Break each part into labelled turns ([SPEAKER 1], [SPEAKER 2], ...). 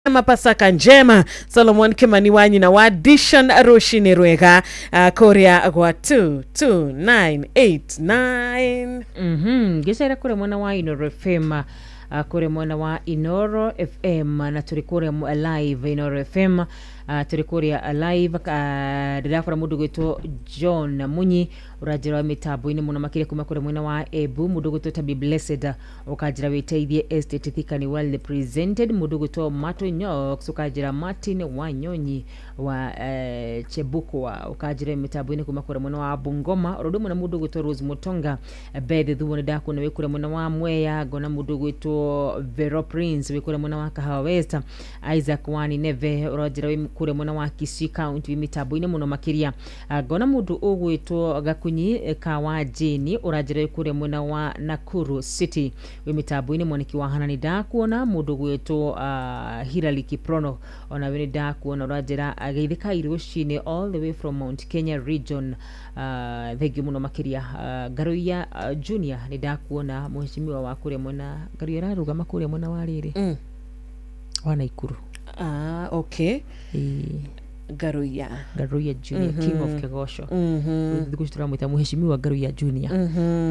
[SPEAKER 1] Pasaka njema. Solomon Kimani Wanyina wa Dishon Roshini Rwega Korea gwa 22989.
[SPEAKER 2] Gisera kure mwana wa Inoro FM, kure mwana wa Inoro FM na turi kure live Inoro FM, turi kure live ndakora mundu gwitwo John Munyi urajira wa mitabu ine muno makire kuma kure mwana wa Ebu mundu gwitwo Tabi Blessed ukajira witeithie estate Thikani well represented mundu gwitwo Mato Nyox ukajira Martin Wanyonyi wa Chebukwa ukajira mitabu ine kuma kure mwana wa Bungoma urudu mwana mundu gwitwo Rose Mutonga Bede thuone dako na wikure mwana wa Mweya gona mundu gwitwo Vero Prince wikure mwana wa Kahawa West Isaac Wani Neve urajira kure mwana wa Kisii County mitabu ine muno makiria gona mundu ugwitwo Gakunyi Kawajini urajira kure mwana wa Nakuru City mitabu ine mwaniki wa Hanani dakuona mundu gwitwo Hilary Kiprono ona wene dakuona urajira ageithika irushine all the way from Mount Kenya region thegi muno makiria Garuya Junior ni dakuona mheshimiwa wa kure mwana Garuya raruga makure mwana wa riri wana Ikuru.
[SPEAKER 1] Okay. Garuya Junior King of Kegosho. Dugushtura mwita mheshimiwa Garuya Junior.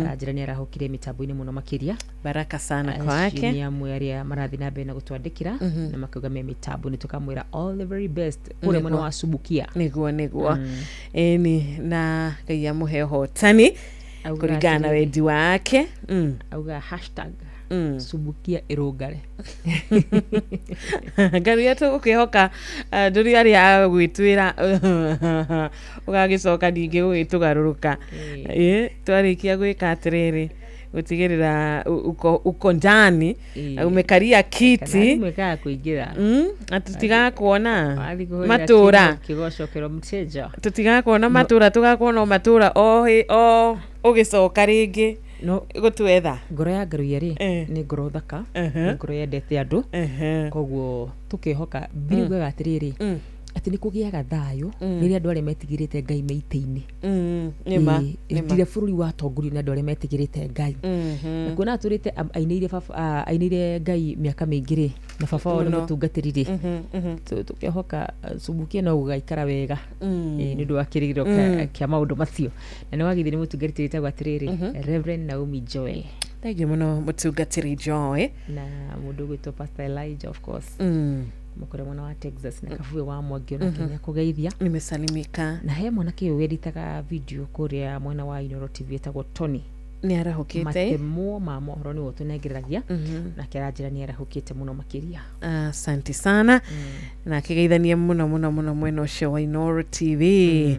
[SPEAKER 1] Arajira ni arahokire mitabu ine muno makiria. Baraka sana kwake.
[SPEAKER 2] Ni amwe marathi na bena gutwandikira na makugame mitabu nitukamwira all the very best kure mwana wa Subukia.
[SPEAKER 1] Niguo. Eni na Ngai amuhe hotani kurigana wedi wake.
[SPEAKER 2] Auga hashtag Subukia irogare.
[SPEAKER 1] Garuya tu ukihoka nduri ari agwitwira ugagicoka ningi gwitugaruruka twarikia gwika atiriri utigirira uko ndani umekaria kiti
[SPEAKER 2] umekaa kuingira
[SPEAKER 1] atutiga kuona matura
[SPEAKER 2] Kigosho kero mteja
[SPEAKER 1] tutiga kuona matura tugakuona matura ugicoka ringi no gutwetha
[SPEAKER 2] ngoro ya Garuya ri ni ngoro thaka ngoro yendete andu koguo tukihoka birigwe gatiriri ati ni kugiaga thayo riri andu ari metigirite Ngai meite-ini
[SPEAKER 1] nima
[SPEAKER 2] ndire bururi wa tonguri na andu ari metigirite Ngai kuna turite ainire Ngai miaka mingiri na baba wao ni mutungatiriri tukihoka Subukia no gugaikara wega ni ndu wakirigiro kia maundu macio na ni wagithi ni mutungatirite gwatiriri Reverend Naomi Joy.
[SPEAKER 1] Thank you muno mutungatiri Joy
[SPEAKER 2] na mundu gwitwo Pastor Elijah of course mukore mwana wa Texas na kafuwe wa Mwagio na Kenya kugeithia
[SPEAKER 1] nimesalimika na
[SPEAKER 2] he mwana kiyo editaga video kuria mwana wa Inoro TV etagwo Tony
[SPEAKER 1] ni arahukite
[SPEAKER 2] matemo mama horo ni wotunegeragia na kirajira ni arahukite muno makiria.
[SPEAKER 1] Asante sana na kigeithania muno mweno show wa Inoro TV.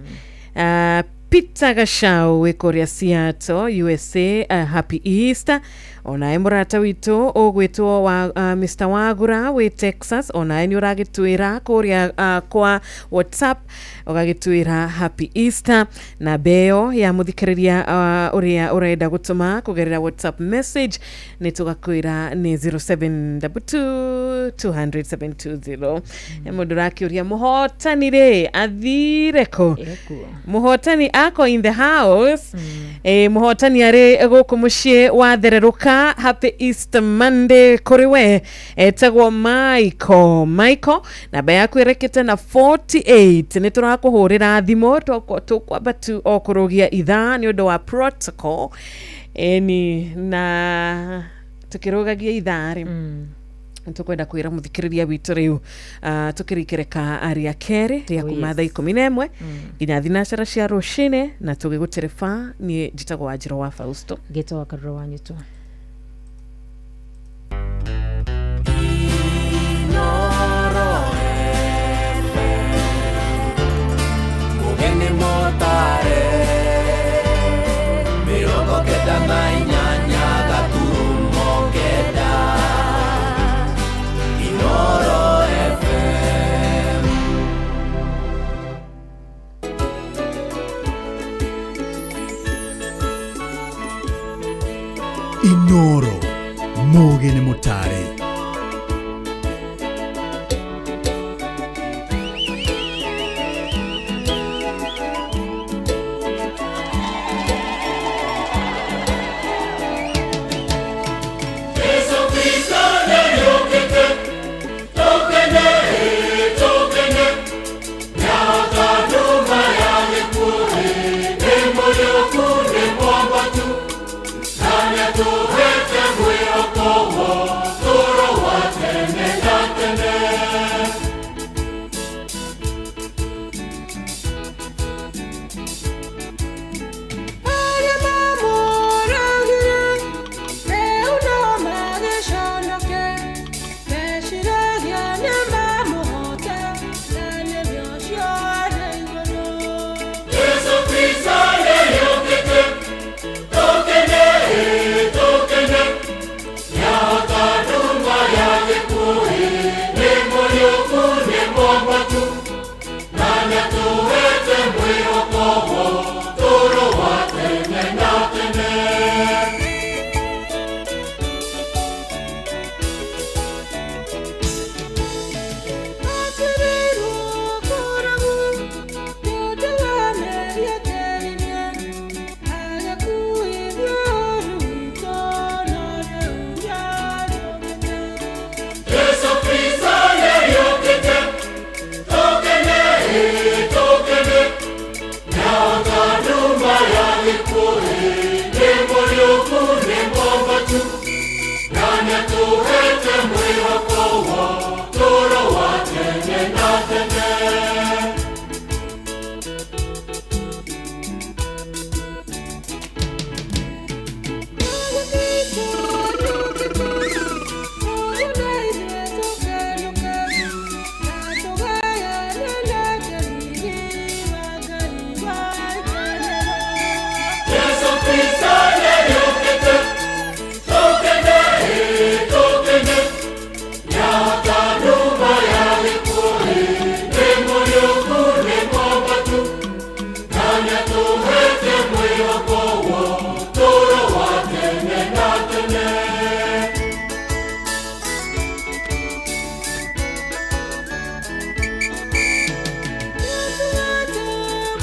[SPEAKER 1] Peter Gashau we Korea Seattle USA happy Easter ona emurata wito ogwitwo wa Mr. Wagura we Texas ona ni uragitwira Korea kwa WhatsApp ogagitwira happy Easter na beo ya muthikiriria uria urenda gutuma kugerera WhatsApp message ni tugakwira ni 0722200720 mundu rakiuria muhotani ri athireko muhotani ako in the house muhotani ari guku mucii wa thereruka happy Easter Monday kuriwe etagwo Michael na baya kwirekete na 48 ni turakuhurira thimo tukwamba tu okurugia itha ni undu wa protocol eni na tukirugagia ithari tukwenda kwira muthikiriria witu riu tukirikireka aria keri ria kumatha 11 nginya thinacara cia rucine na tugigutereba ni njitagwo Wanjiro wa Fausto
[SPEAKER 2] geto akarro wanyitwa
[SPEAKER 3] Mugeni motare mirongo kenda na inyanya gaturumo kenda Inoro FM.
[SPEAKER 4] Inoro Mugeni motare
[SPEAKER 3] Yesu Kristo ndiye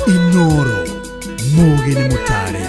[SPEAKER 4] Inoro Mogene Mutare.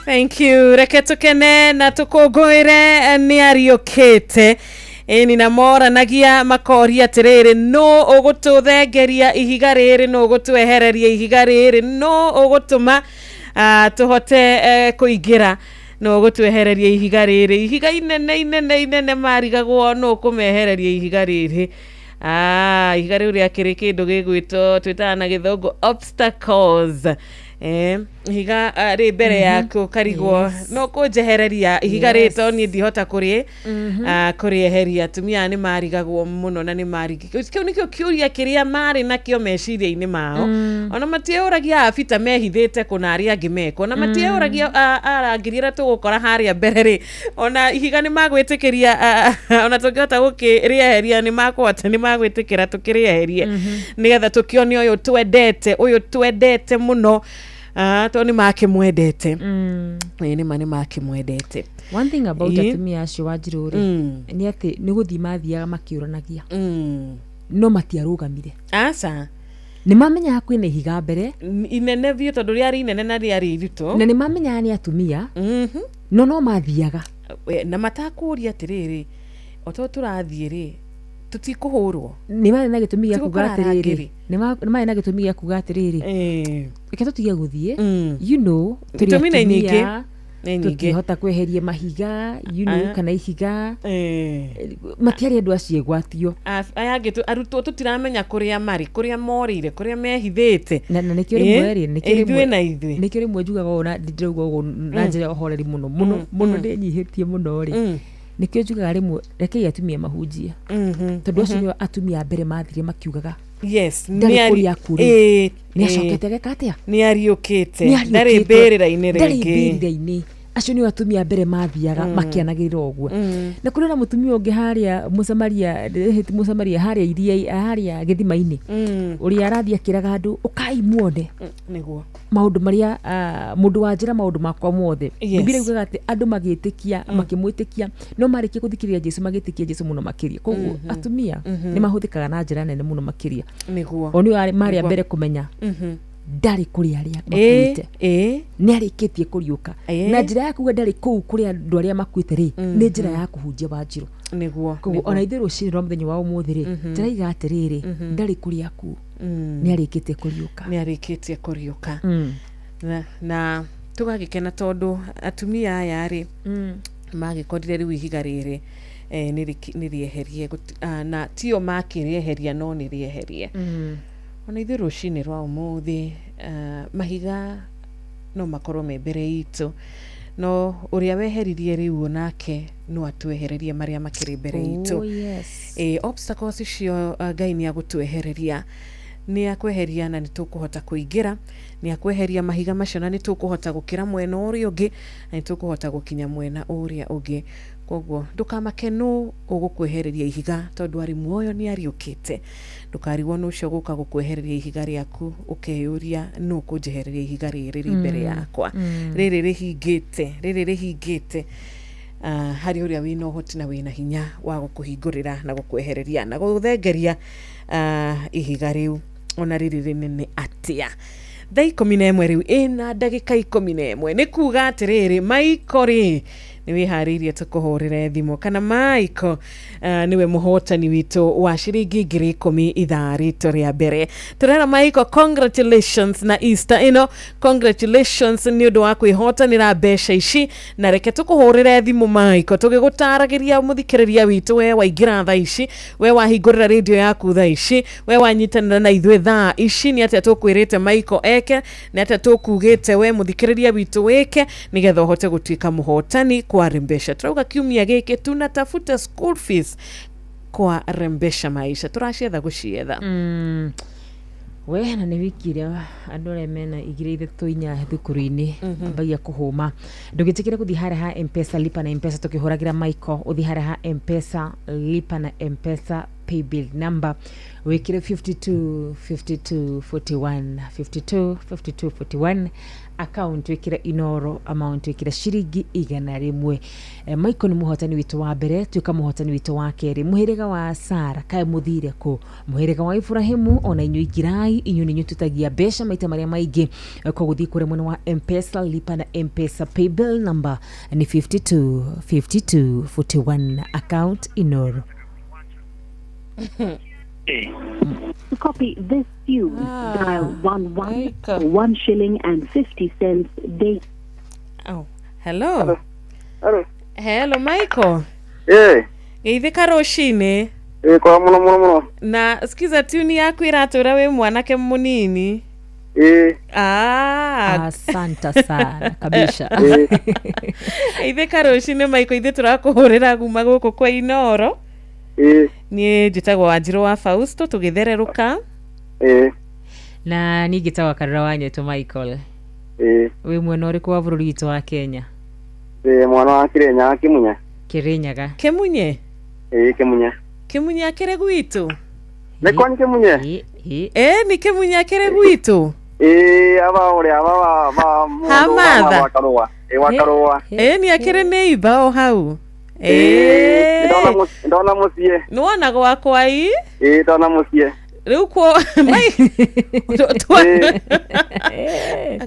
[SPEAKER 1] Thank you. Reke tukene na tukogoire ni ariokete. Nina mora nagia makori atiriri no ogututhengeria ihiga riri no ogutwehereria ihiga riri no ogutuma tuhote kuingira no ogutwehereria ihiga riri ihiga inene marigagwo no kumehereria ihiga riri ihiga riri akiri kindu gigwito twitana githongo obstacles higa ri mbere yaku karigwo no kunjehereria ihiga rito ni ndihota kurieheria tumia ni marigagwo muno na ni marigi kiu nikio kiuria kiria mari nakio meciria-ini mao ona matiuragia afita mehithite kuna aria angi meko na matiuragia arangirira tugukora haria mbere ri ona ihiga ni magwitikiria ona tungihota gukirieheria ni makwata ni magwitikira tukirieherie nigetha tukione uyu twendete muno to ni makimwendete ni mani makimwendete.
[SPEAKER 2] One thing about atumia acio Wanjiruri ni ati ni guthii mathiaga makiuranagia no matiarugamire
[SPEAKER 1] aca
[SPEAKER 2] ni mamenya kwina ihiga mbere
[SPEAKER 1] inene biu tondu riari inene na riari irito
[SPEAKER 2] na ni mamenya ni atumia no mathiaga
[SPEAKER 1] na matakuria atiriri oto turathie ri tutikuhurwo
[SPEAKER 2] ni mari na gitumi ya kuga atiriri ni mari na gitumi ya kuga atiriri ike tutigia guthie you know
[SPEAKER 1] tumine nyingi
[SPEAKER 2] tukihota kweheria mahiga you know kana ihiga matiari andu acio gwatio
[SPEAKER 1] aya gitu arutwo tutiramenya kuria mari kuria morire kuria mehithite
[SPEAKER 2] na nikio rimwe
[SPEAKER 1] nikio na ithui
[SPEAKER 2] nikio rimwe njugaga ona ndirauga ugo na njira horeri muno ndinyihitie muno ri nikio njugaga rimwe rekei atumia mahunjia tondu acio ni atumia mbere mathire makiugaga
[SPEAKER 1] yes
[SPEAKER 2] ni acokete geka atia
[SPEAKER 1] ni ariukite ndari mbirira-ini ringi
[SPEAKER 2] acio ni atumia mbere mathiaga makianagira ogwo na kuri na mutumia ungi haria musamaria haria iria haria githima-ini uri arathia akiraga andu ukai muone
[SPEAKER 1] niguo
[SPEAKER 2] maundu maria mundu wa njira maundu makwa mothe Biblia yugaga ati andu magitikia makimwitikia no marikie kuthikiriria Jesu magitikia Jesu muno makiria koguo atumia ni mahuthikaga na njira nene muno makiria
[SPEAKER 1] niguo
[SPEAKER 2] oni mari mbere kumenya ndari kuri aria makuite ni arikitie kuriuka na njira ya kuga ndari kuu kuri andu aria makuite ri ni njira ya kuhunjia Wanjiru
[SPEAKER 1] niguo
[SPEAKER 2] koguo ona ithiru ciro muthenya wa umuthi ri njira iga atiriri ndari kuri aku ni arikitie kuriuka
[SPEAKER 1] na tugagikena tondu atumia aya ri magikorire riu ihiga riri nirieherie na tio makirieheria no nirieherie ona ithu rucini rwa umuthi mahiga no makorwo me mbere itu no uria weheririe riu onake no atwehererie maria makiri mbere itu obstacles icio Ngai ni agutwehereria ni akweheria na nitukuhota kuingira ni akweheria mahiga macio na nitukuhota gukira mwena uria ungi na nitukuhota gukinya mwena uria ungi koguo ndukamake no ugukwehereria ihiga tondu ari muoyo ni ariukite ndukarigwo no cio guka gukwehereria ihiga riaku ukeyuria no kunjehereria ihiga riri mbere yakwa riri rihingite hari uria wina uhoti na wina hinya wa gukuhingurira na gukwehereria na guthengeria ihiga riu ona riri rinene atia thaa 11 riu ina ndagika 11 ni kuga atiriri Michael ni wiharirie tukuhurire thimu kana Michael niwe muhotani witu wa shiringi 10,000 ithaa rito ria mbere turera Michael congratulations na Easter congratulations ni undu wa kwihotanira mbeca ici na reke tukuhurire thimu Michael tugigutaragiria muthikiriria witu we waingira thaa ici we wahingurira radio yaku thaa ici we wanyitanira na ithui thaa ici ni atia tukwirite Michael eke ni atia tukugite we muthikiriria witu weke nigetha uhote gutuika muhotani kwa Rembesha turauga kiumia giki tunatafuta school fees kwa Rembesha maisha turashietha gucietha
[SPEAKER 2] we na ni wiki iria andu aria mena igire ithatũ inya thukuru-ini ambagia kuhuma ndugitikire kuthi haria ha M-Pesa lipa na M-Pesa tukihuragira Michael uthi haria ha M-Pesa lipa na M-Pesa paybill number wikire 5241 account wikira Inoro amount wikira shiringi 100 Michael ni muhotani witu wa mbere tuika muhotani witu wa keri muhirega wa Sara kae muthire ku muhirega wa Ibrahimu ona inyu igirai inyu ninyu tutagia besha maita maria maingi ko guthi kure mwena wa M-Pesa lipa na M-Pesa paybill number ni 5241 account Inoro.
[SPEAKER 5] To copy this tune, dial 11 for 1 shilling and 50 cents.
[SPEAKER 1] Hello. Hello, Michael. Geithika rucini.
[SPEAKER 6] Kwa muno.
[SPEAKER 1] Na sikiza tune yaku iratura we mwanake munini.
[SPEAKER 2] Asante sana kabisa.
[SPEAKER 1] Geithika rucini Michael, ithe turakuhurira guma guku kwa Inoro. Ni njitagwo Wanjiru wa Fausto tugithereruka
[SPEAKER 2] na ni ngitagwo Karura wa Nyeto Michael we mwena uriku wa bururi witu wa Kenya
[SPEAKER 6] mwana wa
[SPEAKER 2] Kirinyaga
[SPEAKER 1] Kimunye Kimunye akire gwitu
[SPEAKER 6] ni kwani Kimunye
[SPEAKER 1] ni Kimunye akire gwitu
[SPEAKER 6] aba
[SPEAKER 1] Hamadha
[SPEAKER 6] wakarua
[SPEAKER 1] ni akire neighbor o hau
[SPEAKER 6] ndona mucie
[SPEAKER 1] nuona gwakwa ii
[SPEAKER 6] ndona mucie
[SPEAKER 1] riu ko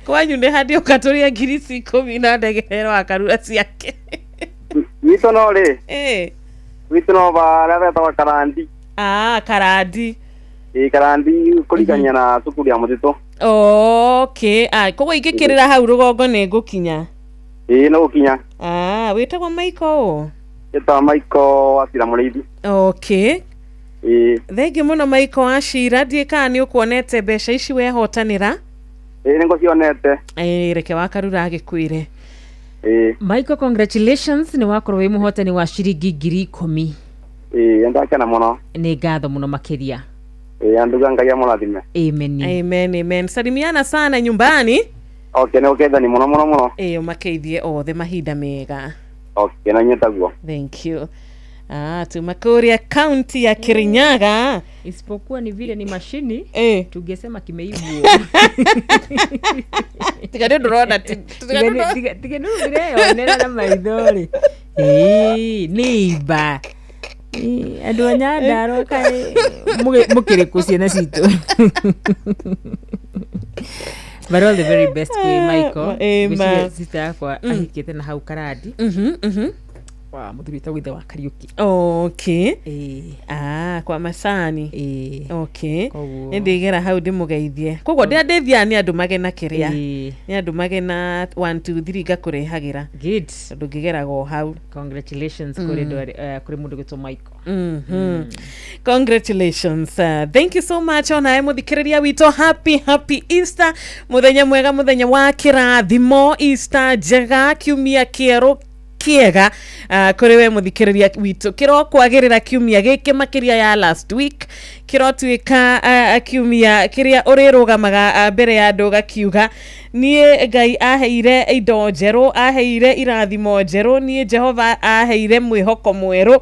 [SPEAKER 1] kwanyu ni hadi ukaturia ngiri 10 na ndegero akarura ciake
[SPEAKER 6] Wito no rĩ. Wito no bara betwa Karandi.
[SPEAKER 1] Karandi.
[SPEAKER 6] Karandi kurigania na cukuru ya Mutito.
[SPEAKER 1] Okay. Koguo ingĩkĩrĩra hau rũgongo nĩ ngũkinya.
[SPEAKER 6] No gukinya.
[SPEAKER 1] Wĩtagwo Michael.
[SPEAKER 6] Wĩtagwo Michael Acira Mũrĩithi.
[SPEAKER 1] Okay. Thengiũ mũno Michael Acira, ndiĩ kana nĩ ũkuonete mbeca ici wehotanĩra?
[SPEAKER 6] Nĩ ngũcionete.
[SPEAKER 1] Reke wakarura agĩkwĩre.
[SPEAKER 2] Michael, congratulations, nĩ wakorwo wĩ mũhotani wa ciringi 10,000.
[SPEAKER 6] Ndakena mũno.
[SPEAKER 2] Nĩ ngatho mũno makĩria.
[SPEAKER 6] Anduga Ngai amũrathime.
[SPEAKER 2] Amen.
[SPEAKER 1] Salimiana sana nyumbani.
[SPEAKER 6] Okay, nĩ ũkeithani mũno.
[SPEAKER 1] Ũmakeithie othe mahinda mega.
[SPEAKER 6] Okay, na nyetaguo.
[SPEAKER 1] Thank you. Tumakuria county ya Kirinyaga.
[SPEAKER 2] Isipokuwa ni vile ni mashini, tungesema kimeibwa.
[SPEAKER 1] Tigani ndurona
[SPEAKER 2] tigani vile onera na maithori. Niba. Andu anyandaro kai mukiriku ciana citu. But all the very best to Michael. Sister yakwa ahikite na hau Karandi. Wa muthurita withe wa Kariuki.
[SPEAKER 1] Okay. Kwa Macani. Okay. Ndigera hau ndimugeithie. Koguo ndeithia ni andu magena kiria. Ni andu magena 1 2 3 ngakurehagira.
[SPEAKER 2] Good.
[SPEAKER 1] Ndungigerago hau.
[SPEAKER 2] Congratulations kuri mundu gitwa Michael.
[SPEAKER 1] Congratulations. Thank you so much ona muthikiriria wito. Happy Easter. Muthenya mwega, muthenya wa kirathimo. Easter njega, kiumia kieru kiega kuri we muthikiriria wito. Kiro kwagirira kiumia giki makiria ya last week. Kiro tuika kiumia kiria urirugamaga mbere ya andu gakiuga nie Ngai aheire indo njeru, aheire irathimo njeru, nie Jehova aheire mwihoko mweru.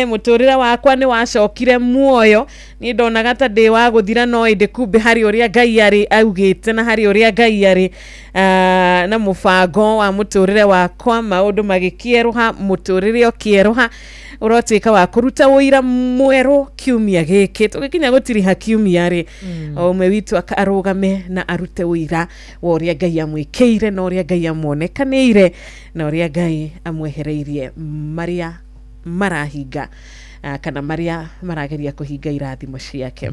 [SPEAKER 1] Muturira wakwa ni wacokire muoyo. Ni ndonaga ta ndi wa guthira no indi kumbe hari uria Ngai ari augite na hari uria Ngai ari na mubango wa muturire wakwa, maundu magikieruha, muturire okieruha, urotwika wa kuruta uira mweru kiumia giki. Tugikinya gutiriha kiumia ri omwe witu akarugame na arute uira wa uria Ngai amwikeire na uria Ngai amonekanire na uria Ngai amwehereirie maria marahinga kana maria marageria kuhinga irathimo ciake.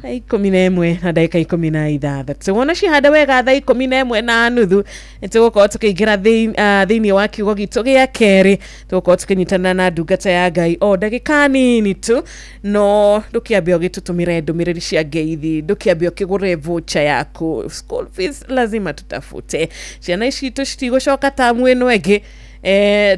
[SPEAKER 1] 11 na dakika 16 wona cihanda wega thaa 11 na nuthu nitugukorwo tukiingira thiini wa kiugo gitu gia keri, tugukorwo tukinyitana na ndungata ya Ngai o ndagika nini tu, no ndukiambia ugitutumire ndumiriri cia ngeithi, ndukiambia ukigure voucher yaku. School fees lazima tutafute. Ciana ici tu citigucoka tamu ino ingi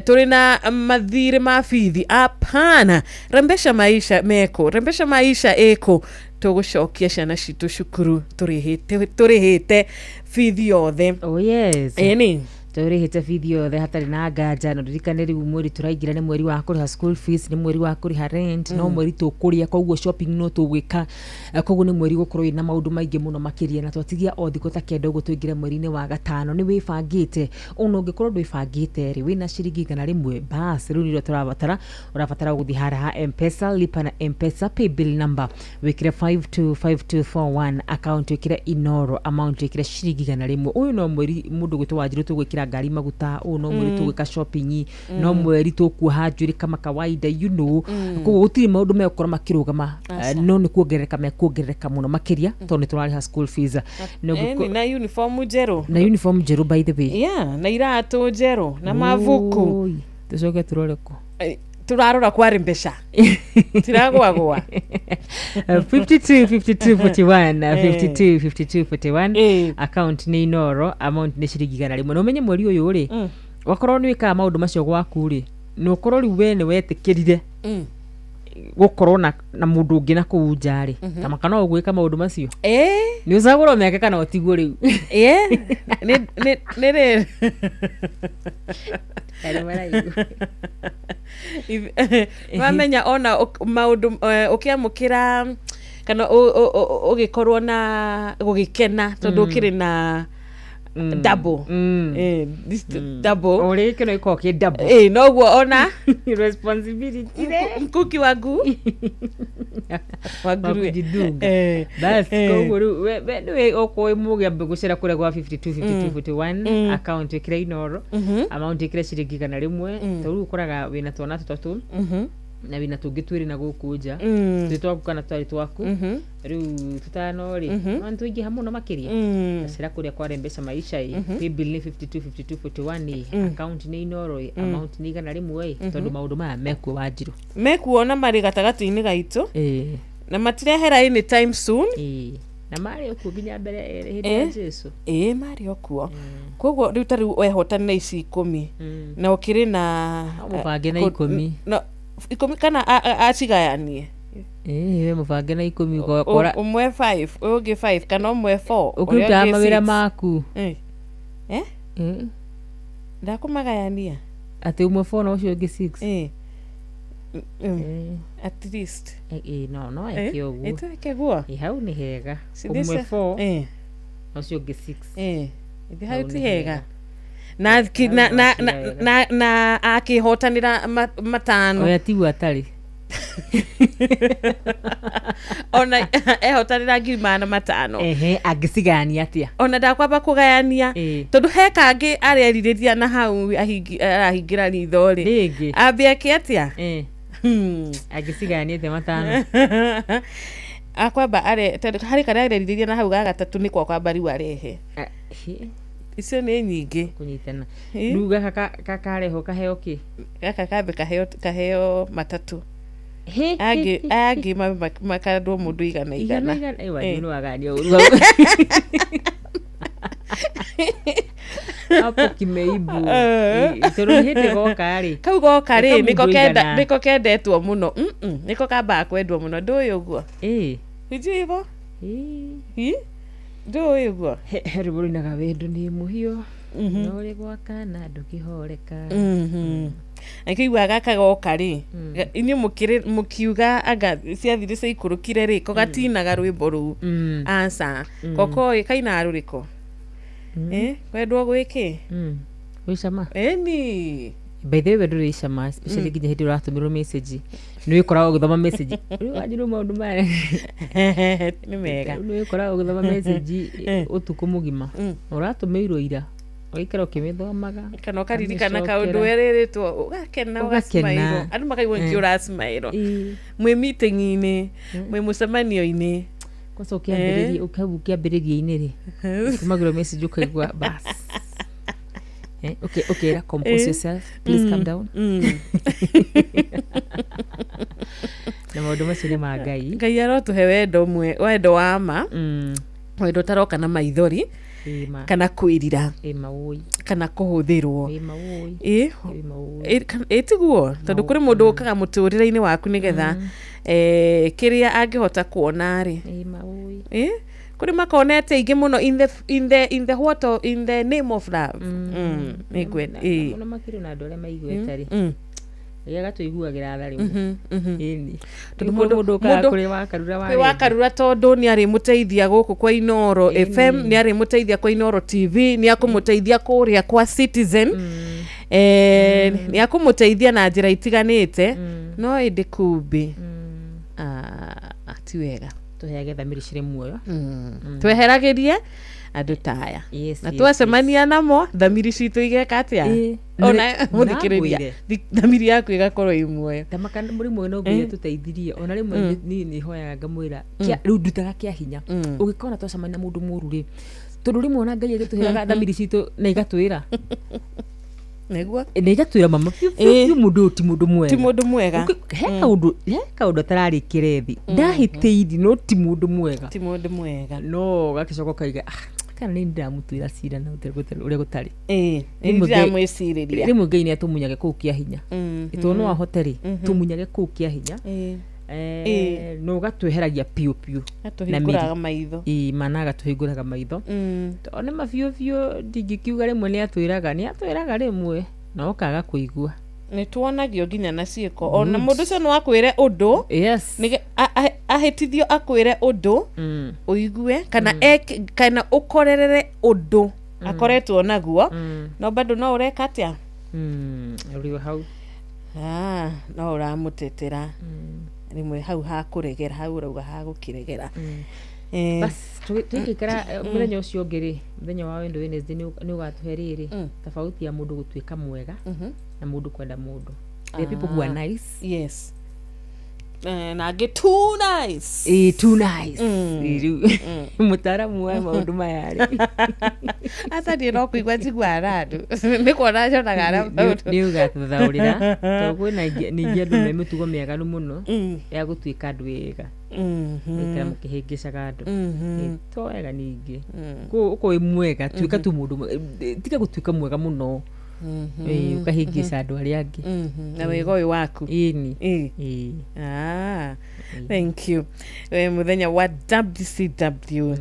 [SPEAKER 1] turi na mathire mafithi. Apana, rembesha maisha meko, rembesha maisha eko, tugucokia ciana citu cukuru turihite fithi yothe.
[SPEAKER 2] Oh yes.
[SPEAKER 1] Eni
[SPEAKER 2] turihite fithi yothe hatari na nganja. No ndirikane riu mweri turaigira ni mweri wa kuriha school fees, ni mweri wa kuriha rent, no mweri tukuria, koguo shopping no tugwika, koguo ni mweri gukorwo ina maundu maingi muno makiria, na twatigia o thiko ta kenda uguo tuingira mweri-ini wa gatano. Ni wibangite uno ungikorwo ndwibangite ri wina ciringi kana rimwe bas riu ndio urabatara guthi hara M-Pesa, lipa na M-Pesa, pay bill number wikire 525241, account wikire Inoro, amount wikire ciringi kana rimwe. Uyu no mweri mundu gwitu wanjiru tugwikira ngari maguta, no mweri tugwika shopping, no mweri tukuha njuri kama kawaida, you know. Koguo gutiri maundu megukora makirugama, no ni kuongerereka muno makiria tondu ni turariha school fees.
[SPEAKER 1] Na uniform njeru,
[SPEAKER 2] na uniform njeru by the way,
[SPEAKER 1] na iratu njeru na mavuku.
[SPEAKER 2] Tucoke turoreko
[SPEAKER 1] turarora kwari mbesha tiragwagwa
[SPEAKER 2] 525241 account ni Inoro, amount ni ciringi igana rimwe. No menye mweri uyu ri wakorwo ni wika maundu macio gwaku ri no korwo ri we ni wetikirire gukorwo na mundu ungi na kuu njari kama kana ugwika maundu macio ni uzagurwo meke kana otigwo riu
[SPEAKER 1] ne wamenya ona maundu ukiamukira kana ugikorwo na gugikena tondu ukiri na double this double
[SPEAKER 2] ore kino iko ke double
[SPEAKER 1] noguo ona
[SPEAKER 2] responsibility
[SPEAKER 1] mkuki wangu
[SPEAKER 2] wagurue bas koguo we okoi mugia gucera kure gwa 52 account ikira Inoro amount ikira ciringi kana rimwe to ukuraga wina twana tutatu na wina tungi twiri na gukuja twitwa kana twari twaku riu tutano ri antu ingi hamuno makiria acira kuria kwa Rembesa Maisha pay bill ni 52 account ni Inoro amount ni kana rimwe tondu maundu ma mekuo Wanjiru
[SPEAKER 1] mekuona mari gatagati-ini gaitu na matirehera any time soon
[SPEAKER 2] na mari okuo ginya mbere hindi ya Jesu
[SPEAKER 1] mari okuo koguo riu tari wehotana ici 10 na ukiri na
[SPEAKER 2] mubange na 10
[SPEAKER 1] no 10 kana acigayanie
[SPEAKER 2] we mubange na 10 gukora
[SPEAKER 1] umwe 5 ungi 5 kana umwe 4
[SPEAKER 2] ukuta mawira maku
[SPEAKER 1] ndakumagayania
[SPEAKER 2] ati umwe 4 na ucio ungi 6
[SPEAKER 1] at least
[SPEAKER 2] no ekio guo
[SPEAKER 1] eke guo
[SPEAKER 2] hau ni hega umwe 4 na ucio ungi 6
[SPEAKER 1] hau ti hega na akihotanira matano
[SPEAKER 2] oya tigu atari
[SPEAKER 1] ona ehotanira ngiri matano
[SPEAKER 2] agisigania atia
[SPEAKER 1] ona ndakwamba kugayania tondu he kangi areririria na hau ahingira ritho ri ambia ki atia
[SPEAKER 2] agisigania te matano
[SPEAKER 1] akwamba hari kana areririria na hau ga gatatu ni kwa kwamba riu arehe icio nĩ nyingĩ
[SPEAKER 2] kunyitana rĩu gaka kakareho kaheo ki
[SPEAKER 1] gaka kambe kaheo matatu angi makandwo mũndũ igana
[SPEAKER 2] wajinu waganio urua hapo kimeibu toro hete goka ri
[SPEAKER 1] kau goka ri niko kendetwo muno niko kamba kwendwo muno nduyu guo hijivo nduyu guo
[SPEAKER 2] heriburi na gawendo ni muhio no ri gwakana ndukihoreka
[SPEAKER 1] akigwa gaka goka ri ini mukiuga anga ciathire cia ikurukire ri ko gatinaga rwimbo ru ansa koko kaina ruriko kwendwo gwiki
[SPEAKER 2] wicama
[SPEAKER 1] ni
[SPEAKER 2] by the way we nduri cama especially ginya hindi uratumirwo message ni wikora ugithoma message wajiro maundu mare
[SPEAKER 1] ni mega
[SPEAKER 2] ni wikora ugithoma message utuku mugima uratumirwo ira oikera ukimithomanga
[SPEAKER 1] kana ukaririkana kaundu wereretwo ugakena ugasmairo andu makaigwa nkiura smairo mwe meeting-ini mwe mucemanio-ini
[SPEAKER 2] kosa ukiambiriria-ini ri kumagirwo message ukaigwa bas okay, compose yourself. Please calm down. Na maundu macio ni ma Ngai
[SPEAKER 1] arotuhe wendo wa ma wendo taroka na maithori kana kwirira kana kuhuthirwo tiguo tondu kuri mundu ukaga muturire-ini waku nigetha kiria angihota kuona ri kuri makonete ingi muno in the what in the name of love
[SPEAKER 2] igwena muno makiru na ndore maigweta ri yega tuiguagira thari ini mundu kuri
[SPEAKER 1] wakarura tondu ni ari muteithia guku kwa Inoro FM ni ari muteithia kwa Inoro TV ni akumuteithia kuria kwa Citizen ni akumuteithia na njira itiganite no indi kumbi ati wega
[SPEAKER 2] tuheage thamiri cire muoyo
[SPEAKER 1] tweheragirie andu taya na twacemania namo thamiri citu igeka atia ona muthikiriria thamiri yaku igakorwo i muoyo
[SPEAKER 2] tamakana murimu no nginya tuteithirie ona rimwe ni hoyaga ngamwira riu ndutaga kia hinya ugikona twacemania mundu muru ri tondu rimwe ona Ngai agituheaga thamiri citu na igatwira
[SPEAKER 1] negua
[SPEAKER 2] igatwira mama piu mundu ti mundu
[SPEAKER 1] mwega
[SPEAKER 2] he kaundu tarari kirethi ndahitiiri no ti mundu mwega no gakicoka kaiga kana ni ndamutwira cira na uria gutari
[SPEAKER 1] ndamwiciriria
[SPEAKER 2] rimwe Ngai ni atumunyage kuu kia hinya ito no ahoteri tumunyage kuu kia hinya no gatweheragia piu
[SPEAKER 1] na miraga maitho
[SPEAKER 2] managa tuhinguraga maitho one mabiu ndingikiuga rimwe ni atwiraga rimwe no kaga kuigua
[SPEAKER 1] ni tuonagio nginya na ciiko ona mundu ucio no akwire undu ni ahitithio akwire undu uigue kana ukorerere undu akoretwo naguo no bado no ureka atia
[SPEAKER 2] uriwe hau
[SPEAKER 1] no uramutetera rimwe hau hakuregera hau urauga hagukiregera
[SPEAKER 2] bas twikikara muthenya ucio ngiri muthenya wa wendo Wednesday ni ugatuheriri tofauti ya mundu gutuika mwega na mundu kwenda mundu the people who are nice
[SPEAKER 1] yes na get too nice
[SPEAKER 2] too nice mutaramu wa maundu mayari
[SPEAKER 1] asa ndino kuigwa tigwa randu nikona jona gara
[SPEAKER 2] ni ugatuthaurira to kwina ningi andu me mitugo miega muno ya gutuika andu wega ikara mukihingicaga andu to wega ningi uko mwega tuika tu mundu tiga gutuika mwega muno ukahingica andu aria angi
[SPEAKER 1] na wega uyu waku thank you we muthenya wa WCW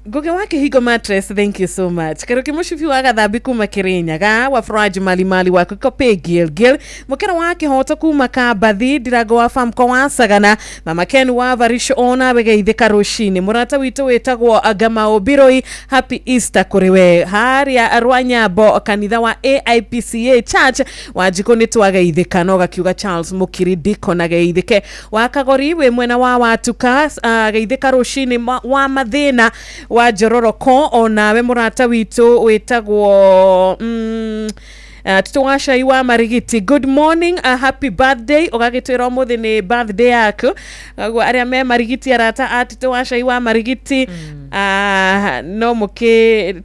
[SPEAKER 1] Goge wake higo mattress, thank you so much. Karoke mushifi waga thabi kuma Kirinyaga wa Froji mali wako kope gil mukera wake hota kuma Kabathi dirago wa famko wa Sagana mama Ken wa Varisho ona bege itheka rushini murata wito wetagwo Agama Obiroi happy Easter kuriwe haria arwanya bo kanitha wa AIPCA Church wajikoni twaga itheka no gakiuga Charles Mukiri Diko na geitheke wakagori we mwena wa watuka geitheka rushini wa mathina wa Jororoko ona we murata wito wetagwo Tutwasha iwa Marigiti. Good morning, a happy birthday. Ogagitwira umuthi ni birthday yaku. Aria me Marigiti arata tutwasha iwa Marigiti. No muke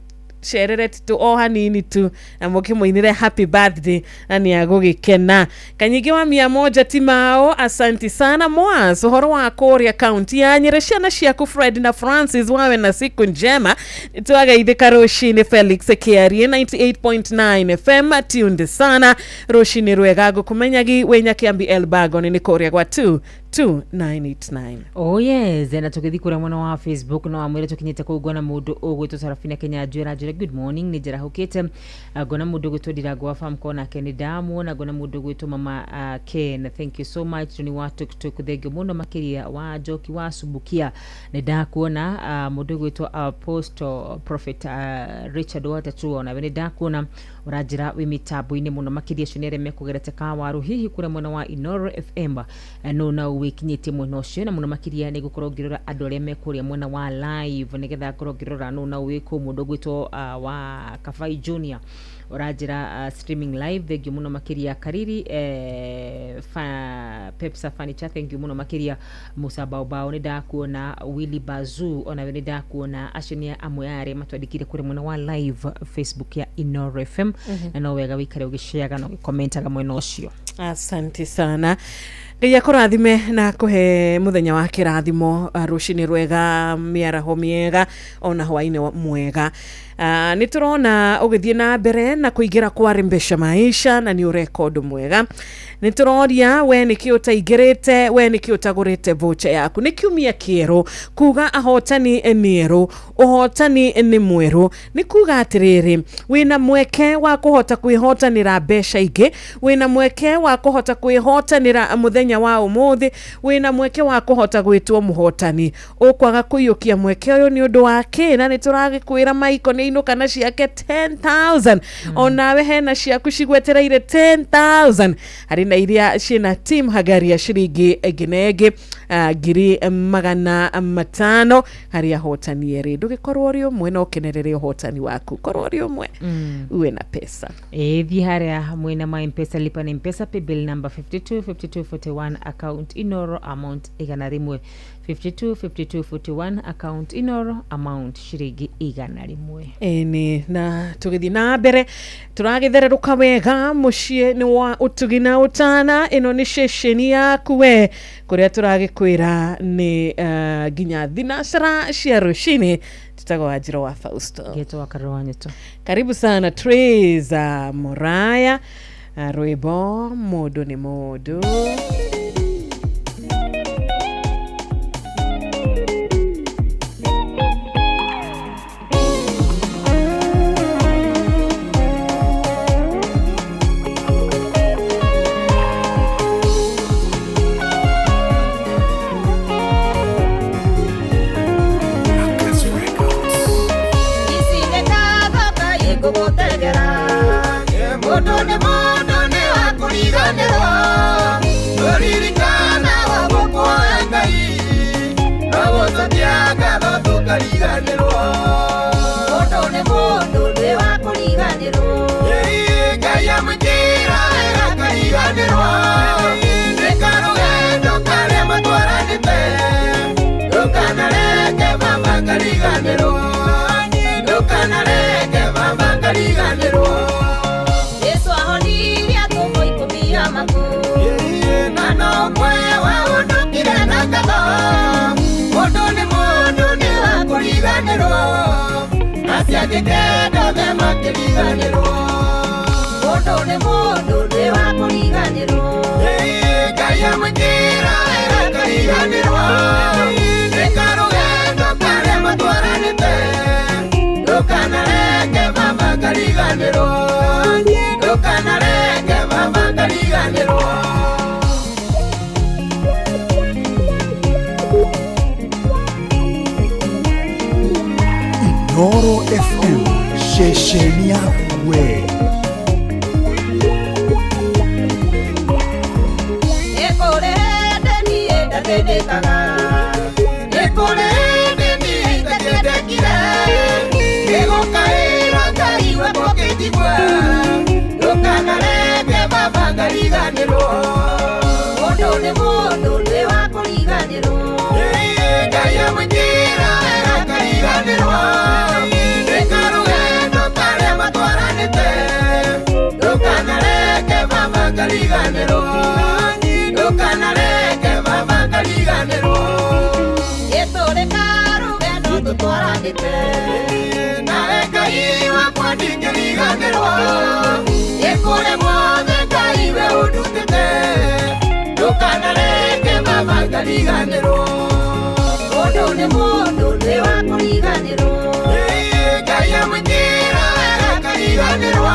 [SPEAKER 1] sherere tu hanini tu na muke muinire happy birthday na ni agugikena kanyigi wa 100 timao. Asanti sana Moaz horo wa Korea County ya nyereshana ciaku Fred na Francis wawe na siku njema tuaga itheka rushini Felix Kiarie 98.9 FM tunde sana rushini rwegago kumenyagi wenya kiambi Elbago ni Korea kwa 2989.
[SPEAKER 2] Oh yes, na tukithikura mwana wa Facebook no amwire tukinyete kugona mundu ogwito Sarafina Kenya Jwera good morning ni jera hukete gona mundu gwito Dirago fam kona Canada na gona mundu gwito mama Ken, thank you so much tuni watu kuthege muno makiria wa joki wa subukia ne da kuona mundu gwito Apostle Prophet Richard Watatu na bene da kuona urajira wimitabu ine muno makiria shunere mekugerete ka waru hihi kure mwana wa Inoro FM no na wikinyete muno cio na muno makiria ni gukorogirora adore mekuria mwana wa live nigetha korogirora no na wiko mundu gwito wa Kafai Junior urajira streaming live thegio muno makiria Kariri Pepsa Furniture thegio muno makiria Musa Baobao ni da kuona Willy Bazu ona ni da kuona Ashonia Amuyare matwadikire kure muno wa live Facebook ya Inoro FM na no wega wikare ugishare no commentaga mweno ucio.
[SPEAKER 1] Asante sana. Ngai kurathime na kuhe muthenya wa kirathimo rushini rwega miaraho miega ona hwaine mwega. Niturona ugithie na mbere na kuigira kwa rimbesha maisha na ni record mwega. Nituroria we niki utaigirite we niki utagurite voucher yaku nikiumia kiero kuga ahotani enero uhotani ni mweru ni kuga atiriri wina mweke wa kuhota kuihotanira besha ige wina mweke wa kuhota kuihotanira muthenya wa umuthi wina mweke wa kuhota gwitwo muhotani ukwaga kuyukia mweke uyu ni undu wake na nituragikwira maiko ni ino kana ciake 10,000 onawe hena ciaku cigwetereire 10,000 hari na iria ciina team hagari ya shiringi eginege ngiri 500 hari ahotani eri ndugikorwo ri umwe no kenerere uhotani waku korwo ri umwe uwe na pesa
[SPEAKER 2] thi haria mwina ma M-Pesa lipa na M-Pesa pay bill number 525241 account Inoro amount igana rimwe 525241 account Inoro amount shiringi igana rimwe
[SPEAKER 1] ni na tugithi na mbere turagithereruka wega mucie ni wa utugina utana ino ni shesheni yaku we kuria turagikwira ni ginya thinashara cia rushini tutago Ajiro wa Fausto
[SPEAKER 2] geto wakarowanyeto.
[SPEAKER 1] Karibu sana Treza Moraya Rwebo modo ni modo.
[SPEAKER 7] This is the
[SPEAKER 3] Motone motone wakuriganirwa Oririkana wagukuoya Ngai Nogucokia ngatho tukariganirwa
[SPEAKER 7] Motone motone wakuriganirwa
[SPEAKER 3] Ngai amwĩkĩra akariganĩrwo Nĩkarũgendo karĩa matwaranĩte Ndũkanareke baba ngariganĩrwo Ndũkanareke baba ngariganĩrwo
[SPEAKER 7] Yesu ahonirie atũmwo ikũmi ya maku
[SPEAKER 3] Na no kwe waũndũkire na ngatho Mũndũ nĩ mũndũ nĩ wakũriganĩrwo Aciandĩke ndome makĩriganĩrwo
[SPEAKER 7] Motone motone wakuriganirwa
[SPEAKER 3] Ngai amwĩkĩra akariganĩrwo Nĩkarũgendo karĩa matwaranĩte Ndũkanareke baba ngariganĩrwo Ndũkanareke baba ngariganĩrwo
[SPEAKER 4] Inoro FM, shesheni yawe.
[SPEAKER 3] Nĩkũrĩ ndĩni itakĩndekire Ngĩgũkaĩra Ngai wepũkĩnjigua Ndũkanareke baba ngariganĩrwo
[SPEAKER 7] Motone motone wakuriganirwa
[SPEAKER 3] Ngai amwĩkĩra akariganĩrwo Nĩkarũgendo karĩa matwaranĩte Ndũkanareke baba ngariganĩrwo Ndũkanareke baba ngariganĩrwo
[SPEAKER 7] Gĩtũrĩ karũgendo tũtwaranĩte
[SPEAKER 3] Nawe Ngai wakwa ndingĩriganĩrwo Nĩkũrĩ mothe Ngai we ũndutĩte Ndũkanareke baba ngariganĩrwo
[SPEAKER 7] Motone motone wakuriganirwa
[SPEAKER 3] Ngai amwĩkĩra akariganĩrwo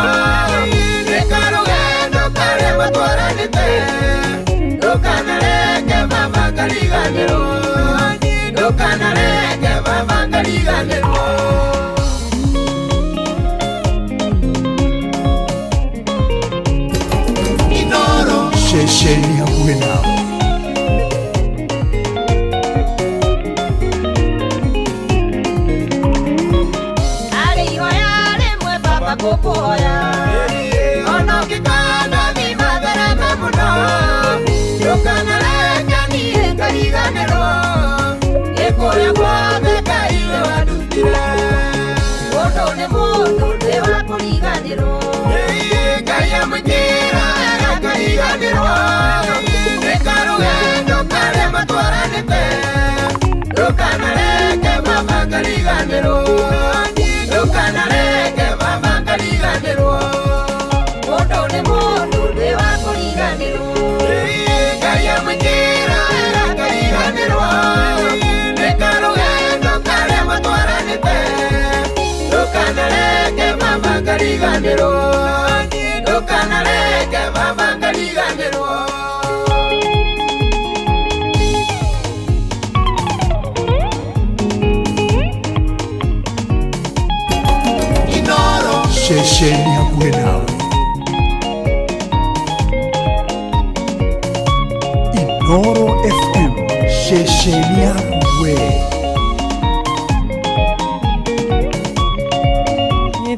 [SPEAKER 3] Nĩkarũgendo karĩa matwaranĩte Ndũkanareke baba ngariganĩrwo Ndũkanareke baba ngariganĩrwo Inoro
[SPEAKER 4] Shesheni yawe nawe.
[SPEAKER 7] Arĩ ihoya rĩmwe baba ngũkũhoya
[SPEAKER 3] Ona ũngĩkanda thima thereme mũno Ndũkanareke niĩ ngariganĩrwo Nĩkũrĩa guothe Ngai we wandutire
[SPEAKER 7] Motone motone wakuriganirwa
[SPEAKER 3] Ngai amwĩkĩra akariganĩrwo Nĩkarũgendo karĩa matwaranĩte Ndũkanareke baba ngariganĩrwo Ndũkanareke baba ngariganĩrwo
[SPEAKER 7] Motone motone wakuriganirwa
[SPEAKER 3] Ngai amwĩkĩra akariganĩrwo Nĩkarũgendo karĩa matwaranĩte Ndũkanareke baba ngariganĩrwo Ndũkanareke baba ngariganĩrwo Inoro
[SPEAKER 4] Shesheni yawe nawe. Inoro FM, shesheni yawe.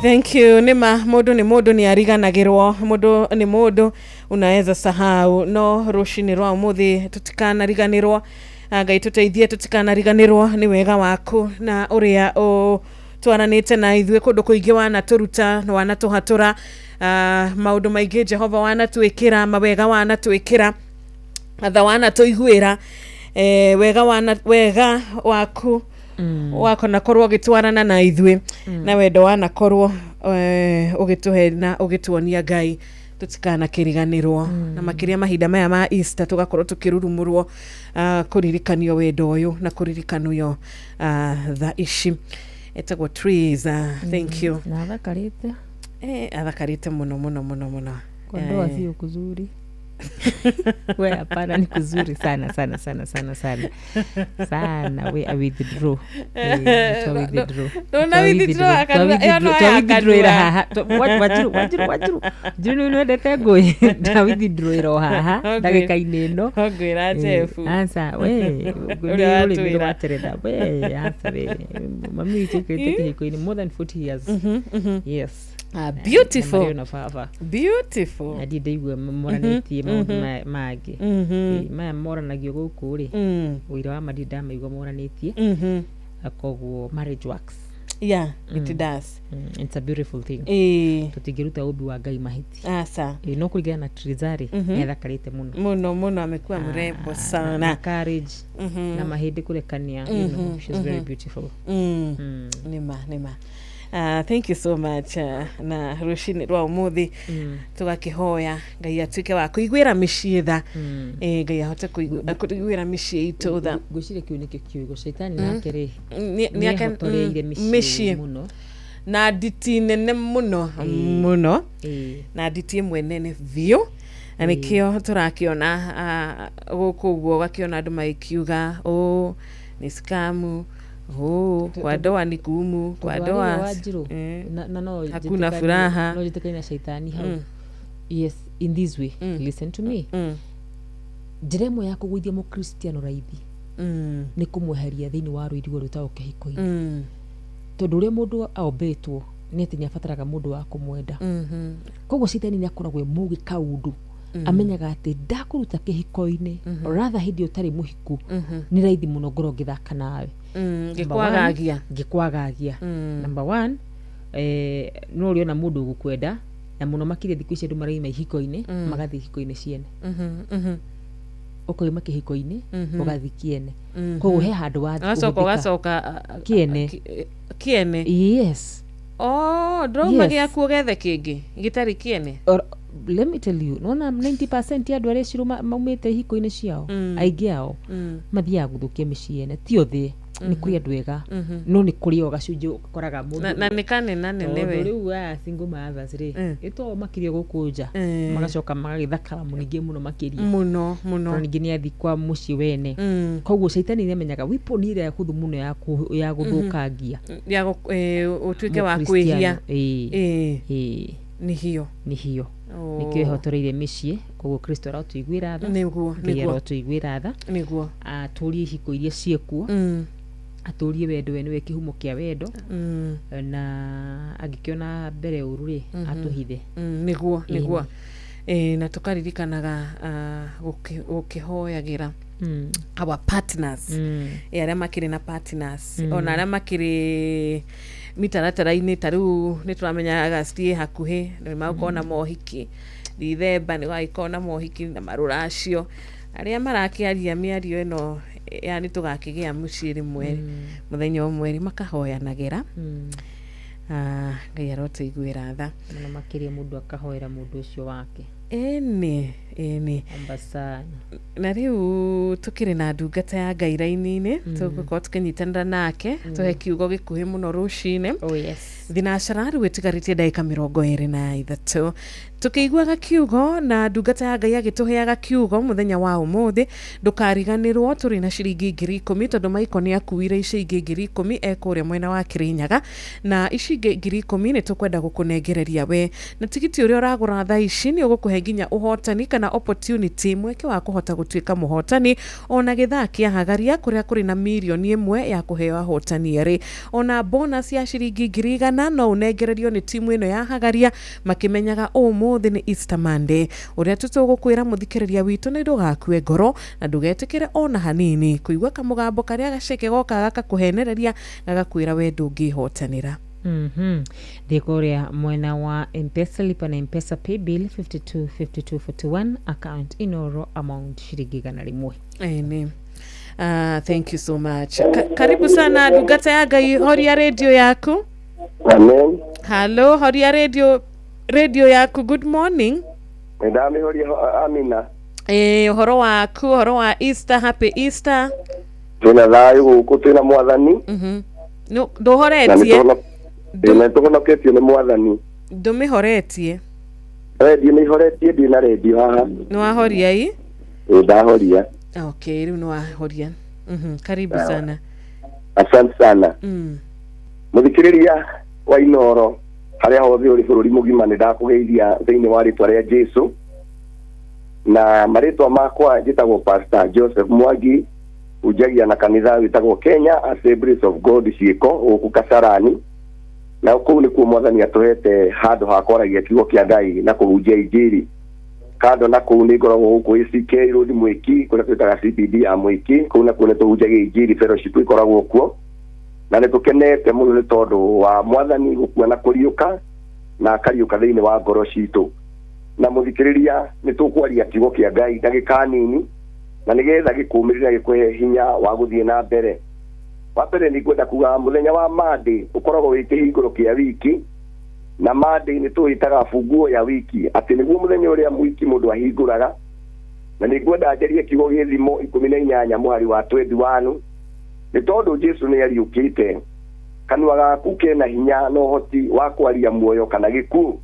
[SPEAKER 1] Thank you. Nima mundu ni ariganagirwo, mundu ni mundu unaweza sahau, no rushini rwa umuthi tutikanariganirwo. Ngai tuteithie tutikanariganirwo ni wega waku na uria twaranite na ithuĩ kundu kuingi wana turuta wana tuhatura maundu maingi Jehova wana twikira mawega wana twikira atha wana tuiguira wega waku wako nakorwo gitwarana na ithuĩ na wendo wana korwo ugituhe na ugituonia Ngai tutikana kiriganirwo na makiria mahinda maya ma Easter tugakorwo tukirurumurwo kuririkanio wendo uyu na kuririkanio tha ici etagwo trees. Thank you.
[SPEAKER 2] Na athakarite
[SPEAKER 1] athakarite muno
[SPEAKER 2] kondoa sio kuzuri We hapana, ni kuzuri sana sana sana sana sana sana. We I withdraw.
[SPEAKER 1] Don't withdraw
[SPEAKER 2] wajuru junu no dete go da withdraw ro haha ndagika ineno
[SPEAKER 1] ngwira Jeff
[SPEAKER 2] ansa we uri watereda we ansa we mami ichekete kihiko ni more than 40 years. Yes.
[SPEAKER 1] Beautiful. Beautiful.
[SPEAKER 2] Adi deigwe moranĩtie maũndũ mangĩ. Maya moranagio gũkũ rĩ. Ũira wa madida maigua moranĩtie. Koguo marriage works.
[SPEAKER 1] Yeah, it does.
[SPEAKER 2] It's a beautiful thing. Tũtingĩruta ũmbi wa Ngai mahĩtia.
[SPEAKER 1] Asa.
[SPEAKER 2] No kũringana na Trizari nĩathakarĩte mũno.
[SPEAKER 1] Muno amekuwa mrembo sana.
[SPEAKER 2] Courage na mahĩndĩ kũrekania. You know, she's very beautiful.
[SPEAKER 1] Nima. Thank you so much na rushini rwa umuthi tugakihoya Ngai atuike wa kuigwira mĩciĩ tha Ngai ahote kuigwira mĩciĩ itu tha
[SPEAKER 2] gwĩciria kiu nĩkĩo kiugo Shaitani nake rĩ
[SPEAKER 1] nĩahotoreire mĩciĩ muno na nditi nene muno na nditi imwe nene biũ na nĩkĩo tũrakiona gũkũ ũguo gakiona andũ maikiuga ni skamu kwa doa ni gumu, kwa doa hakuna furaha.
[SPEAKER 2] No jitekana Shaitani hau. Yes, in this way. Listen to me. Njĩra ya kũgũithia mũkristiano raithi nĩ kũmweheria thĩinĩ wa rũirigo rũtao kĩhiko-inĩ. Tondũ ũrĩa mũndũ aombĩtwo nĩ atĩ nĩabataraga mũndũ wa kũmwenda. Koguo Shaitani nĩakoragwo mũgĩ kaundu. Amenyaga atĩ ndakũruta kĩhiko-inĩ rather hĩndĩ ũtarĩ mũhiku nĩ raithi mũno ngoro ngĩthaka nawe. Ngĩkwagagia. Number 1, no ũrĩona mũndũ ũgũkwenda na mũno makĩria thikũ ici andũ maraima ihiko-inĩ magathiĩ ihiko-inĩ ciene. Ũkoima kĩhiko-inĩ ũgathiĩ kiene. Koguo he handũ wa
[SPEAKER 1] gacoka kiene.
[SPEAKER 2] Yes.
[SPEAKER 1] Ndũma gĩaku ũgethe kĩngĩ gĩtarĩ kiene.
[SPEAKER 2] Let me tell you, nona 90% ya andũ arĩa ciruma maumĩte ihiko-inĩ ciao aingĩ ao mathiaga gũthũkia mĩciĩ ene ti othe. Nĩ kũrĩ andũ ega no nĩ kũrĩ o gacunjĩ ũkoraga mũndũ
[SPEAKER 1] na nĩ kanena nenewe
[SPEAKER 2] rĩu aya single mothers rĩ ĩto makĩria gũkũ nja magacoka magagĩthakara mũningĩ mũno makĩria mũno ningĩ nĩ athi kwa mũciĩ wene. Koguo Shaitani nĩamenyaga weapon ĩrĩa hũthũ mũno ya gũthũkangia
[SPEAKER 1] ya ũtuĩke wa kwĩhia nĩ hiyo nĩkĩo ĩhotoreire mĩciĩ. Koguo Kristo arotũiguĩra tha Ngai arotũiguĩra tha atũrie ihiko iria ciekuo atũrie wendo we nĩwe kĩhumo kĩa wendo na angĩkĩona mbere ũru rĩ atũhithe nĩguo na tũkaririkanaga gũkĩhoyagĩra our partners arĩa makĩrĩ na partners ona arĩa makĩrĩ mitaratara-inĩ ta rĩu nĩ tũramenya Agasti hakuhĩ nĩ magũkorwo mohiki Dithemba nĩ gũgĩkorwo na mohiki na marũracio arĩa marakĩaria mĩario ĩno yani tũgakĩgĩa mũciĩ rĩmwe mũthenya ũmwe makahoyanagĩra Ngai arotũiguĩra tha
[SPEAKER 2] mũno makĩria mũndũ akahoera mũndũ ũcio wake.
[SPEAKER 1] Eni na rĩu tũkĩrĩ na ndungata ya Ngai raini-inĩ tũgũkorwo tũkĩnyitanĩra nake tũhe kiugo gĩkuhĩ mũno rũcinĩ. Thinacara rĩu ĩtigarĩtie ndagĩka 23 tukĩiguaga kiugo na ndungata ya Ngai agĩtũheaga kiugo mũthenya wa ũmũthĩ. Ndũkariganĩrwo tũrĩ na ciringi 10,000 tondũ Maiko nĩ akuire ici ingĩ 10,000 ekũrĩa mwena wa Kĩrĩnyaga na ici ingĩ 10,000 nĩ tũkwenda gũkũnengereria we na tigiti ũrĩa ũragũra thaa ici nĩ ũgũkũhe nginya ũhotani kana opportunity mweke wa kũhota gũtuĩka mũhotani ona gĩthaa kĩa Hagaria kũrĩa kũrĩ na mirioni 1 ya kũheo ahotani erĩ ona bonus ya ciringi 100 no ũnengererio nĩ timu ĩno ya Hagaria makĩmenyaga ũmũthĩ nĩ Easter Monday ũrĩa tũtũgũkwĩra mũthikĩrĩria witũ nĩ ndũgakue ngoro na ndũgetĩkĩre ona hanini kũigua kamũgambo karĩa gaceke goka gakakũhenereria gagakwĩra we ndũngĩhotanĩra. Ndĩkũrĩa mwena wa M-Pesa lipa na M-Pesa pay bill 525241 account Inoro amount shilingi 100. Amen. Thank you so much. Karibu sana ndungata ya Ngai, horia radio yaku.
[SPEAKER 6] Amen.
[SPEAKER 1] Hello, horia radio yaku. Good morning.
[SPEAKER 6] Ndami horia Amina.
[SPEAKER 1] Ũhoro waku, ũhoro wa Easter, happy Easter.
[SPEAKER 6] Tuna thayũ gũkũ twĩna mwathani.
[SPEAKER 1] No ndohoretie.
[SPEAKER 6] Nĩ tũhonoketio nĩ mwathani.
[SPEAKER 1] Ndũmĩhoretie.
[SPEAKER 6] Radio ni horetie ndi na radio haha.
[SPEAKER 1] Ni wahoria hii?
[SPEAKER 6] Ndahoria.
[SPEAKER 1] Okay, riu ni wahoria. Karibu sana.
[SPEAKER 6] Asante sana. Muthikiriria wa Inoro haria hothe uri bururi mugima ni ndakugeithia thiini wa ritwa ria Jesu. Na maritwa makwa njitagwo Pastor Joseph Mwangi, ujagia na kanitha witagwo Kenya Assemblies of God Ciiko guku Kasarani. Na kuu ni kuo Mwathani atuhete handu ha kwaragia kiugo kia Ngai na kuhunjia injili. Kando na kuu ni ngoragwo guku ACK Road Mwiki, kuna twitaga CBD ya Mwiki, kuna tuhunjagia injili fellowship ikoragwo kuo. Na nitukenete muno ni tondu wa Mwathani gukua na kuriuka na akariuka thiini wa ngoro citu. Na muthikiriria ni tukwaria kiugo kia Ngai ndagika nini, na nigetha gikumirira gikwe hinya wa guthie na mbere. Wapere ni kwenda kuga muthenya wa Monday ukoragwo wi kihinguro kia wiki, na Monday ni tuitaga funguo ya wiki, ati niguo muthenya uria wiki mundu ahinguraga. Na ni kwenda ajarie kiugo githimo 18 mweri wa 21. Ni tondu Jesu ni ariukite, kanua gaku kena hinya no hoti wa kwaria muoyo kana gikuo.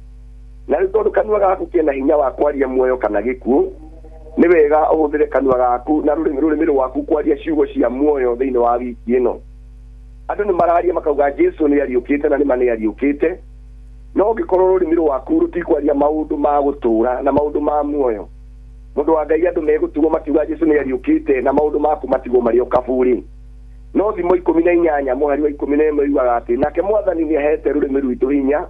[SPEAKER 6] Na ni tondu kanua gaku kena hinya wa kwaria muoyo kana gikuo, ni wega uhuthire kanua gaku na rurimi rwaku kwaria ciugo cia muoyo thiini wa wiki ino. Andu ni mararia makauga Jesu ni ariukite na ni mani ariukite, no gikorwo rurimi rwaku rutikwaria maundu ma gutura na maundu ma muoyo. Mundu wa Ngai andu megutugo makiuga Jesu ni ariukite na maundu maku matigo mario kaburi. No thimo 18 mweri wa 11 yugaga ati nake Mwathani ni ahete rurimi rwitu hinya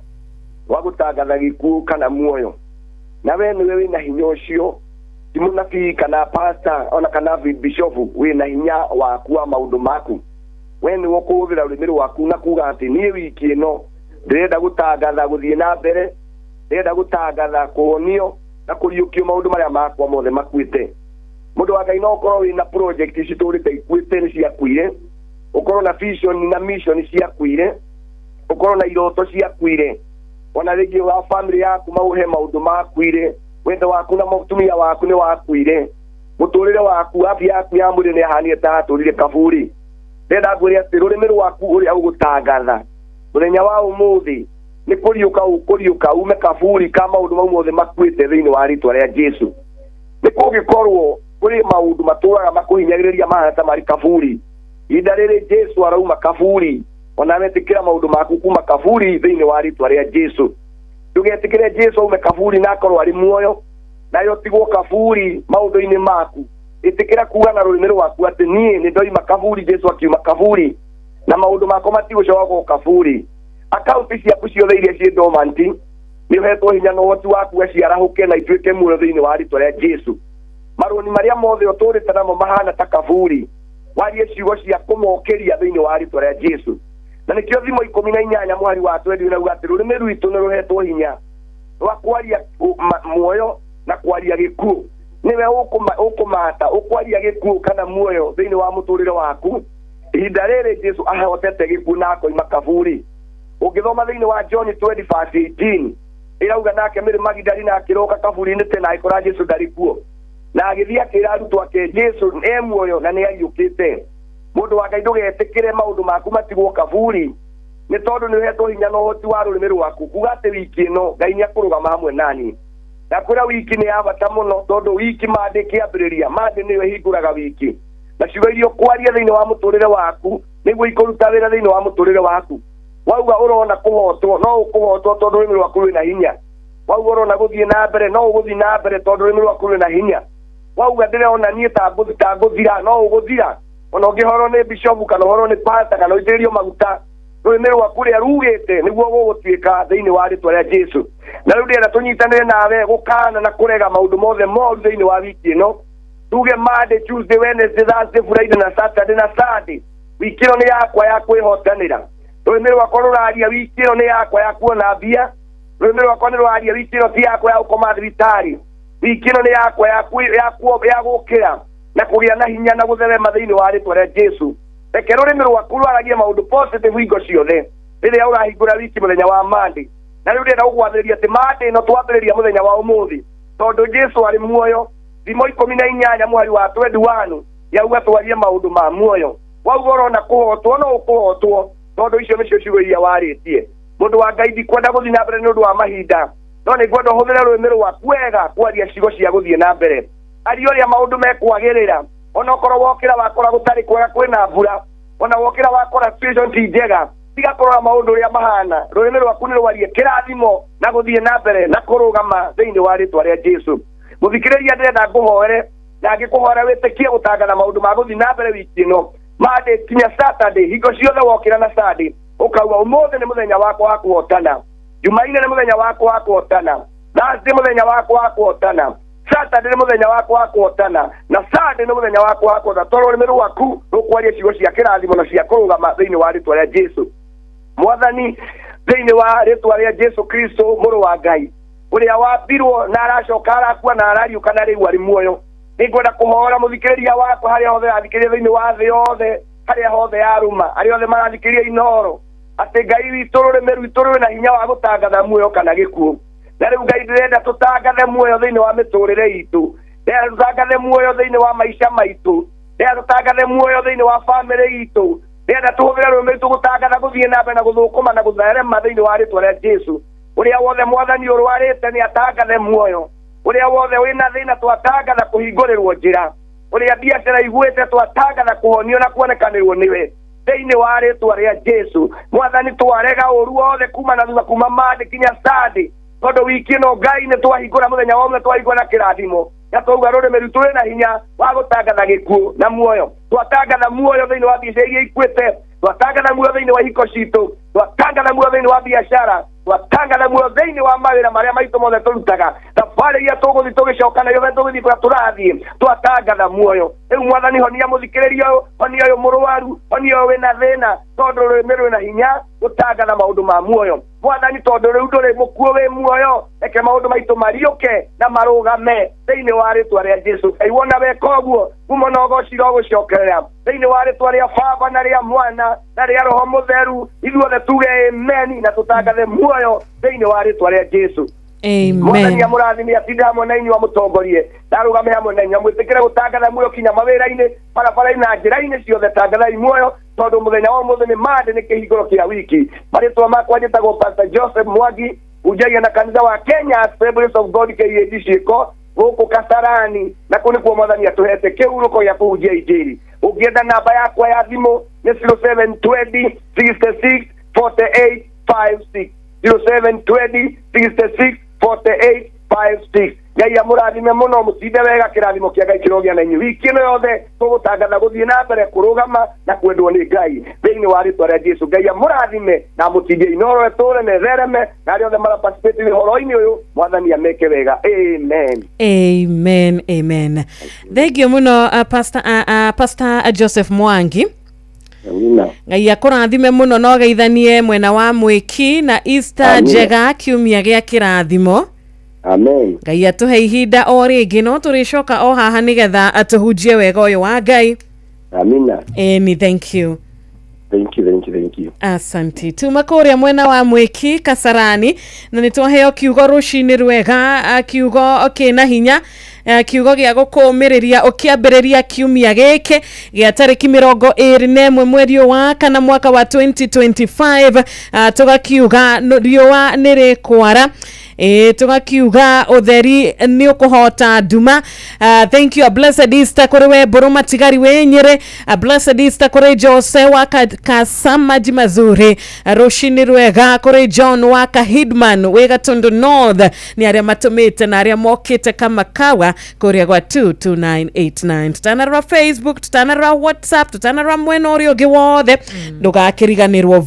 [SPEAKER 6] wa gutangatha gikuo kana muoyo. Na we niwe wina hinya ucio, ti munabii kana pastor ona kana bishop wina hinya wa kuwa maundu maku. We ni wokuhũthĩra rurimi rwaku na kuga ati ni wiki ino ndirenda gutangatha guthie na mbere, ndirenda gutangatha kuonio na kuriukio maundu maria makwa mothe makuite. Mundu wa Ngai no ukorwo wina project citurite ikuite ni ciakuire, ukorwo na vision na mission ciakuire, ukorwo na iroto ciakuire, ona rĩngĩ wa family yaku mauhe maundu makuire, wendo waku na mutumia waku ni wakuire, muturire waku afya yaku ya mwĩrĩ ni ahanie ta aturire kaburi. Ndenda ngwĩre atĩ rurimi rwaku ũrĩa ũgũtangatha muthenya wa ũmũthĩ ni kuriuka ume kaburi ka maundu mau mothe makuite thiini wa ritwa ria Jesu. Ni kũngĩkorwo kuri maundu matũraga makuhinyagĩrĩria mahana ta mari kaburi, ihinda rĩrĩ Jesu arauma kaburi, ona metikira maundu maku kuma kaburi thiini wa ritwa ria Jesu. Tugetikire Jesu ume kaburi na akorwo ari muoyo, na yo tigwo kaburi maundu-ini maku. Itikira kuga na rurimi rwaku ati nie ni ndoima kaburi, Jesu akiuma kaburi na maundu makwa matigũcoka kaburi. Akaunti ciaku ciothe iria ciĩ dormant ni uhetwo hinya no ũhoti waku ciarahuke na ituĩke muoyo thiini wa ritwa ria Jesu. Marũni maria mothe ũtũrĩte namo mahana ta kaburi, warie ciugo cia kũmokeria thiini wa ritwa ria Jesu. Na nikio thimo 18 mweri wa 20 nauga ati rurimi rwitu ni ruhetwo hinya wa kwaria muoyo na kwaria gikuo. Niwe ukumata ukwaria gikuo kana muoyo thiini wa muturire waku. Ihinda rĩrĩ Jesu ahotete gikuo na akoima kaburi. Ungithoma thiini wa John 20:18 irauga nake Mary Magdalene akiroka kaburi-inĩ tena aikora Jesu ndari kuo, na agithia akĩra arutwo ake Jesu e muoyo na nĩ ariũkĩte. Mundu wa Ngai ndũgetikire maundu maku matigwo kaburi, ni tondu ni uhetwo hinya no ũhoti wa rurimi rwaku kuga ati wiki ino Ngai nĩ akũrũgama hamwe nani. Na kwĩra wiki nĩ ya bata mũno tondu wiki Monday kĩambĩrĩria, Monday nĩyo hingũraga wiki. Na ciugo iria ũkwaria thĩinĩ wa mũtũrĩre waku nĩguo ikũruta wĩra thĩinĩ wa mũtũrĩre waku. Wauga urona kuhotwo no ukuhotwo tondu rurimi rwaku rwina hinya. Wauga urona guthie na mbere no uguthie na mbere tondu rurimi rwaku rwina hinya. Wauga ndirona nie ta nguthira no uguthira. Ona ũngĩhorwo nĩ bishop kana ũhorwo nĩ pastor kana ũitĩrĩrio maguta, rurimi rwaku rũrĩa rugĩte nĩguo gũgũtuĩka thĩinĩ wa rĩtwa rĩa Jesu. Na rĩu ndĩrenda tũnyitanĩre nawe gũkana na kũrega maũndũ mothe moru thĩinĩ wa wiki ĩno. Tuge Monday, Tuesday, Wednesday, Thursday, Friday na Saturday na Sunday. Wiki ĩno nĩ yakwa ya kwĩhotanĩra. Rurimi rwakwa ruraria wiki ĩno nĩ yakwa ya kuona mbia. Rurimi rwakwa nĩ ruraria wiki ĩno ti yakwa ya gũkoma thibitarĩ. Wiki ĩno nĩ yakwa ya gũkĩra na kũgĩa na hinya na gũtherema thĩinĩ wa rĩtwa rĩa Jesu. Reke rurimi rwaku rwaragie maũndũ positive hingo ciothe rĩrĩa ũrahingũra wiki mũthenya wa Monday. Na rĩu ndĩrenda gũgwathĩrĩria atĩ Monday ĩno twambĩrĩria mũthenya wa ũmũthĩ tondu Jesu arĩ muoyo. Thimo 18 mweri wa 21 yauga twarie maũndũ ma muoyo. Wauga urona kuhotwo no ukuhotwo tondu icio nĩcio ciugo iria warĩtie. Mundu wa Ngai ndikwenda gũthiĩ na mbere nĩ ũndũ wa mahinda, no nĩ ngwenda ũhũthĩre rũrĩmĩ rwaku wega kwaria ciugo cia gũthiĩ na mbere. Aria ũrĩa maũndũ mekwagĩrĩra, ona okorwo wokĩra wakora gũtarĩ kwega kwĩna mbura, ona wokĩra wakora situation ti njega, tiga kũrora maũndũ ũrĩa mahana. Rũrĩmĩ rwaku nĩ rwarie kĩrathimo na gũthiĩ na mbere na kũrũgama thĩinĩ wa rĩĩtwa rĩa Jesũ. Mũthikĩrĩria ndĩrenda ngũhoere na ngĩkũhoera wĩtĩkie gũtangatha maũndũ ma gũthiĩ na mbere wiki ĩno. Monday kinya Saturday, hingo ciothe wokĩra na Sunday ukauga ũmũthĩ nĩ mũthenya wakwa wa kũhotana, Jumaine nĩ mũthenya wakwa wa kũhotana, Thursday mũthenya wakwa wa kũhotana, Saturday nĩ mũthenya wakwa wa kũhotana, na Sunday nĩ mũthenya wakwa wa kũhotana. Tondũ rũrĩmĩ rwaku rũkwaria ciugo cia kĩrathimo na cia kũrũgama thĩinĩ wa rĩĩtwa rĩa Jesũ. Mwathani, thĩinĩ wa rĩĩtwa rĩa Jesũ Kristo mũrũ wa Ngai, ũrĩa wambirwo na aracoka arakua na arariũka na rĩu arĩ muoyo, nĩ ngwenda kũhoera mũthikĩrĩria wakwa harĩa hothe arathikĩrĩria thĩinĩ wa thĩ yothe, harĩa hothe yarũma, arĩa othe marathikĩrĩria Inooro, atĩ Ngai witũ rũrĩmĩ rwitũ rwĩna hinya wa gũtangatha muoyo kana gĩkuũ. Na rĩu Ngai ndĩrenda tũtangathe muoyo thĩinĩ wa mĩtũrĩre itũ, ndĩrenda tũtangathe muoyo thĩinĩ wa maica maitũ, ndĩrenda tũtangathe muoyo thĩinĩ wa bamĩrĩ itũ, ndĩrenda tũhũthĩre rũrĩmĩ rwitũ gũtangatha gũthiĩ na mbere na gũthũkũma na gũtherema thĩinĩ wa rĩĩtwa rĩa Jesũ. Ũrĩa wothe Mwathani ũrwarĩte nĩ atangathe muoyo, ũrĩa wothe wĩna thĩna twatangatha kũhingũrĩrwo njĩra, ũrĩa biacara iguĩte twatangatha kũhonio na kuonekanĩrwo nĩwe thĩinĩ wa rĩĩtwa rĩa Jesũ. Mwathani twarega ũru wothe kuma na thutha kuma Monday kinya Sunday, tondũ wiki ĩno Ngai nĩ twahingũra mũthenya wothe twahingũra na kĩrathimo, na twauga rũrĩmĩ rwitũ rwĩna hinya wa gũtangatha gĩkuũ na muoyo. Twatangatha muoyo thĩinĩ wa biacara iria ikuĩte, twatangatha muoyo thĩinĩ wa ihiko citũ, twatangatha muoyo thĩinĩ wa biacara, twatangatha muoyo thĩinĩ wa mawĩra marĩa maitũ mothe tũrutaga, thabarĩ iria tũgũthiĩ tũgĩcoka nayo tũgĩthiĩ kũrĩa tũrathiĩ, twatangatha muoyo. Rĩu Mwathani honia mũthikĩrĩria ũyũ, honia ũyũ mũrũaru, honia ũyũ wĩna thĩna, tondũ rũrĩmĩ rwĩna hinya gũtangatha maũndũ ma muoyo. Mwathani tondũ rĩu ndũrĩ mũkuũ wĩ muoyo, reke maũndũ maitũ mariũke na marũgame thĩinĩ wa rĩĩtwa rĩa Jesũ. Ngai wona weka ũguo, kuma na ũgooci rogũcokerera thĩinĩ wa rĩĩtwa rĩa Baba na rĩa Mwana na rĩa Roho Mũtheru, ithuothe tuge amen na tũtangathe muoyo thĩinĩ wa rĩĩtwa rĩa Jesũ. Mwathani amũrathime atinde hamwe na inyuĩ amũtongorie, ndarũgame hamwe na inyuĩ, mwĩtĩkĩre gũtangatha muoyo kinya mawĩra-inĩ, barabara-inĩ na njĩra-inĩ ciothe, tangathai muoyo, tondũ mũthenya wa ũmũthĩ nĩ Monday, nĩ kĩhingũro kĩa wiki. Marĩtwa makwa njĩtagwo Pastor Joseph Mwangi, unjagia na kanitha wa Kenya Assemblies of God KAG Ciĩko gũkũ Kasarani, na kũu nĩkuo Mwathani atũhete kĩhurũko gĩa kũhunjia injĩri. Ũngĩenda namba yakwa ya thimũ nĩ 0720 66 48 56, 0720 66 48 56. Ngai amũrathime mũno, mũtinde wega, kĩrathimo kĩa Ngai kĩrogĩa na inyuĩ wiki ĩno yothe, tũgũtangatha gũthiĩ na mbere kũrũgama na kwendwo nĩ Ngai thĩinĩ wa rĩĩtwa rĩa Jesũ. Ngai amũrathime na mũtinde Inooro ĩtũũre na ĩthereme, na arĩa othe maraparticipate ũhoro-inĩ ũyũ, Mwathani ameke wega. Amen.
[SPEAKER 1] Amen. Amen. Thengiũ mũno Pastor Joseph Mwangi. Ngai akũrathime mũno, no geithanie mwena wa Mwĩki na Easter njega kiumia gĩa kĩrathimo.
[SPEAKER 6] Amen.
[SPEAKER 1] Ngai atũhe ihinda o rĩngĩ, no tũrĩcoka o haha nĩgetha atũhunjie wega ũyũ wa Ngai.
[SPEAKER 6] Amina.
[SPEAKER 1] Eni, thank you.
[SPEAKER 6] Thank you.
[SPEAKER 1] Asanti. Tuma kũrĩa mwena wa Mwĩki Kasarani, na nĩ twaheo kiugo rũcinĩ rwega, kiugo kĩna hinya, kiugo gĩa gũkũmĩrĩria ũkĩambĩrĩria kiumia gĩkĩ gĩa tarĩki 21 mweri wa kana mwaka wa 2025. Tugakiuga riũa nĩ rĩkwara, tugakiuga ũtheri nĩ ũkũhota nduma. Thank you. A blessed Easter kũrĩ we Mbũrũ Matigari wĩ Nyĩrĩ. A blessed Easter kũrĩ Jose wa Kasamaji Mazuri. Rũcinĩ rwega kũrĩ John wa Kahidman wĩ Gatundu North, nĩ arĩa matũmĩte na arĩa mokĩte kama kawa kũrĩa gwa 22989. Tutanarwa Facebook, tutanarwa WhatsApp, tutanarwa mwena ũrĩa ũngĩ wothe. Ndũgakĩriganĩrwo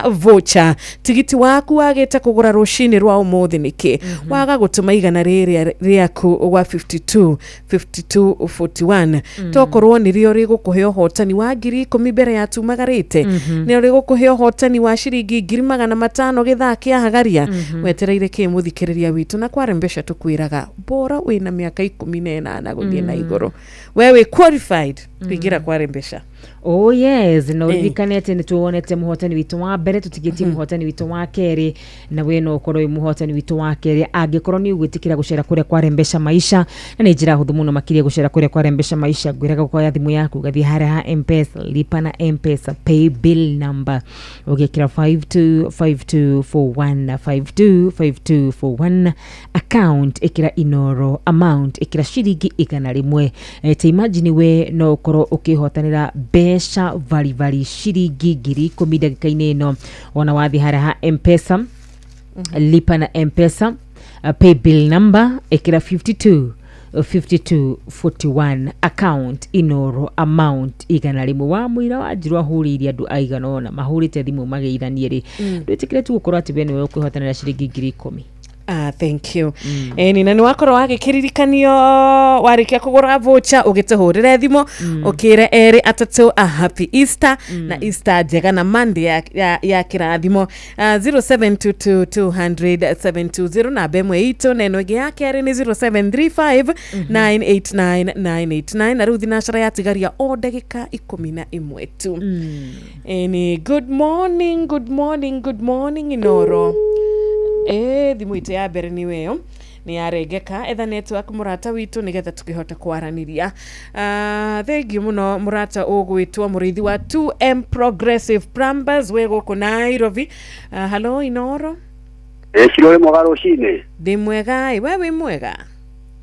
[SPEAKER 1] vocha. Tigiti waku wagĩte kũgũra rũcinĩ rwa ũmũthĩ nĩkĩ? Waga gũtũma igana rĩrĩa rĩaku wa 5241. Tokorwo nĩrĩo rĩgũkũhe ũhotani wa 10,000 mbere ya tumagarĩte. Nĩrĩo rĩgũkũhe ũhotani wa ciringi 500 gĩthaa kĩa hagaria. Wetereire kĩ mũthikĩrĩria witũ, na kwarembesha tũkwĩraga bora wĩna mĩaka 18 gũthiĩ na igũrũ, we qualified kũingĩra kwarembesha.
[SPEAKER 2] Oh yes, no rikanete ni tuonete muhotani witu wa mbere tutigiti muhotani witu wa keri na we no korwo muhotani witu wa keri angikorwo ni ugwitikira gucera kuria kwa Rembesha Maisha na ni njira huthu muno makiria gucera kuria kwa Rembesha Maisha gwiraga kwa thimu yaku gathi hara ha M-Pesa lipa na M-Pesa pay bill number ugikira 525241 525241 account ikira Inoro amount ikira shiringi 100 te imagine we no korwo ukihotanira besha vari shiringi 10,000 dakika-ini ino ona wathi hara ha M-Pesa lipa na M-Pesa pay bill number ikira 5241 account Inoro amount 100 wa muira wa njirwa huriria andu aigana ona mahurite thimu mageithanie ri ndutikire tu gukorwo ati bene we ukwihotanira shiringi 10,000.
[SPEAKER 1] Thank you. Nina ni wakorwo wagikiririkanio warikia kugura voucher ugitehurire thimo ukire eri atatu a happy Easter na Easter njega na Monday ya kirathimo 0722200720 na bemwe itu neno gi yake ari ni 0735989989 na ruthi na shara ya tigaria o ndagika 11 tu. Ni good morning Inoro. Thimu ite ya mbere ni weyo ni yarengeka etha network murata witu nigetha tukihota kwaraniria thengi muno murata ugwitwa murithi wa 2M Progressive Plumbers we guku Nairobi. Hello Inoro.
[SPEAKER 8] Cirore mwega rucine.
[SPEAKER 1] Ndi mwega wewe mwega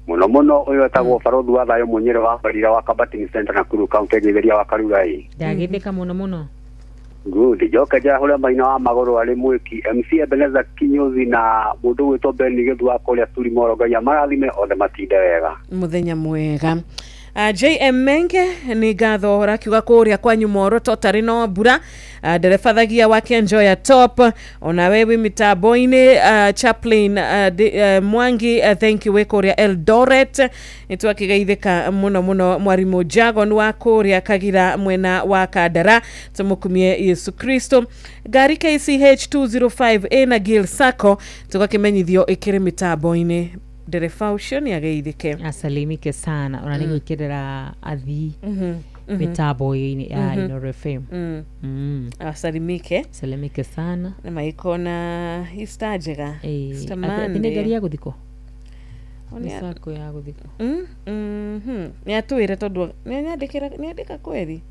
[SPEAKER 8] muno uyu etagwo Barothu wa Thayo Munyere wa Barira wa Kabating Center na Kuru County Githeria wa Karurai.
[SPEAKER 2] Ndagithika muno
[SPEAKER 8] Good. Joka jahura maina wa magoro ari mwiki MC Ebeneza Kinyozi na mundu witwa Beni Githu wa kuria turi moro Ngai amarathime othe matinde wega.
[SPEAKER 1] Muthenya mwega. JM Menge ni gatho rakiuga kuria kwanyu moro totari no mbura nderefathagia wake Enjoy Top ona wewe mitambo-ini Chaplain Mwangi thank you we kuria Eldoret nitwakigeithika muno mwarimu Jagon wa kuria Kagira mwena wa Kandara tumukumie Yesu Kristo gari KCH 205A na Gil Sako tukakimenyithio ikiri mitambo-ini nderefa ucio ni ageithike
[SPEAKER 2] asalimike sana ona ni gwikirira athi mitambo-ini ya Inoro FM
[SPEAKER 1] asalimike
[SPEAKER 2] sana
[SPEAKER 1] na maikona Easter njega
[SPEAKER 2] stamani gari ya guthiko Sako ya guthiko
[SPEAKER 1] ni atuire tondu ni andika kweli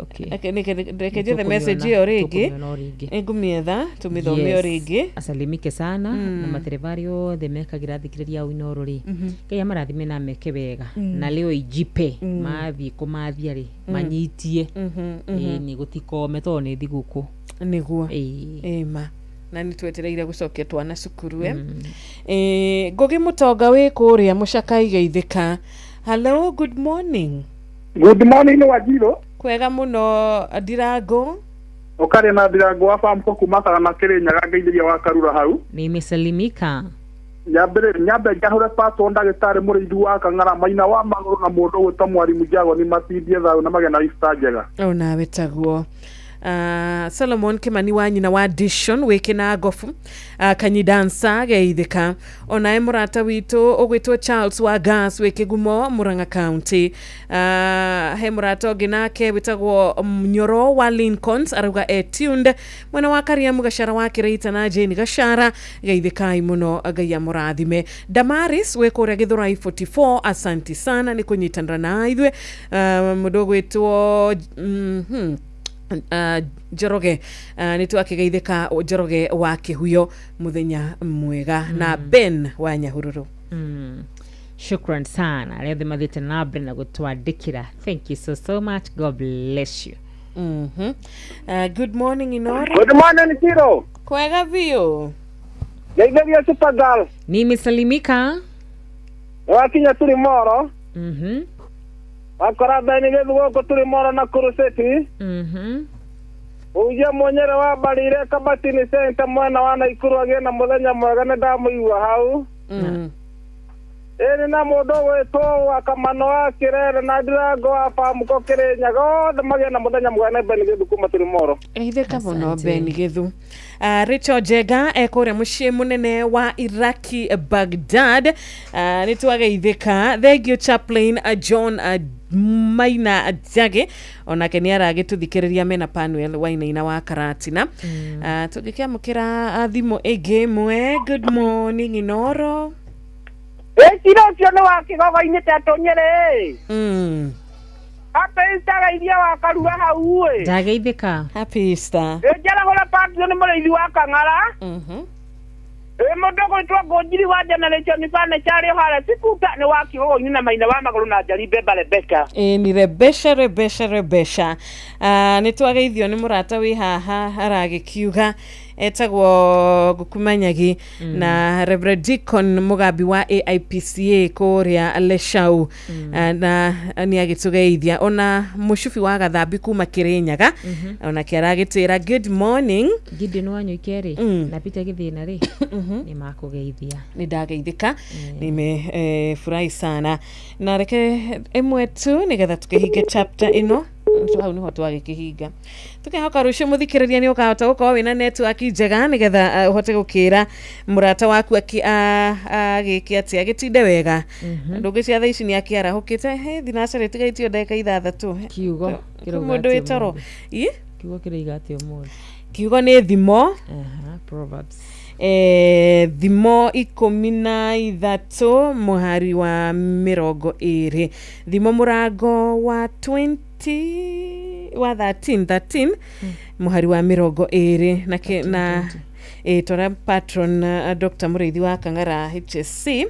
[SPEAKER 2] okay
[SPEAKER 1] nike the message yo rigi ngumietha tumithomio rigi
[SPEAKER 2] asalimike sana na materevari othe mekagira thikiriria au Inoro ri Ngai amarathime na meke wega na leo ijipe mathi kumathia ri manyitie ni gutikome to ni thiguku
[SPEAKER 1] niguo ma na nitwetereire gucokia twana cukuru Ngugi Mutonga wi kuria Mucakai Geithika. Hello, good morning
[SPEAKER 9] Wajiro.
[SPEAKER 1] Kwega muno Ndirango.
[SPEAKER 9] Ukare na Ndirango wa farm ko kumakara na Kirinyaga Geithiria wa Karura hau.
[SPEAKER 2] Nimesalimika.
[SPEAKER 9] Nyambe jahura pato ndagitari murithi wa Kang'ara maina wa maguru na mundu gwita mwarimu Jago ni matindie thau na magena Easter njega.
[SPEAKER 1] Ona wetaguo Solomon Kimani wa nyina wa Dishon wikina gofu kanyidansa Geithika ona murata witu ugwitwo Charles wa Gas wikigumo Murang'a County he murata ginake witagwo Mnyoro wa Lincolns aruga tuned mwana wa Kariamu Gashara wa Kireita na Jane Gashara Geithika muno Ngai murathime. Damaris wikuria Githurai 44 asanti sana ni kunyitanira na ithwe mudogo witwo Njoroge nitwakigeithika Njoroge wa Kihuyo muthenya mwega na Ben wa Nyahururu.
[SPEAKER 2] Shukran sana rĩothe mathĩte na mbere na gũtwandĩkĩra. Thank you so much. God bless you.
[SPEAKER 1] Good morning Inoro.
[SPEAKER 9] Good morning Tiro.
[SPEAKER 1] Kwega vio.
[SPEAKER 9] Geithiria Super Girl.
[SPEAKER 2] Nimesalimika.
[SPEAKER 9] Wakinya turi moro. Akora Beni Githu gũkũ turi moro na Kuruseti. Uje Munyere wa Barire Kabating Center mwana wa Naikuru agie na muthenya mwega ni ndamuigua hau. Na mundu wetwo wa Kamano wa Kirere na Ndirango wa farm ko Kirinyaga othe magie na muthenya mwega na Beni Githu kuma turi moro.
[SPEAKER 1] Geithika muno Beni Githu. Richard Jega ekuria mucii munene wa Iraki Baghdad nitwageithika. Thank you Chaplain John Maina Njage onake nĩ aragĩtũthikĩrĩria mena Panuel Wainaina wa Karatina. Tũngĩkĩamũkĩra thimũ ĩngĩ mwe. Good morning Inoro.
[SPEAKER 9] Ĩkiro ũcio nĩ wa Kĩgogo-inĩ Tetũ Nyĩrĩ. Happy Easter geithia wa Karua hau ĩ.
[SPEAKER 2] Ndageithĩka.
[SPEAKER 1] Happy Easter.
[SPEAKER 9] Njara Patio nĩ mũrĩithi wa Kang'ara. Mũndũ gwĩtwo Ngũnjiri wa Generation Furniture harĩa Sikuta nĩ wa Kĩgogo-inĩ na Maina wa Magũrũ na Njari Bemba Rebecca.
[SPEAKER 1] Ni Rebecca. Nĩ twageithio nĩ mũrata wĩ haha aragĩkiuga etagwo Ngukumanyagi na Reverend Deacon Mugambi wa AIPCA kũrĩa Leshau na nĩ agĩtũgeithia ona mũcubi wa Gathambi kuma Kĩrĩnyaga ona kĩaragĩtwĩra good morning.
[SPEAKER 2] Gideon Wanyũikere na Peter Githina rĩ nĩ makũgeithia.
[SPEAKER 1] Nĩ ndageithĩka nimefurahi sana na reke ĩmwe tu nĩgetha tũkĩhinge chapter ĩno. Hau nĩho twagĩkĩhinga. Tũkĩhoka rũciũ mũthikĩrĩria nĩ ũkahota gũkorwo wĩna network njega nĩgetha ũhote gũkĩra mũrata waku agĩkĩ atĩ agĩtinde wega. Ndũngĩ cia thaa ici nĩ akĩarahũkĩte thinacara ĩtigaitio ndagĩka 6.
[SPEAKER 2] Kiugo
[SPEAKER 1] mũndũ wĩtoro.
[SPEAKER 2] Kiugo kĩroigatio mũndũ.
[SPEAKER 1] Kiugo nĩ thimo.
[SPEAKER 2] Proverbs.
[SPEAKER 1] Thimo 13 mũhari wa 20. Thimo mũrango wa 20 wa 13 mũhari wa 20 na tũra patron Dr. Mũrĩithi wa Kang'ara HSC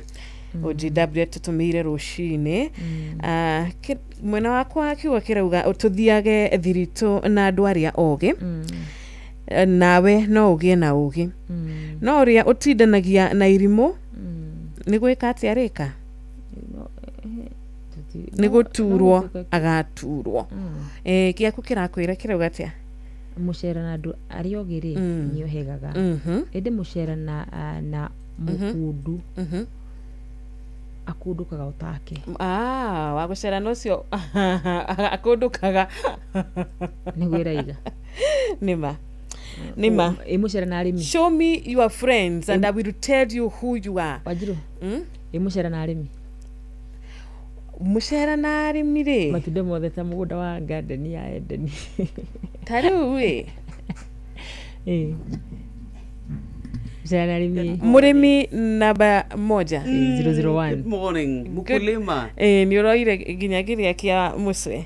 [SPEAKER 1] OGW tũtũmĩire rũcinĩ. Mwena wakwa kiugo kĩrauga ũtũthiage thiritũ na andũ arĩa ogĩ. Nawe no ũgĩe na ũgĩ. No ũrĩa ũtindanagia na irimũ nĩ gwĩka atĩa arĩka? Nĩ gũturwo agaturwo. Gĩaku kĩrakwĩra kĩrauga atĩa?
[SPEAKER 2] Mũcera na andũ arĩa ogĩ rĩ nĩ ũhegaga. Ĩndĩ mũcera na mũkundu akũndũkaga ũtake.
[SPEAKER 1] Wa gũcera n'ũcio akũndũkaga
[SPEAKER 2] nĩ gwĩraiga.
[SPEAKER 1] Nima.
[SPEAKER 2] Mũcera na arĩmi.
[SPEAKER 1] Show me your friends and I will tell you who you are.
[SPEAKER 2] Wanjiru. Mũcera na arĩmi.
[SPEAKER 1] Mũcera na arĩmi rĩ.
[SPEAKER 2] Matunda mothe ta mũgũnda wa garden ya Edeni.
[SPEAKER 1] Tarĩu ĩ.
[SPEAKER 2] Mũcera na arĩmi.
[SPEAKER 1] Mũrĩmi namba 1.
[SPEAKER 2] 001.
[SPEAKER 10] Good morning. Mukulima.
[SPEAKER 1] Nĩ ũroire nginya kĩrĩa kĩa mũcwe.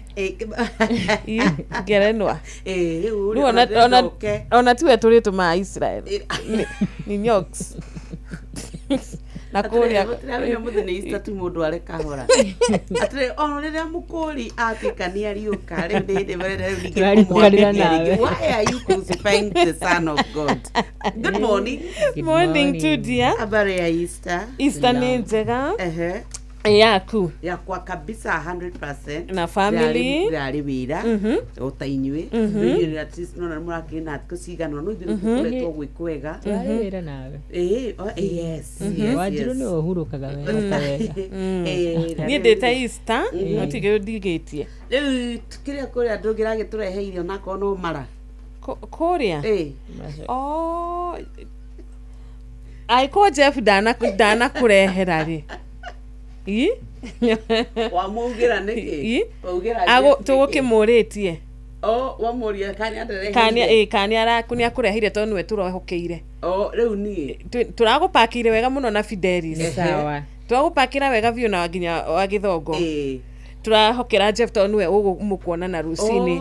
[SPEAKER 1] Ngerenwa. Ona tuwe tũrĩtũ ma Israel. Ni nyoks. Na kũrĩa
[SPEAKER 10] mũthenya nĩ Easter tu mũndũ areka hora. Atĩrĩ ono rĩrĩa mũkũri atuĩka nĩ ariũka rĩu nĩ why are you crucifying the son of God? Good morning.
[SPEAKER 1] Morning to dear.
[SPEAKER 10] Habari ya Easter.
[SPEAKER 1] Easter ni njega. Yaku.
[SPEAKER 10] Yakwa kabisa 100%.
[SPEAKER 1] Na family.
[SPEAKER 10] Rari wira. Otainywe. Ndio at least no mũrakĩna kũcigana no ithuĩ tũkoretwo gwĩkwega.
[SPEAKER 2] Rari wira nawe.
[SPEAKER 10] Yes.
[SPEAKER 2] Wanjiru nĩ ũhurũkaga wega.
[SPEAKER 1] Niĩ ndĩta Easter. Ũtige ndigĩtie.
[SPEAKER 10] Rĩu kĩrĩa kũrĩa andũ ngĩragĩtũrehe irio nako no mara.
[SPEAKER 1] Kũrĩa? Aiko Jeff dana kũrehera rĩ.
[SPEAKER 10] Wamũgĩra nĩkĩ?
[SPEAKER 1] Tũgũkĩmũrĩtie.
[SPEAKER 10] Wamũria
[SPEAKER 1] kani araku nĩ akũrehire tondũ nĩwe tũrohokeire.
[SPEAKER 10] Rĩu niĩ
[SPEAKER 1] tũragũpakĩire wega mũno na Fidelis.
[SPEAKER 2] Sawa.
[SPEAKER 1] Tũragũpakĩra wega biũ na nginya wa Gĩthongo. Turahokera Jeff tondũ nĩwe ũgũmũkuona na rũcinĩ.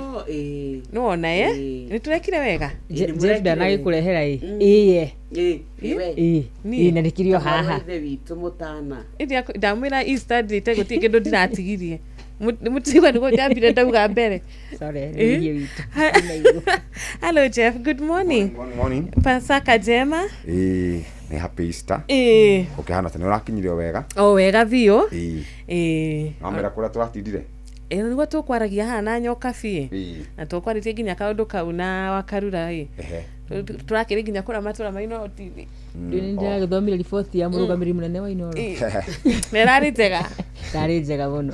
[SPEAKER 1] Nĩ wona nĩ tũrekire wega.
[SPEAKER 2] Jeff ndanagĩkũrehera na nĩkĩrio haha.
[SPEAKER 1] Ndamwĩra Easter ndĩte gũtirĩ kĩndũ ndĩratigirie. Mũtigwa nĩguo ndambire ndauga mbere. Hello Jeff, good morning.
[SPEAKER 11] Morning.
[SPEAKER 1] Pasaka njema.
[SPEAKER 11] Nĩ happy Easter. Ũkĩhana tene ũrakinyire wega.
[SPEAKER 1] Wega biũ.
[SPEAKER 11] Amera kũrĩa tũratindire.
[SPEAKER 1] Nĩguo tũkwaragia haha na nyoka biĩ. Na tũkwarĩtie nginya kaũndũ kau na wakarura tũrakĩrĩ nginya kũrĩa matũra ma Inoro TV.
[SPEAKER 2] Nĩ ndĩragĩthomire riboti ya mũrũgamĩrĩri mũnene wa Inoro.
[SPEAKER 1] Nĩ njega.
[SPEAKER 2] Ndarĩ njega mũno.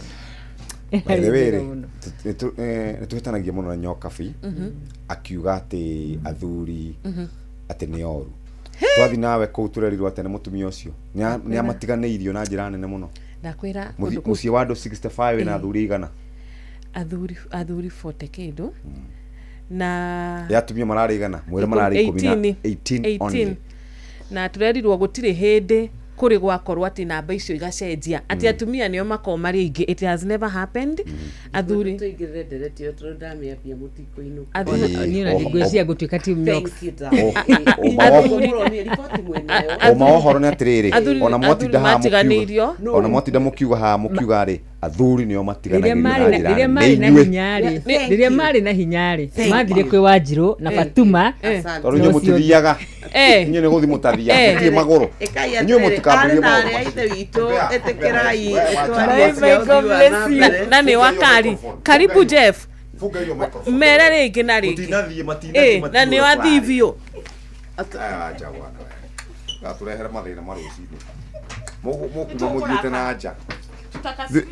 [SPEAKER 11] By the way, nĩtũhĩtanagia mũno na nyoka bi akiuga atĩ athuri atĩ nĩ oru. Twathi nawe kũu tũrerirwo atĩ nĩ mũtumia ũcio nĩ amatiganĩirio na njĩra nene mũno.
[SPEAKER 1] Ndakwĩra
[SPEAKER 11] mũciĩ wa andũ 65 na athuri igana.
[SPEAKER 1] athuri 40 kido na
[SPEAKER 11] yatumia mararigana mwere marari 18 only
[SPEAKER 1] na turerirwo gutire hindi kuri gwakorwo ati namba icio igacenjia ati atumia nio makomari ingi. It has never happened. Athuri
[SPEAKER 10] tuigirenderetio tundamia pia mutiko-inu
[SPEAKER 2] ni na ndigweciria gutuika team Nyoka
[SPEAKER 11] omaohoro ni atiriri ona motinda ha mukiuga ona motinda mukiuga ha mukiuga ri athuri nio matiganagirira
[SPEAKER 2] riria mari na hinyari mathire kwi Wanjiru na Fatuma
[SPEAKER 11] toru nyo mutithiaga nyo ni guthi mutathia mutie maguru nyo mutikambire
[SPEAKER 10] maguru ite wito etekerai
[SPEAKER 1] nani wakari karibu Jeff mere ringi na ringi na ni wathivio
[SPEAKER 11] acha bwana gaturehera mathina marucini mukuga muthiete na aja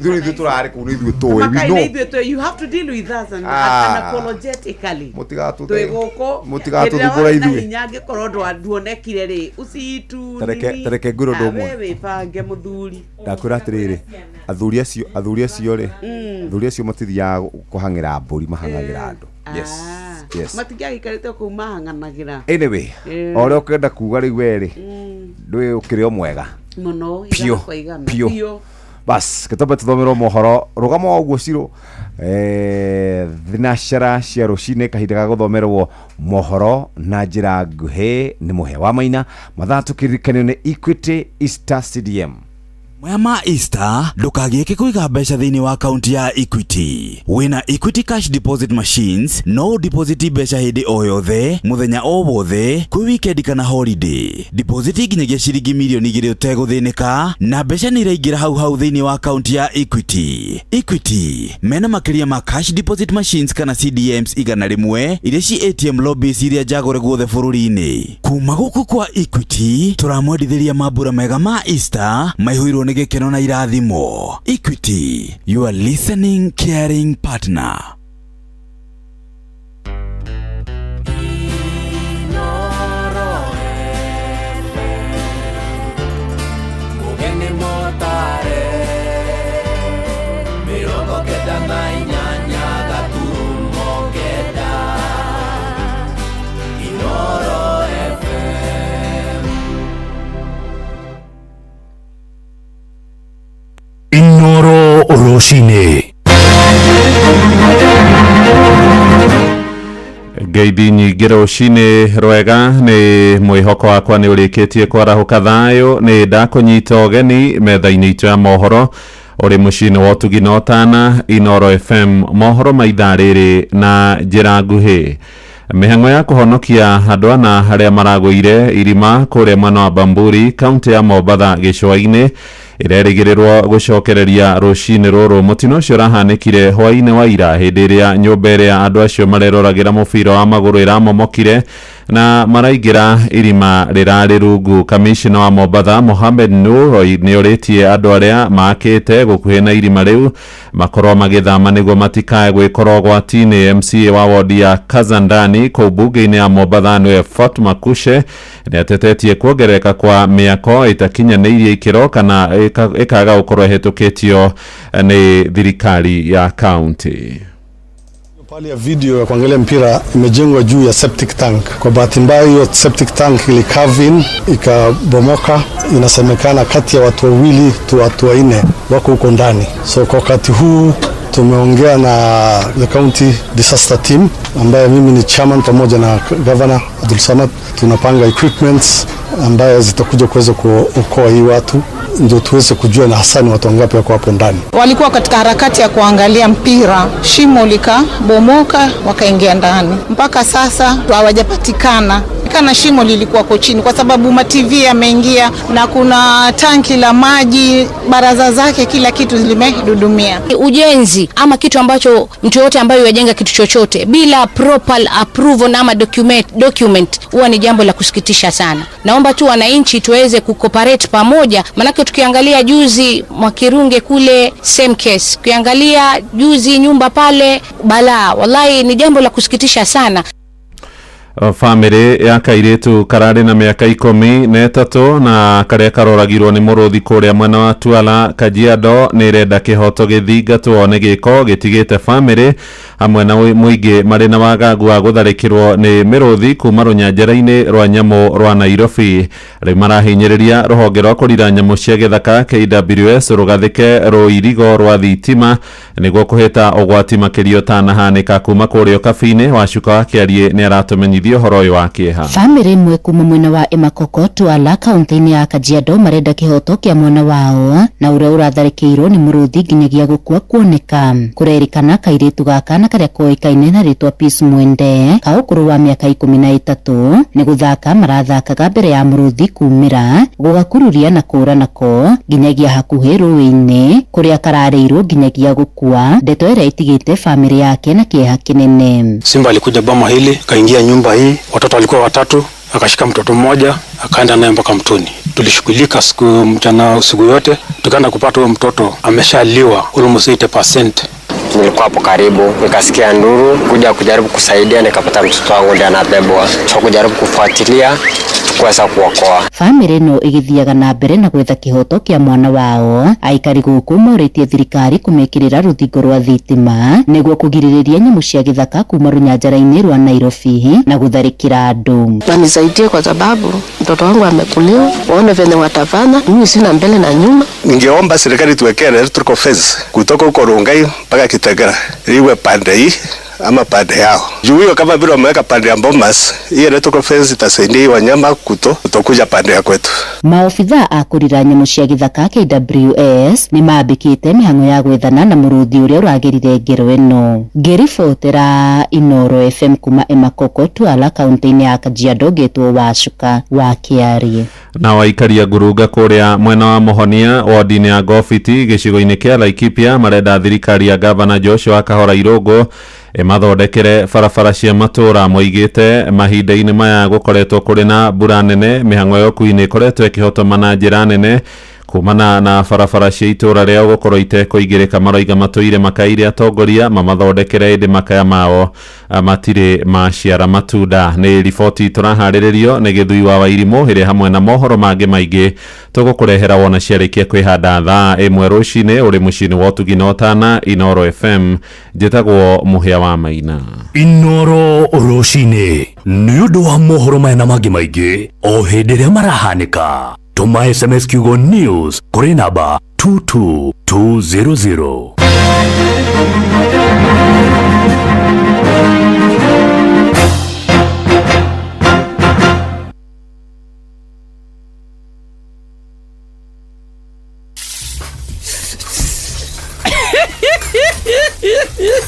[SPEAKER 11] Thuri turare ku ni thutoe we know
[SPEAKER 10] you have to deal with us and apologetically
[SPEAKER 11] mutigatu
[SPEAKER 10] thibura ithui hinyange korondo anduonekire ri ucitu
[SPEAKER 11] tereke nguro ndomwe
[SPEAKER 10] wewe pange muthuri
[SPEAKER 11] ndakwira atiriri athuri acio ri athuri acio matithiaga kuhangira mburi mahangagira andu yes
[SPEAKER 10] matigiagikarite ku mahanganagira
[SPEAKER 11] anyway ore ukenda kuga ri weri ndwi ukire omwega
[SPEAKER 10] muno
[SPEAKER 11] pio bas ketobe tuthomero mohoro rugamo ogwo ciro thinashara cia rucine kahinda ga guthomerwo mohoro na njira nguhi ni muhe wa maina mathatukirikanio ni Equity Easter Stadium.
[SPEAKER 12] Mwema Easter ndukagieke kuiga mbeca thiini wa akaunti ya Equity. Wina Equity Cash Deposit Machines no deposit mbeca hindi o yothe muthenya o wothe kwi weekend kana holiday. Deposit nginyagia ciringi milioni 2 uteguthinika na mbeca ni iraingira hau thiini wa akaunti ya Equity. Equity mena makiria ma cash deposit machines kana CDMs igana rimwe iria ci ATM lobbies iria jagore guothe bururi-ini. Kuma guku kwa Equity turamwendithiria mambura mega ma Easter maihuirwo ni gikeno na irathimo. Equity, you are listening caring partner.
[SPEAKER 13] Inoro Roshine Gaibi nyingi rucini rwega ni mwihoko wakwa ni urikitie kwarahuka thayo ni ndakunyita ugeni metha-ini itu ya mohoro uri mucini wa tugina utana Inoro FM mohoro maitha riri na njira nguhi. Mihango ya kuhonokia andu ana haria maragwire irima kuria mwena wa Bamburi kaunti ya Mombatha gicua-ini irerigirirwo gucokereria rucini ruru. Mutino ucio urahanikire hwaini wa ira hindi iria nyumba iria andu acio mareroragira mubira wa maguru iramomokire na maraingira irima rirari rungu. Kamishina wa Mombatha Mohamed Nur ni uritie andu aria makite gukuhi na irima riu makorwo magithama niguo matikae gwikorwo gwatini. MCA wa wodi ya Kazandani kuu bunge-ini ya Mombatha niwe Fatuma Kushe ni atetetie kuongereka kwa miako itakinyaniirie ikiro kana ikaga gukorwo ihetukitio ni thirikari ya county.
[SPEAKER 14] Pale ya video ya kuangalia mpira imejengwa juu ya septic tank. Kwa bahati mbaya hiyo septic tank ili cave in ikabomoka. Inasemekana kati ya watu wawili tu watu wanne wako huko ndani. So kwa wakati huu tumeongea na the county disaster team ambaye mimi ni chairman pamoja na governor Abdul Samad. Tunapanga equipments ambaye zitakuja kuweza kuokoa hii watu ndio tuweze kujua na hasani watu wangapi wako hapo ndani.
[SPEAKER 15] Walikuwa katika harakati ya kuangalia mpira, shimo likabomoka wakaingia ndani. Mpaka sasa hawajapatikana. Kana shimo lilikuwa kwa chini kwa sababu ma TV yameingia na kuna tanki la maji, baraza zake kila kitu limedudumia.
[SPEAKER 16] Ujenzi ama kitu ambacho mtu yote ambaye yajenga kitu chochote bila proper approval na ama document huwa ni jambo la kusikitisha sana. Naomba tu wananchi tuweze kucooperate pamoja, manake tukiangalia juzi Mwakirunge kule same case, ukiangalia juzi nyumba pale bala, wallahi ni jambo la kusikitisha sana.
[SPEAKER 13] family ya kairitu karari na miaka 13 na karia karoragirwo ni muruthi kuria mwena wa Tuala Kajiado ni renda kihoto githingatwo ni giko gitigite family hamwe na muingi mari na wagagu wa gutharikirwo ni miruthi kuma runyanjara-ini rwa nyamu rwa Nairobi ri marahinyiriria ruhonge rwa kurira nyamu cia githaka KWS rugathike ruirigo rwa thitima niguo kuhita ugwati makirio tanahanika kuma kurio kabine wacuka wa kiarie ni aratumenyithio horo uyu wa kieha.
[SPEAKER 17] Family imwe kuma mwena wa Emakoko Tuala kaunti-ini ya Kajiado marenda kihoto kia mwana wao na uria uratharikirwo ni muruthi nginyagia gukua kuoneka kurerikana kairitu gaka na karia koikaine na ritwa Peace Mwende ka ukuru wa miaka 13 ni guthaka marathakaga mbere ya muruthi kumira gugakururia na kura nako nginyagia hakuhi ruini kuria karareirwo nginyagia gukua ndeto ira itigite family yake na kieha kinene.
[SPEAKER 18] Simba alikuja boma hili kaingia nyumba hii, watoto walikuwa 3, akashika mtoto mmoja akaenda naye mpaka mtoni. Tulishughulika siku yote tukaenda kupata huyo mtoto ameshaliwa almost 80%.
[SPEAKER 19] Nilikuwa hapo karibu nikasikia nduru kuja kujaribu kusaidia, nikapata mtoto wangu ndiye anabebwa, so kujaribu kufuatilia kuweza kuokoa.
[SPEAKER 17] Family no igithiaga na mbere na gwetha kihoto kia mwana wao aikari guku moritie thirikari kumekirira ruthingo rwa thitima niguo kugiririria nyamu cia githaka kuma runyanjara-ini rwa Nairobi na gutharikira andu.
[SPEAKER 20] Wanisaidie kwa sababu mtoto wangu amekuliwa, waone vile watafanya, mimi sina mbele na nyuma.
[SPEAKER 21] Ningeomba serikali tuwekee electrical fence kutoka huko Rongai mpaka Kitengela iwe pande hii ama pande yao. Juu hiyo kama vile wameweka pande ya Bomas, hii electrical fence itasaidia wanyama kutokuja pande ya kwetu.
[SPEAKER 17] Maofitha a kurira nyamu cia githaka KWS ni mambikite mihango ya gwethana na muruthi uria uragirire ngero eno. Ngiribotera Inoro FM kuma Emakoko Tuala kaunti-ini ya Kajiado getwo Wacuka wa Kiarie.
[SPEAKER 13] Na waikaria ngurunga kuria mwena wa Mohonia wardini ya Gofiti gicigo-ini kia Laikipia marenda thirikari ya Gavana Joshua Kahora Irogo mathondekere barabara cia matura moigite mahinda-ini maya gukoretwo kuri na mbura nene mihango yo kuine koretwo ikihotomana na njira nene kumana na barabara cia itura ria gukorwo itekoigirika maroiga matuire makaire atongoria mamathondekere indi makaya mao matire maciara matunda. Ni riboti turahariririo ni Githui wa Wairimu hiri hamwe na mohoro mangi maingi tugukurehera wona ciarikia kwihanda thaa 1 rucini uri mucini wa Tuginotana Inoro FM. Njitagwo Muhia wa Maina.
[SPEAKER 22] Inoro rucini ni undu wa mohoro mena mangi maingi o hindi ria marahanika. Tuma SMS kiugo news kuri namba 22200.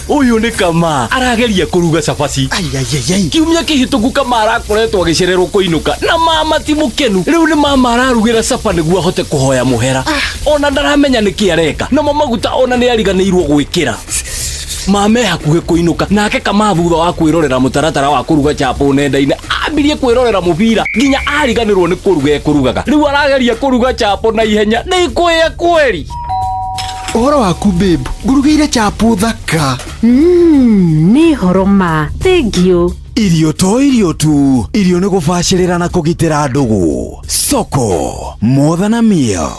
[SPEAKER 23] Uyu ni Kama arageria kuruga cabaci. Kiumia kihituku Kama arakoretwo agicererwo kuinuka na mama ti mukenu. Riu ni mama ararugira capa niguo ahote kuhoya muhera. Ona ndaramenya niki areka no maguta ona ni ariganirwo gwikira. Mame hakuhe kuinuka nake Kama thutha wa kwirorera mutaratara wa kuruga chapo nenda-ini ambirie kwirorera mubira nginya ariganirwo ni kurugaga. Riu arageria kuruga chapo na ihenya ni kwea kweli.
[SPEAKER 24] Uhoro waku babe, ngurugire chapo thaka.
[SPEAKER 25] Ni horoma. Thank you.
[SPEAKER 12] Irio tu. Irio ni gubacirira na kugitira ndugu. Soko, more than a meal.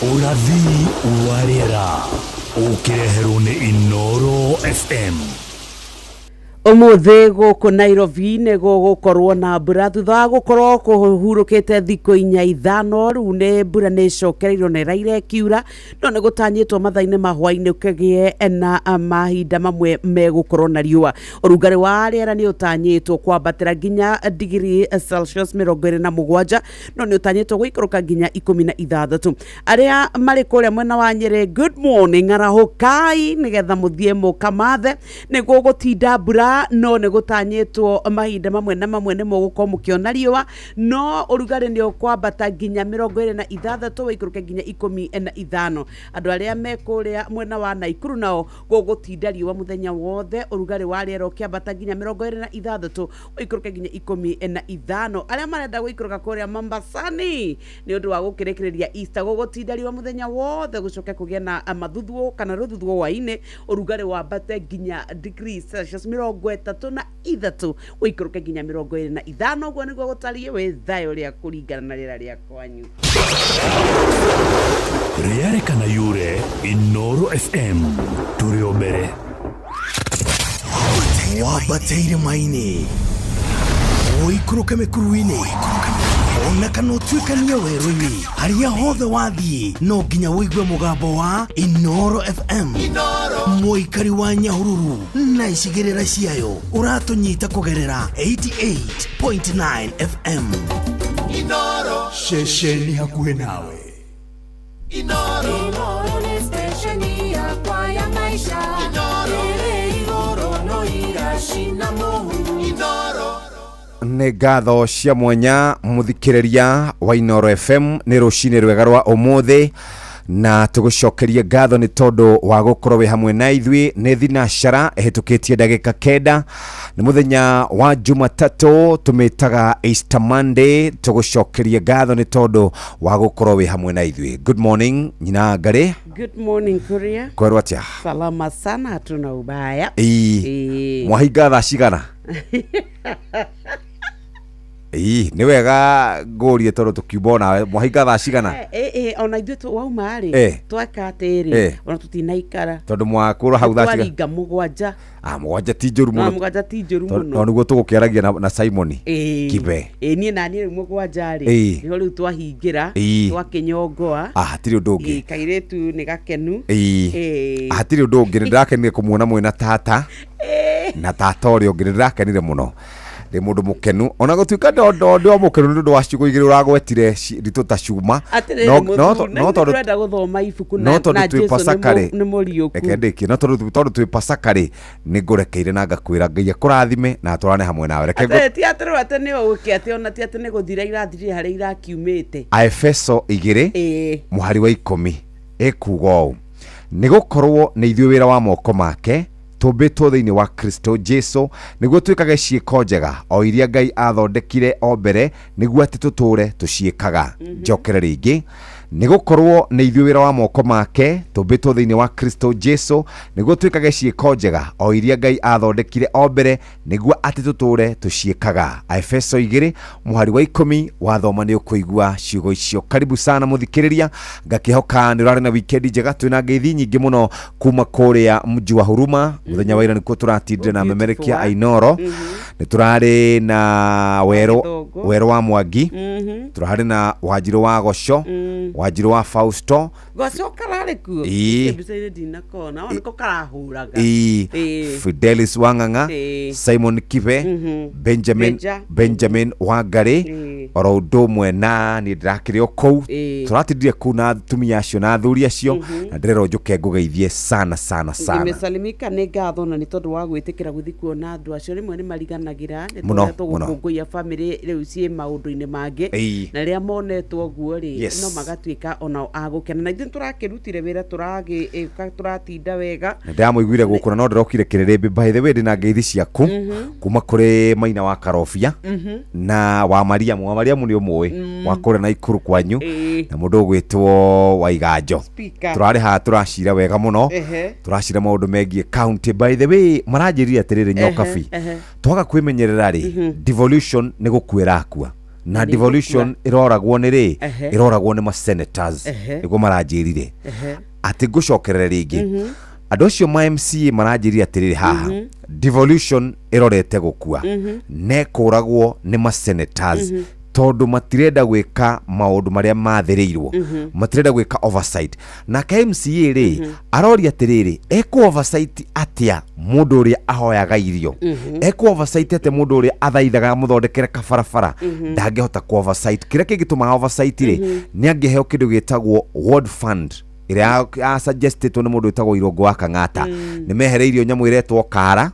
[SPEAKER 22] Urathi warera ukireherwo ni Inoro FM.
[SPEAKER 10] Umuthi guku Nairobi ni gugukorwo na mbura thutha wa gukorwo kuhurukite thikũ 4-5 riu ni mbura ni cokereirio na iraire kiura no ni gutanyitwo mathaa-ini ma hwaini ukigie na mahinda mamwe megukorwo na riua. Urugari wa riera ni utanyitwo kwambatira nginya degree Celsius 27 no ni utanyitwo guikũrũka nginya 16. Aria mari kuria mwena wa Nyeri, good morning, arahukai nigetha muthie mukamathe ni gugutinda mbura riua no ne gutanyitwo mahinda mamwe na mamwe nimo gukorwo mukiona riua no urugari ni ukwambata nginya 26 waikuruke nginya 15. Andu aria mekuria mwena wa Naikuru nao gugutinda riua muthenya wothe urugari wa riera ukiambata nginya 26 waikuruke nginya 15. Aria marenda guikuruka kuria Mombasani ni undu wa gukirekereria Easter gugutinda riua muthenya wothe gucoke kugia na mathuthuo kana ruthuthuo waine urugari wa bate nginya degrees Celsius 33 waikuruke nginya 25. Guo niguo gutarie we thayo ria kuringana na riera ria kwanyu.
[SPEAKER 22] Riere kana yure Inoro FM turio mbere
[SPEAKER 3] wabateire maini oikuruke mekuruine ona kana utuikania werũ-inĩ haria hothe wathiĩ no nginya wĩigue mũgambo wa Inoro FM. Mũikari wa Nyahururu na icigĩrĩra ciayo ũratũnyita kũgerera 88.9 FM. Inoro ceceni hakuhĩ nawe. Inoro nĩ stesheni yakwa ya maisha. Inoro no irashina mũhuru. Inoro
[SPEAKER 11] nĩ ngatho cia mwanya muthikĩrĩria wa Inoro FM nĩ rũcinĩ rwega rwa ũmũthĩ na tugucokerie ngatho nĩ tondũ wa gũkorwo wĩ hamwe na ithuĩ nĩ thinacara ĩhĩtũkĩtie ndagĩka 9 nĩ mũthenya wa Jumatatũ tumĩtaga Easter Monday. Tugucokerie ngatho nĩ tondũ wa gũkorwo wĩ hamwe na ithuĩ. Good morning nyina Ngari.
[SPEAKER 10] Good morning Kuria.
[SPEAKER 11] Kwerwo atia?
[SPEAKER 10] Salama sana, hatuna ubaya.
[SPEAKER 11] Mwahinga thaa cigana? Nĩ wega ngũrie tondũ tukiumbwo nawe mwahinga thaa cigana?
[SPEAKER 10] Ona ithuĩ wauma rĩ tweka atĩrĩ ona tutinaikara
[SPEAKER 11] tondũ mwakũra hau thaa cigana?
[SPEAKER 10] Twaringa mũgwanja.
[SPEAKER 11] Mũgwanja ti njũru mũno.
[SPEAKER 10] Mũgwanja ti njũru mũno.
[SPEAKER 11] No nĩguo tũgũkĩaragia na Simon Kibe.
[SPEAKER 10] Niĩ na niĩ mũgwanja rĩ nĩho rĩu twahingĩra twakĩnyongoa.
[SPEAKER 11] Hatirĩ ũndũ ũngĩ.
[SPEAKER 10] Kairĩtu nĩ gakenu.
[SPEAKER 11] Hatirĩ ũndũ ũngĩ nĩ ndĩrakenire kũmuona mwĩna tata na tata ũrĩa ũngĩ nĩ ndĩrakenire mũno. Nĩ mũndũ mũkenu ona gũtuĩka ndo mũkenu nĩ ũndũ wa ciugo igĩrĩ ũragwetire ritũ ta cuma
[SPEAKER 10] no tondũ ndĩrenda gũthoma ibuku na Jesũ nĩ mũriũku.
[SPEAKER 11] Reke ndĩkie no tondũ twĩ Pasaka-rĩ nĩ ngũrekeire na ngakwĩra Ngai akũrathime na atũrane hamwe nawe.
[SPEAKER 10] Ti atĩ atĩ nĩ ũgũkĩ atĩ ona ti atĩ nĩ gũthira irathirire harĩa irakiumĩte.
[SPEAKER 11] Aefeso 2 mũhari wa 10 ĩkuuga ũũ nĩ gũkorwo nĩ ithuĩ wĩra wa moko make tũmbĩtwo thĩinĩ wa Kristo Jesũ nĩguo twĩkage ciĩko njega o iria Ngai athondekire o mbere nĩguo atĩ tũtũre tũciĩkaga. Njokere rĩngĩ nĩ gũkorwo nĩ ithuĩ wĩra wa moko make tũmbĩtwo thĩinĩ wa Kristo Jesũ nĩguo twĩkage ciĩko njega o iria Ngai athondekire o mbere nĩguo atĩ tũtũre tũciĩkaga. Aefeso 2 mũhari wa 10 wathoma nĩ ũkũigua ciugo icio. Karibu sana mũthikĩrĩria, ngakĩhoka nĩ ũrarĩ na weekend njega. Twĩna ngeithi nyingĩ mũno kuma kũrĩa mji wa Huruma. Mũthenya wa ira nĩkuo tũratindire na memerekia Ainoro. Nĩ tũrarĩ na Werũ wa Mwangi, tũrarĩ na Wanjirũ wa Goco, Wanjirũ wa Fausto.
[SPEAKER 10] Goco kararĩ kuo mbica-inĩ ndinakona ona nĩko karahũraga.
[SPEAKER 11] Fidelis Wang'ang'a, Simon Kibe, Benjamin Wangari, oro ũndũ ũmwe na niĩ ndĩrakĩrĩ o kũu. Tũratindire kũu na atumia acio na athuri acio na ndĩrerwo njũke ngũgeithie sana.
[SPEAKER 10] Nimesalimika nĩ ngatho na nĩ tondũ wa gwĩtĩkĩra gũthiĩ kuona andũ acio rĩmwe nĩ mariganagĩra nĩ tũgũkũngũia bamĩrĩ rĩu ciĩ maũndũ-inĩ mangĩ na rĩrĩa monetwo ũguo rĩ no magatuĩka ona agũkena na ithuĩ tũrakĩrutire wĩra tũratinda wega.
[SPEAKER 11] Ndĩramũiguire gũkũ na no ndĩrokire Kĩrĩrĩmbĩ. By the way ndĩna ngeithi ciaku kuma kũrĩ Maina wa Karobia na wa Mariamu nĩ ũmũĩ wa kũrĩa Naikuru kwanyu na mũndũ ũgwĩtwo Waiganjo. Tũrarĩ haha tũracira wega mũno, tũracira maũndũ megiĩ county. By the way maranjĩrire atĩrĩrĩ Nyokabi twaga kwĩmenyerera rĩ devolution nĩ gũkuĩra akua na devolution ĩroragwo nĩ rĩ ĩroragwo nĩ ma senators nĩguo maranjĩrire atĩ ngũcokerera rĩngĩ andũ acio ma MCA maranjĩrire atĩrĩrĩ haha devolution ĩrorete gũkua nekũragwo nĩ ma senators tondũ matirenda gwĩka maũndũ marĩa mathĩrĩirwo, matirenda gwĩka oversight. Na KMCA rĩ aroria atĩrĩrĩ ekũ oversight atĩa mũndũ ũrĩa ahoyaga irio, ekũ oversight atĩa mũndũ ũrĩa athaithaga mũthondekere kabarabara, ndangĩhota ku oversight. Kĩrĩa kĩngĩtũma oversight rĩ nĩ angĩheo kĩndũ gĩtagwo ward fund ĩrĩa suggested nĩ mũndũ wĩtagwo Irũngũ wa Kang'ata. Nĩ mehereirio nyamũ ĩretwo Kara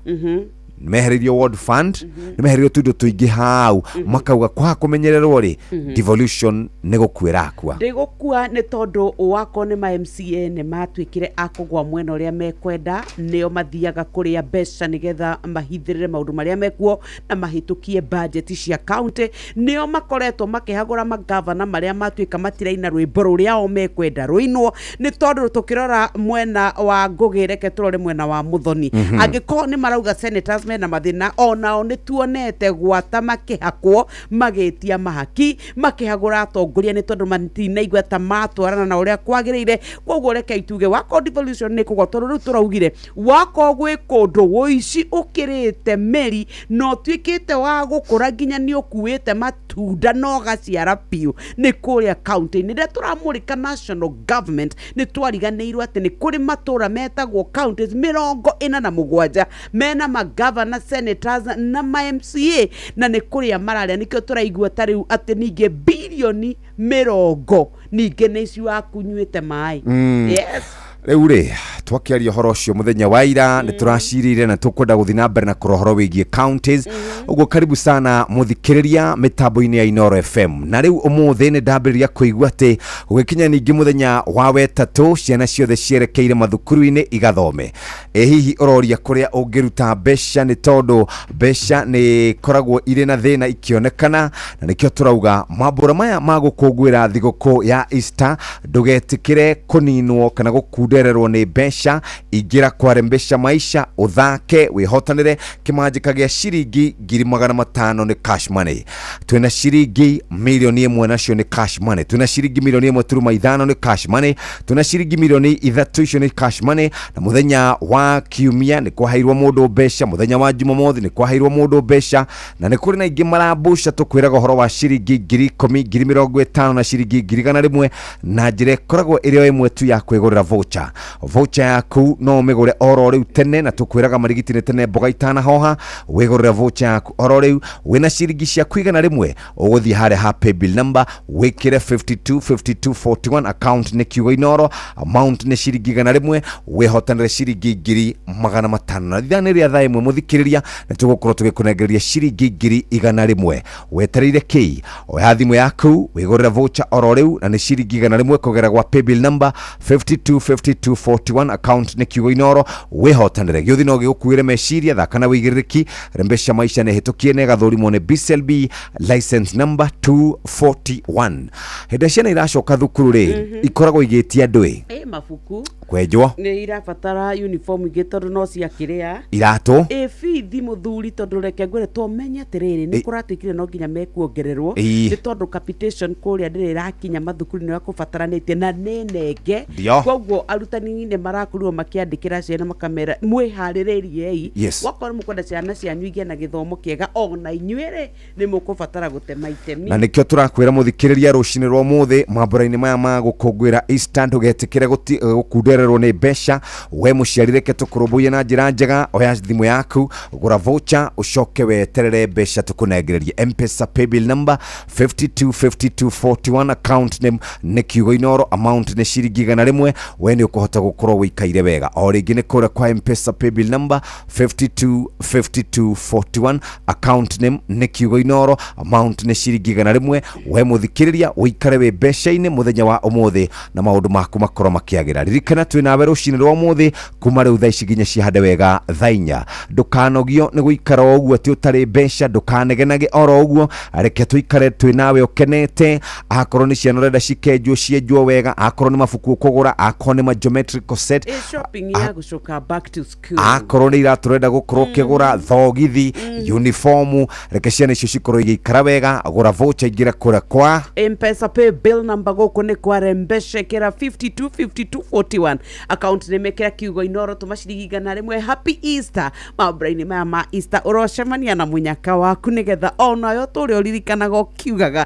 [SPEAKER 11] mehereirio ward fund mehereirio tuindo tuingi hau makauga kwa kumenyererwo ri devolution nigukwira akwa
[SPEAKER 10] ndigukua ni tondu wako ni ma MCA ni matwikire akugwa mwena uria mekwenda nio mathiaga kuria mbeca nigetha mahithirire maundu maria mekuo na mahitukie budget cia county nio makoretwo makihagura magavana maria matwika matiraina rwimbo ruria o mekwenda ruinwo ni tondu tukirora mwena wa Ngugi reke turore mwena wa Muthoni angiko ni marauga senators mena mathina onao ni tuonete gwata makihakwo magetia mahaki makihagura atongoria ni tondu matinaigua ta matwarana na uria kwagirire koguo reke ituge wako devolution ni kugotorwo riu turaugire wako gwi kundu woici ukirite meri no twikite wa gukura nginya ni ukuite matunda no gaciara piu ni kuria county ni turamurika national government ni twariganirwo ati ni kuri matura metagwo counties 47 mena magavana senators na ma MCA na ni kuria mararia nikio turaigua tariu ati ninge bilioni 40 ninge niciu akunyuite mai yes
[SPEAKER 11] riu ri twakiaria horo cio muthenya wa ira ni turacirire na tukwenda guthi na mbere na kurohoro wigie counties uguo karibu sana muthikiriria mitambo-ini ya Inoro FM na riu umuthi ni ndambiriria kuigua ati gugikinya ningi muthenya wa wetatu ciana ciothe cierekeire mathukuru-ini igathome hihi uroria kuria ungiruta mbeca ni tondu mbeca ni koragwo iri na thina ikionekana na nikio turauga mambura maya magukungwira thiguku ya Easter ndugetikire kuninwo kana gukundererwo ni mbeca ingira kwarembesha maisha uthake wihotanire kimanjika gia ciringi 500,000 ni cash money twina ciringi milioni 1 nacio ni cash money twina ciringi milioni 1.5 ni cash money twina ciringi milioni 3 icio ni cash money na muthenya wa kiumia ni kwahairwo mundu mbeca muthenya wa jumamothi ni kwahairwo mundu mbeca na ni kuri na ingi marambusha tukwiraga horo wa ciringi 10,000 50 na ciringi 100 na njire koragwo irio imwe tu ya kwigurira voucher yaku no migure oro riu tene na tukwiraga marigitine tene mboga itana hoha wigurire voucher yaku oro riu wina ciringi cia kwigana rimwe uguthie hare ha paybill number wikire 525241 account ni kiugo Inoro amount ni ciringi igana rimwe wihotanire ciringi 500,000 na thani ria thaa imwe muthikiriria na tugukorwo tugikunengereria ciringi 100,000 wetereire ki oya thimu yaku wigurire voucher oro riu na ni ciringi igana rimwe kugera gwa paybill number 525241 account ni kiugo Inoro wihotanire giuthi no gigukuire meciria thakana wigiririki rembesha maisha ne hitukie ne gathurimo ne BCLB license number 241 hede ciana iracoka thukuru ri ikoragwo igitia ndwi
[SPEAKER 10] mabuku
[SPEAKER 11] kwenjwo
[SPEAKER 10] ni irabatara uniform igitondu no cia kiria
[SPEAKER 11] irato
[SPEAKER 10] bithi muthuri tondu reke ngwire tumenye atiriri ni kuratikire no nginya mekuongererwo ni tondu capitation kuria ndiri rakinya mathukuru ni yakubataranite na nenge koguo arutani ni marakuruo makiandikira ciana makamera mwihariririe wakora mukwenda ciana cianyu igie na githomo kiega ona inyuire ni mukubatara gutema itemi
[SPEAKER 11] na nikio turakwira muthikiriria rucini rwa muthi mambura-ini maya ma gukungwira Easter ndugetikire gukundererwo ni mbeca we muciari reke tukurubuye na njira njega oya thimu yaku gura voucher ucoke weterere mbeca tukunengererie M-Pesa paybill number 525241 account name ni kiugo Inoro amount ni ciringi igana rimwe we ni ukuhota gukorwo wikaire wega o ringi ni kura kwa M-Pesa paybill number 525241 account name ni kiugo Inoro amount ni ciringi igana rimwe we muthikiriria uikare we mbeca-ini muthenya wa umuthi na maundu maku makorwo makiagira ririkana twina rucini rwa umuthi kuma riu thaa ici nginya cihande wega thainya ndukanogio ni guikara uguo ati utari mbeca ndukanegenage oro uguo reke tuikare twinawe ukenete akorwo ni ciana renda cikenjwo cienjwo wega akorwo ni mabuku kugura akorwo ni ma geometrical set
[SPEAKER 10] shopping ya gucoka back to school
[SPEAKER 11] akorwo ni iraturenda gukorwo kigura thogithi uniform reke ciana icio cikorwo igikara wega gura voucher ingira kura kwa
[SPEAKER 10] M-Pesa pay bill number goko ni kwa rembeshe kira 525241 account ni mekira kiugo Inoro tumaciringi igana rimwe happy Easter mambura-ini maya ma Easter urocemania na munyaka waku nigetha onayo turi uririkanaga kiugaga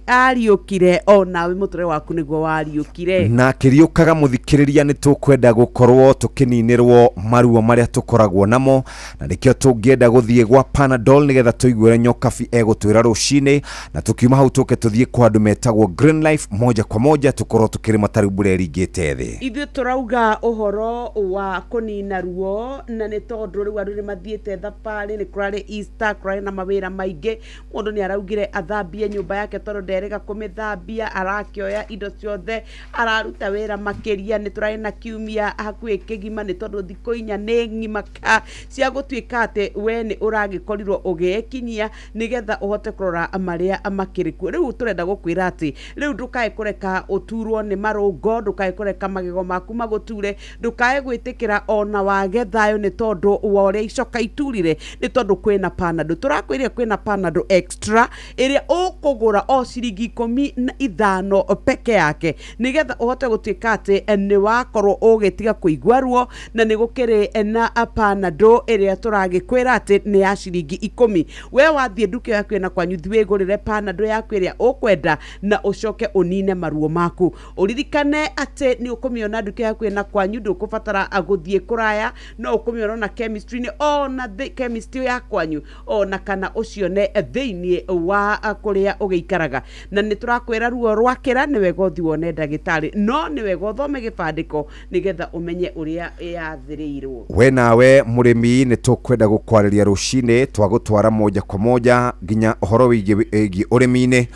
[SPEAKER 10] ariukire onawe muture waku niguo wariukire
[SPEAKER 11] na kiriukaga muthikiriria ni tukwenda gukorwo tukininirwo maruo maria tukoragwo namo na nikio tungienda guthie gwa Panadol nigetha tuiguire nyokabi egutwira rucini na tukiuma hau tuke tuthie kwa andu metagwo Green Life moja kwa moja tukorwo tukirima taribure rigite thi
[SPEAKER 10] ithu turauga uhoro wa kunina ruo na ni tondu riu andu ni mathiĩte thabarĩ, nĩ kũrarĩ Easter, kũrarĩ na mawĩra maingĩ, mũndũ nĩ araugire athambie nyũmba yake tondũ nderĩga kũmĩthambia, arakĩoya indo ciothe, araruta wĩra makĩria. Nĩ tũrarĩ na kiumia hakuhĩ kĩgima nĩ tondũ thikũ 4 nĩ ng'imaka cia gũtuĩka atĩ we nĩ ũragĩkorirwo ũgĩekinyia nĩgetha ũhote kũrora marĩa makĩrĩ kuo. Rĩu tũrenda gũkwĩra atĩ rĩu ndũkae kũreka ũturwo nĩ marũngo, ndũkae kũreka magego maku magũture, ndũkae gwĩtĩkĩra ona wage thayũ nĩ tondũ wa ũrĩa icoka iturire, nĩ tondũ kwĩna Panadol. Tũrakwĩrire kwĩna Panadol Extra ĩrĩa ũkũgũra o ciringi 15 peke yake nĩgetha ũhote gũtuĩka atĩ nĩ wakorwo ũgĩtiga kũigua ruo, na nĩ gũkĩrĩ na Panadol ĩrĩa tũragĩkwĩra atĩ nĩ ya ciringi 10. We wathiĩ nduka yaku na kwanyu wĩgũrĩre Panadol yaku ĩrĩa ũkwenda na ũcoke ũnine maruo maku. Ũririkane atĩ nĩ ũkũmĩona nduka yaku na kwanyu, ndũkũbatara gũthiĩ kũraya, no ũkũmĩona na chemistry-inĩ ona chemistry ya kwanyu, ona kana ũcione thĩinĩ wa kũrĩa ũgĩikaraga. Na nĩ tũrakwĩra ruo rwakĩra nĩ wega ũthiĩ wone ndagĩtarĩ, no nĩ wega ũthome gĩbandĩko nĩgetha ũmenye ũrĩa yathĩrĩirwo.
[SPEAKER 11] We nawe mũrĩmi nĩ tũkwenda gũkwarĩria rũcinĩ, twagũtwara moja kwa moja nginya ũhoro wĩgiĩ ũrĩmi-inĩ,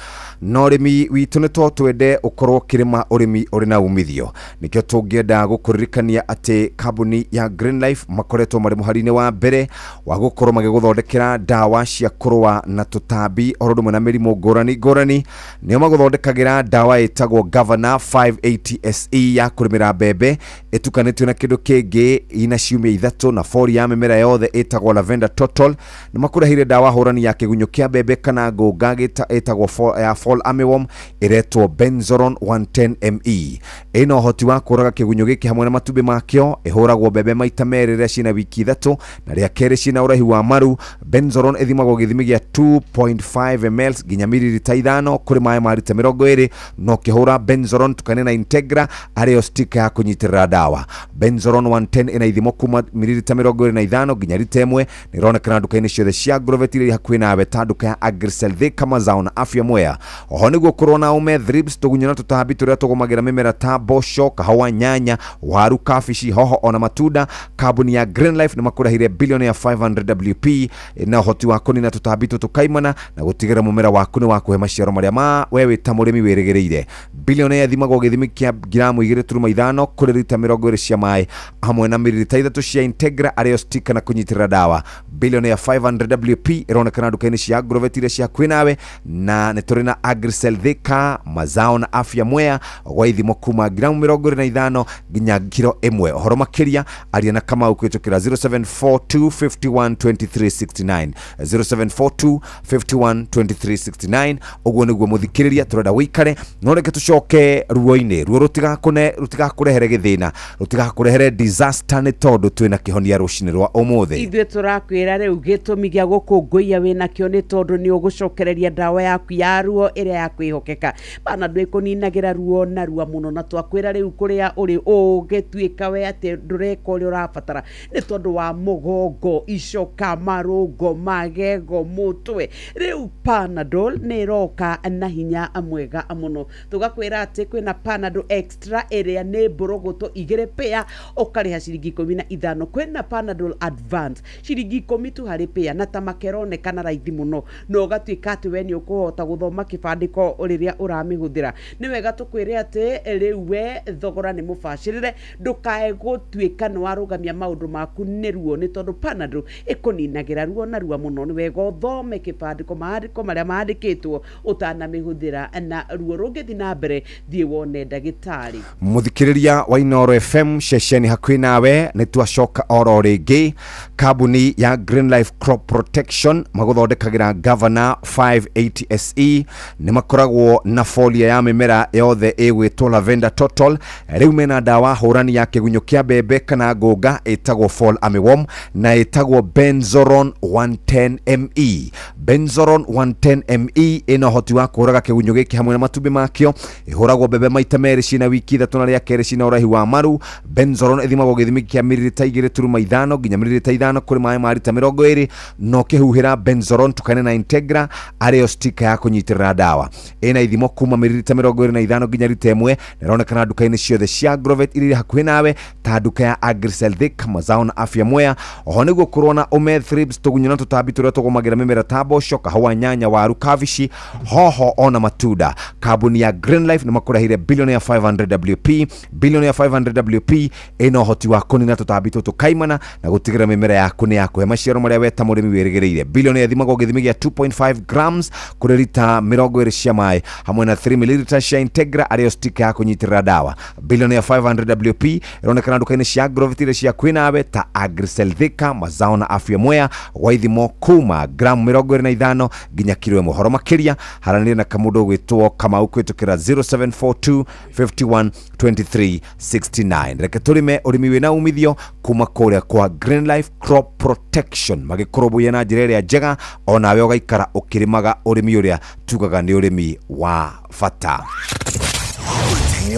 [SPEAKER 11] na ũrĩmi witũ nĩ twende ũkorwo kĩrĩma ũrĩmi ũrĩ na umithio. Nĩkĩo tũngĩenda gũkũririkania atĩ kambuni ya Green Life makoretwo marĩ mũhari-inĩ wa mbere wa gũkorwo magĩgũthondekera ndawa cia kũrũa na tũtambi oro ũndũ ũmwe na mĩrimũ ngũrani ngũrani. Nĩo magũthondekagĩra ndawa ĩtagwo Governor 580 SE ya kũrĩmĩra mbembe ĩtukanĩtio na kĩndũ kĩngĩ ina ciumia 3 na foli ya mĩmera yothe ĩtagwo Lavender Total. Nĩ makũrehire ndawa hũrani ya kĩgunyũ kĩa mbembe kana ngũnga ĩtagwo ya fall armyworm ĩretwo Benzoron 110 ME. Ĩna ũhoti wa kũraga kĩgunyũ gĩkĩ hamwe na matumbĩ makĩo. Ĩhũragwo mbembe maita merĩ rĩrĩa ciĩna wiki 3 na rĩa kerĩ ciĩna ũraihu wa maru. Benzoron ĩthimagwo gĩthimi gĩa 2.5 ml nginya mililita 5 kũrĩ maĩ ma lita 20. No kĩhũra Benzoron tukane na Integra arĩyo sticker ya kũnyitĩrĩra ndawa. Benzoron 110 ĩna ithimo kuma mililita 25 nginya lita 1. Nĩ ĩronekana nduka-inĩ ciothe cia Agrovet irĩ hakuhĩ nawe ta nduka ya Agricel, Thika, Mazao na Afya Mwea. Oho nĩguo kũrũa na ũme, thrips, tũgunyũ na tũtambi tũrĩa tũgũmagĩra mĩmera ta mboco, kahũa, nyanya, waru, kabici, hoho ona matunda, kambuni ya Green Life nĩ makũrehire bilioni ya 500 WP na ũhoti wa kũnina tũtambi tũtũ kaimana na gũtigĩra mũmera waku nĩ wakũhe maciaro marĩa ma we wĩ ta mũrĩmi wĩrĩgĩrĩire. Bilioni ya thimagwo gĩthimi kĩa gramu 2.5 kũrĩ lita 20 cia maĩ hamwe na mililita 3 cia Integra arĩyo sticker na kũnyitĩrĩra ndawa. Bilioni ya 500 WP ĩronekana nduka-inĩ cia Agrovet iria cia kwĩ nawe, na nĩ tũrĩ na Agricel, Thika, Mazao na Afya Mwea gwa ithimo kuma gramu 25 nginya kilo 1. Ũhoro makĩria aria na Kamau kũhĩtũkĩra 0742512369 0742512369. Ũguo nĩguo mũthikĩrĩria tũrenda wĩikare no reke tũcoke ruo-inĩ. Ruo rũtigakũrehere gĩthĩna, rũtigakũrehere disaster nĩ tondũ twĩna kĩhonia rũcinĩ rwa ũmũthĩ.
[SPEAKER 10] Ithuĩ tũrakwĩra rĩu gĩtũmi gĩa gũkũngũiya wĩna kĩo nĩ tondũ nĩ ũgũcokereria ndawa yaku ya ruo ĩrĩa ya kwĩhokeka. Panadol ĩkũninagĩra ruo na ruo mũno, na twakwĩra rĩu kũrĩa ũrĩ ũgĩtuĩka we atĩ ndũreka ũrĩa ũrabatara nĩ tondũ wa mũgongo, icoka, marũngo, magego, mũtwe. Rĩu Panadol nĩ ĩroka na hinya mwega mũno. Tũgakwĩra atĩ kwĩna Panadol Extra ĩrĩa nĩ mbũrũgũtũ 2 pĩa ũkarĩha ciringi 15. Kwĩna Panadol Advance ciringi 10 tu harĩ pĩa, na ta makeronekana raithi mũno, na ũgatuĩka atĩ we nĩ ũkũhota gũthoma kĩbandĩko rĩrĩa ũramĩhũthĩra. Nĩ wega tũkwĩre atĩ rĩu we thogora nĩ mũbacĩrĩre, ndũkae gũtuĩka nĩ warũgamia maũndũ maku nĩ ruo nĩ tondũ Panadol ĩkũninagĩra ruo na ruo mũno. Nĩ wega ũthome kĩbandĩko maandĩko marĩa maandĩkĩtwo ũtanamĩhũthĩra, na ruo rũngĩthiĩ na mbere thiĩ wone ndagĩtarĩ.
[SPEAKER 11] Mũthikĩrĩria wa Inooro FM ceceni hakuhĩ nawe nĩ twacoka oro rĩngĩ. Kambuni ya Green Life Crop Protection magũthondekagĩra Governor 580 SE. Nĩ makoragwo na folia ya mĩmera yothe ĩgwĩtwo Lavender Total. Rĩu mena ndawa hũrani ya kĩgunyũ kĩa mbembe kana ngũnga ĩtagwo fall armyworm na ĩtagwo Benzoron 110 ME. Benzoron 110 ME ĩna ũhoti wa kũraga kĩgunyũ gĩkĩ hamwe na matumbĩ makĩo. Ĩhũragwo mbembe maita merĩ ciĩna wiki 3 na rĩa kerĩ ciĩna ũraihu wa maru. Benzoron ĩthimagwo gĩthimi kĩa mililita 2.5 nginya mililita 5 kũrĩ maĩ ma lita 20. No kĩhuhĩra Benzoron tukane na Integra arĩyo sticker ya kũnyitĩrĩra ndawa. Ĩna ithimo kuma mililita 25 nginya lita 1. Nĩronekana nduka-inĩ ciothe cia Agrovet irĩ hakuhĩ nawe ta nduka ya Agricel, Thika, Mazao na Afya Mwea. oho niguo kurwo na omethrips tugunyo na tutambi turia tugomagira mimera ta mboco kahũa nyanya waru kabici hoho ona matunda kambuni ya Green Life nimakurahire billionaire 500 WP billionaire 500 WP ino hoti wa kunina tutambi tutu kaimana na gutigira mimera yaku ni yakuhe maciaro maria weta murimi wirigireire billionaire thimagwo githimi gia 2.5 grams kuri lita 20 cia mai hamwe na 3 ml cia Integra ario stick ya kunyitirira dawa billionaire 500 WP ironekana duka-ini cia Agrovitire cia kwinawe ta Agricel Thika mazao na afya mwea wa ithimo kuma gramu 25 nginya kilo 1 horo makiria haranire na kamundo gwitwo kama ukwitukira 0742 51 23 69 reke turime urimi wina umithio kuma kuria kwa Green Life Crop Protection magikorobuye na njira iria njega ona we ugaikara ukirimaga urimi uria tugaga ni urimi wa fata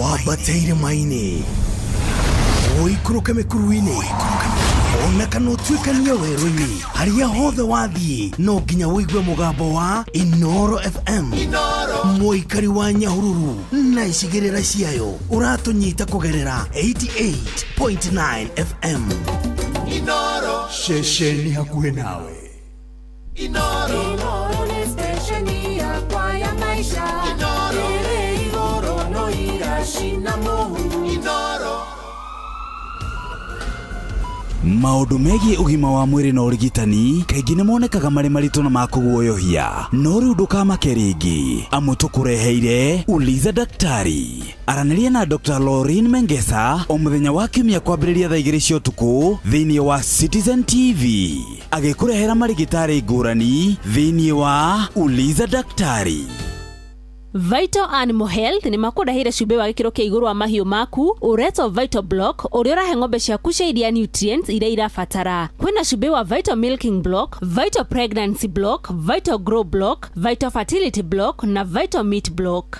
[SPEAKER 3] wabateire maini oikuruke mikuruini ona kana utuikania werũ-inĩ harĩa hothe wathiĩ no nginya wĩigue mũgambo wa Inoro FM mũikari wa Nyahururu na icigĩrĩra ciayo ũratũnyita kũgerera 88.9 FM Inoro ceceni hakuhĩ nawe Inoro nĩ ceceni yakwa ya maisha ĩrĩ igũrũ no iracina mũhu Inoro
[SPEAKER 12] maundu megie ugima wa mwiri na urigitani kaingĩ nĩ monekaga marĩ maritũ na makuguoyohia no rĩu ndũkamake rĩngĩ amu tũkũreheire Uliza Daktari aranĩria na Dr. Lauren Mengesa o mũthenya wa kiumia kwambĩrĩria thaa 2 cia ũtukũ thĩinĩ wa Citizen TV agĩkũrehera marigitari ngũrani thĩinĩ wa Uliza Daktari.
[SPEAKER 4] Vital Animal Health ni makũrehire cumbĩ wa gĩkĩro kĩa igũrũ wa mahiũ maku uretwo Vital Block ũrĩa ũrahe ng'ombe ciaku cia iria nutrients iria irabatara. Kwĩna cumbĩ wa Vital Milking Block, Vital Pregnancy Block, Vital Grow Block, Vital Fertility Block na Vital Meat Block.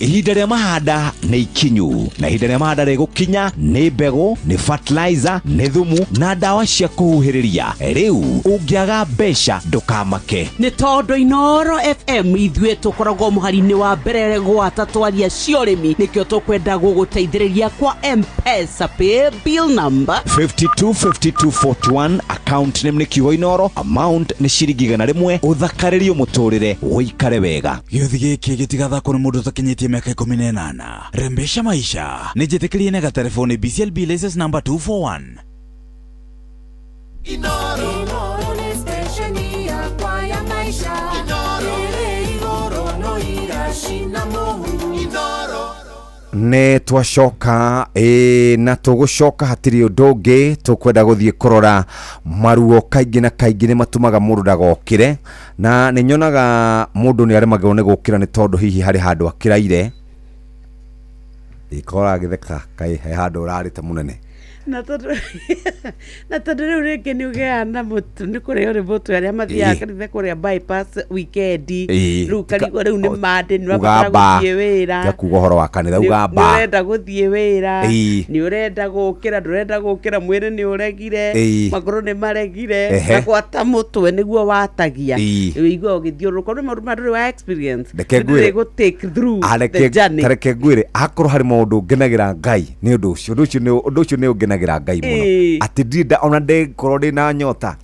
[SPEAKER 11] ihinda rĩa mahanda nĩ ikinyu na ihinda rĩa mahanda rĩgũkinya nĩ mbegũ nĩ fertilizer nĩ thumu na ndawa cia kũhuhĩrĩria rĩu ũngĩaga mbeca ndũkamake
[SPEAKER 10] nĩ tondũ Inoro FM ithuĩ tũkoragwo mũhari-inĩ wa mbere gwata twaria cia ũrĩmi nĩkĩo tũkwenda gũgũteithĩrĩria kwa M-Pesa pay bill number
[SPEAKER 11] 525241 account name nĩ kiugo Inoro amount nĩ ciringi 100 ũthakarĩrio mũtũrĩre ũikare wega
[SPEAKER 12] gĩothi gĩkĩ gĩtigathakwo nĩ mũndũ ũtakinyĩtie miaka 18 rembesha maisha nĩnjĩtĩkĩrie nega telefoni BCLB license number 241
[SPEAKER 3] Inoro nĩ stesheni yakwa ya maisha ĩrĩ igũrũ no iracina mũhu Inoro
[SPEAKER 11] nĩ twacoka na tũgũcoka hatirĩ ũndũ ũngĩ tũkwenda gũthiĩ kũrora maruo kaingĩ na kaingĩ nĩ matumaga mũndũ ndagokĩre na nĩ nyonaga mũndũ nĩ aremagĩrwo nĩ gũkĩra nĩ tondũ hihi harĩ handũ akĩraire ikora gĩtheka kaĩ he handũ ũrarĩte mũnene
[SPEAKER 10] na tondũ rĩu rĩngĩ nĩ ũgĩaga na mũtu nĩ kũrĩa ũrĩ mũtu arĩa mathiaga kanitha kũrĩa bypass weekend rĩu karigwo rĩu nĩ mande nĩ ũrabatara gũthiĩ wĩra
[SPEAKER 11] ya kuga ũhoro wa kanitha ugamba
[SPEAKER 10] nĩ ũrenda gũthiĩ wĩra nĩ ũrenda gũkĩra ndũrenda gũkĩra mwĩrĩ nĩ ũregire magũrũ nĩ maregire na gwata mũtwe nĩguo watagia wĩigua ũgĩthiũrũrũka nĩ maũndũ mandũ wa experience ndĩ gũ take through the journey
[SPEAKER 11] tareke ngwĩre akorwo harĩ maũndũ ngenagĩra Ngai nĩ ũndũ ũcio nĩ ũngenagĩra Ngai mũno ati ndida ona ndekorwo ndĩ na nyota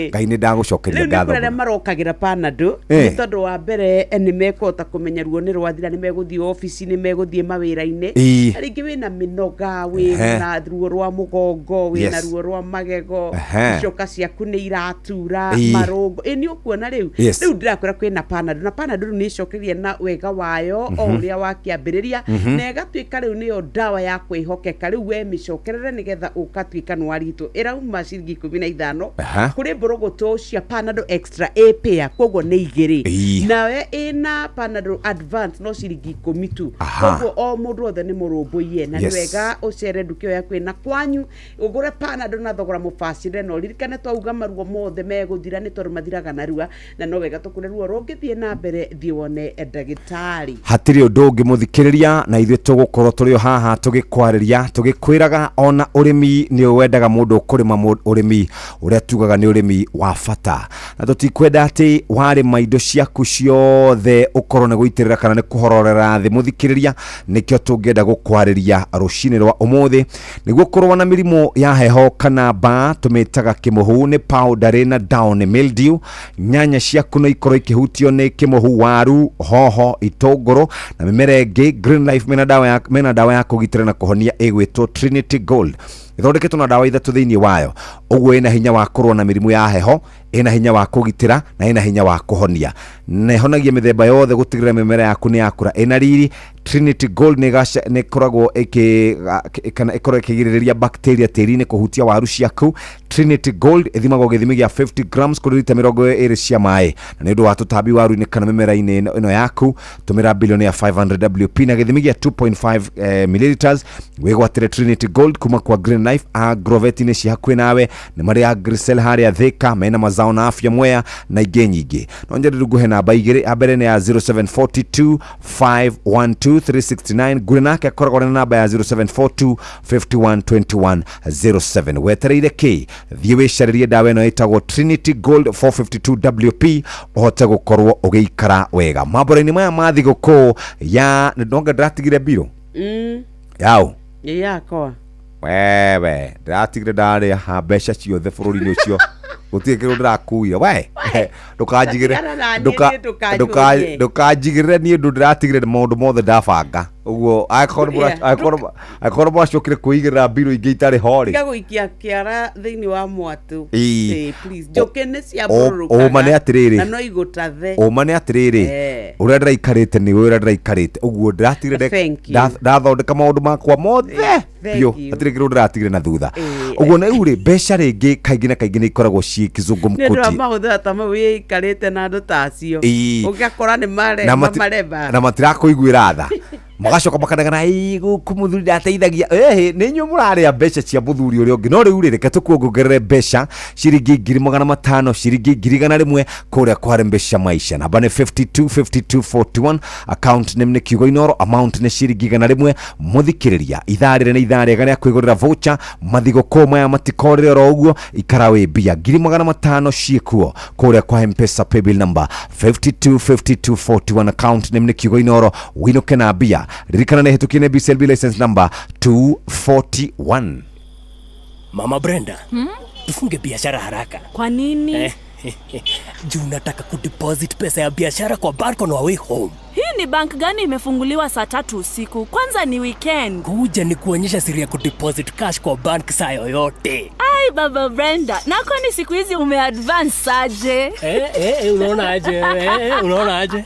[SPEAKER 11] Ngai nĩ ndagũcokeria ngatho
[SPEAKER 10] rĩu nĩ marokagĩra Panadol nĩ tondũ wa mbere nĩ mekũhota kũmenya ruo nĩ rwathira nĩ megũthiĩ ofici nĩ megũthiĩ mawĩra-inĩ rĩngĩ wĩna mĩnoga wĩna ruo rwa mũgongo wĩna ruo rwa magego icoka ciaku nĩ iratura marũngo nĩ ũkuona rĩu ndĩrakwĩra kwĩna Panadol na Panadol nĩ icokeria na wega wayo o ũrĩa wakĩambĩrĩria na ĩgatuĩka rĩu nĩyo ndawa ya kwĩhokeka rĩu we mĩcokerere nĩgetha ũkatuĩka nwaritũ ĩrauma ciringi 15 kũrĩ mbũrũgũtũ cia Panadol Extra A pair koguo nĩ igĩrĩ nawe ĩna Panadol Advance no ciringi 10 tu koguo o mũndũ othe nĩ mũrũmbũiye na nĩ wega ũcere nduka ĩyo yaku ĩna kwanyu ũgũre Panadol na thogora mũbacĩrĩre no ririkane twauga maruo mothe megũthira nĩ tondũ mathiraga narua na no wega tũkũre ruo rũngĩthiĩ na mbere thiĩ wone ndagĩtarĩ
[SPEAKER 11] hatirĩ ũndũ ũngĩ mũthikĩrĩria na ithuĩ tũgũkorwo tũrĩ o haha tũgĩkwarĩria tũgĩkwĩraga ona ũrĩ urimi ni wendaga mundu kurima urimi uria tugaga ni urimi wa bata na tutikwenda ati warima indo ciaku ciothe ukorwo ni guitirira kana ni kuhororera thi muthikiriria nikio tungienda gukwariria rucini rwa umuthi niguo kurwa na mirimo ya heho kana ba tumitaga kimuhu ni powder na down mildew nyanya ciaku no ikorwo ikihutio ni kimuhu waru hoho itongoro na mimera ingi Green Life mena dawa ya kugitira na kuhonia igwitwo Trinity Gold ithondeketwo na dawa ithatu thiini wayo uguo ina hinya wa kurwa na mirimu ya heho ina hinya wa kugitira na ina hinya wa kuhonia ne honagia mithemba yothe gutigirira mimera yaku ni yakura ina riri Trinity Gold ne koragwo kana ikorwo ikigiriria bacteria tiri-ini kuhutia waru ciaku Trinity Gold ithimagwo githimi gia 50 grams kuri lita 20 cia mai na ni ndu wa tutambi waru-ini kana mimera-ini ino yaku tumira bilioni ya 500 WP na githimi gia 2.5 milliliters wigwatire Trinity Gold kuma kwa Green Life Agrovet-ini cia hakuhi nawe ni mari Agrisel haria Thika mena mazao na afya mwea na ingi nyingi no njeri ruguhe namba igiri abere ni ya 0742 512 369 Gurinake akoragwo na namba ya 0742 5121 07 wetereire ki thie wicaririe dawa ino itagwo Trinity Gold 452 WP uhote gukorwo ugiikara wega mambura-ini maya ma thiguku ya ndonga ndatigire biro yao
[SPEAKER 10] yakwa
[SPEAKER 11] wewe ndatigire ndari ha mbeca ciothe bururi-ini ucio gutie kiru ndirakuire we ndukajigirire ni ndu ndiratigire maundu mothe ndabanga uguo akorwo mwacokire kuigirira biro ingĩ itarĩ hori
[SPEAKER 10] ngaguikia kiara thĩinĩ wa mwatu please njoke nĩ cia
[SPEAKER 11] ũma nĩ atĩrĩrĩ
[SPEAKER 10] na no igũtathe
[SPEAKER 11] ũma nĩ atĩrĩrĩ ũrĩa ndĩraikarĩte nĩ ũrĩa ndĩraikarĩte ũguo ndĩratigire ndathondeka maũndũ makwa mothe biũ hatirĩ kĩndũ ndĩratigire na thutha ũguo na rĩu rĩ mbeca rĩngĩ kaingĩ na kaingĩ nĩ ikoragwo ciĩ kĩzungu mkuti
[SPEAKER 10] nĩ mahũthĩra ta mau wĩikarĩte na andũ tacio ũgakora nĩ maremba
[SPEAKER 11] na matirakũiguĩra tha magacoka makanagana guku muthuri ndateithagia nĩ inyuĩ mũrarĩa mbeca cia mũthuri ũrĩa ũngĩ no rĩu rĩ reke tũkuongerere mbeca ciringi 500 ciringi 1,100 kũrĩa kwa mbeca maisha namba nĩ 525241 account name nĩ kiugo Inoro amount nĩ ciringi 100 mũthikĩrĩria ithaa rĩrĩ nĩ ithaa rĩega rĩa kwĩgũrĩra voucher mathigũkũ maya matikorĩre oro ũguo ikara wĩ mbia 500 ciĩkuo kũrĩa kwa M-Pesa paybill number 525241 account name nĩ kiugo Inoro winũke na mbia ririkana nĩ hĩtũkie nĩ BCLB license number 241
[SPEAKER 24] Mama Brenda tufunge biashara haraka.
[SPEAKER 4] Kwa nini?
[SPEAKER 24] Juu nataka kudeposit pesa ya biashara kwa bank on way home.
[SPEAKER 4] Hii ni bank gani imefunguliwa saa 3 usiku? Kwanza ni weekend.
[SPEAKER 24] Kuja ni kuonyesha siri ya kudeposit cash kwa bank saa yoyote.
[SPEAKER 4] Ai baba Brenda, na kwani siku hizi umeadvance aje?
[SPEAKER 24] Unaona aje? Unaona aje?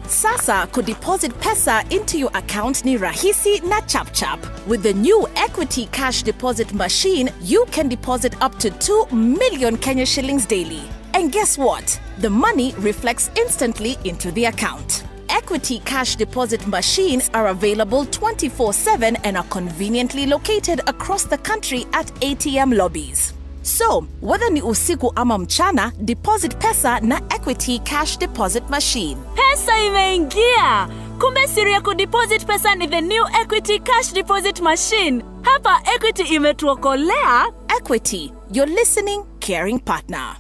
[SPEAKER 5] Sasa kudeposit pesa into your account ni rahisi na chapchap. With the new Equity Cash Deposit Machine, you can deposit up to 2 million Kenya shillings daily. And guess what? The money reflects instantly into the account. Equity Cash Deposit Machines are available 24/7 and are conveniently located across the country at ATM lobbies. So, whether ni usiku ama mchana, deposit pesa na Equity Cash Deposit Machine.
[SPEAKER 4] Pesa imeingia! Kumbe siri ya kudeposit pesa ni the new Equity Cash Deposit Machine. Hapa Equity imetuokolea.
[SPEAKER 5] Equity, your listening, caring partner.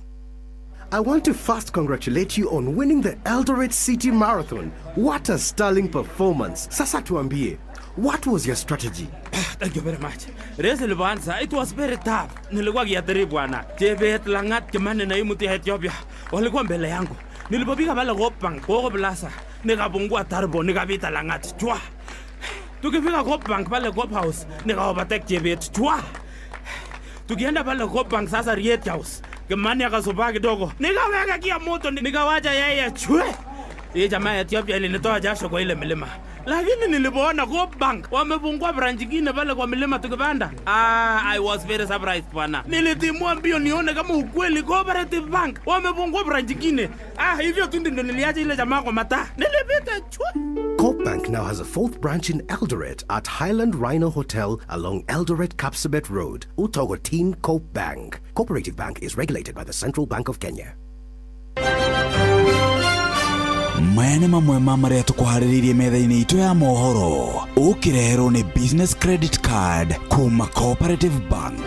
[SPEAKER 6] I want to first congratulate you on winning the Eldoret City Marathon. What a sterling performance. Sasa tuambie, what was your strategy?
[SPEAKER 7] Thank you very much. Race Libanza, it was very tough. Nilikuwa kiatari bwana. Chebet Langat Kimani na Imuti Ethiopia. Walikuwa mbele yangu. Nilipopiga pale Gopang, Gogo Plaza. Nikapungua turbo, nikapita Langat. Chwa. Tukifika Gopang pale Gop House, nikaovertake Chebet. Chwa. Tukienda pale Gopang sasa Riet House. Kimani akasupa kidogo. Nikaweka kia moto, nikawacha yeye chwe. Hii jamaa ya Ethiopia ilinitoa jasho kwa ile milima. Lakini nilipoona Gopbank wamefungua branch nyingine pale kwa milima tukipanda. I was very surprised bwana. Nilitimua mbio nione kama ukweli Cooperative Bank wamefungua branch nyingine. Hivyo tu ndio niliacha ile jamaa kwa mata. Nilipita chwa.
[SPEAKER 6] Coop Bank now has a 4th branch in Eldoret at Highland Rhino Hotel along Eldoret Kapsabet Road. Utogotin Coop Bank. Cooperative Bank is regulated by the Central Bank of Kenya.
[SPEAKER 12] maya nĩ mamwe ma marĩa tũkũharĩrĩirie metha-inĩ itũ ya mohoro ũkĩreherwo nĩ Business Credit Card. card kuma Cooperative Bank.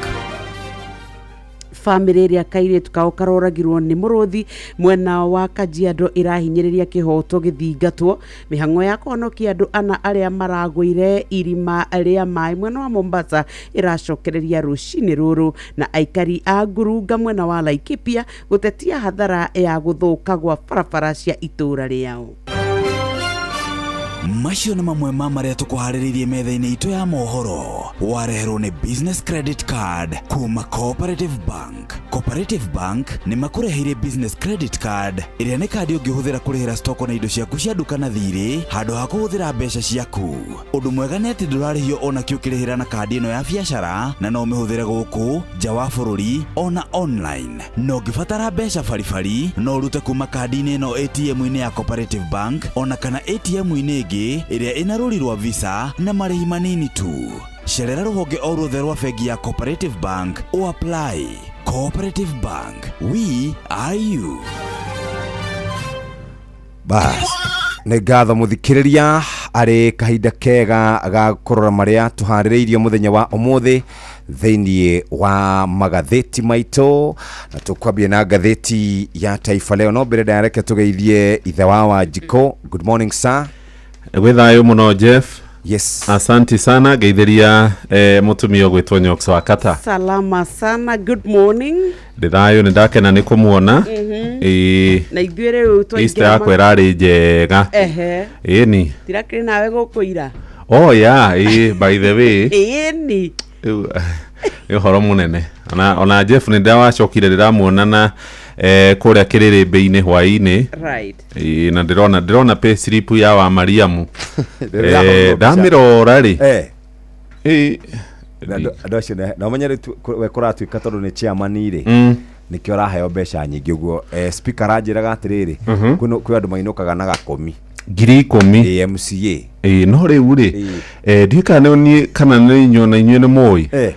[SPEAKER 10] Family ria kairitu kao karoragirwo ni muruthi mwena wa Kajiado irahinyiriria kihoto githingatwo mihango ya kuhonokia andu ana aria maragwire irima ria mai mwena wa Mombasa iracokereria rucini ruru na aikari a Ngurunga mwena wa Laikipia gutetia hathara ya guthuka gwa barabara cia itura riao.
[SPEAKER 12] Macio na mamwe maria tukuhariririe metha-ini itu ya mohoro wareherwo ni business credit card kuma Cooperative Bank. Cooperative Bank ni makureheire business credit card iria ni kadi ungihuthira kurihira stoko na indo ciaku cia duka na thiri handu ha kuhuthira mbeca ciaku. Undu mwega ni ati ndurarihio ona kiukirihira na kadi ino ya biashara na no mihuthire guku nja wa bururi ona online. No ngibatara mbeca baribari no rute kuma kadi-ini ino ATM-ini ya Cooperative Bank ona kana ATM-ini ingi iria ina ruri rwa visa na marihi manini tu. Cerera ruhonge o ruothe rwa bengi ya Cooperative Bank o apply. Cooperative Bank, we are you.
[SPEAKER 11] Bas nĩ ngatho mũthikĩrĩria arĩ kahinda kega ga kũrora marĩa tũharĩrĩirie mũthenya wa ũmũthĩ thĩinĩ wa magathĩti maitũ, na tũkwambia na ngathĩti ya Taifa Leo. No mbere ndareke tũgeithie ithe wa Wanjiko. Good morning sir.
[SPEAKER 13] Gwithayo muno Jeff.
[SPEAKER 11] Yes.
[SPEAKER 13] Asante sana geithiria mutumio gwitwo Nyox wa Kata.
[SPEAKER 10] Salama sana, good morning.
[SPEAKER 13] Ndithayo ni ndakena ni kumuona.
[SPEAKER 10] Na ithuire utwa
[SPEAKER 13] Easter yako irari njega. Ni.
[SPEAKER 10] Tirakire nawe gukuira.
[SPEAKER 13] Oh yeah, by the way.
[SPEAKER 10] Ni.
[SPEAKER 13] Yo horo munene. Ona Jeff ni ndawacokire ndiramuonana kuria kirirĩmbĩ-inĩ hwaĩ-inĩ.
[SPEAKER 10] Right.
[SPEAKER 13] Na ndĩrona pay slip ya wa Mariamu. Ndamirora ri.
[SPEAKER 11] Andũ acio na ũmenye we kũratuĩka tondũ nĩ chairman ri. Nĩkĩo ũraheo mbeca nyingĩ ũguo. Speaker anjĩraga atĩrĩrĩ, kwĩ andũ mainũkaga na gakũmi.
[SPEAKER 13] 10,000
[SPEAKER 11] AMCA.
[SPEAKER 13] No rĩu ri. Ndiũka kana nĩ inyuĩ na inyuĩ nĩ mũĩ.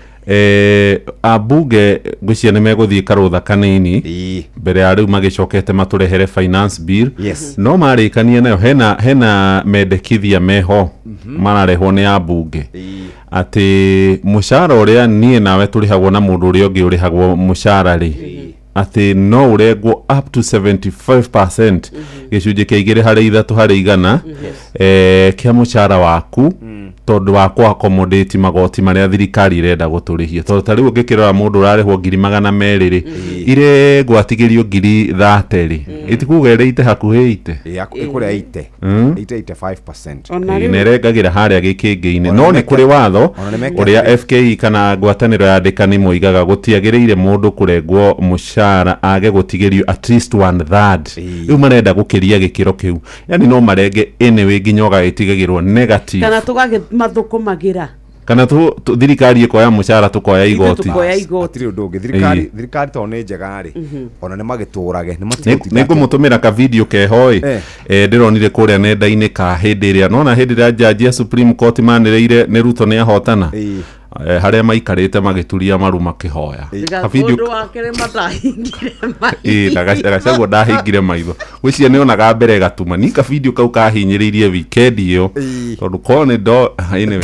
[SPEAKER 13] Abunge ngwĩciria nĩ megũthiĩ karũtha kanini mbere ya rĩu magĩcokete matũrehere finance bill. No marĩkanie nayo hena mendekithia meho mararehwo nĩ abunge atĩ mũcara ũrĩa niĩ nawe tũrĩhagwo na mũndũ ũrĩa ũngĩ ũrĩhagwo mũcara rĩ atĩ no ũrengwo up to 75% gĩcunjĩ kĩa 2 harĩ 3 harĩ 100 kĩa mũcara waku tondu wa kwa accommodate magoti maria thirikari irenda gũtũrĩhia. Tondu ta rĩu ũngĩkĩrora mũndũ ũrarĩhwo 200,000 rĩ ire gwatigĩrio 30,000 rĩ itikuga ĩrĩite hakuhĩ 80
[SPEAKER 11] ĩkũrĩa 85%.
[SPEAKER 13] Nĩrengagĩra harĩa gĩkĩngĩ-inĩ. No nĩ kũrĩ watho ũrĩa FKE kana ngwatanĩro ya andĩkani moigaga gũtiagĩrĩire mũndũ kũrengwo mũcara age gũtigĩrio at least 1/3. Rĩu marenda gũkĩria gĩkĩro kĩu. Yani no marenge anyway nginya ũgagĩtigagĩrwo negative.
[SPEAKER 10] Kana tũgage mathukumagira
[SPEAKER 13] kana thirikari ikoya mũcara tukoya igoti.
[SPEAKER 11] Atiri ũndũ ũngĩ thirikari to nĩ njega rĩ ona nĩ magĩtũrage
[SPEAKER 13] nĩ ngũmũtũmĩra ka video keho ndĩronire kũrĩa nenda-inĩ ka hĩndĩ ĩrĩa nona hĩndĩ ĩrĩa jaji ya Supreme Court manĩrĩire nĩ Ruto nĩ ahotana harĩa maikarĩte magĩturia maru makĩhoya
[SPEAKER 10] video wakere matahingire maitho
[SPEAKER 13] Gachagua ndahingire maitho gwĩciria nĩ onaga mbere gatuma ni ka video kau kahinyĩrĩirie weekend ĩyo tondũ kone ndo anyway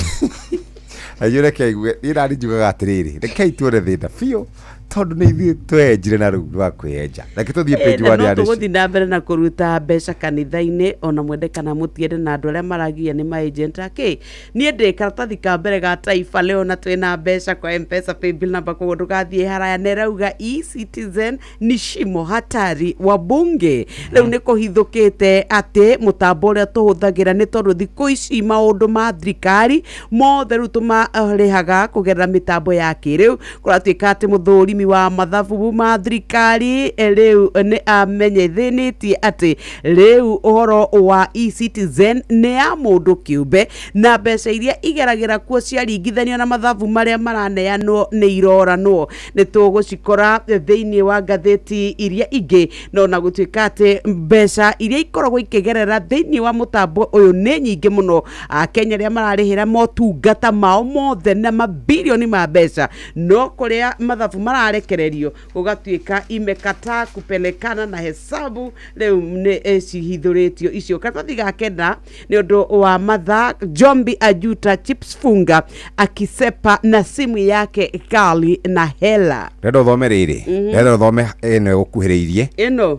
[SPEAKER 11] ayureke irari njugaga atĩrĩrĩ rekei tuone thĩna biũ tondu nĩ ithuĩ twenjire na rĩu rwa kwĩenja reke tũthiĩ page 1 ya
[SPEAKER 10] tũgũthiĩ na mbere na kũruta mbeca kanitha-inĩ ona mwende kana mũtiende na andũ arĩa maragia nĩ maagent ake niĩ ndĩ karatathi ka mbere ga Taifa Leo na twĩna mbeca kwa M-Pesa paybill number koguo ndũgathiĩ haraya nĩrauga e-Citizen nĩ shimo hatari wabunge rĩu nĩ kũhithũkĩte atĩ mũtambo ũrĩa tũhũthagĩra nĩ tondũ thikũ ici maũndũ ma thirikari mothe rĩu tũmarĩhaga kũgerera mĩtambo ya kĩrĩu kũratuĩka atĩ mũthũrimi wa mathabu ma thirikari rĩu nĩ amenyithĩtie atĩ rĩu ũhoro wa e-Citizen nĩ ya mũndũ kĩũmbe na mbeca iria igeragĩra kuo ciaringithanio na mathabu marĩa maraneanwo nĩ iroranwo nĩ tũgũcikora thĩinĩ wa ngathĩti iria ingĩ no na gũtuĩka atĩ mbeca iria ikoragwo ikĩgerera thĩinĩ wa mũtambo ũyũ nĩ nyingĩ mũno Akenya arĩa mararĩhĩra motungata mao mothe na mabilioni ma mbeca no kuria mathabu mararekererio gugatuika imekataa kupelekana na hesabu leo ne cihithuritio icio karatathi ga kenda ni undu wa matha Jombi ajuta Chips Funga akisepa na simu yake kali na hela
[SPEAKER 11] rendo thome riri rendo thome eno gukuhiriirie
[SPEAKER 10] eno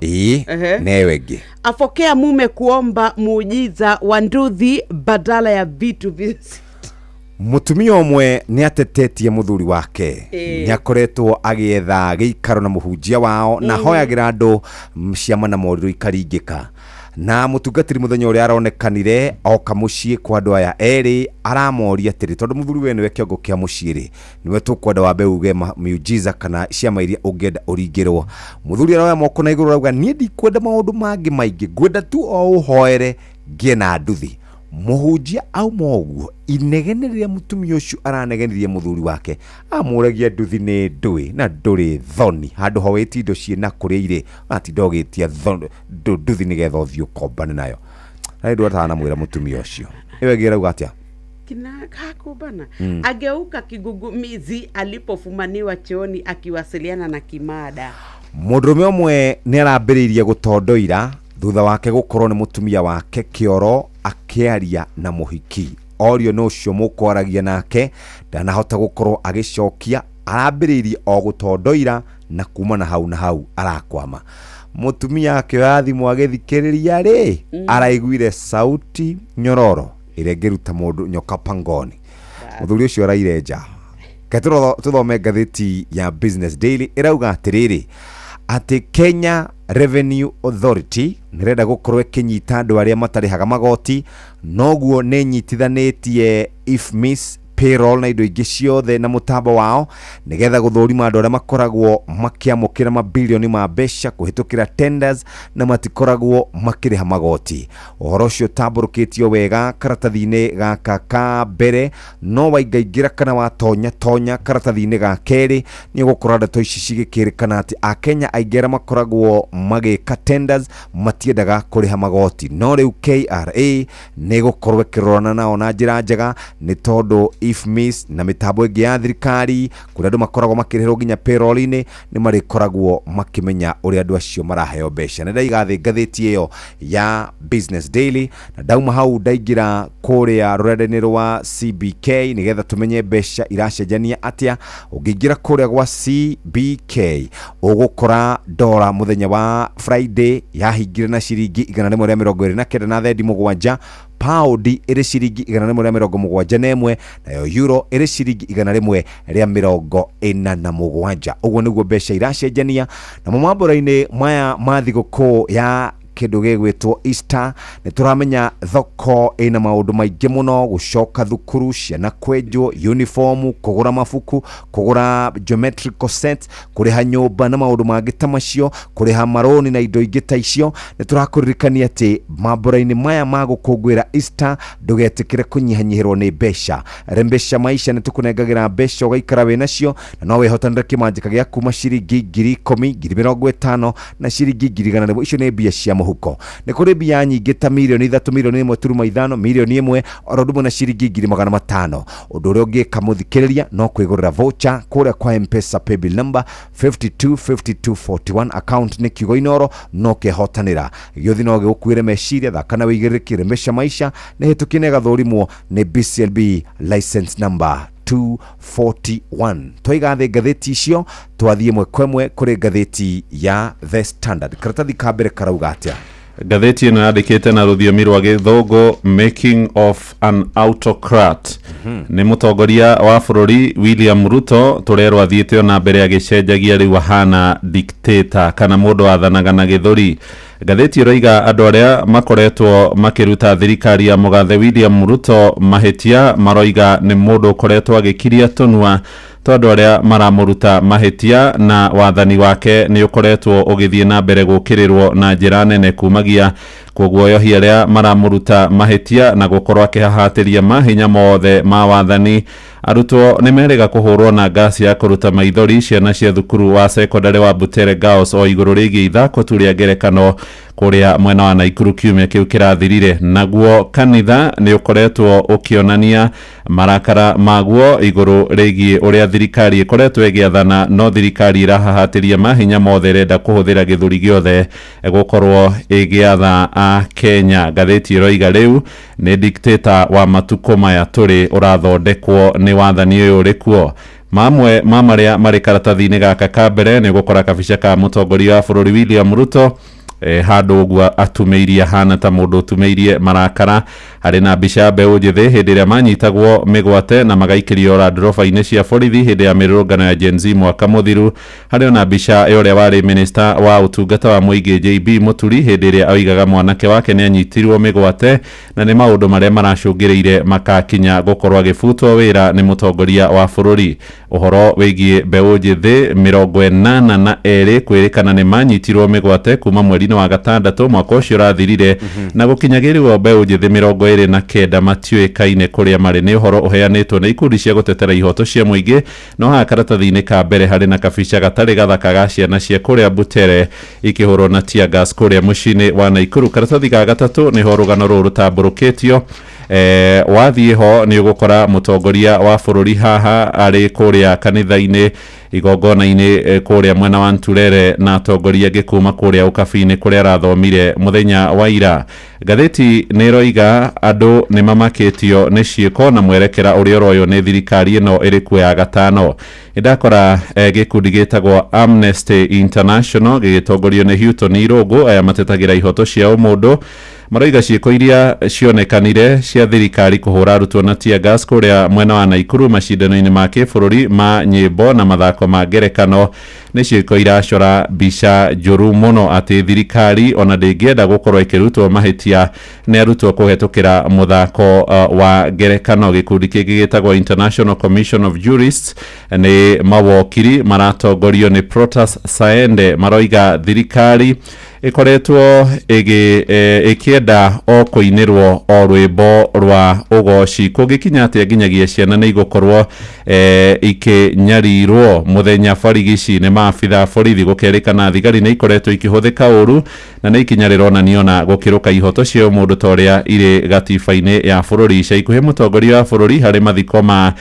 [SPEAKER 11] newe ngi
[SPEAKER 10] afokea mume kuomba muujiza wa nduthi badala ya vitu visi.
[SPEAKER 11] Mutumia omwe ni atetetie muthuri wake ni akoretwo agietha giikaro na muhunjia wao na hoyagira andu ciama na moriro ikaringika na mutungatiri muthenya uria aronekanire oka mucii kwa andu aya eri aramoria atiri tondu muthuri we niwe kiongo kia mucii ri niwe tukwenda wambe uge miujiza kana ciama iria ungenda uringirwo muthuri aroya moko na iguru rauga nie ndikwenda maundu mangi maingi ngwenda tu o uhoere ngie na nduthi muhunjia au moguo inegeneria mutumia ucio aranegenirie muthuri wake amuragia nduthi ni ndui na nduri thoni handu ho weti indo ciena kuria ire ati ndogitia nduthi nigetha uthio kombane nayo na ndu atana mwira mutumia ucio iwe gira atia
[SPEAKER 10] kina kakubana ageuka kigugumizi alipofumaniwa chooni akiwasiliana na kimada
[SPEAKER 11] mundume omwe ni arambiririe gutondoira thutha wake gukorwo ni mutumia wake kioro akiaria na muhiki orio no cio mukwaragia nake ndanahota gukorwo agicokia arambiririe o gutondoira na kuma na hau arakwama mutumia akioya thimu agithikiriria ri araiguire sauti nyororo irengeruta mundu nyoka pangoni muthuri ucio arairenja keturo tuthome ngatheti ya Business Daily irauga atiriri ati Kenya Revenue Authority nirenda gukorwo ikinyita andu aria matarihaga magoti noguo ni nyitithanitie IFMIS payroll na indo ingi ciothe na mutambo wao nigetha guthurima andu aria makoragwo makiamukira mabilioni ma mbeca kuhitukira tenders na matikoragwo makiriha magoti uhoro ucio tamburukitio wega karatathi-ini gaka ka mbere no waingaingira kana watonya karatathi-ini ga keri ni gukora ndeto ici cigikirikana ati akenya aingera makoragwo magika tenders matiendaga kuriha magoti no riu KRA ni gukorwo kirorana nao na njira njega ni tondu IFMIS na mitambo ingi ya thirikari kuria andu makoragwo makirihirwo nginya payroll-ini ni marikoragwo makimenya uria andu acio maraheo mbeca na ndaigathi ngatheti iyo ya Business Daily na dauma hau ndaingira kuria rurenda-ini rwa CBK nigetha tumenye mbeca iracenjania atia ungiingira kuria gwa CBK ugukora dola muthenya wa Friday yahingire na ciringi 129 na thendi mugwanja paundi iri ciringi 171 nayo euro iri ciringi 147 uguo niguo mbeca iracenjania na mambura-ini maya mathiguku ya kindu gigwitwo Easter ni turamenya thoko ina maundu maingi muno gucoka thukuru ciana kwenjwo uniform kugura mafuku kugura geometrical set kuriha nyumba na maundu mangi ta macio kuriha maroni na indo ingi ta icio ni turakuririkania ati mambura-ini maya magukungwira Easter ndugetikire kunyihanyihirwo ni mbeca rembesha maisha ni tukunengagira mbeca ugaikara we nacio na no wehotanire kimanjika gya kuma ciringi 10,000 50 na ciringi 100 icio ni mbia cia huko ni kuri bia nyingi ta milioni 3 milioni 1.5 milioni 1 orodumwe na ciringi 500 undu uria ungika muthikiriria no kwigurira voucher kuria kwa M-Pesa paybill number 525241 account ni kiugo inoro no kehotanira giothi no gigukwire meciria thaka na wigirikire mesha maisha ni hitukine gathurimwo ni BCLB license number 241 toigathe ngatheti icio twathie mwekwe kuri ngatheti ya The Standard karatathi ka mbere karauga atia
[SPEAKER 13] ngatheti ino yandikite na ruthiomi rwa githogo making of an autocrat ni mutongoria wa bururi William Ruto turerwa athiite na mbere ya gicenjagia riu hana dictator kana mundu wathanaga na githuri ngatheti roiga andu aria makoretwo makiruta thirikari ya mugathe William Ruto mahetia maroiga ni mundu koretwo agikiria tonwa tondu aria maramuruta mahetia na wathani wake ni ukoretwo ugithie na mbere gukirirwo na njira nene kumagia kuguoyohia aria maramuruta mahetia na gukorwo akihahatiria mahinya mothe ma wathani arutwo ni merega kuhurwo na gasi ya kuruta maithori ciana cia thukuru wa secondary wa Butere Girls o iguru rigi ithako turia ngerekano kuria mwena wa Naikuru kiumia kiu kirathirire. Naguo kanitha ni ukoretwo ukionania marakara maguo iguru rigie uria thirikari ikoretwo igiathana, no thirikari irahahatiria mahinya mothe renda kuhuthira githuri giothe gukorwo igiatha a Kenya. Gatheti iroiga riu ni dictator wa matuko maya turi urathondekwo ni wathani uyu uri kuo. Mamwe mamaria mari karatathi-ini gaka ka mbere ni gukora kabica ka mutongoria wa bururi William Ruto handu uguo atumeirie hana ta mundu utumeirie marakara. Hari na mbica mbeũ njĩthĩ hĩndĩ ĩrĩa manyitagwo mĩgwate na magaikirio randiroba-inĩ cia borithi hĩndĩ ya mĩrũrũngano ya Gen Z mwaka mũthiru. Hari na mbica ya ũrĩa warĩ minister wa ũtungata wa mũingĩ JB Mũturi hĩndĩ ĩrĩa oigaga mwanake wake nĩ anyitirwo mĩgwate na nĩ maũndũ marĩa maracũngĩrĩire makakinya gũkorwo agĩbutwo wĩra nĩ mũtongoria wa bũrũri. Ũhoro wĩgiĩ mbeũ njĩthĩ 82 kwĩrĩkana nĩ manyitirwo mĩgwate kuma mweri-inĩ wa gatandatũ mwaka ũcio ũrathirire na gũkinyagĩrĩrwo mbeũ njĩthĩ 29 matiũĩkaine kũrĩa marĩ. Nĩ ũhoro ũheanĩtwo nĩ ikundi cia gũtetera ihoto cia mũingĩ, no haha karatathi-inĩ ka mbere harĩ na kabica gatarĩ gathaka ga ciana cia kũrĩa Butere ikĩhũrwo na tear gas kũrĩa mũciĩ-inĩ wa Naikuru. Karatathi ga gatatũ nĩho rũgano rũrũ rũtambũrũkĩtio. Wathiĩ ho nĩ ũgũkora mũtongoria wa bũrũri haha arĩ kũrĩa kanitha-inĩ igongona-inĩ kũrĩa mwena wa Nturere na atongoria angĩ kuma kũrĩa ũkabi-inĩ kũrĩa arathomire mũthenya wa ira. Gatheti nĩ roiga andũ nĩ mamakĩtio nĩ ciĩko na mwerekera ũrĩa ũroywo nĩ thirikari ĩno ĩrĩ kuo ya gatano. Ndakora gĩkundi gĩtagwo Amnesty International gĩgĩtongorio nĩ Hilton Irũngũ, aya matetagira ihoto cia ũmũndũ, maroiga ciĩko iria cionekanire cia thirikari kũhũra arutwo na tear gas kũrĩa mwena wa Naikuru macindano-inĩ ma kĩbũrũri ma nyĩmbo na mathako ma ngerekano nĩ ciĩko iracora mbica njũru mũno atĩ thirikari ona ndĩngĩenda gũkorwo ĩkĩrutwo mahĩtia nĩ arutwo kũhetũkĩra mũthako wa ngerekano. Gĩkundi kĩngĩ gĩtagwo International Commission of Jurists nĩ mawokiri maratongorio nĩ Protas Saende maroiga thirikari ikoretwo ikienda o kuinirwo o rwimbo rwa ugoci kũngĩkinya atĩa nginyagia ciana nĩ igũkorwo ikinyarirwo muthenya barigici nĩ maabitha borithi gũkerĩkana thigari nĩ ikoretwo ikĩhũthĩka ũru na nĩ ikinya rĩronanio na gũkĩrũka ihoto cia mũndũ ta ũrĩa irĩ gatiba-inĩ ya bũrũri. Ica ikuhĩ mũtongoria wa bũrũri harĩ mathiko ma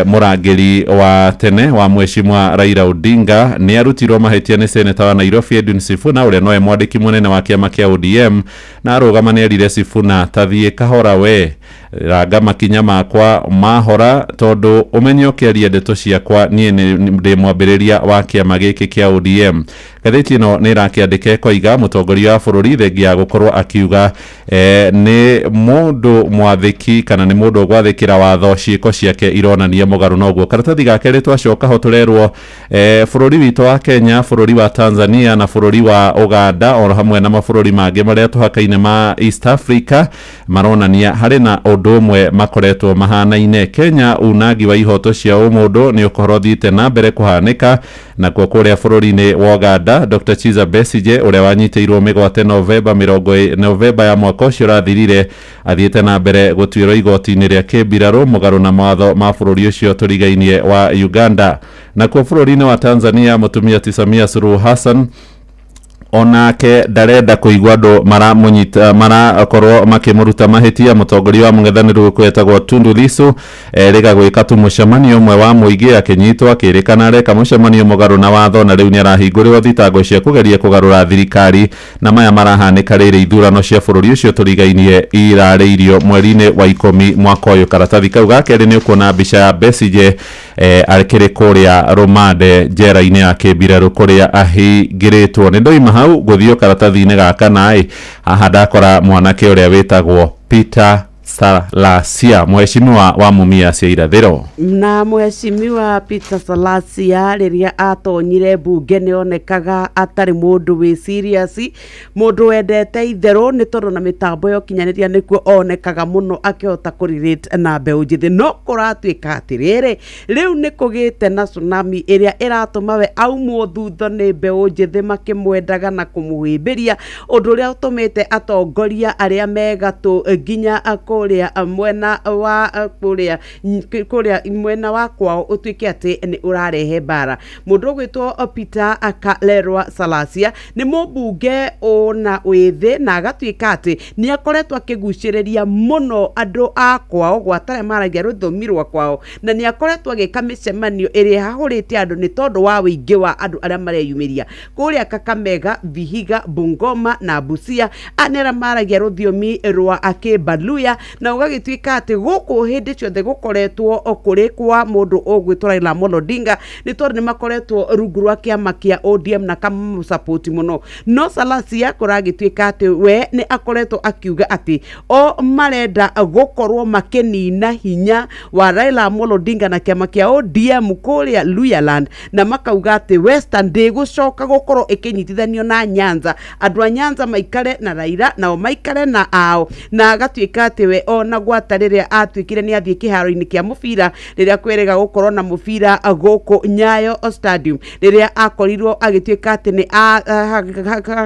[SPEAKER 13] mũrangĩri wa tene wa Mheshimiwa Raila Odinga nĩ arutirwo mahĩtia nĩ seneta wa Nairobi Edwin Sifuna ũrĩa nowe mwandĩki mũnene wa kĩama kĩa ODM na arũgama nĩ erire Sifuna tathiĩ kahora we ranga makinya makwa mahora tondu umenyo ũkĩaria ndeto ciakwa niĩ ndĩ mwambĩrĩria wa kĩama gĩkĩ kĩa ODM. Gatheti ĩno nĩ ĩrakĩandĩka koiga mũtongoria wa bũrũri thengia gũkorwo akiuga nĩ mũndũ mwathĩki kana nĩ mũndũ gwathĩkĩra watho ciĩko ciake ironania mũgarũ na ũguo. Karatathi gake rĩ twacoka ho tũrerwo bũrũri witũ wa Kenya, bũrũri wa Tanzania na bũrũri wa Uganda o hamwe na mabũrũri mangĩ marĩa tũhaka-inĩ ma East Africa maronania harĩ na ũndũ ũmwe makoretwo mahanaine. Kenya unagi wa ihoto cia ũmũndũ nĩ ũkorwo thiĩte na mbere kũhanĩka na kuo kũrĩa bũrũri-inĩ wa Uganda Dr. Chiza Besigye ũrĩa wanyitĩirwo mĩgwate Novemba ya mwaka ũcio ũrathirire athiĩte na mbere gũtuĩrwo igoti-inĩ rĩa kĩmbirarũ mũgarũ na mawatho ma bũrũri ũcio tũrigainie wa Uganda. Na kuo bũrũri-inĩ wa Tanzania mũtumia ti Samia Suluhu Hassan onake ndarenda kũigua andũ marakorwo makĩmũruta mahĩtia. Mũtongoria wa mũng'ethanĩro gwĩtagwo Tundu Lissu rĩga gwĩka tu mũcemanio ũmwe wa mũingĩ akĩnyitwo akĩrĩkana areka mũcemanio mũgarũ na watho na rĩu nĩ arahingũrĩrwo thitango cia kũgeria kũgarũra thirikari na maya marahanĩka rĩrĩ ithurano cia bũrũri ũcio tũrigainie irarĩirio mweri-inĩ wa 10 mwaka ũyũ. Karatathi kau gakerĩ nĩ ũkuona mbica ya Besigye akĩrĩ kũrĩa Rumande njera-inĩ ya kĩmbirarũ kũrĩa ahingĩrĩtwo. Nĩ ndoima hau gũthiĩ karatathi-inĩ gaka naĩ haha ndakora mwanake ũrĩa wĩtagwo Peter Salasia mheshimiwa wa Mumias ya irathĩro.
[SPEAKER 10] Na mheshimiwa Peter Salasia rĩrĩa atonyire bunge nĩ onekaga atarĩ mũndũ wĩ serious, mũndũ wendete itherũ nĩ tondũ na mĩtambo ya ũkinyanĩria nĩkuo onekaga mũno akĩhota kũrelate na mbeũ njĩthĩ. No kũratuĩka atĩrĩrĩ rĩu nĩ kũgĩte na tsunami ĩrĩa ĩratũma we aumwo thutha nĩ mbeũ njĩthĩ makĩmwendaga na kũmũhĩmbĩria, ũndũ ũrĩa ũtũmĩte atongoria arĩa megatũ nginya kuria mwena wa kuria mwena wa kwao utuike ati ni urarehe bara. Mundu gwitwo Peter Kalerwa Salasia ni mubunge ona withi na agatuika ati ni akoretwo akiguciriria muno andu a kwao gwatare maragia ruthomi rwa kwao, na ni akoretwo agika micemanio iri hahurite andu ni tondu wa wingi wa andu aria mareyumiria kuria Kakamega, Vihiga, Bungoma na Busia anera maragia ruthiomi rwa Akibaluya, na ugagituika ati guku hindi ciothe gukoretwo kuri kwa mundu ogwitwa Raila Amolo Odinga ni tondu ni makoretwo rungu rwa kiama kia ODM na kama support muno. No Salasia kuragituika ati we ni akoretwo akiuga ati o marenda gukorwo makenina hinya wa Raila Amolo Odinga na kiama kia ODM kuria Luyaland, na makauga ati Western gucoka gukorwo ikinyitithanio na Nyanza, andu a Nyanza maikare na Raila nao maikare na ao, na agatuika ati we ona gwata riria atuikire ni athie kiharo-ini kia mubira riria kwerega gukorwo na mubira guku Nyayo Stadium, riria akorirwo agituika ati ni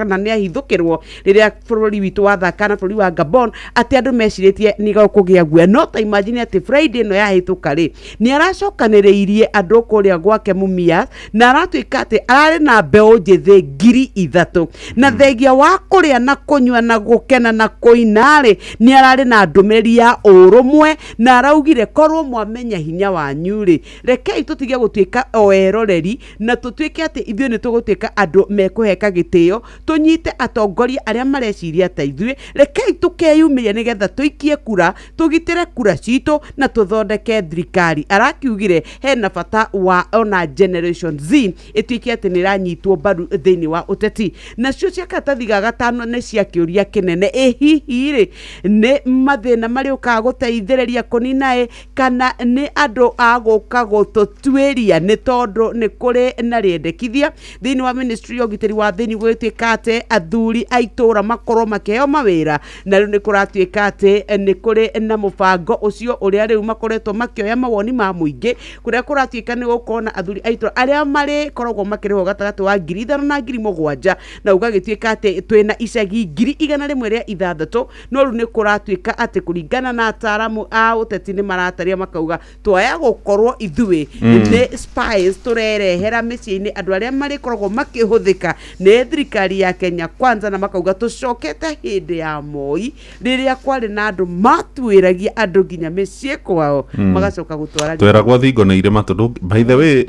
[SPEAKER 10] na ni ahithukirwo riria bururi witu wa thakana bururi wa Gabon ati andu meciritie ni gukugia gwe. No ta imagine ati Friday no yahituka ri ni aracokaniriirie andu kuria gwake Mumias, na aratuika ati arari na mbeo njithe 3,000 na thegia wa kuria na kunywa na gukena na kuinari ni arari na ndumiriri ya urumwe, na araugire korwo mwamenya hinya wa nyuri rekei tutige gutuika oeroreri na tutuike ati ithio ni tugutuika andu mekuheka gitio, tunyite atongoria aria mareciria ta ithui, rekei tukeyumiria nigetha tuikie kura, tugitire kura citu na tuthondeke thirikari. Arakiugire hena bata wa ona Generation Z ituike ati ni ranyitwo baru thiini wa uteti. Na cio cia katathi ga gatano ni cia kiuria kinene, hihi ri ni mathina mari ukaguteithiriria kunina kana ni andu aguka gututwiria ni tondu ni kuri na riendekithia thiini wa ministry ya ugitiri wa thiini gwituika ati athuri aitura makorwo makiheo mawira, na riu ni kuratuika ati ni kuri na mubango ucio uria riu makoretwo makioya mawoni ma muingi kuria kuratuika ni gukona athuri aitura aria mari koragwo makiriho gatagati wa 5,000 na 7,000, na ugagituika ati twina icagi 1,106, no riu ni kuratuika ati kuringana na ataramu a uteti ni marataria makauga twaya gukorwo ithui ni spies turerehera miciini andu aria mari koragwo makihuthika ni thirikari ya Kenya Kwanza, na makauga tucokete hindi ya Moi riria kwari na andu matuiragia andu nginya micii kwao magacoka gutwara
[SPEAKER 13] tweragwo thingo na irema tondu by the way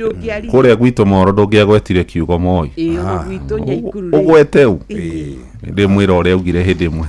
[SPEAKER 13] kuria gwito moro ndungiagwetire kiugo Moi ugwete u ndi mwira uria ugire hindi imwe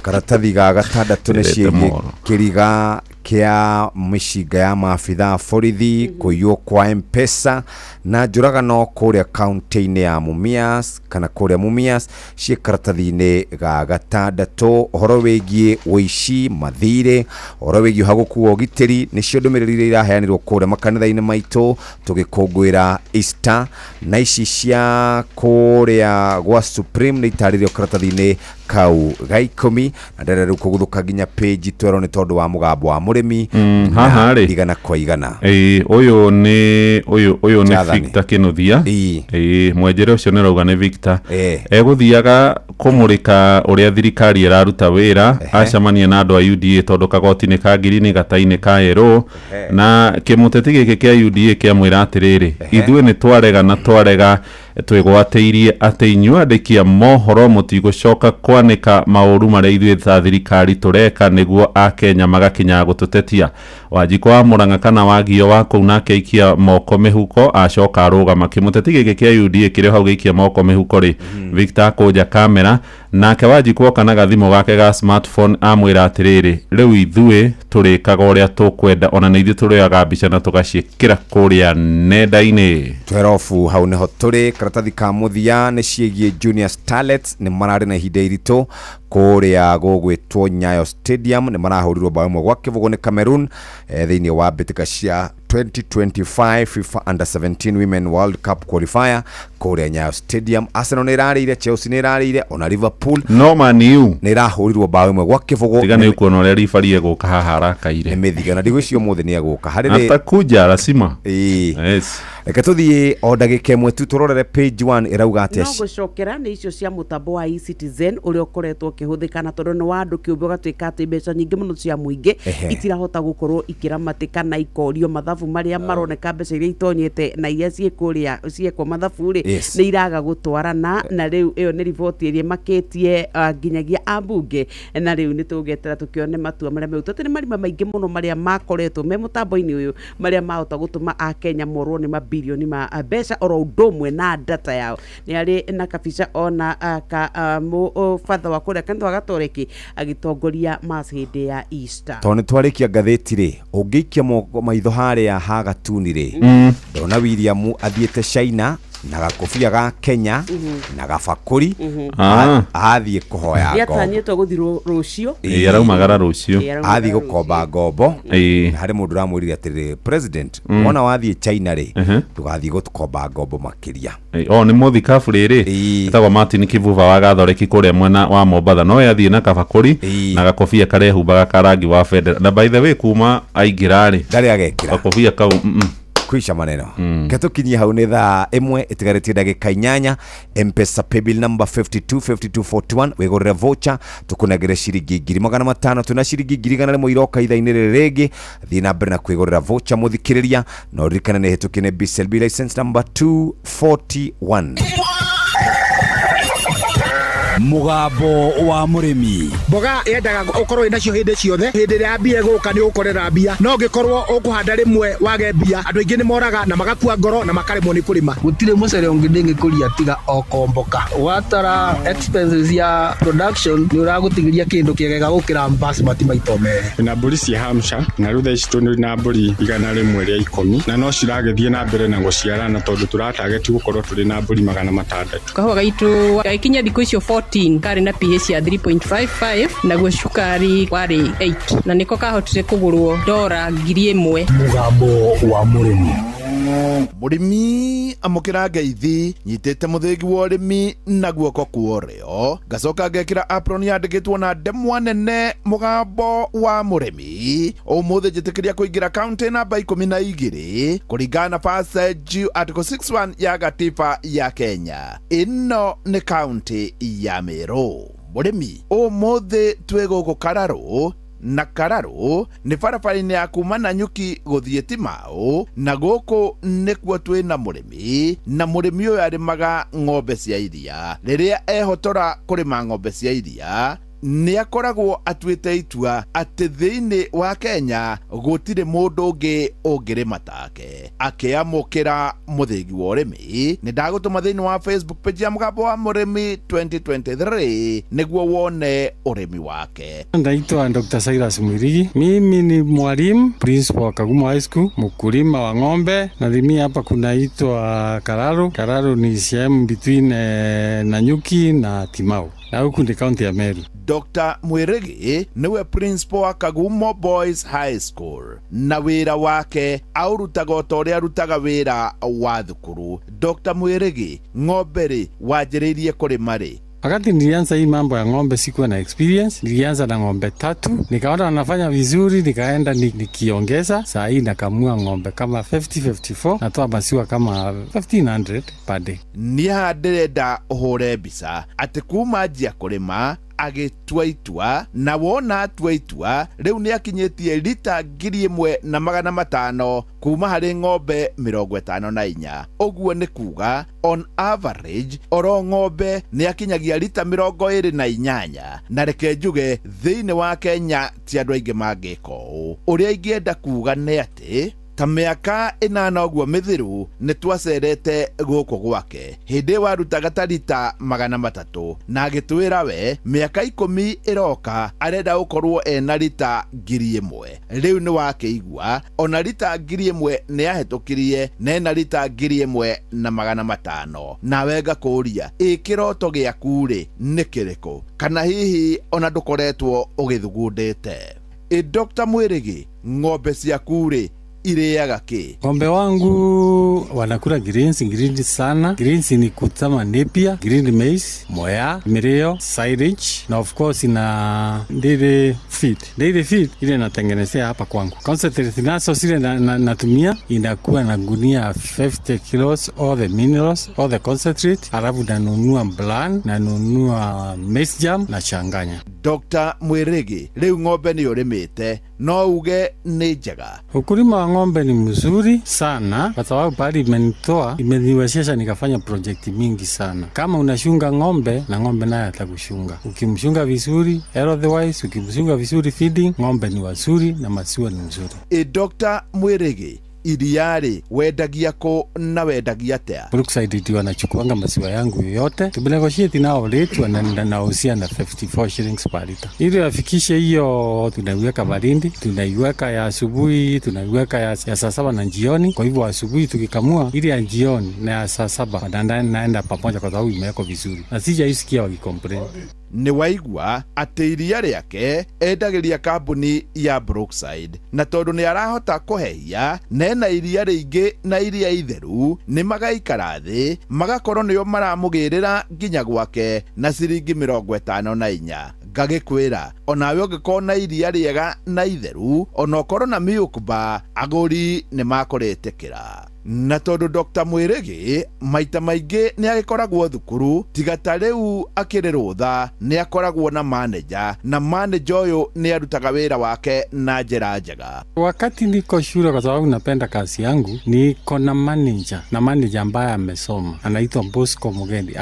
[SPEAKER 11] karatathi ga gatandatu ni ciĩgiĩ kĩriga kia mishiga ya maafitha borithi kũiywo kwa M-Pesa na njũragano kũrĩa kaunti-inĩ ya Mumias kana kũrĩa Mumias ciĩ karatathi-inĩ ga gatandatu. Ũhoro wĩgiĩ ũici, mathirĩ, ũhoro wĩgiĩ ũhagũku wa ũgitĩri nĩcio ndũmĩrĩri iria iraheanirwo kũrĩa makanitha-inĩ maitũ tũgĩkũngũĩra Easter, na ici cia kũrĩa gwa Supreme nĩ itarĩrio karatathi-inĩ kau ga 10, na ndĩrenda rĩu kũguthũka nginya page 12 nĩ tondũ wa mũgambo wa mũrĩmi
[SPEAKER 13] haha rĩ
[SPEAKER 11] igana kwa igana.
[SPEAKER 13] Ũyũ nĩ Victor Kinuthia, mwenjere ũcio nĩ rauga nĩ Victor egũthiaga kũmũrĩka ũrĩa thirikari ĩraruta wĩra, acemania na andũ a UDA tondũ kagoti-inĩ ka ngirini gata-inĩ ka yerũ, na kĩmũteti gĩkĩ kĩa UDA kĩamwĩra atĩrĩrĩ ithuĩ nĩ twarega na twarega twĩgwatĩirie atĩ inyuĩ andĩki a mohoro mũtigũcoka kwanĩka maũru marĩa ithuĩ ta thirikari tũreka nĩguo Akenya magakinya gũtũtetia. Wanjikũ wa Mũrang'a kana Wagio wa kũu nake aikia moko mĩhuko acoka arũgama. Kĩmũteti gĩkĩ kĩa UDA kĩrĩ hau gĩikia moko mĩhuko rĩ Victor akũnja kamera, nake Wanjikũ oka na gathimũ gake ga smartphone amwĩra atĩrĩrĩ rĩu ithuĩ tũrĩkaga ũrĩa tũkwenda, ona nĩ ithuĩ tũrĩoyaga mbica na tũgaciĩkĩra kũrĩa nenda-inĩ.
[SPEAKER 11] Twerofu hau nĩho tũrĩ. Karatathi ka mũthia nĩ ciĩgiĩ Junior Starlets nĩ mararĩ na ihinda iritũ kũrĩa gũgwĩtwo Nyayo Stadium, nĩ marahũrirwo bao ĩmwe gwa kĩbũgũ nĩ Cameroon thĩinĩ wa mbĩtĩka cia 2025 FIFA Under 17 Women World Cup Qualifier. kuria Nyayo Stadium. Arsenal nä ĩrarĩire, Chelsea nä ĩrarĩire, ona Liverpool
[SPEAKER 13] no Man U
[SPEAKER 11] nä ĩrahũrirwo bao ĩmwe gwa kĩbũgũ.
[SPEAKER 13] tiga nĩ kuona ũrĩa ribari egũka haha arakaire
[SPEAKER 11] nĩ mĩthiga na ndigwĩciria ũmũthĩ nĩ egũka harĩ
[SPEAKER 13] atakuja lazima
[SPEAKER 11] yes. Reke tũthiĩ o ndagĩka ĩmwe tu tũrorere page 1 ĩrauga atĩa.
[SPEAKER 10] No gũcokera nĩ icio cia mũtambo wa eCitizen ũrĩa ũkoretwo ũkĩhũthĩka na tondũ nĩ wa andũ kĩũmbe ũgatuĩka atĩ mbeca nyingĩ mũno cia mũingĩ itirahota gũkorwo ikĩramatĩka na ikorio mathabu marĩa maroneka mbeca iria itonyete na iria ciekwo mathabu rĩ nĩ iraga gũtwarana na rĩu ĩyo nĩ riboti ĩrĩa makĩtie nginyagia ambunge na rĩu nĩ tũgũgetera tũkĩone matua marĩa mau tondũ nĩ marima maingĩ mũno marĩa makoretwo me mũtambo-inĩ ũyũ marĩa mahota gũtũma Akenya morwo nĩ mabilioni ma mbeca oro ũndũ ũmwe na data yao. Nĩ arĩ na kabica ona mũbatha wa kũrĩa kanitha wa Gatoreki agĩtongoria mass hĩndĩ ya Easter.
[SPEAKER 11] Tondũ nĩ twarĩkia ngathĩti rĩ, ũngĩikia maitho harĩa ha gatuni rĩ, ndona William athiĩte China na gakobia ga Kenya na gabakũri athiĩ kũhoya ngombo.
[SPEAKER 10] Nĩatanyĩtwo gũthiĩ rũciũ.
[SPEAKER 13] Araumagara rũciũ.
[SPEAKER 11] Athiĩ gũkomba ngombo. Harĩ mũndũ ũramwĩrire atĩrĩ, President, wona wathiĩ China rĩ, ndũgathiĩ gũkomba ngombo makĩria.
[SPEAKER 13] Nĩ mũthikabu rĩrĩ etagwo Martin Kivuva wa Gathoreki kũrĩa mwena wa Mombatha, no athiĩ na kabakũri na gakobia karehumbaga karangi wa federa. Na by the way kuma aingĩra rĩ
[SPEAKER 11] ndarĩ agekĩra
[SPEAKER 13] gakobia kau
[SPEAKER 11] kwisha maneno ketukinyie hau nĩ thaa ĩmwe ĩtigarĩtie ndagĩka 8. M-Pesa paybill number 525241 wĩgũrĩre voucher tũkũnengere ciringi 500 tuna ciringi 100 iroka ithaa-inĩ rĩrĩ rĩngĩ. Thiĩ na mbere na kwĩgũrĩra voucher mũthikĩrĩria na ũririkane nĩ hĩtũkie nĩ BCLB license number 241.
[SPEAKER 1] Mugambo wa murimi. Mboga yendaga ukorwo inacio hindi ciothe. Hindi ria mbia guka ni ukorera mbia. No ngikorwo ukuhanda rimwe wage mbia. Andu aingi ni moraga na magakua ngoro na makaremwo ni kurima. Gutire mucere ungi ndingikuria tiga okomboka. Watara expenses ya production ni uragutigiria kindu kiegega gukira basmati maito mere.
[SPEAKER 2] Na mburi cia Hampshire na rutha ici tuni na mburi 100 ria 10 na no ciragethie na mbere na guciarana tondu turatarget gukorwo turi na mburi 600.
[SPEAKER 8] Kahua gaitu gakinya thikũ icio 14 kari na pH ya 3.55 na guo cukari wari 8 na niko kahotire kugurwo $1,000.
[SPEAKER 1] Mugambo wa murimi.
[SPEAKER 9] Murimi amukira ngeithi nyitete muthengi wa urimi na guoko kuorio gacoka ngekira apron yandikitwo na ndemwa nene mugambo wa murimi umuthi njitikiria kuingira county namba 12 kuringana na passage article 61 ya gatiba ya Kenya. Ino ni county ya Meru. Murimi umuthi twigugu Kararo na Kararo ni barabara-inĩ ya kuma Nanyuki gũthiĩ Timau na gũkũ nĩkuo twĩna mũrĩmi na mũrĩmi ũyũ arĩmaga ng'ombe cia iria. Rĩrĩa ehotora kũrĩma ng'ombe cia iria nĩ akoragwo atuĩte itua atĩ thĩinĩ wa Kenya gũtirĩ mũndũ ũngĩ ũngĩrĩma take. Akĩamũkĩra mũthĩgi wa ũrĩmi nĩ ndagũtũma thĩinĩ wa Facebook page ya Mugambo wa Mũrĩmi 2023 nĩguo wone ũrĩmi wake.
[SPEAKER 2] Naitwa Dr. Cyrus Mwirigi. Mimi ni mwalimu principal wa Kagumo High School, mkulima wa ng'ombe. Nalimia hapa kunaitwa Kararo. Kararo ni sehemu between Nanyuki na Timau. Na huku ni county ya Meru.
[SPEAKER 9] Dr. Mwirigi niwe principal wa Kagumo Boys High School na wira wake aurutaga otoria arutaga wira wa thukuru. Dr. Mwirigi, ng'ombe ri wanjĩrĩirie kũrĩma ri?
[SPEAKER 2] Wakati nilianza hii mambo ya ng'ombe sikuwa na experience. Nilianza na ng'ombe 3, nikaona wanafanya vizuri, nikaenda nikiongeza. Saa hii nakamua ng'ombe kama 50-54, natoa maziwa kama 1500 per day.
[SPEAKER 9] Niha ndĩrenda ũhũre mbica atĩ kuma njia kũrĩma agĩtua itua na wona atua itua rĩu nĩ akinyĩtie lita 1,500 kuma harĩ ng'ombe 54. Ũguo nĩ kuga on average oro ng'ombe nĩ akinyagia lita 28 na reke njuge thĩinĩ wa Kenya ti andũ aingĩ mangĩka ũũ. Ũrĩa ingĩenda kuga nĩ atĩ ta mĩaka 8 ũguo mĩthiru nĩ twacerete gũkũ gwake hĩndĩ warutaga ta lita 300 na agĩtwĩra we mĩaka 10 ĩroka arenda gũkorwo ena lita 1,000. Rĩu nĩ wakĩigua ona lita 1,000 nĩ ahĩtũkirie na ena lita 1,500. Nawe ngakũria kĩroto gĩaku rĩ nĩ kĩrĩkũ, kana hihi ona ndũkoretwo ũgĩthugundĩte? Dr. Mwirigi, ng'ombe ciaku rĩ ireaga ki?
[SPEAKER 2] Ng'ombe wangu wanakula greens sana. Greens ni kutama nepia, green maize, moya, mirio, silage na of course na daily feed. Daily feed ile natengenezea hapa kwangu. Concentrate naso zile natumia inakuwa na gunia 50 kilos all the minerals, all the concentrate. Alafu nanunua bland, nanunua maize jam na changanya.
[SPEAKER 9] Dr. Mwirigi, leo ng'ombe ni urimite, no uge ni njega?
[SPEAKER 2] Ukulima wa ng'ombe ni mzuri sana kwa sababu pale imenitoa, imeniwezesha nikafanya project mingi sana. Kama unashunga ng'ombe na ng'ombe naye atakushunga. Ukimshunga vizuri, otherwise ukimshunga vizuri feeding, ng'ombe ni wazuri na maziwa ni mzuri.
[SPEAKER 9] Dr. Mwirigi, iriari wendagia ko na wendagia atia?
[SPEAKER 2] Brookside ndio wanachukuanga maziwa yangu yote. Tumenegotiate nao rate wanausia na 54 shillings per liter. Ili afikishe hiyo tunaiweka baridi, tunaiweka ya asubuhi, tunaiweka ya saa 7 na jioni. Kwa hivyo asubuhi tukikamua ili ya jioni na ya saa 7 naenda pamoja kwa sababu imewekwa vizuri. Na sijaisikia wakicomplain.
[SPEAKER 9] Ni waigua ati iria riake endagiria kambuni ya Brookside na tondu ni arahota kuhehia nena iria ringi na iria itheru ni magaikara thi magakorwo nio maramugirira nginya gwake na ciringi 54. Ngagikwira onawe ungikorwo na iria riega na itheru onokorwo na miukba aguri ni makuritikira. Na tondu Dr. Mwirigi maita maingi ni agikoragwo thukuru tiga ta riu akiri rutha ni akoragwo na manager na manager uyu ni arutaga wira wake na njira njega.
[SPEAKER 2] Wakati niko shule kwa sababu napenda kazi yangu niko na manager ambaye amesoma anaitwa Bosco Mugendi.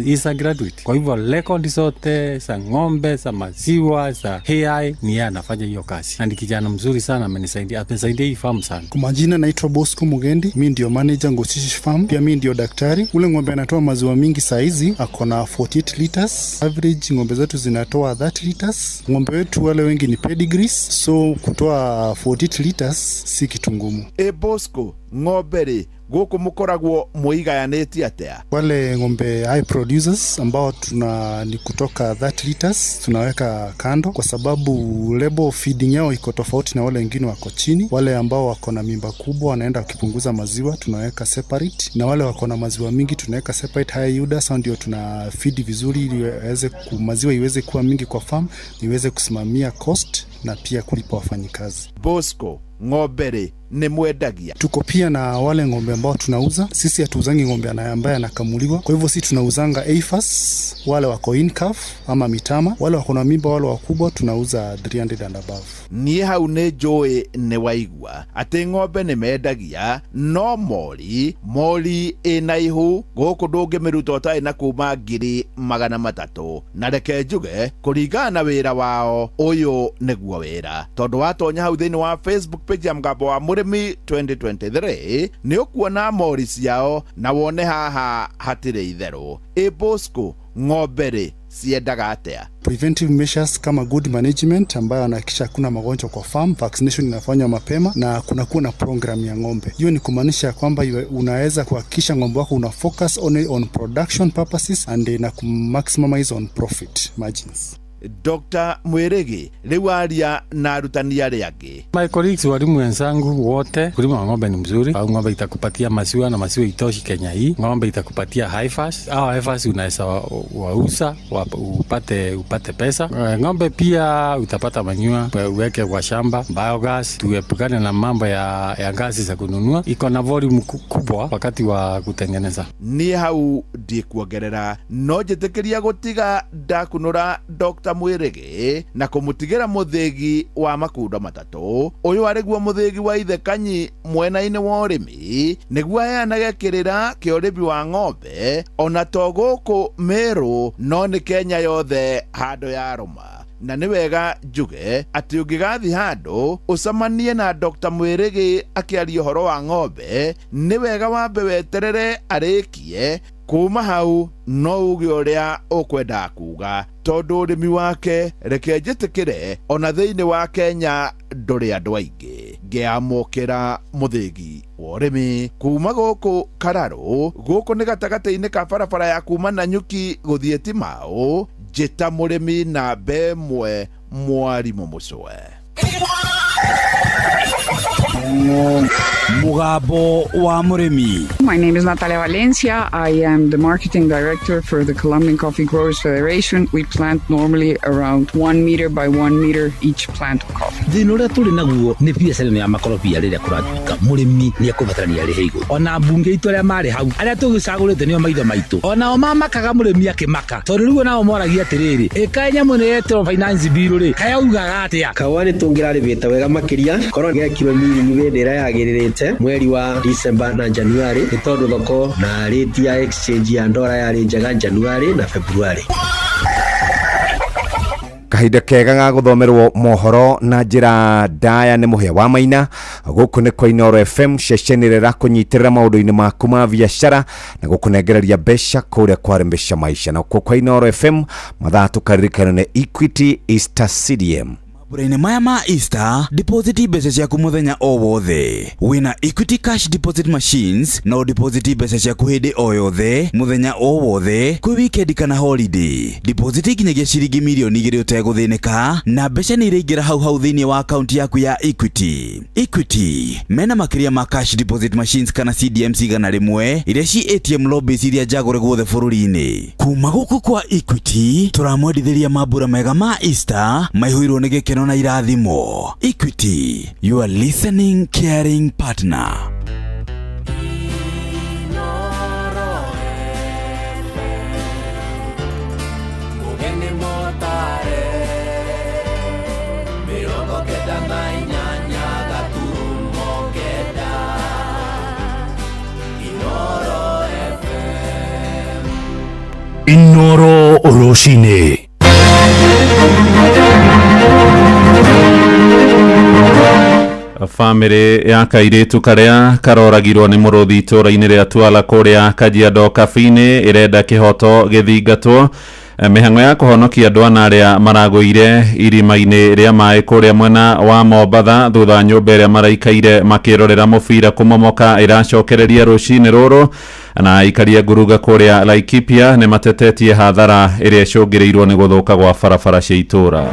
[SPEAKER 2] Is a graduate. Kwa hivyo record zote za ng'ombe za maziwa za AI ni yeye anafanya hiyo kazi. Na ni kijana mzuri sana, amenisaidia hii farm sana.
[SPEAKER 14] Kwa majina naitwa Bosco Mugendi. Mimi ndio manager Ngosishi Farm, pia mimi ndio daktari. Ule ng'ombe anatoa maziwa mingi saizi, akona 48 liters. Average ng'ombe zetu zinatoa 30 liters. Ng'ombe wetu wale wengi ni pedigrees, so kutoa 48 liters si kitu ngumu.
[SPEAKER 9] Bosco, ng'ombe ri guku mukoragwo muigayanĩtie atia?
[SPEAKER 14] Wale ng'ombe high producers ambao ni kutoka 30 liters tunaweka kando kwa sababu level feeding yao iko tofauti na wale wengine wako chini. Wale ambao wako na mimba kubwa wanaenda wakipunguza maziwa tunaweka separate, na wale wako na maziwa mingi tunaweka separate high yielders, ndio tuna feed vizuri ili maziwa iweze kuwa mingi kwa farm, iweze kusimamia cost na pia kulipa wafanyikazi.
[SPEAKER 9] Bosco, ng'ombe ri ni mwendagia?
[SPEAKER 14] Tuko pia na wale ng'ombe ambao tunauza. Sisi hatuuzangi ng'ombe ambaye anakamuliwa. Kwa hivyo sisi tunauzanga AFAS, wale wako in calf ama mitama, wale wako na mimba, wale wakubwa tunauza 300 and above.
[SPEAKER 9] Ni hau ni njui ni waigua ati ng'ombe ni mendagia no mori ina ihu guku ndungimiruta utai na kuma 300,000 na reke njuge kuringana na wira wao uyu niguo wira tondu watonya hau thiini wa Facebook page ya Mgambo wa Murimi 2023 ni ukuona mori ciao na wone haha hatire itheru. Bosco, ng'ombe ri ciendaga atia?
[SPEAKER 14] Preventive measures kama good management ambayo anahakikisha hakuna magonjwa kwa farm, vaccination inafanywa mapema na kunakuwa na program ya ng'ombe. Hiyo ni kumaanisha kwamba unaweza kuhakikisha ng'ombe wako una focus only on production purposes and na maximize on profit margins.
[SPEAKER 9] Dr. Mwirigi, riu aria na arutani aria angi?
[SPEAKER 2] My colleagues walimu wenzangu wote, kulima wa ng'ombe ni mzuri. Ng'ombe itakupatia maziwa na maziwa itoshi Kenya hii. Ng'ombe itakupatia Heifers. Heifers unaweza wauza upate pesa. Ng'ombe pia utapata manure uweke kwa shamba, biogas, tuepukane na mambo ya gasi za kununua. Iko na volume kubwa wakati wa kutengeneza.
[SPEAKER 9] Ni hau ndikuongerera no njitikiria gutiga ndakunura Dr. Mwirigi na kumutigira muthigi wa makundo matatu. Uyu ariguo muthigi wa ithe Kanyi mwena-ini wa urimi niguo aheanage kirira kia urimi wa ng'ombe ona to guku Meru no ni Kenya yothe handu ya ruma. Na ni wega njuge ati ungigathi handu ucamanie na Dr. Mwirigi akiaria uhoro wa ng'ombe, ni wega wambe weterere arikie kuma hau no uge uria ukwenda kuga tondu urimi wake reke njitikire ona thiini wa Kenya nduri andu aingi. Ngiamukira muthigi wa urimi kuma guku Kararu, guku ni gatagati-ini ka barabara ya kuma Nanyuki guthie Timau, njita murimi na Bemwe Mwarimu Mucwe.
[SPEAKER 1] Mugambo wa Murimi.
[SPEAKER 15] My name is Natalia Valencia. I am the marketing director for the Colombian Coffee Growers Federation. We plant normally around 1 meter by 1 meter each plant of coffee.
[SPEAKER 16] Thina uria turi naguo ni biacara ya makorobia riria kuratuika murimi ni akubatarania ri higo ona bunge itu aria mari hau aria tugicagurite nio maitho maitu ona o mamakaga murimi akimaka tondu riu nao moragia atiriri ikanya mune yetro finance bill ri kaya ugaga atia
[SPEAKER 18] kawani tungiraribita wega makiria korwo gekirwe miri wendera yagiririte mweri wa December na January ni tondu thoko na rate ya exchange ya ndora yari njega January na February.
[SPEAKER 11] Kahinda kega ga guthomerwo mohoro na njira ndaya ni muhia wa maina guku ni kwa Inoro FM cechenirera kunyitirira maundu-ini maku ma biashara na gukunengereria mbeca kuria kwarembesha maisha na kwa Inoro FM mathaa tukaririkana ni Equity Easter CDM.
[SPEAKER 12] Mabura-ini maya ma Easter, deposit mbeca ciaku muthenya o wothe. Wina Equity Cash Deposit Machines, no deposit mbeca ciaku hindi o yothe, muthenya o wothe, kwi weekend kana holiday. Deposit nginyagia ciringi milioni 2 uteguthinika, na mbeca ni iraingira hau thiini wa account yaku ya Equity. Equity, mena makiria ma Cash Deposit Machines kana CDM cigana rimwe, iria ci ATM lobbies iria njagure guothe bururi-ini. Kuma guku kwa Equity, turamwendithiria mabura mega ma Easter, maihuirwo ni gikeno na irathimo. Equity, your listening caring partner.
[SPEAKER 22] Inoro Oroshine.
[SPEAKER 13] Family ya kairitu karia karoragirwo ni muruthi itura-ini ria Twala kuria Kajiado Kabine irenda kihoto githingatwo. Mihango ya kuhonokia andu ana aria maragwire irima-ini ria mai kuria mwena wa Mombatha thutha nyumba iria maraikaire makirorera mubira kumomoka iracokereria rucini ruru, na ikaria nguruga kuria Laikipia ni matetetie hathara iria icungirirwo ni guthuka gwa barabara cia itura.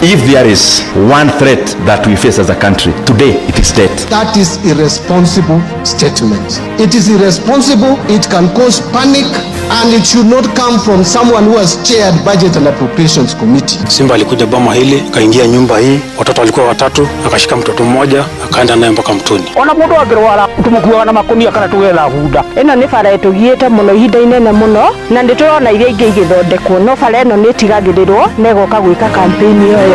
[SPEAKER 19] If there is one threat that we face as a country, today it is debt.
[SPEAKER 20] That is irresponsible statement. It is irresponsible, it can cause panic, and it should not come from someone who has chaired Budget and Appropriations Committee.
[SPEAKER 26] Simba alikuja boma hili, kaingia nyumba hii, watoto walikuwa 3, akashika mtoto mmoja, akaenda naye mpaka mtoni.
[SPEAKER 27] Ona mundu angirwara tumukuaga na makunia kana tugela hunda. Ino ni bara etugiite muno ihinda inene muno, na nditurona iria ingi igithondekwo no bara ino ni tigagirirwo na igoka gwika campaign yo.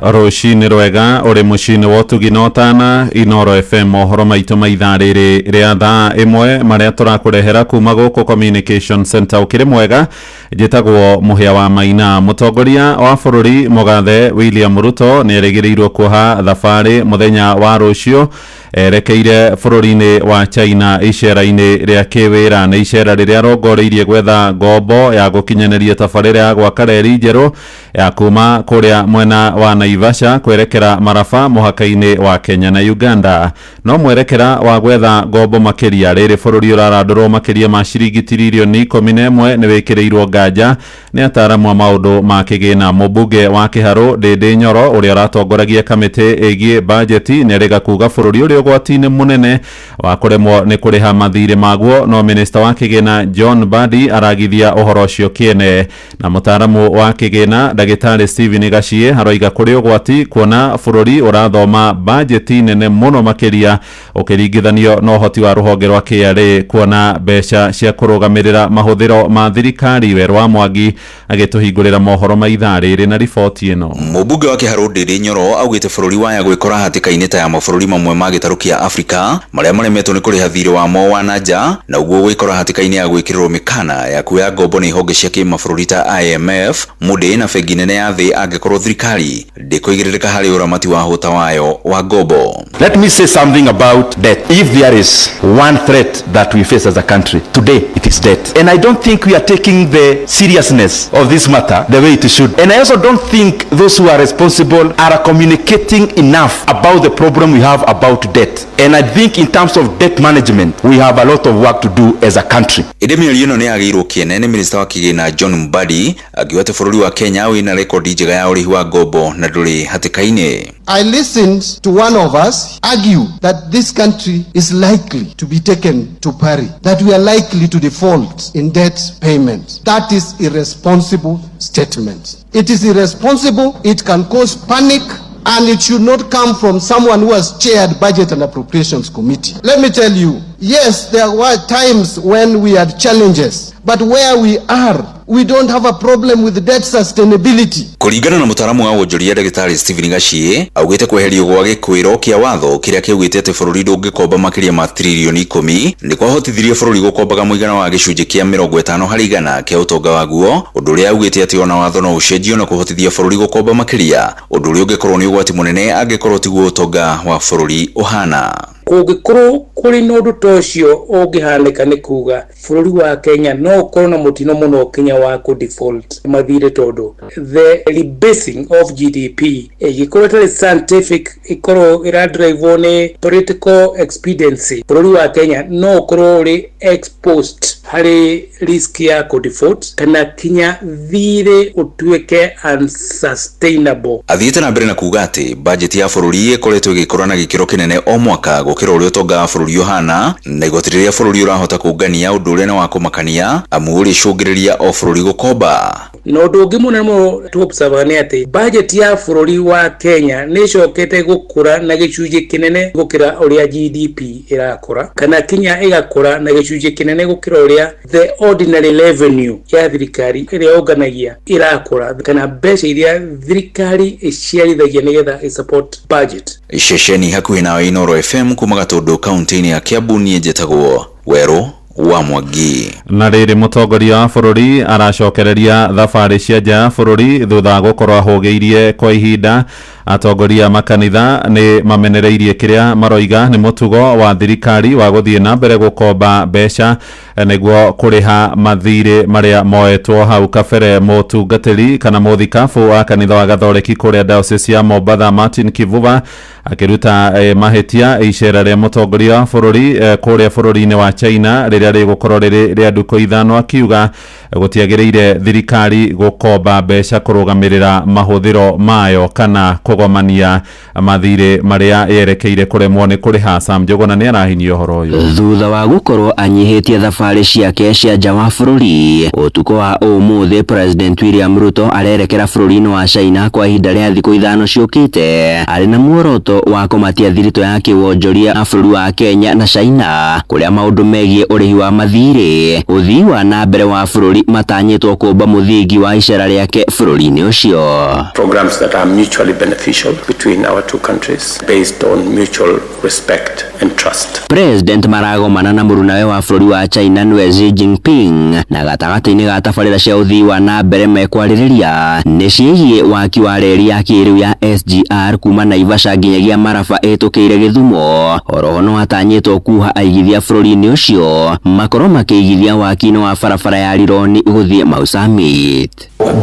[SPEAKER 13] Rucini rwega uri mucini wa tuginotana Inoro FM mohoro maitu maithaa riri ria thaa imwe maria turakurehera kuma guku Communication Center ukiri mwega. Njitagwo Muhia wa Maina. Mutongoria wa bururi Mugathe William Ruto ni erigiriirwo kuha thabari muthenya wa rucio erekeire bururi-ini wa China icera-ini ria kiwira na icera riria rongoreirie gwetha ngombo ya gukinyaneria tabarira ya gwaka reri njeru ya kuma kuria mwena wa Naivasha kwerekera Maraba muhaka-ini wa Kenya na Uganda. No mwerekera wa gwetha ngombo makiria riri bururi urarandurwo makiria ma ciringi tiririoni 11 ni wikireirwo nganja ni ataramu a maundu ma kigina. Mubunge wa Kiharu Ndindi Nyoro uria ratongoragia kamiti igie budget ni rega kuga bururi uri ugwati-ini munene wa kuremwo ni kuriha mathiri maguo. No minister wa kigina John Badi aragithia uhoro ucio kiene, na mutaramu wa kigina Dagitari Stephen Gachie haroiga kuri ugwati kuona bururi urathoma budget nene muno makiria ukiringithanio no hoti wa ruhonge rwa KRA kuona mbeca cia kurugamirira mahuthiro ma thirikari. Werwa Mwangi agituhingurira mohoro maithaa riri na riboti ino.
[SPEAKER 28] Mubunge wa Kiharu Ndindi Nyoro augite bururi waya gwikora hatikaini ta ya mabururi mamwe ma gitaru kia Afrika maria maremetwo ni kuriha thiri wa mo wa nanja, na uguo gwikora hatikaini ya gwikirirwo mikana ya kuya ngombo ni honge cia kimabũrũri ta IMF, Moody na bengi nene ya thi angikorwo thirikari ndikuigiririka hari uramati wa hota wayo wa ngombo.
[SPEAKER 19] Let me say something about debt. If there is one threat that we face as a country, today it is debt. And I don't think we are taking the seriousness of this matter the way it should. And I also don't think those who are responsible are communicating enough about the problem we have about debt. And I think in terms of debt management, we have a lot of work to do as a country.
[SPEAKER 28] Idemio ino ni agirwo kiene ni minister wa kigina John Mbadi akiwete bururi wa Kenya wina rekodi njega ya urihi wa ngombo na nduri hatikaine.
[SPEAKER 20] I listened to one of us argue that this country is likely to be taken to pari, that we are likely to default in debt payment. That is irresponsible statement. It is irresponsible, it can cause panic, and it should not come from someone who has chaired Budget and Appropriations Committee. Let me tell you, yes, there were times when we had challenges, but where we are, we don't have a problem with debt sustainability.
[SPEAKER 28] Kuringana na mutaramu wa wonjoria Dagitari Stephen Gachie, augite kweherio gwa gikwiro kia watho kiria kiugite ati bururi ndungikomba makiria ma trilioni 10 ni kwahotithirie bururi gukombaga muigana wa gicunji kia 50 harĩ igana kia utonga waguo, undu uria augite ati ona watho no ucenjio na kuhotithia bururi gukomba makiria, undu uria ungikorwo ni ugwati munene angikorwo tiguo utonga wa bururi uhana.
[SPEAKER 3] Kũngĩkorwo kũrĩ na ũndũ ta ũcio ũngĩhanĩka nĩ kuga bũrũri wa Kenya no ũkorwo na mũtino mũno Kenya wa ku default mathire tondũ the rebasing of GDP ĩgĩkorwo ĩtarĩ scientific ĩkorwo ĩradrive nĩ political expediency, bũrũri wa Kenya no ũkorwo ũrĩ exposed harĩ risk ya ku default kana kinya thirĩ ũtuĩke unsustainable.
[SPEAKER 28] Athiĩte na mbere na kuga atĩ budget ya bũrũri ĩkoretwo ĩgĩkũra na gĩkĩro kĩnene o mwaka gũkĩra ũrĩa ũtonga wa bũrũri ũhana, na igoti rĩrĩa bũrũri ũrahota kũngania ũndũ ũrĩa nĩ wa kũmakania amu ũrĩcũngĩrĩria o bũrũri gũkomba.
[SPEAKER 3] Na ũndũ ũngĩ mũnene mũno tũobserva nĩ atĩ budget ya bũrũri wa Kenya nĩ ĩcokete gũkũra na gĩcunjĩ kĩnene gũkĩra ũrĩa GDP ĩrakũra, kana kinya ĩgakũra na gĩcunjĩ kĩnene gũkĩra ũrĩa the ordinary revenue ya thirikari ĩrĩa yonganagia ĩrakũra, kana mbeca iria thirikari ĩciarithagia nĩgetha ĩsupport budget.
[SPEAKER 28] Ceceni hakuhĩ nayo Inooro FM kuma Gatundu kaunti-inĩ ya Kiambu, niĩ njĩtagwo Werũ wa Mwangi.
[SPEAKER 13] Na rĩrĩ mũtongoria wa bũrũri aracokereria thabarĩ cia nja ya bũrũri thutha wa gũkorwo ahũgĩirie kwa ihinda. Atongoria makanitha nĩ mamenereirie kĩrĩa maroiga nĩ mũtugo wa thirikari wa gũthiĩ na mbere gũkomba mbeca nĩguo kũrĩha mathirĩ marĩa moetwo hau kabere. Mũtungatĩri kana mũthikabu wa kanitha wa Gathoreki kũrĩa diocese ya Mombatha Martin Kivuva akĩruta mahĩtia icera rĩa mũtongoria wa bũrũri kũrĩa bũrũri-inĩ wa China rĩrĩa rĩgũkorwo rĩrĩ rĩa ndukũ ithano, akiuga gũtiagĩrĩire thirikari gũkomba mbeca kũrũgamĩrĩra mahũthĩro mayo kana kũgomania mathirĩ marĩa yerekeire kũremwo nĩ kũrĩha. Sam Njuguna nĩ arahinyia ũhoro ũyũ
[SPEAKER 4] thutha wa gũkorwo anyihĩtie thabarĩ ciake cia nja wa bũrũri. Ũtukũ wa ũmũthĩ President William Ruto arerekera bũrũri-inĩ wa China kwa ihinda rĩa thikũ ithano ciũkĩte, arĩ na muoroto wa kũmatia thirito ya kĩwonjoria a bũrũri wa Kenya na China, kũrĩa maũndũ megiĩ ũrĩhi wa mathirĩ, ũthii wa na mbere wa bũrũri matanyĩtwo kũmba mũthingi wa icera rĩake bũrũri-inĩ ũcio.
[SPEAKER 5] Programs that are mutually beneficial between our two countries based on mutual respect and trust.
[SPEAKER 4] President maragomana na mũrunawe wa bũrũri wa China nĩwe Xi Jinping, na gatagatĩ-inĩ ga tabarĩra cia ũthii wa na mbere mekwarĩrĩria nĩ ciĩgiĩ waki wa reri ya kĩrĩu ya SGR kuma Naivasha nginyagia Maraba ĩtũkĩire Gĩthumo. Oroho no atanyĩtwo kuha aigithia bũrũri-inĩ ũcio makorwo makĩigithia waki-inĩ wa barabara ya Rironi gũthiĩ Mau Summit.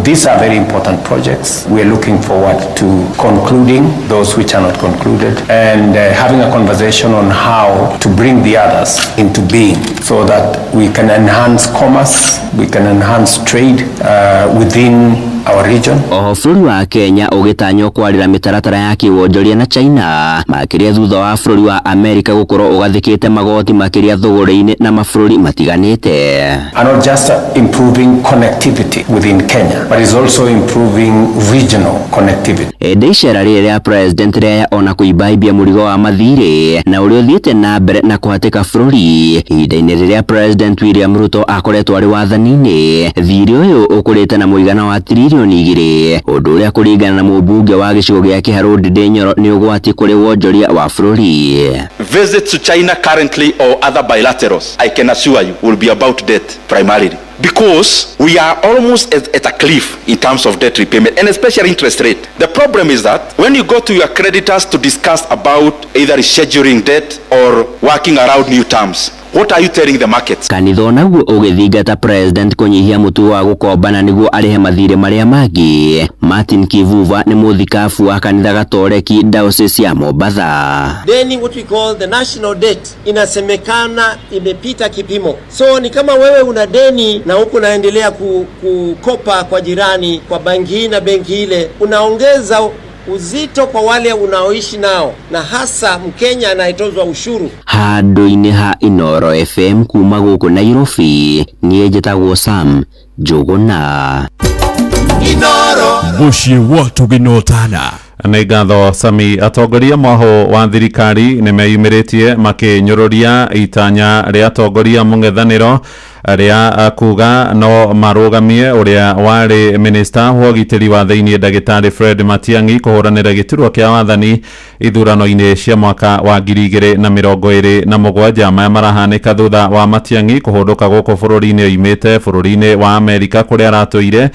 [SPEAKER 5] These are very important projects. We are looking forward to concluding those which are not concluded and having a conversation on how to bring the others into being so that we can enhance commerce, we can enhance trade within our region.
[SPEAKER 4] Oho bũrũri wa Kenya ũgĩtanywo kwarĩra mĩtaratara ya kĩwonjoria na China makĩria thutha wa bũrũri wa Amerika gũkorwo ũgathĩkĩte magoti makĩria thũgũrĩ-inĩ na mabũrũri matiganĩte.
[SPEAKER 5] And not just improving connectivity within Kenya, but is also improving regional connectivity.
[SPEAKER 4] Ĩndĩ icera rĩrĩ rĩa president rĩa ona kũimbaimbia mũrigo wa mathirĩ na ũrĩa ũthiĩte na mbere na kũhatĩka bũrũri ihinda-inĩ rĩrĩa President William Ruto akoretwo arĩ wathani-inĩ. Thirĩ ũyũ ũkũrĩte na mũigana wa trilioni 2, ũndũ ũrĩa kũringana na mũmbunge wa gĩcigo gĩa Kiharu Ndindi Nyoro nĩ ũgwati kũrĩ wonjoria wa bũrũri.
[SPEAKER 19] Visits to China currently or other bilaterals, I can assure you, will be about debt primarily. Because we are almost at a cliff in terms of debt repayment and especially interest rate. The problem is that when you go to your creditors to discuss about either rescheduling debt or working around new terms, what are you telling the markets?
[SPEAKER 4] Kanitha naguo ũgĩthingata president kũnyihia mũtugo wa gũkombana nĩguo arĩhe mathirĩ marĩa mangĩ. Martin Kivuva nĩ mũthikabu wa kanitha Gatoreki diocese ya Mombatha.
[SPEAKER 17] Deni what we call the national debt inasemekana imepita kipimo. So ni kama wewe una deni na huko unaendelea kukopa kwa jirani kwa banki hii na benki ile, unaongeza uzito kwa wale unaoishi nao, na hasa Mkenya anayetozwa ushuru.
[SPEAKER 4] Handũ-inĩ ha Inoro FM kuma gũkũ Nairobi, niĩ njĩtagwo Sam Njũgũna.
[SPEAKER 22] Inoro mũciĩ wa tũginotana.
[SPEAKER 13] Nĩ ngatho Sami. Atongoria mwaho wa thirikari nĩ meyumĩrĩtie makĩnyũrũria itanya rĩa atongoria mũng'ethanĩro rĩa kuga no marũgamie ũrĩa warĩ minista wa ũgitĩri wa thĩinĩ Ndagĩtarĩ Fred Matiang'i kũhũranĩra gĩturwa kĩa wathani ithurano-inĩ cia mwaka wa 2027 maya marahanĩka thutha wa Matiang'i kũhũndũka gũkũ bũrũri-inĩ oimĩte bũrũri-inĩ wa Amerika kũrĩa aratũire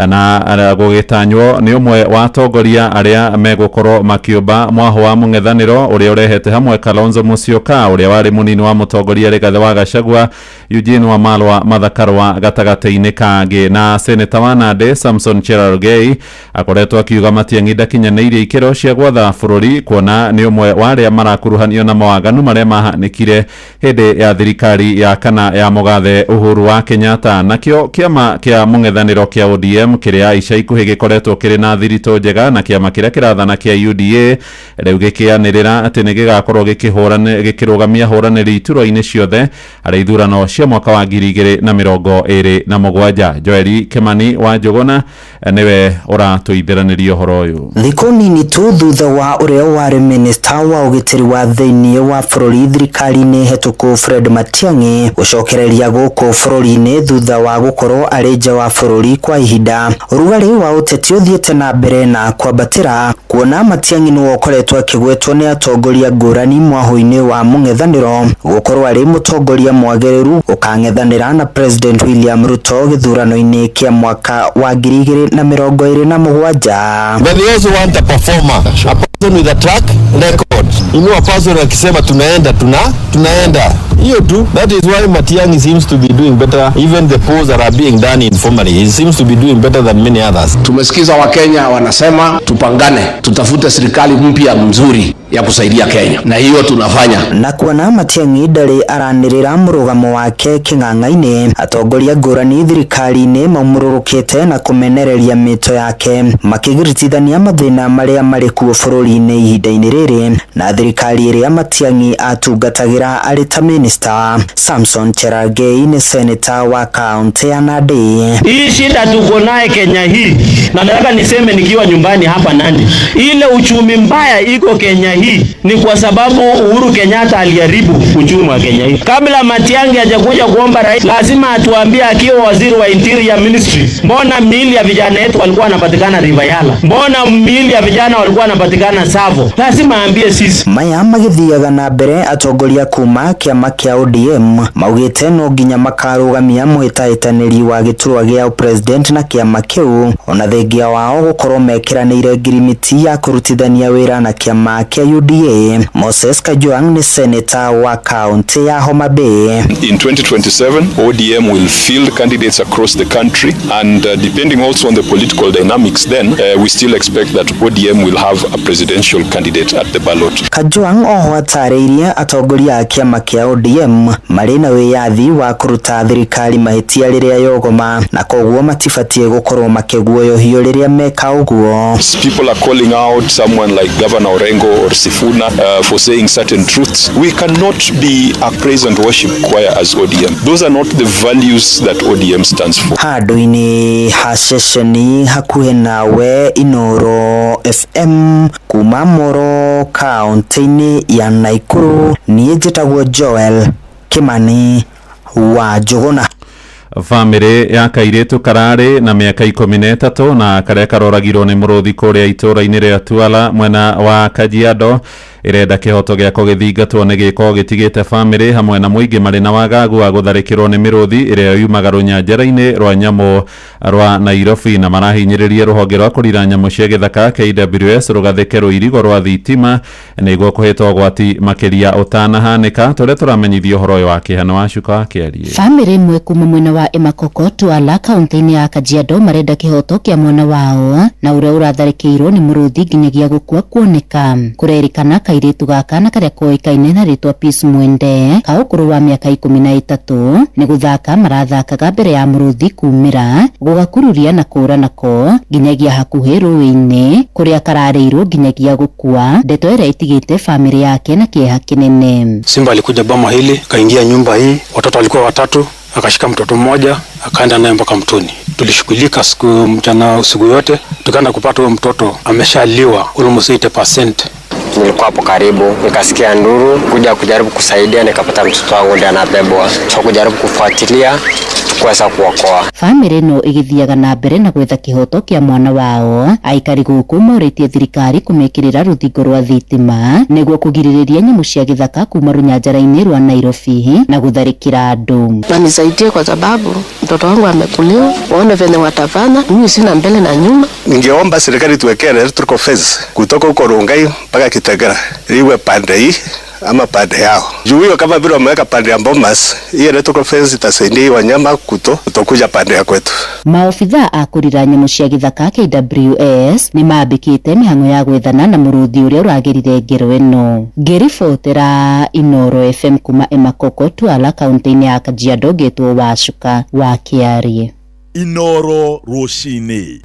[SPEAKER 13] na gũgĩtanywo nĩ ũmwe wa atongoria arĩa megũkorwo makĩũmba mwaho wa mũng'ethanĩro ũrĩa ũrehete hamwe Kalonzo Musyoka ũrĩa warĩ mũnini wa mũtongoria Rigathi wa Gachagua, Eugene Wamalwa Mathakarwa gatagatĩ-inĩ kangĩ, na seneta wa Nandi Samson Cherargei akoretwo akiuga Matiang'i ndakinyanĩirie ikĩro cia gwatha bũrũri kuona nĩ ũmwe wa arĩa marakuruhanio na mawaganu marĩa mahanĩkire hĩndĩ ya thirikari ya kana ya mũgathe Uhuru wa Kenyatta. Nakĩo kĩama kĩa mũng'ethanĩro kĩa ODM kĩrĩa ica ikuhĩ gĩkoretwo kĩrĩ na thiritũ njega na kĩama kĩrĩa kĩrathana kĩa UDA rĩu gĩkĩanĩrĩra atĩ nĩ gĩgakorwo gĩkĩrũgamia hũranĩri iturwa-inĩ ciothe harĩ ithurano cia mwaka wa 2027. Joeli Kimani wa Njũgũna niwe ũratũithĩranĩria ũhoro ũyũ.
[SPEAKER 6] Thikũ nini tu thutha wa ũrĩa warĩ minista wa ũgitĩri wa thĩinĩ wa bũrũri thirikari-inĩ hetũku Fred Matiang'i gũcokereria gũkũ bũrũri-inĩ thutha wa gũkorwo arĩ nja wa bũrũri kwa ihinda, ũrugarĩ wa ũteti ũthiĩte na mbere na kwambatĩra kuona Matiang'i nĩ wokoretwo akĩgwetwo nĩ atongoria ngũrani mwaho-inĩ wa mũng'ethanĩro gũkorwo arĩ mũtongoria mwagĩrĩru ũkang'ethanĩra na President William Ruto gĩthurano-inĩ kĩa mwaka wa 2027.
[SPEAKER 7] But they also want a performer, a person with a track record. You know, a person akisema tunaenda. Hiyo tu. That is why Matiang'i seems to be doing better. Even the polls that are being done informally, he seems to be doing better than many others.
[SPEAKER 8] Tumesikiza Wakenya wanasema tupangane, tutafute serikali mpya mzuri ya kusaidia Kenya, na hiyo tunafanya.
[SPEAKER 6] Na kuona Matiang'i ndarĩ aranĩrĩra mũrũgamo wake kĩng'ang'a-inĩ, atongoria ngũrani thirikari-inĩ maumũrũrũkĩte na kũmenereria mĩto yake makĩgiritithania mathĩna marĩa marĩ kuo bũrũri-inĩ ihinda-inĩ rĩrĩ na thirikari ĩrĩa Matiang'i atungatagĩra arĩ ta minista. Samson Cherargei ni seneta wa kaunti ya Nandi.
[SPEAKER 10] Hii shida tuko naye Kenya hii, na nataka niseme nikiwa nyumbani hapa Nandi, ile uchumi mbaya iko Kenya hii ni kwa sababu Uhuru Kenyatta aliharibu uchumi wa Kenya hii. Kabla Matiang'i hajakuja kuomba rais, lazima atuambie akiwa waziri wa Interior Ministry, mbona miili ya vijana wetu walikuwa wanapatikana Rivayala? Mbona miili ya vijana walikuwa wanapatikana Savo? Lazima aambie sisi.
[SPEAKER 6] Maya magithiaga na mbere atongoria kuma kĩama kĩa ODM maugĩte no nginya makarũgamia mũhĩtahĩtanĩri wa gĩturwa gĩa president na kĩama kĩu ona thengia wao gũkorwo mekiranĩire ngirimiti ya kũrutithania wĩra na kĩama kĩa UDA. Moses Kajwang ni seneta wa kaunti ya Homa Bay.
[SPEAKER 21] In 2027, ODM will field candidates across the country, and depending also on the political dynamics, then we still expect that ODM will have a presidential candidate at the ballot.
[SPEAKER 6] Kajwang oho atarĩirie atongoria a kĩama kĩa ODM marĩ na wĩyathi wa kũruta thirikari mahĩtia rĩrĩa yogoma na koguo matibatie gũkorwo makĩguoyohio rĩrĩa meka ũguo.
[SPEAKER 21] People are calling out someone like Governor Orengo or Sifuna for saying certain truths. We cannot be a praise and worship choir as ODM. Those are not the values that ODM stands for.
[SPEAKER 6] Handũ-inĩ ha ceceni hakuhĩ nawe Inoro FM kuma Moro kaunti-inĩ ya Naikuru, niĩ njĩtagwo Joel Kimani wa Njũgũna.
[SPEAKER 13] Family ya kairĩtu kararĩ na mĩaka 13 na karĩa karoragirwo nĩ mũrũthi kũrĩa itũũra-inĩ rĩa Tuala mwena wa Kajiado irenda kĩhoto gĩako gĩthingatwo nĩ gĩko gĩtigĩte family hamwe na mũingĩ marĩ na wagagu wa gũtharĩkĩrwo nĩ mĩrũthi ĩrĩa yumaga rũnyanjara-inĩ rwa nyamũ rwa Nairobi na marahinyĩrĩria rũhonge rwa kũrira nyamũ cia gĩthaka KWS rũgathĩke rũirigo rwa thitima nĩguo kũhĩtwo gwati makĩria ũtanahanĩka. Tũrĩa tũramenyithio ũhoro ũyũ wa kĩhano wa Cuka Kĩarie.
[SPEAKER 23] Family ĩmwe kuma mwena wa Emakoko Tuala kaunti-inĩ ya Kajiado marenda kĩhoto kĩa mwana wao na ũrĩa ũratharĩkĩirwo nĩ mũrũthi nginyagia gũkua kuoneka. Kũrerĩkana kairitu gaka na karia koikaine na ritwa Peace Mwende ka ukuru wa miaka 13 ni guthaka marathakaga mbere ya muruthi kumira gugakururia na kura nako nginyagia hakuhi ruini kuria karareirwo nginyagia gukua. Ndeto ira itigite family yake na kieha kinene.
[SPEAKER 26] Simba alikuja boma hili, kaingia nyumba hii, watoto walikuwa 3, akashika mtoto mmoja akaenda naye mpaka mtoni. Tulishughulika siku mchana usiku yote, tukaenda kupata huyo mtoto ameshaliwa almost 80%.
[SPEAKER 1] Nilikuwa hapo karibu, nikasikia nduru, kuja kujaribu kusaidia, nikapata mtoto wangu ndiye anabebwa. So kujaribu kufuatilia kuweza kuokoa.
[SPEAKER 23] Family no igithiaga na mbere na gwetha kihoto kia mwana wao. Aikari guku moritie thirikari kumekirira ruthingo rwa thitima niguo kugiririria nyamu cia githaka kuma runyanjara-ini rwa Nairobi na gutharikira andu.
[SPEAKER 2] Wanisaidie kwa sababu mtoto wangu amekuliwa, waone venye watafanya, mimi sina mbele na nyuma.
[SPEAKER 9] Ningeomba serikali tuwekee electrical fence kutoka huko Rongai mpaka Kitengela, iwe pande hii ama pande yao. Juu hiyo kama vile wameweka pande ya Bomas, hiyo electrical fence itasaidia wanyama kutokuja pande ya kwetu.
[SPEAKER 23] Maofitha a kurira nyamu cia githaka KWS ni mambikite mihango ya gwethana na muruthi uria uragirire ngero ino. Ngiribotera Inoro FM kuma Emakoko Twala kaunti-ini ya Kajiado getwo Wacuka wa Kiarie.
[SPEAKER 22] Inoro rucini.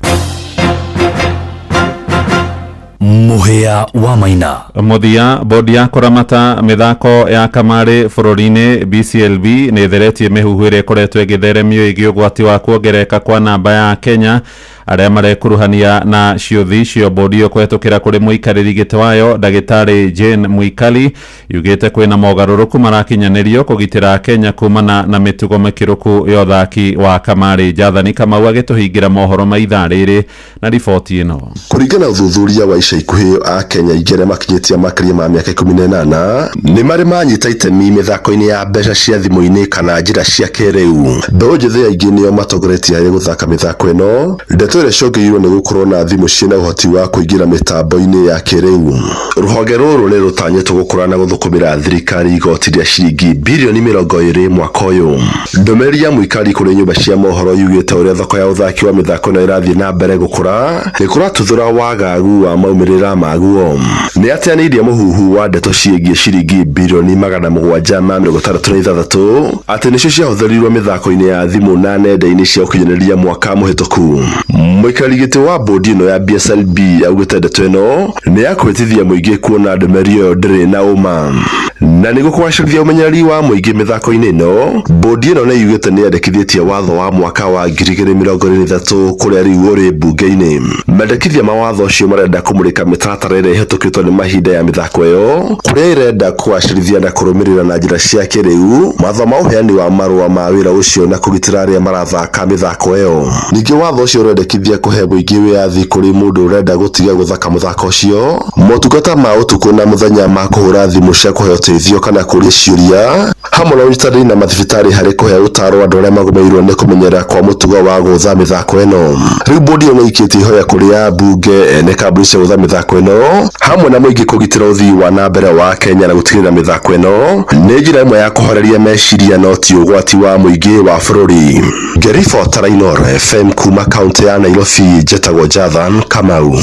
[SPEAKER 22] Muhia wa Maina.
[SPEAKER 13] Muthia bodi ya kuramata mithako ya kamari bururi-ini BCLB ni theretie mihuhuire koretwo igitheremio igi ugwati wa kuongereka kwa namba ya Kenya aria marekuruhania na ciuthi cio. Bodi yo kwetukira kuri muikariri giti wayo Dagitari Jane Muikali yugite kwina mogaruruku marakinyanirio kugitira Kenya kumana na mitugo mikiruku ya uthaki wa kamari. Jathani Kamau agituhingira mohoro ma ithaa riri na riboti ino.
[SPEAKER 14] Kuringana uthuthuria wa ica ikuhi a Kenya igere makinyitia makiria ma miaka 18 ni mari manyita itemi mithako-ini ya mbeca cia thimu-ini kana njira cia kiriu. Mbeũ njĩthĩ aingĩ nĩo matongoretie harĩ guthaka mithako ĩno. Ndeto ĩrĩa ciongereirwo nĩ gũkorwo na thimũ ciĩna ũhoti wa kũingĩra mĩtambo-inĩ ya kĩrĩu. Rũhonge rũrũ nĩ rũtanyĩtwo gũkũra na gũthũkũmĩra thirikari igoti rĩa ciringi birioni 20 mwaka ũyũ. Ndũmĩrĩri ya Muikali kũrĩ nyũmba cia mohoro yugĩte ũrĩa thoko ya ũthaki wa mĩthako ĩno ĩrathiĩ na mbere gũkũra nĩ kũratuthũra wagagu wa maumĩrĩra maguo. Nĩ ateanĩirie mũhuhu wa ndeto ciĩgiĩ ciringi birioni 766 atĩ nĩcio ciahũthĩrirwo mĩthako-inĩ ya thimũ na nenda-inĩ cia ũkinyanĩria mwaka mũhĩtũku. Muikali gĩtĩ wa bodi ĩno ya BSLB augĩte ndeto ĩno nĩ ya kwĩtithia mũingĩ kuona ndũmĩrĩri ĩyo ndĩrĩ na ũma. Na nĩguo kũgacĩrithia ũmenyereri wa mũingĩ mĩthako-inĩ ĩno, bodi ĩno nĩ yugĩte nĩ yandĩkithĩtie watho wa mwaka wa 2023 kũrĩa rĩu ũrĩ mbunge-inĩ. Mendekithia mawatho ũcio marenda kũmũrĩka mĩtaratara ĩrĩa ĩhetũkĩtwo nĩ mahinda ya mĩthako ĩyo, kũrĩa ĩrenda kũgacĩrithia na kũrũmĩrĩra na njĩra cia kĩrĩu mawatho ma ũheani wa marũa ma wĩra ũcio na kũgitĩra arĩa marathaka mĩthako ĩyo. Ningĩ watho ũcio ũrendekithia kũhe mũingĩ wĩyathi kũrĩ mũndũ ũrenda gũtiga gũthaka mũthako ũcio, motungata ma ũtukũ na mũthenya ma kũhũra thimũ cia kũhe ũteithio kana kũrĩa ciũria, hamwe na ũnyitanĩri na mathibitarĩ harĩ kũhe ũtaaro andũ arĩa magũmĩirwo nĩ kũmenyera kwa mũtugo wa gũtha mĩthako ĩno. Rĩu bodi ĩyo nĩ ĩikĩtie ihoya kũrĩ ambunge ene kambuni cia gũtha mĩthako ĩno hamwe na mũingĩ kũgitĩra ũthii wa na mbere wa Kenya na gũtigĩrĩra mĩthako ĩno nĩ njĩra ĩmwe ya kũhoreria meciria no ti ũgwati wa mũingĩ wa bũrũri. Ngĩribotera Inoro FM kuma kaunti ya Nairobi, njĩtagwo Jathan Kamau.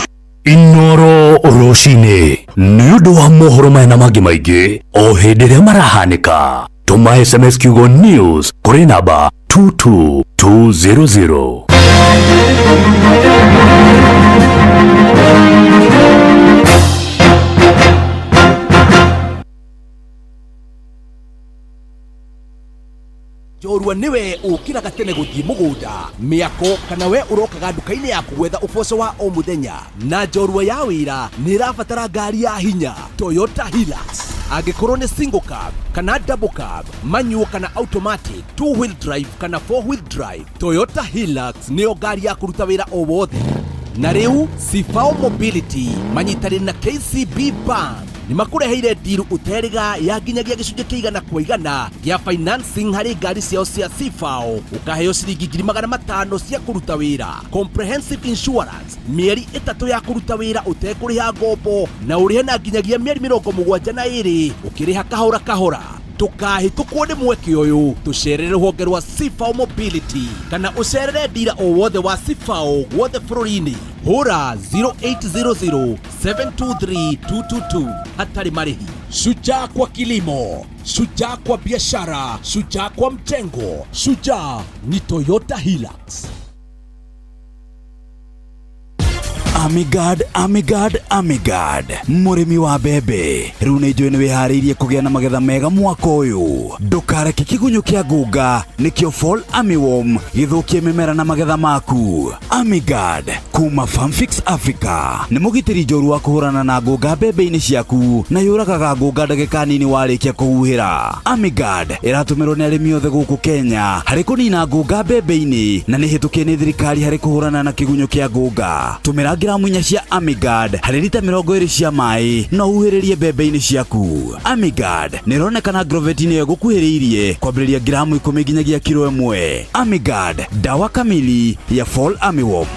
[SPEAKER 22] Inoro rucini nĩ ũndũ wa mohoro maya na mangĩ maingĩ o hĩndĩ ĩrĩa marahanĩka. Tũma SMS kiugo news kũrĩ namba 22200.
[SPEAKER 15] Jorua niwe ukira gatene guthii mugunda miako kana we urokaga nduka-ini yaku gwetha uboco wa o muthenya na jorua ya wira ni irabatara ngari ya hinya Toyota Hilux. Angikorwo ni single cab kana double cab, manual kana automatic, two wheel drive kana four wheel drive, Toyota Hilux niyo ngari ya kuruta wira o wothe. Na riu Sifao Mobility manyitanĩire na KCB Bank ni makureheire deal uteriga ya nginyagia gicunjĩ kĩigana kwa igana gĩa financing harĩ ngari ciao cia Sifao, ukaheo ciringi 500 cia kuruta wĩra, comprehensive insurance, mĩeri 3 ya kuruta wĩra utekũrĩha ngombo na ũrĩhe na nginyagia mĩeri 72 ukĩrĩha kahora kahora. Tukahĩtũkwo nĩ mweke ũyũ, tũcerere rũhonge rwa Sifao Mobility kana ũcerere dealer o wothe wa Sifao wothe bũrũri-inĩ. hura 0800 723 222 hatari marihi. Shujaa kwa kilimo, shujaa kwa biashara, shujaa kwa mtengo, shujaa ni Toyota Hilux. Amigad murimi wa bebe riu ni njui ni wihariirie kugia na magetha mega mwaka uyu. Ndukareke kigunyu kia ngunga nikio fall armyworm githukie mimera na magetha maku. Amigad kuma Farmfix Africa ni mugitiri njoru wa kuhurana na ngunga mbembe-ini ciaku na yuragaga ngunga ndagika nini warikia kuhuhira. Amigad iratumirwo ni arimi othe guku Kenya hari kunina ngunga mbembe-ini na ni hitukie ni thirikari hari kuhurana na kigunyu kia ngunga. Tumira gramu 4 cia Amigad hari lita 20 cia mai no uhuhiririe mbembe-ini ciaku. Amigad nironekana agrovet-ini yo gukuhiriirie kwambiriria gramu 10 nginyagia kilo 1. Amigad dawa kamili ya fall armyworm.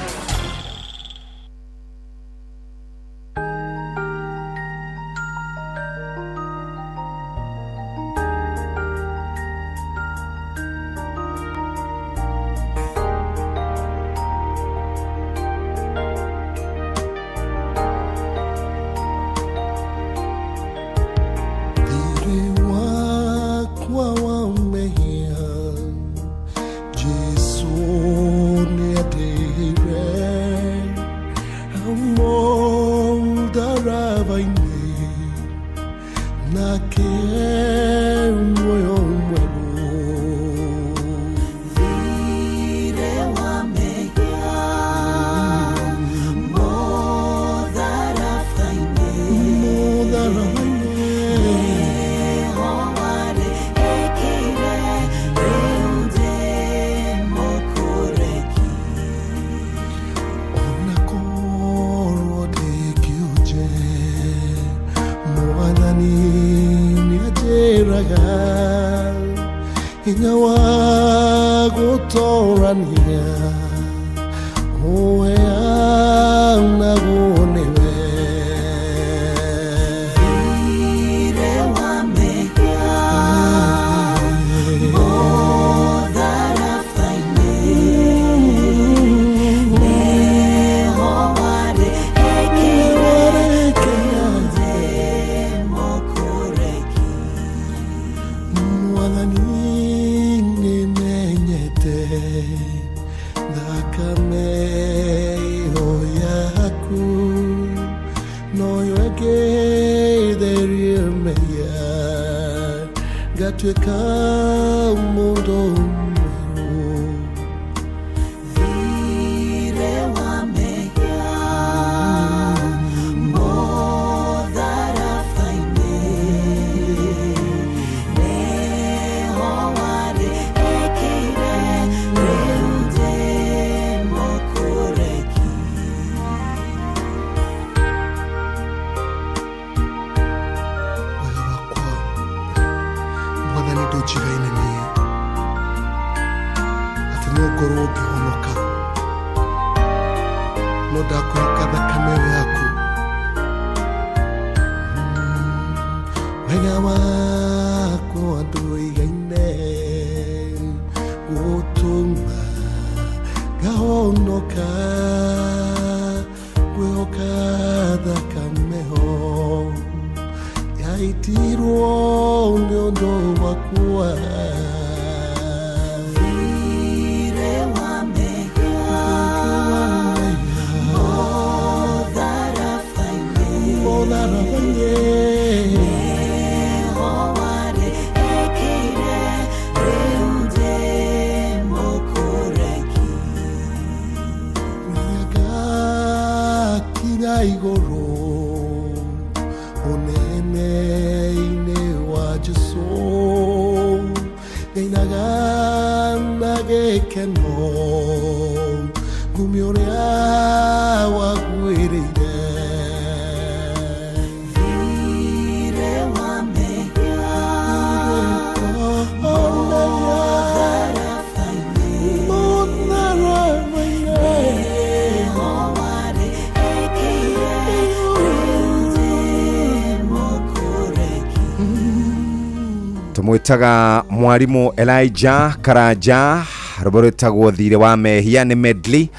[SPEAKER 11] Tumwitaga mwarimu Elijah Karaja roboretagwo thire wa mehia ni medley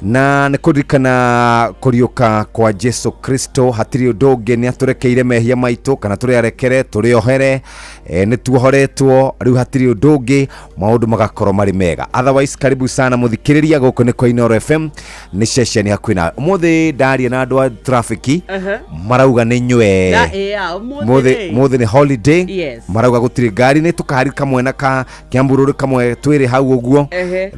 [SPEAKER 11] na nä kå ririkana kå riåka kwa Jesu Kristo hatirä å ndå å ngä nä atå mehia maitå kana tå rä arekere tå rä ohere nä tuohoretwo rä u hatirä å ndå å ngä maå ndå magakorwo marä mega. Otherwise karibu sana må thikä rä ria gå kå nä kwa Inooro FM nä ceceni hakuä nawe. Må thä ndaria na andå a traffic marauga nä nywe må thä nä holiday marauga gå tirä ngari nä tå kahari kamwe na ka Kiambu Road kamwe twä rä hau å guo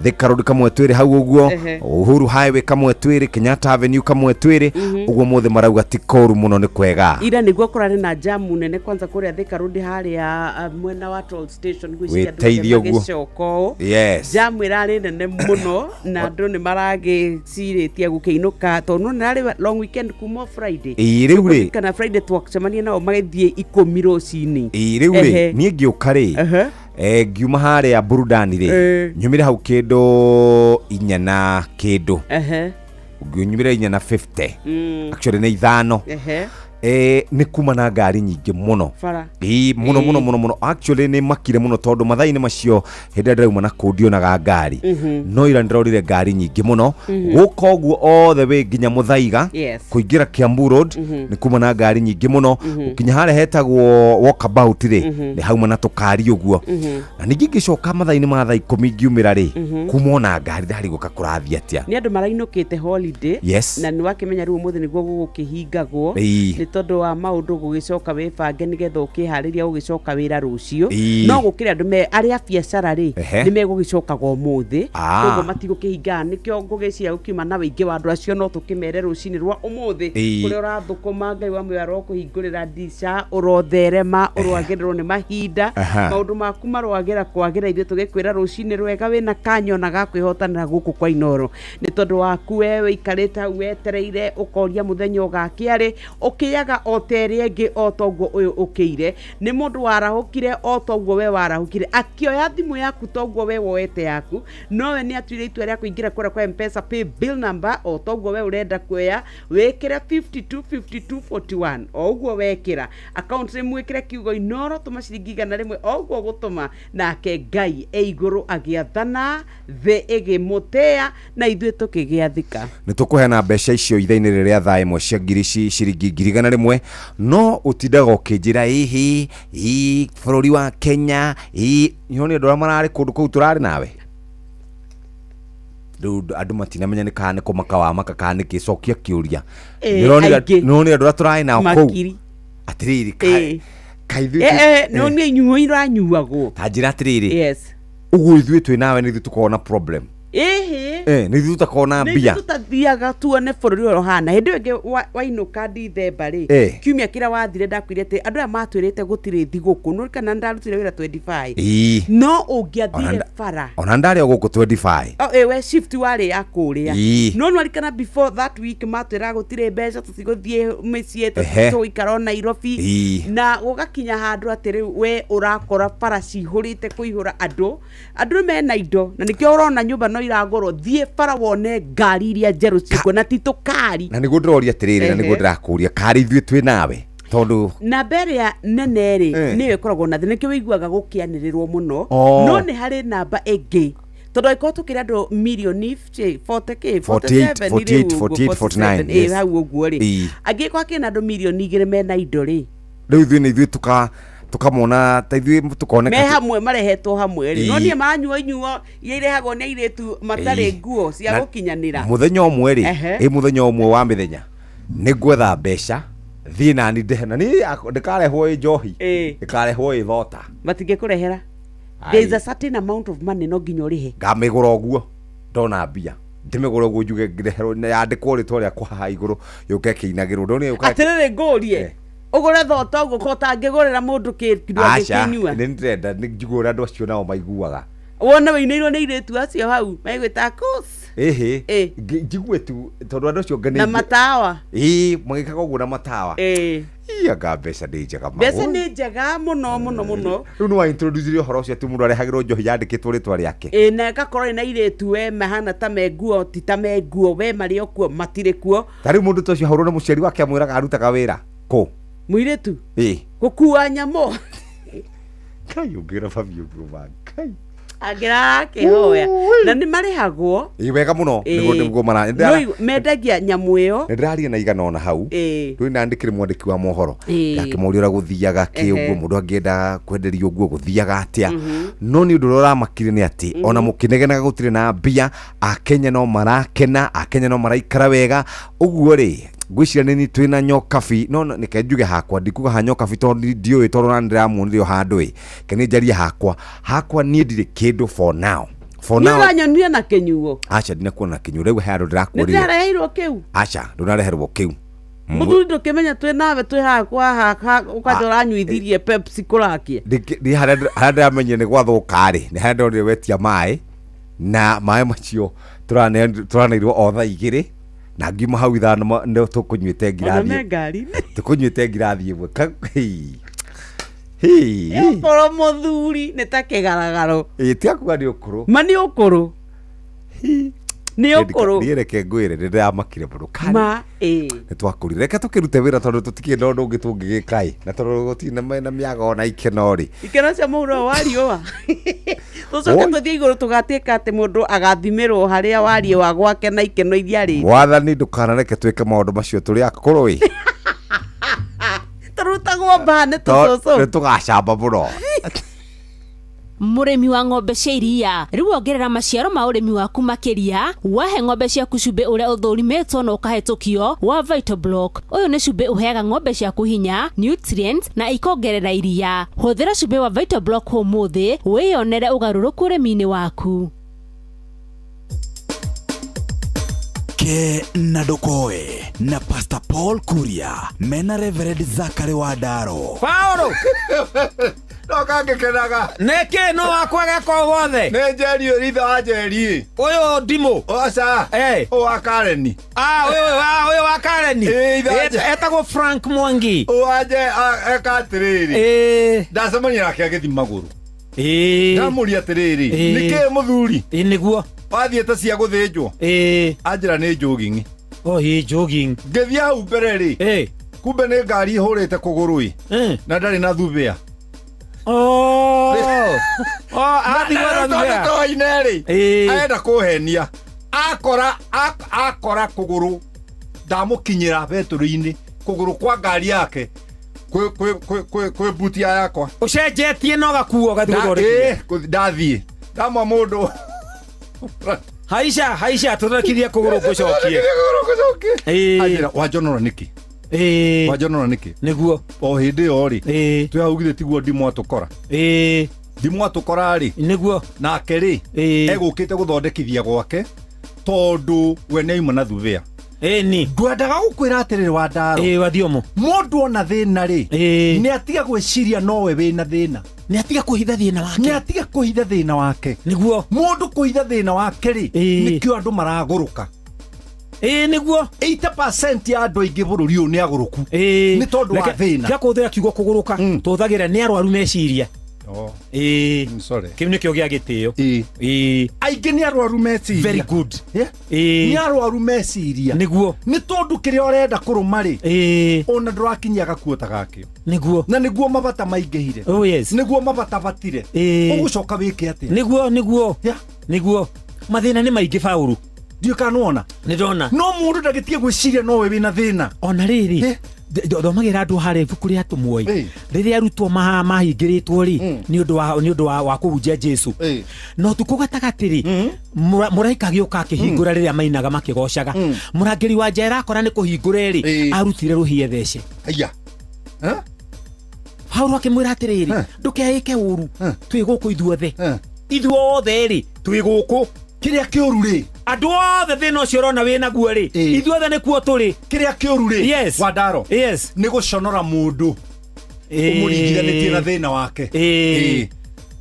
[SPEAKER 11] Thika Road kamwe twä rä hau å guo Uhuru Highway kamwe twä rä Kenyatta Avenue kamwe twä rä å guo må thä marauga ti koru må no nä kwega.
[SPEAKER 12] Ira nä guo kå rarä na jamu nene kwanza kå rä a Thika Road harä a mwena wa toll station gwicoko jamu ä rarä nene må no na andå nä maragä cirä tie gå kä inå ka tondå nä rarä long weekend kuma Friday
[SPEAKER 11] rä u rä
[SPEAKER 12] kana Friday twacemania nao magäthiä 10 rå-cinä
[SPEAKER 11] rä u rä niä ngä å ka rä ngiuma harä a burudani rä nyumä re hau kä ndå 4 na kä ndå nyumä re 4 na 50 actually nä 5 nä kuma na ngari nyingä muno muno actually nä makire muno tondå mathainä macio hä ndä ndärauma na kå ndionaga ngari no ira ndärorire ngari nyingä muno gå ka å guo othe wä nginya må thaiga kå ingä ra Kiambu Road nä kuma na ngari nyingä muno gå kinya harä hetagwo walkabout rä nä hauma na tå kari å guo na ningä ngä coka mathainä ma thaa 10 ngiumä ra rä kuma ona ngari ndarä gå ka kå rathiä atä
[SPEAKER 12] nä andå marainå kä te holiday na nä wakä menya rä u må thä nä guo gå kä hingagwo tondu wa maundu gugicoka wibange nigetha ukihariria ugicoka wira rucio no gukira andu me aria biacara ri ni megugicokaga umuthi koguo matigukihinga nikio ngugicira ukiuma na wingi wa andu acio no tukimere rucini rwa umuthi kuria urathukuma Ngai wa mwira rokuhingurira ndisha urotherema urwagirirwo ni mahinda maundu maku marwagira kwagira ithu tugikwira rucini rwega wina kanyona ga kwihotanira guku kwa Inooro ni tondu waku wewe ikarite hau wetereire ukoria muthenya ugakiari ukiyaga otere enge otoguo uyu ukire ni mundu warahukire otoguo we warahukire akioya thimu yaku toguo we woete yaku nowe ni atwire itua ria kuingira kura kwa M-Pesa pay bill number otoguo we urenda kuoya wekira 525241 oguo wekira account ni mwikire kiugo Inooro tuma ciringi 100 oguo gutuma nake Ngai eiguru agiathana the egimutea na ithuĩ tukigiathika
[SPEAKER 11] ni tukuheana mbeca icio ithainĩ rĩrĩa thaa ĩmwe cia ngiri ciringi 100 no utindaga ukinjira hihi bũrũri wa Kenya nyoni andũ mararĩ kũndũ kũu tũrarĩ nawe andũ matinamenya nĩ kana nĩ kũmaka wa maka kana nĩ kĩcokia kĩũria nĩronĩ andũ tũrarĩ nao kũu atĩrĩrĩ kaithuĩ
[SPEAKER 12] nĩonĩ inyuo iranyuagwo
[SPEAKER 11] ta njĩra atĩrĩrĩ ũguo ithuĩ twĩ nawe nĩ ithuĩ tũkorwo na problem nĩ ithuĩ tũtakona mbia
[SPEAKER 12] tutathiaga tuone bũrũri ũyũ hana hĩndĩ ĩngĩ wainũka Dithemba rĩ kiumia kĩrĩa wathire ndakwĩrĩte andũ aya matwĩrĩte gũtirĩ thigũkũ no kana ndarutire wĩra 25 no ũngĩathire bara
[SPEAKER 11] ona ndarĩ gũkũ 25
[SPEAKER 12] we shift warĩ ya kũrĩa no nwarikana before that week matwĩra gũtirĩ mbeca tũtigũthiĩ mĩciĩ tũgũikara Nairobi na gũgakinya handũ atĩ rĩu we ũrakora bara cihũrĩte kũihũra andũ mena indo na nĩkĩo ũrona nyũmba no iragorwo thiĩ bara wone ngari iria njerũ ciko na ti tũkari
[SPEAKER 11] na nĩguo ndĩroria atĩrĩrĩ na nĩguo ndĩrakũria kari ithuĩ twĩ nawe tondu
[SPEAKER 12] na mbere ya nene ri niyo ikoragwo na thina kio wiguaga gukianirirwo muno no ni hari namba ĩngĩ tondu iko tukira ndo milioni 40k 47 hau ũguo ri angĩkorwo kina ndo milioni 2 mena indo ri
[SPEAKER 11] rĩu ithuĩ nĩ ithuĩ tukamona ta ithuĩ tukoneka
[SPEAKER 12] me hamwe marehetwo hamwe ri no nie manyuo inyuo irehagwo nĩ airĩtu matarĩ nguo cia gũkinyanĩra
[SPEAKER 11] muthenya ũmwe ri muthenya ũmwe wa mĩthenya nĩ gwetha mbeca thiĩ na ndikarehwo njohi ndikarehwo thota
[SPEAKER 12] matingĩkũrehera there is a certain amount of money no nginya ũrĩhe
[SPEAKER 11] ngamĩgũra ũguo ndona mbia ndĩmĩgũra ũguo njuge ngereherwo yandĩkwo rĩtwa rĩakwa haha igũrũ yũke kĩinagĩrwo ndone
[SPEAKER 12] atĩrĩrĩ ngũrie ugure thota uguo ko tangĩgũrĩra mũndũ kĩndũ angĩkinyua
[SPEAKER 11] nĩ ndĩrenda nĩ njigũra andũ acio nao maiguaga
[SPEAKER 12] wona wĩinĩirwo nĩ airĩtu acio hau megwĩta kũs
[SPEAKER 11] njigue tu tondũ andũ acio
[SPEAKER 12] na matawa
[SPEAKER 11] magĩkaga ũguo na matawa anga mbeca nĩ njega
[SPEAKER 12] mbeca nĩ njega mũno
[SPEAKER 11] rĩu nĩ wa introduce ũhoro ũcio atĩ mũndũ arehagĩrwo njohi yandĩkĩtwo rĩtwa rĩake
[SPEAKER 12] na ĩgakorwo na airĩtu we mahana ta menguo ti ta menguo we marĩ o kuo matirĩ kuo
[SPEAKER 11] ta rĩu mũndũ ta ũcio ahũrwo nĩ mũciari wake amwĩraga arutaga wĩra kũ
[SPEAKER 12] mũirĩtu gũkua nyamũ
[SPEAKER 11] kai ũngĩra babi ũguo kai
[SPEAKER 12] Agira kihoya na ni marihagwo
[SPEAKER 11] wega muno niguo mara
[SPEAKER 12] mendagia nyamu iyo
[SPEAKER 11] ndiraria na igana ona hau twi nandikire mwandiki wa mohoro yakimuri ura guthiaga ki uguo mundu angienda kwenderia uguo guthiaga atia no ni undu uramakire ni ati ona mukinegenaga gutire na mbia akenya no marakena akenya no maraikara wega uguo ri gwicira ni twina nyokabi no nikenjuge hakwa ndikuga ha nyokabi tondu ndioi tondu na ndiramunire handu keni njaria hakwa ni ndire kindu for now
[SPEAKER 12] niranyonire na kinyuo
[SPEAKER 11] acha ndinakuona na kinyuo reu handu ndirakuria
[SPEAKER 12] ndirareheirwo kiu
[SPEAKER 11] acha ndunareherwo kiu
[SPEAKER 12] muthuri ndukimenya twi nawe twi hakwa ukajora nyuithirie Pepsi kurakia
[SPEAKER 11] ndi hada menye ni gwathukari ni hada ndire wetia mai na mai macio turaneirwo otha igiri na ngima hau ithano ndo tukunyuite ngirathi tukunyuite ngirathi imwe
[SPEAKER 12] poro muthuri nita kigaragaro
[SPEAKER 11] tia kuga ni ukuru
[SPEAKER 12] mani ukuru ni ukuru
[SPEAKER 11] ndireke ngwire ndiramakire mundu kana nitwakurire reke tukirute wira tondu tutikienda undu ungi tungigikai na tondu gutina na miaga ona ikeno ri
[SPEAKER 12] ikeno cia muhuro wa riua tucoke tuthie iguru tugatiika ati mundu agathimirwo haria warie wa gwake na ikeno iria ri
[SPEAKER 11] wathani ndukanareke twike maundu macio turi akuru wi
[SPEAKER 12] turutagwo mbane tucoco
[SPEAKER 11] tugacamba muno
[SPEAKER 3] murimi wa ng'ombe cia iria riu ongerera maciaro ma urimi waku makiria wahe ng'ombe ciaku cumbi uria uthurimitwo na ukahetukio wa Vitablock. Uyu ni cumbi uheaga ng'ombe ciaku hinya, nutrients na ikongerera iria. Huthira cumbi wa Vitablock umuthi wiyonere ugaruruku urimi-ini waku.
[SPEAKER 15] Ke na Dokoe na Pastor Paul Kuria mena Reverend Zachary Wadaro
[SPEAKER 16] Paulo
[SPEAKER 18] no kangekenaga
[SPEAKER 16] neke no akwage ko wothe
[SPEAKER 18] ne njeri ritha wa njeri
[SPEAKER 16] uyu ndimo
[SPEAKER 18] oca o wa Kareni
[SPEAKER 16] uyu wa Kareni etagwo Frank Mwangi
[SPEAKER 18] waje eka atiriri ndacemania nake agithima maguru ndamuria atiriri niki muthuri
[SPEAKER 16] niguo
[SPEAKER 18] wathiete cia guthinjwo anjira ni jogging
[SPEAKER 16] jogging
[SPEAKER 18] ngithia hau mbere ri kumbe ni ngari ihurite kuguru na ndari na thubia aenda kuhenia akora kuguru ndamukinyira beturi-ini kuguru kwa ngari yake kwe butia yakwa
[SPEAKER 16] ucenjetie no gakuo gathugore
[SPEAKER 18] ndathie ndamwa mundu
[SPEAKER 16] haisha tuthakithia kuguru gucokie
[SPEAKER 18] ajira wajonora niki wajonora niki
[SPEAKER 16] niguo
[SPEAKER 18] o hindi yo ri twi haugire tiguo ndimwa tukora ndimwa tukora ri
[SPEAKER 16] niguo
[SPEAKER 18] nake ri egukite guthondekithia gwake tondu we neima na thuvia
[SPEAKER 16] ni
[SPEAKER 18] ndwendaga gukwira atiriri wa ndaro
[SPEAKER 16] wathiomo
[SPEAKER 18] mundu ona thina ri ni atiga gwiciria nowe wina thina
[SPEAKER 16] ni atiga kuhitha thina wake
[SPEAKER 18] ni atiga kuhitha thina wake
[SPEAKER 16] niguo
[SPEAKER 18] mundu kuhitha thina wake ri nikio andu maraguruka
[SPEAKER 16] niguo
[SPEAKER 18] 80% ya andu aingi bururi uyu ni aguruku ni tondu wa thina
[SPEAKER 16] kia kuthira kiugo kuguruka tuthagira ni arwaru meciria
[SPEAKER 18] sorry
[SPEAKER 16] kiu nikio gia gitio
[SPEAKER 18] aingi ni arwaru meciria
[SPEAKER 16] very good
[SPEAKER 18] ni arwaru meciria
[SPEAKER 16] niguo
[SPEAKER 18] ni tondu kiria urenda kuruma ri ona ndurakinyia gakuota gakio
[SPEAKER 16] niguo
[SPEAKER 18] na niguo mabata maingihire
[SPEAKER 16] oh yes
[SPEAKER 18] niguo mabata batire ugucoka wiki atia
[SPEAKER 16] niguo mathina ni maingi Paulo
[SPEAKER 18] ndio kanuona
[SPEAKER 16] ndona
[SPEAKER 18] no mundu ndagitie gwiciria nowe wina thina
[SPEAKER 16] ona riri thomagira andu hare ibuku ria tumuoi riria arutwo mahingiritwo ri ni undu wa kuhunjia Jesu no tuko gatagatiri muraika giuka akihingura riria mainaga makigocaga murangiri wa njera akora ni kuhingura ri arutire ruhie thece
[SPEAKER 18] aya
[SPEAKER 16] Paulo akimwira atiriri ndukeike uru twi guku ithuothe ri twi guku
[SPEAKER 18] kiria kiuru ri
[SPEAKER 16] andu othe thina ucio urona wina guo ri ithuothe ni kuo turi
[SPEAKER 18] kiria kiuru ri Wadaro
[SPEAKER 16] ni
[SPEAKER 18] guconora mundu umuringithanitie na thina wake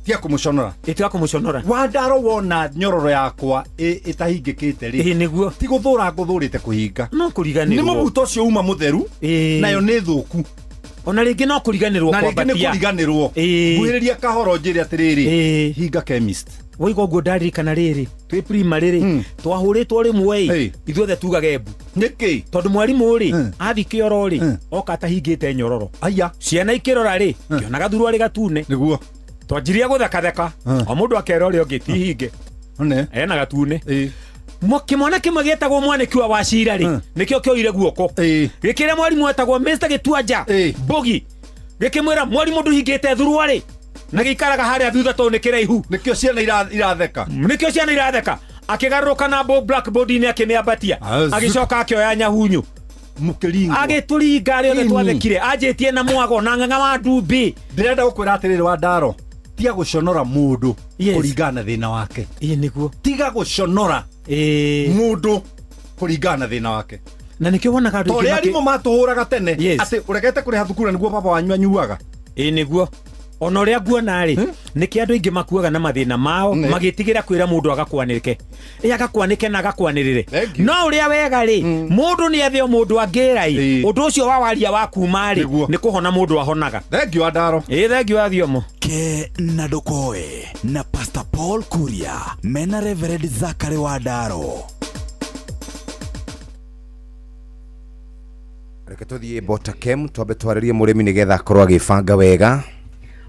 [SPEAKER 18] tia kumuconora
[SPEAKER 16] tia kumuconora
[SPEAKER 18] Wadaro wona nyororo yakwa itahingikite ri
[SPEAKER 16] niguo
[SPEAKER 18] ti guthura nguthurite kuhinga
[SPEAKER 16] no kuriganirwo
[SPEAKER 18] ni mubuto ucio uma mutheru nayo ni thuku
[SPEAKER 16] ona ringi no kuriganirwo
[SPEAKER 18] kwa batia na ringi ni kuriganirwo ngwiriria kahoro njiri atiriri hinga chemist
[SPEAKER 16] woigo guo ndaririkana riri twi primary ri twahuritwo rimwe ithuothe tugaga ebu
[SPEAKER 18] niki
[SPEAKER 16] tondu mwarimu ri athi kioro ri oka atahingite nyororo
[SPEAKER 18] aya
[SPEAKER 16] ciana ikirora ri kionaga thuru ari gatune
[SPEAKER 18] niguo
[SPEAKER 16] twanjiria guthakatheka o mundu akera uria ungi tihinge ena gatune kimwana kimwe gietagwo mwaniki wa Wachira ri nikio kioire guoko gikira mwarimu etagwo Mr. Gituanja Bogi gikimwira mwarimu nduhingite thurwa ri na gikaraga haria thutha to nikiraihu
[SPEAKER 18] nikio ciana iratheka
[SPEAKER 16] akigaruka na blackboard ni akimiambatia agicoka akioya nyahunyu
[SPEAKER 18] mukiringo
[SPEAKER 16] agituringa ari othe twathekire anjitie na mwago na ng'ang'a wa ndumbi
[SPEAKER 18] ndirenda gukwira atiriri wa Ndaro tiga guconora mundu kuringana thina wake
[SPEAKER 16] niguo
[SPEAKER 18] tiga guconora mundu kuringana thina wake
[SPEAKER 16] na nikio wonaga andu
[SPEAKER 18] ingi arimũ matuhũraga tene ati uregete kuriha thukuru niguo baba wanyu anyuaga
[SPEAKER 16] niguo ona uria nguona ri niki andu ingi makuaga na mathina mao magitigira kwira mundu agakwanirike agakwanike na agakwanirire no uria wega ri mundu ni athio mundu angirai undu ucio wa waria wa kuma ri ni kuhona mundu ahonaga
[SPEAKER 18] thengio wa Ndaro
[SPEAKER 16] thengio athiomo
[SPEAKER 15] ke na ndokoe na Pastor Paul Kuria mena Reverend Zachary wa Ndaro.
[SPEAKER 11] Reke tuthie Botakem twambe twaririe murimi nigetha akorwo agibanga wega.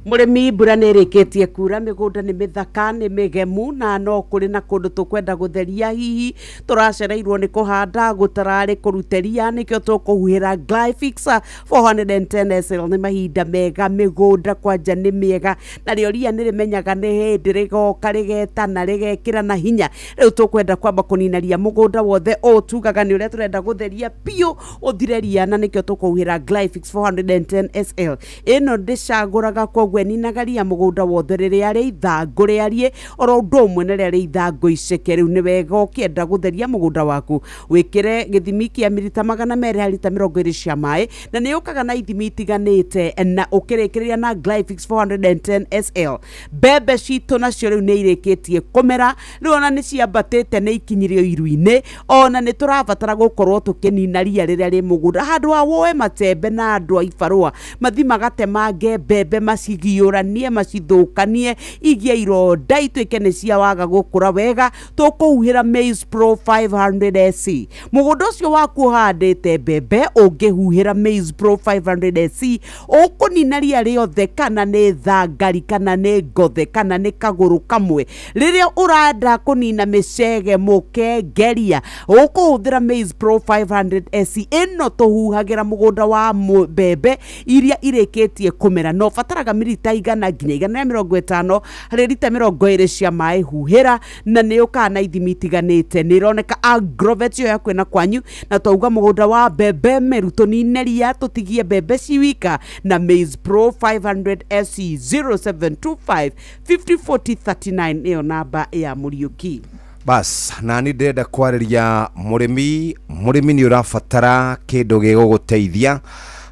[SPEAKER 12] Murimi mbura nirikitie kura migunda ni mithaka ni migemu na no kuri na kundu tukwenda gutheria hihi turacereirwo ni kuhanda gutarari kuruteria nikio tukuhuhira Glyphix 410 SL ni mahinda mega migunda kwanja ni miega na rio ria ni rimenyaga ni hindi rigoka rigeta na rigekira na hinya riu tukwenda kwamba kuninaria mugunda wothe o tugaga ni uria turenda gutheria pio uthireria na nikio tukuhuhira Glyphix 410 SL ino ndicaguraga kwa gweninagaria mugunda wothe riria ri ithangu riarie oro ndu umwe na riria ri ithangu iceke riu ni wega ukienda gutheria mugunda waku wikire githimi kia milita 200 hari lita 20 cia mai na ni ukaga na ithimi itiganite na ukirikiria na Glyphix 410 SL bebe citu nacio riu ni irikitie kumera riu ona ni ciambatite ni ikinyirio iruine ona ni turabatara gukorwo tukinina ria riria ri mugunda handu ha woe matembe na andu a ibarua mathi magatemange bebe giuranie macithukanie igia ironda ituike ni cia waga gukura wega tukuhuhira Maize Pro 500SC mugunda ucio waku handite bebe ungihuhira Maize Pro 500SC ukunina ria riothe kana ni thangari kana ni ngothe kana ni kaguru kamwe riria uranda kunina micege mukengeria ukuhuthira Maize Pro 500SC ino tuhuhagira mugunda wa bebe iria irikitie kumera no fataraga milita igana nginya 150 hari lita 20 cia mai huhira na ni ukana ithimi itiganite ni ironeka agrovet yo yakwena kwanyu na twauga mugunda wa bebe meruto ni neria tutigie bebe ciwika na Maize Pro 500SC 0725 504039 iyo namba ya Muriuki.
[SPEAKER 11] Bas nani ndenda kwariria murimi ni urafatara kindu giguguteithia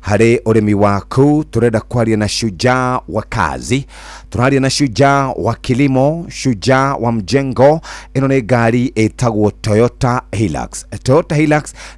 [SPEAKER 11] hari urimi waku turenda kwaria na shujaa wa kazi turaria na shujaa wa kilimo shujaa wa mjengo ino ni ngari etagwo Toyota Hilux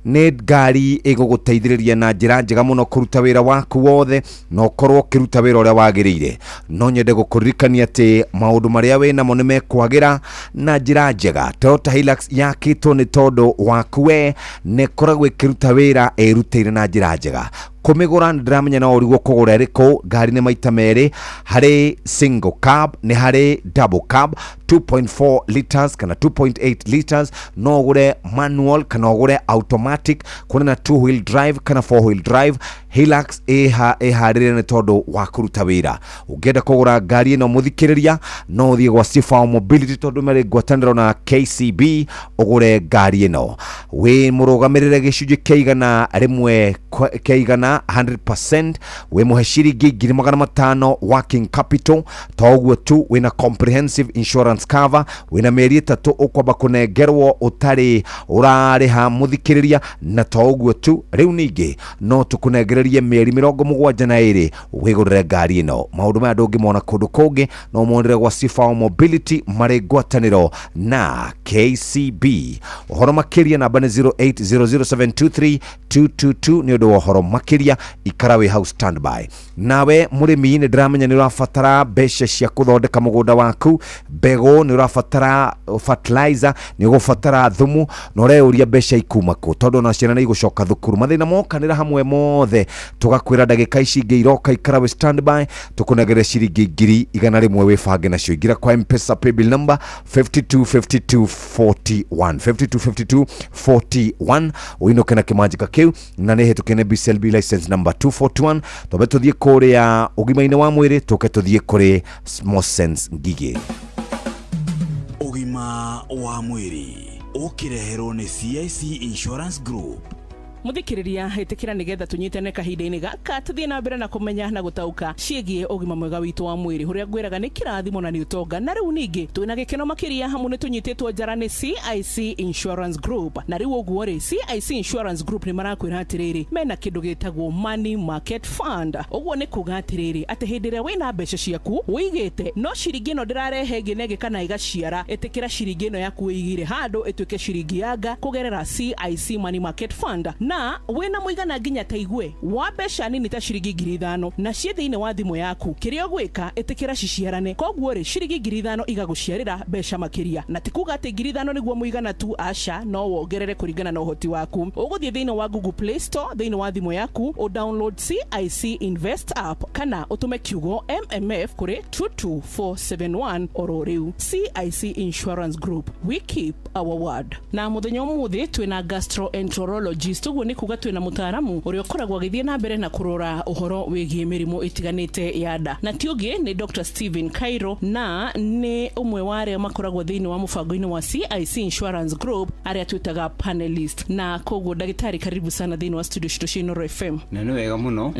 [SPEAKER 11] ni ngari iguguteithiriria na njira njega muno kuruta wira waku wothe no korwo kiruta wira uria wagirire no nyende gukuririkania ati maundu maria wina mo nimekwagira na njira njega Toyota Hilux yakitwo ni tondu waku we ne koragwo ikiruta wira erutire na njira njega kumigura ndramenya na urigwo kugura riko ngari ni maita meri hari single cab ni hari double cab 2.4 liters kana 2.8 liters no gure manual kana gure automatic kuna na 2 wheel drive kana 4 wheel drive Hilux eharire ni tondu wa kuruta wira ungenda kugura ngari ino muthikiriria no thie gwa Sifa Mobility tondu meri gwatanira na KCB ugure ngari ino we murugamirire gicunji keigana rimwe keigana 100% we muhe ciringi 500 working capital toguo tu wina comprehensive insurance cover wina mieri 3 ukwamba kunengerwo utari urariha muthikiriria na toguo tu riu ningi no tukunengererie mieri 72 wigurire ngari ino maundu maya ndungimona kundu kungi no monire gwa Sifa Mobility mari gwataniro na KCB uhoro makiria namba ni 0800723222 ni undu uhoro makiria ikarawe house standby nawe murimi ni ndramenya ni urafatara besha cia kuthondeka mugunda waku bego ni urafatara fertilizer ni ugufatara thumu no reuria besha ikuma ku tondu na ciana ni igucoka thukuru mathina mokanira hamwe mothe tugakwira ndagika ici ingi iroka ikara we standby tukunagere ciringi 100 wibange nacio ingira kwa M-Pesa paybill number 525241 525241 uinoke na kimajika kiu na nehe tukene BCLB license number 241 tobe tuthie kuria ugima-ini wa mwiri tuke tuthie kuri Small Sense Ngigi.
[SPEAKER 5] Ugima wa mwiri ukireherwo ni CIC Insurance Group.
[SPEAKER 17] Muthikiriria itikira nigetha tunyitane kahinda-ini gaka tuthie na mbere na kumenya na gutauka ciegie ugima mwega witu wa mwiri huria ngwiraga ni kirathimo na ni utonga na riu ningi twina gikeno makiria hamwe ni tunyitetwo njara ni CIC Insurance Group na riu uguo ri CIC Insurance Group ni marakwira atiriri mena kindu gitagwo money market fund. Uguo ni kuga atiriri ati hindi ria wina mbeca ciaku wigite no ciringi no ndirarehe nginege kana igaciara itikira ciringi ino yaku wigire handu ituike ciringi yanga kugerera CIC money market fund na wena muigana nginya taigwe wa mbeca nini ta ciringi 5,000 na cie thiini wa thimu yaku kiria gwika itikira ciciarane koguo ri ciringi 5,000 igaguciarira mbeca makiria na tikuga ati 5,000 niguo muigana tu aca no wongerere kuringana na uhoti waku. Uguthie thiini wa Google Play Store thiini wa thimu yaku o download CIC Invest app kana utume kiugo MMF kuri 22471 oro riu. CIC Insurance Group, we keep our word. Na muthenya umuthi twina gastroenterologist uguo ni kuga twina mutaaramu uria ukoragwo agithie na mbere na kurora uhoro wigie mirimu itiganite ya nda na tiugi ni Dr. Steven Kairo na ni umwe wa aria makoragwo thiini wa mubango-ini wa CIC Insurance Group aria twitaga panelist na koguo ndagitari karibu sana thiini wa studio citu cia Nuru FM.
[SPEAKER 19] Na ni wega muno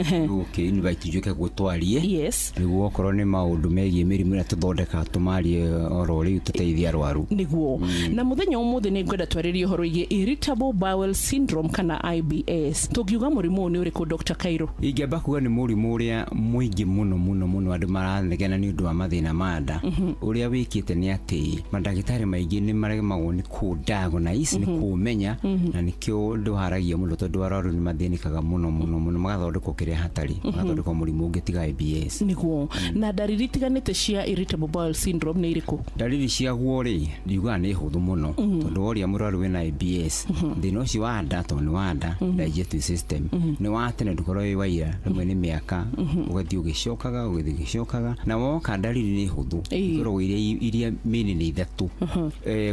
[SPEAKER 19] invite juke gutwarie
[SPEAKER 17] yes
[SPEAKER 19] niguo okorwo ni maundu megie mirimu ria tuthondeka tumarie oro riu tuteithia arwaru
[SPEAKER 17] niguo na muthenya umuthi ni ngwenda twaririe uhoro igie irritable bowel syndrome kana IBS. Tugiuga murimu ni uriku Dr. Kairo?
[SPEAKER 19] Ingeba kuga ni murimu uria muingi muno andu maranegena ni undu wa mathina manda uria wikite ni ati mandagitari maingi ni maregemagwo ni kudiagnose ni kumenya na nikio nduharagia muno tondu arwaru ni mathinikaga muno magathondekwo kiria hatari magathondekwo murimu ungi tiga IBS
[SPEAKER 17] niguo na dariri tiganite cia irritable bowel syndrome ni iriku?
[SPEAKER 19] Dariri cia guo ri ndiuga ni huthu muno tondu oria murwaru wina IBS thina ucio wa nda to ni wa nda digestive system ni wa tene ndukorwo wi waira rimwe ni miaka ugathii ugicokaga na woka dariri ni huthu ikorwo iria mini ni ithatu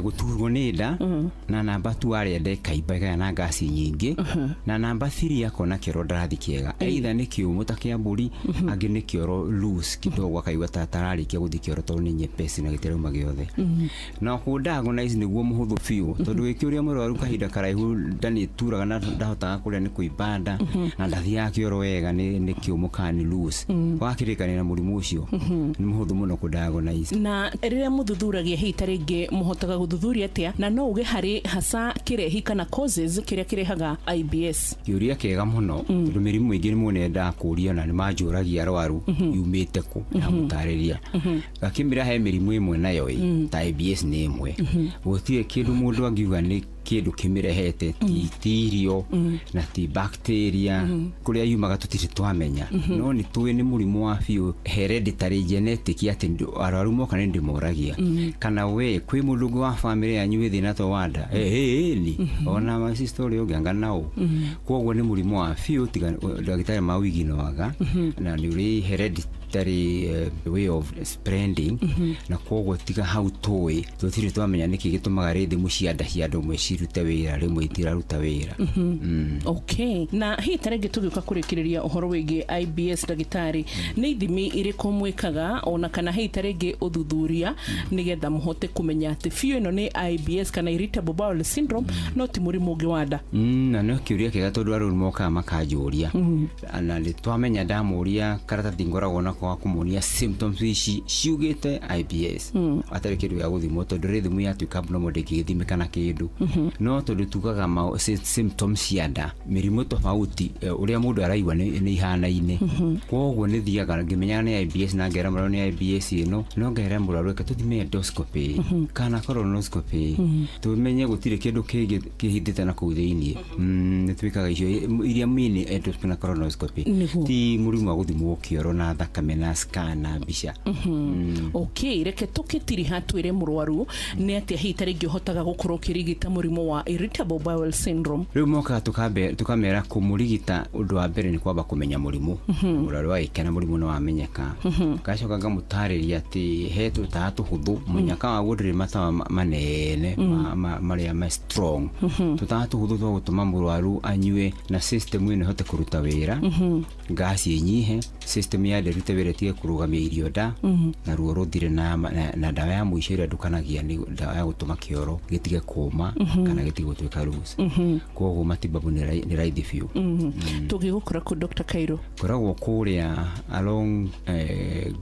[SPEAKER 19] guturwo ni nda na namba 2 aria ndekaimba kana ngasi nyingi na namba 3 akona kiro ndarathi kiega either ni kiumu ta kia mburi angi ni kioro loose kidogo akaigua tararikia guthi kioro tondu ni nyepesi na gitirauma giothe na kudiagnose niguo muhuthu fiu tondu wikiuria murwaru kahinda karaihu ndani turaga na ndahotaga kuria ni kuibanda na ndathia kioro wega ni kiumu kana ni loose wakirikana na murimu ucio ni muhuthu muno kudiagnose.
[SPEAKER 17] Na riria muthuthuragia hita ringi muhotaga guthuthuria atia na no uge hari hasa kirehi kana causes kiria kirehaga IBS?
[SPEAKER 19] Kiuria kega muno tondu mirimu ingi ni munenda kuria na ni manjuragia arwaru yumite ku na mutariria gakimira he mirimu imwe nayo ta IBS ni imwe gutire kindu mundu angiuga ni kindu kimirehete ti irio na ti bacteria kuria yumaga tutiri twamenya no ni tuwe ni murimu wa fiu hereditary genetic ati arwaru moka ni ndimoragia kana we kwi mundu wa family yanyu withi na to wanda ni ona ma story oganga nao koguo ni murimu wa fiu tiga ndagitari mawigino waga na ni uri hereditary way of spreading na koguo tiga how toy tutiri twamenya niki gitumaga rithi mucianda ciando mweci rute wira rimwe itiraruta wira.
[SPEAKER 17] Okay, na hii tarege tugiuka kurikiriria uhoro wigi IBS ndagitari ni ithimi iriku mwikaga ona kana hii tarege uthuthuria nigetha muhote kumenya ati fiu ino ni IBS kana irritable bowel syndrome no ti murimu ungi wa nda?
[SPEAKER 19] Na no kiuria kega tondu arwaru moka makanjuria na ni twamenya ndamuria karatathi ngoragwo na kwa kumunia symptoms ici ciugite IBS atari kindu ya guthimwo tondu rithimu ya tuika no ndikithimika na kindu no tondu tugaga symptoms cia nda mirimu tofauti uria mundu araigua ni ihana-ine koguo ni thiaga ngimenya ni IBS na ngera murano ni IBS ino no ngera murano reka tuthime endoscopy kana colonoscopy tumenye gutire kindu kihithite na kuu thiini ni twikaga icio iria mini endoscopy na colonoscopy ti murimu wa guthimwo kioro na thakame thakame na scan na mbica.
[SPEAKER 17] Okay, reke tukitiri hatwire murwaru ne atia hitari ngiohotaga gukorwo kirigita murimo wa irritable bowel syndrome.
[SPEAKER 19] Riu moka tukamera kumurigita undu wa mbere ni kwamba kumenya murimu. Murwaru wa ikena murimu no wamenyeka. Gacoka ngamutariria ati he tutatu huthu munyaka wa gudiri mata manene maria ma strong. Tutatu huthu twa gutuma murwaru anyue na system ino hote kuruta wira. Gasi inyihe system ya derute wira tie kurugamia irio da na ruo ruthire na dawa ya muico ira ndukanagia ni dawa ya gutuma kioro gitige kuma kana gitige gutwika rules. Koguo matibabu ni raithi fiu.
[SPEAKER 17] Tugigukora ku Dr. Kairo
[SPEAKER 19] koragwo kuria along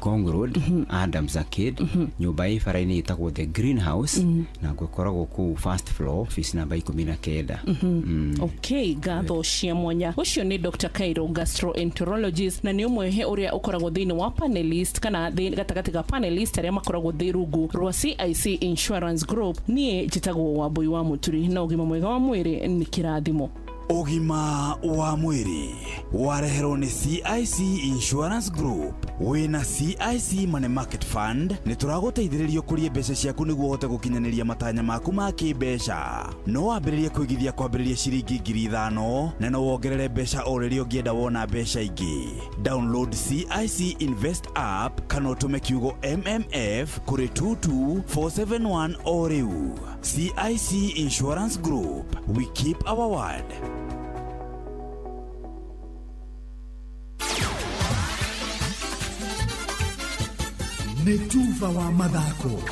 [SPEAKER 19] Gong Road, Adams Arcade, nyumba ifaraini itagwo the greenhouse na gukoragwo ku first floor office number 19.
[SPEAKER 17] Okay, gatho cia mwanya. Ucio ni Dr. Kairo, gastroenterologist, na ni umwehe uria ukoragwo thiini wa panelist kana gatagati ga panelist aria makoragwo thirugu rwa CIC Insurance Group. Nie jitagwo Wambui wa Muturi, na ugima mwega wa mwiri ni kirathimo.
[SPEAKER 5] Ugima wa mwiri wareherwo ni CIC Insurance Group. Wina CIC Money Market Fund ni turaguteithiririo kuria mbeca ciaku niguo uhote gukinyaniria matanya maku ma kimbeca. No wambiririe kwigithia kwambiriria ciringi 5,000 na no wongerere mbeca o riria ungienda wona mbeca ingi. Download CIC Invest app kana utume kiugo MMF kuri 22471 o riu. CIC Insurance Group, we keep our word.
[SPEAKER 15] Netuva wa mathako.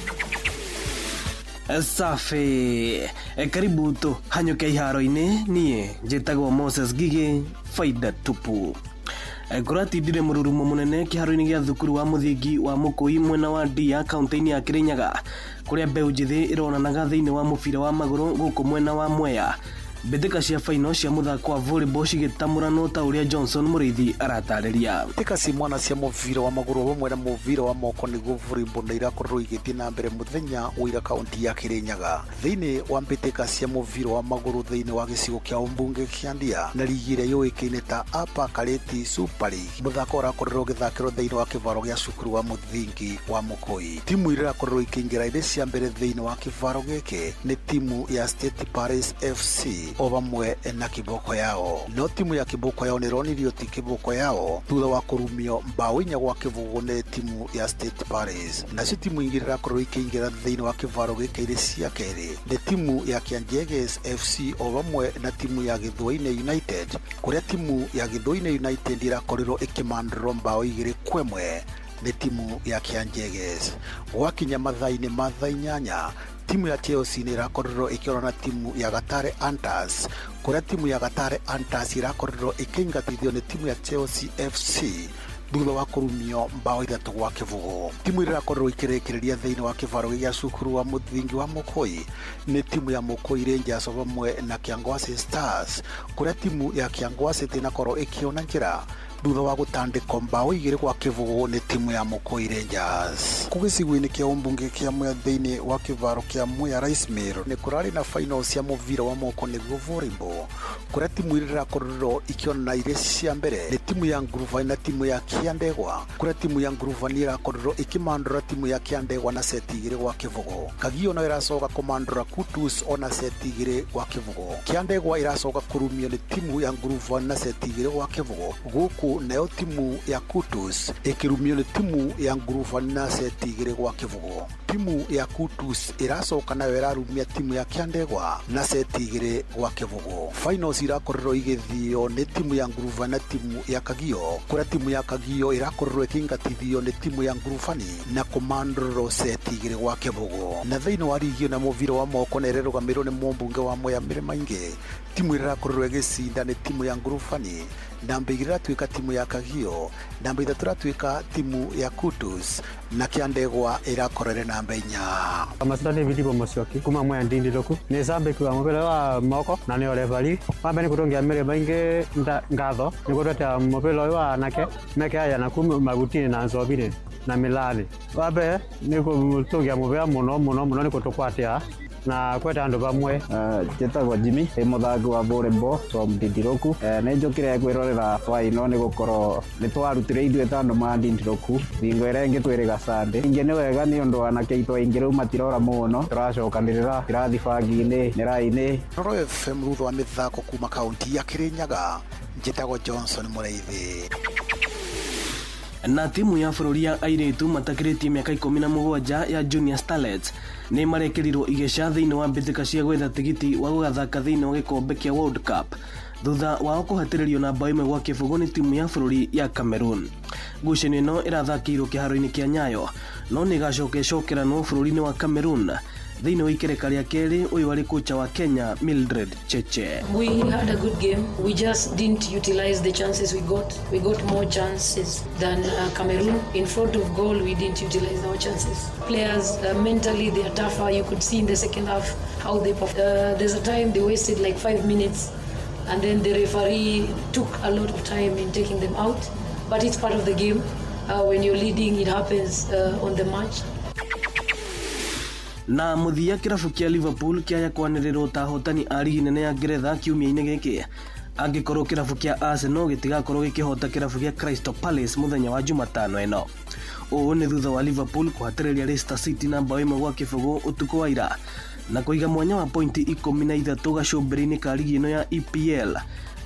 [SPEAKER 4] Safi, karibu tu hanyuke iharo-ini. Nie njitagwo Moses Gigi, faida tupu. Kuratindire mururumo munene kiharo-ini gia thukuru wa muthingi wa Mukui mwena wa Ndia kaunti-ini ya Kirinyaga, kuria mbeu njithi ironanaga thiini wa mubira wa maguru guku mwena wa Mwea. Mbĩtĩka cia final cia muthako wa volleyball cigĩtamũranwo ta ũrĩa Johnson Mũrĩithi aratarĩria.
[SPEAKER 7] Mbĩtĩka cia mwana cia mubira wa maguru hamwe na mubira wa moko nĩguo volleyball na irakorwo igĩthiĩ na mbere muthenya wĩra kaunti ya Kirinyaga. Thĩinĩ wa mbĩtĩka cia mubira wa maguru thĩinĩ wa gĩcigo kĩa Umbunge kĩa Ndia na ligi ĩrĩa yũĩkaine ta Upper Kareti Super League, mũthako ũrakorwo ũgĩthakĩrwo thĩinĩ wa kĩvaro gĩa cukuru wa muthingi wa Mukui. Timu iria irakorwo ikĩingĩra irĩ cia mbere thĩinĩ wa kĩvaro gĩkĩ nĩ timu ya State Paris FC o vamwe na kiboko yao. No timu ya kiboko yao nironirio ti kiboko yao thutha wa kurumio mbao 4 gwa kivugo nĩ timu ya State Paris. Nacio timu ingĩ irakorwo ikĩingĩra thĩinĩ wa kĩvaro gĩkĩ irĩ cia kerĩ nĩ timu ya Kianjeges FC o vamwe na timu ya Gĩthũi-inĩ United, kuria timu ya Gĩthũi-inĩ United irakorirwo ikĩmandĩrwo mbao 2-1 nĩ timu ya Kianjeges. Gwakinya mathaa-inĩ ma thaa 8 timu ya Chelsea ni irakorirwo ikiorana timu ya Gatare Hunters, kuria timu ya Gatare Hunters irakorirwo ikiingatithio ni timu ya Chelsea FC thutha wa kurumio mbao 3-0. Timu irakorirwo ikirekereria thiini wa kivaro gĩa cukuru wa muthingi wa Mukui ni timu ya Mukui Rangers vamwe na Kiangwase Stars, kuria timu ya Kiangwase tinakorwo ikiona njira thutha wa gutandĩkwo mbao 2-0 nĩ timu ya Mukui Rangers. Kũgĩcigo-inĩ kĩa Umbunge kĩa Mwea thĩinĩ wa kĩvaro kĩa Mwea Rice Mill nĩ kũrarĩ na final cia mũvira wa moko nĩguo volleyball, kuria timu iria irakorirwo ikĩonana irĩ cia mbere nĩ timu ya Nguruva na timu ya Kiandegwa, kuria timu ya Nguruva nĩ irakorirwo ikĩmandũra timu ya Kiandegwa na seti 2-0. Kagio no iracoka kũmandũra Kutus ona seti 2-0. Kiandegwa iracoka kũrumio nĩ timu ya Nguruva na seti 2-0 gũkũ nayo timu ya Kutus ikirumio ni timu ya Nguruva na seti 2-0. Timu ya Kutus iracoka nayo irarumia timu ya Kiandegwa na seti 2-0. Finals irakorwo igithio ni timu ya Nguruva na timu ya Kagio, kuria timu ya Kagio irakorwo ikingatithio ni timu ya Nguruvani na komandro seti 2-0. Na thĩinĩ wa ligi na muvira wa moko na irerugamirwo ni Mumbunge wa Mwea Mirima Ingi, timu irakorwo igicinda ni timu ya Nguruvani, namba 2 iratuika timu ya Kagio, namba 3 iratuika timu ya Kutus na Kiandegwa irakorere namba 4.
[SPEAKER 8] Amasita David Bomosyoki kuma Mwea Ndindiroku ni shabiki wa mupira wa moko na ni orevali wambe ni kutongia Mirima Ingi ngatho ni kutete mupira wa anake meke aya na kuma magutini na nzobire na milali wambe ni kutongia mupira muno ni kutukwatia na kweta andu bamwe
[SPEAKER 20] jetagwa Jimmy muthaki wa volleyball from Ndindiroku ne njokire kwirorera
[SPEAKER 6] gweterera final ni gukoro ni twarutire ithuĩ tondũ mandindiroku thingo ĩrĩa ĩngĩ twĩrĩga Sunday ingĩ nĩ wega nĩ ũndũ anake aitũ aingĩ rĩu matirora mũno tũracokanĩrĩra kĩrathi bangi-inĩ mĩraĩ-inĩ.
[SPEAKER 7] Roro FM rutho wa mĩthako kuma kaunti ya Kirinyaga, njĩtagwo Johnson Mũraithi.
[SPEAKER 4] Na timu ya bũrũri ya airĩtu matakĩrĩtie mĩaka 17 ya Junior Starlets nĩ marekerirwo igeca thĩinĩ wa mbĩtĩka cia gwetha tigiti wa gũgathaka thĩinĩ wa gĩkombe kĩa World Cup thutha wao kũhatĩrĩrio na bao 1-0 nĩ timu ya bũrũri ya Cameroon. Ngucanio ĩno ĩrathakĩirwo kĩharo-inĩ kĩa Nyayo no nĩ ĩgacokeranwo bũrũri-inĩ wa Cameroon thĩinĩ wa ikereka rĩa kerĩ ũyũ warĩ kocha wa Kenya Mildred Cheche.
[SPEAKER 10] We had a good game. We just didn't utilize the chances we got. We got more chances than Cameroon. In front of goal, we didn't utilize our chances. Players mentally they are tougher. You could see in the second half how they performed. There's a time they wasted like 5 minutes, and then the referee took a lot of time in taking them out. But it's part of the game. When you're leading, it happens on the match.
[SPEAKER 4] Na muthia kirabu kia Liverpool kiaya kwanĩrĩrwo ta hotani a ligi nene ya Ngeretha kiumia-inĩ gĩkĩ angĩkorwo kirabu kia Arsenal gĩtigakorwo gĩkĩhota kirabu kia Crystal Palace mũthenya wa Jumatano ĩno. Ũũ nĩ thutha wa Liverpool kũhatĩrĩria Leicester City na bao 1-0 ũtukũ wa ira na kũiga mwanya wa pointi 13 gacũmbĩrĩ-inĩ ka ligi ĩno ya EPL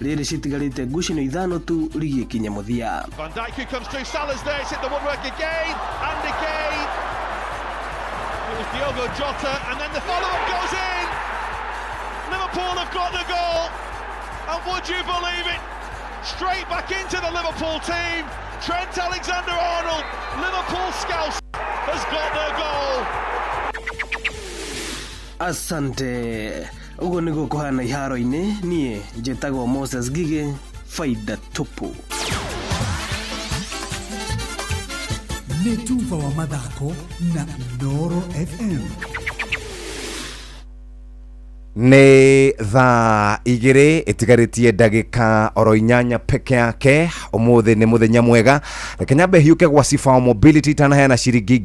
[SPEAKER 4] rĩrĩ citigarĩte ngucanio ithano tu ligi ĩkinye mũthia.
[SPEAKER 20] Van Dijk comes through, Salah's there, it's hit the woodwork again and again. It was Diogo Jota, and then the follow-up goes in. Liverpool have got the goal, and would you believe it? Straight back into the Liverpool team. Trent Alexander-Arnold, Liverpool Scouse, has got their goal.
[SPEAKER 4] Asante. Ugo nĩguo kũhana iharo-inĩ, niĩ njĩtagwo Moses Gige, faida tupu.
[SPEAKER 21] Nĩ Tuva wa mathako na Noro FM.
[SPEAKER 11] Nĩ thaa igĩrĩ ĩtigarĩtie ndagĩka oro 8 peke yake. Ũmũthĩ nĩ mũthenya mwega, reke nyambe hiũke gwa Sifao Mobility tanaheana ciringi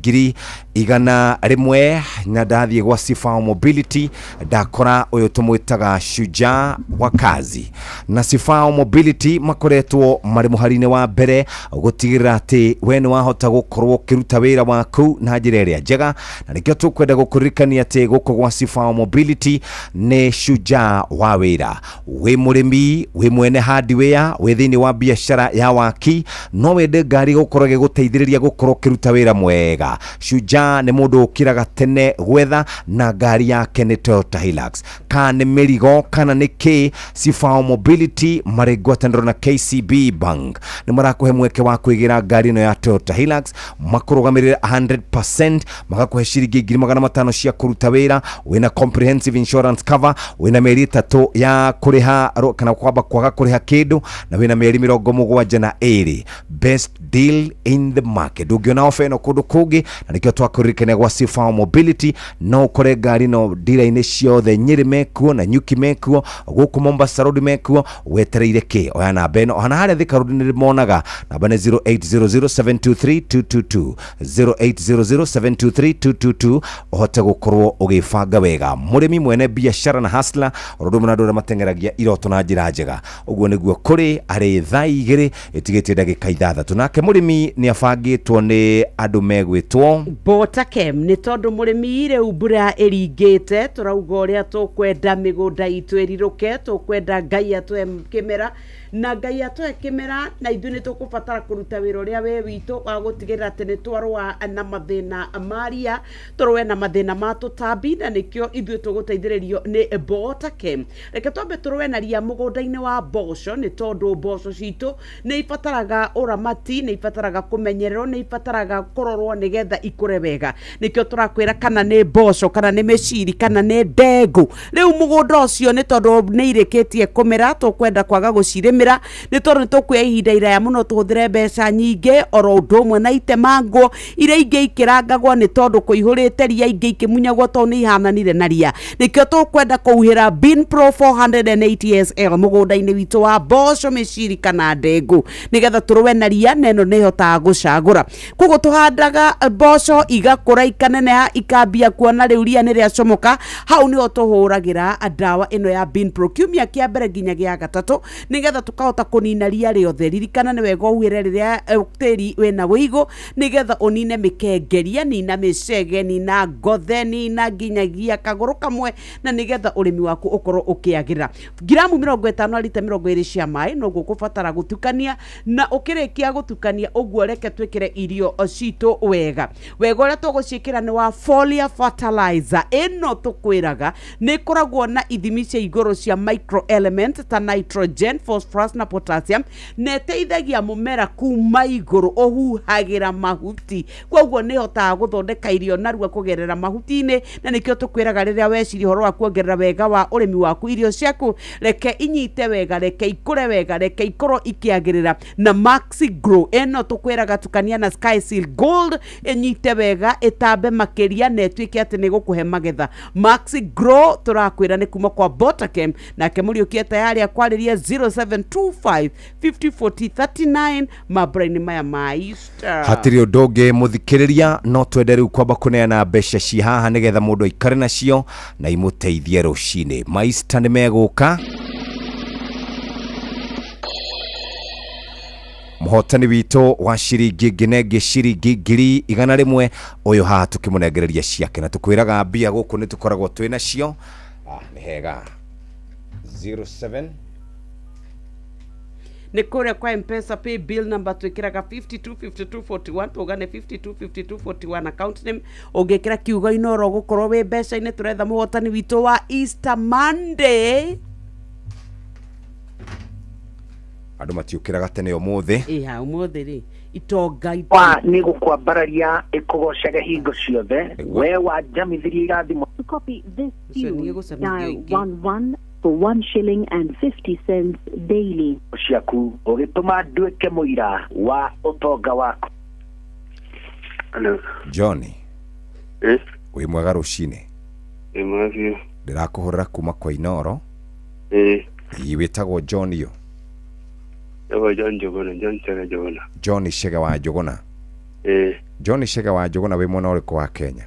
[SPEAKER 11] 100 na ndathiĩ gwa Sifao Mobility ndakora ũyũ tũmwĩtaga Shujaa wa kazi. Na Sifao Mobility makoretwo marĩ mũhari-inĩ wa mbere gũtigĩrĩra atĩ we nĩ wahota gũkorwo ũkĩruta wĩra waku na njĩra ĩrĩa njega, na nĩkĩo tũkwenda gũkũririkania atĩ gũkũ gwa Sifao Mobility nĩ Shujaa wa wĩra. Wĩ mũrĩmi, wĩ mwene hardware, wĩ thĩinĩ wa biacara ya waki, no wende ngari gũkorwo gĩgũteithĩrĩria gũkorwo ũkĩruta wĩra mwega. Shujaa nĩ mũndũ ũkĩraga tene gwetha na ngari yake nĩ Toyota Hilux. Kana nĩ mĩrigo kana nĩ kĩ, Sifao Mobility marĩ ngwatanĩro na KCB Bank nĩ marakũhe mweke wa kwĩgĩra ngari ĩno ya Toyota Hilux, makũrũgamĩrĩra 100%, magakũhe ciringi 500 cia kũruta wĩra, wĩna comprehensive insurance cover, wĩna mĩeri 3 ya kũrĩha kana kwamba kwaga kũrĩha kĩndũ, na wĩna mĩeri 72. Best deal in the market. Ũngĩona ofa ĩno kũndũ kũngĩ, na nĩkĩo twakũririkania gwa Sifao Mobility no ũkore ngari no dealer-inĩ ciothe, Nyĩrĩ mekuo na Nyuki mekuo, gũkũ Mombasa Road mekuo, wetereire kĩ? Oya namba ĩno, hana harĩa Thika Road nĩ monaga, namba nĩ 0800723222 0800723222 ũhote gũkorwo ũgĩbanga wega. Mũrĩmi mwene biacara na hustler ũrũndũ mũna andũ matengeragia iroto na njĩra njega. Ũguo nĩguo kũrĩ arĩ thaa igĩrĩ ĩtigĩtie ndagĩka 6. Nake mũrĩmi nĩ abangĩtwo nĩ andũ megwĩtwo
[SPEAKER 12] Botakem, nĩ tondũ mũrĩmi rĩu mbura ĩringĩte, tũrauga ũrĩa tũkwenda mĩgũnda itũ ĩrirũke, tũkwenda Ngai atũhe kĩmera, na Ngai atũhe kĩmera, na ithuĩ nĩ tũkũbatara kũruta wĩra ũrĩa we witũ wa gũtigĩrĩra atĩ nĩ twarũa na mathĩna maria, tũrũe na mathĩna ma tũtambi, na nĩkĩo ithuĩ tũgũteithĩrĩrio nĩ Botakem. Reke twambe tũrũe na ria mũgũnda-inĩ wa mboco, nĩ tondũ mboco citũ nĩ ibataraga ũramati, nĩ ibataraga kũmenyererwo, nĩ ibataraga kũrorwo nĩgetha ikũre wega. Nĩkĩo tũrakwĩra kana nĩ mboco, kana nĩ mĩciri, kana nĩ ndengũ. Rĩu mũgũnda ũcio nĩ tondũ nĩ irĩkĩtie kũmera, tũkwenda kwaga gũcirĩmĩra, nĩ tondũ nĩ tũkuoya ihinda iraya mũno tũhũthĩre mbeca nyingĩ, oro ũndũ ũmwe na itemangwo iria ingĩ ikĩrangagwo nĩ tondũ kũihũrĩte ria ingĩ ikĩmunyagwo tondũ nĩ ihananire na ria. Nĩkĩo tukwenda kuhira Bin Pro 480 SL mugunda-ini witu wa mboco miciri kana ndengu nigetha turuwe na ria neno nihotaga gucagura koguo tuhandaga mboco igakura ikaneneha ikambia kuona riu ria ni riacomoka hau niho tuhuragira ndawa ino ya Bin Pro kiumia kia mbere nginya gia gatatu nigetha tukahota kunina ria riothe ririkana ni wega uhere riria tiri wena wigo nigetha unine mikengeria nina micege nina ngothe nina nginyagia kaguru kamwe na nigetha urimi waku ukorwo ukiagira gramu 50 lita 20 cia mai no gukubatara gutukania na ukirikia gutukania uguo reke twikire irio citu wega uria tuguciikira ni wa foliar fertilizer ino tukwiraga ni koragwo na ithimi cia iguru cia micro element ta nitrogen phosphorus na potassium neteithagia mumera kuma iguru uhuhagira mahuti koguo ni hotaga guthondeka irio narua kugerera mahuti-ini na nikio tukwiraga riria weciri horo wa kuongerera wega wa urimi waku irio ciaku reke inyite wega reke ikure wega reke ikorwo ikiagirira na Maxi Grow eno tukwiraga tukania na Sky Seal Gold inyite wega itambe makiria na etwike ati ni gukuhe magetha Maxi Grow turakwira ni kuma kwa Botakem na kemuri ukie tayari akwariria 0725 504039 mabraini maya maista
[SPEAKER 11] hatiri ndoge muthikiriria no twende riu kwamba kuneana mbeca ci haha nigetha mundu aikare nacio na imuteithie rucini maista ni meguka muhotani wito wa ciringi nginenge ciringi ngiri 100 uyu haha tukimunengereria ciake na tukwiraga mbia guku ni tukoragwo twina cio ni hega 07
[SPEAKER 12] ni kure kwa M-Pesa pay bill number twikiraga 525241 tugane 525241 account name ugekira kiugo inoro gukorwo we mbeca ine turetha muhotani wito wa Easter Monday
[SPEAKER 11] andu matiukiraga tene umuthi
[SPEAKER 12] umuthi ri itonga
[SPEAKER 1] wa ni gukwambararia ikugocaga hingo ciothe we wa jamithiria irathimo
[SPEAKER 2] copy this dial 11 for 1 shilling and 50 cents daily.
[SPEAKER 1] Ciaku ugituma nduike muira wa utonga waku.
[SPEAKER 9] Hello.
[SPEAKER 11] Johnny. Wi mwega rucine.
[SPEAKER 9] Mwega.
[SPEAKER 11] Ndirakuhurira kuma kwa Inoro. Witagwo John yo.
[SPEAKER 9] John Jogona, John Chega Jogona.
[SPEAKER 11] John Chega wa Jogona. John Chega wa Jogona wi mwena uriku wa Kenya.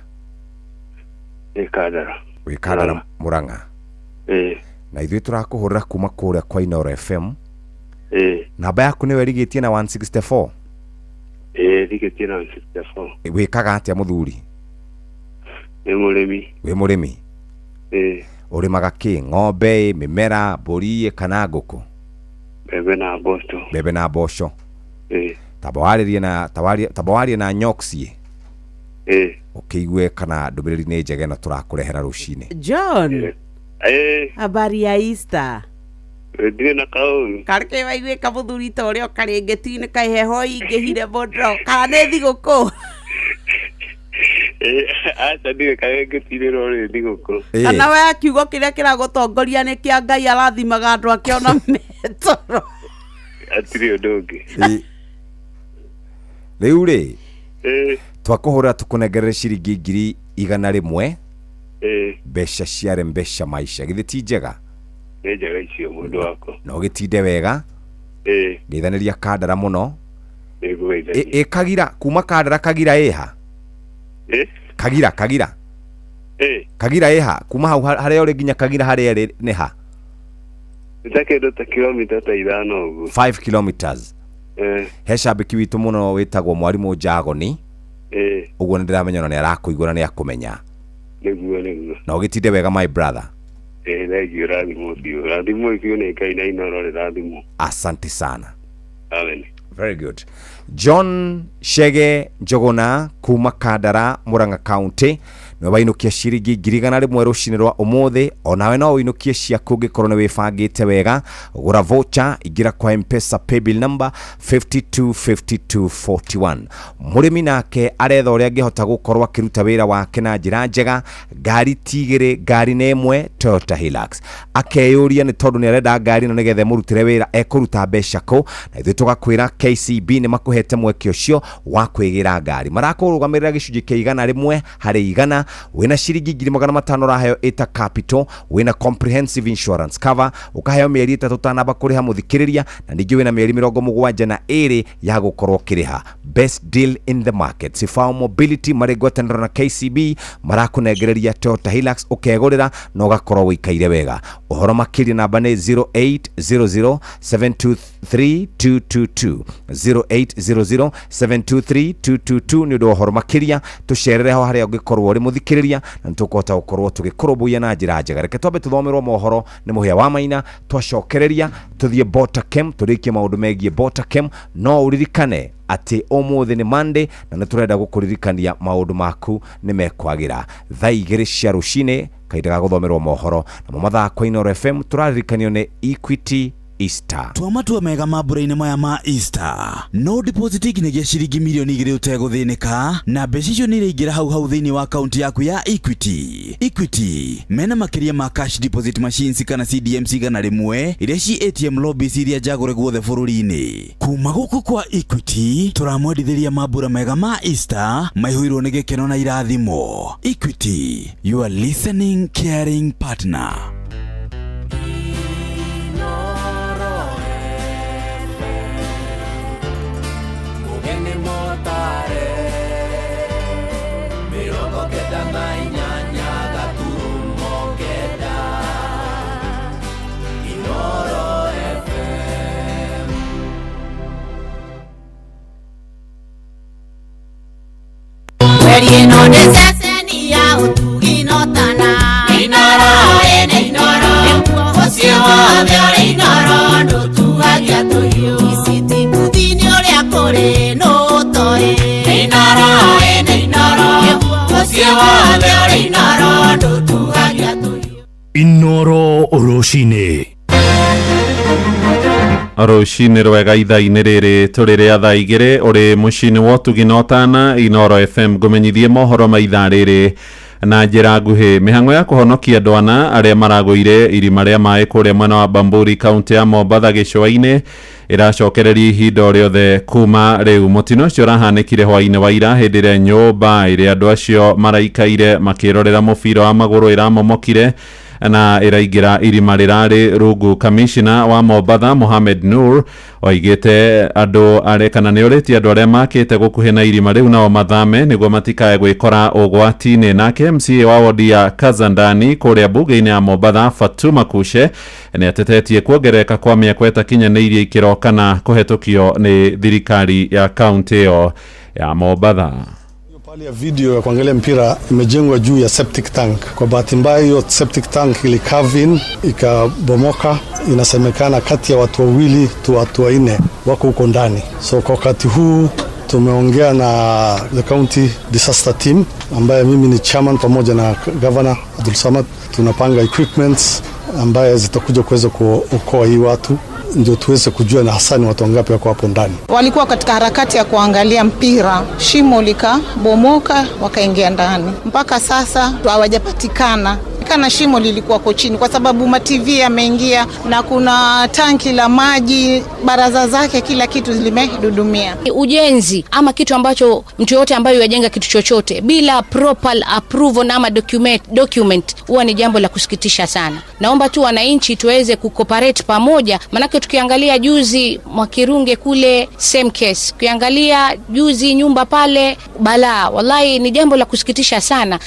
[SPEAKER 9] Kadara.
[SPEAKER 11] Wi Kadara Muranga. Na ithuĩ turakuhurira kuma kuria kwa Inoro FM. Namba yaku ni werigitie na 164.
[SPEAKER 9] Rigitie na 164.
[SPEAKER 11] Wikaga atia muthuri? Wi murimi. Urimaga ki ng'ombe, mimera, mburi kana nguku? Bebe na mboco. Tabawaririe na nyoxie. Ukiigue kana ndumiriri ni njege na turakurehera rucine.
[SPEAKER 12] John. Habari ya Easter.
[SPEAKER 9] Ndire na kaungu.
[SPEAKER 12] Kareke waigwe kamuthuri ta uria karengetine kaheho ingehire bondo. Kana thiguku.
[SPEAKER 9] Ata ndire karengetine rore thiguku.
[SPEAKER 12] Kana we kiugo kiria kiragutongoria ni kia Ngai arathimaga andu akiona metoro.
[SPEAKER 9] Atiri odonge.
[SPEAKER 11] Riu ri. Twakuhura tukunengerere ciringi ngiri 100. Besha ciare mbesha maisha githi ti njega
[SPEAKER 9] ni njega icio mundu wako
[SPEAKER 11] no gitinde wega ngeithaniria Kadara muno kagira kuma Kadara kagira eha kagira kagira eha kuma hau haria uri nginya kagira haria ri ni ha
[SPEAKER 9] nitakedo ta kilomita ta 5 ugu
[SPEAKER 11] 5 kilometers he shabiki witu muno witagwo mwarimu Jagoni uguo ndiramenya ni arakuigura ni akumenya
[SPEAKER 9] niguo
[SPEAKER 11] na ugitinde wega my brother
[SPEAKER 9] thengio rathimo ikio ni kaina Inoro rathimo
[SPEAKER 11] asante sana
[SPEAKER 9] amen
[SPEAKER 11] very good John Chege Jogona kuma Kadara Muranga County no wainukia ciringi 100 rucine rwa umuthi onawe no winukie ciaku ngikorwo ni wibangite wega gura voucher igira kwa M-Pesa paybill number 525241 murimi nake aretha uria angihota gukorwo akiruta wira wake na njira njega ngari tigire ngari nemwe Toyota Hilux akeyuria ni tondu ni arenda ngari no nigethe murutire wira ekuruta mbeca ko na ithu tugakwira KCB ni makuhete mweke ucio wa kwigira ngari marakurugamirira gicunji kia 100 hari 100 maina wina shiringi 1500 raheo eta capital wina comprehensive insurance cover ukaheo mieri 3 tanaba kuriha muthikiriria na ningi wina mieri 72 ya gukorwo kiriha. Best deal in the market. Sifao Mobility marigwatanira na KCB marakunegereria Toyota Hilux ukegurira no gakorwo wikaire wega. Uhoro makiri namba ni 0800723222 0800723222 ni ndo uhoro makiria tusherere ho haria ugikorwo uri muthikiriria na tukota ukorwo tugikorobũya na njira njega. Reke twambe tuthomerwo mohoro ni muhia wa maina twacokereria tuthie Botakem turikie maundu megie Botakem. No uririkane ati umuthi ni Monday na naturenda gukuririkania maundu maku ni mekwagira thaa 2 cia rucine kaida ga guthomerwo mohoro na mathako Inooro FM turarikanio ni Equity Easter.
[SPEAKER 5] Tuamatua mega mabura-ini maya ma Easter. No deposit ikinyagia ciringi milioni 2 uteguthinika na mbeca icio ni iraingira hau thiini wa account yaku ya Equity. Equity mena makiria ma cash deposit machines kana CDM cigana rimwe iria ci ATM lobbies iria jagore guothe bururi-ini. Kuma guku kwa Equity turamwendithiria mabura mega ma Easter maihuirwo ni gikeno na irathimo. Equity, you are listening caring partner.
[SPEAKER 22] Inooro Roshine.
[SPEAKER 13] Roshine rwega ithaa-inĩ rĩrĩ tũrĩrĩa thaa igĩrĩ ũrĩ mũciĩ-inĩ wa ũtuginotana Inooro FM ngũmenyithie mohoro ma ithaa rĩrĩ na njĩra nguhĩ. Mĩhang'o ya kũhonokia andũ ana arĩa maragũire irima rĩa maĩ kũrĩa mwena wa Bamburi kaunti ya Mombatha gĩcũa-inĩ iracokereria ihinda rĩothe kuma rĩu. Mũtino ũcio ũrahanĩkire hwaĩ-inĩ wa ira hĩndĩ ĩrĩa nyũmba ĩrĩa andũ acio maraikaire makĩrorera mũbira wa magũrũ ĩramomokire na iraingira irima rirari rungu. Kamishina wa Mombatha Mohamed Nur oigite andu arekana ni uriti andu aria makite gukuhe na irima riu nao mathame niguo matikae gwikora ugwati-ini. Nake MCA wa wodi ya Kazandani kuria bunge-ini ya Mombatha Fatuma Kushe ni atetetie kuongereka kwa miaka itakinyaniirie ikiro kana kuhetukio ni thirikari ya kaunti iyo ya Mombatha.
[SPEAKER 14] Pale ya video ya kuangalia mpira imejengwa juu ya septic tank. Kwa bahati mbaya hiyo septic tank ili cave in ikabomoka. Inasemekana kati ya watu wawili tu watu wanne wako huko ndani. So kwa wakati huu tumeongea na the county disaster team ambaye mimi ni chairman pamoja na governor Abdul Samad. Tunapanga equipments ambaye zitakuja kuweza kuokoa hii watu ndio tuweze kujua na hasani watu wangapi wako hapo ndani.
[SPEAKER 23] Walikuwa katika harakati ya kuangalia mpira, shimo likabomoka wakaingia ndani. Mpaka sasa hawajapatikana. Kana shimo lilikuwa kwa chini kwa sababu ma-TV yameingia na kuna tanki la maji, baraza zake kila kitu limedudumia.
[SPEAKER 24] Ujenzi ama kitu ambacho mtu yote ambaye yajenga kitu chochote bila proper approval na ama document huwa ni jambo la kusikitisha sana. Naomba tu wananchi tuweze kucooperate pamoja, manake tukiangalia juzi Mwakirunge kule same case, kuangalia juzi nyumba pale bala, wallahi ni jambo la kusikitisha sana.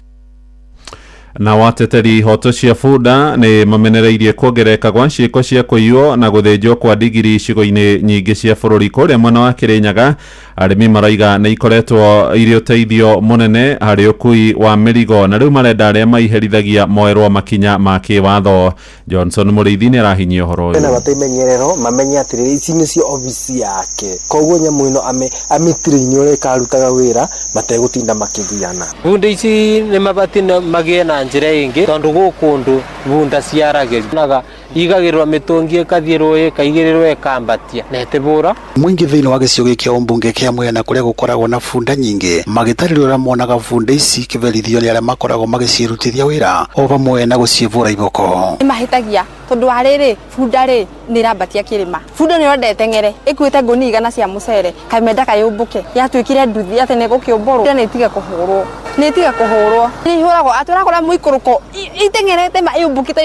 [SPEAKER 13] Na wateteri hoto cia bunda ni mamenereirie kuongereka kwa ciiko cia kuiywo na guthinjwo kwa digiri icigo-ini nyingi cia bururi kuria mwena wa Kirinyaga. Arimi maraiga ni ikoretwo iri uteithio munene hari ukui wa mirigo na riu marenda aria maiherithagia moerwo makinya ma kiwatho. Johnson Muriithi ni arahinyia uhoro uyu.
[SPEAKER 25] Na bataimenyerero mamenye atiri ici ni cio ofisi yake, koguo nyamu ino amitiri-ini uri karutaga wira mategutinda makithiana.
[SPEAKER 26] Bunda ici ni mabati magie na
[SPEAKER 3] njira ingi tondu gukundu bunda ciaragirwa igagirwa mitungi ikathirwo ikaigirirwo ikambatia netibura
[SPEAKER 7] mwingi thiini wa gicigo kia umbunge kia Mwea kuria gukoragwo na bunda nyingi magitaririra monaga bunda ici kiverithio ni aria makoragwo magicirutithia wira o bamwe na gucivura iboko
[SPEAKER 16] mahitagia tondu ariri bunda ri ni rambatia kirima bunda ni yondete ng'ere ikuite nguni igana cia mucere kamenda kayumbuke yatwikire nduthi ate ne gukiumborwo ni tiga kuhurwo ni huragwo atũrakora muikuruko itengerete ma yumbukite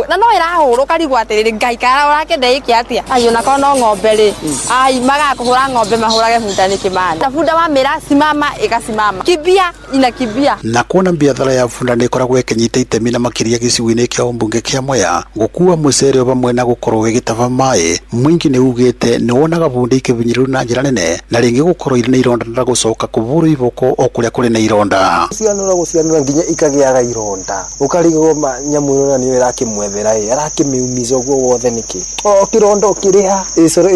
[SPEAKER 16] na no irahurwo karigwo atiriri ngai kara urakende iki atia ayo na kono ng'ombe ri ai maga kuhura ng'ombe mahurage bunda ni kimani na bunda wa mira simama igasimama kibia inakibia
[SPEAKER 7] na kuona biathara ya bunda ni koragwo ikinyita itemi na makiria gicigo-ini kia umbunge kia Mwea gukua mucere o bamwe na gukorwo wigitava mai mwingi ni ugite ni wonaga bunda ikivinyiru na njira nene na ringi gukorwo iri na ironda na gucoka kuvura iboko o kuria kuri na ironda
[SPEAKER 25] gucianura nginya ikagiaga ironda ukarigoma nyamu ino ni irakimwethera arakimiumiza guo wothe niki o kirondo kiriha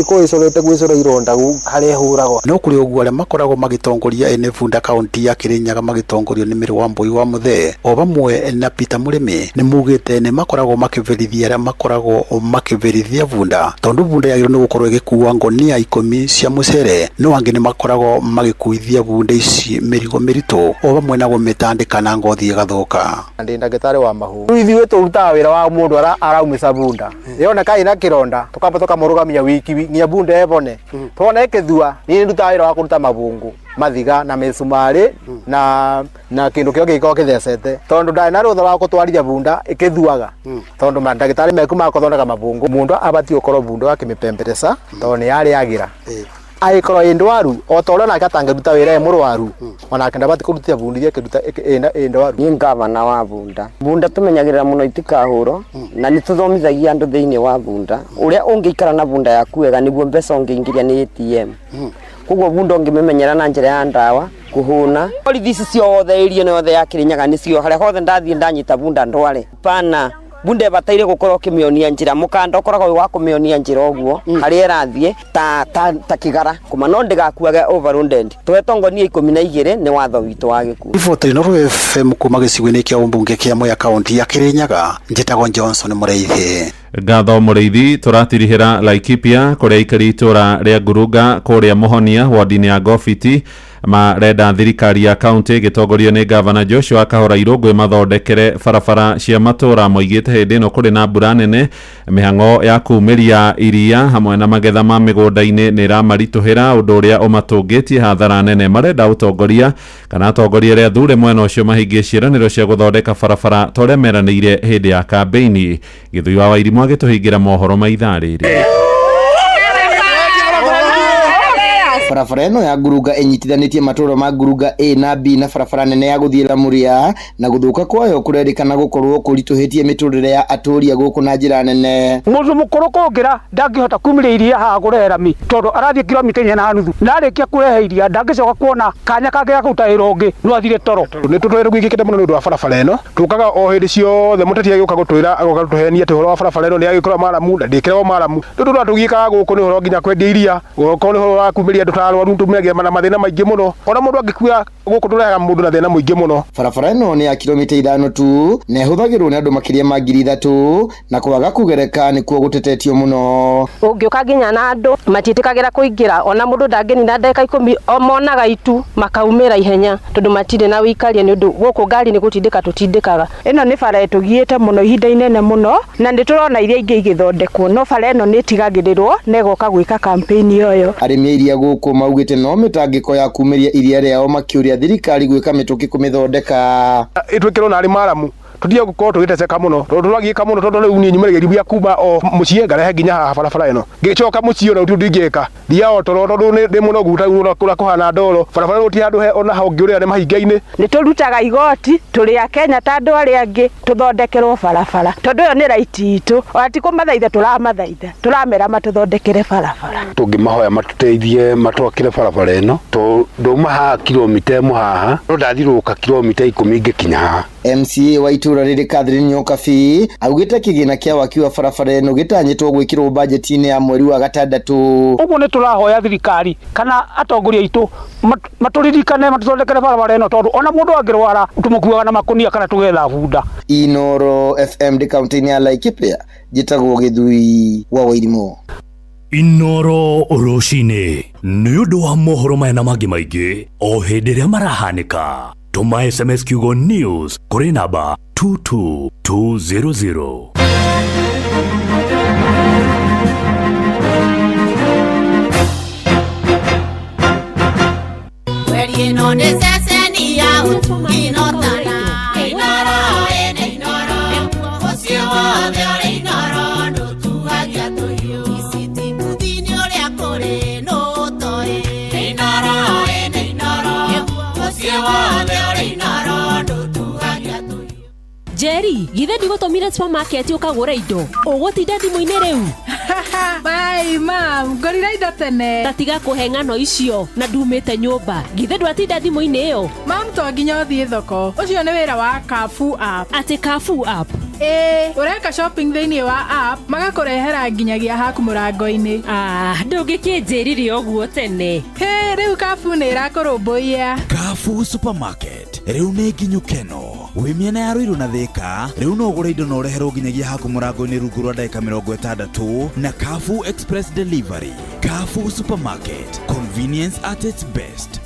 [SPEAKER 25] icorete gwicora ironda haria huragwo
[SPEAKER 7] no kuri uguo aria makoragwo magitongoria ene bunda kaunti ya Kirinyaga magitongorio ni Mĩrũ wa Mbũi wa Mũthee o bamwe na Peter Mũrĩmi ni mugite ni makoragwo makiverithia aria makoragwo makiverithia bunda tondu bunda yagirwo ni gukorwo igikuua ngonia 10 cia mucere no angi ni makoragwo magikuithia bunda ici mirigo miritu o bamwe na gumitandika na ngothi igathuka
[SPEAKER 25] ndi ndagitari wa mahu ithuĩ turutaga wira wa mundu araumica bunda yoneka ina kironda tukamba tukamurugamia wiki nginya bunda ebone twona ikithua ni ndutaga wira wa kuruta mabungu mathiga na mesumari na kindu kio giko kithecete tondu ndai na rutha wa gutwarithia bunda ikithuaga tondu mandagitari meku makothondeka mabungu mundu abati ukorwo bunda akimipemberesa tondu ni yari agira aikorwo indwaru o tora na katangaruta wira murwaru ona kenda bati kurutia bunda ye kiruta indwaru
[SPEAKER 17] ni ngavana wa bunda tumenyagirira muno itikahuro na ni tuthomithagia andu thiini wa bunda uria ungiikara na bunda yaku wega niguo mbeca ungiingiria ni ATM kuguo bunda ungimemenyera na njira ya ndawa kuhuna borithi ciothe irio yothe ya Kirinyaga nicio haria hothe ndathie ndanyita bunda ndware pana bunda bataire gukorwo kimionia njira mukanda ukoragwo wa kumionia njira oguo haria irathie ta kigara kuma no ndigakuage overloaded twetongonia 12 ni watho witu wa giku
[SPEAKER 7] Riboti Noro FM kuma gicigo-ini kia umbunge kia Mwea kaunti ya Kirinyaga njitagwo Johnson Mureithi
[SPEAKER 13] Ngatho Mureithi turatirihira Laikipia kuria ikari itura ria Ngurunga kuria Muhonia wardini ya Gofiti marenda thirikari ya kaunti gitongorio ni gavana Joshua Kahora Irũngũ mathondekere barabara cia matura moigite hindi ino kuri na mbura nene mihango ya kumiria iria hamwe na magetha ma migunda-ini ni ramarituhira undu uria umatungitie hathara nene marenda utongoria kana atongoria ria thure mwena ucio mahingie ciiraniro cia guthondeka barabara toria meraniire hindi ya kampeini Githui wa Wairimu agituhingira mohoro ma ithaa riri
[SPEAKER 18] barabara eno ya Ngurunga inyitithanitie maturo ma Ngurunga A na B na barabara nene ya guthiira Muria na guthuka kwayo kurerikana gukorwo kurituhitie miturire ya aturia guku na njira nene
[SPEAKER 19] mundu mukuru kungira ndangihota kumire iria ha gurera mi tondu arathie kilomita 4 na nuthu narikia kurehe iria ndangicoka kuona kanya kage ga kuta irongi no athire toro
[SPEAKER 26] ni tutwire gwikikite muno ndu wa barabara eno tukaga o hindi ciothe muteti agiuka gutwira agatuhenia ati horo wa barabara eno ni agikorwo maramu ndikirwo maramu ndu tugikaga guku ni horo nginya kwendia iria guko ni horo wa kumiria tutarwaru tumegia mana mathina maingi muno ona mundu angikuya guku turehaga mundu na thina muingi muno
[SPEAKER 18] barabara eno ni ya kilomita 5 tu na huthagirwo ni andu makiria ma 3,000 na kwaga kugereka ni kuo gutetetio muno
[SPEAKER 27] ungiuka nginya na andu matitikagira kuingira ona mundu ndangeni na ndeka 10 omonaga itu makaumira ihenya tondu matire na wikaria ni undu guku ngari ni gutindika tutindikaga eno ni bara etugiite muno ihinda inene muno na nditurona iria ingi igithondekwo no bara eno ni tigagirirwo negoka gwika campaign yoyo
[SPEAKER 18] arimi iria guku maugite no mitangiko ya kumiria iria riao makiuria thirikari gwika mituki kumithondeka
[SPEAKER 26] itwikirwo na ari maramu tutia gukorwo tugiteceka muno turagiika muno tondu riu ni nyumeragiri bia kuma o mucie ngarehe nginya haha barabara eno gicoka mucie ona ndingika thia o toro tondu ni muno guta kura kuhana ndoro barabara uti handu he ona hongi uria ni mahinga-ini
[SPEAKER 27] ni turutaga igoti turi a Kenya ta andu aria angi tuthondekerwo barabara tondu yo ni right itu ati kumathaitha turamera matuthondekere barabara
[SPEAKER 28] tungimahoya matuteithie matwakire barabara eno tondu maha kilomita 1 haha no ndathiruka kilomita 10 ngikinya haha
[SPEAKER 18] MCA Waitu itura riri Catherine Nyokabi augite kigina kia waki wa barabara eno gitanyitwo gwikirwo budget-ini ya mweri wa gatandatu.
[SPEAKER 19] Uguo ni turahoya thirikari kana atongoria itu maturirikane matuthondekere barabara eno tondu ona mundu angirwara tumukuaga na makunia kana tugetha bunda.
[SPEAKER 18] Inoro FM de county ya Laikipia jitagwo Githui wa Wairimo.
[SPEAKER 22] Inoro Roshine nĩ ũndũ wa mohoro maya na mangĩ maingĩ o hĩndĩ ĩrĩa marahanĩka. Tũma SMS kiugo news kũrĩ namba 22200.
[SPEAKER 2] Jerry, githe ndigotomire supermarket ukagura indo. Ugutinda thimu-ini riu.
[SPEAKER 4] Bye mam, ngorira indo tene.
[SPEAKER 2] Tatiga kuheng'ano icio na ndumite nyumba. Githe ndwatinda thimu-ini iyo.
[SPEAKER 4] Mam to nginya uthie thoko. Ucio ni wira wa Carrefour app.
[SPEAKER 2] Ati Carrefour app?
[SPEAKER 4] Ureka shopping thiini wa app magakurehera nginyagia haku murango-ini.
[SPEAKER 2] Ndungikinjirire uguo tene.
[SPEAKER 4] Riu Carrefour ni irakurumbuia.
[SPEAKER 5] Carrefour supermarket riu ni nginyukeno. Wi miena ya Ruiru na Thika riu no ugure indo na ureherwo nginyagia haku murango-ini rungu rwa ndagika 60 na Carrefour Express Delivery. Carrefour supermarket, convenience at its best.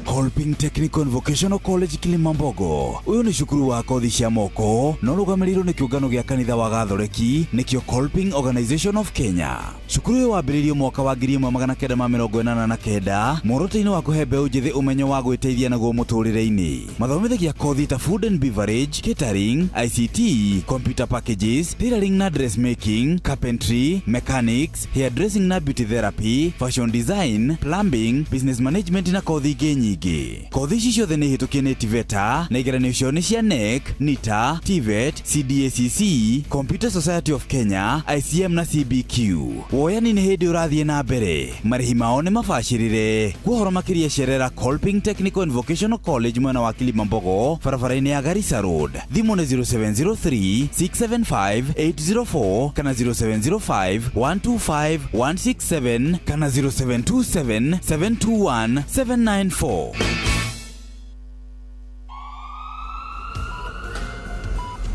[SPEAKER 5] Kolping Technical and Vocational College Kilimambogo. Uyu ni cukuru wa kothi cia moko no rugamirirwo ni kiungano gia kanitha wa Gathoreki nikio Kolping Organization of Kenya. Cukuru uyu wambiririo mwaka wa 1989 muoroto-ini wa kuhe mbeũ njithi umenyo wa gwiteithia naguo muturire-ini. Mathomithagia kothi ta food and beverage, catering, ICT, computer packages, tailoring na dressmaking, carpentry, mechanics, hairdressing na beauty therapy, fashion design, plumbing, business management na kothi ingĩ nyingĩ. Kothi ici ciothe nĩ hĩtũkie nĩ TVETA na igeranio cio nĩ cia NEC, NITA, TVET, CDACC, Computer Society of Kenya, ICM na CBQ. Woyani nĩ hĩndĩ ũrathiĩ na mbere. Marĩhi mao nĩ mabacĩrĩre. Kuohoro makĩria cerera Kolping Technical and Vocational College mwena wa Kilimambogo, barabara-inĩ ya Garissa Road. Thimũ nĩ 0703 675 804 kana 0705 125 167 kana 0727 721 794.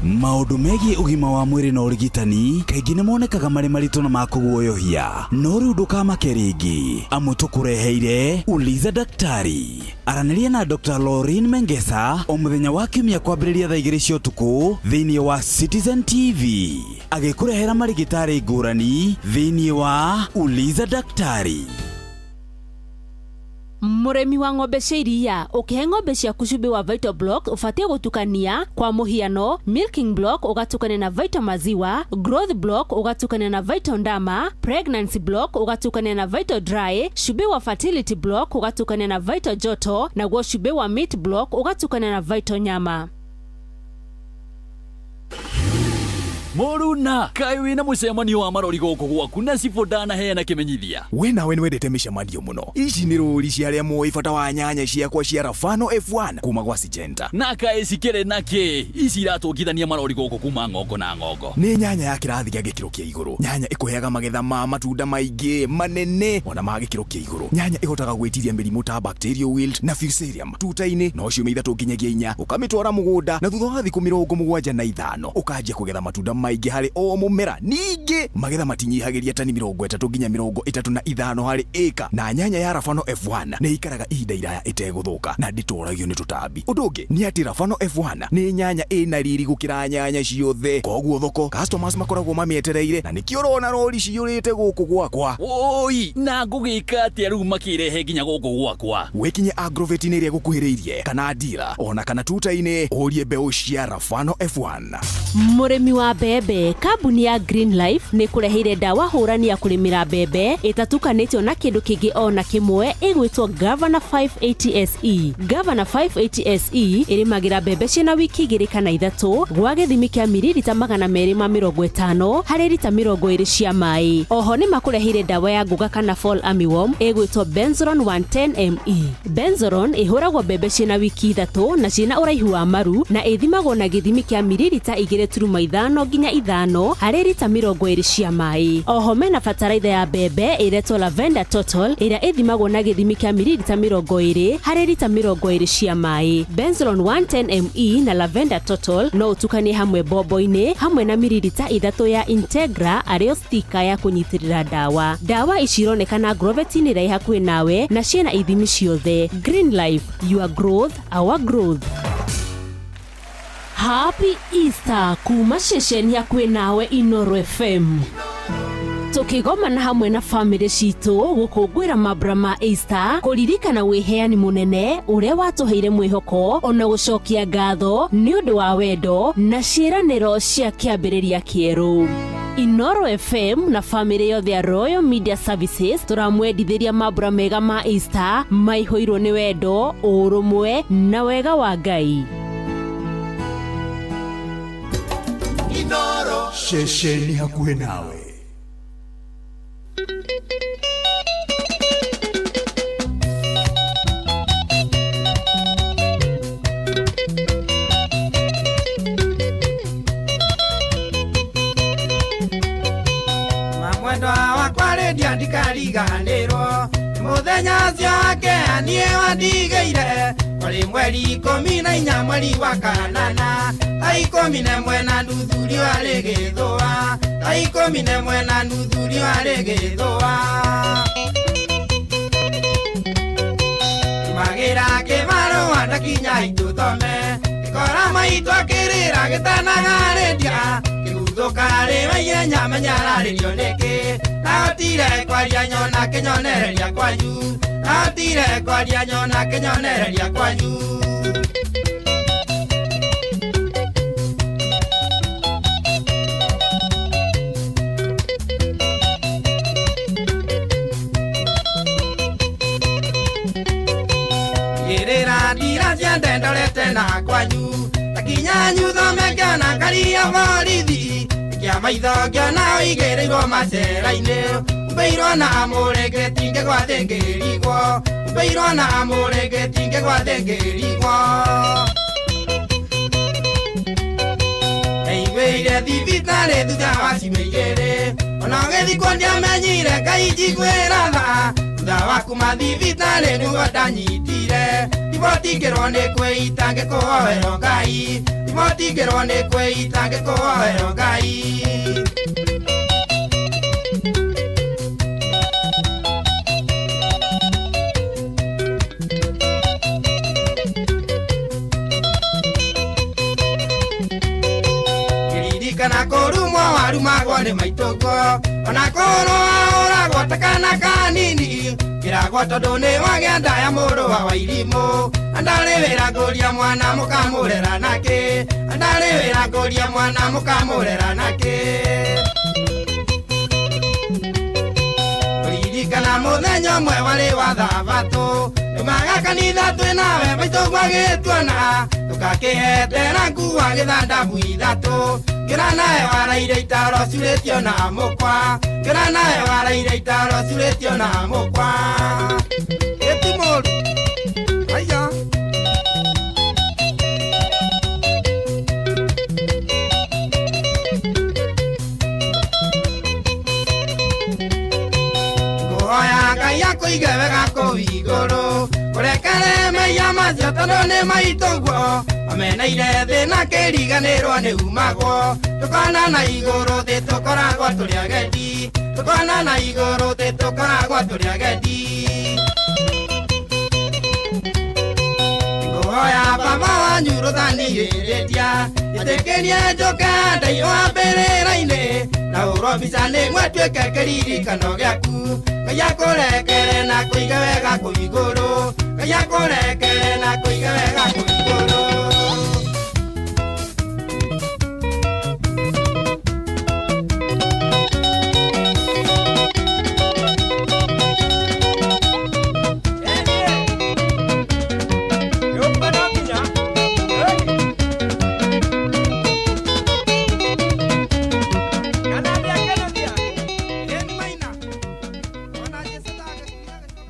[SPEAKER 5] Maundu megie ugima wa mwiri na urigitani kaingĩ nĩ monekaga marĩ maritũ na makuguoyohia, no rĩu ndũkamake rĩngĩ, amu tũkũreheire Uliza Daktari. Aranĩria na Dr. Lauren Mengesa o mũthenya wa kiumia kwambĩrĩria thaa 2 cia ũtukũ thĩinĩ wa Citizen TV, agĩkũrehera marigitari ngũrani thĩinĩ wa Uliza Daktari.
[SPEAKER 2] Muremi wa ng'ombe cia iria ukihe ng'ombe ciaku cumbĩ wa Vital Block ubatie gutukania kwa muhiano Milking Block ugatukania na Vital Maziwa, Growth Block ugatukania na Vital Ndama, Pregnancy Block ugatukania na Vital Dry, cumbĩ wa Fertility Block ugatukania na Vital Joto, na guo cumbĩ wa Meat Block ugatukania na Vital Nyama.
[SPEAKER 6] Moruna, kai wina mucemanio wa marori goko gwaku na cibodana heana kimenyithia.
[SPEAKER 8] We nawe ni wendete micemanio muno. Ici ni rũri cia arĩa moĩ bata wa nyanya ciakwa cia Rafano F1 kuma gwa Syngenta.
[SPEAKER 6] Na kaĩ cikĩrĩ nake, ici iratũngithania marori goko kuma ng'ongo na ng'ongo.
[SPEAKER 8] Nĩ nyanya ya kĩrathi gĩa gĩkĩro kĩa igũrũ. Nyanya ĩkũheaga magetha ma matunda maingĩ, manene, ona ma gĩkĩro kĩa igũrũ. Nyanya ĩhotaga gwĩtiria mĩrimũ ta bacterial wilt na fusarium. Tuta-inĩ no ciumia 3 nginyagia 4, ũkamĩtwara mũgũnda na thutha wa thikũ 75 ũkanjia kũgetha matunda maingĩ harĩ o mũmera. Ningĩ magetha matinyihagĩria tani 30 nginya 35 harĩ ĩka, na nyanya ya Rafano F1 nĩ ikaraga ihinda iraya ĩtegũthũka na ndĩtũragio nĩ tũtambi. Ũndũ ũngĩ nĩ atĩ Rafano F1 nĩ nyanya ĩna riri gũkĩra nyanya ciothe, koguo thoko customers makoragwo mamĩetereire, na nĩkĩo ũrona rori ciyũrĩte gũkũ gwakwa.
[SPEAKER 6] Oi, na ngũgĩka atĩa rĩu makĩrehe nginya gũkũ gwakwa?
[SPEAKER 8] Wĩkinye Agrovet ĩrĩa gũkuhĩrĩirie kana dealer, ona kana tuta-inĩ ũrie mbeũ cia Rafano F1.
[SPEAKER 2] Mũrĩmi wa mbere mbembe, kambuni ya Green Life nĩ kũreheire dawa hũrani ya kũrĩmĩra mbembe ĩtatukanĩtio na kĩndũ kĩngĩ ona kĩmwe ĩgwĩtwo Governor 580 SE. Governor 580 SE ĩrĩmagĩra mbembe ciĩna wiki 2 kana 3 gwa gĩthimi kĩa mililita 250 harĩ lita 20 cia maĩ. Oho nĩ makũreheire dawa ya ngũga kana fall armyworm ĩgwĩtwo Benzoron 110 ME. Benzoron ĩhũragwo mbembe ciĩna wiki 3 na ciĩna ũraihu wa maru na ĩthimagwo na gĩthimi kĩa mililita 2.5 nginya 5 harĩ lita 20 cia maĩ. Oho mena bataraitha ya mbembe ĩretwo Lavender Total ĩrĩa ĩthimagwo na gĩthimi kĩa mililita 20 harĩ lita 20 cia maĩ. Benzoron 110 ME na Lavender Total no ũtukanie hamwe bombo-inĩ hamwe na mililita 3 ya Integra arĩo stika ya kũnyitĩrĩra dawa. Dawa icironekana Grovetin ĩrĩa hakuhĩ nawe na ciĩna ithimi ciothe. Green Life, your growth, our growth. Happy Easter kuma ceceni hakuhĩ nawe Inooro FM. Tukigomana hamwe na family citũ gũkũngũĩra mambura ma Easter, kũririkana wĩheani mũnene ũrĩa watũheire mwĩhoko ona gũcokia ngatho nĩ ũndũ wa wendo na ciĩranĩro cia kĩambĩrĩria kĩerũ. Inooro FM na family yothe ya Royal Media Services tũramwendithĩria mambura mega ma Easter maihũirwo nĩ wendo, ũrũmwe na wega wa Ngai.
[SPEAKER 5] Inooro ceceni hakuhĩ nawe.
[SPEAKER 1] Mamwendo wakwa rĩndia ndikariganĩrwo mũthenya ũcio wake niĩ wandigĩire kũrĩ mweri 14 mweri wa kanana 11 na nuthu riũa rĩgĩthũa 11 na nuthu riũa rĩgĩthũa magĩra kĩmarũa ndakinya itũthome kora maitũ akĩrĩra gĩtanaga rĩndia kĩguthũka rĩwaire nyamenyararĩrio nĩkĩ nahotire kwaria nyona kĩnyonereria kwanyu nahotire kwaria nyona kĩnyonereria kwanyu Gerera ndira ciande ndorete na kwanyu takinyanyu thome ngĩona ngaria borithi kia maitho ngĩona ũigĩrĩirwo macera-inĩ ũmbĩirwo na mũrĩngĩ tingĩgwa thĩngĩrigwo ũmbĩirwo na mũrĩngĩ tingĩgwa thĩngĩrigwo Eiguĩire thibitarĩ thutha wa ciumia 2 ona ũgĩthikwo ndiamenyire Ngai njiguĩra tha thutha wa kuma thibitarĩ nĩguo ndanyitire ibotingĩrwo nĩ kwĩita ngĩkũhoerwo Ngai ibotingĩrwo nĩ kwĩita ngĩkũhoerwo Ngai Kĩririkana kũrumwo warumagwo nĩ maitũguo ona kũrwo ũragwo takana kanini kĩragwo tondũ nĩ wagĩa nda ya mũndũ wa Wairimũ andarĩ wĩra ngũria mwana mũkamũrera nakĩ andarĩ wĩra ngũria mwana mũkamũrera nakĩ kũririkana mũthenya ũmwe warĩ wa Thabatũ nĩmaga kanitha twĩ nawe maitũguo agĩtuona tũkakĩhetera nguo gĩthandabu 3 ngĩra nawe waraire itaro ciurĩtio na mũkwa ngĩra nawe waraire itaro ciurĩtio na mũkwa ĩtimũru aya ngũhoya Ngai akũige wega kũu igũrũ kũrekere mehia macio tondũ nĩ maitũguo ameneire thĩna kĩriganĩrwo nĩ umagwo tũkona na igũrũ thĩ tũkoragwo tũrĩ agendi tũkona na igũrũ thĩ tũkoragwo tũrĩ agendi ngũhoya baba wanyu rũthanirĩrĩtia ĩtĩkĩrie njũke ndai wa mbĩrĩra-inĩ na ũrobica nĩguo tuĩke kĩririkano gĩaku Ngai akũrekere na kũige wega kũu igũrũ Ngai akũrekere na kũige wega kũu igũrũ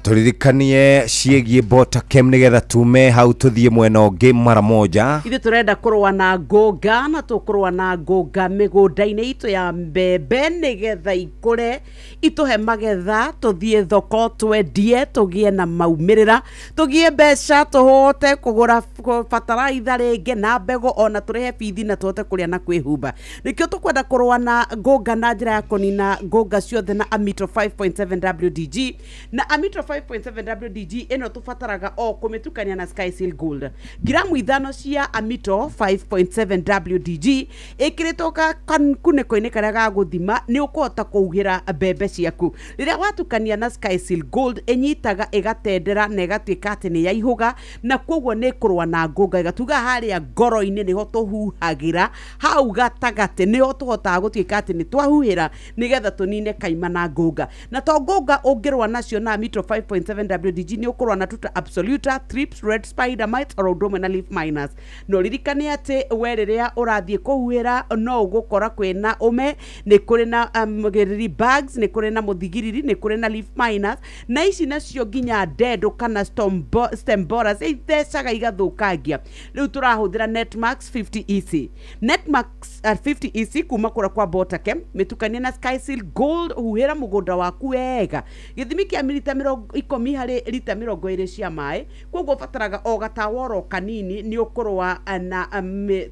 [SPEAKER 9] turirikanie ciĩgiĩ Botakem nigetha tume hau tuthie mwena ũngĩ mara moja.
[SPEAKER 10] Ithe turenda kurwa na ngũnga na tukurwa na ngũnga mĩgũnda-inĩ itu ya mbembe nigetha ikure ituhe magetha tuthie thoko twendie tugie na maumĩrĩra tugie mbeca tuhote kugura bataraitha rĩngĩ na mbegũ ona turehe bithi na tuhote kuria na kwĩhumba. Nikio tukwenda kurwa na ngũnga na njĩra ya kunina ngũnga ciothe na Amitro 5.7 WDG na Amitro 5.7 WDG ino tufataraga o kumitukania na Sky Seal Gold. Gramu ithano cia Amitro 5.7 WDG ikiritoka kuniko-ini karia ga guthima ni ukuhota kuugira mbembe ciaku. Riria watukania na Sky Seal Gold inyitaga igatendera na igatuika ati ni yaihuga na koguo ni kurwa na ngũnga igatuga haria ngoro-ini niho tuhuhagira hau gatagate niho tuhota gutuika ati ni twahuhira nigetha tunine kaima na ngũnga. Na to ngũnga ungirwa nacio na Amitro 5.7 WDG ni ukurwa na tuta Absoluta, Thrips, Red Spider Mites, Orodrome na Leaf Miners. No ririkane ati we riria urathie kuhuhira no ugukora kwina ume ni kuri na geriri bags ni kuri na muthigiriri ni kuri na Leaf Miners na ici nacio nginya dedo kana stem borers ithecaga igathukangia. Riu turahuthira Netmax 50 EC. Netmax 50 EC kuma kura kwa Botakem mitukania na Sky Seal Gold huhira mugunda waku wega. Githimi kia milita 10 hari lita 20 cia mai koguo fataraga o gataworo kanini ni ukorwa na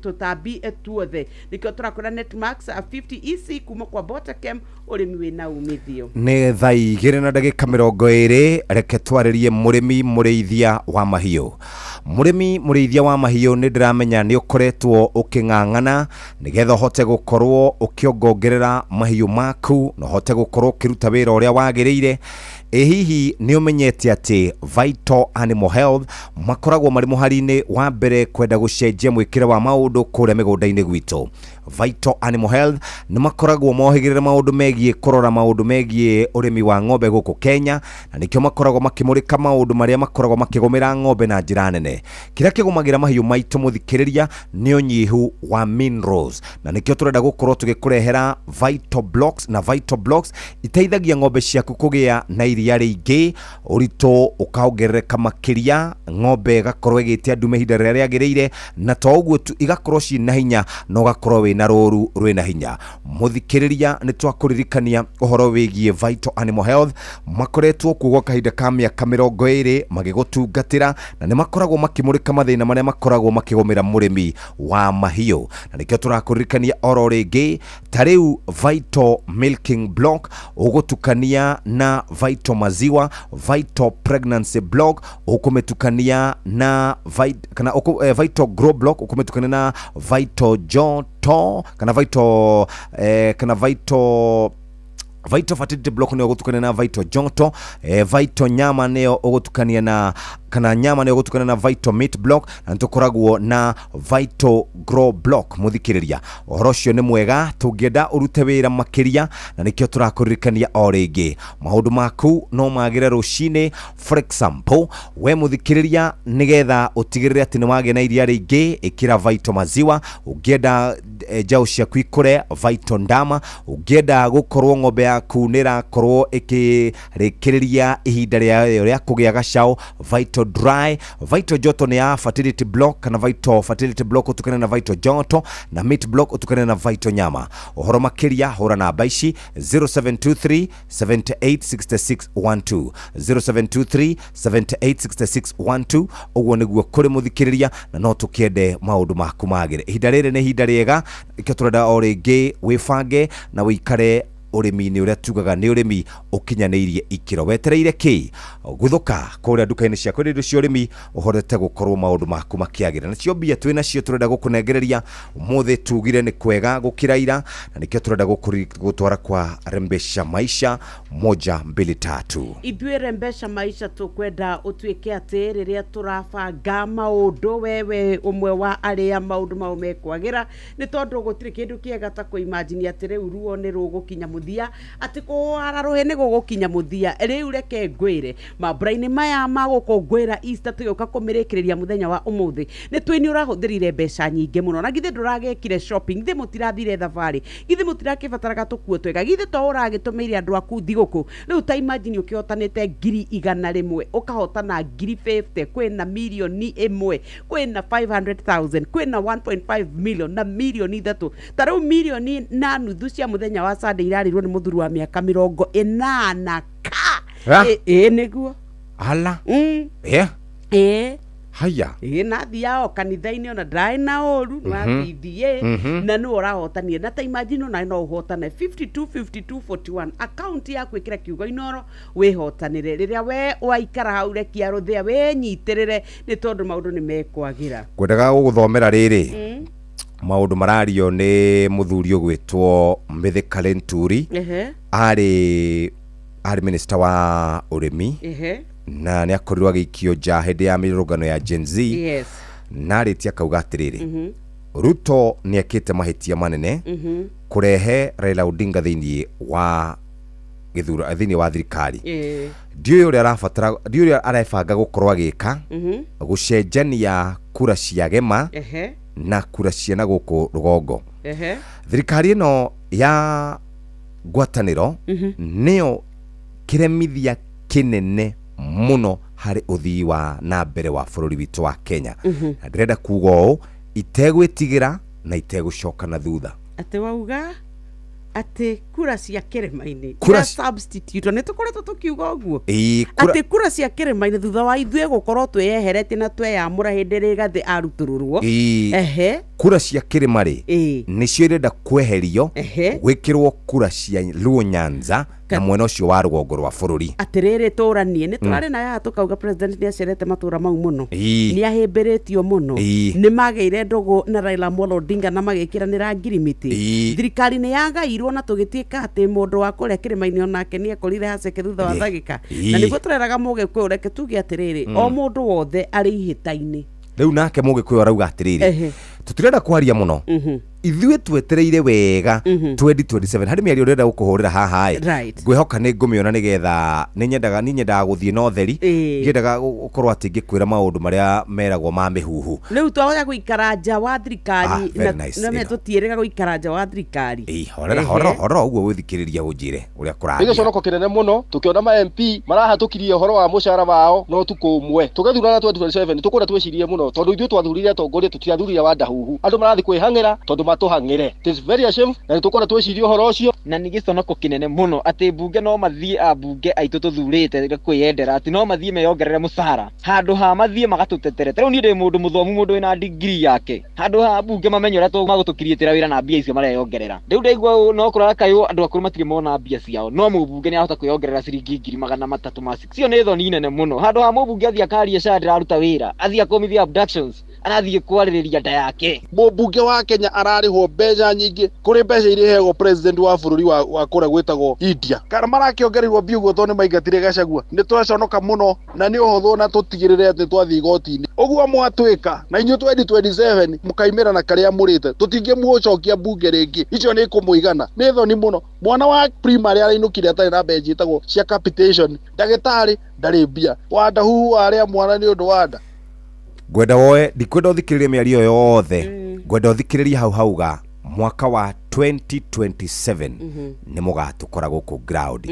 [SPEAKER 10] tutambi tuothe. Nikio turakora Netmax 50 EC kuma kwa Botakem urimi wina umithio.
[SPEAKER 9] Nĩ thaa 2:20 reke twarĩrie mũrĩmi mũrĩithia wa mahiũ. Mũrĩmi mũrĩithia wa mahiũ nĩ ndĩramenya nĩ ũkoretwo ũkĩng'ang'ana nĩgetha ũhote gũkorwo ũkĩongongerera mahiũ maku na ũhote gũkorwo ũkĩruta wĩra ũrĩa wagĩrĩire. Hihi nĩ ũmenyete atĩ Vital Animal Health makoragwo marĩ mũhari-inĩ wa mbere kwenda gũcenjia mwĩkĩre wa maũndũ kũrĩa mĩgũnda-inĩ gwitũ. Vital Animal Health nĩ makoragwo mohĩgĩrĩra maũndũ megiĩ kũrora maũndũ megiĩ ũrĩmi wa ng'ombe gũkũ Kenya na nĩkĩo makoragwo makĩmũrĩka maũndũ marĩa makoragwo makĩgũmĩra ng'ombe na njĩra nene. Kĩrĩa kĩgũmagĩra mahiũ maitũ mũthikĩrĩria nĩ ũnyihu wa minerals na nĩkĩo tũrenda gũkorwo tũgĩkũrehera Vital Blocks na Vital Blocks iteithagia ng'ombe ciaku kũgĩa na iria rĩingĩ ũritũ ũkaongerereka makĩria ng'ombe ĩgakorwo ĩgĩtia ndume ihinda rĩrĩa rĩagĩrĩire na to ũguo tu igakorwo ciĩna hinya na ũgakorwo wĩna rũru rwĩna hinya. Mũthikĩrĩria nĩ twakũririkania ũhoro wĩgiĩ Vital Animal Health makoretwo kuo kahinda ka mĩaka 20 magĩgũtungatĩra na nĩ makoragwo makĩmũrĩka mathĩna marĩa makoragwo makĩgũmĩra mũrĩmi wa mahiũ na nĩkĩo tũrakũririkania oro rĩngĩ ta rĩu Vital Milking Block ũgũtukania na Vital Maziwa, Vital Pregnancy Block ukumetukania na Vital Grow Block ukumetukania na Vital Joto kana Vital Fertility Block ni ugutukania na Vital Joto, Vital Nyama ni ugutukania na kana nyama ni ugutukania na Vital Meat Block na ntukoragwo na Vital Grow Block. Muthikiriria uhoro cio ni mwega tungienda urute wira makiria na nikio turakuririkania o ringi maundu maku no magire rucini. For example we muthikiriria nigetha utigirire ati ni wage na iria ringi ikira Vital Maziwa, ungienda njau ciaku ikure Vital Ndama, ungienda gukorwo ng'ombe yaku nirakorwo ikirikiria ihinda rĩa kugĩa gacao Vital Dry, Vital Joto ni ya Fertility Block kana Vital Fertility Block utukane na Vital Joto na Meat Block utukane na Vital Nyama. Uhoro makiria hora na baishi 0723 786612 0723 786612 uguo niguo kuri muthikiriria na no tukiende maundu maku magire. Ihinda rĩrĩ nĩ ihinda rĩega ikio turenda o rĩngĩ wibange na wikare urimi-inĩ ũrĩa tugaga nĩ urimi ũkinyanĩirie ikĩro. Wetereire kĩ gũthuka kũrĩa nduka-inĩ cia kwendia indo cia ũrĩmi ũhotete gũkorwo maũndũ maku makĩagĩra. Nacio mbia twĩna cio turenda gũkũnengereria ũmũthĩ tugire nĩ kwega gũkĩra ira na nĩkĩo turenda gũtwara kwa Rembesha Maisha 123.
[SPEAKER 10] Ithuĩ Rembesha Maisha tukwenda ũtuĩke atĩ rĩrĩa turabanga maũndũ wewe ũmwe wa arĩa maũndũ mau mekwagĩra nĩ tondũ gũtirĩ kĩndũ kĩega ta kũimagine atĩ rĩu ruo nĩ rũgũkinya muthia ati kwara ruhene gugukinya muthia riu reke ngwire mambura-ini maya magukungwira Easter tuyoka kumirekereria muthenya wa umuthi ni twini urahuthirire mbeca nyingi muno na githe nduragekire shopping githe mutirathire thavari githe mutirakibataraga tukuo twega githe to uragitumiire andu aku thiguku riu ta imagine ukihotanite 100,000 ukahotana 50,000 kwina milioni 1 kwina 500,000 kwina 1.5 million na milioni 3 tariu milioni na nuthu cia muthenya wa Sunday irarirwo ni muthuri wa miaka 80 niguo
[SPEAKER 9] ala haya
[SPEAKER 10] nathiao kanitha-ini ona ndrai na oru nathithie na nä ũrahotania na ta imagine ona no ũhotane 52-41 account ya kwĩkĩra kiugo inoro wĩhotanĩre rĩrĩa we waikara hau rekia rũthĩa wĩnyitĩrĩre nĩ tondũ maũndũ nĩ mekwagĩra.
[SPEAKER 9] Ngwendaga gũgũthomera rĩrĩ maũndũ marario nĩ mũthuri ũgwĩtwo Mithika Lenturi arĩ minister wa ũrĩmi na nĩ akorirwo agĩikio nja hĩndĩ ya mĩrũrũngano ya Gen Z na arĩtie akauga atĩrĩrĩ Ruto nĩ ekĩte mahĩtia manene kũrehe Raila Odinga thĩinĩ wa gĩthurano thĩinĩ wa thirikari ndiũĩ ũrĩa arabatara ndiũĩ ũrĩa arebanga gũkorwo agĩka gũcenjania kura cia gema na kura cia na gũkũ rũgongo thirikari ĩno ya ngwatanĩro nĩyo kĩremithia kĩnene muno hari uthii wa na mbere wa bũrũri witũ wa Kenya na ndĩrenda kuga ũũ itegwĩtigĩra na itegũcoka na thutha
[SPEAKER 10] atĩ wauga atĩ kura cia kĩrĩma-inĩ kura substitute nĩ tũkoretwo tũkiuga ũguo atĩ kura cia kĩrĩma-inĩ thutha wa ithuĩ gũkorwo twĩyeherete na tweyamũra hĩndĩ ĩrĩa Rigathĩ arutũrũrwo kura cia kĩrĩma rĩ nĩcio irenda kweherio gwĩkĩrwo kura cia Luo Nyanza na mwena ũcio wa rũgongo rwa bũrũri atĩrĩrĩ tũranie nĩ tũrarĩ na yaha tũkauga president nĩ acerete matũra mau mũno nĩ ahĩmbĩrĩtio mũno nĩ magĩire ndũgũ na Raila Amolo Odinga na magĩkĩranĩra ngirimiti thirikari nĩ yagairwo na tũgĩtuĩka atĩ mũndũ wa kũrĩa kĩrĩma-inĩ onake nĩ ekorire haceke thutha wa ndagĩka na nĩguo tũreraga Mũgĩkũyũ ũreke tuge atĩrĩrĩ o mũndũ wothe arĩ ihĩta-inĩ
[SPEAKER 9] rĩu nake Mũgĩkũyũ arauga atĩrĩrĩ tũtirenda kwaria mũno ithuĩ twetereire wega 2027 harĩ mĩario ũrenda gũkũhũrĩra haha ngwĩhoka nĩ ngũmĩona nĩgetha nĩ nyendaga gũthiĩ na ũtheri ngĩendaga gũkorwo atĩ ngĩkwĩra maũndũ marĩa meragwo ma mĩhuhu
[SPEAKER 10] rĩu twahoya gũikara nja wa thirikari na tũtiĩrĩga gũikara nja wa thirikari
[SPEAKER 9] horera ũguo gwĩthikĩrĩria ũnjĩre ũrĩa kũrathiĩ
[SPEAKER 26] nĩ gĩconoko kĩnene mũno tũkĩona ma MP marahatũkirie ũhoro wa mũcara wao no tukũ ũmwe tũgĩthurana 2027 tũkũrĩa twĩcirie mũno tondũ ithuĩ twathurire atongoria tũtirathurire wa ndahuhu andũ marathi kwĩhang'ĩra tondũ matũhang'ĩre it is very ashamed na tũkũrĩa twĩcirie ũhoro ũcio
[SPEAKER 11] na nĩ gĩconoko kĩnene mũno atĩ mbunge no mathiĩ ambunge aitũ tũthurĩte kwĩyendera atĩ no mathiĩ meyongerere mũcara handũ ha mathiĩ magatũteterete rĩu niĩ ndĩ mũndũ mũthomu mũndũ wĩna degree yake handũ ha mbunge mamenye ũrĩa magũtũkiriĩtĩra wĩra na mbia icio mareyongerera rĩu ndaigua no kũrora kayũ andũ akũrũ matirĩ mona mbia ciao no mũmbunge nĩ ahota kwĩyongerera ciringi 300 ma 6 cio nĩ thoni nene mũno handũ ha mũmbunge athiĩ akaria SHA ndĩraruta wĩra athiĩ akomithia abductions arathiĩ kwarĩrĩria nda yake
[SPEAKER 26] mũmbunge wa Kenya ararĩhwo mbeca nyingĩ kũrĩ mbeca iria iheagwo president wa bũrũri wa kũrĩa gwĩtagwo India kana marakĩongererwo biugo tondũ maingatire Gachagua nĩ twaconoka mũno na nĩ ũhũthũ na tũtigĩrĩre atĩ twathiĩ igoti-inĩ ũguo mwatwĩka na inyuĩ 2027 mũkaimĩra na karĩa mũrĩte tũtingĩmũcokia mbunge rĩngĩ icio nĩ kũmũigana nĩ thoni mũno mwana wa primary arainũkire atarĩ na mbeca itagwo cia capitation ndagĩtarĩ ndarĩ mbia wanda huhu arĩa mwana nĩ ũndũ wa nda
[SPEAKER 9] ngwenda woe ndikwenda ũthikĩrĩrie mĩario yothe ngwenda ũthikĩrĩrie hauga mwaka wa 2027 nĩ mũgatũkora gũkũ ground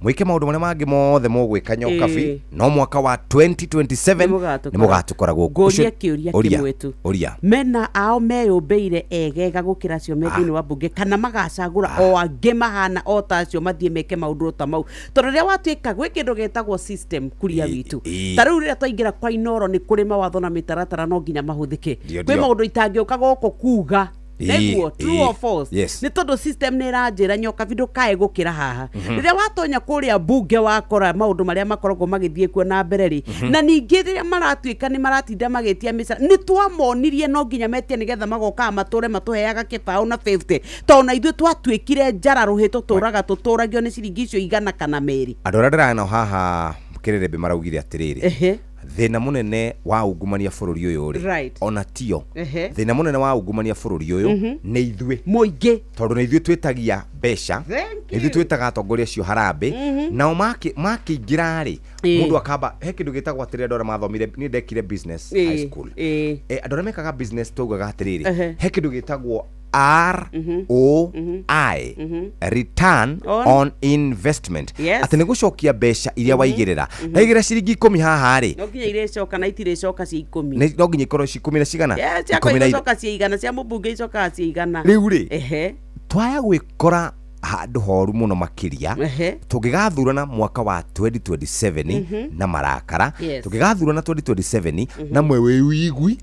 [SPEAKER 9] mwĩke maũndũ marĩa mangĩ mothe mũgwĩka nyokabi no mwaka wa 2027 nĩ mũgatũkora gũkũ
[SPEAKER 10] ngũria kĩũria kĩmwe tu mena ao meyũmbĩire egega gũkĩra acio me thĩinĩ wa mbunge kana magacagũra o angĩ mahana o ta acio mathiĩ meke maũndũ ta mau tondũ rĩrĩa watuĩka gwĩ kĩndũ getagwo system kuria witũ ta rĩu rĩrĩa twaingĩra kwa Inoro nĩ kũrĩ mawatho na mĩtaratara no nginya mahũthĩke kwĩ maũndũ itangĩũka gũkũ kuga Neguo, true or false nĩ tondũ system nĩ ĩranjĩra nyoka bindũ kae gũkĩra haha rĩrĩa watonya kũrĩa mbunge wakora maũndũ marĩa makoragwo magĩthiĩ kuo na mbere rĩ na ningĩ rĩrĩa maratuĩka nĩ maratinda magĩtia mĩcara nĩ twamonirie no nginya metie nĩgetha magoka matũre matũheaga kĩbaũ na 50 tondũ na ithuĩ twatuĩkire njara rũhĩ tũtũragio nĩ ciringi icio igana kana merĩ
[SPEAKER 9] andũ arĩa ndĩrana haha kĩrĩrĩmbĩ maraugire atĩrĩrĩ thina munene wa ungumania bururi uyu ri ona tio thina munene wa ungumania bururi uyu ni ithue
[SPEAKER 10] muingi
[SPEAKER 9] tondu ni ithue twitagia mbeca ithue twitaga atongoria cio harambe nao makiingira ri mundu akamba he kindu gitagwo atiriri andå arä mathomire ni ndekire business high school andå arä mekaga business taugaga atiriri he kindu gitagwo ROI return on investment ati ni gucokia mbeca iria waigirira ndaigire ciringi 10 haha ri
[SPEAKER 10] no nginya irecoka na itirecoka cia 10
[SPEAKER 9] no nginya ikorwo ci 10 na cigana
[SPEAKER 10] 10 na icoka cia igana cia mubunge icoka cia igana
[SPEAKER 9] riu ri twaya gwikora handu horu muno makiria tungigathurana mwaka wa 2027 na marakara tungigathurana 2027 na mwe wigwi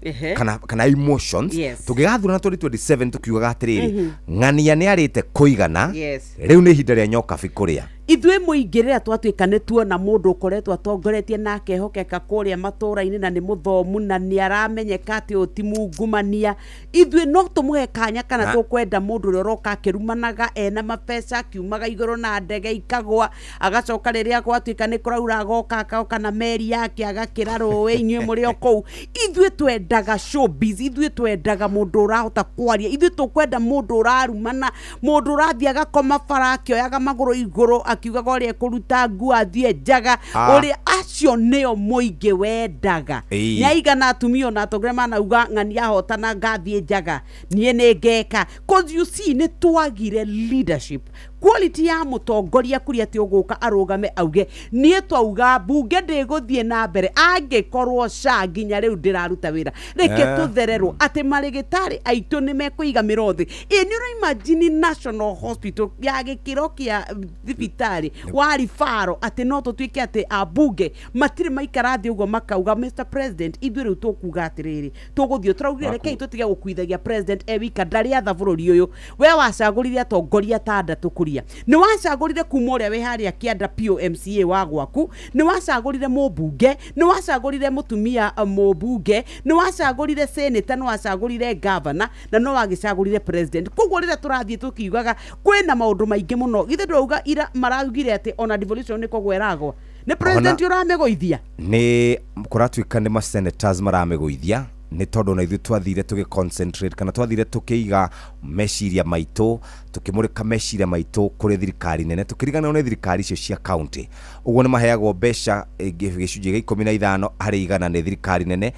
[SPEAKER 9] kana emotions tungigathurana 2027 tukiugaga atiriri ng'ania ni arite kuigana riu ni ihinda ria nyoka bikuria
[SPEAKER 10] ithue muingirira twatuika ni tuona mundu ukoretwo atongoretie na akehokeka kuria matura-ini na ni muthomu na ni aramenyeka ati utimungumania ithue no tumuhe kanya kana tukwenda mundu uria uroka akirumanaga ena mapesa akiumaga iguru na ndege ikagwa agacoka riria gwatuika ni kuraura agoka akaoka na meri yake agakira ruwe inyue muri o kou ithue twendaga showbiz ithue twendaga mundu urahota kwaria ithue tukwenda mundu urarumana mundu urathia agakoma bara akioyaga maguru iguru akiugaga uria kuruta nguo athie njaga uria acio nio muingi wendaga nyaigana atumio na atongoria manauga ng'ania hotana ngathie njaga nie ni ngeka cause you see ni twagire leadership quality ya mutongoria kuria ati uguka arugame auge nie twauga bunge ndiguthie na mbere angikorwo sha nginya riu ndiraruta wira reke tuthererwo ati marigitari aitu ni mekuiga mirothi ni ro imagine national hospital ya gikiro kia thibitari wari faro ati no tutuike ati abunge matiri maikara thi ugo makauga Mr President ithu riu tukuga atiriri tuguthio turaugire reke tutige gukuithagia president ewika ndari atha bururi uyu we wacagurire atongoria tandatu kuria ni wacagurire kuma uria we haria kianda POMCA wa gwaku ni wacagurire mubunge ni wacagurire mutumia mubunge ni wacagurire senator ni wacagurire governor na no wagicagurire president koguo rira turathie tukiugaga kwina maundu maingi muno githe ndauga ira maraugire ati ona devolution ni kogweragwo ni president uramegoithia
[SPEAKER 9] ni kuratuika ni ma senators maramegoithia ni tondu na ithu twathire tugi concentrate kana twathire tukiiga meciria maitu tukimurika meciria maitu kuri thirikari nene tukirigana na thirikari icio cia county uguo ni maheagwo mbeca gicunjĩ gĩa 15 harĩ igana ni thirikari nene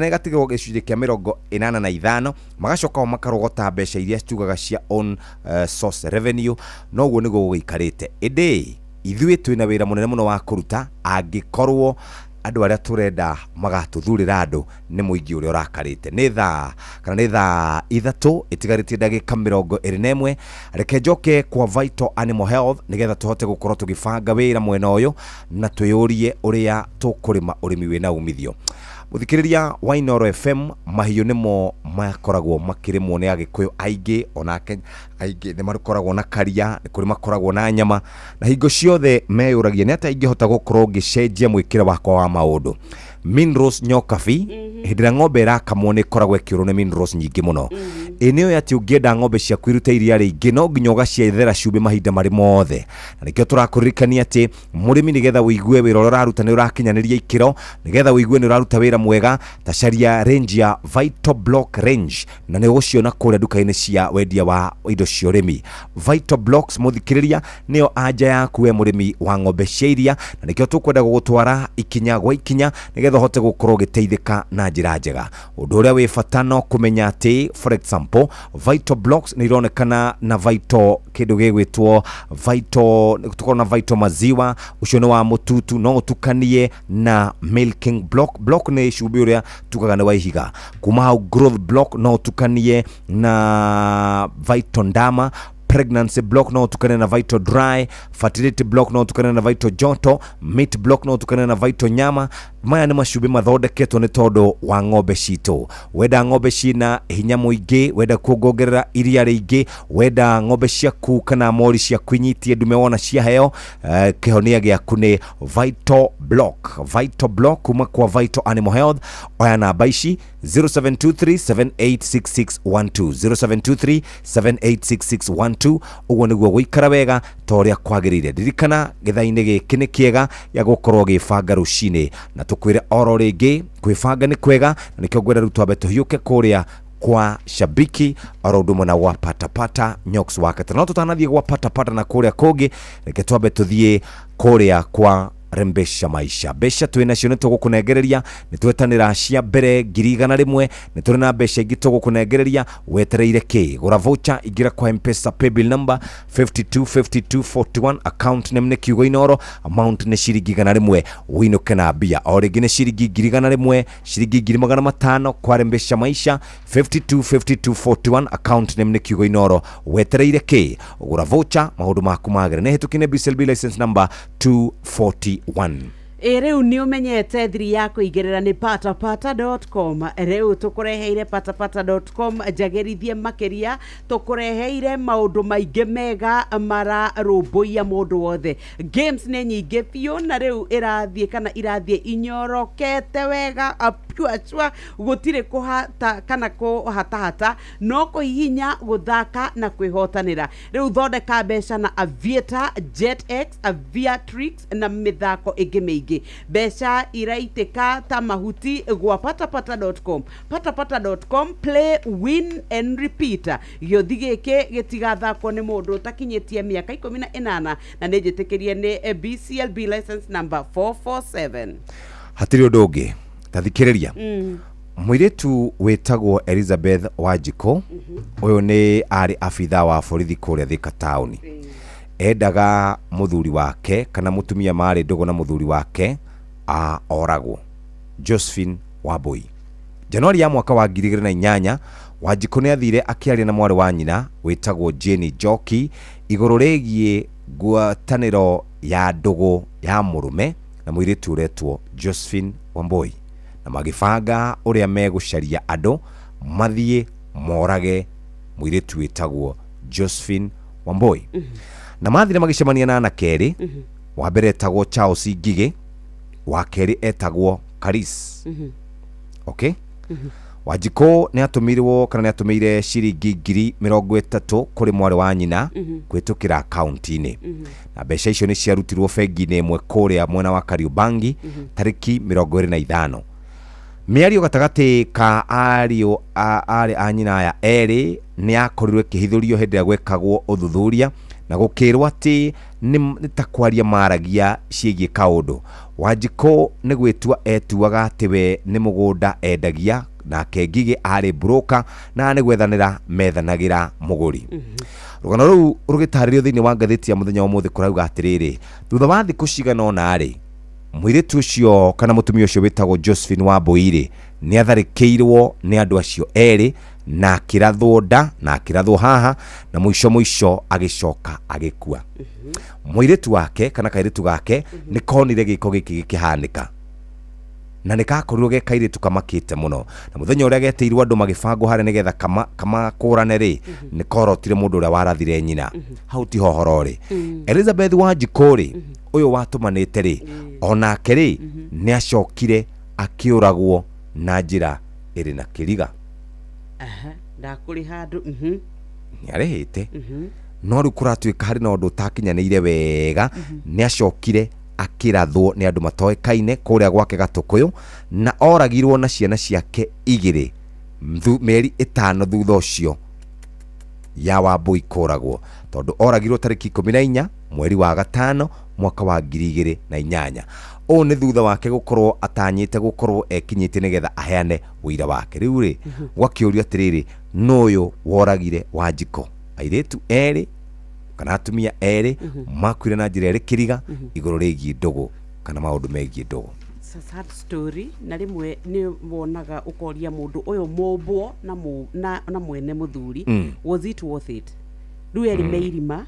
[SPEAKER 9] igatigwo gicunjĩ kĩa 85 magacoka makarogota mbeca iria tugaga cia own source revenue no uguo niguo gũikarĩte indi ithuĩ twĩna wĩra mũnene mũno wa kũruta angĩkorwo andu aria turenda magatuthurira andu ni muingi uria urakarite ni thaa kana ni thaa ithatu itigaritie ndagika 21 reke njoke kwa Vital Animal Health nigetha tuhote gukorwo tugibanga wira mwena uyu na twiyurie uria tukurima urimi wina umithio muthikiriria wa Inooro FM mahiũ nimo makoragwo makirimwo ni agikuyu aingi onake aingi ni makoragwo na karia ni kuri makoragwo na nyama na hingo ciothe meyuragia ni ata ingihota gukorwo ngicenjia mwikire wakwa wa maundu minerals nyokabi hindira ng'ombe irakamwo ni koragwo ikiurwo ni minerals nyingi muno eneo ya ungienda ng'ombe cia kwirute iria ringi no nginya ugaciethera cumbi mahinda mari mothe na nikio turakuririkania ati murimi nigetha uigue wira uria uraruta ni urakinyaniria ikiro nigetha uigue ni uraruta wira mwega tacaria range ya Vital Block range na ni uguciona kuria duka-ini cia wendia wa indo cia urimi Vital Blocks muthikiriria nio anja yaku we murimi wa ng'ombe cia iria na nikio tukwenda gugutwara ikinya gwa ikinya nigetha hote gukorwo giteithika na njira njega undu uria wi bata no kumenya ati for example Vital Blocks ni ironekana na Vital kindu gigwitwo Vital tuko na Vital maziwa ucio ni wa mututu no utukanie na milking block ni cumbi uria tukaga ni wa ihiga kuma hau growth block no utukanie na Vital ndama pregnancy block no tukane na Vital dry fertility block no tukane na Vital joto meat block no tukane na Vital nyama maya ni macumbi mathondeketwo ni tondu wa ng'ombe citu wenda ng'ombe cina hinya muingi wenda kuongerera iria ringi wenda ng'ombe ciaku kana mori cia kwinyitie ndume wona cia heo kihonia giaku ni Vital Block kuma kwa Vital Animal Health oya namba ici 0723786612 0723786612 uguo niguo guikara wega toria kwagirire ririkana githaini giki ni kiega ya gukorwo gibanga rucini na tukwire oro ringi kwibanga ni kwega na nikio ngwenda rutwa beto hiuke kuria kwa shabiki arodumo na wapatapata nyoks wakati no tutanathie kwa patapata na kuria kogi reke twabe tuthie kuria kwa rembesha maisha besha twina cio nitugukunegereria nitwetanira cia mbere 1,100 nituri na besha ingi tugukunegereria wetereire ki gura voucher igira kwa M-Pesa paybill number 525241 account name ni kiugo inoro amount ni ciringi 100 winuke na bia o ringi ni ciringi 100 ciringi 500 kwa rembesha maisha 525241 account name ni kiugo inoro wetereire ki gura voucher maundu maku magere ne hitukine BCLB license number 240
[SPEAKER 10] Rĩu nĩ ũmenyete thiri ya kũingĩrĩra nĩ patapata.com. Rĩu tũkũreheire patapata.com njagĩrithie makĩria, tũkũreheire maũndũ maingĩ mega mararũmbũiya mũndũ wothe. Games nĩ nyingĩ biũ na rĩu irathiĩ kana irathiĩ inyorokete wega apua gũtirĩ kũhata kana kũhatahata, no kũhihinya gũthaka na kwĩhotanĩra. Rĩu thondeka mbeca na Aviator, JetX, Aviatrix na mĩthako ĩngĩ mĩingĩ. Besha iraiteka ta mahuti gwa patapata.com. Patapata.com, play, win and repeat. Gĩothi gĩkĩ gĩtigathakwo nĩ mũndũ ũtakinyĩtie mĩaka 18 na nĩ njĩtĩkĩrie nĩ BCLB license number 447.
[SPEAKER 9] Hatirĩ ũndũ ũngĩ tathikĩrĩria mũirĩtu wĩtagwo Elizabeth Wanjiko ũyũ nĩ arĩ abitha wa borithi kũrĩa Thika town. Endaga muthuri wake kana mutumia mari ndogo na muthuri wake oragwo Josephine Wambui. Januari ya mwaka wa 2008 Wanjiko nĩ athire akiaria na mwari wa nyina wĩtagwo Jane Njoki igũrũ rĩgiĩ ngwatanĩro ya ndogo ya mũrume na mũirĩtu ũretwo Josephine Wambui na magĩbanga ũrĩa megũcaria andũ mathiĩ morage mũirĩtu wĩtagwo Josephine Wambui. Na mathire magicemania na anakeri wa mbere etagwo Charles Ngige, wa keri etagwo Karis. Okay? Wanjiko nĩ atumirwo kana nĩ atumire ciringi 30,000 kuri mwari wa nyina kwitukira account-inĩ. Na mbeca icio nĩ ciarutirwo bengi-inĩ ĩmwe kuria mwena wa Kariobangi tariki 25. Mĩario gatagatĩ ka ariũ a nyina aya erĩ nĩ akorirwo kĩhithũrio hĩndĩ ya gwekagwo ũthuthuria na gũkĩrwo atĩ nĩ ta kwaria maragia ciĩgiĩ kaũndũ. Wanjiko nĩ gwĩtua etuaga atĩ we nĩ mũgũnda endagia na Ngige arĩ broker na nĩ gwethanĩra methanagĩra mũgũri. Rũgano rũu rũgĩtarĩrio thĩinĩ wa ngathĩti ya mũthenya wa ũmũthĩ kũrauga atĩrĩrĩ, thutha wa thikũ cigana ũna rĩ, mũirĩtu ũcio kana mũtumia ũcio wĩtagwo Josephine Wambui rĩ nĩ atharĩkĩirwo nĩ andũ acio erĩ na akĩrathwo nda na akĩrathwo haha na mũico agĩcoka agĩkua. Mũirĩtu wake kana kairĩtu gake nĩ konire gĩko gĩkĩ gĩkĩhanĩka na nĩ gakorirwo ge kairĩtu kamakĩte mũno, na mũthenya ũrĩa geteirwo andũ magĩbangwo harĩa nĩgetha kama kũrane rĩ nĩ korotire mũndũ ũrĩa warathire nyina. Hau ti hohoro rĩ. Elizabeth Wanjiko rĩ ũyũ watũmanĩte rĩ onake rĩ nĩ acokire akĩũragwo na njĩra ĩrĩ na kĩriga.
[SPEAKER 10] Ndakũrĩ handũ
[SPEAKER 9] nĩ arehete no rĩu kũratuĩka harĩ na ũndũ ũtakinyanĩire wega nĩ acokire akĩrathwo nĩ andũ matoĩkaine kũrĩa gwake Gatũkũyũ na oragirwo na ciana ciake 2 mĩeri 5 thutha ũcio ya Wambui kũragwo, tondũ oragirwo tariki 14 mweri wa gatano mwaka wa 2008. O nĩ thutha wake gũkorwo atanyĩte gũkorwo ekinyĩte nĩgetha aheane ũira wake. Rĩu rĩ gwakĩũrio atĩrĩrĩ no ũyũ woragire Wanjiko airĩtu erĩ kana atumia erĩ makuire na njĩra ĩrĩ kĩriga igũrũ rĩgiĩ ndogo kana maũndũ megiĩ ndogo.
[SPEAKER 10] Sad story na rĩmwe nĩ wonaga ũkoria mũndũ ũyũ mũmbwo na mwene mũthuri was it worth it? rĩu erĩ meirima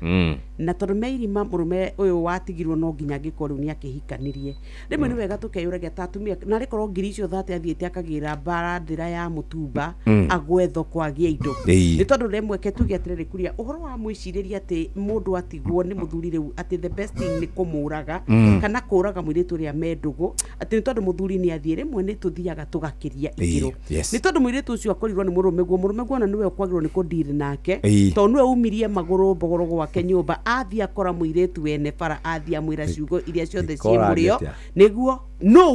[SPEAKER 10] na tondũ meirima mũrũme ũyũ watigirwo no nginya angĩkorwo rĩu nĩakĩhikanirie rĩmwe nĩ wega tũkeyũragia ta atumia na rĩkorwo ngiri icio thate athiĩte akagĩra barandĩra ya mũtumba agwe thoko agĩe indo nĩ tondũ rĩmwe ke tuge atĩrĩrĩ kuria ũhoro wa mwĩcirĩria atĩ mũndũ atigwo nĩ mũthuri rĩu atĩ the best thing nĩ kũmũraga kana kũraga mũirĩtu ũrĩa mendũgũ atĩ nĩ tondũ mũthuri nĩ athiĩ rĩmwe nĩ tũthiaga tũgakĩria igĩrũ nĩ tondũ mũirĩtu ũcio akorirwo nĩ mũrũme guo na nĩwe ũkwagĩrwo nĩ kũndiri nake tondũ nĩwe umirie magũrũ mbogoro gwake nyũmba athia akora mũirĩtu wene bara athia mwĩra ciugo iria ciothe ciĩ mũrĩo nĩguo no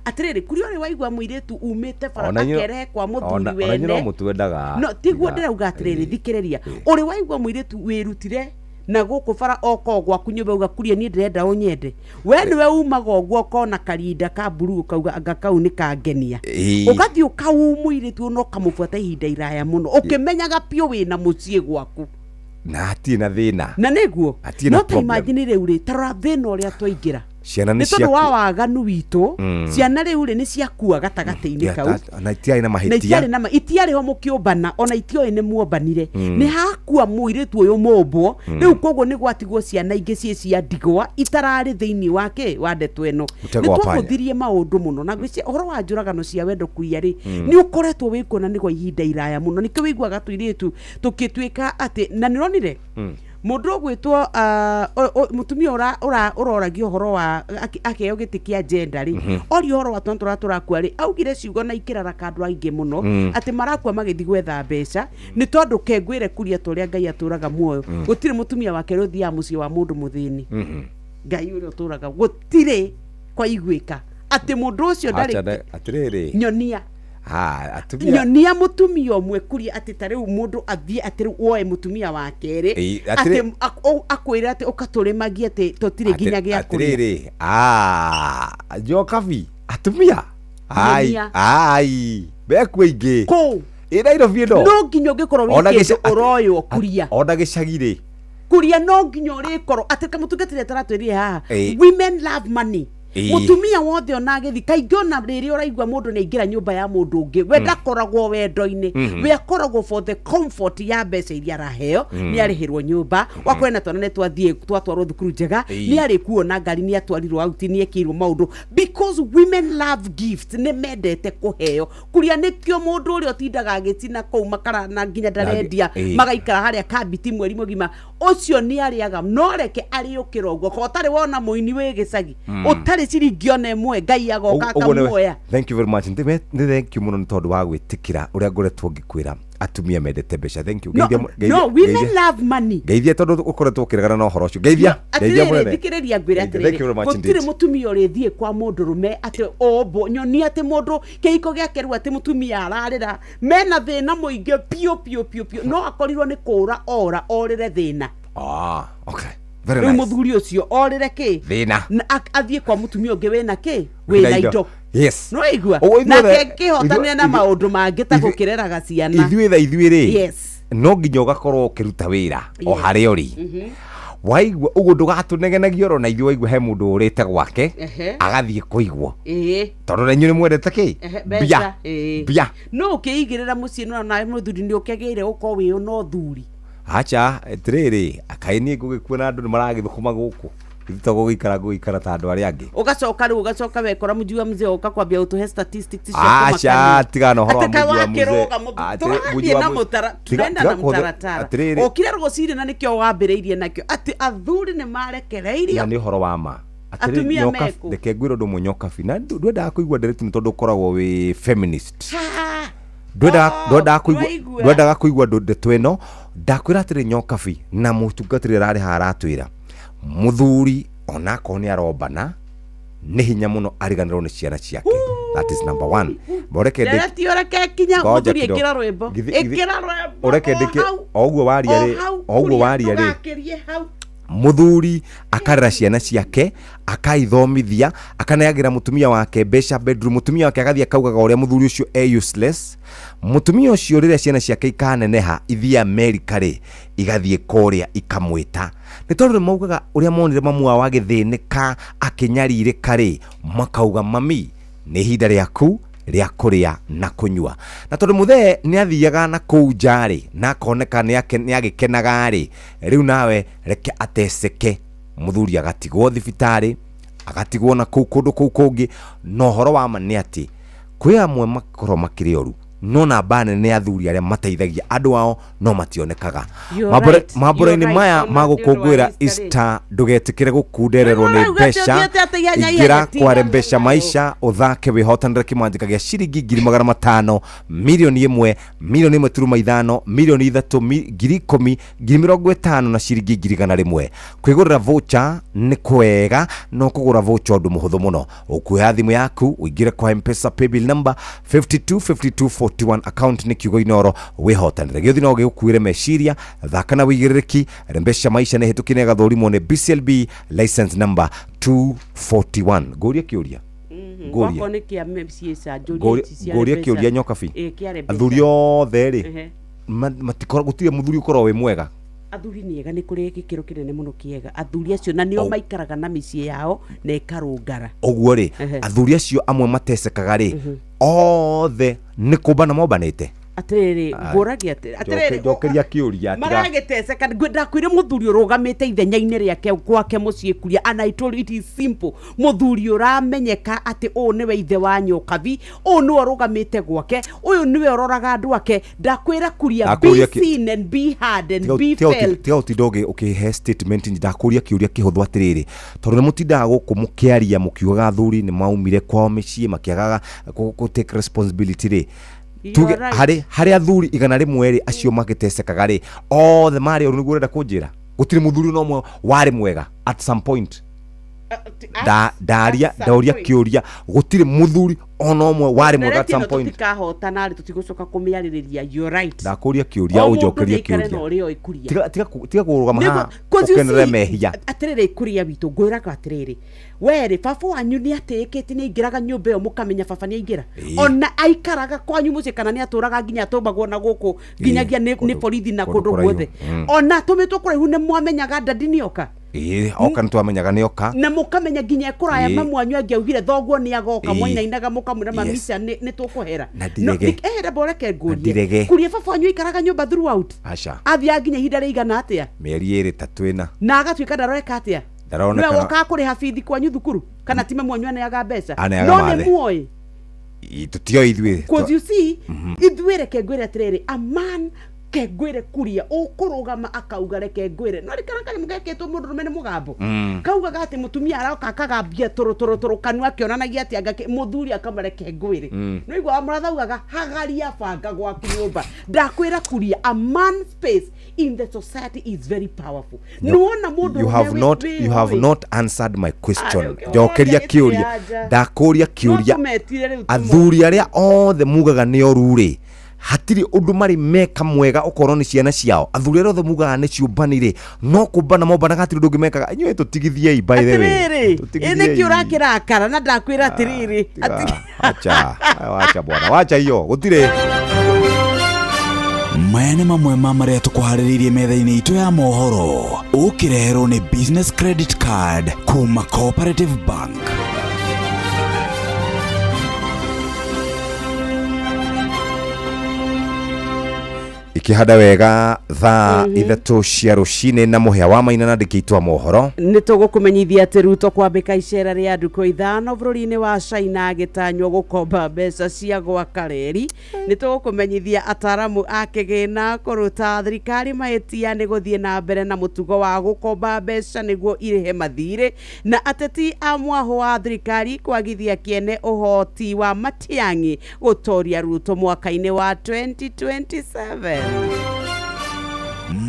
[SPEAKER 10] atĩrĩrĩ kuri ũrĩ waigua mũirĩtu umĩte bara akerehe kwa mũthuri wene no tiguo ndĩrauga atĩrĩrĩ thikĩrĩria ũrĩ waigua mũirĩtu wĩrutire na gũkũ bara oko gwaku nyũmba ugakuria niĩ ndĩrenda ũnyende we nĩwe umaga ũguo ũkona karinda ka mburu ũkauga anga kau nĩ kangenia ũgathiĩ ũkau mũirĩtu no kamũbuata ihinda iraya mũno ũkĩmenyaga piũ wĩna mũciĩ gwaku
[SPEAKER 9] na hatirĩ na thĩna
[SPEAKER 10] na nĩguo no ta imagine rĩu rĩ tarora thĩna ũrĩa twaingĩra
[SPEAKER 9] ciana nĩ
[SPEAKER 10] cia wa waganu witũ ciana rĩu rĩ nĩ ciakua gatagatĩ-inĩ kau
[SPEAKER 9] na itiarĩ na mahĩtia
[SPEAKER 10] na itiarĩ na itiarĩ ho mũkĩũmbana ona itioĩ nĩ muombanire nĩ hakua mũirĩtu ũyũ mũmbwo rĩu koguo nĩ gwatigwo ciana ingĩ ciĩ cia ndigwa itararĩ thĩinĩ wake wa ndeto ĩno nĩ twahũthirie maũndũ mũno na gwĩcia ũhoro wa njũragano cia wendo kuia rĩ nĩ ũkoretwo wĩkuona nĩ gwa ihinda iraya mũno nĩkĩo wĩiguaga tũirĩtu tũkĩtuĩka atĩ na nĩronire mũndũ ũgwĩtwo mũtumia ũroragio ũhoro wa akĩheo gĩtĩ kĩa gender rĩ orio ũhoro wa twana tũrakua rĩ augire ciugo na ikĩraraka andũ aingĩ mũno atĩ marakua magĩthiĩ gwetha mbeca nĩ tondũ kengwĩre kuria tũrĩa Ngai atũraga muoyo gũtirĩ mũtumia wake rĩu thiaga mũciĩ wa mũndũ mũthĩni Ngai ũrĩa ũtũraga gũtirĩ kwa igwĩka atĩ mũndũ ũcio ndarĩ nyonia nyonia mũtumia ũmwe kuria atĩ ta rĩu mũndũ athiĩ atĩ rĩu woe mũtumia wa kerĩ atĩ akwĩra atĩ ũkatũrĩmagia atĩ tũtirĩ nginya gĩa kũrĩa
[SPEAKER 9] Njokabi atumia ai bekwe ingĩ Nairobi ĩno
[SPEAKER 10] no nginya ũngĩkorwo wĩkĩte ũroywo kuria
[SPEAKER 9] ona gĩcagi rĩ
[SPEAKER 10] kuria no nginya ũrĩkorwo atĩ kamũtungatĩre taratwĩrie haha women love money mutumia wothe ona agethi kaingĩ ona rĩrĩa ũraigua mũndũ nĩ aingĩra nyũmba ya mũndũ ũngĩ we ndakoragwo wendo-inĩ we akoragwo for the comfort ya mbeca iria araheo nĩ arĩhĩrwo nyũmba wakwena twana nĩ twathiĩ twatwarwo thukuru njega nĩ arĩ kuona ngari nĩ atwarirwo auti nĩ ekĩirwo maũndũ because women love gifts nĩ mendete kũheo kuria nĩkĩo mũndũ ũrĩa ũtindaga agĩcina kũu makara na nginya ndarendia magaikara harĩa kabiti mweri mũgima ũcio nĩ arĩaga no reke arĩũkĩra ũguo ko ũtarĩ wona mũini wĩ gĩcagi ũtarĩ ciringi ona ĩmwe Ngai agoka akamuoya.
[SPEAKER 9] Thank you very much. Thank you mũno nĩ tondũ wa gwĩtĩkĩra ũrĩa ngoretwo ngĩkwĩra atumia mendete mbeca. Thank you.
[SPEAKER 10] No, women love money.
[SPEAKER 9] Geithia tondũ ũkoretwo ũkĩregana na ũhoro ũcio. Geithia mũnene.
[SPEAKER 10] Thikĩrĩria ngwĩra atĩrĩrĩ gũtirĩ mũtumia ũrĩthiĩ kwa mũndũrũme atĩ ombo nyonia atĩ mũndũ kĩhiko gĩake rĩu atĩ mũtumia ararĩra mena thĩna mũingĩ piũ no akorirwo nĩ kũũra orĩre thĩna.
[SPEAKER 9] Okay.
[SPEAKER 10] Rĩu mũthuri ũcio orĩre kĩ
[SPEAKER 9] thĩna
[SPEAKER 10] athiĩ kwa mũtumia ũngĩ wĩna kĩ wĩna indo no igua
[SPEAKER 9] nake
[SPEAKER 10] kĩhotanĩra na maũndũ mangĩ ta gũkĩreraga ciana
[SPEAKER 9] ithuĩ rĩ no nginya ũgakorwo ũkĩruta wĩra o harĩa ũrĩ waigua ũguo ndũgatũnegenagia oro na ithuĩ waigua he mũndũ ũrĩte gwake agathiĩ kũigwo tondũ na inyuĩ nĩ mwendete kĩ mbia
[SPEAKER 10] no ũkĩigĩrĩra mũciĩ no nawe mũthuri nĩ ũkĩagĩrĩire gũkorwo wĩ no thuri
[SPEAKER 9] acha etiriri akaini gũgĩkuona andũ nĩ maragĩthũkũma gũkũ gĩtagwo gũikara ta andũ arĩa angĩ
[SPEAKER 10] ugacoka wekora mujua mzee ukakwambia utuhe statistics cia
[SPEAKER 9] acha tigana horo wa mujua mzee
[SPEAKER 10] mujua mutara tunaenda na mutaratara okire rũgociri na nĩkĩo wambĩrĩirie nakĩo atĩ athuri nĩ marekereirio
[SPEAKER 9] na nĩ horo wa ma
[SPEAKER 10] atumia meku
[SPEAKER 9] ndeke ngwĩra ũndũ mũnyoka bina ndwendaga kũigua ndereti nĩ tondũ ũkoragwo wĩ feminist ndwendaga kũigua ndeto ĩno ndakwĩra atĩrĩ nyokabi na mũtungatĩri ararĩ haratwĩra mũthuri onako nĩ arombana nĩ hinya mũno ariganĩrwo nĩ ciana ciake. That is number 1.
[SPEAKER 10] Boreke kinya mũthuri ĩkĩra rwĩmbo
[SPEAKER 9] ũreke ndĩke oguo waria rĩ muthuri akarera ciana ciake akaithomithia akaneagĩra mutumia wake mbeca bedroom mutumia wake agathiĩ akaugaga ũrĩa muthuri ũcio useless mutumia ũcio rĩrĩa ciana ciake ikaneneha ithia America rĩ igathiĩ kũrĩa ikamwĩta nĩ tondũ maugaga ũrĩa monire mamu wao agĩthĩnĩka akĩnyarirĩka rĩ makauga mami nĩ ihinda rĩaku ria kuria na kunyua. Na tondu muthe ni athiaga na kuu njari na akoneka ni agikenaga ri, riu nawe reke ateceke. Muthuri agatigwo thibitari, agatigwo na kuu kundu kuu kungi. No horo wa ma ni ati kwi amwe makorwo makiri oru, no namba nene athuri aria mateithagia andu ao no mationekaga. Mambura-ini maya magukungwira Easter, ndugetikire gukundererwo ni mbeca. Ingira kwa Mpesa Maisha uthake wihotanire kimanjika gia ciringi 500,000, milioni 1, milioni 1.5, milioni 3, 10,000, 50,000 na ciringi 100,000. Kwigurira voucher ni kwega, no kugura voucher undu muhuthu muno. Ukuhe thimu yaku uingire kwa Mpesa paybill number 525241, account ni kiugo inoro wihotanire. Giothi no gigukuire meciria, thaka na wigiririki. Mpesa Maisha ni hitukine gathurimo ni BCLB license number 241. Goria kiuria. Goria kiuria nyokabi. Athuri othe ri matikora gutire muthuri ukoro we mwega.
[SPEAKER 10] Athuri ni ega ni kuri gikiro kinene muno kiega. Athuri acio na nio maikaraga na micii yao na ikarungara. Oguo
[SPEAKER 9] ri athuri acio amwe matecekaga ri othe ni kumbana mobanite.
[SPEAKER 10] Atiriri nguragia atiriri
[SPEAKER 9] njokeria kiuria
[SPEAKER 10] maragiteceka ndakwire muthuri urugamite ithenya-ini riake gwake mucii kuria. And I told you it is simple. Muthuri uramenyeka ati o niwe ithe wa nyokabi, o niwe urugamite gwake, uyu niwe uroraga andu ake. Ndakwira kuria be seen and be heard and be felt.
[SPEAKER 9] Tiga utidoge ukihe statement ndakuria kiuria kihuthu atiriri tondu ni mutindaga guku mukiaria mukiugaga athuri ni maumire kwao micii makiagaga ku take responsibility ri tuge hari athuri 100 ri acio magitecekaga ri othe mari oru niguo urenda kunjira gutire muthuri no mwe wari mwega at some point. Dauria kiuria gutire muthuri ono omwe wari mwega at some point.
[SPEAKER 10] Tikahotana ri tutigucoka kumiaririria. You right.
[SPEAKER 9] Ndakuria kiuria unjokeria kiuria. Tiga kurugama ha ukenere mehia.
[SPEAKER 10] Atiriri kuria bitu ngwiraga atiriri weri baba wanyu ni atikite ni ingiraga nyumba yo mukamenya baba ni ingira ona aikaraga kwanyu mucii kana ni aturaga nginya tumbagwo na guku nginyagia ni borithi na kundu guothe ona tumitwo kuraihu ni mwamenyaga ndadi ni oka
[SPEAKER 9] oka ntwamenyaga ni oka
[SPEAKER 10] na mukamenya nginya kuraya mamwanyu angiaugire thoguo ni agoka mwainainaga mukamwira mamisa ni tukuhera ehera boreke ngurie kuria baba wanyu aikaraga nyumba throughout athia nginya ihinda riigana atia
[SPEAKER 9] mieri 3 ina
[SPEAKER 10] na agatuika ndaroreka atia nwe woka kuri habithi kwanyu thukuru kana time mwanyu aneaga mbeca no ni muoy
[SPEAKER 9] tutio ithwe
[SPEAKER 10] because you see ithwire kengwire atiriri a man kengwire kuria ukurugama akauga reke ngwire no rikaranga mugeketwo mundu rumene mugambo kauga gati mutumia aroka akagambia turu kanwa kionanagia ati anga muthuri akamareke ngwire no igwa amurathaugaga hagaria banga gwa nyumba. Ndakwira kuria a man space in the society is very powerful. Nuona mundu
[SPEAKER 9] you have not answered my question. Njokeria kiuria ndakuria kiuria athuri aria othe mugaga ni oruri hatiri undu mari meka mwega ukorwo ni ciana ciao. Athuri othe mugaga ni ciumbanire no kumbana mombana gatiri ndungi mekaga inywe tutigithie by the way
[SPEAKER 10] ene kiura kirakara na ndakwira atiriri
[SPEAKER 9] acha bwana wacha hiyo gutire
[SPEAKER 5] maya nĩ mamwe ma marĩa tũkũharĩrĩirie metha-inĩ itũ ya mohoro ũkĩreherwo nĩ business credit card kuma Cooperative Bank.
[SPEAKER 9] ikihada wega thaa ithatu cia rucini na muhia wa maina na ndikitwa mohoro
[SPEAKER 10] ni tugukumenyithia ati Ruto kwambika icera ria nduko ithano bururi-ini wa China agitanywo gukomba mbeca cia gwaka reri. Ni tugukumenyithia ataramu akigina kuruta thirikari mahitia ni guthie na mbere na mutugo wa gukomba mbeca niguo irihe mathire na ateti amwaho wa thirikari kwagithia kiene uhoti wa Matiang'i gutoria Ruto mwaka-ini wa 2027.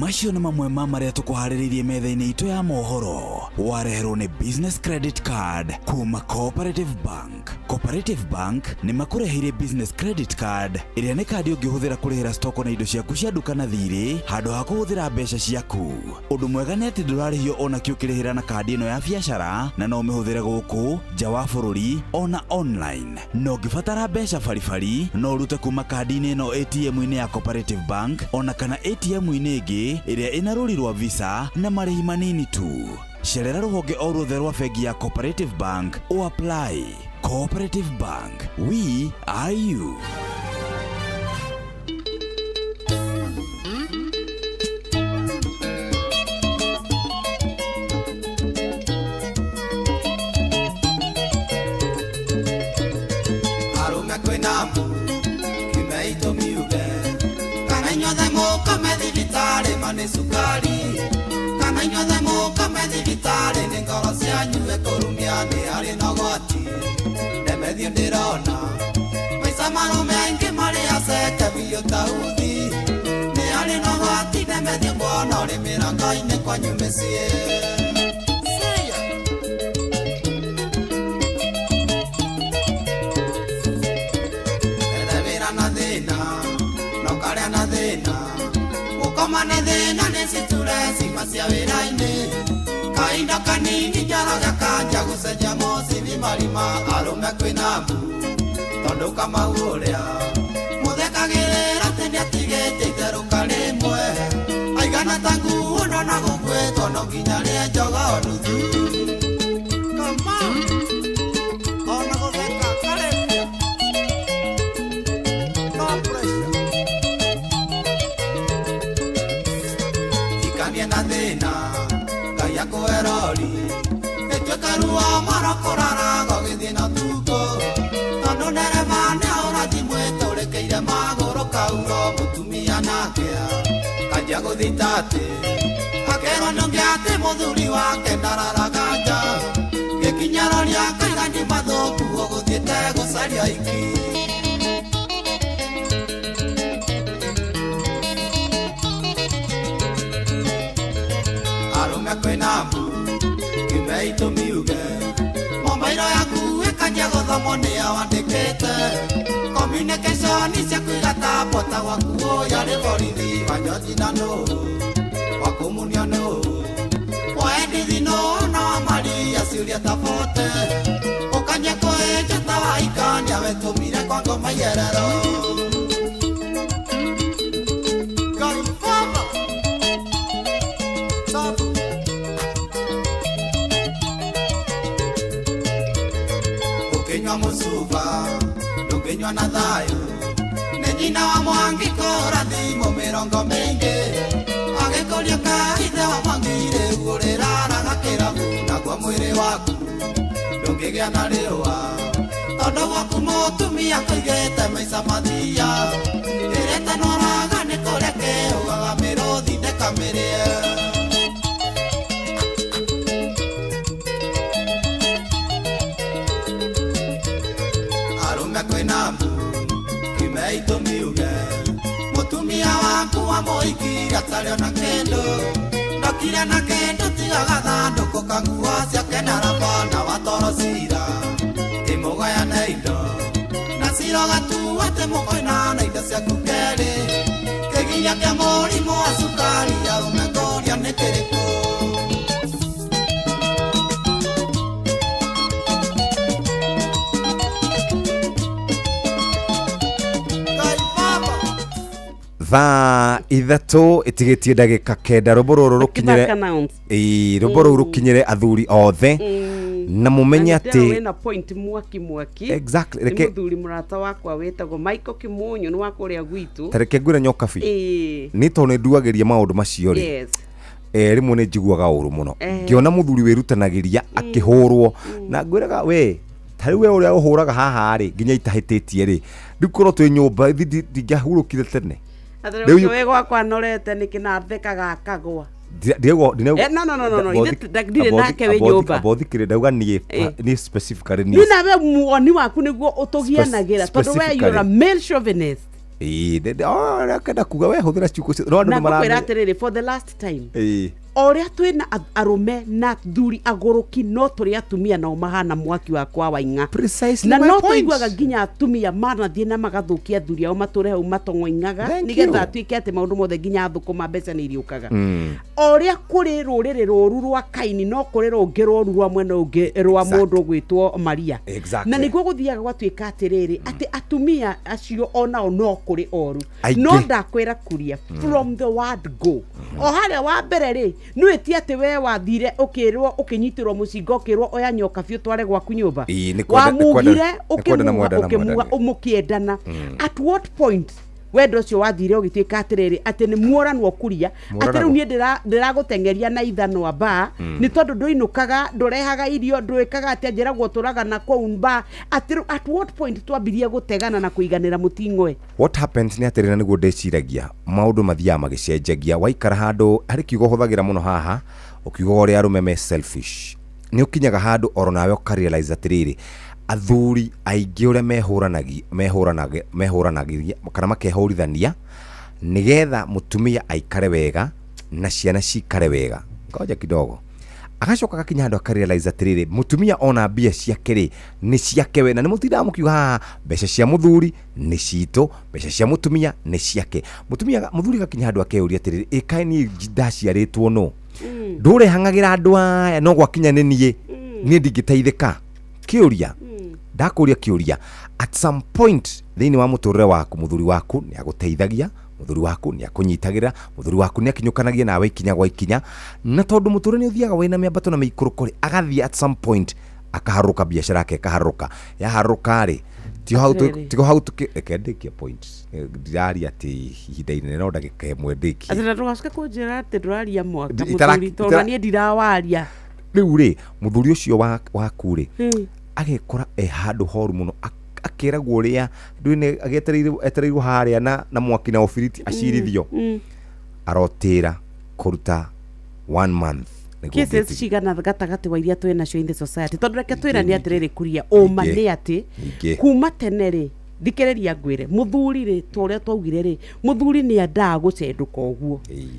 [SPEAKER 5] Macio nĩ mamwe ma marĩa tũkũharĩrĩirie metha-inĩ itũ ya mohoro wareherwo nĩ business credit card kuma Cooperative Bank. Cooperative Bank nĩ makũreheire business credit card ĩrĩa nĩ kandi ũngĩhũthĩra kũrĩhĩra stoko na indo ciaku cia nduka na thirĩ handũ ha kũhũthĩra mbeca ciaku. Ũndũ mwega nĩ atĩ ndũrarĩhio ona kĩ ũkĩrĩhĩra na kandi ĩno ya biacara na no ũmĩhũthĩre gũkũ nja wa bũrũri ona online. No ũngĩbatara mbeca baribari no ũrute kuma kandi-inĩ ĩno ATM-inĩ ya Cooperative Bank ona kana ATM-inĩ ĩngĩ ĩrĩa ĩna rũri rwa visa na marĩhi manini tu. Cerera rũhonge o ruothe rwa bengi ya Cooperative Bank o apply. Cooperative Bank, we are you.
[SPEAKER 1] Arume kwinamu kimeito miuge kana inyothe muka medhibitare mane sukari kana inyothe muka medhibitare ni ngoro cianyu ekurumia ni ari nogoti nemethio ndirona maisa marume aingi mari aceke biũ tauthi ni ari nogoti nemethio mbona uri mirango-ini kwanyu mĩciĩ. Komane thina nicitureci macia wĩra-inĩ kainda kanini njaraga kanja gũcenjia mocithi marima arũme kwĩna mbu tondũ Kamau ũrĩa mũthekagĩrĩra atĩ nĩatigĩte itherũka rĩmwe aigana ta nguo ndona gũkwĩtwo no nginya rĩe njogo nuthu Kamau ona gũtheka karĩkia no pressure na thina Ngai akũerori ĩtuĩka ruo marokoraraga ũgĩthiĩ na tuko tondũ ndereba nĩahũra thimũ ĩtũrĩkĩire magũrũ kauro mũtumia nake kanjia gũthita atĩ akerwo nũngĩ atĩ mũthuri wake ndararaga nja gĩkinya roria kaiga nĩ mathũku ũgũthiĩte gũcaria iki. Kwĩna mbu kimeito miuge mombairo yaku ĩkanjia gũthomwo nĩ awandĩkĩte communication ciaku igatambota gwaku yarĩ borithi wanyothi na nũ wakũmunia nũ waendithi nũ na wamaria ciũria tabote ũkanyia kũhĩnja ta waikania wetũmire kwa ngoma yerero. Musuba ndũngĩnyua na thayũ nĩ nyina wa Mwangi kũrathimo mĩrongo mĩingĩ agĩkũria kaithe wa Mwangi rĩu ũrĩraraga kĩrabu naguo mwĩrĩ waku ndũngĩgĩa na rĩũa tondũ gwaku mũtumia kũigĩte maica mathia ĩrĩte noraga nĩ kũreke ũgaga mĩrũthi ndĩkamĩrĩe. Kwĩna mbu kimeito miuge mũtumia waku wa mũhiki atarĩ ona kĩndũ ndokire na kĩndũ tiga gathandũkũ kangua ciake na raba na watoro cira ĩmũgayane indo na cira ũgatua atĩ mũkoina na indo ciaku kerĩ kĩginya kĩa mũrimũ wa cukari arũme ngoria nĩ kĩrĩkũ.
[SPEAKER 9] Thaa ithatũ ĩtigĩtie ndagĩka kenda rũmbo rũrũ rũkinyĩre rũmbo rũrũ rũkinyĩre athuri othe na mũmenye atĩ
[SPEAKER 10] wĩna point mwaki
[SPEAKER 9] exactly
[SPEAKER 10] nĩ mũthuri mũrata wakwa wĩtagwo Michael Kimunyu nĩ wakũrĩa gwitũ
[SPEAKER 9] tareke ngwĩre nyoka bi nĩ tondũ nĩ nduagĩria maũndũ macio rĩ rĩmwe nĩ njiguaga ũũru mũno ngĩona mũthuri wĩrutanagĩria akĩhũrwo na ngwĩraga we tarĩ we ũrĩa ũhũraga haha rĩ nginya itahĩtĩtie rĩ rĩu korwo twĩ nyũmba ndingĩahurũkire tene.
[SPEAKER 10] Rĩu we gwakwa norete nĩ kĩnathekaga akagwa.
[SPEAKER 9] Diego
[SPEAKER 10] no ndire nake we nyũmba
[SPEAKER 9] abothikire ndauga ni specifically ni
[SPEAKER 10] nawe muoni waku nĩguo ũtũgianagira tondũ we you're a male chauvinist.
[SPEAKER 9] Kenda kuga we hũthĩra ciugo
[SPEAKER 10] na kwĩra atĩrĩrĩ for the last time oria twina arume na thuri agũrũki no tũrĩ atumia nao mahana mwaki wakwa Waing'a na no tũiguaga nginya atumia manathiĩ na magathũkia thuri ao matũre hau matong'oing'aga nĩgetha atuĩke atĩ maũndũ mothe nginya thũkũma mbeca nĩ iriũkaga oria kũrĩ rũrĩrĩ rũru rwa Kaini no kũrĩ rũngĩ rũru rwa mwena ũngĩ rwa mũndũ gwĩtwo Maria na nĩguo gũthiaga gwatuĩka atĩrĩrĩ atĩ atumia acio onao no kũrĩ oru no ndakwĩra kuria from the word go o harĩa wa mbere rĩ nä tä atä we wathire å kä rwo å kä nyitä rwo må cinga å kä rwo oya nyoka biå tware gwaku nyå wamugire å kä muga å må kä endana at what point wendo cio wathire å gä tuä ka atä rä rä atä nä muoranwo kuria atä rä u niä ndä ragå tengeria na ithanwa ba nä tondå ndå inå kaga ndå rehaga irio ndå ä kaga atä njä ragwo tå ragana kåu ba at what point twambirie gå tegana na kå iganä ra må ting'we
[SPEAKER 9] what happens nä atä rä na nä guo ndäciragia maå ndå mathiaga magä cenjagia waikara handå harä kiugo å hå thagä ra må no haha å kiuga å rä a arå me selfish nä å kinyaga handå oro nawe å karealize atä rä rä athuri aingĩ ũrĩa mehũranagĩria kana makehũrithania nĩgetha mũtumia aikare wega na ciana cikare wega ngoja kidogo agacoka gakinya handũ akarealize atĩrĩrĩ mũtumia ona mbia ciake rĩ nĩ ciake we na nĩ mũtindaga mũkiuga haha mbeca cia mũthuri nĩ citũ mbeca cia mũtumia nĩ ciake mũthuri gakinya handũ akeyũria atĩrĩrĩ ĩkaĩ niĩ ndaciarĩtwo no ndũrehang'agĩra andũ aya no gwakinya nĩ niĩ ndingĩteithĩka kĩũria ndakũria kĩũria at some point thĩinĩ wa mũtũrĩre waku mũthuri waku nĩ agũteithagia mũthuri waku nĩ akũnyitagĩra mũthuri waku nĩ akinyũkanagia nawe ikinya gwa ikinya na tondũ mũtũrĩre nĩ ũthiaga wĩna mĩambato na mĩikũrũko agathiĩ at some point akaharũka biacara yake akaharũka yaharũka rĩ tigo hau tũkĩendekia points ndiraria atĩ ihinda-inĩ no ndagĩka ĩmwe ndĩkie
[SPEAKER 10] atĩ ndũgacoka kũnjĩra atĩ ndũraria mwaka mũthuri tondũ niĩ ndirawaria
[SPEAKER 9] rĩu rĩ mũthuri ũcio waku rĩ agekora handũ horu mũno akeragwo ũrĩa ndwĩne agĩetereirwo harĩa na mwaki na obiriti acirithio arotĩra kũruta 1 month
[SPEAKER 10] cases cigana gatagatĩ wa iria twĩ nacio in the society tondũ reke twĩrane atĩrĩrĩ kuria ũma nĩ atĩ kuma tene rĩ thikĩrĩria ngwĩre mũthuri rĩ tũrĩa twaugire rĩ mũthuri nĩ endaga gũcendũka ũguo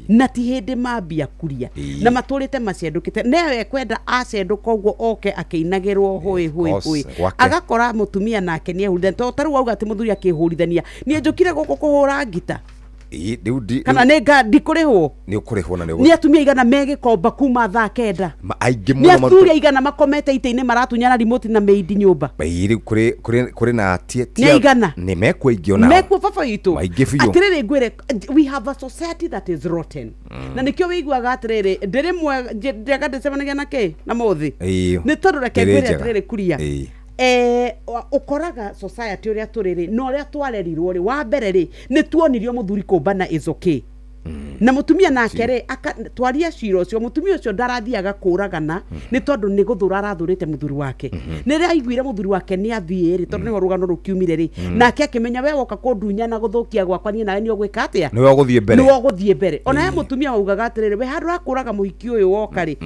[SPEAKER 10] na ti hĩndĩ mambia kuria na matũrĩte macendũkĩte nawe kwenda acendũka ũguo oke akĩinagĩrwo hũĩ agakora mũtumia nake nĩ ehũrithania tondũ tarĩu auga atĩ mũthuri akĩhũrithania niĩ njũkire gũkũ kũhũra ngita kana nĩ ndikũrĩhwo
[SPEAKER 9] nĩ ũkũrĩhwo na
[SPEAKER 10] nĩ atumia igana megĩkomba kuma thaa kenda
[SPEAKER 9] aingĩ
[SPEAKER 10] mũno nĩ atumia igana makomete itĩ-inĩ maratunyana remote na maidi nyũmba
[SPEAKER 9] kũrĩ na
[SPEAKER 10] nĩ igana
[SPEAKER 9] nĩ mekuo aingĩ ona
[SPEAKER 10] mekuo baba witũ
[SPEAKER 9] aingĩ biũ
[SPEAKER 10] atĩrĩrĩ ngwĩre we have a society that is rotten na nĩkĩo wĩiguaga atĩrĩrĩ ndĩrĩmwe ndĩaga ndĩcemanagia na kĩ na mũthĩ nĩ tondũ reke ngwĩre atĩrĩrĩ kuria ukoraga society uria turiri no uria twarerirwo ri wa mbere ri ni tuonirio muthuri kumbana is okay na mutumia nake ri twaria ciro cio mutumia ucio ndarathiaga kuragana ni tondu ni guthura arathurite muthuri wake ni ri aiguire muthuri wake ni athie ri tondu ni rugano rukiumire ri nake akimenya we woka kundunya na guthukia gwakwa ni nawe ni ogwika atia
[SPEAKER 9] ni woguthie mbere
[SPEAKER 10] ona ya mutumia augaga atiriri we handu akuraga muhiki uyu woka ri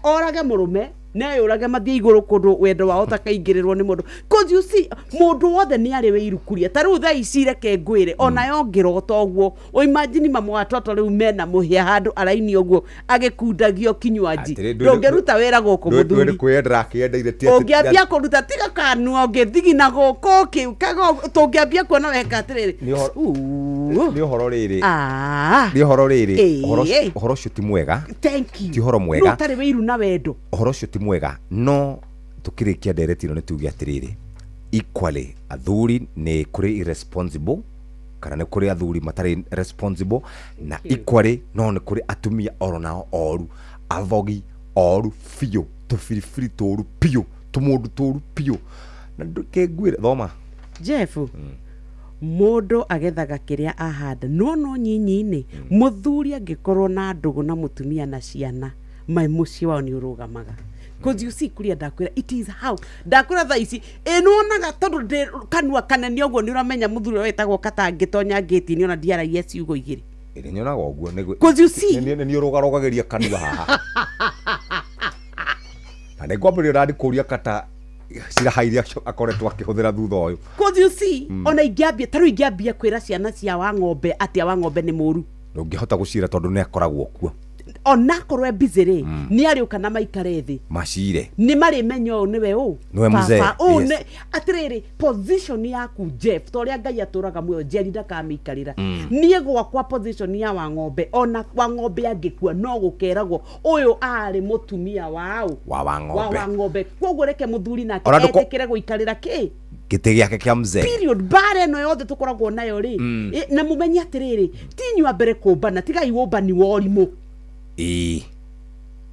[SPEAKER 10] orage murume na yurage mathie iguru kundu wendo wao takaingĩrĩrwo nĩ mũndũ cause you see mũndũ wothe nĩ arĩ wĩiru kuria ta rĩu thaa ici reke ngwĩre ona yongĩrota ũguo o imagine mama watoto rĩu mena mũhĩa handũ araini ũguo agĩkundagio kinywaji ndũngĩruta wĩra gũkũ mũthuri ũngĩambia kũruta tiga kanua ũngĩthigina gũkũ tũngĩambia kuona weka atĩrĩrĩ
[SPEAKER 9] nĩ ũhoro rĩrĩ ũhoro ũcio ti mwega ti ũhoro mwega
[SPEAKER 10] no tarĩ wĩiru na wendo
[SPEAKER 9] ũhoro ũcio ti mwega no tukirikia ndereti no nituge atiriri equally athuri ni kuri irresponsible kana ni kuri athuri matari responsible na equally no ni kuri atumia oro nao oru avogi oru fio tufirifiri toru pio tumundu toru pio na ndukegwira thoma
[SPEAKER 10] Jeff mũndũ agethaga kĩrĩa ahanda no nyinyi-inĩ mũthuri angĩkorwo na ndũgũ na mũtumia na ciana mũciĩ wao nĩ ũrũgamaga because you see kuria ndakwira it is how ndakwira thaa ici ĩnuonaga tondũ kanua kanene ũguo nĩ ũramenya mũthuri wetagwo katangĩtonya ngĩti-inĩ ona ndiaragia ciugo igĩrĩ
[SPEAKER 9] ĩrĩ nyonaga ũguo
[SPEAKER 10] because you see
[SPEAKER 9] nĩ ũrũgarũgagĩria kanua haha na nĩ ngwambĩrĩria ũrandĩkũria kata cirahairia akoretwo akĩhũthĩra thutha ũyũ
[SPEAKER 10] because you see ona ingĩambia tarĩu ingĩambia kwĩra ciana cia wa ng'ombe atĩ wa ng'ombe nĩ mũru
[SPEAKER 9] ndũngĩhota gũcira tondũ nĩ akoragwo kuo
[SPEAKER 10] ona korwe busy ri ni ari ukana maikare thi
[SPEAKER 9] macire
[SPEAKER 10] ni mari menyo niwe u
[SPEAKER 9] papa
[SPEAKER 10] ne atiriri position yaku Jeff toria ngai aturaga muyo jeri ndakamikarira nie gwakwa position ya wa ng'ombe ona wa ng'ombe angikua no gukeragwo uyu ari mutumia wao
[SPEAKER 9] wa
[SPEAKER 10] ng'ombe koguo reke muthuri nake etekere guikarira ki
[SPEAKER 9] gite giake kia mzee
[SPEAKER 10] period bare no yothe tukoragwo nayo ri na mumenye atiriri tinywa mbere kumbana tigai wombani worimu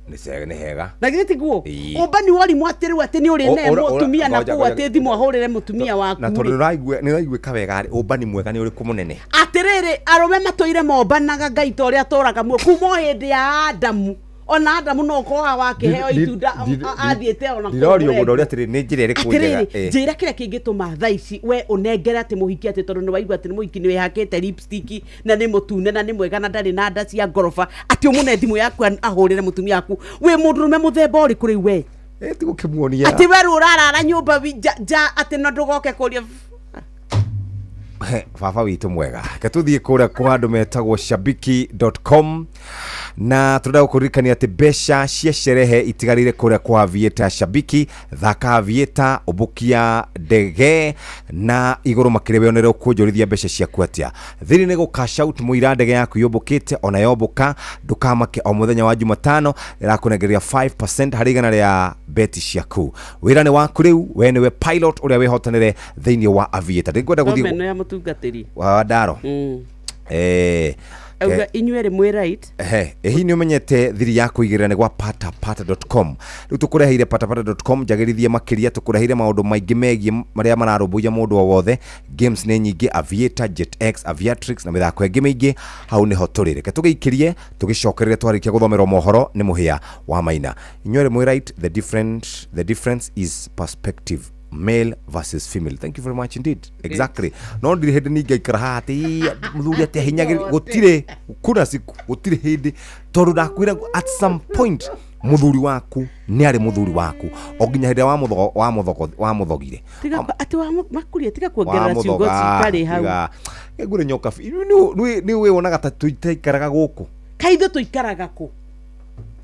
[SPEAKER 9] nĩ hega
[SPEAKER 10] na gĩti guo ũmbani wori mwatĩrĩu atĩ nĩ ũrĩ ne mũtumia na kũu atĩ thimũ ahũrĩre mũtumia waku
[SPEAKER 9] na tondũ nĩ ũraigua wega ũmbani mwega nĩ ũrĩkũ mũnene
[SPEAKER 10] atĩrĩrĩ arũme matũire mombanaga Ngai ta ũrĩa atũraga muo kuma hĩndĩ ya Adamu ona Adamu no koha wake heo itunda athiĩte ona
[SPEAKER 9] ndirorio mũndũ ũrĩa atĩrĩ nĩ njĩra ĩrĩkũ njega
[SPEAKER 10] njĩra kĩrĩa kĩngĩtũma thaa ici we ũnengere atĩ mũhiki atĩ tondũ nĩ waigua atĩ nĩ mũhiki nĩ wĩhakĩte lipstick na nĩ mũtune na nĩ mwega na ndarĩ na nda cia ngoroba atĩ ũmũne thimũ yaku ahũrĩre mũtumia waku we mũndũrũme mũthemba ũrĩkũ rĩu we
[SPEAKER 9] ti gũkĩmuonia
[SPEAKER 10] atĩ we rũrarara nyũmba nja atĩ no ndũgoke kũria
[SPEAKER 9] baba witũ mwega ke tũthiĩ kũrĩa kwa andũ metagwo shabiki.com na tũrenda gũkũririkania atĩ mbeca cia sherehe itigarĩire kũrĩa kwa Aviator Shabiki thaka Aviator ũbukia ndege na igũrũ makĩria wĩonerwo kuonjorithia mbeca ciaku atĩa thĩinĩ nĩ gũ-cash out mũira ndege yaku yũmbũkĩte ona yombũka ndũkamake o mũthenya wa Jumatano ĩrakũnengeria 5% harĩ igana rĩa beti ciaku wĩra nĩ waku rĩu we nĩwe pilot ũrĩa wĩhotanĩre thĩinĩ wa Aviator ndĩkwenda gũthiĩ
[SPEAKER 10] mũtungatĩri
[SPEAKER 9] wa Ndaro
[SPEAKER 10] auga inyuĩ mwe right
[SPEAKER 9] hihi nĩ ũmenyete thiri ya kũigĩrĩra nĩ gwa patapata.com rĩu tũkũreheire patapata.com njagĩrithie makĩria tũkũreheire maũndũ maingĩ megiĩ marĩa mararũmbũiya mũndũ o wothe games nĩ nyingĩ Aviator JetX Aviatrix na mĩthako ĩngĩ mĩingĩ hau nĩho tũrĩ reke tũgĩikĩrie tũgĩcokerere twarĩkia gũthomerwo mohoro nĩ mũhĩa wa Maina inyuĩ mwe right the difference is perspective male versus female. Thank you very much indeed. Exactly. No ndire hindi ninga ikara hati muthuri ati hinyagiri gutire kuna siku gutire hindi tondu ndakwira at some point muthuri waku ni ari muthuri waku oginya hindi wa muthogire
[SPEAKER 10] tiga ati wa makuria tiga kuongerera ciugo cikari hau
[SPEAKER 9] ngure nyoka ni we wonaga ta tuikaraga guku
[SPEAKER 10] kaitho tuikaraga ku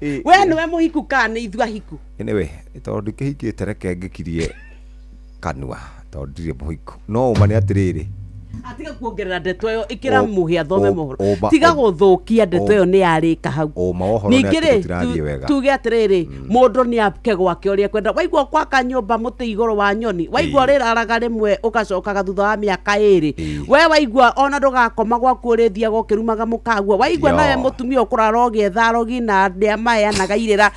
[SPEAKER 10] we no we muhiku kana ithua hiku
[SPEAKER 9] anyway tondu kihikite reke ngikirie kanua tondu ndire muhiku no umane atiriri
[SPEAKER 10] atiga kuongerera ndeto yo ikira muhia thome mohoro tiga guthukia ndeto yo ni yarika hau ningire tuge atiriri mundu ni apke gwake uria kwenda waigua kwa kanyumba muti iguru wa nyoni waigua riraraga rimwe ugacokaga thutha wa miaka iri we waigua ona ndugakoma gwaku urithia gokirumaga mukagua waigua nawe mutumia ukurara ugietharogi na ndia maya na gairira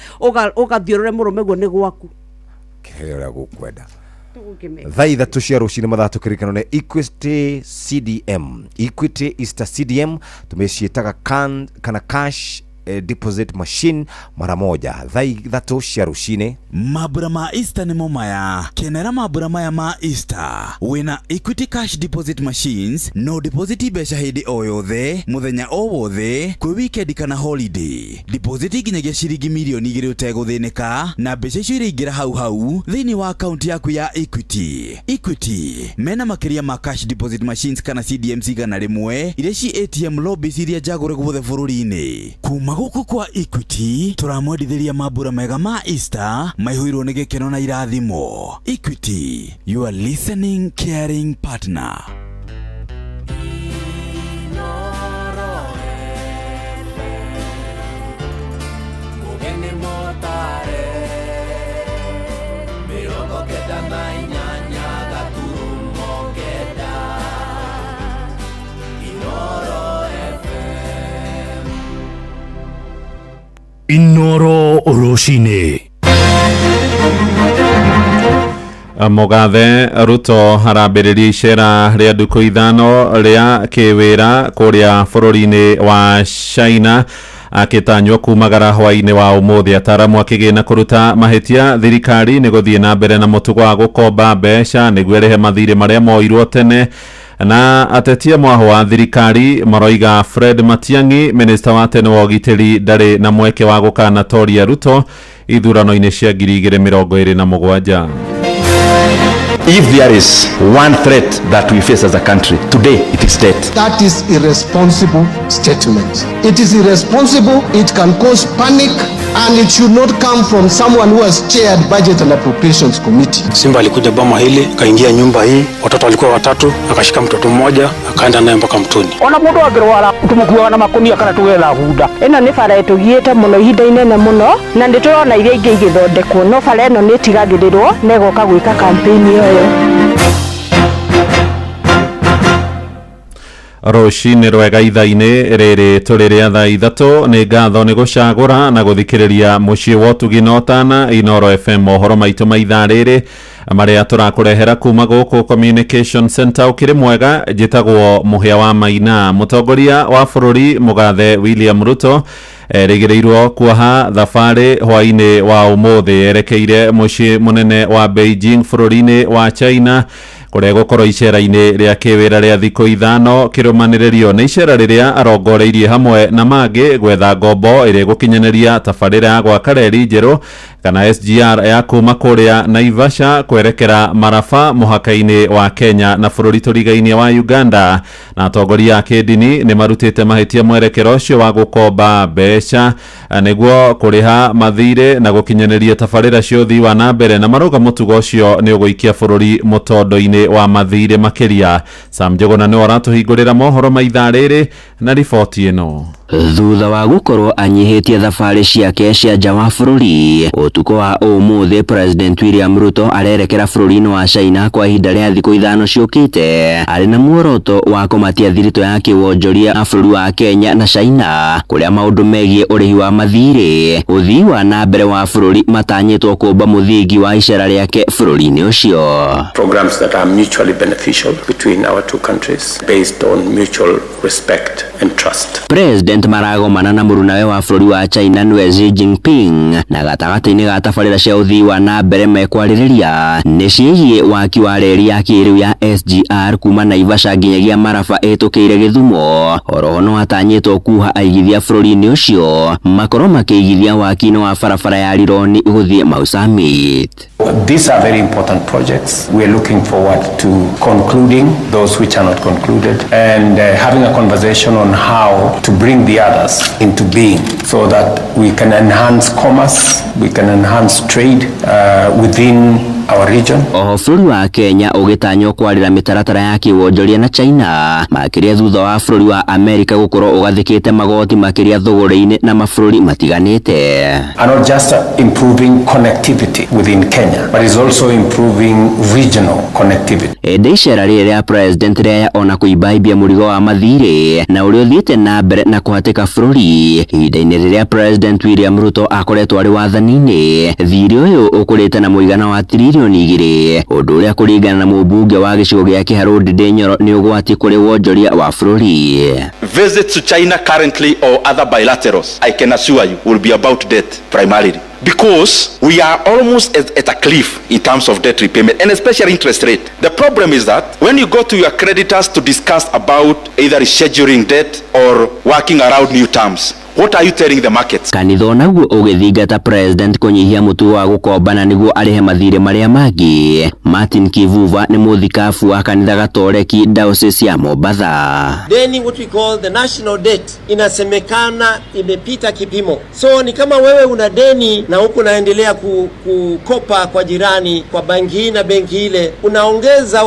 [SPEAKER 10] ugathiurure murume guo ni gwaku
[SPEAKER 9] kiria gukwenda thaa ithatũ cia rũcinĩ mathaa tũkĩrĩkanwo nĩ Equity CDM Equity Easter CDM tumeciĩtaga kana cash deposit machine mara moja thaa ithatũ cia rũcinĩ
[SPEAKER 5] mambura ma Easter nĩ maya kenera mambura maya ma Easter wĩna Equity cash deposit machines no deposit mbeca hĩndĩ o yothe mũthenya o wothe kwĩ weekend kana holiday deposit nginyagia ciringi mirioni 2 ũtegũthĩnĩka na mbeca icio iraingĩra hau thĩinĩ wa account yaku ya Equity mena makĩria ma cash deposit machines kana CDM cigana rĩmwe iria ci ATM lobbies iria njagũre guothe bũrũri-inĩ kuma gũkũ kwa Equity tũramwendithĩria mambura mega ma Easter maihũirwo nĩ gĩkeno na irathimo Equity your listening caring partner
[SPEAKER 22] Inoro Oroshine
[SPEAKER 13] Mugathe Ruto harambĩrĩria icera rĩa ndukũ ithano rĩa kĩwĩra kũrĩa bũrũri-inĩ wa China akĩtanywo kumagara hwaĩ-inĩ wa ũmũthĩ ataramu akĩgĩna kũruta mahĩtia thirikari nĩ gũthiĩ na mbere na mũtugo wa gũkomba mbeca nĩguo ĩrĩhe mathirĩ marĩa moirwo tene na atetia mwaho wa thirikari maroiga Fred Matiang'i minista wa tene wa ũgitĩri ndarĩ na mweke wa gũkana toria Ruto ithurano-inĩ cia 2027.
[SPEAKER 3] If there is one threat that we face as a country today, it is debt.
[SPEAKER 12] That is irresponsible statement. It is irresponsible, it can cause panic, and it should not come from someone who has chaired Budget and Appropriations Committee.
[SPEAKER 14] Simba alikuja boma hili, akaingia nyumba hii, watoto walikuwa 3, akashika mtoto mmoja, akaenda naye mpaka mtoni.
[SPEAKER 19] Ona mundu angirwara tumukuaga na makunia kana tugetha hunda.
[SPEAKER 27] Ino ni bara tugiite muno ihinda inene muno na nditurona iria ingi igithondekwo no bara ino ni tigagirirwo na igoka gwika campaign yoyo.
[SPEAKER 13] Roshini rwega ithaini riri turiria thaa ithatu ni ngatho ni gucagura na guthikiriria mucii wa Utugi na Otana Inoro FM mohoro maitu ma ithaa riri maria turakurehera kuma guku Communication Center ukiri mwega jitagwo Muhia wa Maina. Mutongoria wa bururi Mugathe William Ruto rigireirwo kuoha thabari hwaini wa umuthi erekeire mucii munene wa Beijing bururi-ini wa China kuria gukorwo icera-ini ria kiwira ria thikũ ithano kirumaniririo na icera riria arongoreirie hamwe na mangi gwetha ngombo iri gukinyanĩria tabarĩra ya gwaka reri njerũ kana SGR ya kuma kuria Naivasha kwerekera Maraba muhaka-ini wa Kenya na bururi turigainie wa Uganda. Na atongoria a kĩndini ni marutĩte mahĩtia mwerekero ũcio wa gukomba mbeca nĩguo kuriha mathirĩ na gukinyanĩria tabarĩra cia ũthii wa na mbere, na marauga mũtugo ũcio ni ũgũikia bururi mũtondo-ini wa mathirĩ makiria. Sam Njuguna ni aratuhingũrĩra mohoro ma ithaa rĩrĩ na riboti ĩno.
[SPEAKER 15] Thutha wa gukorwo anyihitie thabari ciake cia nja wa bururi, utuko wa umuthi President William Ruto arerekera bururi-ini wa China kwa ihinda ria thikũ ithano ciukite. Ari na muoroto wa kumatia thirito ya kiwonjoria a bururi wa Kenya na China kuria maundu megie urihi wa mathirĩ, uthii wa na mbere wa bururi matanyitwo kumba muthingi wa icera riake bururi-ini ucio.
[SPEAKER 16] Programs that are mutually beneficial between our two countries based on mutual respect and trust.
[SPEAKER 15] President maragomana na murunawe wa bururi wa China niwe Xi Jinping, na gatagati-ini ga tabarĩra cia uthii wa na mbere mekwarĩrĩria nĩ ciĩgiĩ waki wa reri ya kĩrĩu ya SGR kuma Naivasha nginyagia Maraba ĩtũkĩire Gĩthumo. Oroho no atanyĩtwo kuha aigithia bururi-ini ũcio makorwo makĩigithia waki-inĩ wa barabara ya Rironi gũthiĩ Mau Summit.
[SPEAKER 16] These are very important projects. We are looking forward to concluding those which are not concluded and having a conversation on how to bring the others into being so that we can enhance commerce, we can enhance trade within our region.
[SPEAKER 15] Bururi wa Kenya ugitanywo kwarĩra mitaratara ya kiwonjoria na China makiria thutha wa bururi wa America gukorwo ugathikite magoti makiria thogora-ini na mabũrũri matiganite.
[SPEAKER 16] And not just improving connectivity within Kenya, but is also improving regional connectivity.
[SPEAKER 15] Ende icera rĩrĩa President rĩa ona kuibaibia mũrigo wa mathirĩ na ũrĩa ũthiĩte na mbere na kũhatĩka bururi ihinda-inĩ rĩrĩa President William Ruto akoretwo arĩ wathani-inĩ. Thirĩ ũyũ ũkũrĩte na mũigana wa tiririoni 2, ũndũ ũrĩa kũringana na mũmbunge wa gĩcigo gĩa Kiharu Ndindi Nyoro nĩ ũgwati kũrĩ wonjoria wa bururi.
[SPEAKER 3] Visits to China currently or other bilaterals, I can assure you, will be about debt primarily. Because we are almost at a cliff in terms of debt repayment and especially interest rate. The problem is that when you go to your creditors to discuss about either scheduling debt or working around new terms, what are you telling the markets?
[SPEAKER 15] Kanitho naguo ũgĩthingata President kũnyihia mũtugo wa gũkombana nĩguo arĩhe mathirĩ marĩa mangĩ. Martin Kivuva nĩ mũthikabu wa kanitha Gatoreki Diocese ya Mombasa.
[SPEAKER 17] Deni, what we call the national debt, inasemekana imepita kipimo. So ni kama wewe una deni na huku naendelea kukopa kwa jirani, kwa benki na benki ile, unaongeza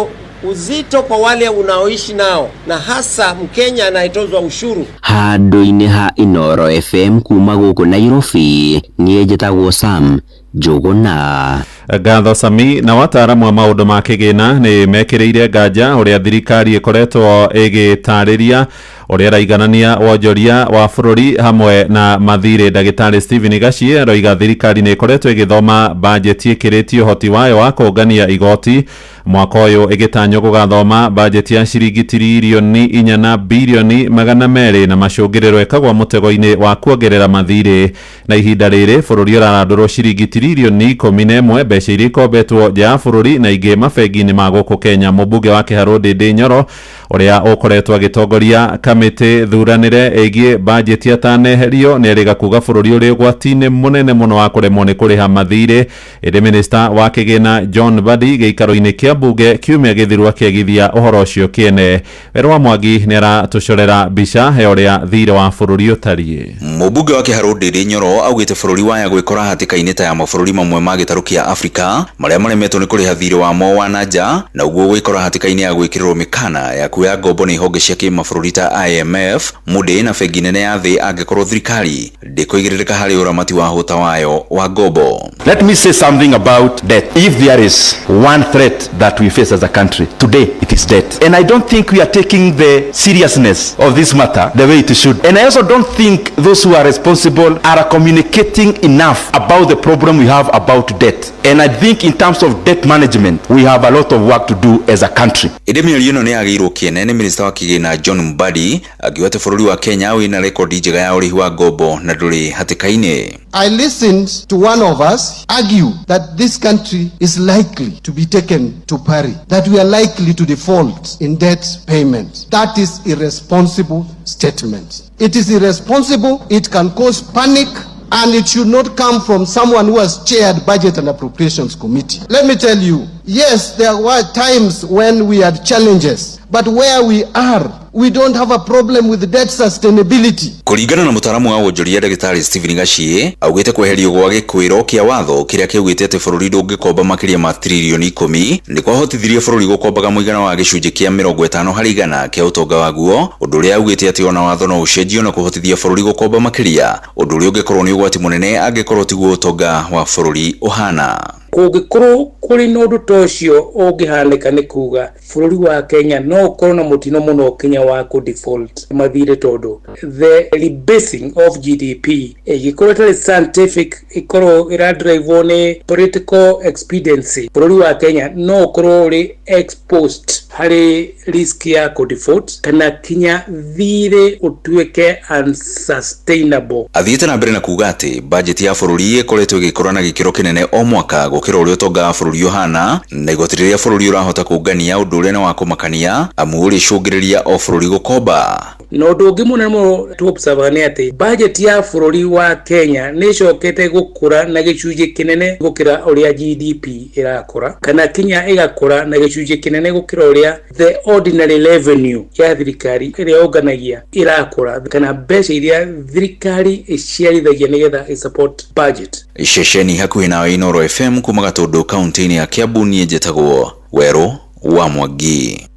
[SPEAKER 17] uzito kwa wale unaoishi nao na hasa Mkenya anayetozwa ushuru.
[SPEAKER 15] Handũ-inĩ ha Inoro FM kuma gũkũ Nairobi, niĩ njĩtagwo Sam Njuguna.
[SPEAKER 13] Ngatho Sami na wataaramu wa maũndũ ma kĩgĩna nĩ mekĩrĩire nganja ũrĩa thirikari ĩkoretwo ĩgĩtarĩria ũrĩa raiganania wonjoria wa bururi hamwe na mathirĩ. Ndagĩtarĩ Stephen Gachie aroiga thirikari nĩ ĩkoretwo ĩgĩthoma bajeti ĩkĩrĩtie ũhoti wayo wa kũngania igoti. Mwaka ũyũ ĩgĩtanywo gũgathoma bajeti ya ciringi tiririoni 4 bilioni 200 na macũngĩrĩro ĩkagwa mũtego-inĩ wa kuongerera mathirĩ. Na ihinda rĩrĩ bururi ũrarandũrwo ciringi tiririoni 11 mbeca iria ikombetwo nja ya bururi na ingĩ mabengi-inĩ ma gũkũ Kenya. Mũmbunge wa Kiharu Ndindi Nyoro ũrĩa ũkoretwo agĩtongoria kamĩtĩ thuranĩre ĩgiĩ bajeti ataneherio nĩ erĩga kuga bururi ũrĩ ũgwati-inĩ mũnene mũno wa kũremwo nĩ kũrĩha mathirĩ. Ĩndĩ minista wa kĩgĩna John Mbadi gĩikaro-inĩ kĩa mbunge kiumia gĩthiru akĩagithia ũhoro ũcio kĩene. Werwa Mwangi nĩ aratũcorera mbica he ũrĩa thirĩ wa bururi ũtariĩ.
[SPEAKER 20] Mũmbunge wa Kiharu Ndindi Nyoro augĩte bururi waya gwĩkora hatĩka-inĩ ta ya mabũrũri mamwe ma gĩtarũ kĩa Afrika marĩa maremetwo nĩ kũrĩha thirĩ wamo wa nanja na ũguo gwĩkora hatĩka-inĩ ya gwĩkĩrĩrwo mĩkana ya kuya ngombo ni honge cia kimabũrũri ta IMF, Moody na bengi nene ya thĩ angĩkorwo thirikari ndĩkũigĩrĩrĩka harĩ ũramati wa hũta wayo wa ngombo.
[SPEAKER 3] Let me say something about debt. If there is one threat that we face as a country today, it is debt. And I don't think we are taking the seriousness of this matter the way it should. And I also don't think those who are responsible are communicating enough about the problem we have about debt. And I think in terms of debt management, we have a lot of work to do as a country.
[SPEAKER 20] Ĩndĩ mĩario ĩno nĩ yagĩirwo kĩene nĩ minista wa kĩgĩna John Mbadi akiuga atĩ bũrũri wa Kenya wĩna rekondi njega ya ũrĩhi wa ngombo na ndũrĩ hatĩka-inĩ.
[SPEAKER 12] I listened to one of us argue that this country is likely to be taken to pari, that we are likely to default in debt payment. That is irresponsible statement. It is irresponsible, it can cause panic, and it should not come from someone who has chaired Budget and Appropriations Committee. Let me tell you, yes, there were times when we had challenges, but where we are, we don't have a problem with debt sustainability.
[SPEAKER 20] Kũringana na mũtaaramu wa wonjoria Dagĩtarĩ Stephen Gachie, augĩte kweherio gwa gĩkwĩro kĩa watho kĩrĩa kĩugĩte atĩ bũrũri ndũngĩkomba makĩria ma trilioni 10 nĩ kwahotithirie bũrũri gũkombaga mũigana wa gĩcunjĩ kĩa 50% kĩa ũtonga waguo, ũndũ ũrĩa augĩte atĩ ona watho no ũcenjio na kũhotithia bũrũri gũkomba makĩria, ũndũ ũrĩa ũngĩkorwo nĩ ũgwati mũnene angĩkorwo tiguo ũtonga wa bũrũri ũhana.
[SPEAKER 4] Kũngĩkorwo kũrĩ na ũndũ ta ũcio ũngĩhanĩka nĩ kuga bũrũri wa Kenya no ũkorwo na mũtino mũno Kenya wa kũ default mathire tondũ the rebasing of GDP ĩgĩkorwo ĩtarĩ scientific ĩkorwo ĩradrive nĩ political expediency, bũrũri wa Kenya no ũkorwo ũrĩ exposed harĩ risk ya kũ default kana kinya thire ũtuĩke unsustainable.
[SPEAKER 20] Athiĩte na mbere na kuga atĩ budget ya bũrũri ĩkoretwo ĩgĩkũra na gĩkĩro kĩnene o mwaka gũkĩra ũrĩa ũtonga wa bũrũri ũhana, na igoti rĩrĩa bũrũri ũrahota kũngania ũndũ ũrĩa nĩ wa kũmakania amu ũrĩcũngĩrĩria o bũrũri gũkomba.
[SPEAKER 4] Na ũndũ ũngĩ mũnene mũno tũobserve nĩ atĩ budget ya bũrũri wa Kenya nĩ ĩcokete gũkũra na gĩcunjĩ kĩnene gũkĩra ũrĩa GDP ĩrakũra, kana kinya ĩgakũra na gĩcunjĩ kĩnene gũkĩra ũrĩa the ordinary revenue ya thirikari ĩrĩa yonganagia ĩrakũra, kana mbeca iria thirikari ĩciarithagia nĩgetha ĩ-support budget.
[SPEAKER 20] Ceceni hakuhĩ na Inooro FM kuma Gatũndũ kaunti-inĩ ya Kiambu, niĩ njĩtagwo Werũ wa Mwangi.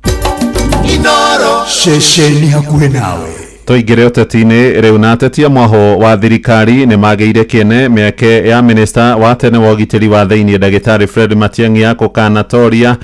[SPEAKER 5] Inooro ceceni hakuhĩ nawe.
[SPEAKER 13] Toigire ũteti-inĩ rĩu na ateti a mwaho wa thirikari nĩ magĩire kĩene mĩeke ya minista wa tene wa ũgitĩri wa thĩinĩ Dagĩtarĩ Fred Matiang'i ya gũkanatoria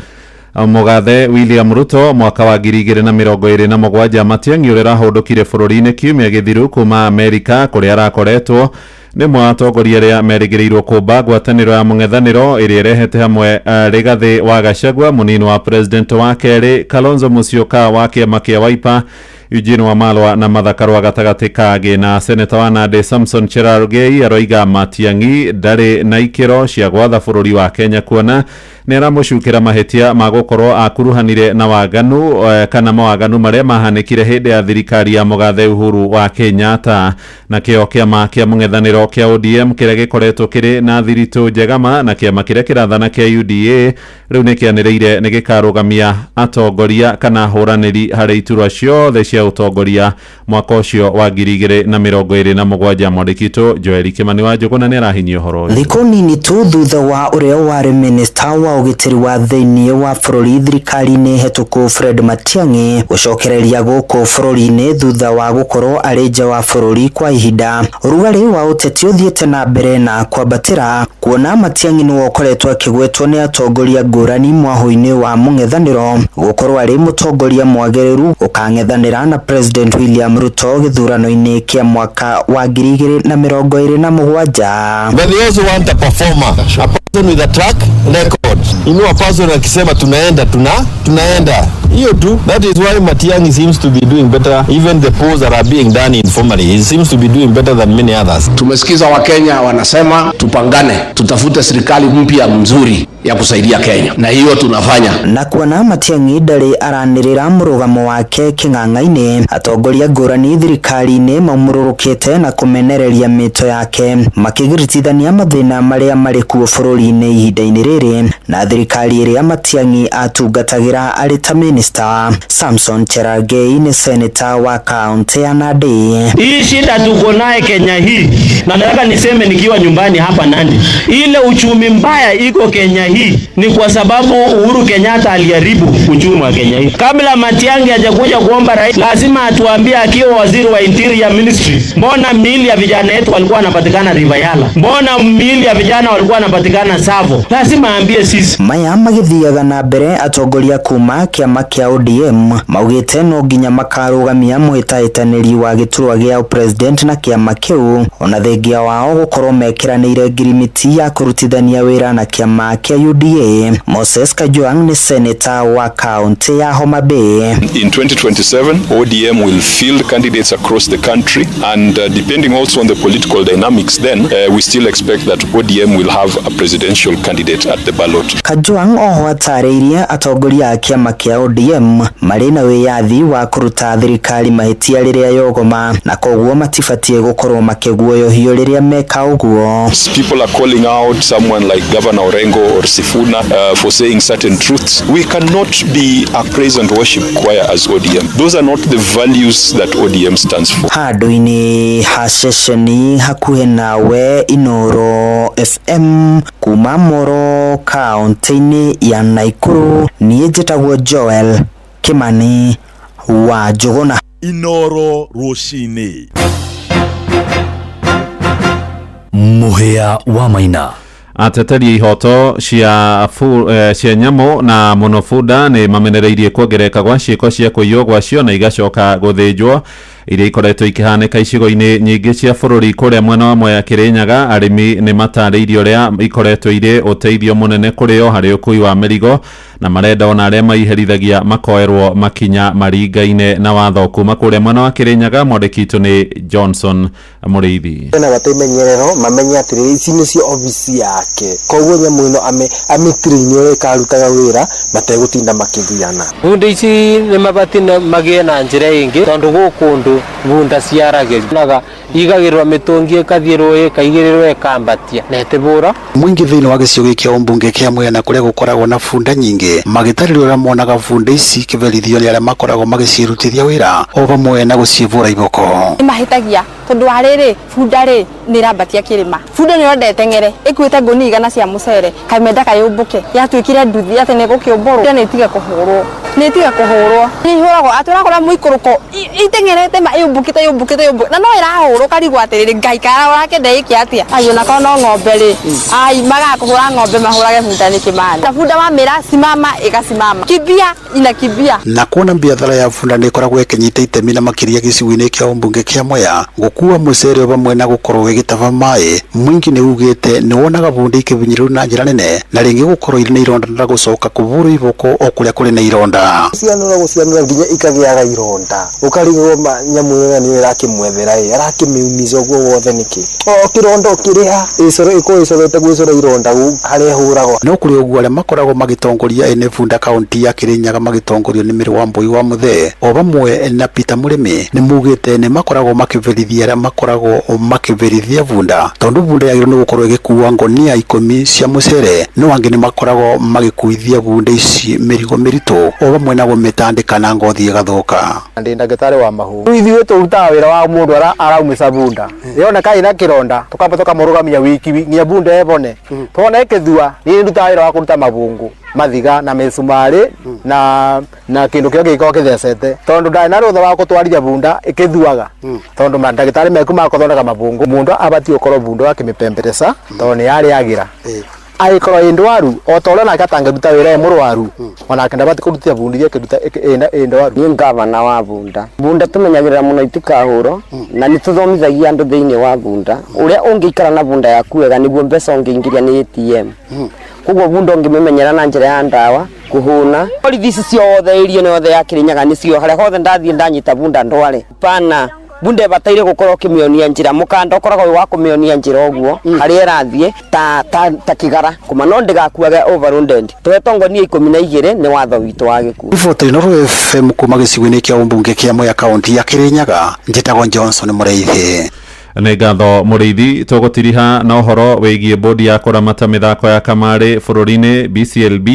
[SPEAKER 13] Mũgathe William Ruto mwaka wa 2027. Matiang'i ũrĩa arahũndũkire bũrũri-inĩ kiumia gĩthiru kuma Amerika kũrĩa arakoretwo nĩ mwatongoria arĩa merĩgĩrĩirwo kũmba ngwatanĩro ya mũng'ethanĩro ĩrĩa ĩrehete hamwe Rigathi wa Gachagua, mũnini wa president wa kerĩ Kalonzo Musyoka wa kĩama kĩa Wiper, Eugene Wamalwa na Martha Karua gatagatĩ kage, na seneta wa Nandi Samson Cherargei aroiga Matiang'i ndarĩ na ikĩro cia gwatha bũrũri wa Kenya, kuona nĩ aramũcukĩra mahĩtia ma gũkorwo akuruhanire na waganu kana mawaganu marĩa mahanĩkire hĩndĩ ya thirikari ya Mũgathe Uhuru wa Kenyatta, na kĩo kĩama kĩa mũng'ethanĩro kĩa ODM kĩrĩa gĩkoretwo kĩrĩ na thiritũ njegama na kĩama kĩrĩa kĩrathana kĩa UDA rĩu nĩ kĩanĩrĩire nĩ gĩkarũgamia atongoria kana hũranĩri harĩ iturwa ciothe cia utongoria mwaka ũcio wa 2027. Mwandĩkitwo Joel Kimani wa Njũgũna nĩ arahinyia ũhoro ũyũ.
[SPEAKER 7] Thikũ nini tu thutha wa ũrĩa warĩ minista wa ũgitĩri wa thĩinĩ wa bũrũri thirikari-inĩ hetũku Fred Matiang'i gũcokereria gũkũ bũrũri-inĩ thutha wa gũkorwo arĩ nja wa bũrũri kwa ihinda, ũrugarĩ wa ũteti ũthiĩte na mbere na kwambatĩra, kuona Matiang'i nĩ wokoretwo akĩgwetwo nĩ atongoria ngũrani mwaho-inĩ wa mũng'ethanĩro gũkorwo arĩ mũtongoria mwagĩrĩru ũkang'ethanĩra na President William Ruto gĩthurano-inĩ kĩa mwaka wa 2027.
[SPEAKER 18] But they also want a performer, a person with a track record. A person akisema tunaenda hiyo tu. That is why Matiang'i seems to be doing better. Even the polls that are being done informally, he seems to be doing better than many others.
[SPEAKER 21] Tumesikiza Wakenya wanasema tupangane, tutafute serikali mpya mzuri ya kusaidia Kenya, na hiyo tunafanya.
[SPEAKER 7] Na kuona Matiang'i ndarĩ aranĩrĩra mũrũgamo wake kĩng'ang'a-inĩ, atongoria ngũrani thirikari-inĩ maumũrũrũkĩte na kũmenereria mĩto yake makĩgiritithania mathĩna marĩa marĩ kuo bũrũri-inĩ ihinda-inĩ rĩrĩ na thirikari ĩrĩa Matiang'i atungatagĩra arĩ ta Minister. Samson Cherargei ni senator wa kaunti ya Nandi.
[SPEAKER 2] Hii shida tuko naye Kenya hii, na nataka niseme nikiwa nyumbani hapa Nandi, ile uchumi mbaya iko Kenya hii ni kwa sababu Uhuru Kenyatta aliharibu uchumi wa Kenya hii. Kabla Matiang'i hajakuja kuomba rais, lazima atuambie akiwa waziri wa Interior Ministry, mbona miili ya vijana wetu walikuwa wanapatikana Rivayala? Mbona miili ya vijana walikuwa wanapatikana Savo? Lazima aambie sisi.
[SPEAKER 7] Maya magithiaga na mbere atongoria kuma kiama kia ODM maugite no nginya makarugamia muhitahitaniri wa giturwa gia president na kiama kiu ona thengia wao gukorwo mekiranire ngirimiti ya kurutithania wira na kiama kia UDA. Moses Kajwang ni senator wa kaunti ya Homa Bay.
[SPEAKER 6] In 2027 ODM will field candidates across the country, and depending also on the political dynamics then we still expect that ODM will have a presidential candidate at the ballot.
[SPEAKER 7] Kajwang oho atariirie atongoria a kiama kia ODM mari na wiyathi wa kuruta thirikari mahitia riria yogoma na koguo matifatie gukorwo makiguoyohio riria meka uguo.
[SPEAKER 6] People are calling out someone like Governor Orengo or Sifuna for saying certain truths. We cannot be a praise and worship choir as ODM. Those are not the values that ODM stands for.
[SPEAKER 7] Haduini hashesheni hakuhe nawe Inoro FM kuma Moro kaunti ya Naikuru. Niye njĩtagwo Joel Kimani wa Jogona.
[SPEAKER 22] Inoro Rushine Muhea wa Maina.
[SPEAKER 13] Ateteri ihoto cia nyamo na monofuda ni mamenereirie kuongereka gwa ciiko cia kuiywo gwacio na igacoka guthinjwo iria ikoretwo ikihaneka icigo-ini nyingi cia bururi kuria mwena wa Mwea Kirinyaga. Arimi ni matariirio uria ikoretwo iri uteithio munene kurio hari ukui wa mirigo na marenda ona aria maiherithagia makoerwo makinya maringa-ine na watho kuma kuria mwena wa Kirinyaga. Mwandĩki ni Johnson Muriithi.
[SPEAKER 8] Na bataimenyerero mamenye atiri ici nicio ofisi yake, koguo nyamu ino amitirinyo uri karutaga wira mategutinda makithiana. Bundi ici ni mabati magie na njira ingi tondu gukundu bunda ciarage naga igagirwa mitungi ikathirwo ikaigirirwo ikambatia netebura mwingi thiini wa gicigo kia umbunge kia Mwea na kuria gukoragwo na funda nyingi magitaririo ria monaga funda ici kiverithio ni aria makoragwo magicirutithia wira o vamwe na gucivura iboko
[SPEAKER 11] mahitagia tondu ariri funda ri ni rambatia kirima funda ni yondete ngere ikuite nguni igana cia mucere kamenda kayumbuke yatwikire nduthi ate ne gukiumburwo ni tiga kuhurwo ni huragwo atũrakora muikuruko itengerete ma yumbukite na no irahurwo karigwo atiriri ngai kara wake ndeiki atia ayo na kono ng'ombe ri ai magakuhura ng'ombe mahurage funda ni kimani na funda mamira simama igasimama kibia inakibia na kuona biathara ya funda ni koragwo ikinyita itemi na makiria gicigo-ini kia umbunge kia Mwea gukua mucere vamwe na gukorwo wigitava mai mwingi ni ugite ni wonaga funda ikivinyiru na njira nene na ringi gukorwo iri na ironda na gucoka kuvura iboko o kuria kuri na ironda gucianura nginya ikagiaga ironda ukarigwo nyamu ĩyo ni irakimwethera arakimiumiza uguo wothe niki o kirondo kiriha icoro icorete gwicora ironda hari huragwo no kuri uguo aria makoragwo magitongoria ene funda kaunti ya Kirinyaga magitongorio ni Mĩrũ wa Mbui wa Muthe o vamwe na Peter Murimi ni mugite ni makoragwo makiverithia aria makoragwo makiverithia funda tondu funda yagirwo ni gukorwo igikuua ngonia 10 cia mucere no angi ni makoragwo magikuithia funda ici mirigo miritu o vamwe na gumitandika na ngothi igathuka ndi ndagitari wa mahu ithuĩ tũrutaga wĩra wa mũndũ araumica bunda yoneka ina kironda tukamba tukamũrũgamia wiki nginya bunda ebone twona ikithua ni ndutaga wĩra wa kũruta mabungu mathiga na mesumari na kindu kio giko kithecete tondu ndai na rutha wa gutwarithia bunda ikithuaga tondu mandagitari meku makothondeka mabungu mundu abati ukorwo bunda akimipemberesa tondu ni yari agira aikorwo indwaru o tole na katangaruta wira murwaru ona akendabati kurutia bundi ye kiruta indwaru ni ngavana wa bunda tumenyagirira muno itikahuro na nituthomithagia andu thiini wa bunda uria ungiikara na bunda yaku wega niguo mbeca ungiingiria ni ATM kuguo bunda ungimemenyera na njira ya ndawa kuhuna polisi ciothe irio yothe ya Kirinyaga nicio haria hothe ndathie ndanyita bunda ndware pana bunda bataire gukorwo kimionia njira mukanda ukoragwo wa kumionia njira oguo haria irathie ta kigara kuma no ndigakuage overloaded twetongonia 12 ni watho witu wa giku ifoto ino FM kuma gicigo-ini kia umbunge kia Mwea kaunti ya Kirinyaga njitagwo Johnson Muriithi.
[SPEAKER 13] Nĩ ngatho Mũrĩithi tũgũtiriha na ũhoro wĩgiĩ bodi ya kũramata mĩthako ya kamari bũrũri-inĩ BCLB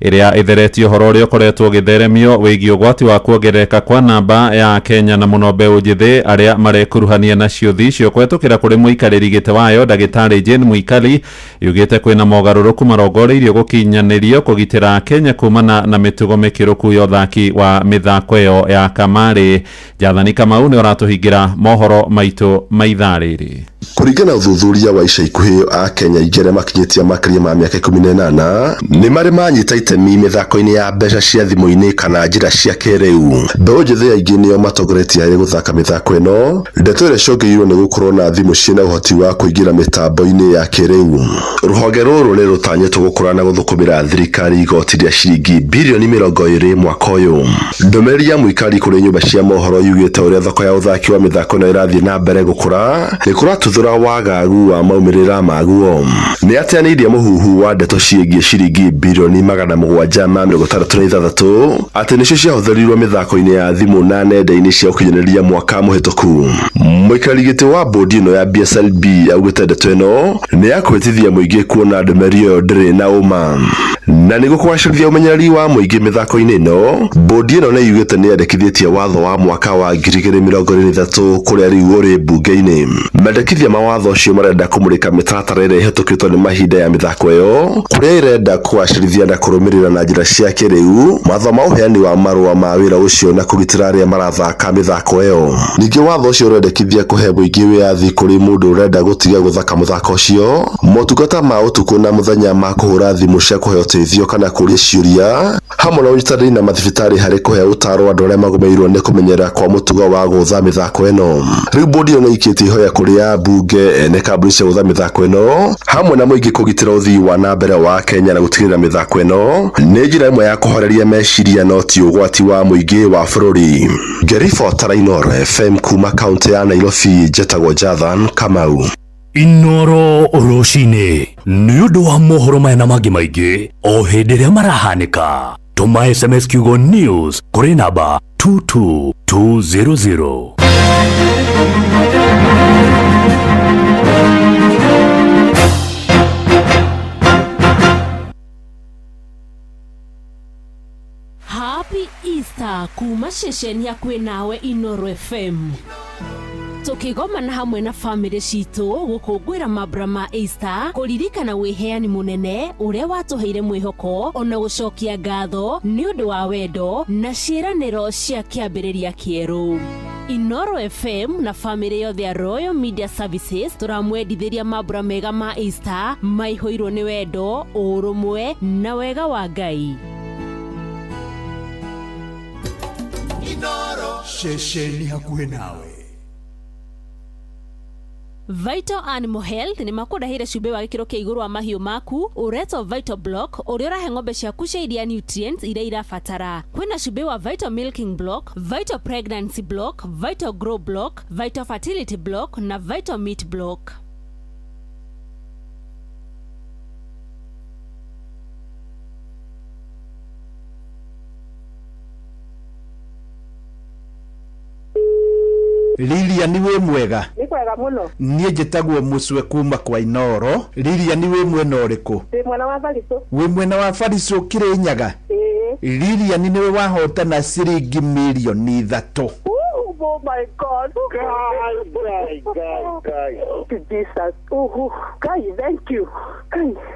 [SPEAKER 13] iria itheretio horo uria ukoretwo githeremio wigi ugwati wa kuongereka kwa namba ya Kenya na muno mbeũ njithi aria marekuruhania na ciuthi cio kwetukira kuri muikariri gite wayo Dagitari Jane Muikali yugite kwina mogaruruku marongoreirio gukinyanirio kugitira Kenya kumana na mitugo mikiruku ya uthaki wa mithako iyo ya kamari. Jathani Kamau ni uratuhingira mohoro maitu maithariri.
[SPEAKER 1] Kurigana uthuthuria wa ica ikuhi a Kenya igere makinyitia makiria ma miaka 18 ni mari manyita itemi mithako-ini ya mbeca cia thimu-ini kana njira cia kiriu. Mbeũ njithi aingi nio matongoretie harĩ guthaka mithako ino. Ndeto iria ciongereirwo ni gukorwo na thimu ciina uhoti wa kuingira mitambo-ini ya kiriu. Ruhonge ruru ni rutanyitwo gukura na guthukumira thirikari igoti ria ciringi bilioni 20 mwaka uyu. Ndomereri ya Muikali kuri nyumba cia mohoro yugite uria thoko ya uthaki wa mithako ino irathie na mbere gukura ni kuratuthura wagagu wa maumirira maguo. Ni ateanirie muhuhu wa ndeto ciĩgiĩ ciringi bilioni 766 ati nicio ciahũthĩrirwo mithako-ini ya thimu na nenda-ini cia ũkinyanĩria mwaka mũhĩtũku. Muikali gĩtĩ wa bodi ino ya BSLB augĩte ndeto ĩno ni ya kwĩtithia mũingĩ kuona ndũmĩrĩri ĩyo ndĩrĩ na ũma. Na nĩguo kũgacĩrithia ũmenyereri wa mũingĩ mithako-ini ĩno, bodi ĩno nĩ yugĩte nĩ yandĩkithĩtie watho wa mwaka wa 2023 kũrĩa rĩu ũrĩ mbunge-inĩ. Mendekithia mawatho ũcio marenda kũmũrĩka mĩtaratara ĩrĩa ĩhetũkĩtwo nĩ mahinda ya mĩthako ĩyo, kũrĩa ĩrenda kũgacĩrithia na kũrũmĩrĩra na njĩra cia kĩrĩu matho ma ũheani wa marũa ma wĩra ũcio na kũgitĩra arĩa marathaka mĩthako ĩyo. Ningĩ watho ũcio ũrendekithia kũhe mũingĩ wĩyathi kũrĩ mũndũ ũrenda gũtiga gũthaka mũthako ũcio, motungata ma ũtukũ na mũthenya ma kũhũra thimũ cia kũhe ũteithio kana kũũria ciũria, hamwe na ũnyitanĩri na mathibitarĩ harĩ kũhe ũtaaro andũ arĩa magũmĩirwo nĩ kũmenyera kwa mũtugo wa gũtha mĩthako ĩno. Rĩu bodi ĩyo nĩ ikĩtie ihoya kũrĩ bunge ene kambuni cia gũtha mĩthako ĩno hamwe na mũingĩ kũgitĩra ũthii wa na mbere wa Kenya na gũtigĩrĩra mĩthako ĩno nĩ njĩra ĩmwe ya kũhoreria meciria no ti ũgwati wa mũingĩ wa bũrũri. Ngeribotara Inooro FM kuma kaunti ya Nairobi, njĩtagwo Jathan Kamau.
[SPEAKER 22] Inooro rũcinĩ nĩ ũndũ wa mohoro maya na mangĩ maingĩ o hĩndĩ ĩrĩa marahanĩka. Tũma SMS kiugo news kũrĩ namba 22200.
[SPEAKER 9] Happy Easter kuma ceceni ya kwĩnawe Inooro FM. Tukigomana hamwe na family citu gukungwira mambura ma Easter, kuririkana wiheani munene uria watuheire mwihoko ona gucokia ngatho ni undu wa wendo na ciiraniro cia kiambiriria kieru. Inooro FM na family yothe ya Royal Media Services turamwendithiria mambura mega ma Easter maihoirwo ni wendo, urumwe na wega wa Ngai.
[SPEAKER 10] Inooro ceceni hakuhĩ nawe.
[SPEAKER 9] Vital Animal Health ni makudahire cube wa gikiro kia iguru wa mahiu maku. Ureto Vital Block uria urahe ng'ombe ciaku cia iria nutrients iria irabatara. Kwina cube wa Vital Milking Block, Vital Pregnancy Block, Vital Grow Block, Vital Fertility Block na Vital Meat Block.
[SPEAKER 23] Lilia niwe mwega.
[SPEAKER 24] Ni kwega muno.
[SPEAKER 23] Nie njĩtagwo Mũcwe kuma kwa Inooro. Lilia niwe mwena ũrĩkũ?
[SPEAKER 24] Ndi mwena wa Bariso.
[SPEAKER 23] Wĩ mwena wa Bariso Kĩrĩnyaga? Lilia ni niwe wahotana ciringi milioni 3.
[SPEAKER 24] Oh my God. Guys. Jesus. Guys, thank you.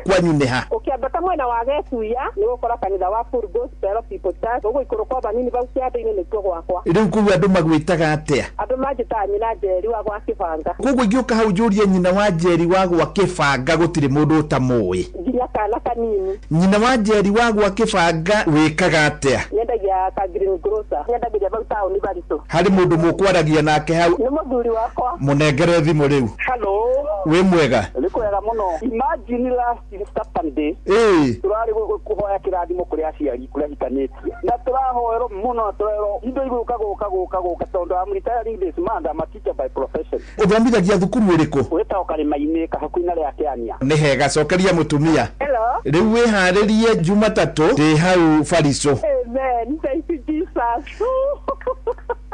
[SPEAKER 23] Kwanyu nĩ ha?
[SPEAKER 24] Ukiambata mwena wa Getuya ni gukora kanitha wa Full Gospel People Church. Ugo ikuru kwa banini bau ciande-ini nĩkuo gwakwa.
[SPEAKER 23] Rĩu kugu andũ magwĩtaga atĩa?
[SPEAKER 24] Andũ manjĩtaga nyina Njeri wa gwa Kĩbanga.
[SPEAKER 23] Kugu ingĩũka hau njũrie nyina wa Njeri wa gwa Kĩbanga gũtirĩ mũndũ ũtamũĩ.
[SPEAKER 24] Nginya kana kanini.
[SPEAKER 23] Nyina wa Njeri wa gwa Kĩbanga wĩkaga atĩa?
[SPEAKER 24] Nyendagia ka green grocer. Nyendagia bau taũni Bariso.
[SPEAKER 23] Harĩ mũndũ mũkwaragia nake hau?
[SPEAKER 24] Nĩ mũthuri wakwa.
[SPEAKER 23] Mũnengere thimũ rĩu.
[SPEAKER 24] Hello.
[SPEAKER 23] Wĩ mwega?
[SPEAKER 24] Nĩ kwega mũno. Imagine last Saturday. Turari kuhoya kirathimo kuri aciari kuri hikanĩtie. Na turahoerwo mũno tũrero indo igũka tondũ I'm retiring this month. I'm a teacher by profession.
[SPEAKER 23] Ũthomithagia thukuru ĩrĩkũ?
[SPEAKER 24] Wĩtagwo Karĩma-inĩ hakuhĩ na rĩa Kĩania.
[SPEAKER 23] Nĩ hega, cokeria mũtumia.
[SPEAKER 24] Hello.
[SPEAKER 23] Rĩu wĩharĩrie Jumatatũ ndĩ hau Bariso.
[SPEAKER 24] Amen. Thank you Jesus.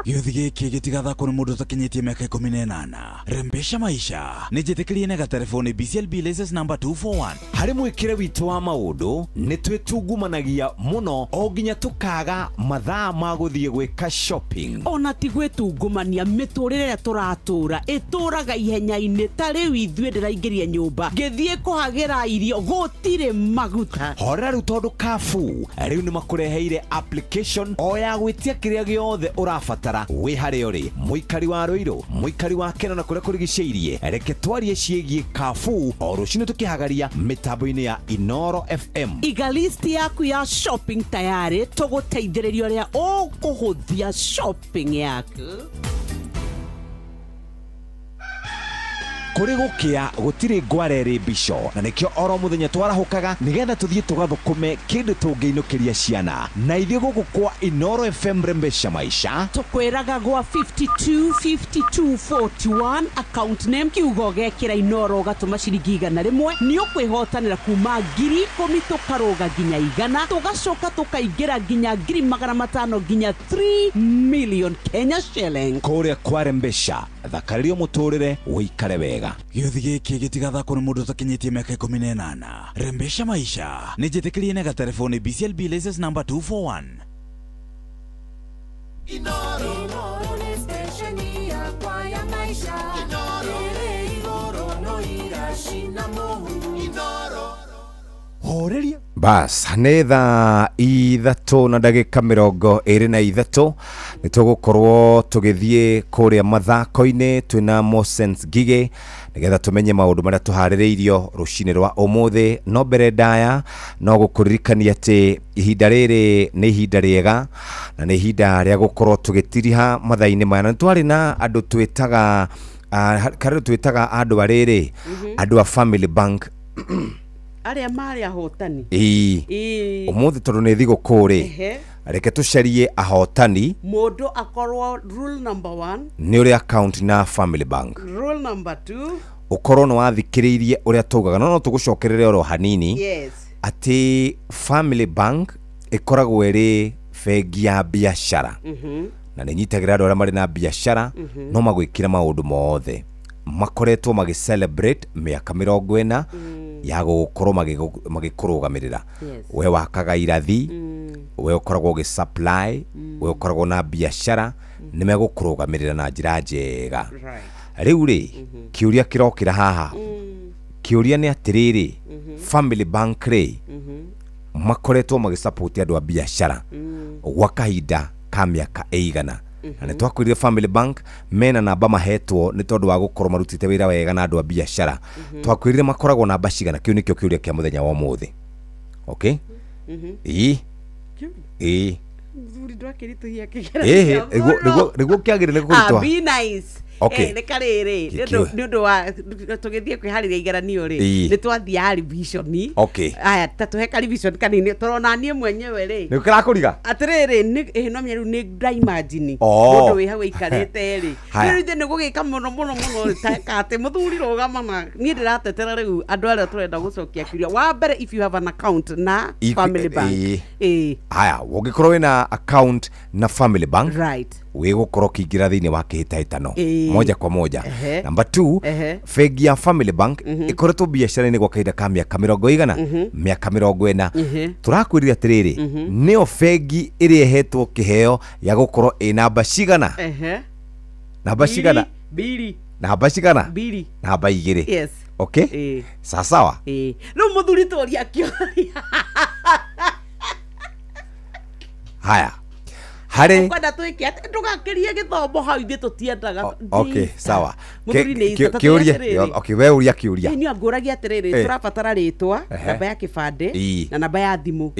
[SPEAKER 5] Gĩuthi gĩkĩ gĩtigathakwo nĩ mũndũ ũtakinyĩtie mĩaka 18. Rembesha maisha nĩ njĩtĩkĩrie nega telefoni BCLB license number 241.
[SPEAKER 14] Harĩ mwĩkĩre witũ wa maũndũ nĩ twĩtungumanagia mũno o nginya tũkaga mathaa ma gũthiĩ gwĩka shopping.
[SPEAKER 16] Ona ti gwĩtungumania, mĩtũrĩre tũratũra ĩtũraga ihenya-inĩ. Ta rĩu ithuĩ ndĩraingĩria nyũmba ngĩthiĩ kũhagĩra irio gũtirĩ maguta.
[SPEAKER 14] Hora rĩu tondũ Carrefour rĩu nĩ makũreheire application o ya gwĩtia kĩrĩa gĩothe ũrabatara wĩ harĩa ũrĩ. Mũikari wa Rũirũ, mũikari wa Keno na kũrĩa kũrigicĩirie, reke twarie ciĩgiĩ Carrefour o rũcinĩ tũkĩhagaria mĩtambo-inĩ ya Inoro FM.
[SPEAKER 16] Iga list yaku ya shopping tayari, tũgũteithĩrĩria ũrĩa ũkũhũthia shopping yaku.
[SPEAKER 14] Kũrĩ gũkĩa gũtirĩ ngwarere mbico, na nĩkĩo oro mũthenya twarahũkaga nĩgetha tũthiĩ tũgathũkũme kĩndũ tũngĩinũkĩria ciana. Na ithuĩ gũkũ kwa Inoro FM Rembesha Maisha
[SPEAKER 16] tũkwĩraga gwa 525241 account name kiugo gekĩra Inoro ũgatũma ciringi 100 nĩ ũkwĩhotanĩra kuma 10,000 tũkarũga nginya 100, tũgacoka tũkaingĩra nginya 500,000 nginya 3 million Kenya shilling.
[SPEAKER 14] Kũrĩa kwa Rembesha thakarĩrio mũtũrĩre wĩikare wega.
[SPEAKER 5] Gĩuthi gĩkĩ gĩtigathakwo nĩ mũndũ ũtakinyĩtie mĩaka 18. Rembesha maisha nĩ njĩtĩkĩrie nega telefoni BCLB license number 241.
[SPEAKER 17] Inoro ni stesheni yakwa ya maisha. Inoro no irashina mohu. Inoro
[SPEAKER 14] horeria bas nĩ thaa 3:23 nĩ tũgũkorwo tũgĩthiĩ kũrĩa mathako-inĩ twĩna Mosens Gige nĩgetha tũmenye maũndũ marĩa tũharĩrĩirio rũcinĩ rwa ũmũthĩ. No mbere ndaya no gũkũririkania atĩ ihinda rĩrĩ nĩ ihinda rĩega na nĩ ihinda rĩa gũkorwo tũgĩtiriha mathaa-inĩ maya. Nĩ twarĩ na andũ twĩtaga andũ arĩrĩ andũ a Family Bank
[SPEAKER 16] arĩa marĩ ahotani.
[SPEAKER 14] Ũmũthĩ tondũ nĩ thigũkũ rĩ, reke tũcarie ahotani.
[SPEAKER 16] Mũndũ akorwo rule number 1
[SPEAKER 14] nĩ ũrĩa account na Family Bank.
[SPEAKER 16] Rule number 2
[SPEAKER 14] ũkorwo nĩ wathikĩrĩirie ũrĩa tugaga, no tũgũcokerere oro hanini.
[SPEAKER 16] Yes.
[SPEAKER 14] Atĩ Family Bank ĩkoragwo ĩrĩ bengi ya biacara. Na nĩ nyitagĩra andũ arĩa marĩ na biacara no magwĩkĩra maũndũ mothe. Makoretwo magĩ-celebrate mĩaka 40 ya gũkorwo magĩkũrũgamĩrĩra. We wakaga irathi, we ũkoragwo ũgĩ-supply, we ũkoragwo na biacara, nĩ megũkũrũgamĩrĩra na njĩra njega. Rĩu rĩ, kĩũria kĩrokĩra haha, kĩũria nĩ atĩrĩrĩ, Family Bank rĩ, makoretwo magĩ-support andũ a biacara gwa kahinda ka mĩaka ĩigana. Na nĩ twakwĩrire Family Bank mena namba mahetwo nĩ tondũ wa gũkorwo marutĩte wĩra wega na andũ a biacara. Twakwĩrire makoragwo namba cigana, kĩu nĩkĩo kĩũria kĩa mũthenya wa ũmũthĩ. Okay?
[SPEAKER 16] Mũthuri ndwakĩritũhia kĩgeranio.
[SPEAKER 14] Nĩguo kĩagĩrĩire kũrutwo.
[SPEAKER 16] Be nice.
[SPEAKER 14] Okay.
[SPEAKER 16] Nĩ karĩrĩ nĩ ũndũ wa tũgĩthiĩ kwĩharĩria igeranio rĩ, nĩ twathiaga revision.
[SPEAKER 14] Okay.
[SPEAKER 16] Aya ta tũheka revision kanini tũrona niĩ mwenyewe rĩ.
[SPEAKER 14] Nĩ kĩrakũriga?
[SPEAKER 16] Atĩrĩrĩ no mĩaru nĩ ndaimagine mũndũ wĩ hau aikarĩte rĩ. Rĩu nĩ gũgĩka mũno atĩ mũthuri rũgamana. Niĩ ndĩratetera rĩu andũ arĩa tũrenda gũcokia kĩũria. Wa mbere, if you have an account na Family Bank.
[SPEAKER 14] Haya, ũngĩkorwo wĩna account na Family Bank,
[SPEAKER 16] right,
[SPEAKER 14] wĩgũkorwo kĩingĩra thĩinĩ wa kĩhĩtahĩtano moja kwa moja. Number 2, bengi ya Family Bank ĩkoretwo biacara-inĩ gwa kahinda ka mĩaka 100, mĩaka 40. Tũrakwĩrĩra atĩrĩrĩ, nĩyo bengi ĩrĩa ĩhetwo kĩheo ya gũkorwo ĩ namba cigana? Namba cigana?
[SPEAKER 16] 2.
[SPEAKER 14] Namba cigana?
[SPEAKER 16] 2.
[SPEAKER 14] Namba 2.
[SPEAKER 16] Yes.
[SPEAKER 14] Okay? Sawa.
[SPEAKER 16] Rĩu mũthuri tũria kĩũria.
[SPEAKER 14] Haya. Hare
[SPEAKER 16] kwenda twĩke atĩ ndũgakĩrie gĩthomo hau ithuĩ tũtiendaga.
[SPEAKER 14] Okay, sawa.
[SPEAKER 16] Kĩũria.
[SPEAKER 14] Okay, we ũria kĩũria.
[SPEAKER 16] Nĩ ngũragia atĩrĩrĩ, tũrabatara rĩtwa, namba ya kĩbandĩ na namba ya thimũ.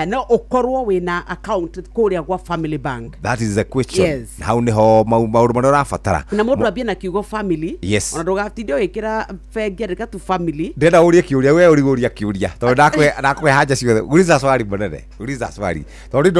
[SPEAKER 16] No ũkorwo wĩna account kũrĩa gwa Family Bank.
[SPEAKER 14] That is the question. Yes. Hau nĩho maũndũ marĩa ũrabatara.
[SPEAKER 16] Na mũndũ ambie na kiugo family.
[SPEAKER 14] Yes.
[SPEAKER 16] Ona ndũgatinde ũgĩkĩra bengi andĩka tu family.
[SPEAKER 14] Ndĩrenda ũrie kĩũria, we ũrigũria kĩũria. Tondũ ndakũhe haja ciothe. Uliza swali mwanene. Uliza swali. Tondũ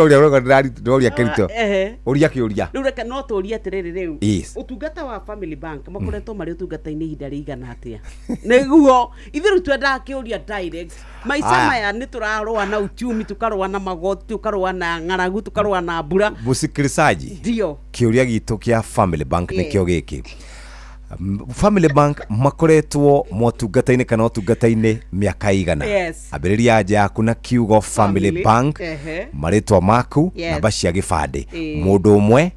[SPEAKER 14] ndoria kĩrĩtu Vito uria kiuria
[SPEAKER 16] riu reka no turia atiriri riu
[SPEAKER 14] Yes.
[SPEAKER 16] utungata wa Family Bank makoretwo mari utungata-ini ihinda rigana atia niguo ithiru twenda kiuria direct maica maya ni turarua na uchumi tukarua na magoti tukarua na ng'aragu tukarua na mbura
[SPEAKER 14] musikilizaji
[SPEAKER 16] ndio
[SPEAKER 14] kiuria gitu kia Family Bank ni kio giki Family Bank makoretwo motungata-ini kana otungata-ini miaka igana ambiriria anja yaku na kiugo Family Bank maritwa maku namba cia gibande mundu umwe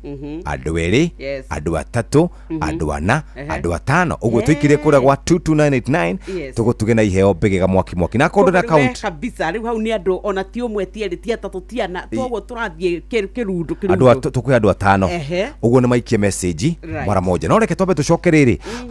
[SPEAKER 14] andu eri andu atatu andu ana andu atano uguo tuikire kura gwa 22989 tugutuge na iheo mbegega mwaki na kondu na account
[SPEAKER 16] kabisa riu hau ni andu ona ti umwe ti eri ti atatu ti ana toguo turathie kirundu
[SPEAKER 14] andu tukwe andu atano uguo ni maikie message mara moja no reke twambe tucokere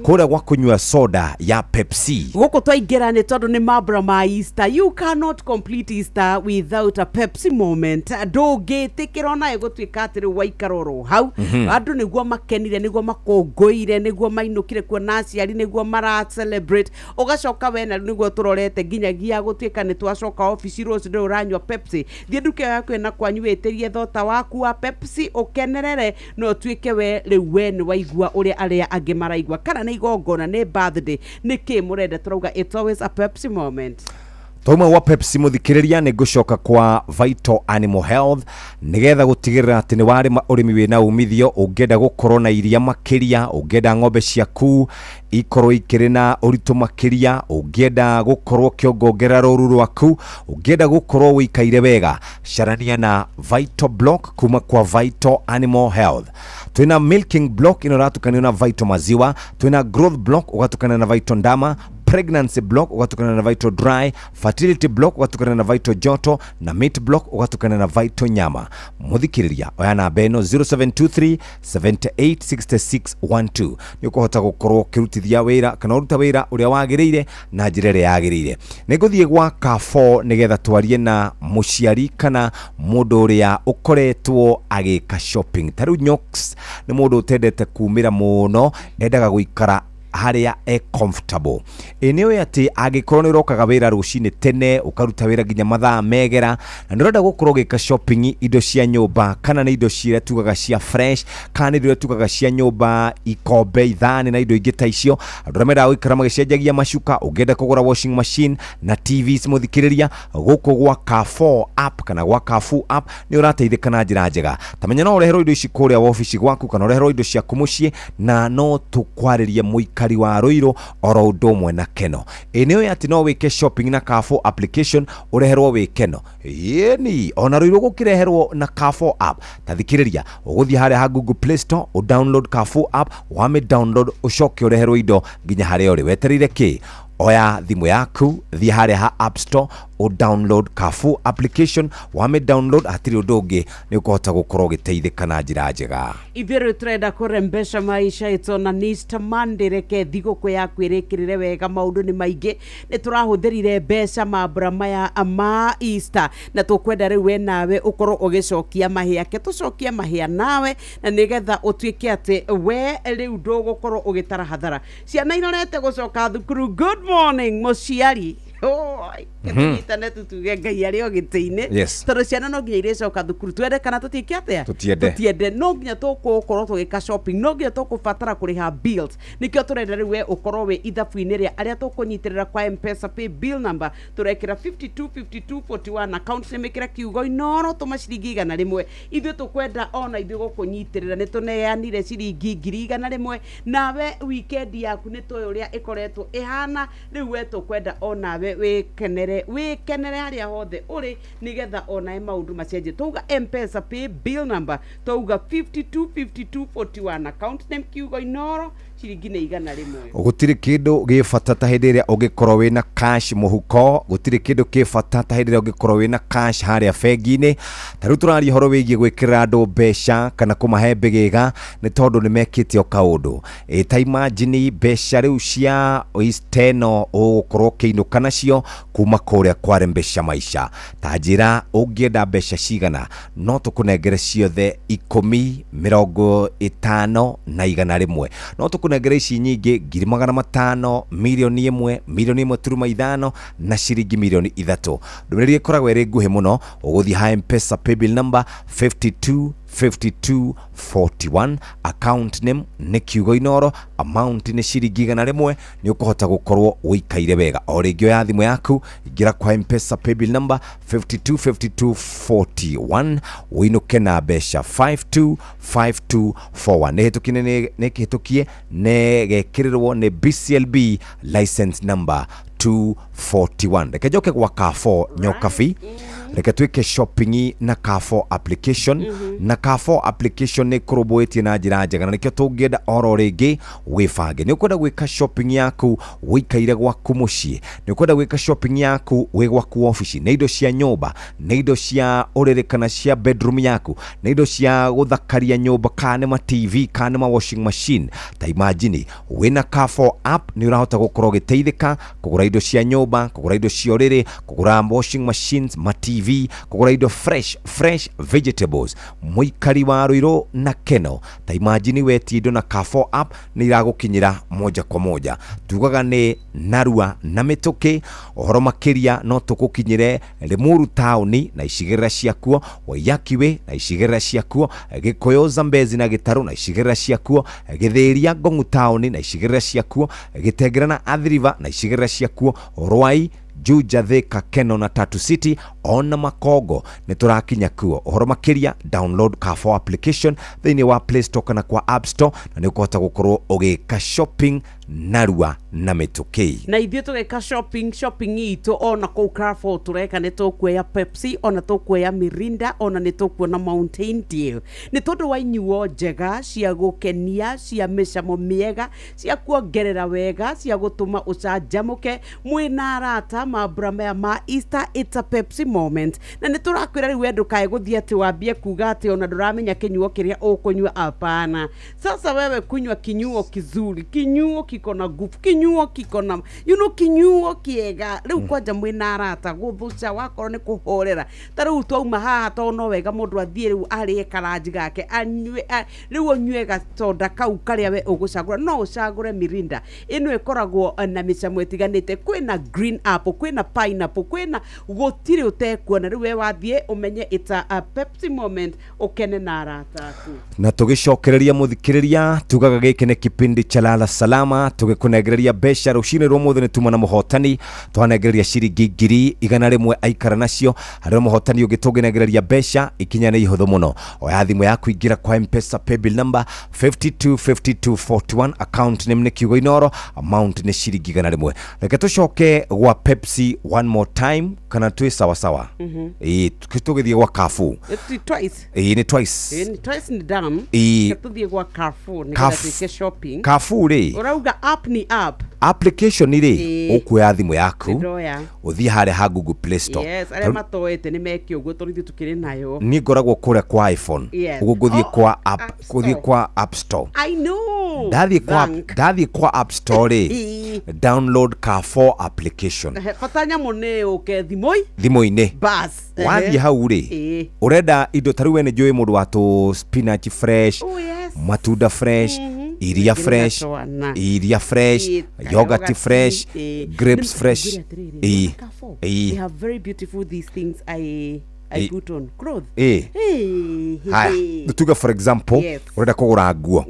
[SPEAKER 14] kura gwa kunywa soda ya Pepsi
[SPEAKER 16] guku twaingira ni tondu ni mambura ma Easter. You cannot complete Easter without a Pepsi moment. Ndungitikira ona igutwika atiri waikaroro hau andu niguo makenire niguo makongoire niguo mainukire kuona aciari niguo mara celebrate ugacoka wena niguo turorete nginyagia gutwika ni twacoka office rose ndio uranywa Pepsi thie nduke yaku na kwanyu wetirie thota waku wa Pepsi ukenerere no twike we riu we ni waigua uria aria angi maraigua kana ni igongona ni birthday ni ki murenda turauga it's always a Pepsi moment.
[SPEAKER 14] Toma wa Pepsi muthikiriria ni gucoka kwa Vital Animal Health nigetha gutigirira ati ni wari urimi wina umithio ungenda gukorwo na iria makiria ungenda ng'ombe ciaku ikorwo ikiri na uritu makiria ungenda gukorwo kiongongerera ruru rwaku ungenda gukorwo wikaire wega carania na Vital Block kuma kwa Vital Animal Health. Twina milking block inoratukania na Vital maziwa, twina growth block ugatukana na Vital ndama, pregnancy block ugatukana na Vital dry, fertility block ugatukana na Vital joto na meat block ugatukana na Vital nyama. Muthikiriria oya namba eno 0723 786612 nikuhota gukorwo kirutithia wira kana uruta wira uria wagiriire na njira iria yagiriire. Niguthie gwa Carrefour nigetha twarie na muciari kana mundu uria ukoretwo agika shopping. Taru Nyox ni mundu utendete kumira muno endaga guikara haria comfortable eneo ati agikorwo ni rokaga wira rucini tene ukaruta wira ginya mathaa megera na ndirenda gukorwo gika shopping indo cia nyumba kana ni indo cia tugaga cia fresh kana indo tugaga cia nyumba ikombe ithani na indo ingi ta icio andu mera guikara magicenjagia mashuka ungenda kugura washing machine na TVs muthikiriria guku gwa Carrefour app kana gwa Carrefour app ni urateithika na njira njega tamenya no urehero indo ici kuria office gwaku kana urehero indo cia kumucie na no tukwariria muikari wa Ruiru oro udomwe na keno eneo ya tino wike shopping na Carrefour application ureherwo wikeno yeni ona Ruiru gukireherwo na Carrefour app tathikiriria uguthie haria ha Google Play Store u download Carrefour app wame download ucoke ureherwo indo nginya haria uri weterire ki oya thimu yaku thie haria ha App Store o download Carrefour application wame download atiri udungi ni ukuhota gukorwo giteithika na njira njega.
[SPEAKER 16] Ithiru turenda kurembesha maisha itona nista mandireke thiguku yaku irikirire wega maundu ni maingi ni turahuthirire mbeca mambura maya ama Easter na tukwenda riu we nawe ukorwo ugicokia mahia ke tucokie mahia nawe na nigetha utwike ati we riu ndugukorwo ugitara hathara ciana inorete gucoka thukuru. Good morning muciari internet tuge ngai ari ogiteine toro ciana no nginya irecoka thukuru twende kana tutike atia tutiende no nginya tukukorwo tugika shopping no nginya tukubatara kuriha bills nikio turenda riu we ukorwo we ithabu-ini ria aria tukunyitirira kwa M-Pesa pay bill number turekira 525241 account nemekira kiugo inoro tumaciringi igana rimwe ithu tukwenda ona ithu gukunyitirira ni tuneanire ciringi ngiri igana rimwe nawe weekend yaku ni toyo uria ikoretwo ihana riu we tukwenda ona we wikenere haria hothe uri nigetha ona maundu macenje tuga M-Pesa pay bill number tuga 525241 account name kiugo inoro ciringi ni igana rimwe.
[SPEAKER 14] Gutiri kindu gifata ta hindi iria ugikorwo wina cash muhuko gutiri kindu gifata ta hindi iria ugikorwo wina cash haria bengi-ini taru turari horo wigie gwikira andu mbeca kana kumahe mbegega ni tondu ni mekite o kaundu ta imagine mbeca riu cia isteno ugukorwo kiinuka nacio kuma kuria kware mbeca maisha ta njira ungienda mbeca cigana no tukunengere ciothe 10 50 na igana rimwe no tukunengere ici nyingi 500,000 milioni 1 milioni 1.5 na ciringi milioni 3 ndumiriri ikoragwo iri nguhi muno uguthie ha M-Pesa pay bill number 52 5241. Account name nĩ kiugo Inoro, amount nĩ ciringi 100. Nĩ ũkũhota gũkorwo wĩikaire wega. O rĩngĩ ya thimũ yaku ingira kwa M-Pesa paybill number 525241 uinuke na mbeca 525241. Nĩ kĩhĩtũkie nĩ gekĩrĩrwo nĩ BCLB license number 241. Reke njoke gwa Carrefour Nyokabi. Reke twike shopping na Carrefour application. Na Carrefour application nĩ kũrũmbũĩtie na njĩra njega, na nĩkĩo tũngĩenda oro rĩngĩ wĩbange. Nĩ ũkwenda gwĩka shopping yaku wĩikaire gwaku mũciĩ, nĩ ũkwenda gwĩka shopping yaku wĩ gwaku ofici, nĩ indo cia nyũmba, nĩ indo cia ũrĩrĩ kana cia bedroom yaku, nĩ indo cia gũthakaria nyũmba, kana ma TV, kana ma washing machine. Ta imagine wĩna Carrefour app nĩ ũrahota gũkorwo gĩteithĩka kũgũra indo cia nyũmba, kũgũra indo cia ũrĩrĩ, kũgũra washing machines, ma TV, kũgũra indo fresh vegetables. Mũikari wa Ruiru na Keno, ta imagine wetie indo na Carrefour app nĩ iragũkinyĩra moja kwa moja. Tugaga nĩ Narua na Mĩtũkĩ, ũhoro makĩria no tũgũkinyĩre Limuru taũni na icigĩrĩra ciakuo, Wayakiwe na icigĩrĩra ciakuo, Gĩkũyũ, Zambezi na Gĩtarũ na icigĩrĩra ciakuo, Gĩthĩria, Ngong'u taũni na icigĩrĩra ciakuo, Gĩtengera na Athi River na icigĩrĩra ciakuo, Rwai, Juja, Thika, Keno na Tatu City ona Makongo nĩ tũrakinya kuo. Ũhoro makĩria download Carrefour application thĩinĩ wa Play Store kana kwa App Store, na nĩ ũkũhota gũkorwo ũgĩka shopping Narua na Mĩtũkĩ.
[SPEAKER 16] Na ithuĩ tũgĩka shopping itũ ona kũu Carrefour tũreka nĩ tũkuoya Pepsi, ona tũkuoya Mirinda, ona nĩ tũkuona Mountain Dew. Nĩ tondũ wa inyuo njega cia gũkenia, cia mĩcamo mĩega, cia kuongerera wega, cia gũtũma ũcanjamũke mwĩna arata mambura maya ma Easter. It's a Pepsi moment. Na nĩ tũrakwĩra rĩu wendo kae gũthiĩ atĩ wambie kuga atĩ ona ndũramenya kinyuo kĩrĩa ũkũnyua. Hapana. Sasa wewe kunywa kinyuo kizuri, kinyuo kikona nguvu, kinyuo kikona kinyuo kiega. Rĩu kwanja mwĩna arata gũthũca wakorwo nĩ kũhorera. Ta rĩu twauma haha to no wega mũndũ athiĩ rĩu arĩe karanji gake anyue, rĩu onyue gacoda kau karĩa we ũgũcagũra. No ũcagũre Mirinda. Ĩno ĩkoragwo na mĩcamo ĩtiganĩte. Kwĩna green apple, kwĩna pineapple, kwĩna gũtirĩ ũtekuona. Rĩu we wathiĩ ũmenye it's a Pepsi moment, ũkene na arata aku. Na
[SPEAKER 14] tũgĩcokereria mũthikĩrĩria tugaga gĩkĩ nĩ kipindi cha Lala Salama, tũgĩkũnengereria mbeca rũcinĩ rwa mũthĩ nĩ tuma na mũhotani twanengereria ciringi 100 aikara nacio. Harĩ mũhotani ũngĩ tũngĩnengereria mbeca ikinya nĩ ihũthũ mũno. Oya thimũ yaku ingira kwa M-Pesa paybill number 525241, account name nĩ kiugo Inoro, amount nĩ ciringi 100. Reke tũcoke gwa Pepsi one more time, kana twĩ sawa sawa. Tũgĩthiĩ gwa Carrefour.
[SPEAKER 16] Twice.
[SPEAKER 14] Nĩ twice.
[SPEAKER 16] Twice ni dam. Tũthiĩ gwa Carrefour nĩ gũthiĩ shopping.
[SPEAKER 14] Carrefour
[SPEAKER 16] urauga app ni app.
[SPEAKER 14] Application ire ukuoya thimũ yaku uthie harĩa ha Google Play Store.
[SPEAKER 16] Yes, arĩa matoete nĩ mekio ũguo tũrithĩ tukĩrĩ nayo.
[SPEAKER 14] Ni ngoragwo kũrĩa kwa iPhone. Ũgũthiĩ kwa app, gũthiĩ kwa App Store.
[SPEAKER 16] I know.
[SPEAKER 14] Ndathiĩ kwa App Store download Carrefour application.
[SPEAKER 16] Fatanya mone uke
[SPEAKER 14] thimũ-inĩ.
[SPEAKER 16] Bas.
[SPEAKER 14] Wathiĩ hau rĩ urenda indo ta rĩu we nĩ njũĩ mũndũ wa tũ spinach fresh, matunda fresh, iria fresh, yogurt fresh, grapes fresh.
[SPEAKER 16] They have very beautiful these things I put on clothes.
[SPEAKER 14] Tuga for example, urenda kũgũra nguo,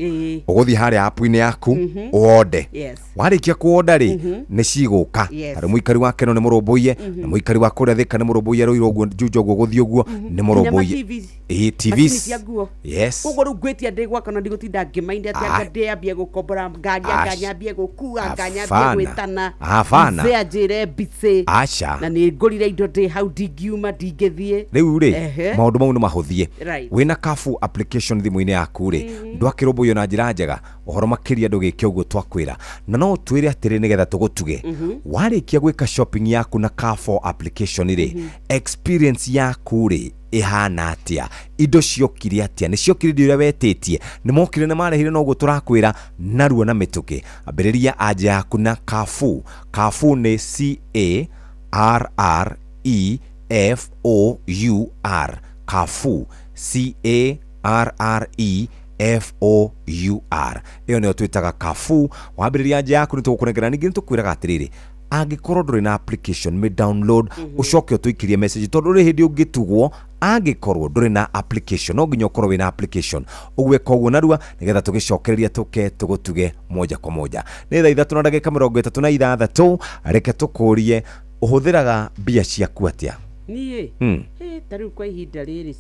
[SPEAKER 14] ũgũthiĩ harĩa app-inĩ yaku uorde. Warĩkia kuorder rĩ nĩ cigũka. Harĩ mũikari wa Keno nĩ mũrũmbũiye, na mũikari wa kũrĩa Thika nĩ mũrũmbũiye, Ruiru ũguo Juja ũguo gũthiĩ ũguo nĩ mũrũmbũiye. TVs. Yes.
[SPEAKER 16] Ũguo rĩu ngwĩtia ndĩ gwaka na ndigũtinda ngĩmainde atĩ anga ndĩambie gũkombora ngari, anga nyambie gũkua, anga nyambie gwĩtana. Nzĩa njĩre mbice. Na nĩ ngũrire indo ndĩ hau ndingiuma ndingĩthiĩ.
[SPEAKER 14] Rĩu rĩ maũndũ mau nĩ mahũthie. Wĩna Carrefour application thimũ-inĩ yaku rĩ ndwakĩrũmbũiyo na njĩra njega. Ũhoro makĩria ndũgĩke ũguo twakwĩra, na no twĩre atĩrĩ nĩgetha tũgũtuge. Warĩkia gwĩka shopping yaku na Carrefour application rĩ experience yaku rĩ ihana atia, indo ciokire atia, nĩ ciokire indo iria wetĩtie, nĩ mokire na marehire no guo tũrakwĩra Narua na Mĩtũkĩ. Ambĩrĩria anja yaku na Carrefour. Carrefour nĩ CARREFOUR. Carrefour CARREFOUR. Iyo nĩyo twĩtaga Carrefour. Wambĩrĩria anja yaku nĩ tũgũkũnengera. Ningĩ nĩ tũkwĩraga atĩrĩrĩ, angĩkorwo ndũrĩ na application me download ucoke ũtũikirie message tondũ rĩ hĩndĩ ũngĩtugwo angikorwo nduri na application no nginya ukorwo wina application ugweka uguo narua nigetha tugicokereria tugutuge moja kwa moja ni thaa 3:36 reke tukurie uhuthiraga mbia ciaku atia
[SPEAKER 16] nie tariu kwa ihinda riri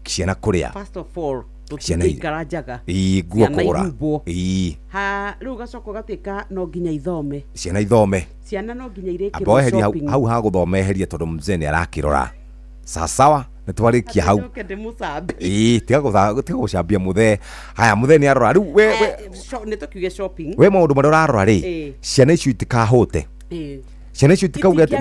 [SPEAKER 16] ciana
[SPEAKER 14] kuria
[SPEAKER 16] first of all tutikaranjaga
[SPEAKER 14] guokora
[SPEAKER 16] ha riu gacoko gatwika no nginya ithome ciana no nginya
[SPEAKER 14] irekirwo shopping hau ha guthomeheria tondu mzee ni arakirora sawa nitwarikia hau tiga gucambia muthe haya muthe ni arora riu we
[SPEAKER 16] nitukiuge shopping
[SPEAKER 14] we maundu maria urarora ri ciana icio itikahute ciana icio itikauga ati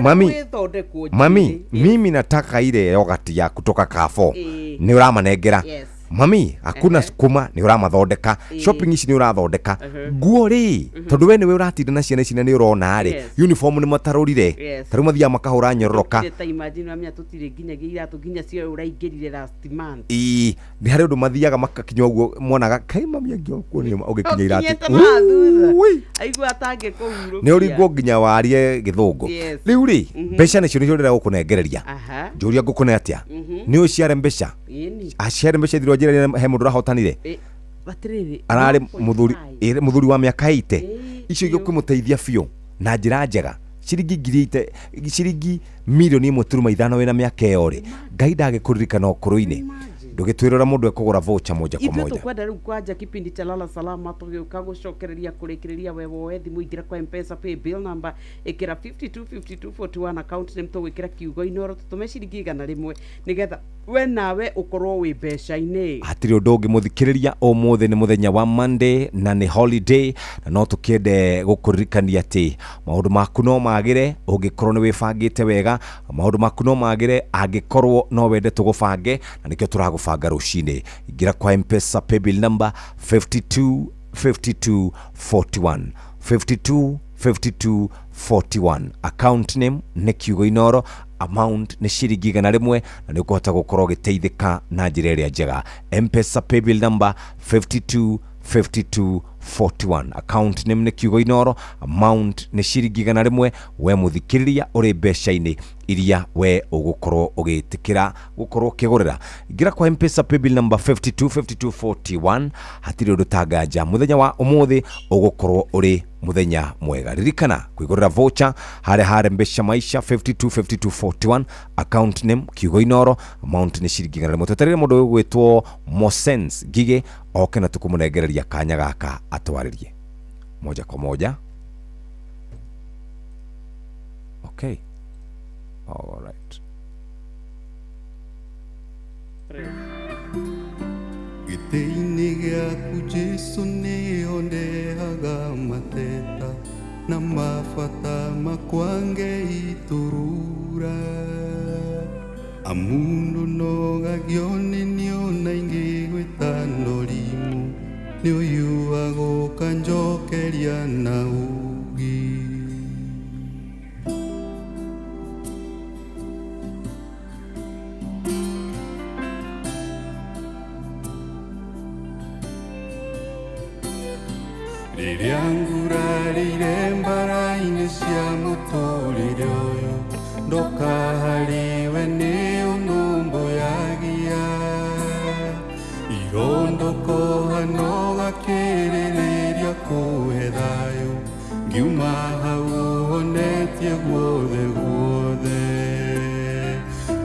[SPEAKER 14] mami mimi nataka ile yogurt ya kutoka Carrefour ni uramanengera mami hakuna sukuma ni uramathondeka shopping ici ni urathondeka nguo ri tondu we ni we uratinda na ciana ici ni urona ri uniform ni matarurire taru mathia makahura nyororoka
[SPEAKER 16] imagine amya tutire nginya iratu nginya cio uraingirire last month
[SPEAKER 14] ni hari undu mathiaga makakinya uguo monaga kai mami angio kuonio ugikinya iratu
[SPEAKER 16] aigua atange kuhuru
[SPEAKER 14] ni uringo nginya warie githungu riu ri mbeca ni cio ni urira gukunengereria njuria ngukune atia ni uciare mbeca aciare mbeca thiro njira he mundu rahotanire arari muthuri wa miaka 80 icio igikumuteithia biu na njira njega ciringi milioni 1.5 wina miaka iyo ri ngai ndagikuririkana ukuruini ndugitwirora mundu ekugura voucher moja kwa moja
[SPEAKER 16] tukwenda riu kwanja kipindi cha lala salama tugiuka gucokereria kurikireria wewe wethi muingira kwa M-Pesa pay bill number ikira 525241 account name tugwikira kiugo inoro tutume ciringi 100 nigetha we nawe ukorwo wi mbeca-ini
[SPEAKER 14] hatiri undu ungi muthikiriria umuthi ni muthenya wa Monday na ni holiday na no tukiende gukuririkania ati maundu maku no magire ungikorwo ni wibangite wega maundu maku no magire angikorwo no wende tugubange na nikio turagubanga rucini ingira kwa M-Pesa pay bill number 525241 account name ni kiugo inoro amount ni ciringi 100 na ni ukuhota gukorwo giteithika na njira iria njega M-Pesa pay bill number 525241 account name ni kiugo inoro amount ni ciringi 100 we muthikiriria uri mbeca-ini iria we ugukorwo ugitikira gukorwo kigurira ingira kwa M-Pesa pay bill number 525241 hatiri undu tanganja muthenya wa umuthi ugukorwo uri muthenya mwega ririkana kwigurira voucher hare mbeca maisha 525241 account name kiugo inoro amount ni ciringi 100 tutarire mundu wigwitwo Mosens Gige oke na tukumunegereria kanya gaka atwaririe moja kwa moja okay all right
[SPEAKER 3] gĩtĩ-inĩ gĩaku Jesũ nĩondehaga mateta na mabata makwa Ngei turura amundu nogagio nĩ niona ingĩgwĩta norimu nĩũyuaga ũkanjokeria na ugi rĩrĩa ngurarĩire mbara-inĩ cia mũtũrĩre ũyũ ndoka harĩwe nĩ ũnũmbũyagia irondoko hano gakĩrĩrĩria kũhe thayũ ngiuma hau honetie guothe guothe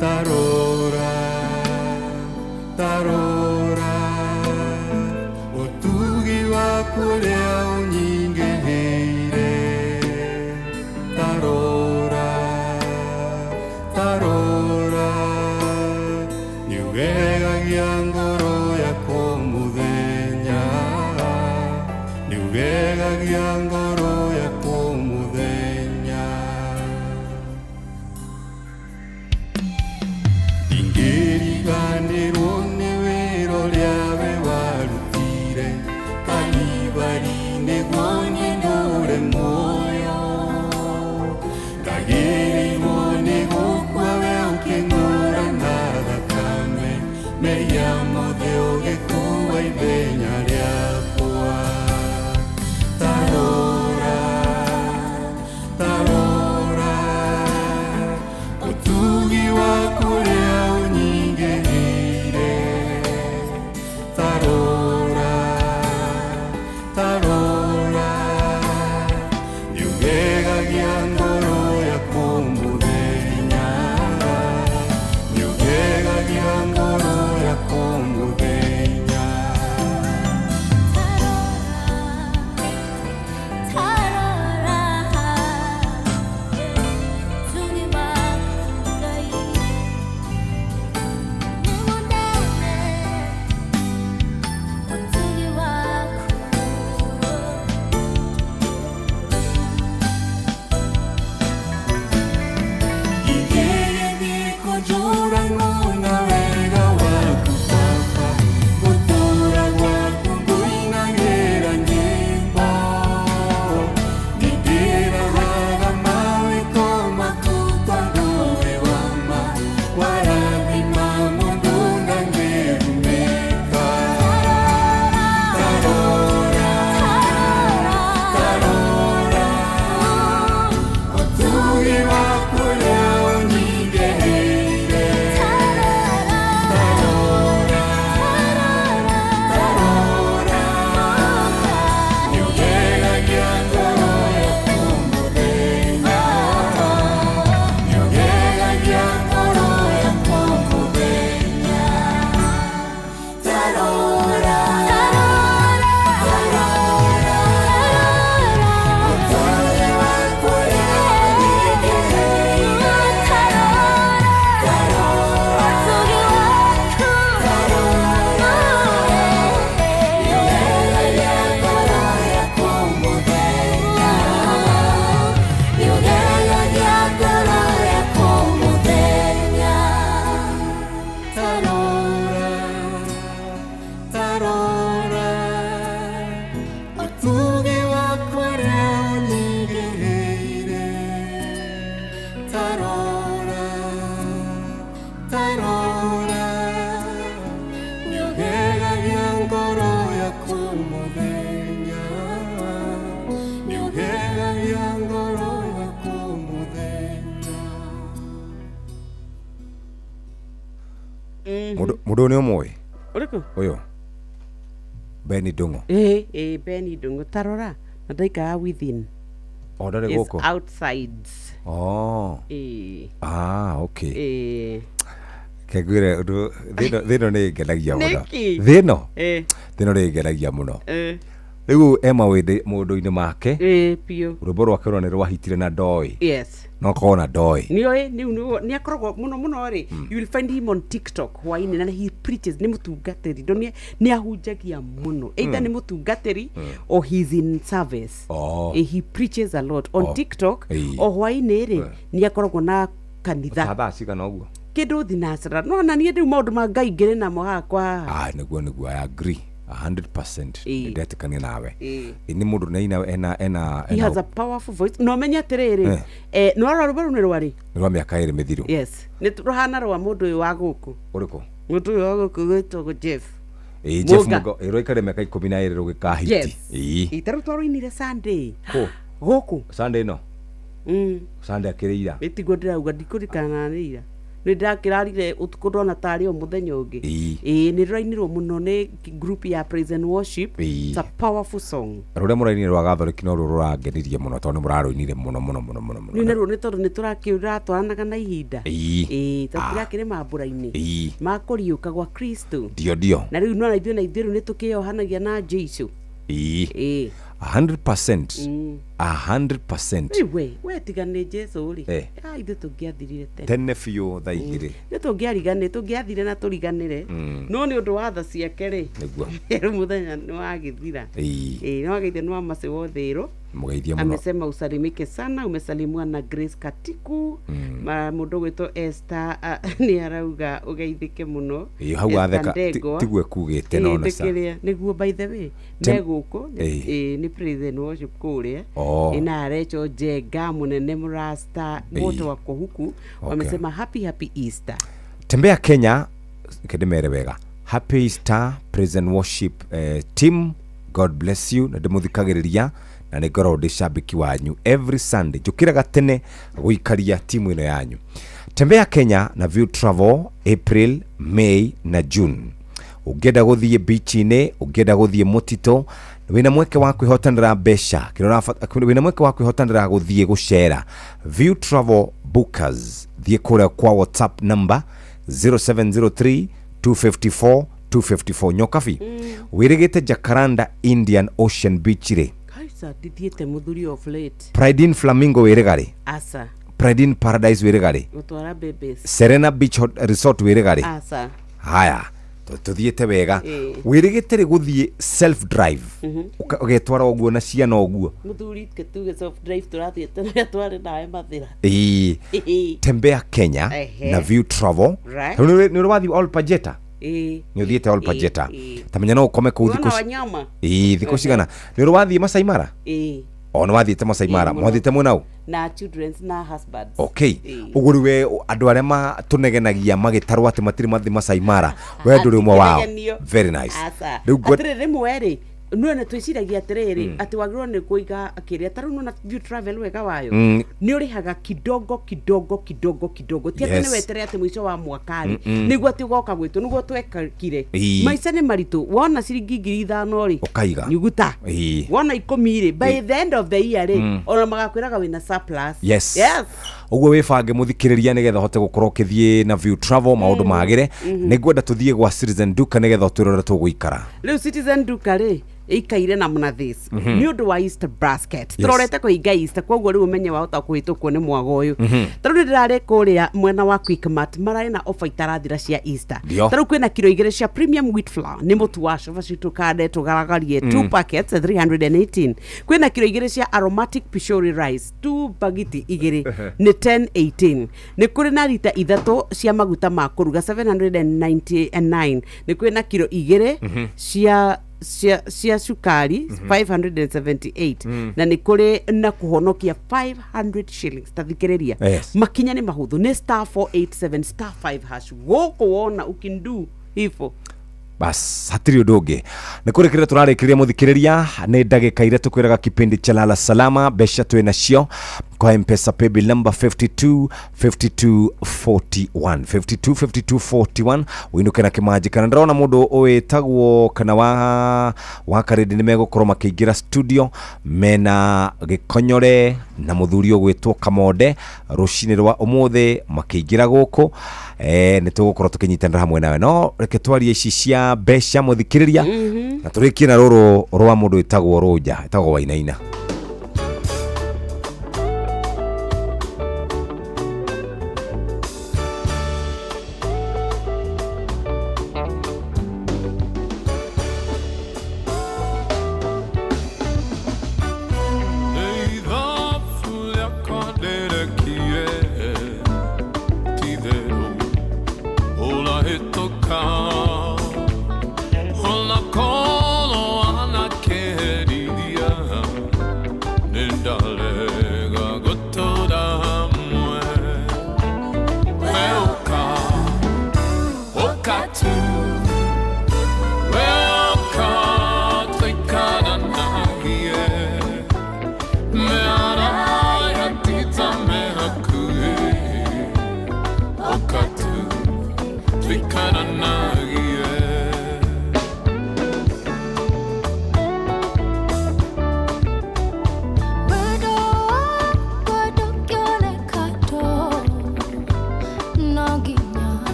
[SPEAKER 3] tarora ũtugi waku ũrĩa ũnyingĩhĩire tarora niugegagia ngoro yakwa mũthenya niugegagia ngoro yakwa mũthenya
[SPEAKER 14] Mudo ni omwe.
[SPEAKER 16] Uriko?
[SPEAKER 14] Oyo. Beni Dungo.
[SPEAKER 16] Beni Dungo tarora. Nadaika within.
[SPEAKER 14] Odare goko.
[SPEAKER 16] Outsides.
[SPEAKER 14] Oh.
[SPEAKER 16] Okay.
[SPEAKER 14] Kegwire thino ni ngelagia muno. Thino ni ngelagia muno. Riu ema wende mundu-ini make.
[SPEAKER 16] Pio.
[SPEAKER 14] Rwimbo rwake rwa ni rwahitire na ndoi.
[SPEAKER 16] Yes.
[SPEAKER 14] No kona ndoi.
[SPEAKER 16] Ni akoragwo muno ri. You will find him on TikTok hwaini na he preaches ni mutungatiri. Ndonie ni ahunjagia muno. Either ni mutungatiri or he's in service. He preaches a lot on TikTok. O hwaini ri ni akoragwo na kanitha.
[SPEAKER 14] Taba cigana oguo.
[SPEAKER 16] Kindu thinacira no na ni ndu maundu ma Ngai ngiri namo hakwa.
[SPEAKER 14] Niguo I agree 100% ndetikania nawe. Ni mundu ena
[SPEAKER 16] he has a powerful voice. No menya tiriri no rwa ni rwari
[SPEAKER 14] rwa miaka iri mithiru.
[SPEAKER 16] Yes ni ruhana rwa mundu uyu wa guku.
[SPEAKER 14] Uriko
[SPEAKER 16] mundu uyu wa guku gwitwo Jeff.
[SPEAKER 14] Jeff Mugo iroikare miaka 12 rugikahiti.
[SPEAKER 16] Yes. Itaru twaruinire Sunday. Guku
[SPEAKER 14] Sunday no. Sunday akirira.
[SPEAKER 16] Itigo ndirauga ndikurikana nira. Ni ndakirarire utuko ndona tari o muthenya ungi. Ni rainirwo muno ni group ya praise and worship. It's a powerful song.
[SPEAKER 14] Rure murainire rwa gathoriki no rurangenirie muno tondu muraruinire muno.
[SPEAKER 16] Ni neru ni tondu ni turakiura twaranaga na ihinda. Tatirakire mambura-ini ma kuriuka gwa Kristo.
[SPEAKER 14] Dio.
[SPEAKER 16] Na riu no na ithuĩ ni tukiohanagia na Jesu.
[SPEAKER 14] 100%. 100%.
[SPEAKER 16] We tigane Jesu ri. Ithuĩ tungiathirire
[SPEAKER 14] tene biũ thaa igĩrĩ.
[SPEAKER 16] Nĩ tungiathire na turiganire. No nĩ ũndũ wa tha ciake ri. Nĩguo. Mũthenya nĩ wagĩthira. No wagĩithia nĩ wa Mercy Wothiru.
[SPEAKER 14] Mugeithia muno.
[SPEAKER 16] Amesema usalimike sana, umesalimwa na Grace Katiku. Mundu gwitwo Esther ni arauga ugeithike muno.
[SPEAKER 14] Hau atheka tigwe kugite no na sa.
[SPEAKER 16] Niguo by the way neguko ni praise and worship kuria. Ina arecho Jega munene murasta wote wako huku wamesema happy Easter.
[SPEAKER 14] Tembea Kenya kedemere wega. Happy Easter praise and worship team. God bless you na demuthikagiriria na nĩ ngoragwo ndĩ cambĩki wanyu every Sunday njũkĩraga tene gũikaria timu ĩno yanyu. Tembea Kenya na View Travel April, May na June. Ũngĩenda gũthiĩ beach-inĩ, ũngĩenda gũthiĩ mũtitũ, wĩna mweke wa kwĩhotanĩra mbeca, wĩna mweke wa kwĩhotanĩra gũthiĩ gũcera. View Travel Bookers, thiĩ kũrĩa kwa WhatsApp number 0703 254 254 nyokabi. Wĩrĩgĩte Jacaranda Indian Ocean Beach rĩ.
[SPEAKER 16] Dithiete muthuri of late.
[SPEAKER 14] Pride in Flamingo wĩrĩgarĩ.
[SPEAKER 16] Asa.
[SPEAKER 14] Pride in Paradise wĩrĩgarĩ.
[SPEAKER 16] Gũtwara bebes.
[SPEAKER 14] Serena Beach Resort wĩrĩgarĩ.
[SPEAKER 16] Asa.
[SPEAKER 14] Haya. Tuthiete wega. Wĩrĩgĩte rĩ gũthiĩ self drive. Ũgetwara ũguo na ciana ũguo.
[SPEAKER 16] Muthuri ketuge self drive turathiete tware nawe mathira.
[SPEAKER 14] Tembea Kenya na View Travel. Nĩ ũrathiĩ All Pajeta. Nĩ ũthiĩte All Pajeta. Tamenya no ũkome kũu thikũ cigana. Nĩ ũrathiĩ Masai Mara? Nĩ wathiĩte Masai Mara. Mwathiĩte mwena ũ?
[SPEAKER 16] Na children's na husbands.
[SPEAKER 14] Okay. Ũgũri we andũ arĩa matũnegenagia magĩtarwo atĩ matirĩ mathiĩ Masai Mara. We ndũrĩ ũmwe wao. Very nice.
[SPEAKER 16] Atĩrĩ rĩmwe rĩ none twiciragia atiriri ati wagirwo ni kuiga akiria taru na View Travel wega wayo ni urihaga kidogo ti ati ni wetere ati mwisho wa mwakari niguo ati goka gwitu niguo twekire maica ni maritu wona ciringi 5,000 ri
[SPEAKER 14] ukaiga
[SPEAKER 16] nyuguta wona 10 ri by the end of the year ri ona magakwiraga wina surplus.
[SPEAKER 14] Yes uguo wibange muthikiriria nigetha hote gukorwo kithie na View Travel maundu magire nigwenda tuthie gwa Citizen Duka nigetha twirore tuguikara
[SPEAKER 16] riu Citizen Duka ri ikaire na muna this ni undu wa Easter basket turorete kuinga Easter koguo riu umenye wahota kuhitukwo ni mwago uyu taru ndirare kuria mwena wa Quickmart marai na offer itarathira cia Easter taru kwina kilo 2 cia premium wheat flour ni mutu wa shabashi tukade tugaragarie 2 packets 318 kwina kilo 2 cia aromatic pishori rice 2 bagiti 2 ni 1018 ni kuri na lita 3 cia maguta ma kuruga 799 ni kwina kilo 2 cia sukari 578 na ni kuri na kuhonokia 500 shillings tathikiriria makinya ni mahuthu ni *487 *5# goko wona ukindu hivyo
[SPEAKER 14] bas hatiri udungi ni kuri kire turarikiria muthikiriria ni ndagika ire tukwiraga kipindi cha lala salama besha twina cio kwa M-Pesa paybill number 525241 winuke na kimaji kana ndona mundu wetagwo kana wa karidi nimegukorwo makiingira studio mena gikonyore na muthuri ogwitwo Kamode rucini rwa umuthi makiingira guku nitugukorwo tukinyitanira hamwe nawe no reke twarie ici cia besha muthikiriria na turikie na ruru rwa mundu wetagwo Roja etagwo Wainaina.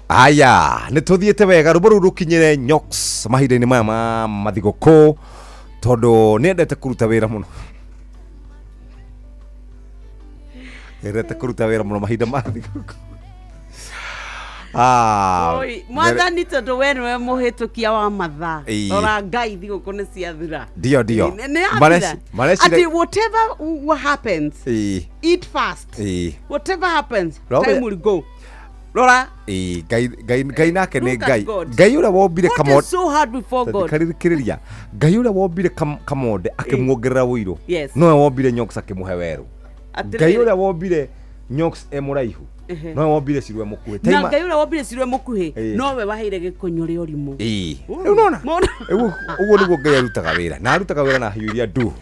[SPEAKER 14] Aya nituthiete wega ruburu rukinyire Nyox mahinda-ini maya ma mathigũkũ tondu niendete kuruta wira muno mahinda ma thigũkũ
[SPEAKER 16] oi mwathani tondu we niwe muhitukia wa mathaa ora ngai thigũkũ ni ciathira
[SPEAKER 14] ndio
[SPEAKER 16] ati whatever what happens eat fast whatever happens time will go Lora
[SPEAKER 14] gai nake ni gai ura wombire Kamode
[SPEAKER 16] so hard before God
[SPEAKER 14] kaririria gai ura wombire Kamode akimuongerera wiru no wombire Nyox akimuhe weru gai ura wombire Nyox emuraihu no wombire Cirwe mukuhe
[SPEAKER 16] na ngai ura wombire Cirwe mukuhe no we waheire gikunyure urimu
[SPEAKER 14] unaona uguo niguo ngai arutaga wira na arutaga wira na hiuria ndu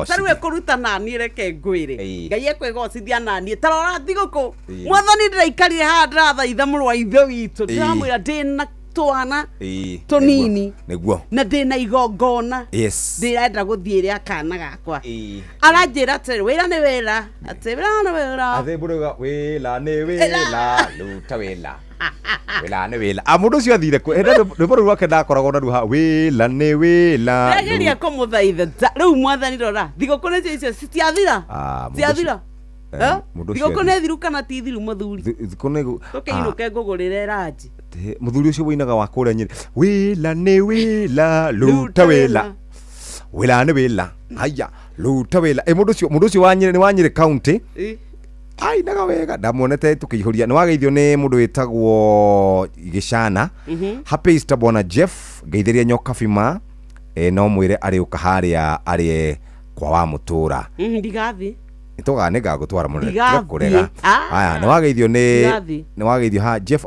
[SPEAKER 16] tarwe kuruta na ni reke ngwire ngai ekwegocithia na ni tarora thigũkũ mwathani ndĩraikarire haha ndĩrathaitha mũrũ wa ithe witũ ndĩramwĩra ndĩna twana tũnini na ndĩna igongona ndĩrenda gũthiĩ rĩa kana gakwa aranjĩra atĩ wĩra nĩ wĩra atĩ wĩra nĩ wĩra
[SPEAKER 14] wĩra nĩ wĩra ruta wĩra wĩra nĩ wĩra mũndũ ũcio athire rwĩmbo rũu rwake ndakoragwo na ruha wĩra nĩ wĩra
[SPEAKER 16] ndageria kũmũthaitha rĩu mwathani rora thigũkũ nĩcio icio citiathira thigũkũ nĩ thiru kana ti thiru mũthuri tũkĩinũke ngũgũrĩre ranji
[SPEAKER 14] mũthuri ũcio woinaga wa kũrĩa Nyĩrĩ wĩra nĩ wĩra ruta wĩra wĩra nĩ wĩra haya ruta wĩra mũndũ ũcio wa Nyĩrĩ county ainaga wega ndamuonete tukiihuria ni wageithio ni mundu witagwo Gicana Happy Easter bwana Jeff geithiria Nyoka Fima no mwire ari ukaharia ari kwa wa mutura
[SPEAKER 16] ndigathi
[SPEAKER 14] itoga nega gutwara munene tiga kurega aya ni wageithio ni wageithio ha Jeff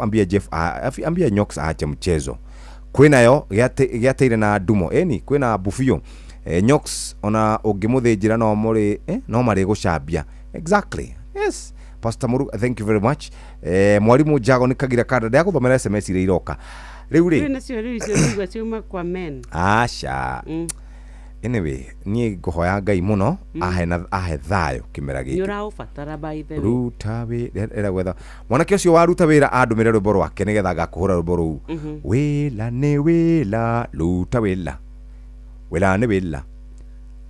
[SPEAKER 14] ambia Nyox ache mchezo kwinayo giateire na ndumo eni kwina bufio Nyox ona ungimuthinjira no muri no mari gucambia exactly yes Pastor Muru thank you very much mwalimu Jago nikagira kada ya kuthomera SMS ile iroka riu ri
[SPEAKER 16] ni cio riu cio ciuma kwa men
[SPEAKER 14] acha anyway ni gohoya Ngai muno ahe thayo kimera giki
[SPEAKER 16] yura ufatara by the
[SPEAKER 14] ruta era gwetha mwanake ucio waruta wira andumire rwimbo rwake nigetha ngakuhura rwimbo ruu wila ni wila ruta wila wila ni wila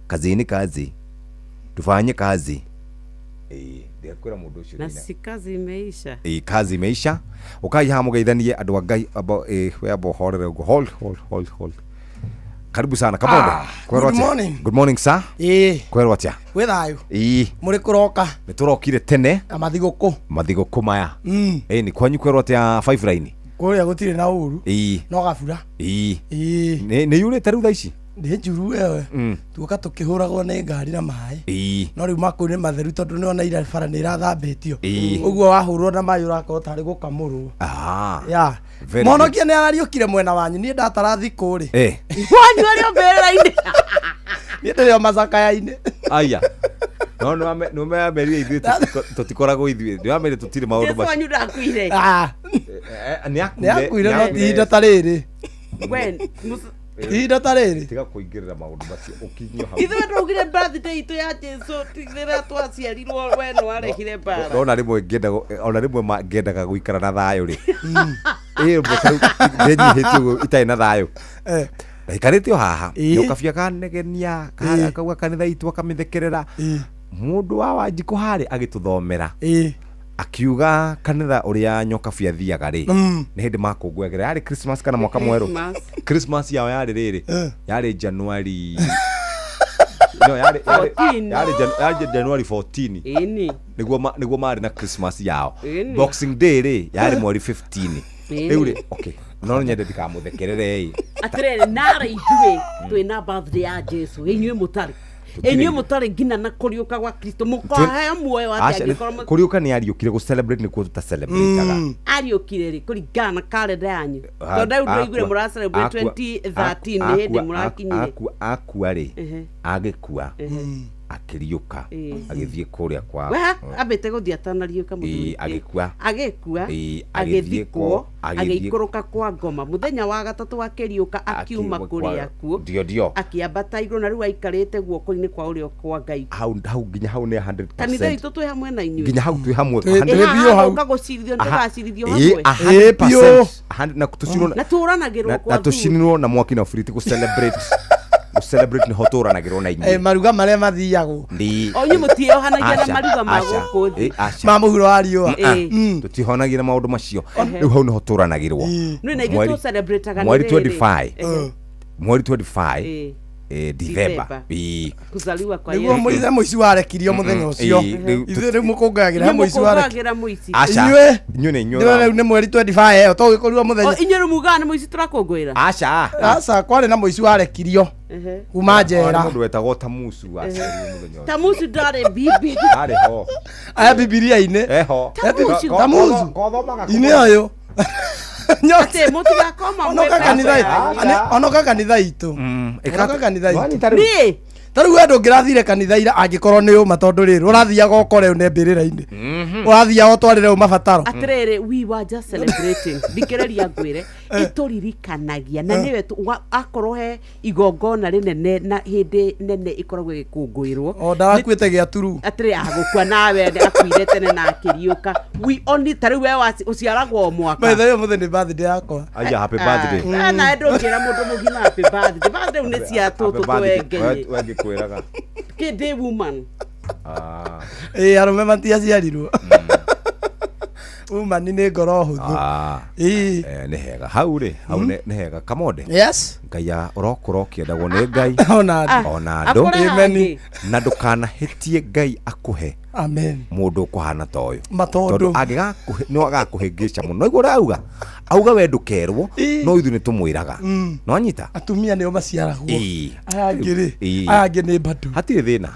[SPEAKER 14] kazi ni kazi tufanye kazi ndiakwira mundu ucio
[SPEAKER 16] na si kazi imeisha
[SPEAKER 14] kazi imeisha ukai ha mugeithanie andu a Ngai we abo horere hold karibu sana Kabonde good morning sir kwero atia
[SPEAKER 4] we thayo muri kuroka
[SPEAKER 14] niturokire tene
[SPEAKER 4] mathiguku
[SPEAKER 14] maya ni kwanyu kwero atia 5 line
[SPEAKER 4] kuria gutire na uru no gabura
[SPEAKER 14] ni yure taru tha ici
[SPEAKER 4] ndi njuru wewe tuoka tukihuragwo ni ngari na mai no riu makuni matheru tondu ni ona ira bara ni irathambitio uguo wahurwo na mai urakorwo tari gukamurwo ya monokia ni arariukire mwena wanyu ni ndatara thiku ri
[SPEAKER 16] wanyu ari ombera-ini
[SPEAKER 4] ni ndio macakayaini
[SPEAKER 14] aya no me ameria ithuĩ tutikoragwo ithuĩ ndio amere tutire maundu
[SPEAKER 16] macio wanyu ndakuire
[SPEAKER 14] ni
[SPEAKER 4] akuire no ti ihinda ta rĩrĩ ihinda ta rĩrĩ
[SPEAKER 14] tiga kuingirira maundu macio ukinyo hau
[SPEAKER 16] ithuĩ twaugire birthday itu ya Jesu tigĩra twaciarirwo we no arehire bara
[SPEAKER 14] ona rimwe ngendaga guikara na thayo ri mbotaru ndenyihĩtio itarĩ na thayo ndaikarĩte o haha ukabia kanegenia akauga kanitha itu akamithekerera mundu wa Wanjiku harĩ agĩtũthomera akiuga kanitha uria Nyokabia thiaga ri ni hindi makungwegera yari Christmas kana mwaka mweru Christmas yao yari riri yari January no yari January 14 niguo mari na Christmas yao Boxing Day ri yari mweri 15 riu okay no nyende ndikamuthekerere
[SPEAKER 16] atirere nara ithuĩ twina birthday ya Jesu inyuĩ mũtari enyu mutare ngina na kuriuka gwa Kristo mukohe muoyo wake agikorwo
[SPEAKER 14] kuriuka ni ariukire gu celebrate ni kuta celebrate
[SPEAKER 16] ariukire ri kuringana na calendar yanyu tondu ndiguire mura celebrate 2013 ni hindi murakinyire
[SPEAKER 14] akua ri agikua akiriuka agithie kuria kwa
[SPEAKER 16] abete guthia tanariuka muthuri
[SPEAKER 14] agikua
[SPEAKER 16] agithikwo agikuruka kwa ngoma muthenya wa gatatu akiriuka akiuma kuria kuo
[SPEAKER 14] ndio
[SPEAKER 16] akiambata iguru na riu aikarite guoko-ini kwa urio kwa Ngai
[SPEAKER 14] hau nginya hau ni 100%
[SPEAKER 16] kanitha itu twi hamwe na inyuĩ
[SPEAKER 14] nginya hau twi hamwe
[SPEAKER 16] bio hau kagocirithio ndagacirithio hamwe
[SPEAKER 14] 100% na tucinwo
[SPEAKER 16] na turanagirwo kwa
[SPEAKER 14] na tucinwo na mwaki na friti ku celebrate ni hotoranagirwo na inyuĩ
[SPEAKER 4] maruga maria mathiagwo
[SPEAKER 16] onyu mutiohanagia na maruga maguku thi
[SPEAKER 4] ma muhuro wa riũa
[SPEAKER 14] tutihonagia na maundu macio riu hau ni hotoranagirwo
[SPEAKER 16] no na ithuĩ tu celebrate aga
[SPEAKER 14] mweri 25 December
[SPEAKER 16] kuzaliwa kwa
[SPEAKER 4] Yesu niguo muithe muici warekirio muthenya ucio ithuĩ riu mukungagĩra muici warekirio
[SPEAKER 14] inyuĩ
[SPEAKER 4] ni mweri 25 to gĩkorirwo muthenya
[SPEAKER 16] inyuĩ mugaga nĩ muici turakũngũĩra
[SPEAKER 14] aca
[SPEAKER 4] kwarĩ na muici warekirio kuma njera
[SPEAKER 14] mundu wetagwo Tamusu waciarirwo muthenya
[SPEAKER 16] Tamusu ndarĩ bibi
[SPEAKER 14] arĩ ho
[SPEAKER 4] aya bibilia-inĩ
[SPEAKER 14] eho
[SPEAKER 4] Tamusu ini ũyũ
[SPEAKER 16] ate mutigakoma
[SPEAKER 4] onoka kanitha itu ni tariu we ndũngĩrathire kanitha ira angĩkorwo nĩ ũma tondũ rĩrĩ ũrathiaga ũkore une mbĩrĩra-inĩ ũrathiaga ũtwarĩre mabataro
[SPEAKER 16] atirĩrĩ we were just celebrating thikĩrĩria ngwĩre ĩtũririkanagia na nĩwe akorwo he igongona rĩnene na hĩndĩ nene ikoragwo ĩgĩkũngũĩrwo
[SPEAKER 4] ndarakuĩte gĩa turu
[SPEAKER 16] atirĩ agũkua nawe akuire tene na akĩriũka we only tariu we ũciaragwo mwaka
[SPEAKER 4] maitha mũthenya nĩ birthday yakwa
[SPEAKER 14] aya happy birthday
[SPEAKER 16] na ndũngĩra mũndũ mũgima happy birthday nĩ cia tũtũ twengenye
[SPEAKER 14] kwiraga
[SPEAKER 16] kid woman
[SPEAKER 4] arume matiaciarirwo woman ni ngoro huthu
[SPEAKER 14] ni hega hau ri hau ni hega Kamonde
[SPEAKER 4] yes
[SPEAKER 14] Ngai urokora ukiendagwo ni Ngai
[SPEAKER 4] ona
[SPEAKER 14] andu na ndukanahitie Ngai akuhe
[SPEAKER 4] amen
[SPEAKER 14] mundu kuhana toyo
[SPEAKER 4] matondo
[SPEAKER 14] angigakuhe no agakuhingica muno igwo rauga auga we ndukerwo no ithu ni tumwiraga no anyita
[SPEAKER 4] atumia nio maciaragwo aya ngiri badu
[SPEAKER 14] hatire thina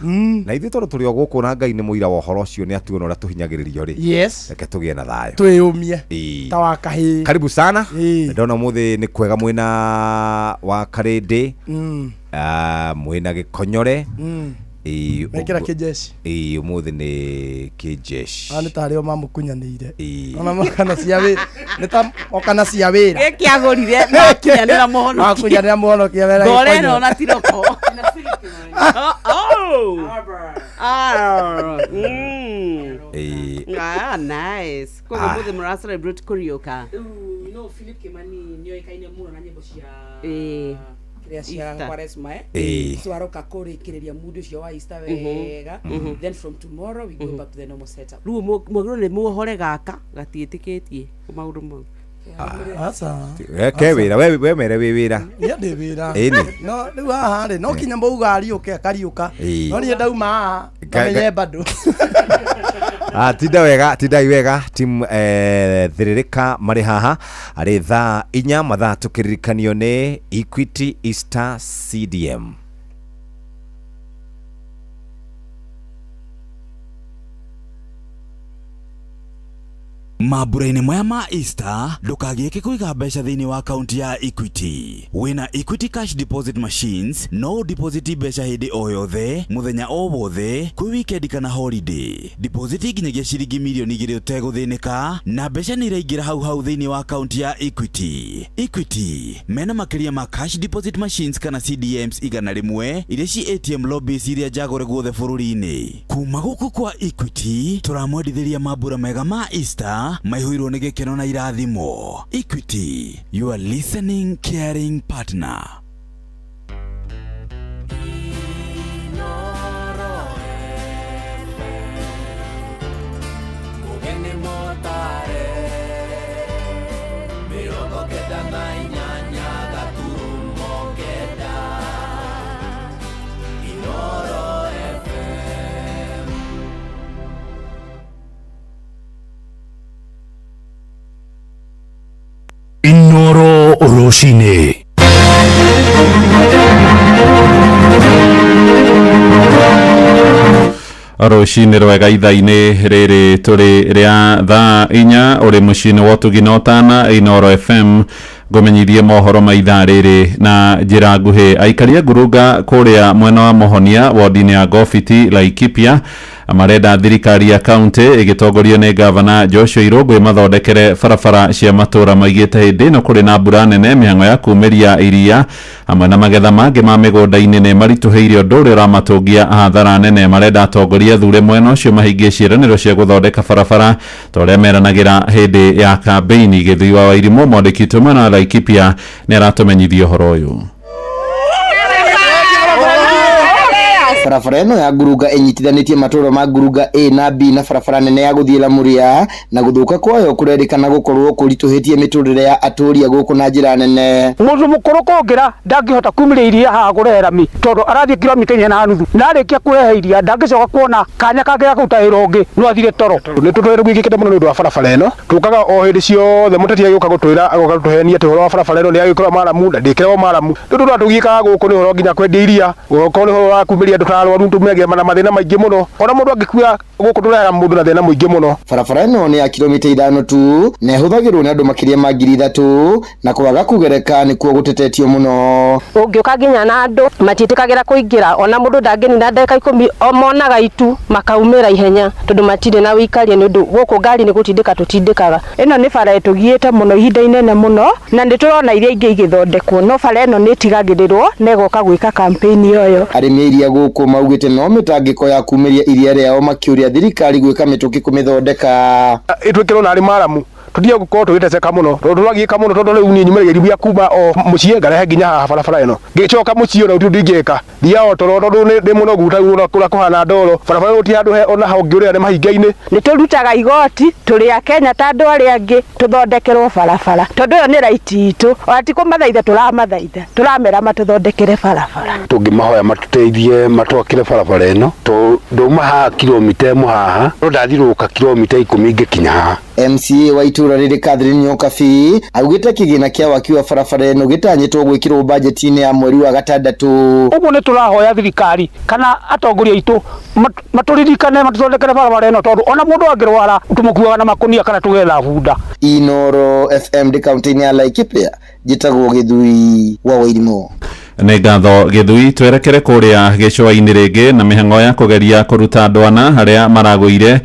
[SPEAKER 14] na ithu toro turi oguku na Ngai ni muira wa horo cio ni atuona ora tuhinyagiririo ri
[SPEAKER 4] yes
[SPEAKER 14] reke tugie na thayo
[SPEAKER 4] twiyumie ta wakahi
[SPEAKER 14] karibu sana ndona muthi ni kwega mwina wa Karindi mwina Gikonyore
[SPEAKER 4] mekira kijeshi
[SPEAKER 14] umuthi ni kijeshi
[SPEAKER 4] ani tario mamukunyanire ona makana ciawe nita okana cia wira
[SPEAKER 16] kiagorire makunyanira mohono
[SPEAKER 4] makunyanira mohono kiawera
[SPEAKER 16] gore no na tiroko nice kwa muthi mura celebrate kurioka
[SPEAKER 12] Philip Kimani nio ikaine muno na nyimbo cia cia Kwaresma twaroka kurikiria mundu ucio wa Easter wega then from tomorrow we go back to the normal setup
[SPEAKER 16] ru mwagiro ni muhore gaka gatietikitie maundu mau
[SPEAKER 4] asa
[SPEAKER 14] ke wira we mere wira
[SPEAKER 4] ya de wira no riu haha ri no kinya mbauga ariuke akariuka no ni ndauma kamenye bado
[SPEAKER 14] tinda wega team thiririka mari haha ari thaa 4 mathaa tukirikanio ni Equity Easter CDM
[SPEAKER 5] mambura-inĩ maya ma Easter ndũkagĩke kũiga mbeca thĩinĩ wa akaunti ya Equity. Wĩna Equity cash deposit machines no deposit mbeca hĩndĩ o yothe mũthenya o wothe kwĩ weekend kana holiday. Deposit nginyagia ciringi mirioni 2 ũtegũthĩnĩka na mbeca nĩ iraingĩra hau thĩinĩ wa akaunti ya Equity. Equity mena makĩria ma cash deposit machines kana CDMs 100 iria ci ATM lobbies iria njagore guothe bũrũri-inĩ. Kuma gũkũ kwa Equity tũramwendithĩria mambura mega ma Easter maihuirwo nĩ gĩkeno na irathimo. Equity, your listening caring partner.
[SPEAKER 22] Inoro Roshine.
[SPEAKER 13] Roshine rwega ithaa-inĩ rĩrĩ tũrĩ rĩa thaa 4 ũrĩ mũciĩ-inĩ wa Ũtugi-na-Ũtana Inoro FM ngomenyithie mohoro ma ithaa rĩrĩ na njĩra nguhĩ. Aikaria ngurunga kũrĩa mwena wa Mohonia wodi-inĩ ya Ngobiti Laikipia marenda thirikari ya kaunti ĩgĩtongorio nĩ gavana Joshua Irũngũ mathondekere barabara cia matũra maigĩte hĩndĩ ĩno kũrĩ na mbura nene mĩhang'o ya kumĩria iria hamwe na magetha mangĩ ma mĩgũnda-inĩ nĩ maritũhĩirio ũndũ ũrĩa ũramatũngia hathara nene. Marenda atongoria athure mwena ũcio mahingie ciĩranĩro cia gũthondeka barabara ta ũrĩa meranagĩra hĩndĩ ya kambeini. Gĩthui wa Wairimũ mwandĩki witũ mwena wa Laikipia nĩ aratũmenyithia ũhoro ũyũ.
[SPEAKER 15] Barabara ĩno ya Ngurunga ĩnyitithanĩtie matũũra ma Ngurunga A na B na barabara nene ya gũthiĩ Lamũria na gũthũka kwayo kũrerĩkana gũkorwo kũritũhĩtie mĩtũrĩre ya atũũria gũkũ na njĩra nene.
[SPEAKER 19] Mũndũ mũkũrũ kũngĩra ndangĩhota kumĩria iria haha kũrehe rami tondũ arathiĩ kilomita 4 na nuthu na arĩkia kũrehe iria ndangĩcoka kuona kanya kangĩ ga kũruta wĩra ũngĩ no athire toro. Nĩ tũtwĩre gwĩkĩkĩte mũno nĩ ũndũ wa barabara ĩno tukaga o hĩndĩ ciothe mũteti agĩũka gũtwĩra agoka gũtũhenia atĩ ũhoro wa barabara ĩno nĩ agĩkorwo Maramu na ndĩkĩrwo Maramu. Tondũ tũratũgĩkaga gũkũ nĩ ũhoro nginya kwendia iria gũkorwo nĩ ũhoro wa kumĩria andũ ta arwaru tumĩagia na mathĩna maingĩ mũno ona mũndũ angĩkua gũkũ tũrera mũndũ na thĩna mũingĩ mũno.
[SPEAKER 15] Barabara ĩno nĩ ya kilomita 5 tu na ĩhũthagĩrwo nĩ andũ makĩria ma 3,000 na kwaga kũgereka nĩkuo gũtetetio mũno.
[SPEAKER 20] Ũngĩũka nginya na andũ matiĩtĩkagĩra kũingĩra ona mũndũ ndangĩnina ndagĩka 10 o monaga itu makaumĩra ihenya tondũ matirĩ na wĩikaria nĩ ũndũ gũkũ ngari nĩ gũtindĩka tũtindĩkaga. Ĩno nĩ bara ĩtũgiĩte mũno ihinda inene mũno na nĩ tũrona iria ingĩ igĩthondekwo no bara ĩno nĩ ĩtigagĩrĩrwo na ĩgoka gwĩka kampeni ĩyo.
[SPEAKER 15] Arĩmi iria gũkũ maugĩte no mĩtangĩko ya kumĩria iria rĩao makĩũria thirikari gwĩka mĩtũkĩ kũmĩthondeka.
[SPEAKER 19] Ĩtwĩkĩrwo na arĩ Maramu tuthie gukorwo tugiteceka muno tondu twagiika muno tondu riu ni nyumerera bia kuma o mucie ngarehe nginya barabara ino ngicoka mucie no ndingika thia o toro tondu ndi muno guta kula kuhana ndoro barabara uti andu he ona hongi uria ni mahinga-ini
[SPEAKER 20] ni turutaga igoti turi a Kenya ta andu aria angi tuthondekerwo barabara tondu yo ni raiti itu ati kumathaitha turamera matuthondekere barabara
[SPEAKER 2] tungimahoya matuteithie matwakire barabara ino nduma haha kilomita ĩmwe haha no ndathiruka kilomita 10 ngikinya haha.
[SPEAKER 15] MCA wa itura riri Catherine Nyokabi augite kigina kia waki wa barabara ino gitanyitwo gwikirwo budget-ini ya mweri wa gatandatu.
[SPEAKER 19] Uguo ni turahoya thirikari kana atongoria itu maturirikane matuthondekere barabara ino tondu ona mundu angirwara tumukuaga na makunia kana tugetha bunda.
[SPEAKER 15] Inoro FM de county ya Laikipia jitagwo Githui wa Wairimo.
[SPEAKER 13] Nĩ ngatho Githui twerekere kuria gĩcũa-inĩ rĩngĩ na mĩhang'o ya kũgeria kũruta ndwana harĩa maragũire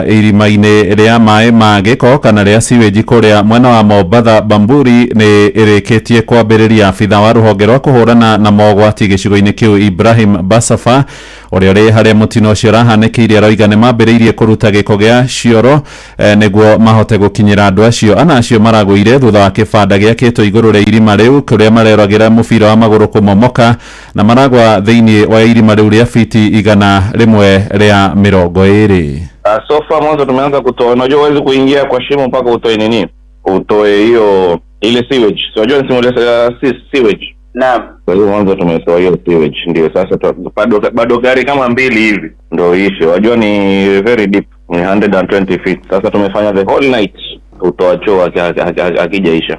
[SPEAKER 13] irima-inĩ rĩa maĩ ma gĩko kana rĩa sewage kũrĩa mwena wa Mombatha Bamburi nĩ ĩrĩkĩtie kwambĩrĩria abitha wa rũhonge rwa kũhũrana na mogwati gĩcigo-inĩ kĩu Ibrahim Basafa ũrĩa ũrĩ harĩa mũtino ũcio ũrahanĩkĩire aroiga nĩ mambĩrĩirie kũruta gĩko gĩa cioro nĩguo mahote gũkinyĩra andũ acio ana acio maragũire thutha wa kĩbanda gĩakĩtwo igũrũ rĩa irima rĩu kũrĩa mareragĩra mũbira wa magũrũ kũmomoka na maragwa thĩinĩ wa irima rĩu rĩa biti 120.
[SPEAKER 6] So far mwanzo tumeanza kutoa, unajua huwezi kuingia kwa shimo mpaka utoe nini? Utoe hiyo ile sewage. So unajua ni sewage. Naam. Kwa hiyo mwanzo tumetoa hiyo sewage ndio sasa bado gari kama 2 hivi ndio ishe. Unajua ni very deep, ni 120 feet. Sasa tumefanya the whole night utoa choo akijaisha.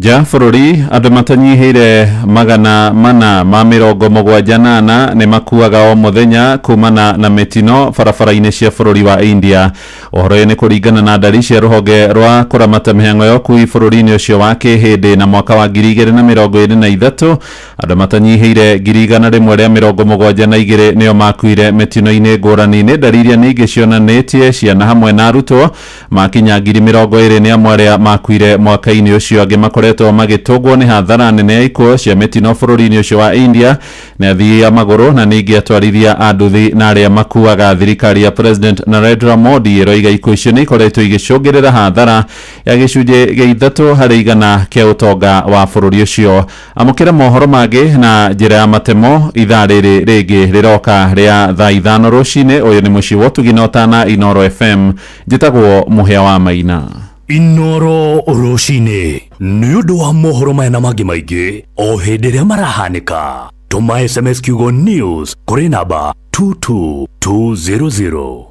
[SPEAKER 13] Ja bũrũri andũ matanyihĩire 478 nĩ makuaga o mũthenya kumana na mĩtino barabara-inĩ cia bũrũri wa India. Ũhoro nĩ kũringana na ndari cia rũhonge rwa kũramata mĩhang'o ya ũkui bũrũri-inĩ ũcio wa kĩhĩndĩ na mwaka wa 2023 andũ matanyihĩire 172 nĩo makuire mĩtino-inĩ ngũrani. Nĩ ndari iria ningĩ cionanĩtie ciana hamwe na arutwo makinya 20 nĩ amwe arĩa makuire mwaka-inĩ ũcio angĩ makoretwo magĩtũngwo nĩ hathara nene ya ikuũ cia mĩtino bũrũri-inĩ ũcio wa India na athii a magũrũ na ningĩ atwarithia a nduthi na arĩa makuaga. Thirikari ya President Narendra Modi ĩroiga ikuũ icio nĩ ikoretwo igĩcũngĩrĩra hathara ya gĩcunjĩ gĩa 3 harĩ 100 kĩa ũtonga wa bũrũri ũcio. Amũkĩra mohoro mangĩ na njĩra ya matemo ithaa rĩrĩ rĩngĩ rĩroka rĩa thaa 5 rũcinĩ. Ũyũ nĩ mũciĩ wa ũtugi na ũtana Inoro FM, njĩtagwo Mũhĩa wa Maina.
[SPEAKER 22] Inoro rũcinĩ nĩ ũndũ wa mohoro maya na mangĩ maingĩ o hĩndĩ ĩrĩa marahanĩka. Tũma SMS kiugo news kũrĩ namba 22200.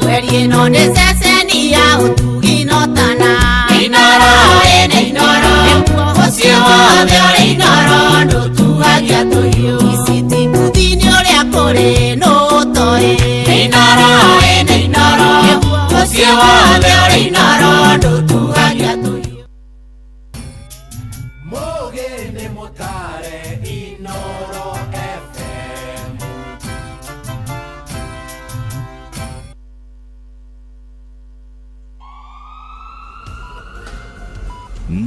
[SPEAKER 17] Werie no nĩ ceceni ya ũtugi na ũtana Inoro ene Inoro ũcio wothe ũrĩ Inoro ndũtugagia tũhiũ icitikuthi-inĩ ũrĩa kũrĩ nũtoĩ Inoro ene Inoro ũcio wothe ũrĩ Inoro ndũtugagia tũhiũ Mũgĩ nĩ mũtare Inoro FM.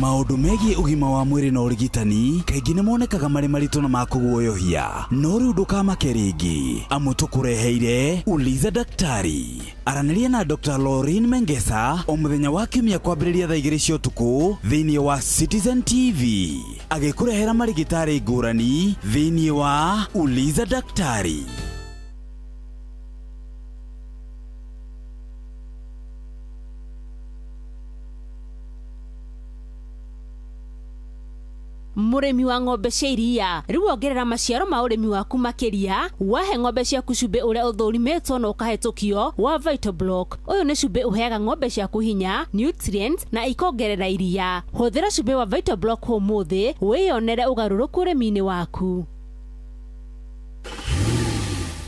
[SPEAKER 5] Maũndũ megiĩ ũgima wa mwĩrĩ na ũrigitani kaingĩ nĩ monekaga marĩ maritũ na ma kũguoyohia, no rĩu ndũkamake rĩngĩ amu tũkũreheire Uliza Daktari. Aranĩria na Dr. Lauren Mengesa o mũthenya wa kiumia kwambĩrĩria thaa 2 cia ũtukũ thĩinĩ wa Citizen TV agĩkũrehera marigitari ngũrani thĩinĩ wa Uliza Daktari.
[SPEAKER 9] Mũrĩmi wa ng'ombe cia iria rĩu ongerera maciaro ma ũrĩmi waku makĩria wahe ng'ombe ciaku cumbĩ ũrĩa ũthũrimĩtwo na ũkahetũkio wa Vitablock. Ũyũ nĩ cumbĩ ũheaga ng'ombe ciaku hinya, nutrients na ikongerera iria. Hũthĩra cumbĩ wa Vitablock ũmũthĩ wĩyonere ũgarũrũku ũrĩmi-inĩ waku.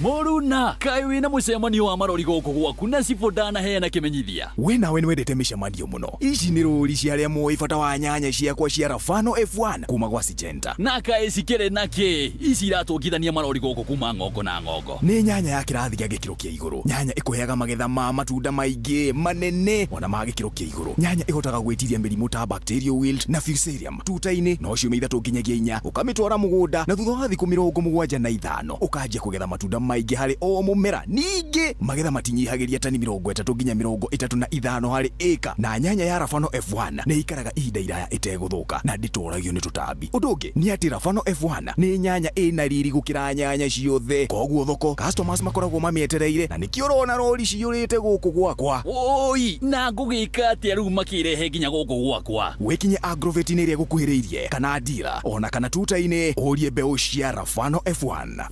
[SPEAKER 7] Moruna, kai wina mucemanio wa marori goko gwaku na ciboda na heana kimenyithia.
[SPEAKER 8] We nawe nĩwendete mĩcemanio mũno. Ici nĩ rũri cia arĩa moĩ bata wa nyanya ciakwa cia Rafano F1 kuma gwa Syngenta.
[SPEAKER 7] Na kai cikere nake, ici iratũngithania marori goko kuma ng'ongo na ng'ongo.
[SPEAKER 8] Nĩ nyanya ya kĩrathi gĩa gĩkĩro kĩa igũrũ. Nyanya ĩkũheaga magetha ma matunda maingĩ, manene, ona ma gĩkĩro kĩa igũrũ. Nyanya ĩhotaga gwĩtiria mĩrimũ ta bacterial wilt na fusarium. Tuta-inĩ no ciumia 3 nginyagia 4, ũkamĩtwara mũgũnda na thutha wa thikũ 75 ũkanjia kũgetha matunda maingĩ harĩ o mũmera. Ningĩ magetha matinyihagĩria tani 30 nginya 35 harĩ ĩka, na nyanya ya Rafano F1 nĩ ikaraga ihinda iraya ĩtegũthũka na ndĩtoragio nĩ tũtambi. Ũndũ ũngĩ nĩ atĩ Rafano F1 nĩ nyanya ĩna riri gũkĩra nyanya ciothe, koguo thoko customers makoragwo mamĩetereire, na nĩkĩo ũrona rori ciyũrĩte gũkũ gwakwa.
[SPEAKER 7] Oi, na ngũgĩka atĩa rĩu makĩrehe nginya gũkũ gwakwa?
[SPEAKER 8] Wĩkinye Agrovet-inĩ ĩrĩa gũkuhĩrĩirie kana dealer, ona kana tuta-inĩ ũrie mbeũ cia Rafano F1.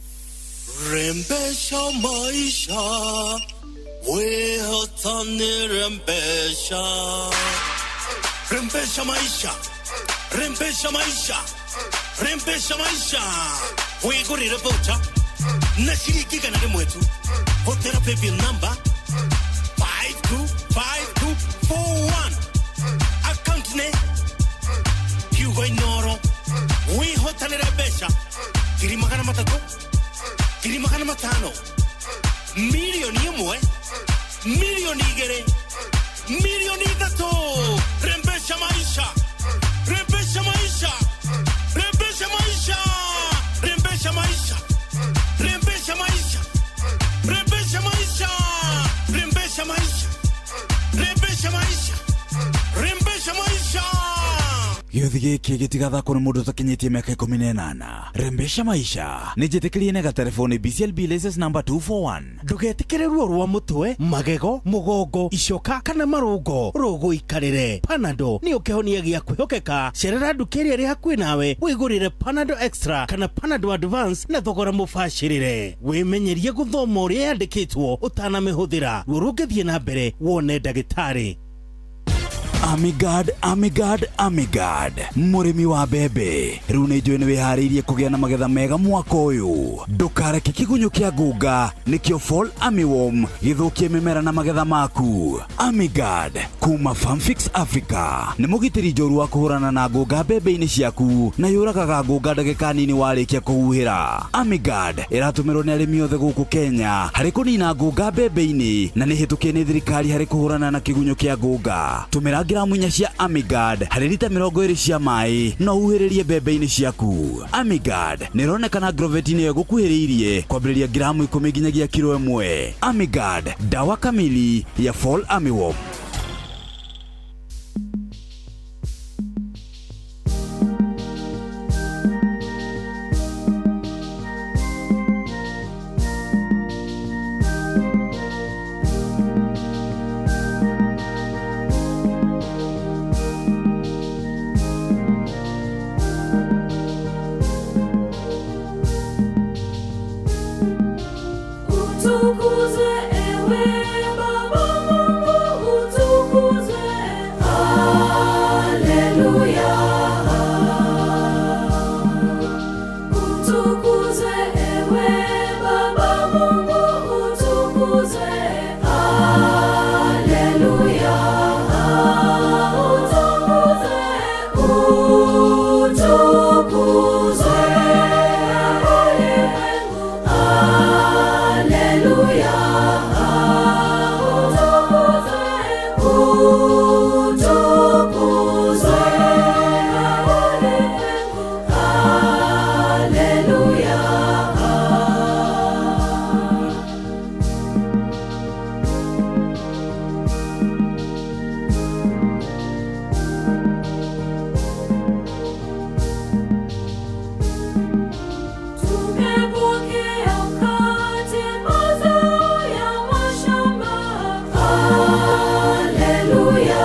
[SPEAKER 18] Rembesha maisha, wehotane rembesha. Rembesha maisha, rembesha maisha, rembesha maisha. Wegurire voucher na shilingi kana mwetu. Hotera paybill number 525241. Account name Hugo Inoro. Wehotane rembesha. Kirimagana matatu. Kirimagana matano. Milioni 1, milioni 2, milioni 3. Rembesha maisha, rembesha maisha, rembesha maisha, rembesha maisha, rembesha maisha, rembesha maisha, rembesha maisha, rembesha maisha, rembesha maisha.
[SPEAKER 5] Gĩothi gĩkĩ gĩtigathakwo nĩ mũndũ ũtakinyĩtie mĩaka 18. Rembesha maisha nĩ njĩtĩkĩrie nega telefoni BCLB license number 241.
[SPEAKER 21] Ndũgetikĩre ruo rwa mũtwe, magego, mũgongo, icoka kana marũngo. Rũgũ ikarĩre. Panado nĩ ũkĩhonia gĩa kwĩhokeka. Cerera nduka ĩrĩa ĩrĩ hakuhĩ nawe wĩgũrĩre Panado Extra kana Panado Advance na thogora mũbacĩrĩre. Wĩmenyerie gũthoma ũrĩa yandĩkĩtwo ũtanamĩhũthĩra. Ruo rũngĩthiĩ na mbere wone ndagĩtarĩ.
[SPEAKER 5] Amigad, Amigad, Amigad. Mũrĩmi wa mbembe rĩu nĩ njũĩ nĩ wĩharĩirie kũgĩa na magetha mega mwaka ũyũ. Ndũkareke kĩgunyũ kĩa ngũnga nĩkĩo Fall Armyworm gĩthũkie mĩmera na magetha maku. Amigad kuma Farmfix Africa nĩ mũgitĩri njũru wa kũhũrana na ngũnga mbembe-inĩ ciaku na yũragaga ngũnga ndagĩka nini warĩkia kũhuhĩra. Amigad ĩratũmĩrwo nĩ arĩmi othe gũkũ Kenya harĩ kũnina ngũnga mbembe-inĩ na nĩ hĩtũkie nĩ thirikari harĩ kũhũrana na kĩgunyũ kĩa ngũnga. Tũmĩra gramu 4 cia Amigad harĩ lita 20 cia maĩ no uhuhĩrĩrie mbembe-inĩ ciaku. Amigad nĩ ĩronekana Agrovet-inĩ ĩyo gũkuhĩrĩirie kwambĩrĩria gramu 10 nginyagia kilo 1. Amigad, dawa kamili ya Fall Armyworm.
[SPEAKER 17] Utukuzwe ewe Baba Mungu, utukuzwe. Haleluya. Utukuzwe ewe Baba Mungu, utukuzwe. Haleluya. Utukuzwe, utukuzwe. Hallelujah.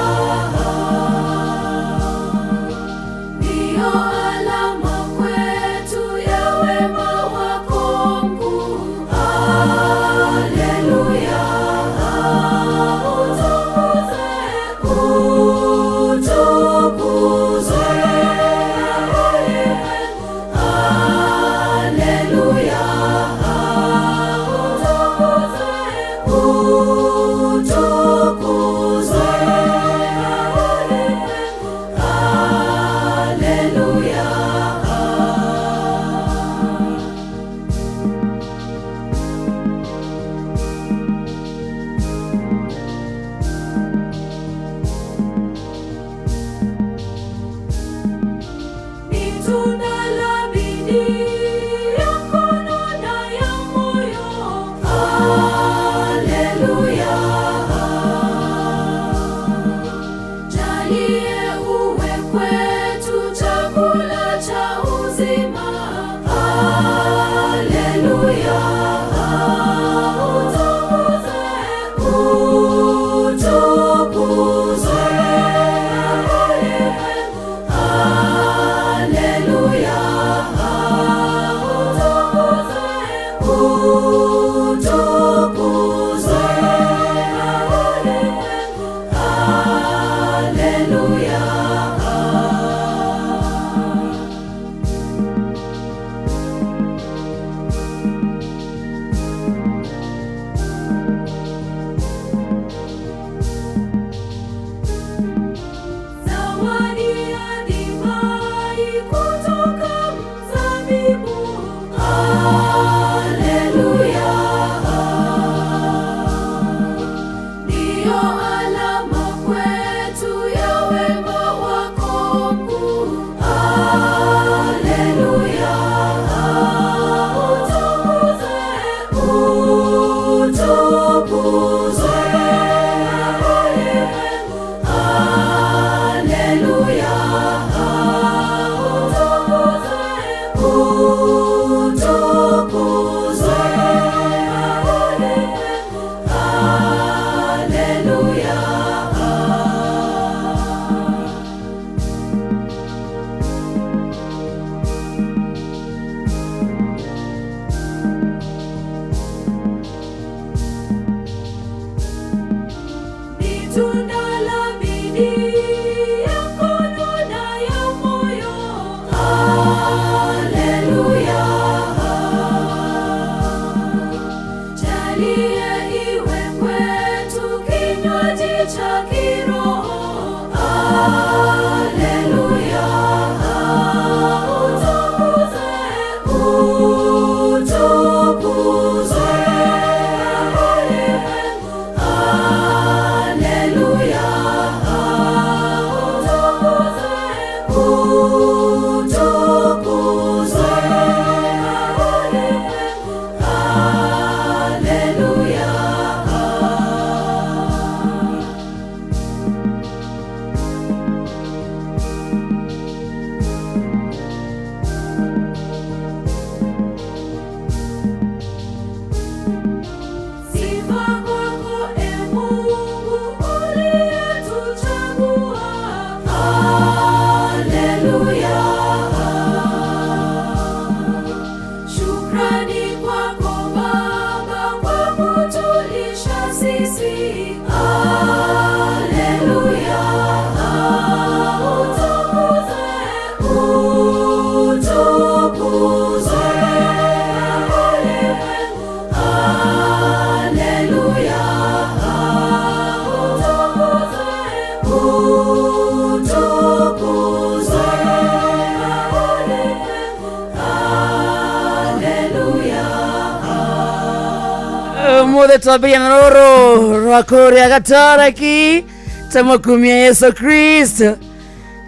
[SPEAKER 12] Mothe twambia na roro rwa kuria gataraki tamakumia Yesu Kristo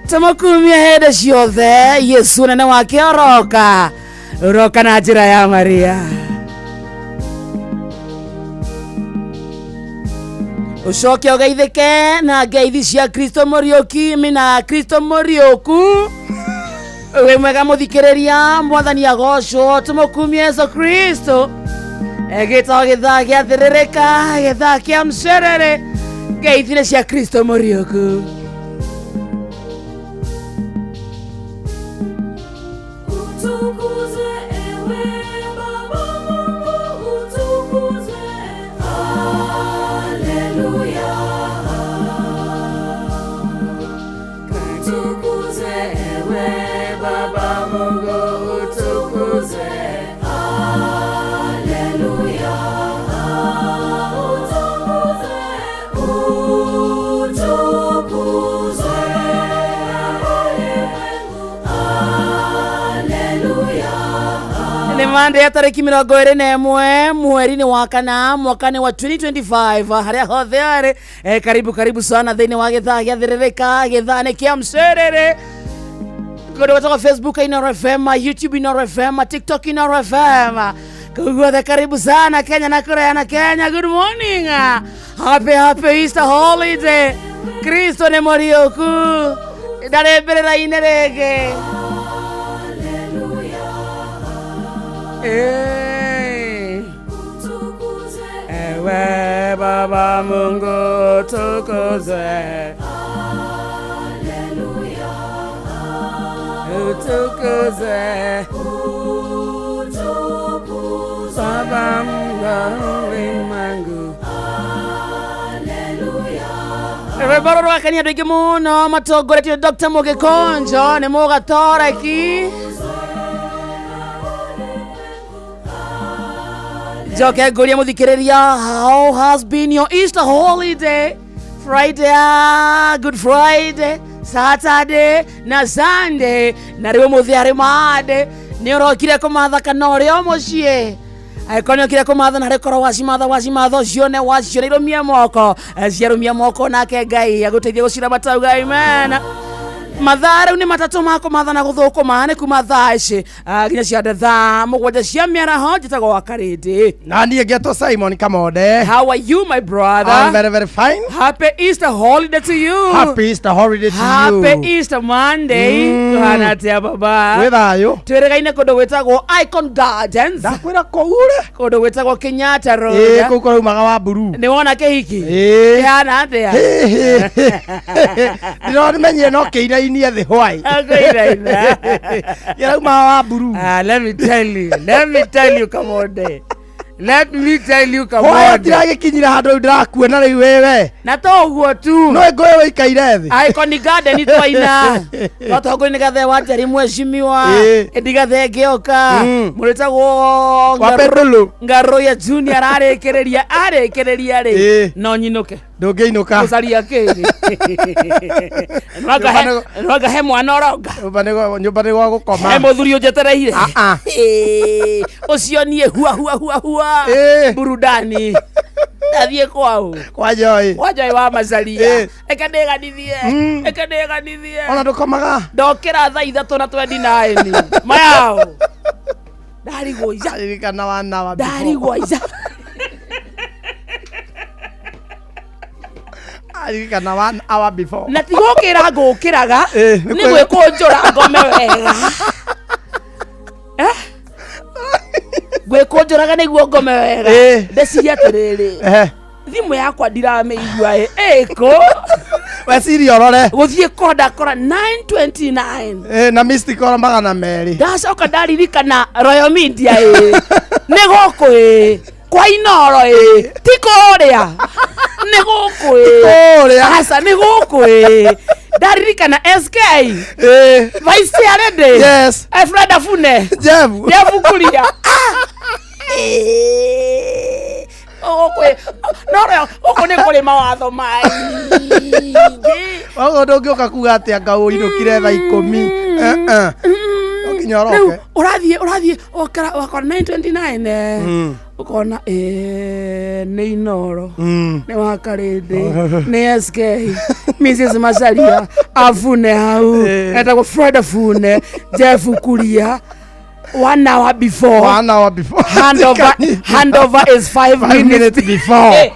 [SPEAKER 12] tamakumia hede ciothe Yesu nene wake oroka na njira ya Maria ucoke ugeithike na ngeithi cia Kristo Muriuki mina Kristo Muriuku we mwega muthikiriria mwathani agocwo tamakumia Yesu Kristo Egeta githa gia thirereka githa kia mserere geithine cia Kristo Muriuku utukuze ewe Baba Mungu utukuze haleluya utukuze ewe Baba Mungu utukuze Mande ya tariki 21 mweri ni wakana mwakani wa 2025 haria hothe are karibu sana thini wa githa gia thirereka githane kia mserere kutoka Facebook Inoro FM, YouTube Inoro FM, TikTok Inoro FM. Kuguothe karibu sana Kenya na Korea na Kenya. Good morning. Happy Easter holiday. Kristo ne Muriuku. Darebera inerege. Ewe Baba Mungu tukuze haleluya tukuze Baba Mungu haleluya ewe baroro akani adege muno matogore Dr. Mugikonjo ne mugatoraki Joke goria muthikiriria, how has been your Easter holiday? Friday, Good Friday, Saturday, na Sunday, na riwe muthiari made, ni urokire kumatha kana uri o mucie. Aikonyo kire kumatha na rekoro wacimatho cione wacioreromia moko nake Ngai aguteithie gucira matauga amen. Mathare ni matatu mako mathana guthukuma ne kuma thaici ginya cia thaa mugwanja cia miaraho njitagwo wakarindi
[SPEAKER 4] na nie ngeto Simon Kamode.
[SPEAKER 12] How are you my brother?
[SPEAKER 4] I'm very fine.
[SPEAKER 12] Happy Easter holiday to you.
[SPEAKER 4] Happy Easter holiday to you.
[SPEAKER 12] Happy Easter Monday. Kuhana tia baba
[SPEAKER 4] wethayo
[SPEAKER 12] tweregaine kundu gwetagwo Icon Gardens
[SPEAKER 4] ndakwira koure
[SPEAKER 12] kundu gwetagwo Kenyatta Road
[SPEAKER 4] kuko rumaga wa buru
[SPEAKER 12] ni wona kehiki yana atia
[SPEAKER 4] ndiro menye no keira ini the why ya ma buru
[SPEAKER 12] let me tell you come on day let me tell you come on
[SPEAKER 4] dirage kinyira handu ndirakuona riu wewe
[SPEAKER 12] na to guo tu
[SPEAKER 4] no ngoe wikaire thi
[SPEAKER 12] Icon Garden twaina no to ni gathe wa jari mweshimiwa ndigathe ngioka muritagwo ngaro ya junior arekereria ri no nyinuke
[SPEAKER 4] ndungeinuka
[SPEAKER 12] gucaria kiri nwaga he mwana oronga
[SPEAKER 4] nyumba ni gwa gukoma
[SPEAKER 12] he muthuri unjetereire ucio nie hua burudani ndathie kwao
[SPEAKER 4] kwa Joy
[SPEAKER 12] wa macaria eka ndeganithie
[SPEAKER 4] ona ndukomaga
[SPEAKER 12] ndokira thaa 3 na 29 mayao ndarigwoica
[SPEAKER 4] kana wana wa
[SPEAKER 12] ndarigwoica
[SPEAKER 4] kana 1 hour before
[SPEAKER 12] na tigokira ngukiraga ni gwikunjura ngome wega gwikunjuraga niguo ngome wega ndeciria atiriri thimu yakwa ndirameigua iko
[SPEAKER 4] wesiri orore
[SPEAKER 12] guthie kora 929
[SPEAKER 4] na missed call magana meri
[SPEAKER 12] ndacoka ndaririkana Royal Media ni guku kwa Inoro tikoria ni guku asa ni guku ndaririkana SK Vice Chairman
[SPEAKER 4] yes
[SPEAKER 12] Fred Afune
[SPEAKER 4] Jeff
[SPEAKER 12] kuria okwe no oko ne kole mawatho maingi
[SPEAKER 4] ogo ndungioka kuga atia ngau inukire thaa 10 okinyoroke
[SPEAKER 12] urathie okara wakora 929 ukona ni Inoro ni Wakarindi ni SK Mrs Macharia afune hau etagwo Fred Afune Jeff Kuria 1 hour before handover is 5 minutes before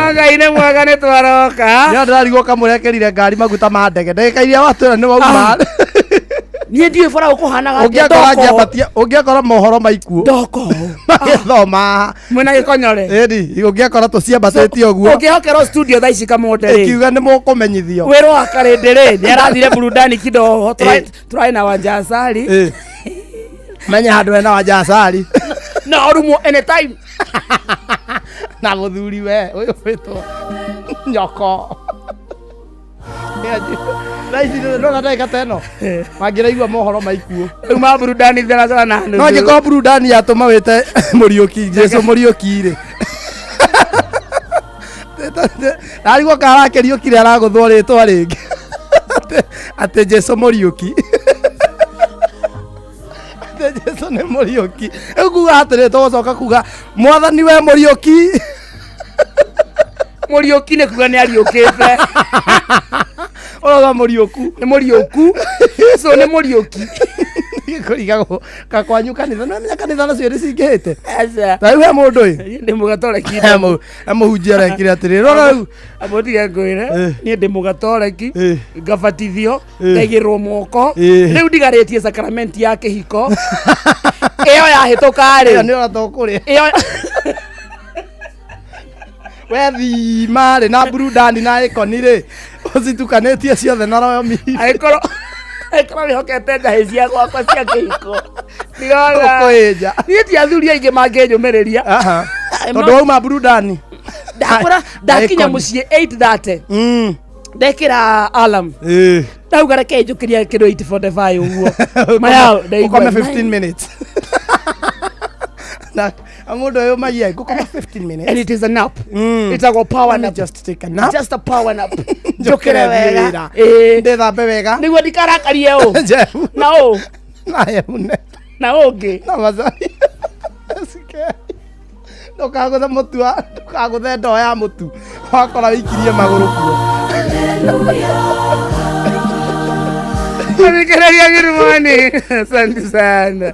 [SPEAKER 12] Againe mwagane twaroka
[SPEAKER 4] ya ndarigwo kamurekerire ngari maguta ma ndege ndeka iria watwira ni wauma
[SPEAKER 12] nie ndiye fora ukuhanaga
[SPEAKER 4] ungiakora mohoro maikuo
[SPEAKER 12] ndoko
[SPEAKER 4] magethoma
[SPEAKER 12] mwena gikonyore
[SPEAKER 4] edi ungiakora tuciambatetie uguo
[SPEAKER 12] ungihokera studio thaa ici kamode
[SPEAKER 4] kiuga ni mukumenyithio
[SPEAKER 12] wero Wakarindire ni arathire burudani kidogo turai na Wanjasari
[SPEAKER 4] menya handu na Wanjasari
[SPEAKER 12] na orumo anytime
[SPEAKER 4] na guthuri we uyu witwo nyoko Raisi ndo ndeka teno magiraigwa mohoro maikuo
[SPEAKER 12] uma burudani thera na
[SPEAKER 4] no ngiko burudani yatuma wite Muriuki Jesu Muriuki ri narigwo karakerio kire araguthwo ritwa ringi ate Jesu Muriuki ate Jesu ne Muriuki ekuga atire togocoka kuga mwathani we Muriuki
[SPEAKER 12] Muriuki ne kuga ni ariukite
[SPEAKER 4] oga Muriuku
[SPEAKER 12] ni Muriuku so ni Muriuki
[SPEAKER 4] kurigago kakwanyu kanitha no menya kanitha nacio ri cingihite taiu he mundu
[SPEAKER 12] ndi mugatoreki
[SPEAKER 4] amuhunjia rekire atiri rora riu
[SPEAKER 12] amotiga ngwire ni ndi mugatoreki ngabatithio ngagirwo moko riu ndigaritie sakramenti ya kihiko iyo yahituka ri
[SPEAKER 4] ni ora tokuri iyo wethi mari na burudani na ikoni ri uzitukanetie ciothe na royo mi
[SPEAKER 12] aikoro ni hokete ndahi cia gwakwa cia kihiko ndirona
[SPEAKER 4] ukoija
[SPEAKER 12] ni ti athuri aingi mangenyumiriria
[SPEAKER 4] tondu wauma burudani
[SPEAKER 12] ndakinya mucii 8:30 ndekira alarm ndauga reke njukiria kindu 8:45 uguo mayao
[SPEAKER 4] ukome 15 minutes na amundu uyu magia ngukoma 15 minutes
[SPEAKER 12] and it is a nap it's a power nap
[SPEAKER 4] just take a nap
[SPEAKER 12] just a power nap njukire wega
[SPEAKER 4] ndethambe wega
[SPEAKER 12] niguo ndikarakarie u no
[SPEAKER 4] na yune
[SPEAKER 12] na ungi
[SPEAKER 4] na mazari sike ndukaguthe mutu ndukaguthe ndoo ya mutu wakora wikirie maguru kuo
[SPEAKER 12] Nikereria girumani asante sana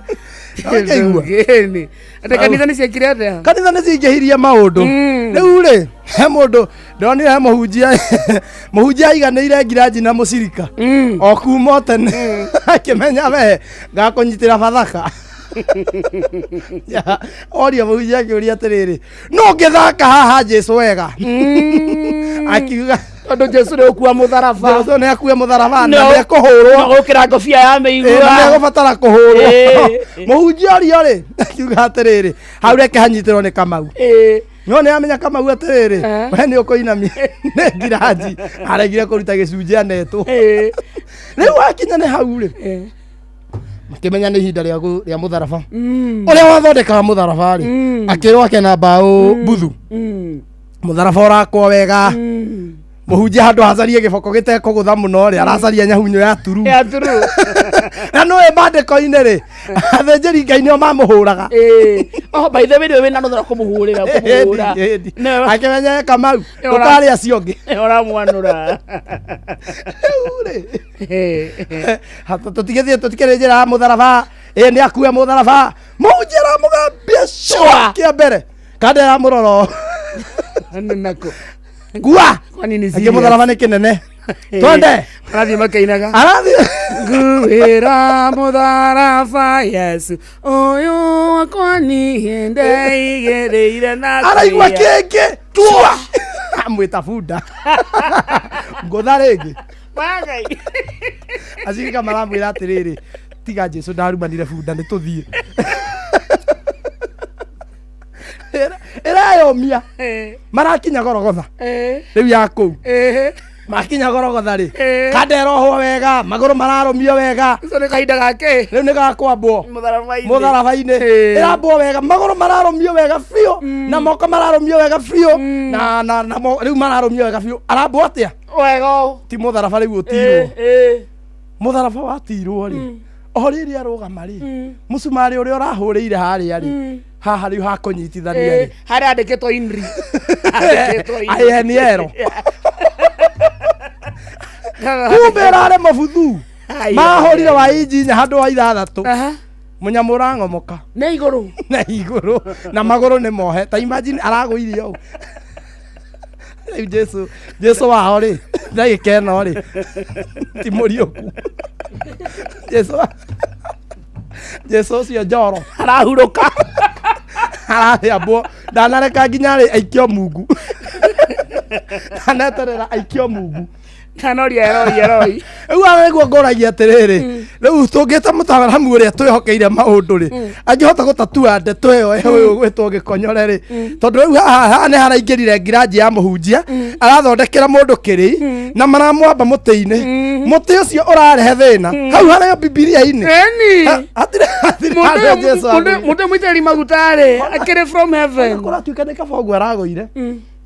[SPEAKER 12] ngeni ate kanitha ni ciekire atia
[SPEAKER 4] kanitha ni cingehirie maundu riu ri he mundu ndonire he muhunjia aiganĩire ngiraji na mucirika o kuma tene akimenya we ngakunyitira bathaka oria muhunjia akiuria atiriri no ngithaka haha Jesu wega akiuga
[SPEAKER 12] tondu Jesu ni ukua mutharaba
[SPEAKER 4] Jesu ni akua mutharaba na ni kuhurwo
[SPEAKER 12] gukira ngobia ya meigua
[SPEAKER 4] ni gubatara kuhurwo muhunjia oria ri akiuga atiriri hau reke hanyitirwo ni Kamau no ni amenya Kamau atiriri we ni ukuinamia ni ngiraji aregire kuruta gicunji anetu riu akinya ni hau ri makimenya ni ihinda ria mutharaba uria wathondekaga mutharaba ri akirwo akena mbao buthu mutharaba urakwo wega muhunjia handu hacarie giboko gitekugutha muno ri aracaria nyahunyo ya turu na no bandiko-ini ri athenjeri Ngai nio mamuhuraga
[SPEAKER 12] by the way we na no kumuhurira
[SPEAKER 4] akimenya Kamau ukari acio ngi
[SPEAKER 12] ora mwanura
[SPEAKER 4] tutigithie njira mutharaba ni akue mutharaba muhunjira mugambia shwa kia mbere kande ya muroro
[SPEAKER 12] nako
[SPEAKER 4] gua
[SPEAKER 12] kwani ni
[SPEAKER 4] sisi mutharaba ni kinene twende
[SPEAKER 12] arathi makainaga
[SPEAKER 4] arathi
[SPEAKER 12] nguhira mutharaba Yesu uyu wakwa ni ndaigereire na
[SPEAKER 4] araigua kenge tua amwita bunda ngotha ringi
[SPEAKER 12] magai
[SPEAKER 4] acirika maramwira atiriri tiga Jesu ndarumanire bunda ni tuthie irayomia marakinya gorogotha riu ya kuu makinya gorogotha ri kanderohwo wega maguru mararumio wega
[SPEAKER 16] ico ni kahinda gake
[SPEAKER 4] riu ni gakwambwo mutharabai-ini irambwo wega maguru mararumio wega biu na moko mararumio wega biu na riu mararumio wega biu arambwo atia
[SPEAKER 16] wega
[SPEAKER 4] ti mutharaba riu utirwo mutharaba watirwo ri o riri arugama ri musumari uria urahuriire haria ri haha riu hakunyitithania ri
[SPEAKER 16] haria andikitwo inri
[SPEAKER 4] ayeniero kumbe arare mabuthu mahurire wa injinya handu wa 6 munyamu urang'omoka
[SPEAKER 16] na iguru
[SPEAKER 4] na maguru ni mohe ta imagine araguirie u Jesu wao ri ndagikeno ri ti muriuku Jesu cio njoro
[SPEAKER 16] arahuruka
[SPEAKER 4] arahĩambwo ndanareka nginya rĩ aikio mungu ndaneterera aikio mungu
[SPEAKER 16] kanoria eroi
[SPEAKER 4] rĩu nĩguo ngũragia atĩrĩrĩ rĩu tũngĩta mũtaaramu ũrĩa twĩhokeire maũndũ rĩ angĩhota gũtatua ndeto ĩyo ũyũ gwĩtwo gĩkonyore rĩ tondũ rĩu haha nĩ haraingĩrire ngiraji ya mũhunjia arathondekera mũndũ kĩrĩ na maramwamba mũtĩ-inĩ mũtĩ ũcio ũrarehe thĩna hau harĩa bibilia-inĩ
[SPEAKER 16] mũndũ mũitĩrĩri maguta rĩ akĩrĩ from heaven
[SPEAKER 4] kũratuĩka nĩ kaba ũguo aragũire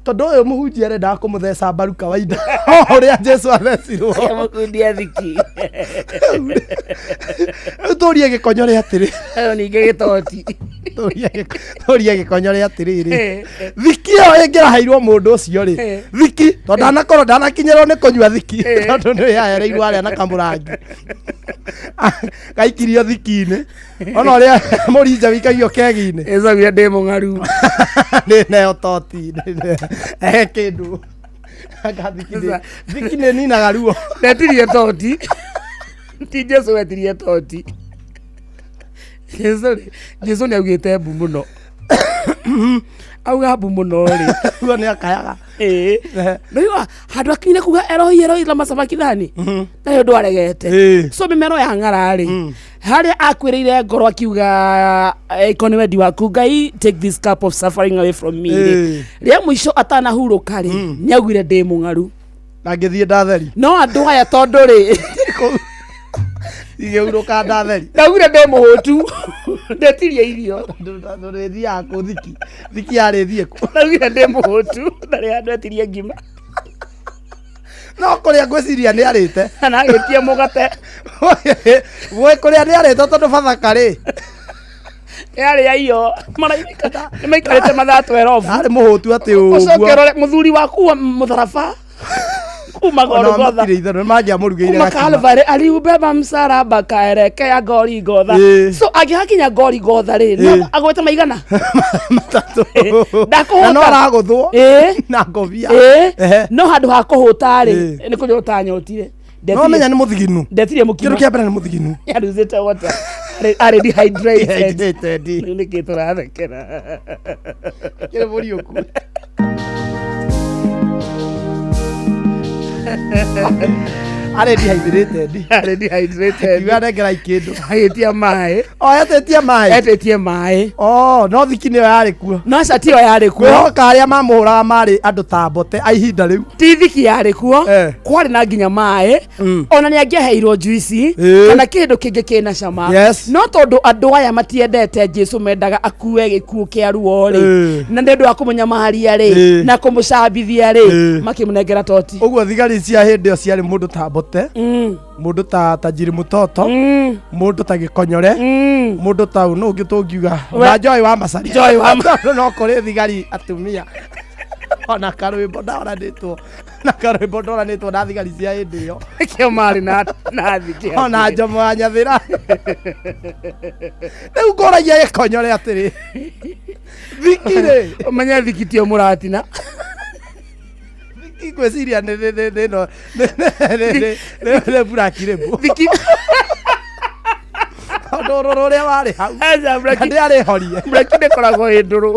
[SPEAKER 4] tondu uyu muhunjia arenda kumutheca mbaru kawaida uria Jesu athecirwo
[SPEAKER 16] mukundia thiki
[SPEAKER 4] turie gikonyore atiri
[SPEAKER 16] ayo ninge gitoti
[SPEAKER 4] turie gikonyore atiri thiki yo ingirahairwo mundu ucio ri thiki tondu ndanakorwo ndanakinyirwo ni kunyua thiki tondu ni yahereirwo aria na kamurangi gaikirio thiki-ini ona uria murinja wikagio kegi-ini
[SPEAKER 16] ezagia ndi mung'aru
[SPEAKER 4] ni neo toti kindu thiki nĩ ninaga ruo
[SPEAKER 16] ndetirie toti ti Jesu wetirie toti Jesu nĩ augĩte mbu mũno auga mbu mũno rĩ
[SPEAKER 4] ruo nĩ akayaga
[SPEAKER 16] rĩu handũ akinyire kuga eroi la masabakithani nayo ndwaregete so mĩmero ya ng'ara rĩ harĩa akwĩrĩire ngoro akiuga economy waku Ngai take this cup of suffering away from me rĩa mũico atanahurũka rĩ nĩaugire ndĩ mũng'aru
[SPEAKER 4] na ngĩthiĩ ndatheri
[SPEAKER 16] no andũ aya tondũ rĩ
[SPEAKER 4] igĩurũka ndatheri
[SPEAKER 16] ndaugire ndĩ mũhũtu ndetirie irio
[SPEAKER 4] ndũrĩthiaga kũ thiki yarĩthiĩ kũ
[SPEAKER 16] ndaugire ndĩ mũhũtu ndarĩ handũ etirie ngima
[SPEAKER 4] no kũrĩa ngwĩciria nĩ arĩte
[SPEAKER 16] na agĩtie mũgate
[SPEAKER 4] we kũrĩa nĩ arĩte tondũ bathaka rĩ
[SPEAKER 16] yarĩ ya iyo maraikata nĩ maikarĩte mathaa 12
[SPEAKER 4] arĩ mũhũtu atĩ ũguo
[SPEAKER 16] ũcokerore mũthuri waku wa mũtharaba kuma Golgotha Kalvari aliubeba msalaba kaelekea Golgotha so agihakinya Golgotha rĩ agwete maigana
[SPEAKER 4] matatu na no aragũthwo na ngobia
[SPEAKER 16] no handũ ha kũhũta rĩ nĩ kũnyota nyotire
[SPEAKER 4] no menya nĩ mũthiginu
[SPEAKER 16] ndetirie mũkino
[SPEAKER 4] kĩrĩa kĩambere nĩ mũthiginu
[SPEAKER 16] yaruzĩte water are dehydrated nĩ kĩtũrathekera
[SPEAKER 4] kĩrĩ mũriũku are dehydrated iwa nengera ikindu
[SPEAKER 16] agetia maĩ
[SPEAKER 4] etetie maĩ no thiki nĩyo yarĩ kuo
[SPEAKER 16] no cati ĩyo yarĩ kuo
[SPEAKER 4] kwĩhoka arĩa mamũhũraga marĩ andũ ta mbote a ihinda rĩu
[SPEAKER 16] ti thiki yarĩ kuo kwarĩ na nginya maĩ ona nĩ angĩaheirwo juici kana kĩndũ kĩngĩ kĩna cama no tondũ andũ aya matiendete Jesu mendaga akue gĩkuũ kĩa ruo rĩ na nĩ ũndũ wa kũmũnyamaharia rĩ na kũmũcambithia rĩ makĩmũnengera toti
[SPEAKER 4] ũguo thigari cia hĩndĩ ĩyo ciarĩ mũndũ ta mbote mundu ta tajiri mutoto mundu ta gikonyore mundu ta no ũngĩ tũngiuga na Joy wa Macari no kũrĩ thigari atumia ona karwĩmbo ndoranĩtwo na thigari cia hĩndĩ ĩyo
[SPEAKER 16] kĩo marĩ na thiki
[SPEAKER 4] ona Jomo wa Nyathĩra rĩu ngũragia gĩkonyore atĩrĩ thiki rĩ
[SPEAKER 16] ũmenye thiki tio mũratina
[SPEAKER 4] ngwĩciria nĩ burakirĩmbu ndũrũrũ ũrĩa warĩ hau ndĩ arĩhorie
[SPEAKER 16] buraki ndĩkoragwo ĩ ndũrũ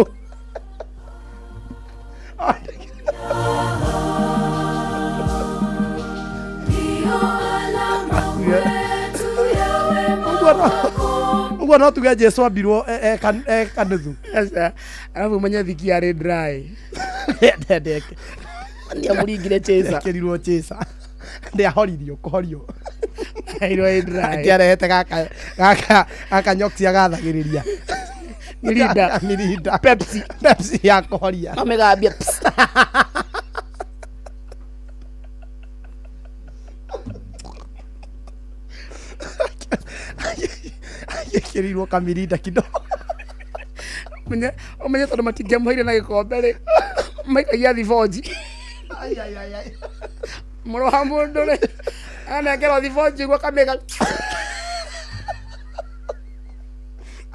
[SPEAKER 4] ũguo no tuge Jesu ambirwo kanuthu
[SPEAKER 16] arabu menye thiki yarĩ dry
[SPEAKER 12] Ndia muringire chesa.
[SPEAKER 4] Kirirwo chesa. Ndia horirio kuhorio.
[SPEAKER 12] Airo edra.
[SPEAKER 4] Akiarete gaka nyoksi agathagiriria. Mirinda. Pepsi ya kuhoria.
[SPEAKER 12] Amegambia.
[SPEAKER 4] Kirirwo kamirinda kidogo.
[SPEAKER 12] Omenye tondu matingiamuheire na gikombe ri maikagia thiboji.
[SPEAKER 4] Ai.
[SPEAKER 12] Muro wa mundu ri anengera thiboji gwa kamega.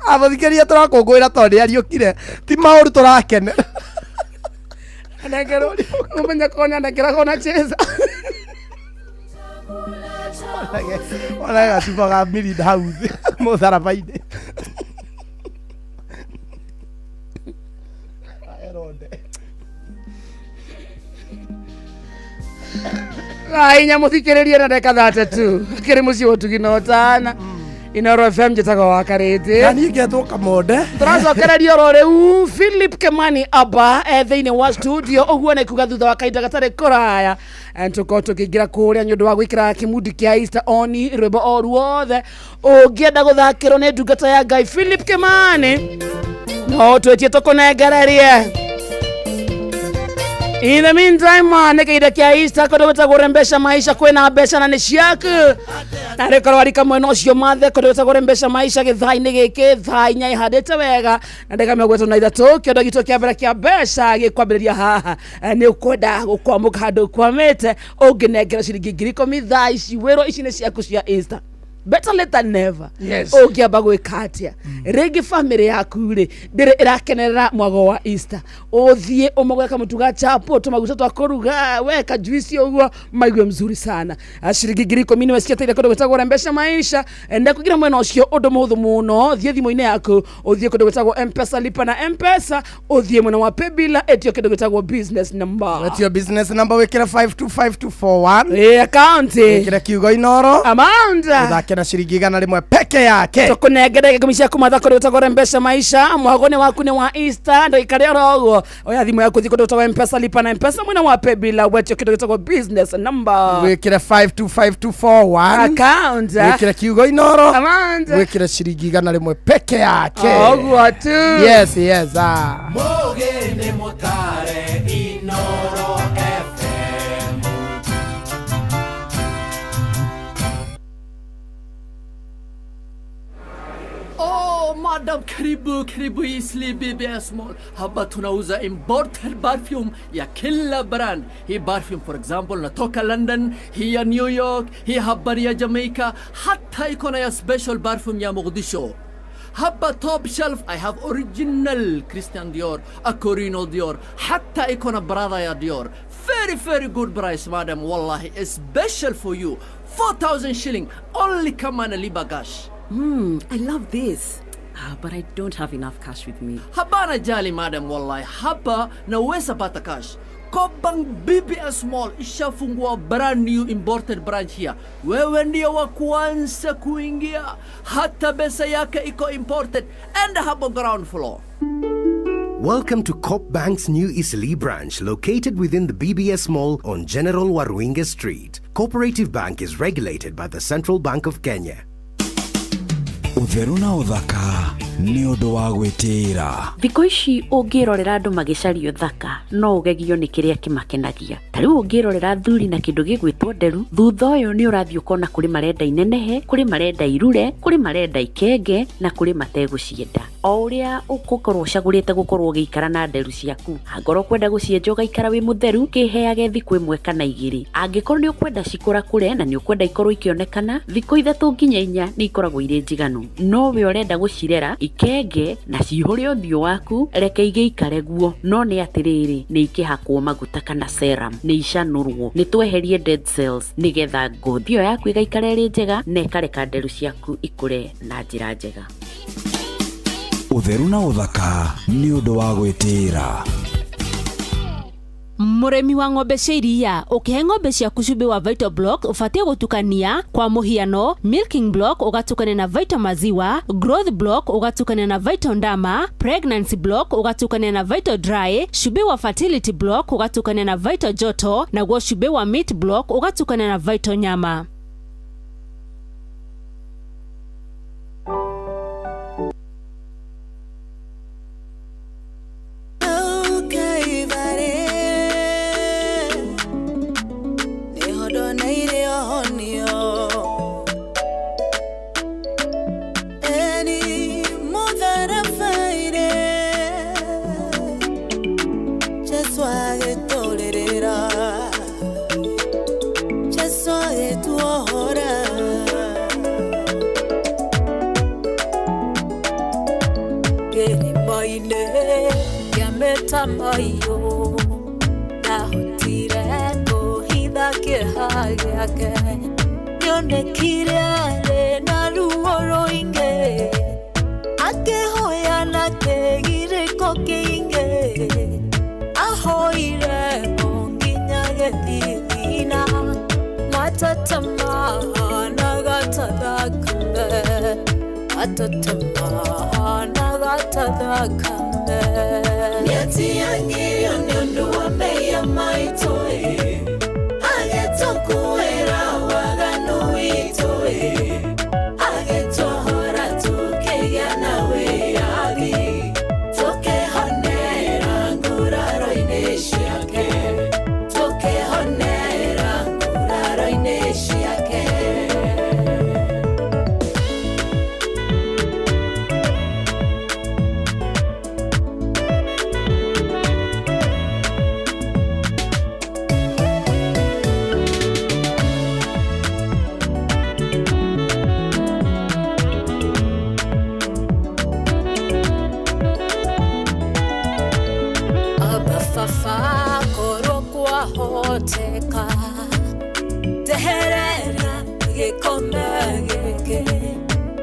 [SPEAKER 4] Abathikeria turakungwira tondu ariukire ti mauru turakene.
[SPEAKER 12] Anengera omenye kona anengera kona cheza.
[SPEAKER 4] Ona gacuba ga mirinda hau mutharabaini.
[SPEAKER 12] Ai nyamuthikiririe na ndeka 32 kiri muci utuginotana Inoro FM jitaga wakarete
[SPEAKER 4] nani ngetwo kamonde
[SPEAKER 12] turacokereria ro riu Philip Kimani aba thiini wa studio uguo ne kuga thutha wa kainda gatare kuraya tuko tukigira kuria nyundu wa gwikira kimudi kia Easter oni rwimbo oruothe ungienda guthakirwo ni ndungata ya Ngai Philip Kimani no twetie tukunegererie. In the meantime, nikaida kia Easter kodo wetagurembesha maisha kwena besha na nishiaku na rekoro warika mwena ucio mathe kodo wetagurembesha maisha githaini giki thainya ihadete wega na ndeka megweto na ithatu kiodo gito kia mbere kia besha gikwambiriria haha ni ukwenda gukwamuka handu kwamete unginengera ciringi 10,000 thai ciwiro ici ni ciaku cia Easter. Better late than never.
[SPEAKER 4] Yes.
[SPEAKER 12] Ugiamba gwikatia regi family yaku ri ndire irakenerera mwago wa Easter uthie umagweka mutuga chapo tumaguta twakuruga weka juice uguo maigwe mzuri sana ciringi 10,000 wesikia tire kodo gwetagwo rembesha maisha ende kugira mwena ucio undu muhuthu muno thie thimo-ini yaku uthie kodo gwetagwo M-Pesa lipa na M-Pesa uthie mwena wa paybill etio kodo gwetagwo business number
[SPEAKER 4] etio business number wekira 525241
[SPEAKER 12] account
[SPEAKER 4] wekira kiugo Inoro
[SPEAKER 12] amount
[SPEAKER 4] na ciringi 100 peke yake
[SPEAKER 12] tukunengere gikumisha kumatha kuri utagorembesha maisha mwagone waku ni wa Easter ndo ikare rogo oya thimu yaku thiko utagwa M-Pesa lipa na M-Pesa mwena wa paybill wetio kidogo utagwa business number
[SPEAKER 4] wekira 525241
[SPEAKER 12] account
[SPEAKER 4] wekira kiugo Inoro
[SPEAKER 12] amount
[SPEAKER 4] wekira ciringi 100 peke yake
[SPEAKER 12] ogwo tu
[SPEAKER 4] yes
[SPEAKER 18] Mogene motare Inoro FM.
[SPEAKER 7] Madam karibu Eastleigh BBS Mall. Hapa tunauza imported perfume ya kila brand. Hii perfume for example natoka London, hii ya New York, hii habari ya Jamaica, hata iko na ya special perfume ya Mogadishu. Hapa top shelf I have original Christian Dior, Acorino Dior, hata iko na brother ya Dior. Very good price madam, wallahi special for you. 4,000 shilling only kama na liba cash.
[SPEAKER 1] I love this. But I don't have enough cash with me.
[SPEAKER 7] Habana jali madam, wallahi hapa na uweza pata cash. Kobang BBS Mall ishafungua brand new imported branch here. Wewe ndio wa kwanza kuingia. Hata besa yake iko imported and habo ground floor.
[SPEAKER 10] Welcome to Coop Bank's new Eastleigh branch located within the BBS Mall on General Waruinga Street. Cooperative Bank is regulated by the Central Bank of Kenya.
[SPEAKER 5] Utheru na uthaka ni undu wa gwitira.
[SPEAKER 1] Thikũ ici ũngĩrorera andũ magĩcario thaka no ũgegio nĩ kĩrĩa kĩmakenagia. Ta rĩu ũngĩrorera thuri na kĩndũ gĩgwĩtwo nderu, thutha ũyũ nĩ ũrathiĩ ũkona kũrĩ marenda inenehe, kũrĩ marenda irure, kũrĩ marenda ikenge na kũrĩ mategũcienda. O ũrĩa ũgũkorwo ũcagũrĩte gũkorwo ũgĩikara na nderu ciaku, angorwo kwenda gũcienja ũgaikara wĩ mũtheru, kĩheage thikũ ĩmwe kana igĩrĩ. Angĩkorwo nĩ ũkwenda cikũra kũre na nĩ ũkwenda ikorwo ikĩonekana, thikũ 3 nginya 4 nĩ ikoragwo irĩ njiganu. No we ũrenda gũcirera ikenge na cihũre ũthiũ waku, reke igĩikare guo. No nĩ atĩrĩrĩ, nĩ ikĩhakwo maguta kana serum, nĩ icanũrwo, nĩ tweherie dead cells nĩgetha ngothi ĩyo yaku ĩgaikara ĩrĩ njega na ĩkareka nderu ciaku ikũre na njĩra njega.
[SPEAKER 5] Utheru na uthaka ni undu wa gwitira.
[SPEAKER 9] Muremi wa ng'ombe cia iria ukihe ng'ombe ciaku cumbĩ wa Vital Block ubatie gutukania kwa muhiano Milking Block ugatukania na Vital Maziwa, Growth Block ugatukania na Vital Ndama, Pregnancy Block ugatukania na Vital Dry, cumbĩ wa Fertility Block ugatukania na Vital Joto, na guo cumbĩ wa Meat Block ugatukania na Vital Nyama.
[SPEAKER 3] Mayo nahotire kuhitha kĩeha gĩake nĩonekire arĩ na ruo rũingĩ akĩhoya na kĩgirĩko kĩingĩ ahoire nginya gĩthithina matatama na gatathakame matatama na gatathakame Niatiangirio niondu wa meya maitoe Agetokuera waganu itoe Agetohora tukega nawe agi Tokehonera nguraro ineshiake Tokehonera nguraro ineshiake Teka teherera gikomege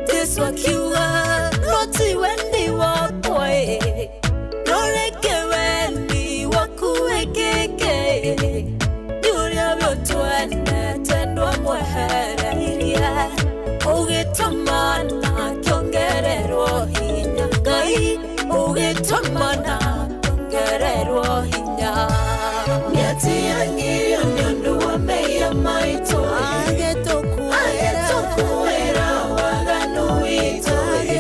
[SPEAKER 3] tiswa kiwa roti wendi wapoe noreke wendi wakuwekeke yuria vyotwene tendwa mwehereirie ugitamana kyongererwo hinya Ngai ugitamana kyongererwo hinya Niatiangirio niondu wa meya maito Agetokuera waganu itoe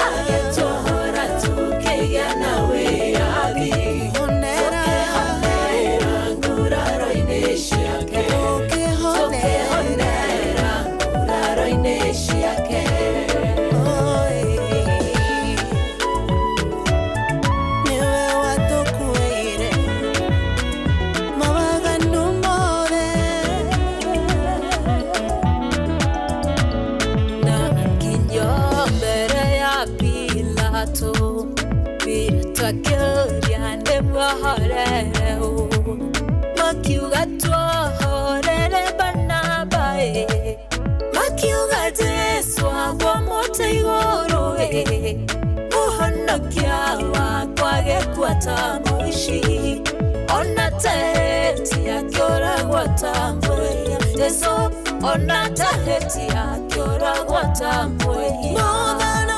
[SPEAKER 3] Agetohora tukega nawe agi Tokehonera nguraro ineshiake Tokehonera nguraro ineshiake Makiuga twohorere banabae Makiuga jeswa kwa mote igoro Muhonokia wakwa gekwa tamuishi Ona taheti akiora gwa tambuya Jeso ona taheti akiora gwa tambuya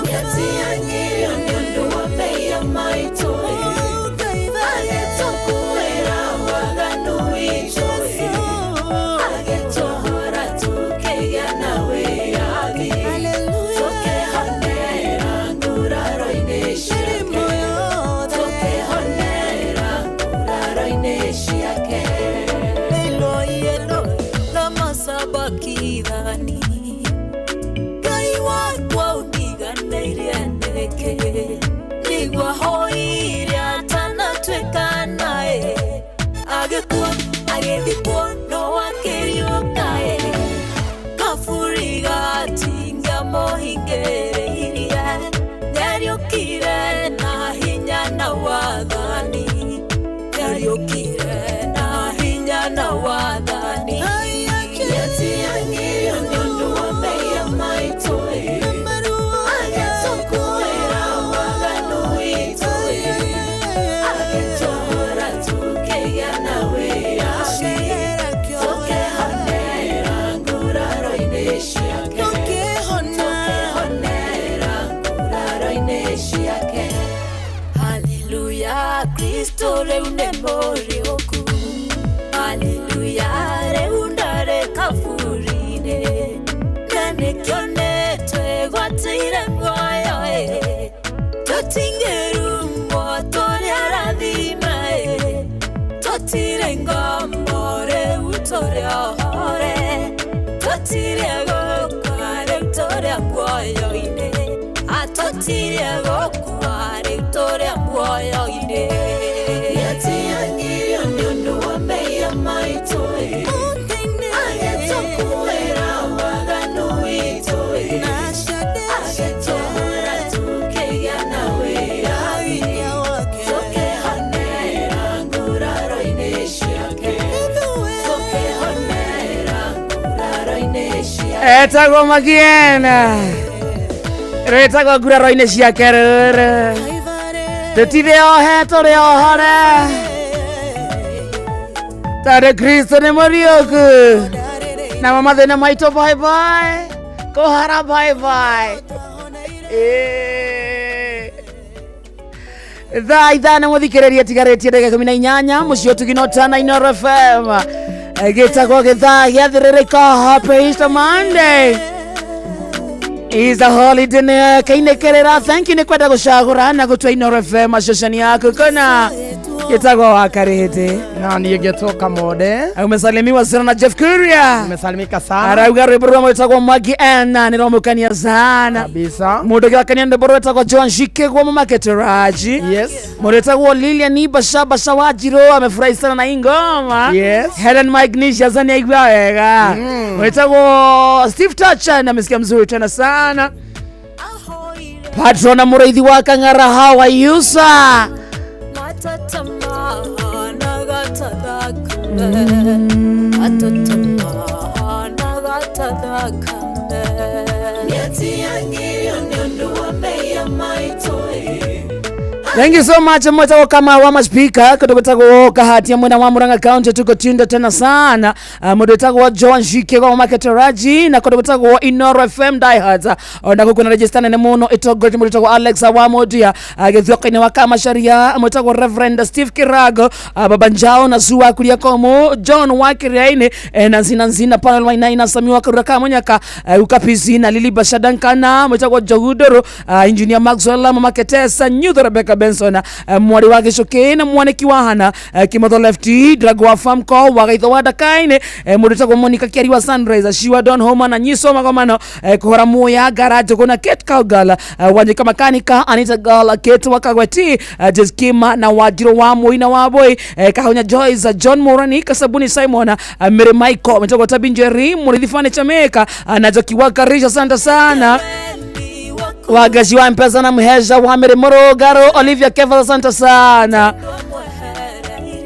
[SPEAKER 3] Niatiangirio niondu wa meya maitoe Agetokuera waganu itoe Agetohora tukega nawe agi Tokehonera nguraro ineshiake Tokehonera nguraro ineshiake Eloi lama sabakidhani Gai wakwa uniganeire ndeke Kristo rĩu nĩ mũriũku. Hallelujah, rĩu ndarĩ kaburi-inĩ, na nĩkĩo nĩtwĩgwatĩire muoyo tũtingĩrumwo tũrĩ arathime tũtirĩ ngombo rĩu tũrĩ ohore tũtirĩ gũkua rĩu tũrĩ muoyo-inĩ tũtirĩ gũkua rĩu tũrĩ muoyo-inĩ. Nĩatiganĩirio nĩ ũndũ wa mehia maitũ agĩtũkuĩra waganu witũ agĩtũhũra tũkĩgĩa na wĩyathi tũkĩhonera nguraro-inĩ ciake tũkĩhonera nguraro-inĩ ciake.
[SPEAKER 4] Etagwo Magiena retagwo nguraro-inĩ ciake rĩrĩ tũtirĩ ohe tũrĩ ohore tondũ Kristo nĩ mũriũku namo mathĩna maitũ bye bye kũhara bye bye. Thaa ithano mũthikĩrĩria tigarĩtie ndagĩka 18 mũciĩ ũtugino tana Inooro FM gĩtagwo gĩthaa gĩathĩrĩrĩka happy Easter Monday. Is a holiday ne kainekerera. Thank you nekwenda gucagura na gutwa Inooro FM ashashani yako kana gitagwo wakarete
[SPEAKER 11] na niĩ ngĩtoka mode.
[SPEAKER 4] Umesalimiwa sana na Jeff Kuria.
[SPEAKER 11] Umesalimika sana.
[SPEAKER 4] Arauga rwĩmbo gitagwo Magiena nĩromũkania sana
[SPEAKER 11] kabisa.
[SPEAKER 4] Mũndũ gĩakania ndĩmbo gĩtagwo John Shikegwo Maketeraji.
[SPEAKER 11] Yes.
[SPEAKER 4] Mũndũ gĩtagwo Lilian Basha Wanjirũ amefurahi sana na ingoma.
[SPEAKER 11] Yes.
[SPEAKER 4] Helen Magnesius anaigua wega. Mũndũ gĩtagwo Steve Toucher na amesikia mzuri tena sana. Patrona Mũraithi wa Kang'ara, how are you sir? Thank you so much mweta kama wa speaker kutokotako kahati ya mwena wa Murang'a County tuko tinda tena sana mweta wa John Shikegwo Maketeraji na kutokotako Inooro FM diehards onda kuna register na muno itogoti mweta wa Alex Awamodia agethioka ni wakama sharia mweta wa Reverend Steve Kirago babanjao na zuwa kulia komo John Wakiriaine na zina panel wa ina Samiwa Kuraka Monyaka ukapizi na Lili Bashadankana mweta wa Jahudoro engineer Maxwell Maketesa Nyutho Rebecca Benson mwari wa Gicuki na mwaniki wa hana Kimotho Lefty Drago wa Famco wagaitho wa Dakaine murita kwa Monica Kiari wa Sunrise Shiwa Don Homa na Nyiso Magomano kuhora moya garage kuna Kate Kaugala Wanyika Makanika Anita Gala Kate Wakagweti Jeskima na Wajiro wa Moina wa Boy Kahonya Joyce John Morani Kasabuni Simon Mary Michael Mtoko Tabinjeri Murithi Fane Chameka na Joki Wakarisha santa sana Wagashi wa Mpesa na Mhesha wa Mere Morogaro Olivia Keva santa sana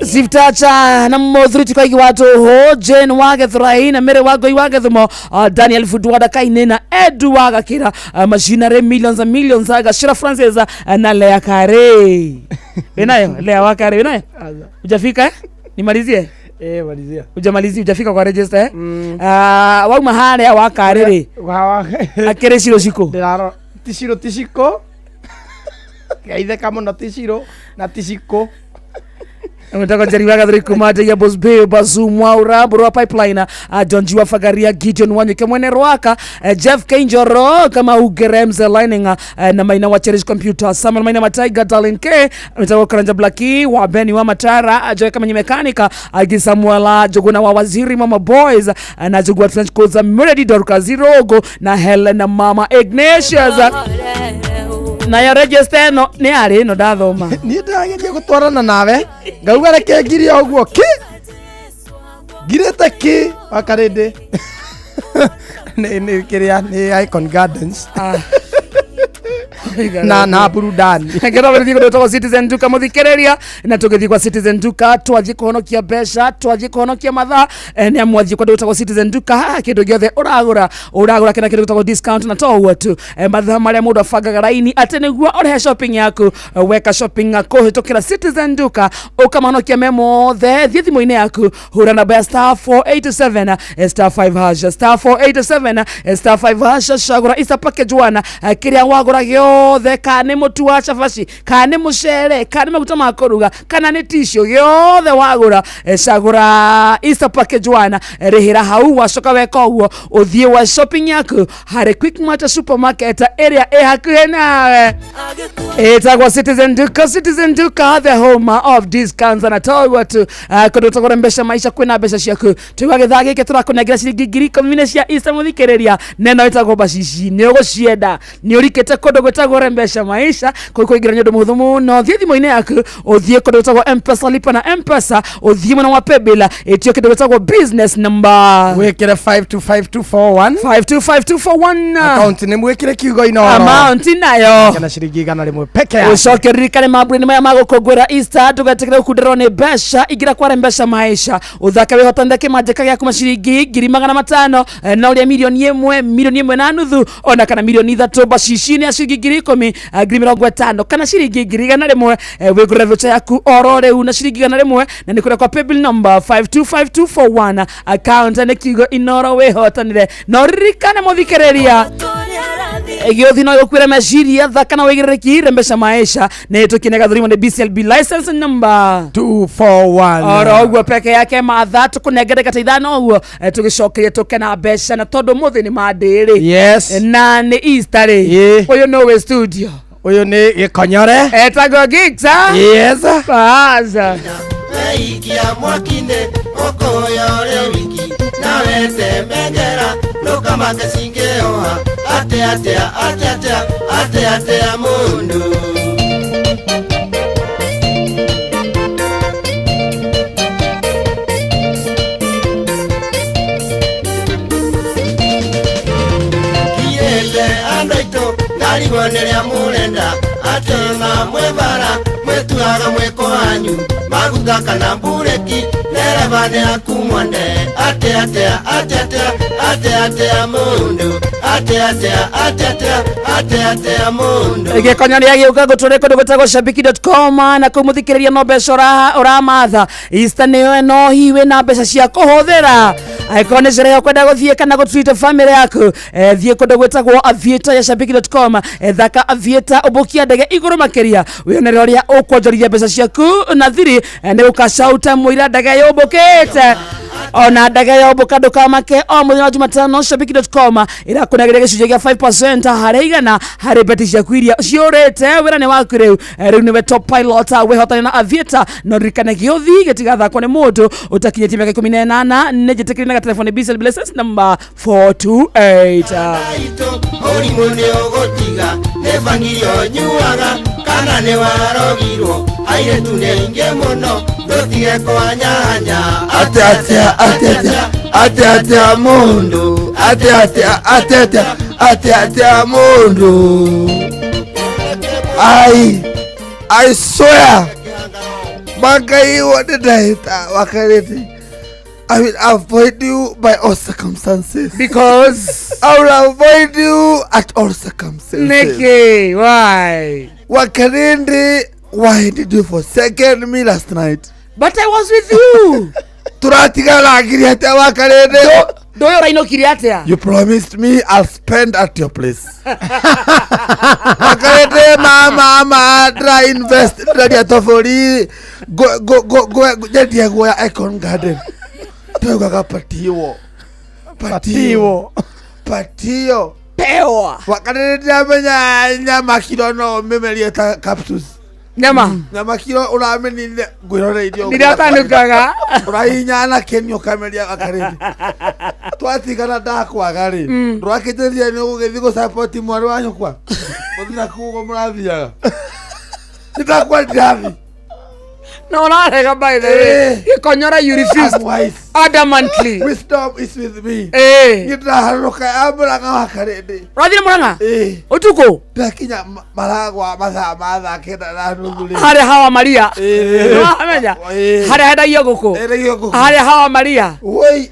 [SPEAKER 4] Ziftacha na Modhriti kwa hiki watu ho Jane wage thrai na Mere wago iwage thumo Daniel Fuduwada kaine na Edu waga kira Machinery millions aga Shira Francis na Lea Kare Benayo Lea Wakare benayo ujafika nimalizie
[SPEAKER 11] malizia
[SPEAKER 4] ujamalizia ujafika kwa register wau mahale ya Wakare akere shiro shiko
[SPEAKER 11] ndiraro tishiko gaithe kama no tishiro na tishiko
[SPEAKER 4] Mtaka jari waga dhuri kumate ya Bosbe Bazu Mwaura Bro Pipeline John Jiwa Fagaria Gideon Wanyike Mwene Rwaka Jeff Kenjoro kama Ugeremze Lining na Maina wa Cherish Computer Samuel Maina Mataiga Darlene K Mtaka Karanja Blackie wa Beni wa Matara Ajoe kama Nyemekanika Agi Samuela Joguna wa Waziri Mama Boys na Jogua French Koza Muredi Dorka Zirogo na Helen na Mama Ignatius na ya register no ni ari no ndathoma
[SPEAKER 11] ni ndageria gutwarana nawe ngauga reke ngiri oguo ki girete ki Wakarede ni kiria ni Icon Gardens na burudani
[SPEAKER 4] ngero bari thiko to Citizen Duka muthikereria na tugithi kwa Citizen Duka twathi kuhonokia besha twathi kuhonokia matha ni amwathi kwa to Citizen Duka kindu giothe uragura kina kindu to discount na to watu matha maria mundu afangaga raini ate niguo ore shopping yaku weka shopping kuhitukira Citizen Duka ukamahonokia memo the thimo-ini yaku hura na best star 487 star 5 hash star 487 star 5 hash shagura isa package 1 kiria wagura gyo
[SPEAKER 14] giothe kana mutu wa cabaci kana mucere kana maguta ma kuruga kana ni tisho giothe wagura cagura Easter package wana rihira hau wacoka weka uguo uthie wa shopping yaku hari Quickmart supermarket area hakuhe nawe etagwa Citizen Duka the home of discounts and atogwa tu kondo tagorembesha maisha kwina besha ciaku tugwa githagi ke turakunegera ciringi ngiri 10 cia Easter muthikiriria neno itagwo bacici ni ugucienda ni urikete kondo gwetagorembesha maisha kuingira nyondo muhuthu muno thie thimo-ini yaku uthie kondo gwetagwo M-Pesa lipa na M-Pesa uthie mwena wa paybill etio kindo gwetagwo business number
[SPEAKER 11] wekere 525241
[SPEAKER 14] 525241
[SPEAKER 11] account ni mwekire kiugo ino
[SPEAKER 14] amount nayo
[SPEAKER 11] kana ciringi igana rimwe peke yake
[SPEAKER 14] ucokeririkane mambura-ini maya magukungwira Easter tugetikire kukundirwo ni mbeca igira kware mbeca maisha uthake wihotande kimanjika giaku maciringi 500,000 na uria milioni 1.5 ona kana milioni 3 bacicini ciringi 10,000 50 kana ciringi 100,000 wigurire voucher yaku oro riu na ciringi 100 na ni kuria kwa paybill number 525241 account ni kiugo inoro wihotanire no ririkane muthikiriria Egiothi no yokwira majiria thaka na wigiriki rembesha maisha na tukinega thurimo ni BCLB license number
[SPEAKER 11] 241
[SPEAKER 14] oro uguo peke yake matha tukunengere gataithano uguo tugicokerie tukena besha na tondu muthi ni mandiri
[SPEAKER 11] yes
[SPEAKER 14] na ni Easter uyu no we studio
[SPEAKER 11] uyu ni Gikonyore
[SPEAKER 14] etagwo Gigs
[SPEAKER 11] yes
[SPEAKER 14] baza
[SPEAKER 3] Ikia mwakinde okoyore wiki na wete mengera loka makasingeoha ate mundu Kiele andaito naligonerea mulenda atema mwebara mwetuaga mweko anyu maguga kana bureki nerevane akumwande ate mundu ate mundu
[SPEAKER 14] Gikonyore agiuka gutore kondo gwetagwo shabiki.com na kumuthikiriria no mbeca uramatha Easter niyo no hiwe na mbeca cia kuhuthira aikone cere yo kwenda guthie kana gutreat family yaku thie kondo gwetagwo aviator ya shabiki.com thaka aviator ubukia ndege iguru makiria wionere uria ukwonjorithia mbeca ciaku na thiri ni ukashauta mwira ndege yubukite ona ndege yobuka ndukamake o muthenya wa Jumatano shabiki.com irakunagire gicunjĩ gia 5% hari igana hari beti ciaku iria ciurite wira ni waku riu ni top pilot wihotane na aviator no ririkane giothi gitigathakwo ni mundu utakinyĩtie mĩaka 18 nĩ njĩtĩkĩrie na telefoni BCL license number 428
[SPEAKER 3] Orimu ni ogotiga nevangirio nyuaga kana ni warogirwo airetu ni inge muno ndotige kwanyanya ate mundu ate mundu
[SPEAKER 11] I swear Magai what did I wakarete I will avoid you by all circumstances
[SPEAKER 14] because
[SPEAKER 11] I will avoid you at all circumstances.
[SPEAKER 14] Nikki, why?
[SPEAKER 11] Wakarende, why did you forsake me last night?
[SPEAKER 14] But I was with you.
[SPEAKER 11] Turatigala agiriate wakarende.
[SPEAKER 14] Do you know kiriatea?
[SPEAKER 11] You promised me I'll spend at your place. Wakarende mama try invest ready atofori go jedia go ya Icon Garden. Tugaga patio pewa wakarende amenya nyama kilo no memelia capsules nyama kilo uramenile gwirore idio
[SPEAKER 14] ndiratanukaga
[SPEAKER 11] urahinyana kenyo kamelia wakarende twatigana ndakwaga ri ndwakiteria ni ugithiko support mwari wanyu kwa muthina kugo murathiaga ndakwa ndathi
[SPEAKER 14] no narega by the way Gikonyore you refused adamantly
[SPEAKER 11] wisdom is with me ngitraharuka amuraga wakarende
[SPEAKER 14] rathire muranga utuko
[SPEAKER 11] ndakinya maragwa matha kenda na nuthu
[SPEAKER 14] hare hawa Maria amenya hare hadagia guku hare hawa Maria
[SPEAKER 11] woi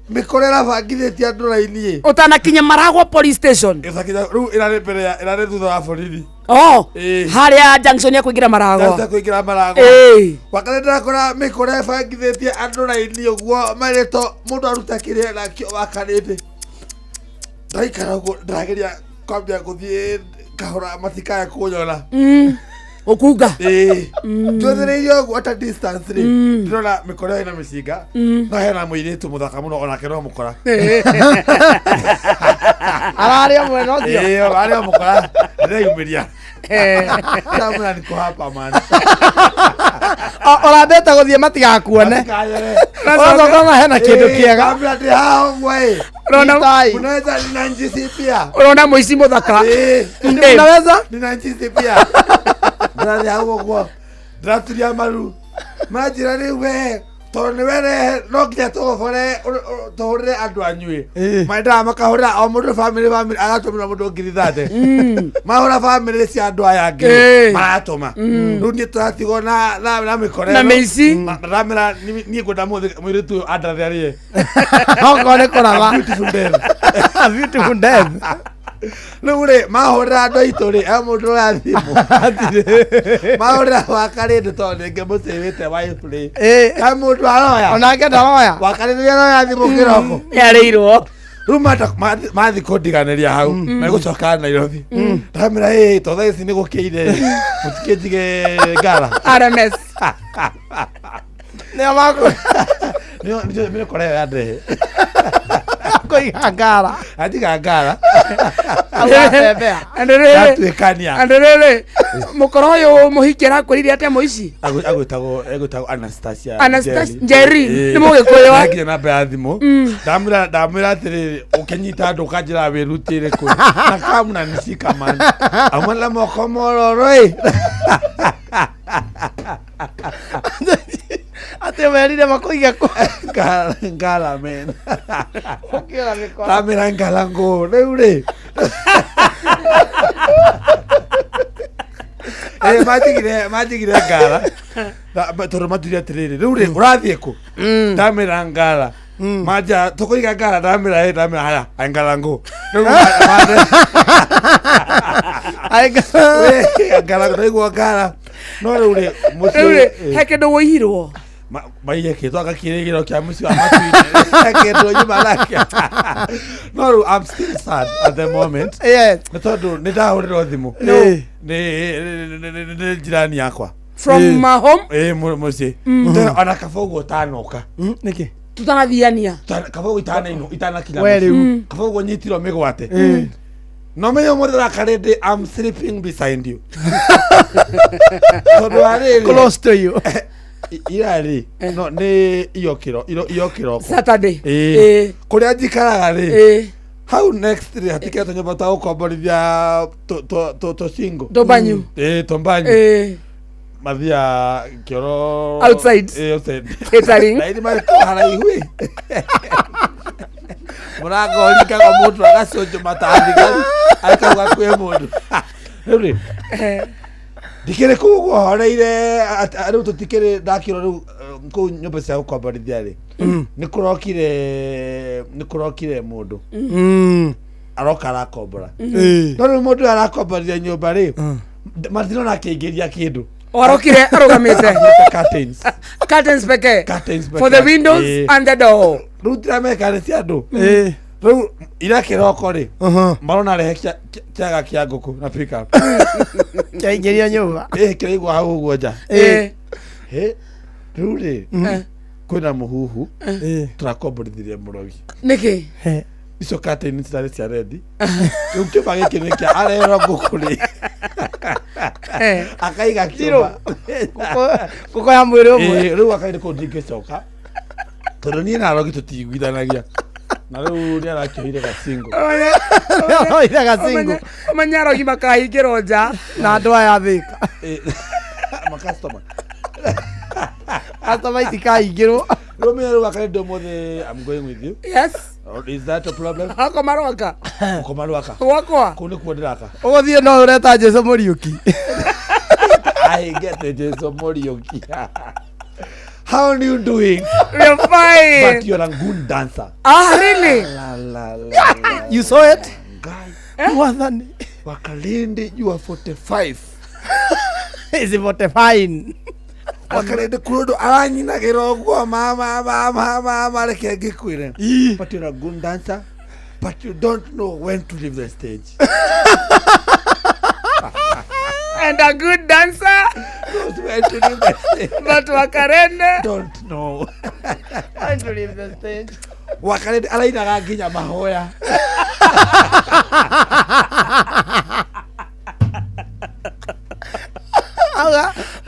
[SPEAKER 11] mikorera bangithetie andu raini
[SPEAKER 14] utanakinya maragwa police station
[SPEAKER 11] isakinya ru irare mbere ya irare thutha wa borithi
[SPEAKER 14] haria junction ya kuingira maragwa
[SPEAKER 11] wakarenda kora mikore bangithetie andu raini uguo mareto mundu aruta kiria nakio wakarinde ndaikara uguo ndageria kwambia guthie makahora matikaya kunyona
[SPEAKER 14] Okuga.
[SPEAKER 11] Tuothereirio guo ata distance ri. Ndĩrona mĩkora ĩna mĩcinga. No hena mũirĩtu mũthaka mũno ona kero mũkora.
[SPEAKER 14] Araria mwena ũcio.
[SPEAKER 11] Araria mũkora. Ndĩreyumĩria. Tamuna niko hapa man.
[SPEAKER 14] Ũrambĩte gũthiĩ matigakuone. Ũrathoma hena kĩndũ kĩega.
[SPEAKER 11] Kabla ndĩ hao mwe. Unaweza ninajisipia.
[SPEAKER 14] Unaona mũici mũthaka. Unaweza?
[SPEAKER 11] Ninajisipia. Ndari hawo gwo. Ndaturia maru. Majira ni we. Tone were no nginya tuhurire andu anyui. Maenda makahura o mundu family agatumira mundu ngiri thate. Mahura family cia andu aya ngiri. Maratuma. Riu ni turatigo na mikore.
[SPEAKER 14] Na meici.
[SPEAKER 11] Ramira ni ngunda mwiritu andatheri.
[SPEAKER 14] Okone koraga.
[SPEAKER 11] Beautiful death. Nure mahora ndo itore amundu rathimu mahora wakare ndo tonde ngemusevete wife amundu aroya
[SPEAKER 14] onake ndaroya
[SPEAKER 11] wakare ndo rathimu kiroko
[SPEAKER 14] yareirwo
[SPEAKER 11] rumata mathi kondiganeria hau megucoka Nairobi ndamira totha ici ni gukiire mutikejige ngara
[SPEAKER 14] RMS nä mako
[SPEAKER 11] nä kore ya ndehe
[SPEAKER 14] koiga ngara
[SPEAKER 11] atiga ngara
[SPEAKER 14] atuikania andrere mukoro uyu muhiki arakwirire atia muici
[SPEAKER 11] agwitagwo Anastasia
[SPEAKER 14] Njeri ni mugikuyu wa
[SPEAKER 11] nginya namba ya thimu ndamwira atiriri ukinyita andu kanjira wirutire ku na kamuna nishika man amala moko mororoi
[SPEAKER 14] ate merire makoiga ko
[SPEAKER 11] ngala men tamira ngala ngo reure matigire ngala toro maturia atiriri reure urathie ku tamira ngala maja tokoiga ngala tamira haya ngala ngo ngala ngo ngala no reure
[SPEAKER 14] reure heke ndo wohirwo
[SPEAKER 11] maiye ke toka kirigiro kya musi wa matuine ke ndo nyuma lake no I'm still sad at the moment
[SPEAKER 14] yes
[SPEAKER 11] metodo ndahurira thimu ni jirani yakwa
[SPEAKER 14] from home
[SPEAKER 11] musi ona kafogo tanoka
[SPEAKER 14] niki tutanathiania
[SPEAKER 11] kafogo itana kila kafogo nyitiro migwate no me yo mudra karede I'm sleeping beside you
[SPEAKER 14] close to you
[SPEAKER 11] irari no ni iyo
[SPEAKER 14] Saturday
[SPEAKER 11] kuria njikaraga ri how next ri hatike nyumba ta ukomborithia to single
[SPEAKER 14] tombanyu
[SPEAKER 11] tombanyu mathia kioro
[SPEAKER 14] outside catering
[SPEAKER 11] na ini mari kohara ihui murango rika ko mundu agacojo matathika akaga kwe mundu ri dikere kugo horeire ariu tutikere ndakiro riu ku nyumba cia ukomborithia ri nikurokire mundu aroka arakombora no riu mundu arakomborithia nyumba ri matino na keingiria kindu
[SPEAKER 14] warokire arugamite curtains peke for the windows and the door
[SPEAKER 11] riu tirameka cia andu riu ira kiroko ri marona rehe kiaga kia nguku na pick up
[SPEAKER 14] kyaingiria nyumba
[SPEAKER 11] kiraigwa hau uguo nja riu ri kwina muhuhu turakomborithirie murogi
[SPEAKER 14] niki
[SPEAKER 11] icio curtain cirarĩ cia rendi riu kiumba gĩkĩ nĩ kĩa arero ngũkũ rĩ akaiga kiumba
[SPEAKER 14] ngũkũ ya mwĩrĩ ũmwe
[SPEAKER 11] rĩu akaire kũu ndingĩcoka tondũ niĩ na Arogi tũtiguithanagia na rĩu nĩ arakĩoire gacingo
[SPEAKER 14] oire gacingo manya Arogi makahingĩrwo nja na andũ aya Thika
[SPEAKER 11] makastoma
[SPEAKER 14] customer itikahingĩrwo
[SPEAKER 11] rĩu menya rĩu akaire ndũmũthĩ I'm going with you
[SPEAKER 14] yes
[SPEAKER 11] is that a problem
[SPEAKER 14] akomarwaka
[SPEAKER 11] ukomarwaka
[SPEAKER 14] wakwa
[SPEAKER 11] kuni kuonderaka
[SPEAKER 14] uguthie no ureta Jesu Muriuki
[SPEAKER 11] I get Jesu Muriuki how are you doing
[SPEAKER 14] we're fine
[SPEAKER 11] but you're a good dancer
[SPEAKER 14] really you saw it
[SPEAKER 11] guy
[SPEAKER 14] mwathani
[SPEAKER 11] wakalinde you are 45
[SPEAKER 14] is it 45
[SPEAKER 11] wakalinde kurodo aranyinagĩra ũguo mama reke ngĩkwĩre but you're a good dancer but you don't know when to leave the stage
[SPEAKER 14] and a good dancer.
[SPEAKER 11] Those were to leave the stage.
[SPEAKER 14] But Wakarende
[SPEAKER 11] Don't know.
[SPEAKER 14] and to leave the stage.
[SPEAKER 11] Wakarende alainaga nginya mahoya.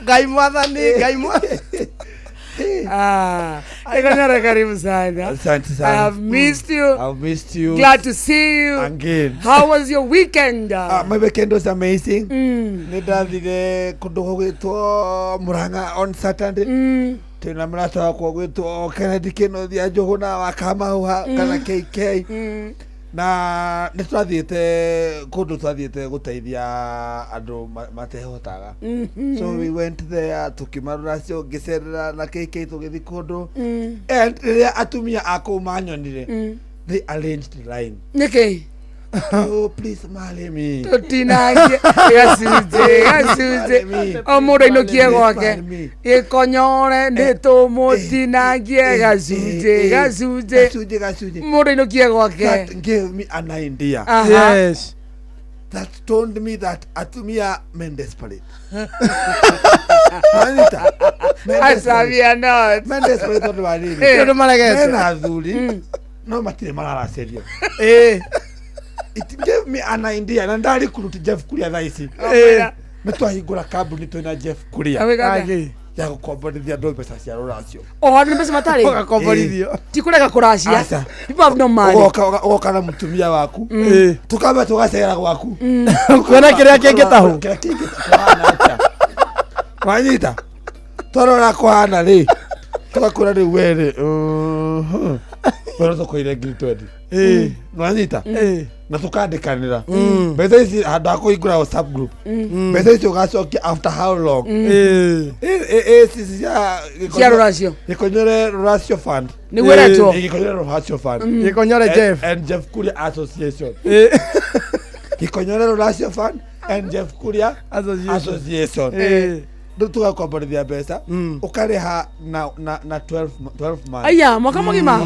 [SPEAKER 14] Gai mwathani, gai mwathani. Ekonyara karibu sana.
[SPEAKER 11] Asante sana.
[SPEAKER 14] I have missed you.
[SPEAKER 11] I've missed you.
[SPEAKER 14] Glad to see you.
[SPEAKER 11] Again.
[SPEAKER 14] How was your weekend?
[SPEAKER 11] My weekend was amazing. Nĩndathire kũndũ gwĩtwo Murang'a on Saturday. Twĩna mũrata wakwa gwĩtwo Kennedy Kĩnuthia ya Njogu na wa Kamau kana KK. Na nĩtwathiĩte kũndũ twathiĩte gũteithia andũ matehotaga. So we went there tukimarora cio ngĩcerera na KK tũgĩthiĩ kũndũ. And rĩrĩa atumia a kũu manyonire, they arranged the line.
[SPEAKER 14] Nĩkĩ?
[SPEAKER 11] Oh, please marry me.
[SPEAKER 14] Tutinangie gacunjĩ o mũndũ ainũkie gwake gĩkonyore nĩtũmũtinangie gacunjĩ mũndũ ainũkie gwake.
[SPEAKER 11] That gave me an idea.
[SPEAKER 14] Yes.
[SPEAKER 11] That told me that atumia men desperate. Manita.
[SPEAKER 14] Asabia not.
[SPEAKER 11] Men desperate tondu wa riri.
[SPEAKER 14] Tondu maregete.
[SPEAKER 11] Men athuri no matire mararacerio. It gave me an idea na ndari kuruti Jeff Kuria thaa ici. Nĩtwahingũra kambuni twĩna Jeff Kuria ya gũkomborithia andũ mbeca cia rũracio.
[SPEAKER 14] Nĩ mbeca matarĩ gũkomborithio ti kũrega kũracia. People have no money.
[SPEAKER 11] Ũgoka na mũtumia waku tũkamba tũgacera gwaku
[SPEAKER 14] kuona kĩrĩa kĩngĩtahwo
[SPEAKER 11] wanyita twarora kũhana rĩ tũgakũra rĩu werĩ tũkoire ngiri 20 wanyita na tukandĩkanĩra mbeca ici handũ ha kũhingũra WhatsApp group mbeca ici ũgacokia after how long
[SPEAKER 14] cia rũracio
[SPEAKER 11] Gĩkonyore Rũracio Fund
[SPEAKER 14] nĩguo ĩretwo
[SPEAKER 11] Gĩkonyore Rũracio Fund
[SPEAKER 14] Gĩkonyore Jeff
[SPEAKER 11] and Jeff Kuria Association Gĩkonyore Rũracio Fund and Jeff Kuria Association ndio tugakomborithia mbeca ukarĩha na 12 months.
[SPEAKER 14] Aya mwaka mũgima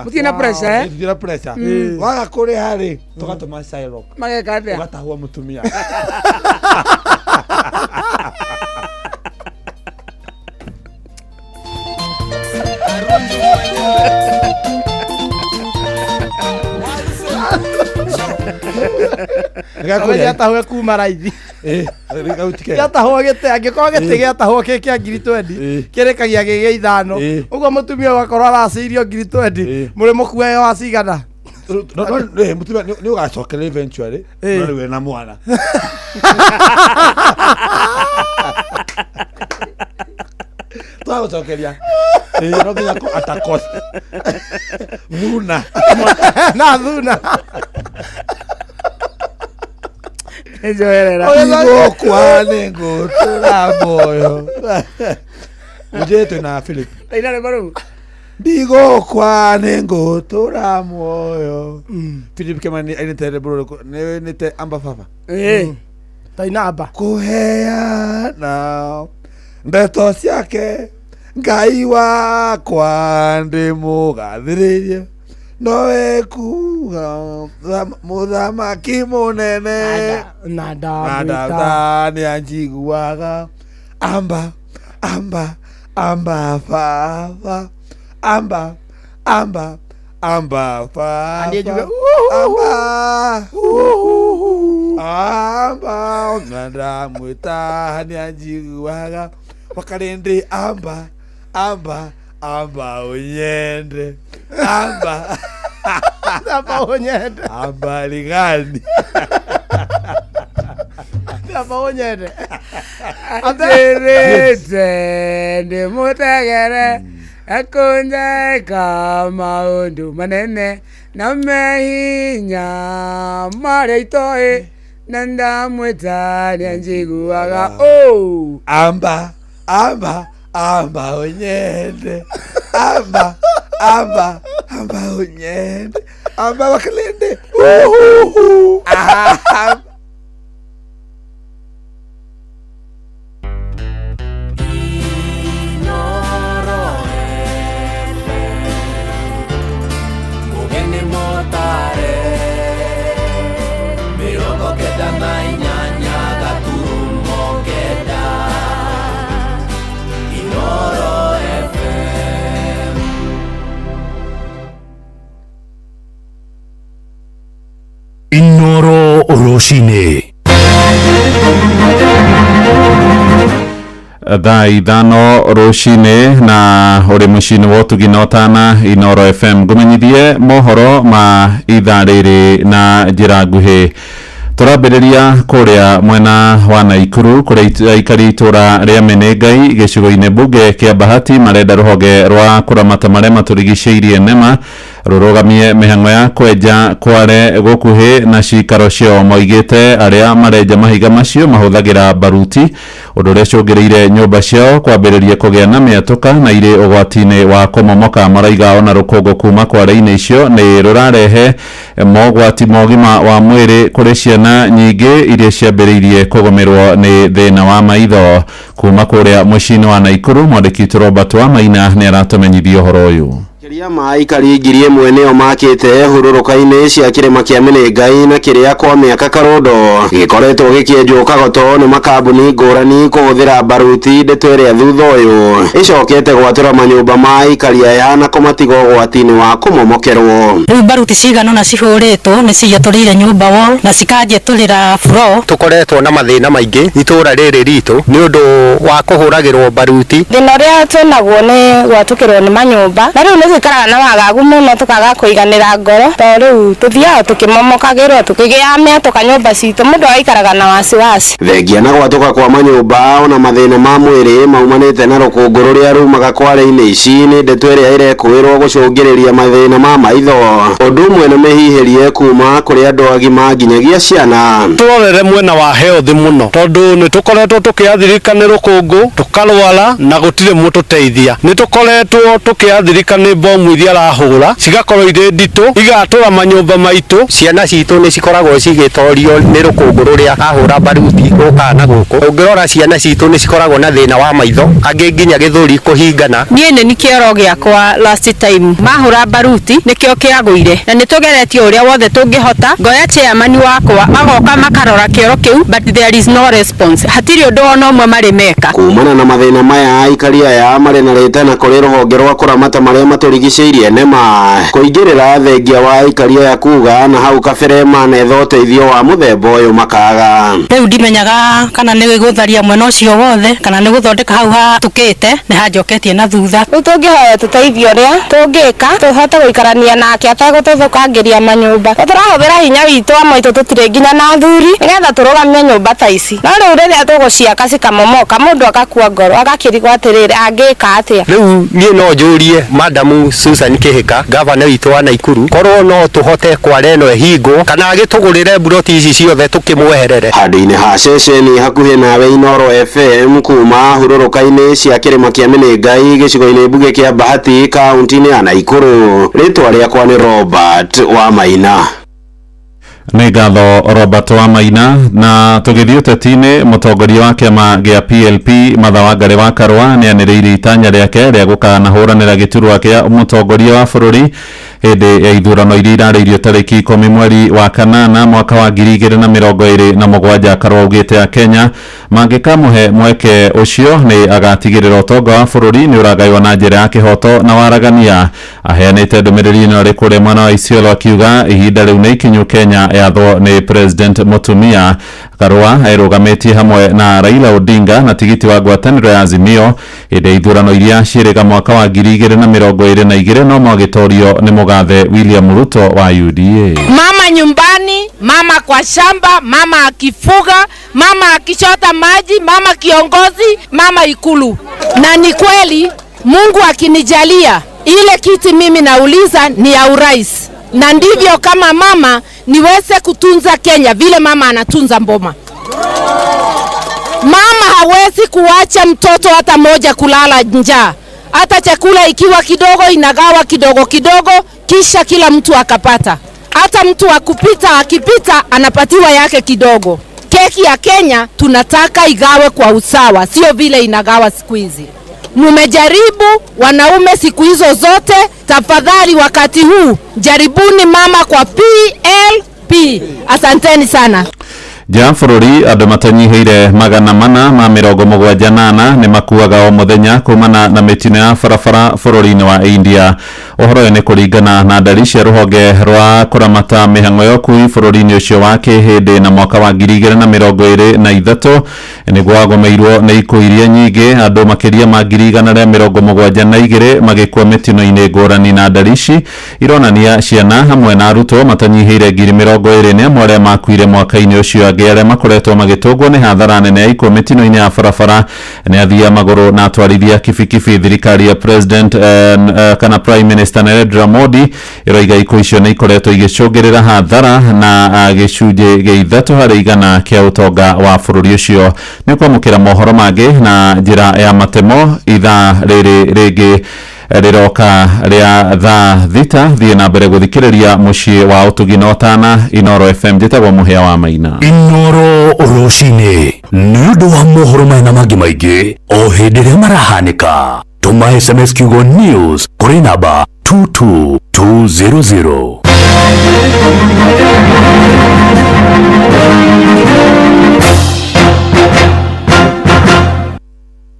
[SPEAKER 14] mutirĩ na pressure
[SPEAKER 11] mutirĩ na pressure waga kũrĩha rĩ tugatũma Shylock
[SPEAKER 14] mageka atĩa
[SPEAKER 11] ugatahwo mũtumia
[SPEAKER 14] Gĩatahwo kuma raithi gĩatahwo gĩte angĩkorwo gĩtĩ gĩatahwo kĩa ngiri 20 kĩrĩkagia gĩ 5 ũguo mũtumia ũgakorwo aracĩirio ngiri 20 mũrĩ mũkuae wa cigana
[SPEAKER 11] mũtumia nĩ ũgacokerera eventually no rĩu na mwana twagũcokeria no nginya atakost thuna
[SPEAKER 14] na thuna
[SPEAKER 11] igũkwa nĩ ngũtũra moyo mũjĩtwe na Philip
[SPEAKER 14] inarĩ maru
[SPEAKER 11] ndigũkwa nĩ ngũtũra moyo Philip Kimani ainĩte rwĩmbo rũrĩkũ nĩte Amba Baba
[SPEAKER 14] taina amba
[SPEAKER 11] kũheana ndeto ciake Ngai wakwa ndĩmũgathĩrĩrie nowe kuga mũthamaki mũnene
[SPEAKER 14] na
[SPEAKER 11] ndamwĩta nĩanjiguaga Amba Amba Amba Baba Amba Amba Amba Baba Amba na ndamwĩta nĩanjiguaga Wakarende Amba Amba Amba unyende Amba
[SPEAKER 14] Amba unyende
[SPEAKER 11] Amba ligani
[SPEAKER 14] Amba unyende Aterete ndĩmũtegere akunja kama undu manene na mehinya marĩa itoĩ na ndamwĩta nĩanjiguaga
[SPEAKER 11] Amba Amba Amba unyende Amba Amba Amba unyende Amba Wakalende
[SPEAKER 3] Mirongo kenda na inyanya gaturumo
[SPEAKER 22] rũcinĩ.
[SPEAKER 13] Thaa ithano rũcinĩ na ũrĩ mũciĩ-inĩ wa ũtugi na ũtana Inoro FM ngũmenyithie mohoro ma ithaa rĩrĩ na njĩra nguhĩ. Tũrambĩrĩria kũrĩa mwena wa Naikuru kũrĩa aikari itũra rĩa Menengai gĩcigo-inĩ mbunge kĩa Bahati marenda rũhonge rwa kũramata marĩa matũrigicĩirie NEMA rũrũgamie mĩhang'o ya kwenja Kware gũkuhĩ na cikaro ciao. Moigĩte arĩa marenja mahiga macio mahũthagĩra baruti, ũndũ ũrĩa ũcũngĩrĩire nyũmba ciao kwambĩrĩria kũgĩa na mĩatũka na irĩ ũgwati-inĩ wa kũmomoka. Maraiga ona rũkũngũ kuma Kware-inĩ icio nĩ rũrarehe mogwati ma ũgima wa mwĩrĩ kũrĩ ciana nyingĩ iria ciambĩrĩirie kũgũmĩrwo nĩ thĩna wa maitho. Kuma kũrĩa mũciĩ-inĩ wa Naikuru, mwandĩki witũ Robert Wamaina nĩ aratũmenyithia ũhoro ũyũ.
[SPEAKER 2] Kiria maikari ngiri ĩmwe nĩo makĩte hurũrũka-inĩ cia kĩrĩma kĩa Menengai na kĩrĩa kwa mĩaka karondo gĩkoretwo gĩkĩenjwo kagoto nĩ makambuni ngũrani kũhũthĩra baruti. Ndeto ĩrĩa thutha ũyũ ĩcokete gwatũra manyũmba ma aikari aya na kũmatiga ũgwati-inĩ wa kũmomokerwo.
[SPEAKER 20] Rĩu baruti cigana na cihũrĩtwo nĩ ciatũrĩire nyũmba wall na cikanjetũrĩra floor.
[SPEAKER 23] Tũkoretwo na mathĩna maingĩ itũra rĩrĩ ritũ nĩ ũndũ wa kũhũragĩrwo baruti.
[SPEAKER 24] Thĩna ũrĩa twĩnaguo nĩ gwatũkĩrwo nĩ manyũmba, na rĩu nĩ gĩkaraga na wagagu mũno tũkaga kũiganĩra ngoro, tondũ rĩu tũthiaga tũkĩmomokagĩrwo tũkĩgĩa mĩatũka nyũmba citũ, mũndũ agaikaraga na wasiwasi.
[SPEAKER 2] Thengia na gwatũka kwa manyũmba ona mathĩna ma mwĩrĩ maumanĩte na rũkũngũ rũrĩa rumaga Kware-inĩ ici nĩ ndeto ĩrĩa ĩrekũĩrwo gũcũngĩrĩria mathĩna ma maitho, ũndũ ũmwe na mĩhihĩrie kuma kũrĩ andũ agima nginyagia ciana.
[SPEAKER 25] Tũrorere mwena wa health mũno, tondũ nĩ tũkoretwo tũkĩathirika nĩ rũkũngũ tũkarwara na gũtirĩ mũtũteithia. Nĩ tũkoretwo tũkĩathirika nĩ bomu iria arahũra cigakorwo irĩ nditũ igatũra manyũmba maitũ.
[SPEAKER 23] Ciana citũ nĩ cikoragwo cigĩtorio nĩ rũkũngũ rũrĩa ahũra baruti gũka na gũkũ. Ũngĩrora ciana citũ nĩ cikoragwo na thĩna wa maitho, angĩ nginya gĩthũri kũhingana.
[SPEAKER 24] Niĩ nĩ kĩoro gĩakwa last time mahũra baruti nĩkĩo kĩagũire, na nĩ tũgeretie ũrĩa wothe tũngĩhota. Ngoya chairman wakwa agoka makarora kĩoro kĩu, but there is no response. Hatirĩ ũndũ ona ũmwe marĩ meka.
[SPEAKER 2] Kumana na mathĩna maya aikari aya marĩ na rĩtana kũrĩ rũhonge rwa kũramata marĩa matũrigicĩirie NEMA kũingĩrĩra thengia wa aikari aya kuga na hau kabere manetha ũteithio wa mũthemba ũyũ makaga.
[SPEAKER 20] Rĩu ndimenyaga kana nĩ gũtharia mwena ũcio wothe kana nĩ gũthondeka hau hatũkĩte nĩ hanjoketie na thutha.
[SPEAKER 24] Rĩu tũngĩhoya tũteithio ũrĩa tũngĩka tũhote gũikarania nake ategũtũthũkangĩria manyũmba. Tũrahũthĩra hinya witũ wa maitũ tũtirĩ nginya na thuri nĩgetha tũrũgamie nyũmba ta ici, no rĩu rĩrĩa tũgũciaka cikamomoka mũndũ agakua ngoro agakĩrigwo atĩrĩrĩ angĩka atĩa.
[SPEAKER 23] Rĩu niĩ no njũrie Madamu Susan Kĩhĩka, gavana witũ wa Naikuru, korwo no tũhote Kware ĩno ĩhingwo kana agĩtũgũrĩre buroti ici ciothe tũkĩmweherere.
[SPEAKER 2] Handũ-inĩ ha ceceni hakuhĩ nawe Inoro FM kuma hurũrũka-inĩ cia kĩrĩma kĩa Menengai gĩcigo-inĩ mbunge kĩa Bahati kaunti-inĩ ya Naikuru, rĩtwa rĩakwa nĩ Robert Wamaina.
[SPEAKER 13] Nĩ ngatho Robert Wamaina. Na tũgĩthiĩ ũteti-inĩ, mũtongoria wa kĩama gĩa PLP Martha Wangari wa Karũa nĩ anĩrĩire itanya rĩake rĩa gũkanahũranĩra gĩturwa kĩa mũtongoria wa bũrũri hĩndĩ ya ithurano iria irarĩirio tarĩki 10 mweri wa kanana mwaka wa 2027. Karũa augĩte Kenya mangĩkamũhe mweke ũcio nĩ agatigĩrĩra ũtonga wa bũrũri nĩ ũragaywo na njĩra ya kĩhoto na waragania. Aheanĩte ndũmĩrĩri ĩno arĩ kũrĩa mwena wa Isiolo akiuga ihinda rĩu nĩ ikinyu Kenya yathwo nĩ President Mũtumia. Karũa erũgamĩtie hamwe na Raila Odinga na tigiti wa ngwatanĩro ya Azimio hĩndĩ ya ithurano iria ciĩrĩga mwaka wa 2022 no magĩtorio nĩ mũgathe William Ruto wa UDA.
[SPEAKER 26] Mama nyumbani, mama kwa shamba, mama akifuga, mama akichota maji, mama kiongozi, mama Ikulu. Na ni kweli Mungu akinijalia ile kiti mimi nauliza ni ya urais, na ndivyo kama mama niweze kutunza Kenya vile mama anatunza Mboma. Mama hawezi kuacha mtoto hata moja kulala njaa. Hata chakula ikiwa kidogo inagawa kidogo kidogo kisha kila mtu akapata. Hata mtu akipita anapatiwa yake kidogo. Keki ya Kenya tunataka igawe kwa usawa, sio vile inagawa siku hizi. Mumejaribu wanaume siku hizo zote, tafadhali wakati huu jaribuni mama kwa PLP. Asanteni sana.
[SPEAKER 13] ja bũrũri andũ matanyiheire 478 nĩ makuaga o mũthenya kumana na mĩtino ya barabara bũrũri-inĩ wa India. Ũhoro ũyũ nĩ kũringana na ndari cia rũhonge rwa kũramata mĩhang'o ya ũkui bũrũri-inĩ ũcio wa kĩhĩndĩ na mwaka wa 2023 nĩguo wagũmĩirwo nĩ ikuũ iria nyingĩ, andũ makĩria ma 172 magĩkua mĩtino-inĩ ngũrani, na ndari ici ironania ciana hamwe na arutwo matanyiheire 20 nĩ amwe arĩa makuire mwaka-inĩ ũcio. Angĩ arĩa makoretwo magĩtũngwo nĩ hathara nene ya ikuũ mĩtino-inĩ ya barabara nĩ athii a magũrũ na atwarithia kibikibi. Thirikari ya President kana Prime Minister Narendra Modi ĩroiga ikuũ icio nĩ ikoretwo igĩcũngĩrĩra hathara na gĩcunjĩ gĩa 3% kĩa ũtonga wa bũrũri ũcio. Nĩ kwamũkĩra mohoro mangĩ na njĩra ya matemo ithaa rĩrĩ rĩngĩ riroka ria thaa thita. Thiĩ na mbere gũthikĩrĩria mũciĩ wa ũtugi na ũtana Inoro FM. Njĩtagwo Mũhĩa wa Maina.
[SPEAKER 22] Inoro rũcinĩ nĩ ũndũ wa mohoro mena mangĩ maingĩ o hĩndĩ ĩrĩa marahanĩka. Tũma SMS kiugo news kũrĩ namba 22200.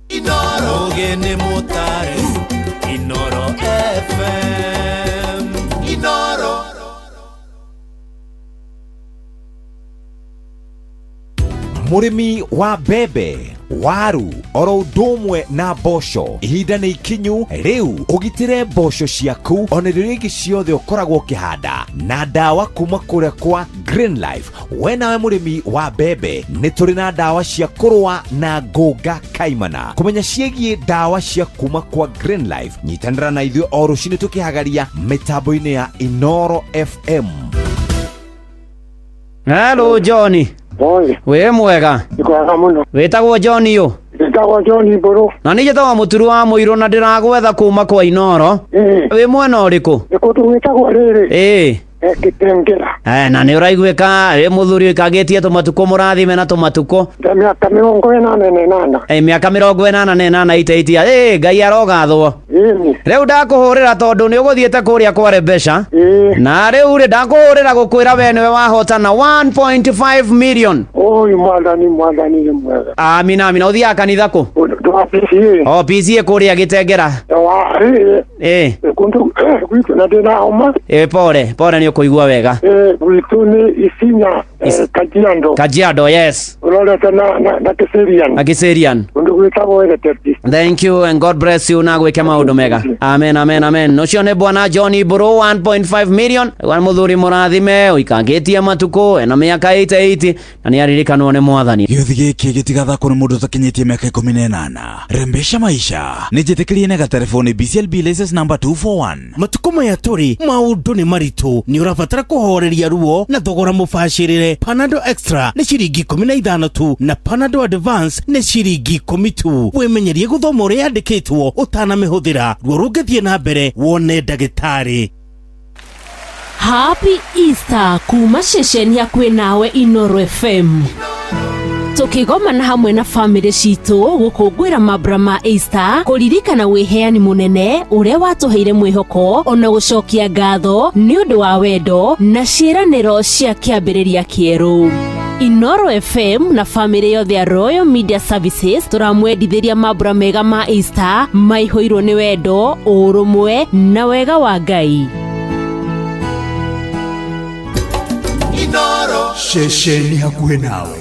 [SPEAKER 3] Inoro gene motare Inoro FM Inoro.
[SPEAKER 6] Mũrĩmi wa mbembe, waru, oro ũndũ ũmwe na mboco, ihinda nĩ ikinyu rĩu ũgitĩre mboco ciaku ona rĩrĩa ingĩ ciothe ũkoragwo ũkĩhanda na ndawa kuma kũrĩa kwa Greenlife. We nawe mũrĩmi wa mbembe, nĩ tũrĩ na ndawa cia kũrũa na ngũnga kaimana. Kũmenya ciĩgiĩ ndawa cia kuma kwa Greenlife, nyitanĩra na ithuĩ o rũcinĩ tũkĩhagaria mĩtambo-inĩ ya Inoro FM.
[SPEAKER 8] Hello Johnny.
[SPEAKER 15] Oi.
[SPEAKER 8] We mwega.
[SPEAKER 15] Nĩkwega mũno.
[SPEAKER 8] Wĩtagwo Johnny ũ?
[SPEAKER 15] Wĩtagwo Johnny Mbũrũ.
[SPEAKER 8] Na niĩ njĩtagwo Mũturu wa Mũirũ na ndĩragwetha kuma kwa Inoro. Wĩ mwena ũrĩkũ?
[SPEAKER 15] Nĩ kũndũ gwĩtagwo rĩrĩ. Gĩtengera.
[SPEAKER 8] Na nĩ ũraiguĩka mũthuri ũikangĩtie tũmatukũ mũrathime na tũmatukũ.
[SPEAKER 15] Mĩaka 88.
[SPEAKER 8] Mĩaka 88 itaitia. Ngai arogathwo. Rĩu ndakũhũrĩra tondũ nĩ ũgũthiĩte kũrĩa kwa Rebesha. Na rĩu rĩ ndakũhũrĩra gũkwĩra we nĩwe wahotana 1.5 million.
[SPEAKER 15] Oi mwathani nĩ mwega.
[SPEAKER 8] Amina ũthiaga kanitha kũ? PCA. PCA kũrĩa Gĩtengera.
[SPEAKER 15] Kũndũ gwitũ na ndĩna homa.
[SPEAKER 8] Pole nĩ ũkũigua wega.
[SPEAKER 15] Gwitũ nĩ Isinya Kajiado,
[SPEAKER 8] yes.
[SPEAKER 15] Ũrorete na Kiserian. Kũndũ gwĩtagwo Ereteti.
[SPEAKER 8] Thank you and God bless you na gwĩke maũndũ mega. Amen. Ũcio nĩ bwana Johnny Mbũrũ 1.5 million. Wa mũthuri mũrathime ũikangĩtie matukũ ena mĩaka 88 na nĩ aririkanwo nĩ Mwathani.
[SPEAKER 5] Gĩothi gĩkĩ gĩtigathakwo nĩ mũndũ ũtakinyĩtie mĩaka 18. Rembesha maisha nĩ njĩtĩkĩrie na gatelefoni BCLB license number 241.
[SPEAKER 17] Matukũ maya tũrĩ maũndũ nĩ maritũ, nĩ ũrabatara kũhoreria ruo na thogora mũbacĩrĩre. Panadol Extra nĩ ciringi 15 tu na Panadol Advance nĩ ciringi 10 tu. Wĩmenyerie gũthoma ũrĩa yandĩkĩtwo ũtanamĩhũthĩra, ruo rũngĩthiĩ na mbere wone ndagĩtarĩ.
[SPEAKER 9] Happy Easter kuma ceceni hakuhĩ nawe Inoro FM. Tukigomana hamwe na family citũ gũkũngũĩra mambura ma Easter, kũririkana wĩheani mũnene ũrĩa watũheire mwĩhoko ona gũcokia ngatho nĩ ũndũ wa wendo na ciĩranĩro cia kĩambĩrĩria kĩerũ. Inoro FM na family yothe ya Royal Media Services tũramwendithĩria mambura mega ma Easter maihũirwo nĩ wendo, ũrũmwe na wega wa Ngai.
[SPEAKER 3] Inoro
[SPEAKER 22] ceceni hakuhĩ nawe.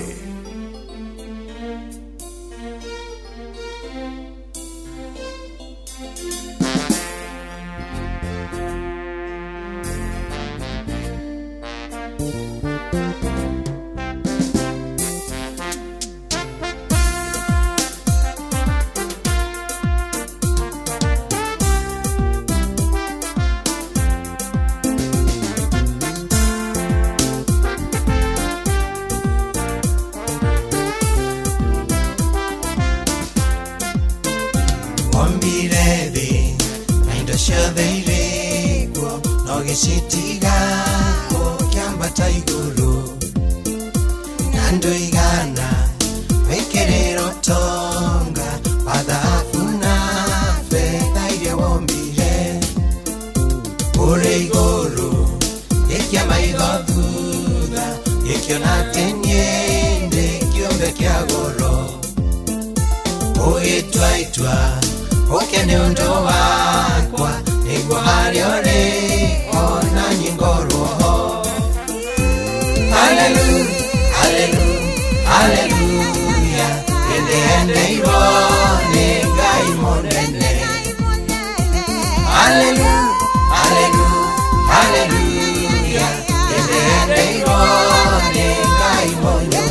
[SPEAKER 3] Ikia maitho thutha, ikio na tenye ugitwaitwa ukene undo wakwa niguo haria uri ona nyingorwo hallelujah hallelujah hallelujah ende irone ngai monene hallelujah hallelujah hallelujah ende irone ngai monene.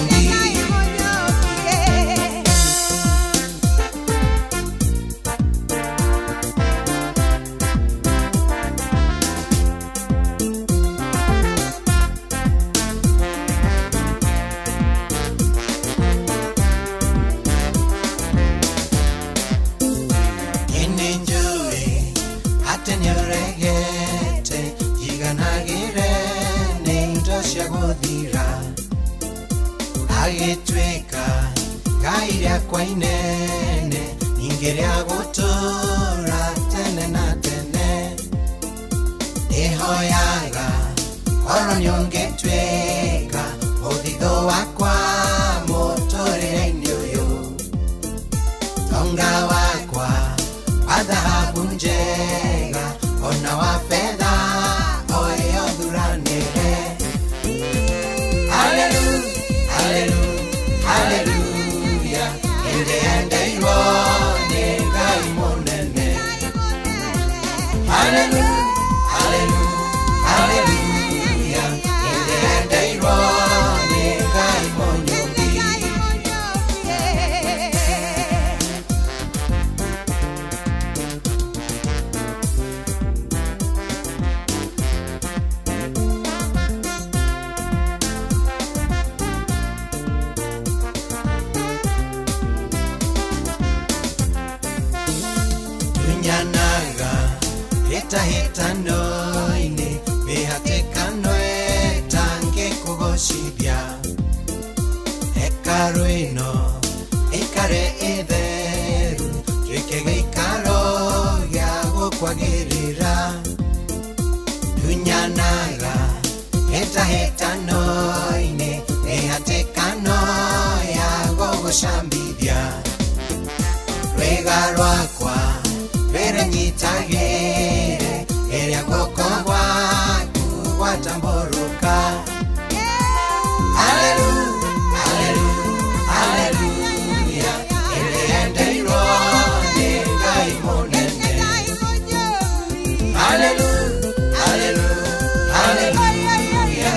[SPEAKER 3] Agitweka gairia kwa inene ingeria gutura tene na tene nihoyaga oro nyongetweka uthitho wakwa muturire-ini uyu tonga wakwa wa dhahabu njega ona wa fedha oyo thuranire hallelujah hallelujah hallelujah ende irone ngai monene hallelujah hallelujah hallelujah ende irone ngai monyobi hita noine behatekano etange kugoshibia ekaruino ekare ederu twikege ikaro yago kwagirira dunyanaga hita noine behatekano yago goshambibia rwega rwakwa berenyitagere eria goko gwaku gwatamboruka hallelujah hallelujah hallelujah ende irone ngai monene hallelujah hallelujah hallelujah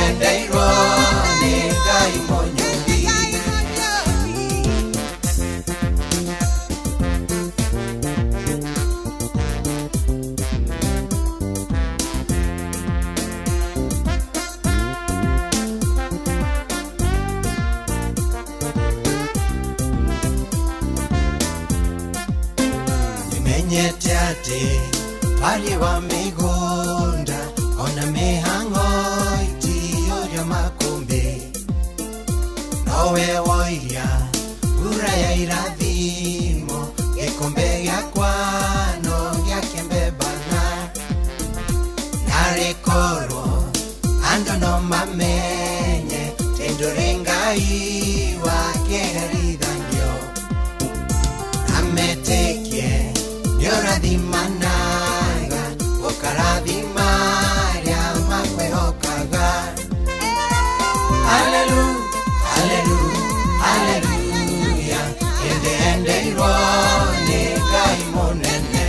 [SPEAKER 3] ende irone ngai monyobi nyetiate pali wa migunda ona mihango itiyo makumbi nowe woiria ura ya irathimo gikombe giakwa no giakembebana narekorwo ando no mamenye tendore ngai wakeherithanio ametekie yoradimanaga okaradimaria makwehokaga hallelujah hallelujah hallelujah ende irone ngai monene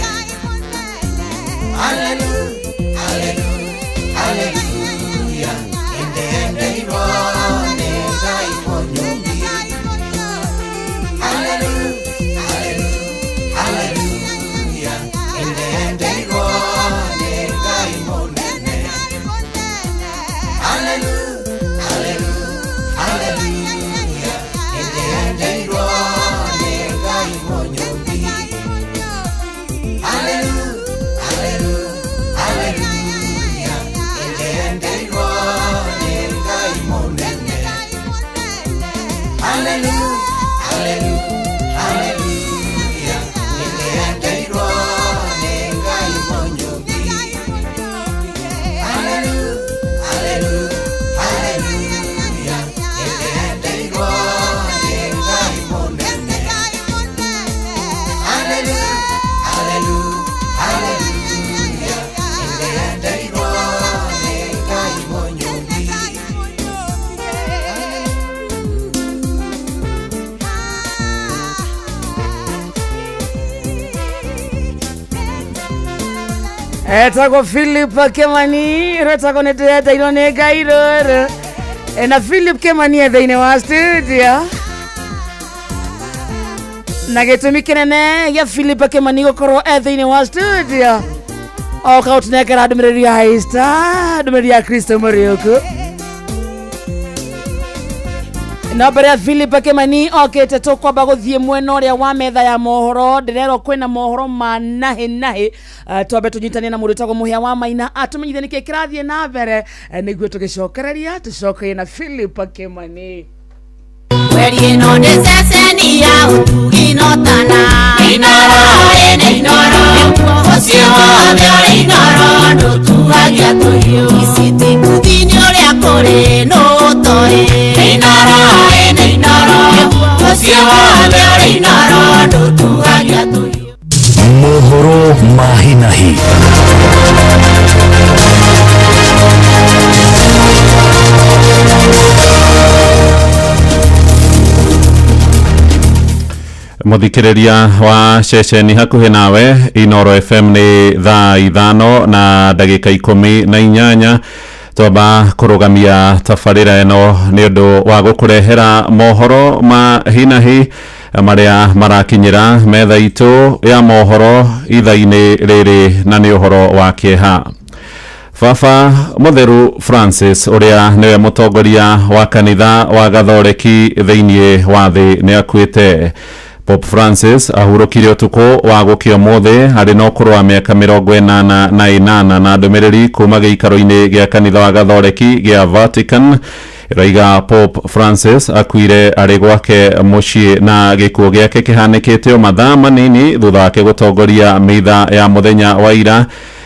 [SPEAKER 3] hallelujah hallelujah hallelujah ende irone ngai monyobi hallelujah hallelujah hallelujah ende
[SPEAKER 14] Etagwo Philip Kimani retagwo nĩ ndĩrenda nĩ Ngai rũrũ na Philip Kimani thĩinĩ wa studio na gĩtũmi kĩnene gĩa Philip Kimani gũkorwo thĩinĩ wa studio oka ũtunekera ndũmĩrĩri ya Easter ndũmĩrĩri ya Kristo Mũriũku na mbere ya Philip Kimani okete tũkwamba gũthiĩ mwena ũrĩa wa metha ya mohoro ndĩrerwo kwĩna mohoro ma nahi twambe tũnyitanie na mũndũ wĩtagwo Mũhĩa wa Maina atũmenyithie nĩkĩ kĩrathiĩ na mbere nĩguo tũgĩcokereria tũcokerie na Philip Kimani
[SPEAKER 3] Werie no nĩ ceceni ya ũtugi no tana Inoro ũcio wothe ũrĩ Inoro ndũtugagia tũhiũ Icitikuthi-inĩ ũrĩa kũrĩ n'ũtoĩ Inoro ũcio wothe ũrĩ Inoro ndũtugagia tũhiũ
[SPEAKER 22] Mohoro ma hi na hi.
[SPEAKER 13] Muthikiriria wa ceceni hakuhi nawe Inoro FM ni thaa 5 na ndagika 18 twamba kurugamia tabarĩra ĩno nĩ ũndũ wa gũkũrehera mohoro ma hinahi maria marakinyira metha itu ya mohoro itha-inĩ rĩrĩ na nĩ ũhoro wa kĩeha. Baba Mũtheru Francis uria niwe mũtongoria wa kanitha wa Gathoreki thĩinĩ wa thĩ nĩ akuĩte. Pope Francis ahurũkire ũtukũ wa gũkĩa ũmũthĩ arĩ na ũkũrũ wa mĩaka 88 na ndũmĩrĩri kuma gĩikaro-inĩ gĩa kanitha wa Gathoreki gĩa Vatican ĩrauga Pope Francis akuire arĩ gwake mũciĩ na gĩkuũ gĩake kĩhanĩkĩte o mathaa manini thutha wake gũtongoria mitha ya mũthenya wa ira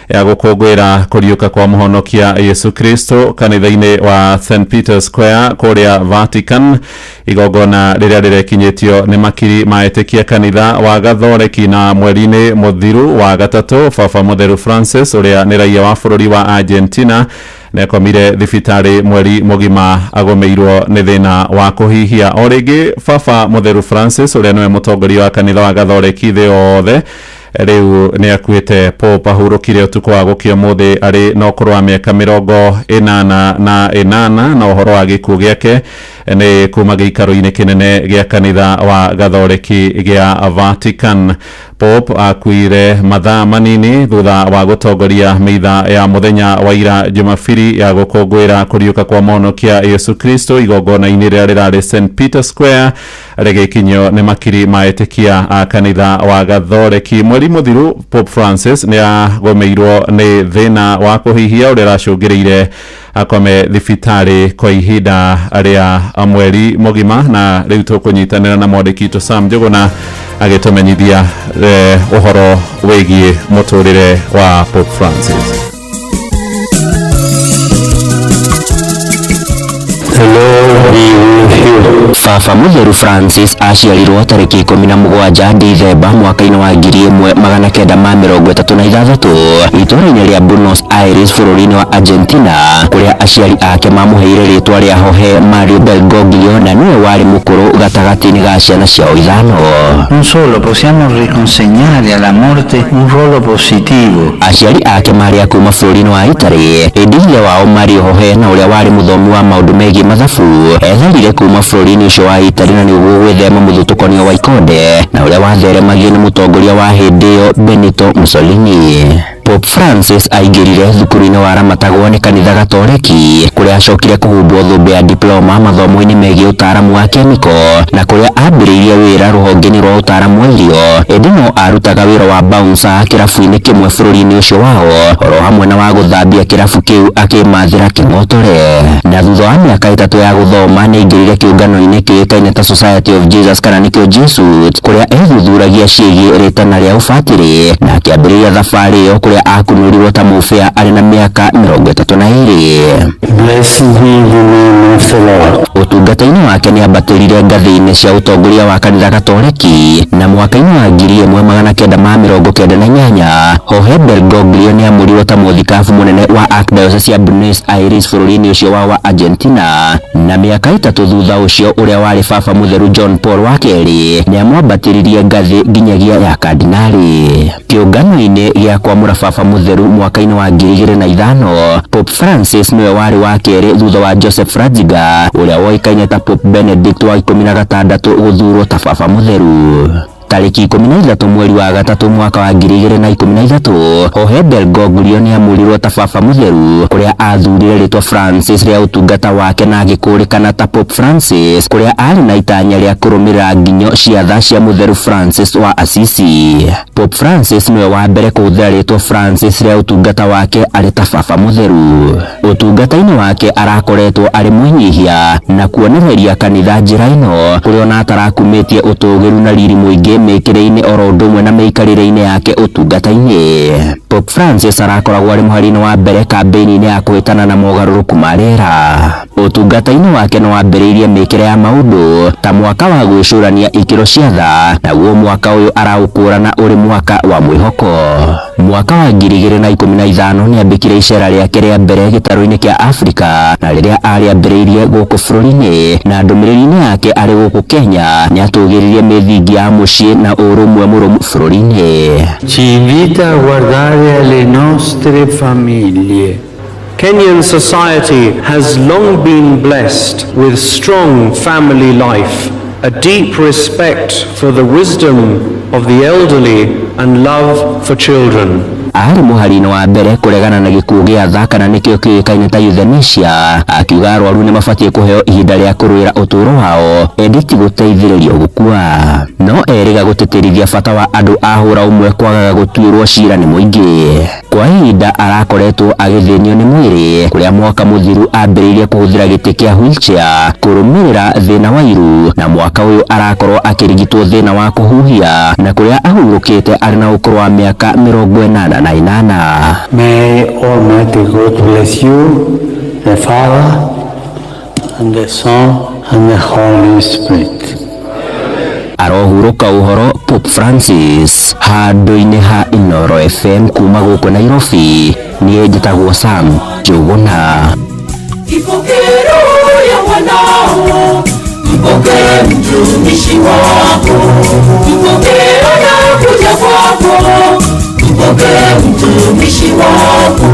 [SPEAKER 13] ya gũkũngũĩra kũriũka kwa mũhonokia Yesu Kristo kanitha-inĩ wa St Peter's Square kũrĩa Vatican. Igongona rĩrĩa rĩrekinyĩtio nĩ makiri maĩtĩkia kanitha wa Gathoreki na mweri-inĩ mũthiru wa gatatũ. Baba Mũtheru Francis ũrĩa nĩ raia wa bũrũri wa Argentina nekomire thibitarĩ mweri mũgima agomeirwo nĩ thĩna wa kũhihia. O rĩngĩ Baba Mũtheru Francis ũrĩa nĩwe mũtongoria wa kanitha wa Gathoreki thĩ yothe rĩu nĩ akuĩte. Pope ahurũkire ũtukũ wa gũkĩa ũmũthĩ arĩ na ũkũrũ wa mĩaka 88 na ũhoro wa gĩkuũ gĩake nĩ kuma gĩikaro-inĩ kĩnene gĩa kanitha wa Gathoreki gĩa Vatican. Pope akuire mathaa manini thutha wa gũtongoria mitha ya mũthenya wa ira Jumapili ya gũkũngũĩra kũriũka kwa mũhonokia Yesu Kristo igongona-inĩ rĩrĩa rĩrarĩ St Peter's Square rĩgĩkinyio nĩ makiri maĩtĩkia a kanitha wa Gathoreki. Mweri mũthiru Pope Francis nĩ agomeirwo nĩ thĩna wa kũhihia ũrĩa ũracũngĩrĩire akome thibitarĩ kwa ihinda rĩa mweri mũgima, na rĩu tũkũnyitanĩra na mwandĩki witũ Sam Njuguna agĩtũmenyithia ũhoro wĩgiĩ mũtũrĩre wa Pope Francis.
[SPEAKER 7] Baba Mũtheru Francis aciarirwo tarĩki 17 Dithemba mwaka-inĩ wa 1936 itũũra-inĩ rĩa Buenos Aires bũrũri-inĩ wa Argentina, kũrĩa aciari ake mamũheire rĩtwa rĩa Jorge Mario Bergoglio na nĩwe warĩ mũkũrũ gatagatĩ-inĩ ga ciana ciao ithano.
[SPEAKER 12] Non solo possiamo riconsegnare alla morte un ruolo positivo.
[SPEAKER 7] Aciari ake marĩ a kuma bũrũri-inĩ wa Italy, ithe wao Mario Jorge na ũrĩa warĩ mũthomi wa maũndũ megiĩ mathabu etharire kuma bũrũri-inĩ ũcio wa Italy na nĩguo gwĩthema mũthutũkanio wa ikonde na ũrĩa watheremagio nĩ mũtongoria wa hĩndĩ ĩyo Benito Mussolini. Pope Francis aingĩrire thukuru-inĩ wa ramatagwo nĩ kanitha Gatoreki, kũrĩa acokire kũhumbwo thũmbĩ ya diploma mathomo-inĩ megiĩ ũtaaramu wa kemiko na kũrĩa ambĩrĩirie wĩra rũhonge-inĩ rwa ũtaaramu wa irio. Ĩndĩ no arutaga wĩra wa bouncer kĩrabu-inĩ kĩmwe bũrũri-inĩ ũcio wao, oro hamwe na wa gũthambia kĩrabu kĩu akĩmathĩra kĩng'otore. Na thutha wa mĩaka 3 ya gũthoma nĩ aingĩrire kĩũngano-inĩ kĩũĩkaine ta Society of Jesus kana nĩkĩo Jesus, kũrĩa ethuthuragia ciĩgiĩ rĩtana rĩa ũbatĩrĩ na akĩambĩrĩria thabarĩ ĩyo kũrĩa akunurirwo ta mũbĩa arĩ na mĩaka 32. Ũtungata-inĩ wake nĩ ambatĩrire ngathĩ-inĩ cia ũtongoria wa kanitha Gatoreki na mwaka-inĩ wa 1998 Jorge Bergoglio nĩ amũrirwo ta mũthikabu mũnene wa Archdiocese ya Buenos Aires bũrũri-inĩ ũcio wa Argentina, na mĩaka 3 thutha ũcio ũrĩa warĩ Baba Mũtheru John Paul wa kerĩ nĩ amwambatĩririe ngathĩ nginyagia ya kardinali. Kĩũngano-inĩ gĩa kwamũra baba mutheru mwaka-inĩ wa 2005. Pope Francis niwe wari wa kerĩ thutha wa Joseph Ratzinger ũrĩa woĩkaine ta Pope Benedict wa 16 gũthurwo ta baba mutheru. Tariki 13 mweri wa gatatu mwaka wa 2013 Jorge Bergoglio nĩamurirwo ta baba mutheru kũrĩa athurire rĩtwa Francis rĩa ũtungata wake na agĩkũrĩkana ta Pope Francis kũrĩa arĩ na itanya rĩa kũrũmĩrĩra nginyo ciatha cia mutheru Francis wa Assisi. Pope Francis nĩwe wa mbere kũhũthĩra rĩtwa Francis rĩa ũtungata wake arĩ ta baba mutheru. Ũtungata-inĩ wake arakoretwo arĩ mwĩnyihia na kuonereria kanitha njĩra ĩno kũrĩa ona atarakumĩtie ũtũgĩru na riri mũingĩ mĩkĩrĩinĩ oro ũndũ ũmwe na mĩikarĩre-inĩ yake ũtungata-inĩ. Pope Francis arakoragwo arĩ mũhari-inĩ wa mbere kambĩini-inĩ ya kũhĩtana na mogarũrũku ma rĩera. Ũtungata-inĩ wake nĩ wambĩrĩirie mĩkĩre ya maũndũ ta mwaka wa gwĩcũrania ikĩro cia tha, naguo mwaka ũyũ araũkũrana ũrĩ mwaka wa mwĩhoko. Mwaka wa 2015 nĩambĩkire icera rĩake rĩa mbere gĩtarũ-inĩ kĩa Afrika na rĩrĩa arĩambĩrĩirie gũkũ bũrũri-inĩ, na ndũmĩrĩri-inĩ yake arĩ gũkũ Kenya nĩatũgĩririe mĩthingi ya mũciĩ na ũrũmwe mũrũmu bũrũri-inĩ.
[SPEAKER 1] Ci invita a guardare alle nostre famiglie. Kenyan society has long been blessed with strong family life, a deep respect for the wisdom of the elderly and love for children.
[SPEAKER 7] Arĩ mũhari-inĩ wa mbere kũregana na gĩkuũ gĩa tha kana nĩkĩo kĩũĩkaine ta euthanasia, akiuga arwaru nĩ mabatiĩ kũheo ihinda rĩa kũrũĩra ũtũũro wao ĩndĩ ti gũteithĩrĩrio gũkua. No erĩga gũtĩtĩrithia bata wa andũ a hũra ũmwe kwagaga gũtuĩrwo cira nĩ mũingĩ. Kwa ihinda arakoretwo agĩthĩnio nĩ mwĩrĩ kũrĩa mwaka mũthiru ambĩrĩirie kũhũthĩra gĩtĩ kĩa wheelchair kũrũmĩrĩra thĩna wa iru, na mwaka ũyũ arakorwo akĩrigitwo thĩna wa kũhuhia na kũrĩa ahurũkĩte arĩ na ũkũrũ wa mĩaka 88.
[SPEAKER 1] May Almighty God bless you, the Father, and the Son, and the Holy Spirit.
[SPEAKER 7] Arohurũka ũhoro Pope Francis handũ-inĩ ha Inoro FM kuma gũkũ Nairobi. Niĩ njĩtagwo Sam Njũgũna.
[SPEAKER 3] Ipokero ya wanao, ipokee mtumishi wako, ipokee anakuja kwako, ipokee mtumishi wako.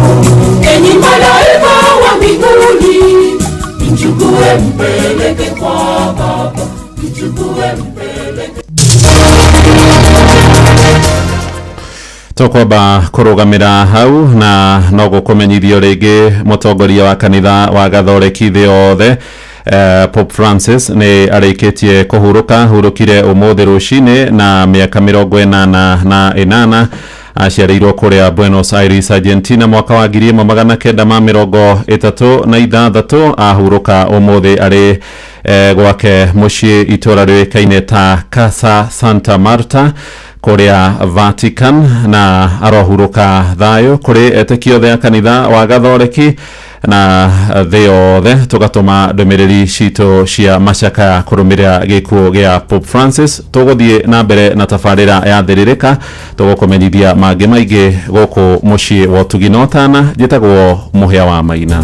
[SPEAKER 3] Enyi malaika wa mbinguni, mchukue mpeleke kwa Baba, mchukue mpeleke.
[SPEAKER 13] Tukwamba kũrũgamĩra hau na no gũkũmenyithio rĩngĩ mũtongoria wa kanitha wa Gathoreki thĩ yothe Pope Francis nĩ arĩkĩtie kũhurũka, hurũkire ũmũthĩ rũcinĩ na mĩaka 88 aciarĩirwo kũrĩa Buenos Aires, Argentina mwaka wa 1936. Ahurũka ũmũthĩ arĩ gwake mũciĩ itũra rĩũĩkaine ta Casa Santa Marta kũrĩa Vatican, na arohurũka thayũ kũrĩ etĩkia othe a kanitha wa Gathoreki na thĩ yothe. Tũgatũma ndũmĩrĩri citũ cia macaka kũrũmĩrĩra gĩkuũ gĩa Pope Francis. Tũgũthiĩ na mbere na tabarĩra ya thĩrĩrĩka, tũgũkũmenyithia mangĩ maingĩ gũkũ mũciĩ wa Ũtugi na Ũtana. Njĩtagwo Mũhĩa wa Maina.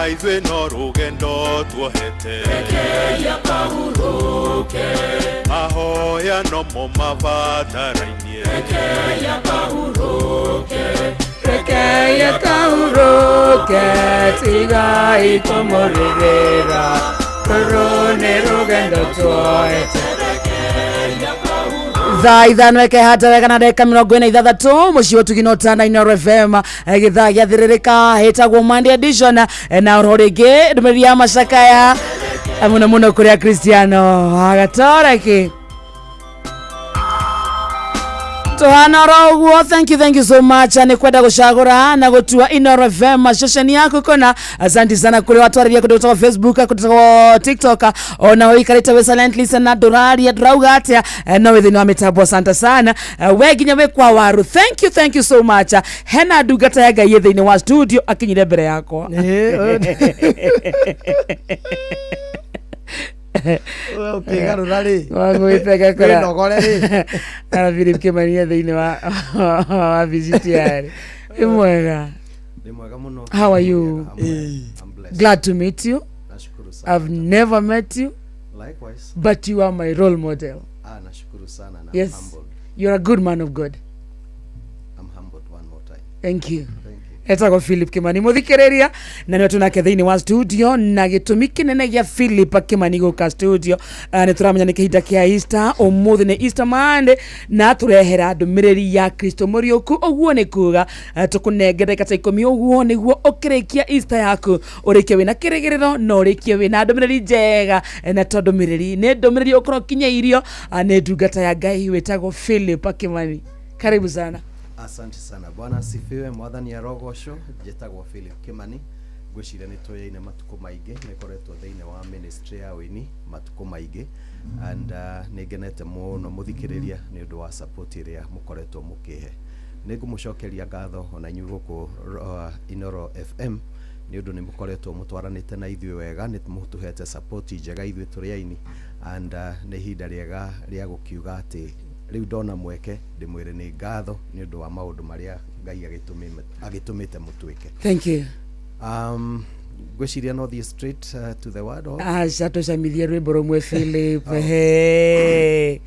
[SPEAKER 10] Ithuĩ no rũgendo tuohete, mahoya no mo mabatarainie,
[SPEAKER 16] Rekei akahuroke, tigai kumurĩrĩra, tũrũ nĩ rũgendo tuohete.
[SPEAKER 14] thaa ithano eke hata wega na ndagĩka 46 mũciĩ wa Tuginota Inooro FM gĩthaa gĩathĩrĩrĩka hĩtagwo Monday edition na ũhoro rĩngĩ ndũmĩrĩri ya macakaya mũno mũno kũrĩa Cristiano Agatoreki Tuhana roguo, thank you so much. Ni kwenda gushagura na gutua Inooro FM station yako kona. Asante sana kule watu waria kutoka Facebook, kutoka TikTok. Ona wikarita we silent listener dorari ya drauga atia. No withini wa mitambo, asante sana. Weginya we kwa waru. Thank you so much. Hena dugata ya gaye thini wa studio akinyire mbere yako.
[SPEAKER 4] Okay, garurari.
[SPEAKER 14] Wangu ipeka kora. Nogoreri. Kana Philip Kimani thini wa visit yari. Imwega.
[SPEAKER 4] Nimwega muno.
[SPEAKER 14] How are you?
[SPEAKER 4] I'm blessed.
[SPEAKER 14] Glad to meet you.
[SPEAKER 4] Nashukuru sana.
[SPEAKER 14] I've never met you.
[SPEAKER 4] Likewise.
[SPEAKER 14] But you are my role model.
[SPEAKER 4] Nashukuru sana na
[SPEAKER 14] yes.
[SPEAKER 4] Humbled.
[SPEAKER 14] You're a good man of God.
[SPEAKER 4] I'm humbled one more time.
[SPEAKER 14] Thank you. Etagwo Philip Kimani muthikiriria na nĩ tunake thĩinĩ wa studio na gĩtũmi kĩnene gĩa Philip Kimani gũka studio nĩ tũramenya nĩ kĩhinda kĩa Easter ũmũthĩ nĩ Easter Monday na tũrehera ndũmĩrĩri ya Kristo mũriũku ũguo nĩ kuga tũkũnengere kata 10 ũguo nĩguo ũkĩrĩkia Easter yaku ũrĩkie wĩna kĩrĩgĩrĩro no ũrĩkie wĩna ndũmĩrĩri njega na tondũ nĩ ndũmĩrĩri ũkorwo kinyĩirio nĩ ndungata ya Ngai wĩtagwo Philip Kimani. Karibu sana.
[SPEAKER 4] Asante sana. Bwana asifiwe. Mwathani arogocwo. Njĩtagwo Philip Kimani. Ngwĩciria nĩ tũyaine matukũ maingĩ nĩkoretwo thĩinĩ wa ministry ya wĩini matukũ maingĩ and nĩngenete mũno mũthikĩrĩria nĩ ũndũ wa support ĩrĩa mũkoretwo mũkĩhe. Nĩngũmũcokeria ngatho ona inyuĩ gũkũ Inooro FM nĩ ũndũ nĩ mũkoretwo mũtwaranĩte na ithuĩ wega nĩ mũtũhete support njega ithuĩ tũrĩ aini and nĩ ihinda rĩega rĩa gũkiuga atĩ riu ndona mweke ndimwire ni ngatho ni undu wa maundu maria Ngai agitumite mutwike.
[SPEAKER 14] Thank you.
[SPEAKER 4] Gwiciria no the straight to the word of
[SPEAKER 14] shatocamithie rwimbo rumwe Philip. Hey.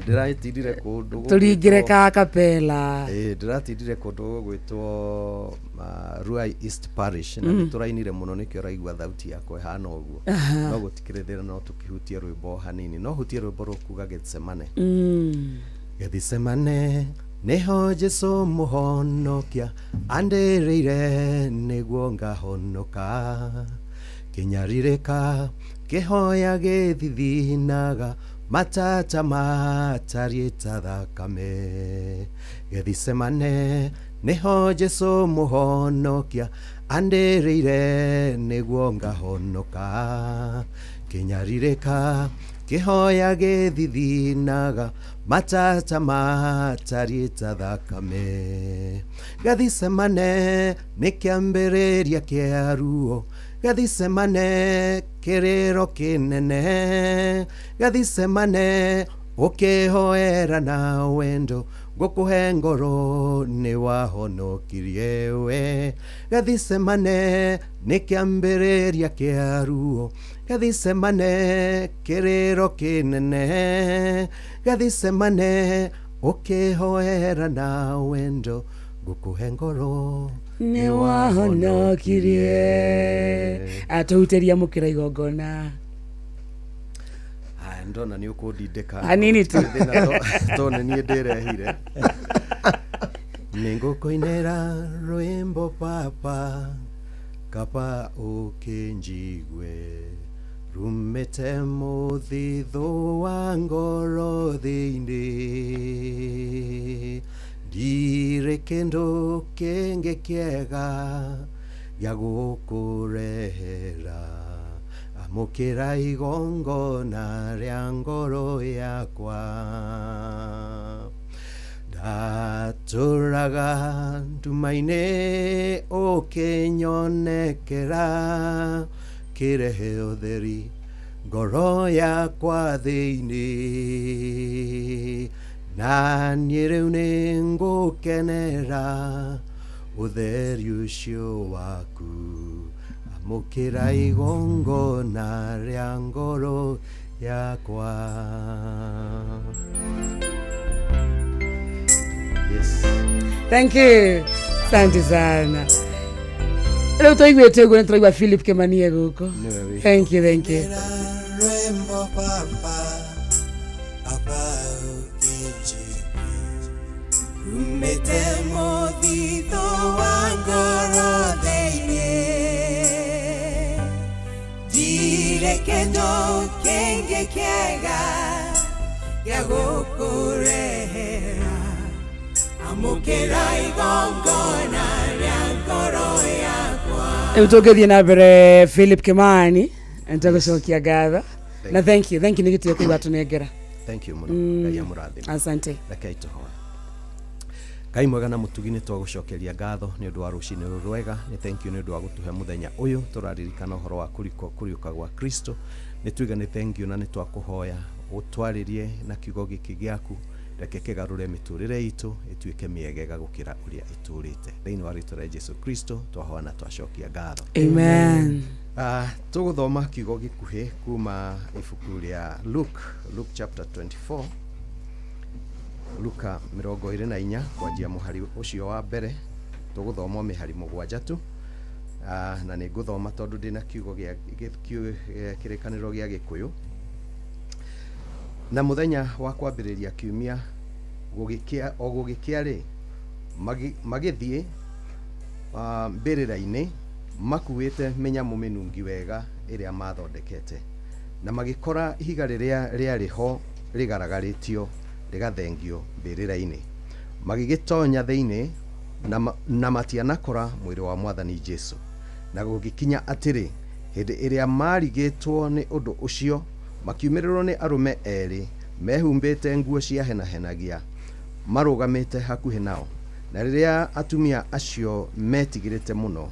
[SPEAKER 4] Ndiratindire kundu
[SPEAKER 14] turingire ka kapela.
[SPEAKER 4] Ndiratindire kundu gwitwo Ruai East Parish na turainire muno nikio raigua thauti yakwa hana uguo no gutikirithira no tukihutia rwimbo hanini no hutie rwimbo rukuga Getsemane. Getsemane neho Jesu muhonokia andereire niguo ngahonoka kinyaririka kihoya githithinaga matata matarieta thakame. Getsemane neho Jesu muhonokia andereire niguo ngahonoka kinyaririka kihoya githithinaga matata matarieta thakame. Getsemane nĩ kĩambĩrĩria kĩa ruo. Getsemane kĩrĩro kĩnene. Getsemane ũkĩhoera na wendo ngũkũhe ngoro nĩ wahonokirie we. Getsemane nĩ kĩambĩrĩria kĩa ruo. Getsemane kĩrĩro kĩnene. Getsemane ũkĩhoera na wendo ngũkũhe ngoro
[SPEAKER 14] nĩ wahonokirie. Atũhutĩria mũkĩra igongona.
[SPEAKER 4] Ndona nĩ ũkũndindĩka
[SPEAKER 14] hanini tu
[SPEAKER 4] tondũ niĩ ndĩrehire. Nĩngũkũinĩra rwĩmbo papa kapa ũkĩnjigue rumĩte mũthithũ wa ngoro thĩinĩ. Ndirĩ kĩndũ kĩngĩ kĩega gĩa gũkũrehera amũkĩra igongona rĩa ngoro yakwa. Ndatũraga nduma-inĩ ũkĩnyonekera kĩrehe ũtheri ngoro yakwa thĩinĩ na niĩ rĩu nĩ ngũkenera ũtheri ũcio waku amũkĩra igongona rĩa ngoro yakwa. Yes.
[SPEAKER 14] Thank you. Asante sana. Leo tuiguĩte ũguo nĩ tũraigua Philip Kimani gũkũ. Thank you.
[SPEAKER 11] Remember papa
[SPEAKER 3] umite muthitho wa ngoro thĩinĩ ndirĩ kĩndũ kĩngĩ kĩega gĩa gũkũrehera amũkĩra igongona rĩa ngoro yakwa.
[SPEAKER 14] Rĩu tũngĩthiĩ na mbere Philip Kimani nitagũcokia ngatho na thank you nĩ gĩtĩo kĩu atunengera.
[SPEAKER 4] Thank you muno Ngai amũrathime.
[SPEAKER 14] Asante.
[SPEAKER 4] Rekei tũhoe. Ngai mwega na mũtugi nĩ twagũcokeria ngatho nĩ ũndũ wa rũcinĩ rwega. Nĩ thank you nĩ ũndũ wa gũtũhe mũthenya ũyũ tũraririkana ũhoro wa kũriũka gwa Kristo. Nĩ tuiga nĩ thank you na nĩ twakũhoya ũtwarĩrie na kiugo gĩkĩ gĩaku reke kĩgarũre mĩtũrĩre itũ ĩtuĩke mĩegega gũkĩra ũrĩa ĩtũrĩte. Thĩinĩ wa rĩĩtwa rĩa Jesũ Kristo twahoya na twacokia ngatho.
[SPEAKER 14] Amen.
[SPEAKER 4] Tũgũthoma kiugo gĩkuhĩ kuma ibuku rĩa Luke chapter 24. Luka 24 kwanjia mũhari ũcio wa mbere tũgũthoma mĩhari mũgwanja tu. Na nĩ ngũthoma tondũ ndĩna kiugo gĩa kĩrĩkanĩro gĩa Gĩkũyũ. Na mũthenya wa kwambĩrĩria kiumia gũgĩkĩa rĩ magĩthiĩ mbĩrĩra-inĩ makuĩte mĩnyamũ mĩnungi wega ĩrĩa mathondekete na magĩkora ihiga rĩrĩa rĩarĩ ho rĩgaragarĩtio rĩgathengio mbĩrĩra-inĩ magĩgĩtonya thĩinĩ na matianakora mwĩrĩ wa Mwathani Jesũ. Na gũgĩkinya atĩrĩ hĩndĩ ĩrĩa marigĩtwo nĩ ũndũ ũcio makiumĩrĩrwo nĩ arũme erĩ mehumbĩte nguo cia henahenagia marũgamĩte hakuhĩ nao. Na rĩrĩa atumia acio metigĩrĩte mũno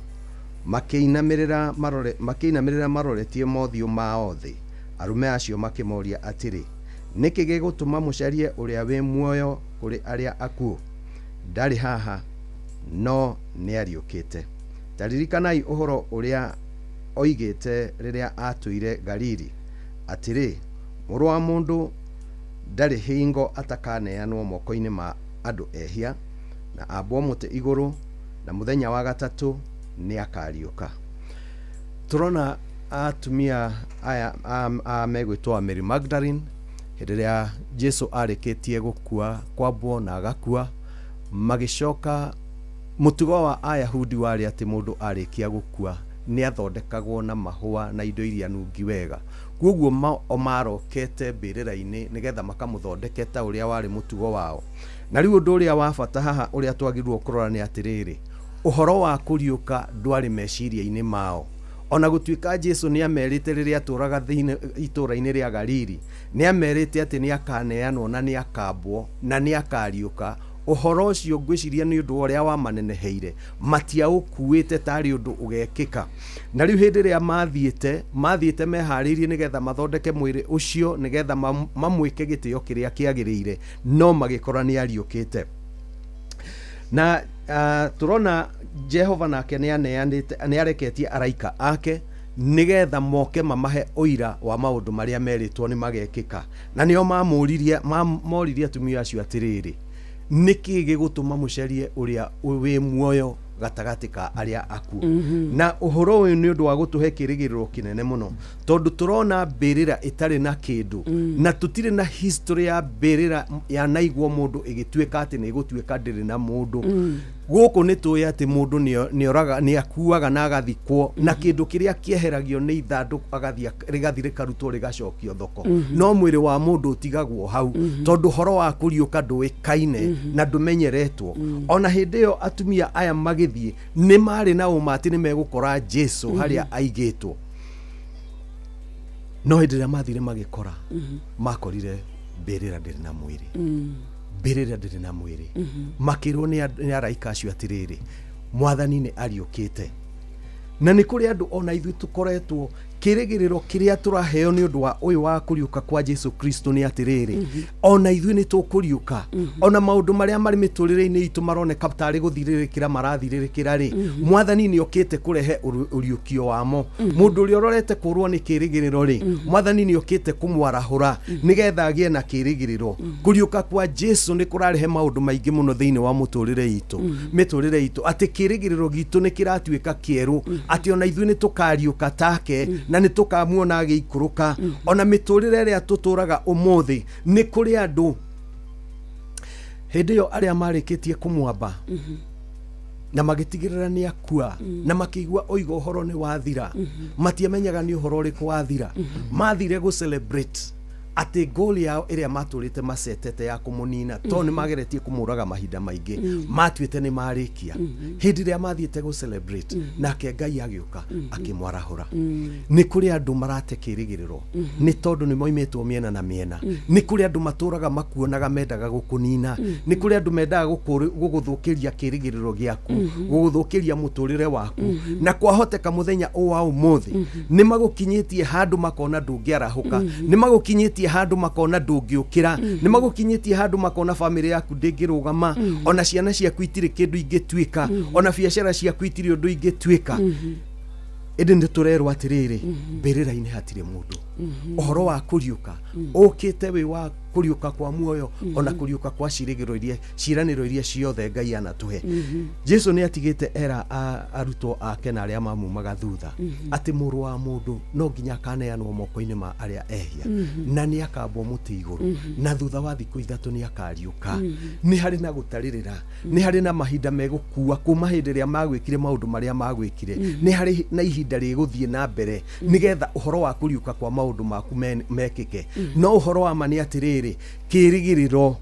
[SPEAKER 4] makĩinamĩrĩra maroretie mothiũ mao thĩ, arũme acio makĩmoria atĩrĩ, nĩkĩ gĩgũtũma mũcarie ũrĩa wĩ muoyo kũrĩ arĩa akuũ? Ndarĩ haha no nĩ ariũkĩte. Taririkanai ũhoro ũrĩa oigĩte rĩrĩa atũire Galili atĩrĩ, mũrũ wa mũndũ ndarĩ hingo atakaneanwo moko-inĩ ma andũ ehia na ambwo mũtĩ igũrũ na mũthenya wa gatatũ nĩ akariũka. Tũrona atumia aya megwĩtwo Mary Magdalene hĩndĩ ĩrĩa Jesũ arĩkĩtie gũkua kwambwo na agakua magĩcoka. Mũtugo wa Ayahudi warĩ atĩ mũndũ arĩkia gũkua nĩ athondekagwo na mahũa na indo iria nungi wega. Koguo marokete mbĩrĩra-inĩ nĩgetha makamũthondeke ta ũrĩa warĩ mũtugo wao. Na rĩu ũndũ ũrĩa wa bata haha ũrĩa twagĩrĩirwo kũrora nĩ atĩrĩrĩ, ũhoro wa kũriũka ndwarĩ meciria-inĩ mao. Ona gũtuĩka Jesũ nĩ amerite rĩrĩa atũraga thĩinĩ itũũra-inĩ rĩa Galili, nĩ amerite atĩ nĩ akaneanwo na nĩ akambwo na nĩ akariũka. Ũhoro ũcio ngwĩciria nĩ ũndũ ũrĩa wamaneneheire, matiaũkuĩte tarĩ ũndũ ũgekĩka. Na rĩu hĩndĩ ĩrĩa mathiĩte meharĩirie nĩgetha mathondeke mwĩrĩ ũcio nĩgetha mamwĩke gĩtĩo kĩrĩa kĩagĩrĩire, no magĩkora nĩ ariũkĩte. Na tũrona Jehova nake nĩ areketie araika ake nĩgetha moke mamahe ũira wa maũndũ marĩa merĩtwo nĩ magekĩka. Na nĩo moririe atumia acio atĩrĩrĩ, nĩkĩ gĩgũtũma mũcarie ũrĩa wĩ muoyo gatagatĩ ka arĩa akuũ? Na ũhoro ũyũ nĩ ũndũ wa gũtũhe kĩrĩgĩrĩro kĩnene mũno, tondũ tũrona mbĩrĩra ĩtarĩ na kĩndũ na tũtirĩ na history ya mbĩrĩra yanaigwo mũndũ ĩgĩtuĩka atĩ nĩ ĩgũtuĩka ndĩrĩ na mũndũ. Gũkũ nĩ tũĩ atĩ mũndũ nĩ akuaga na agathikwo na kĩndũ kĩrĩa kĩeheragio nĩ ithandũkũ rĩgathiĩ rĩkarutwo rĩgacokio thoko. No mwĩrĩ wa mũndũ ũtigagwo hau tondũ ũhoro wa kũriũka ndũĩkaine na ndũmenyeretwo. Ona hĩndĩ ĩyo atumia aya magĩthiĩ nĩ marĩ na ũma atĩ nĩ megũkora Jesũ harĩa aigĩtwo. No hĩndĩ ĩrĩa mathire magĩkora makorire mbĩrĩra ndĩrĩ na mwĩrĩ. Mbĩrĩra ndĩrĩ na mwĩrĩ. Makĩrwo nĩ araika acio atĩrĩrĩ, Mwathani nĩ ariũkĩte. Na nĩ kũrĩ andũ ona ithuĩ tũkoretwo kĩrĩgĩrĩro kĩrĩa tũraheo nĩ ũndũ wa ũyũ wa kũriũka kwa Jesũ Kristo nĩ atĩrĩrĩ, ona ithuĩ nĩ tũkũriũka. Ona maũndũ marĩa marĩ mĩtũrĩre-inĩ itũ maroneka tarĩ gũthirĩrĩkĩra marathirĩrĩkĩra rĩ, Mwathani nĩ okĩte kũrehe ũriũkio wamo. Mũndũ ũrĩa ũrorete kũrwo nĩ kĩrĩgĩrĩro rĩ, Mwathani nĩ okĩte kũmwarahũra nĩgetha agĩe na kĩrĩgĩrĩro. Kũriũka kwa Jesũ nĩ kũrarehe maũndũ maingĩ mũno thĩinĩ wa mĩtũrĩre itũ, atĩ kĩrĩgĩrĩro gitũ nĩ kĩratuĩka kĩerũ, atĩ ona ithuĩ nĩ tũkariũka take na nĩ tũkamuona agĩikũrũka. Ona mĩtũrĩre ĩrĩa tũtũraga ũmũthĩ nĩ kũrĩ andũ Hĩndĩ ĩyo arĩa marĩkĩtie kũmwamba na magĩtigĩrĩra nĩ akua na makĩigua oiga ũhoro nĩ wathira, matiamenyaga nĩ ũhoro ũrĩkũ wathira, mathire gũ celebrate ati goli yao ĩrĩa matũrĩte macetete ya kũmũnina to nĩ mageretie kũmũraga mahinda maingĩ matuĩte nĩ marĩkia. Hĩndĩ ĩrĩa mathiĩte gũ celebrate nake Ngai agĩũka akĩmwarahũra. Nĩ kũrĩ andũ marate kĩrĩgĩrĩro nĩ tondũ nĩ moimetwo mĩena na mĩena. Nĩ kũrĩ andũ matũraga makuonaga mendaga gũkũnina. Nĩ kũrĩ andũ mendaga gũgũthũkĩria kĩrĩgĩrĩro gĩaku, gũgũthũkĩria mũtũrĩre waku, na kwahoteka mũthenya wa ũmũthĩ nĩ magũkinyĩtie handũ makona ndũngĩarahũka, nĩ magũkinyĩtie handũ makona ndũngĩũkĩra, nĩ magũkinyĩtie handũ makona famĩlĩ yaku ndĩngĩrũgama, ona ciana ciaku itirĩ kĩndũ ingĩtuĩka, ona biacara ciaku itirĩ ũndũ ingĩtuĩka. Ĩndĩ nĩ tũrerwo atĩrĩrĩ, mbĩrĩra-inĩ hatirĩ mũndũ. Ũhoro wa kũriũka ũkĩte wĩ wa kũriũka kwa muoyo, ona kũriũka kwa ciĩranĩro iria ciothe Ngai anatũhe. Jesu nĩ atigĩte era arutwo ake na arĩa mamumaga thutha atĩ mũrũ wa mũndũ no nginya akaneanwo moko-inĩ ma arĩa ehia, na nĩ akambwo mũtĩ igũrũ, na thutha wa thikũ ithatũ nĩ akariũka. Nĩ harĩ na gũtarĩrĩra, nĩ harĩ na mahinda megũkua kuma hĩndĩ ĩrĩa magwĩkire maũndũ marĩa magwĩkire, nĩ harĩ na ihinda rĩgũthiĩ na mbere nĩgetha ũhoro wa kũriũka kwa maũndũ maku mekĩke. No ũhoro wa ma nĩ atĩrĩrĩ, kĩrĩgĩrĩro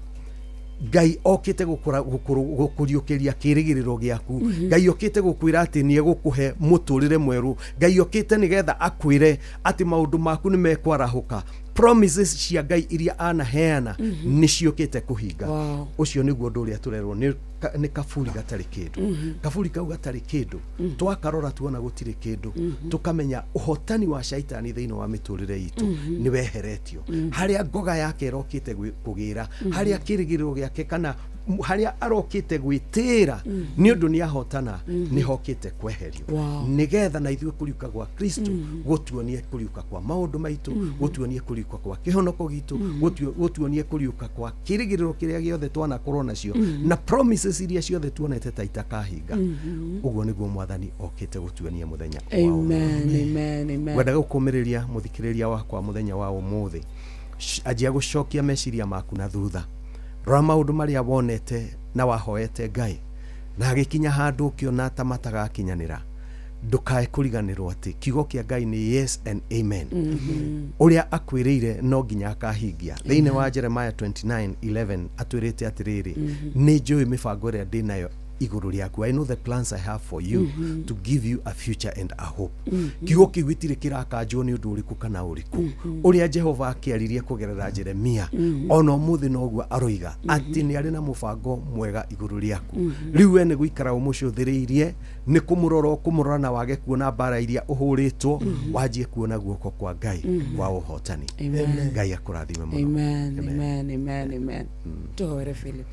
[SPEAKER 4] Ngai okĩte gũkũriũkĩria kĩrĩgĩrĩro gĩaku. Ngai okĩte gũkwĩra atĩ nĩ egũkũhe mũtũrĩre mwerũ. Ngai okĩte nĩgetha akwĩre atĩ maũndũ maku nĩ mekwarahũka. Promises cia Ngai iria anaheana nĩ ciũkĩte kũhinga. Ũcio nĩguo ũndũ ũrĩa tũrerwo nĩ kaburi gatarĩ kĩndũ. Kaburi kau gatarĩ kĩndũ twakarora tuona gũtirĩ kĩndũ, tũkamenya ũhotani wa shaitani thĩinĩ wa mĩtũrĩre itũ nĩ weheretio. Harĩa ngoga yake ĩrokĩte kũgĩra, harĩa kĩrĩgĩrĩro gĩake kana harĩa arokĩte gwĩtĩra nĩ ũndũ nĩ ahotana, nĩ hokĩte kweherio nĩgetha na ithuĩ kũriũka gwa Kristo gũtuonie kũriũka kwa maũndũ maitũ, gũtuonie kũriũka kwa kĩhonoko gitũ, gũtuonie kũriũka kwa kĩrĩgĩrĩro kĩrĩa gĩothe twanakorwo nacio na promises iria ciothe tuonete ta itakahinga. Ũguo nĩguo Mwathani okĩte gũtuonia mũthenya wa ũmũthĩ. Ngwenda gũkũmĩrĩria mũthikĩrĩria wakwa mũthenya wa ũmũthĩ, anjia gũcokia meciria maku na thutha. Rora maũndũ marĩa wonete na wahoete Ngai na agĩkinya handũ ũkĩona ta matagakinyanĩra. Ndũkae kũriganĩrwo atĩ kiugo kĩa Ngai nĩ yes and amen. Ũrĩa akwĩrĩire no nginya akahingia. Thĩinĩ wa Jeremiah 29:11 atwĩrĩte atĩrĩrĩ, nĩ njũĩ mĩbango ĩrĩa ndĩ nayo igũrũ rĩaku. I know the plans I have for you to give you a future and a hope. Kiugo kĩu gĩtirĩ kĩrakanjwo nĩ ũndũ ũrĩkũ kana ũrĩkũ. Ũrĩa Jehova akĩaririe kũgerera Jeremia, ona ũmũthĩ noguo aroiga atĩ nĩ arĩ na mũbango mwega igũrũ rĩaku. Rĩu we nĩ gũikara ũmũcũthĩrĩirie, nĩ kũmũrora na wage kuona mbara iria ũhũrĩtwo, wanjie kuona guoko kwa Ngai wa ũhotani. Ngai akũrathime mũno.
[SPEAKER 14] Amen, amen, amen. Tũhoere Philip.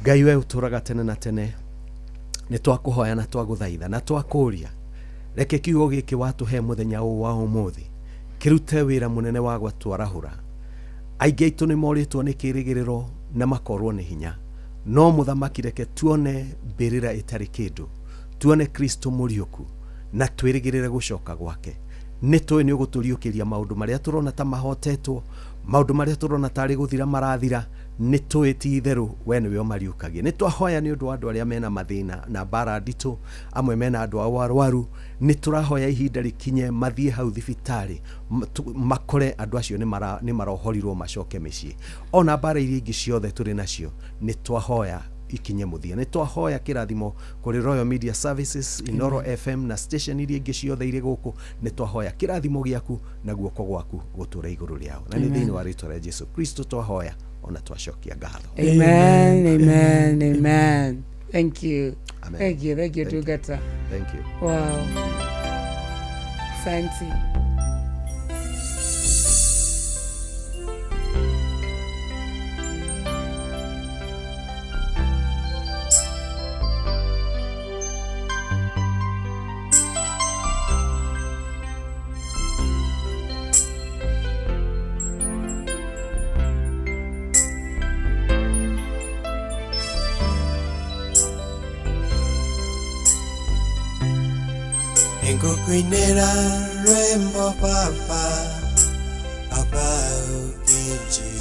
[SPEAKER 4] Ngai we ũtũraga tene na tene, nĩ twakũhoya na twagũthaitha na twakũria, reke kiugo gĩkĩ watũhe mũthenya ũyũ wa ũmũthĩ kĩrute wĩra mũnene wa gũtwarahũra. Aingĩ aitũ nĩ morĩtwo nĩ kĩrĩgĩrĩro na makorwo nĩ hinya, no mũthamaki reke tuone mbĩrĩra ĩtarĩ kĩndũ, tuone Kristo mũriũku na twĩrĩgĩrĩre gũcoka gwake. Nĩ tũĩ nĩ ũgũtũriũkĩria maũndũ marĩa tũrona ta mahotetwo, maũndũ marĩa tũrona tarĩ gũthira marathira. Nĩ tũĩ ti itherũ we nĩwe ũmariũkagia. Nĩ twahoya nĩ ũndũ wa andũ arĩa mena mathĩna na mbara nditũ, amwe mena andũ ao arwaru. Nĩ tũrahoya ihinda rĩkinye mathiĩ hau thibitarĩ makore andũ acio nĩ marohorirwo macoke mĩciĩ. Ona mbara iria ingĩ ciothe tũrĩ nacio nĩ twahoya ikinye mũthia. Nĩ twahoya kĩrathimo kũrĩ Royal Media Services, Inoro FM na station iria ingĩ ciothe irĩ gũkũ. Nĩ twahoya kĩrathimo gĩaku na guoko gwaku gũtũra igũrũ rĩao, na nĩ thĩinĩ wa rĩĩtwa rĩa Jesu Kristo twahoya ona twacokia ngatho.
[SPEAKER 14] Amen, amen, amen. Thank you. Amen. Thank you Tugata.
[SPEAKER 4] Thank you.
[SPEAKER 14] Wow. Santi.
[SPEAKER 11] Kuinera rembo papa apa ukinji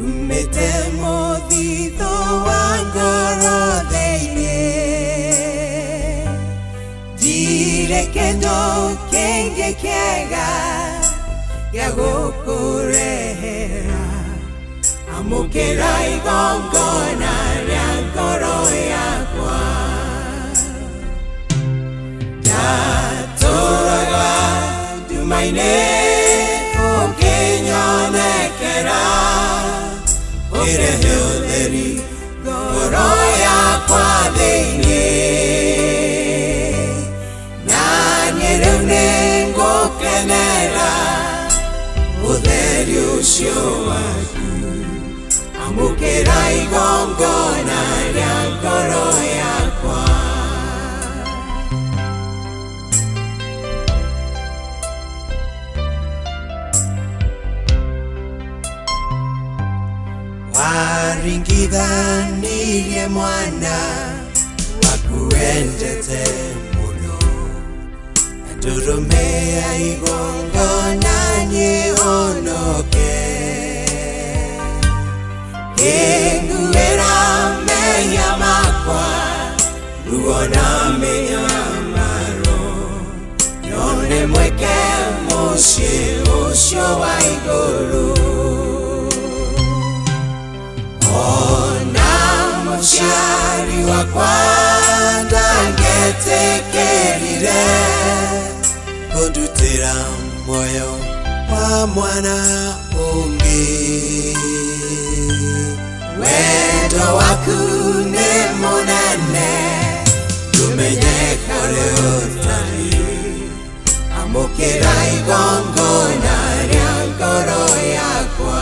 [SPEAKER 11] umete muthitho wa ngoro thĩinĩ ndirĩ kĩndũ kĩngĩ kĩega gĩa gũkũrehera amũkĩra igongona rĩa ngoro yakwa ndatũraga nduma-inĩ ũkĩnyonekera ũrehe ũtheri ngoro yakwa thĩinĩ na niĩ rĩu nĩngũkenera ũtheri ũcio waku amũkĩra igongona rĩa ngoro yakwa waringithanirie mwana waku wendete mũno ndũrũme ya igongona nyĩhonoke kĩnguĩra mehia makwa ruo na mĩnyamaro nyone mweke mũciĩ ũcio wa igũrũ ona mũciari wakwa ndangetekerire kũndutĩra muoyo wa mwana ũngĩ wendo waku nĩ mũnene ndũmenyeka ũrĩ ũtari amũkĩra igongona rĩa ngoro yakwa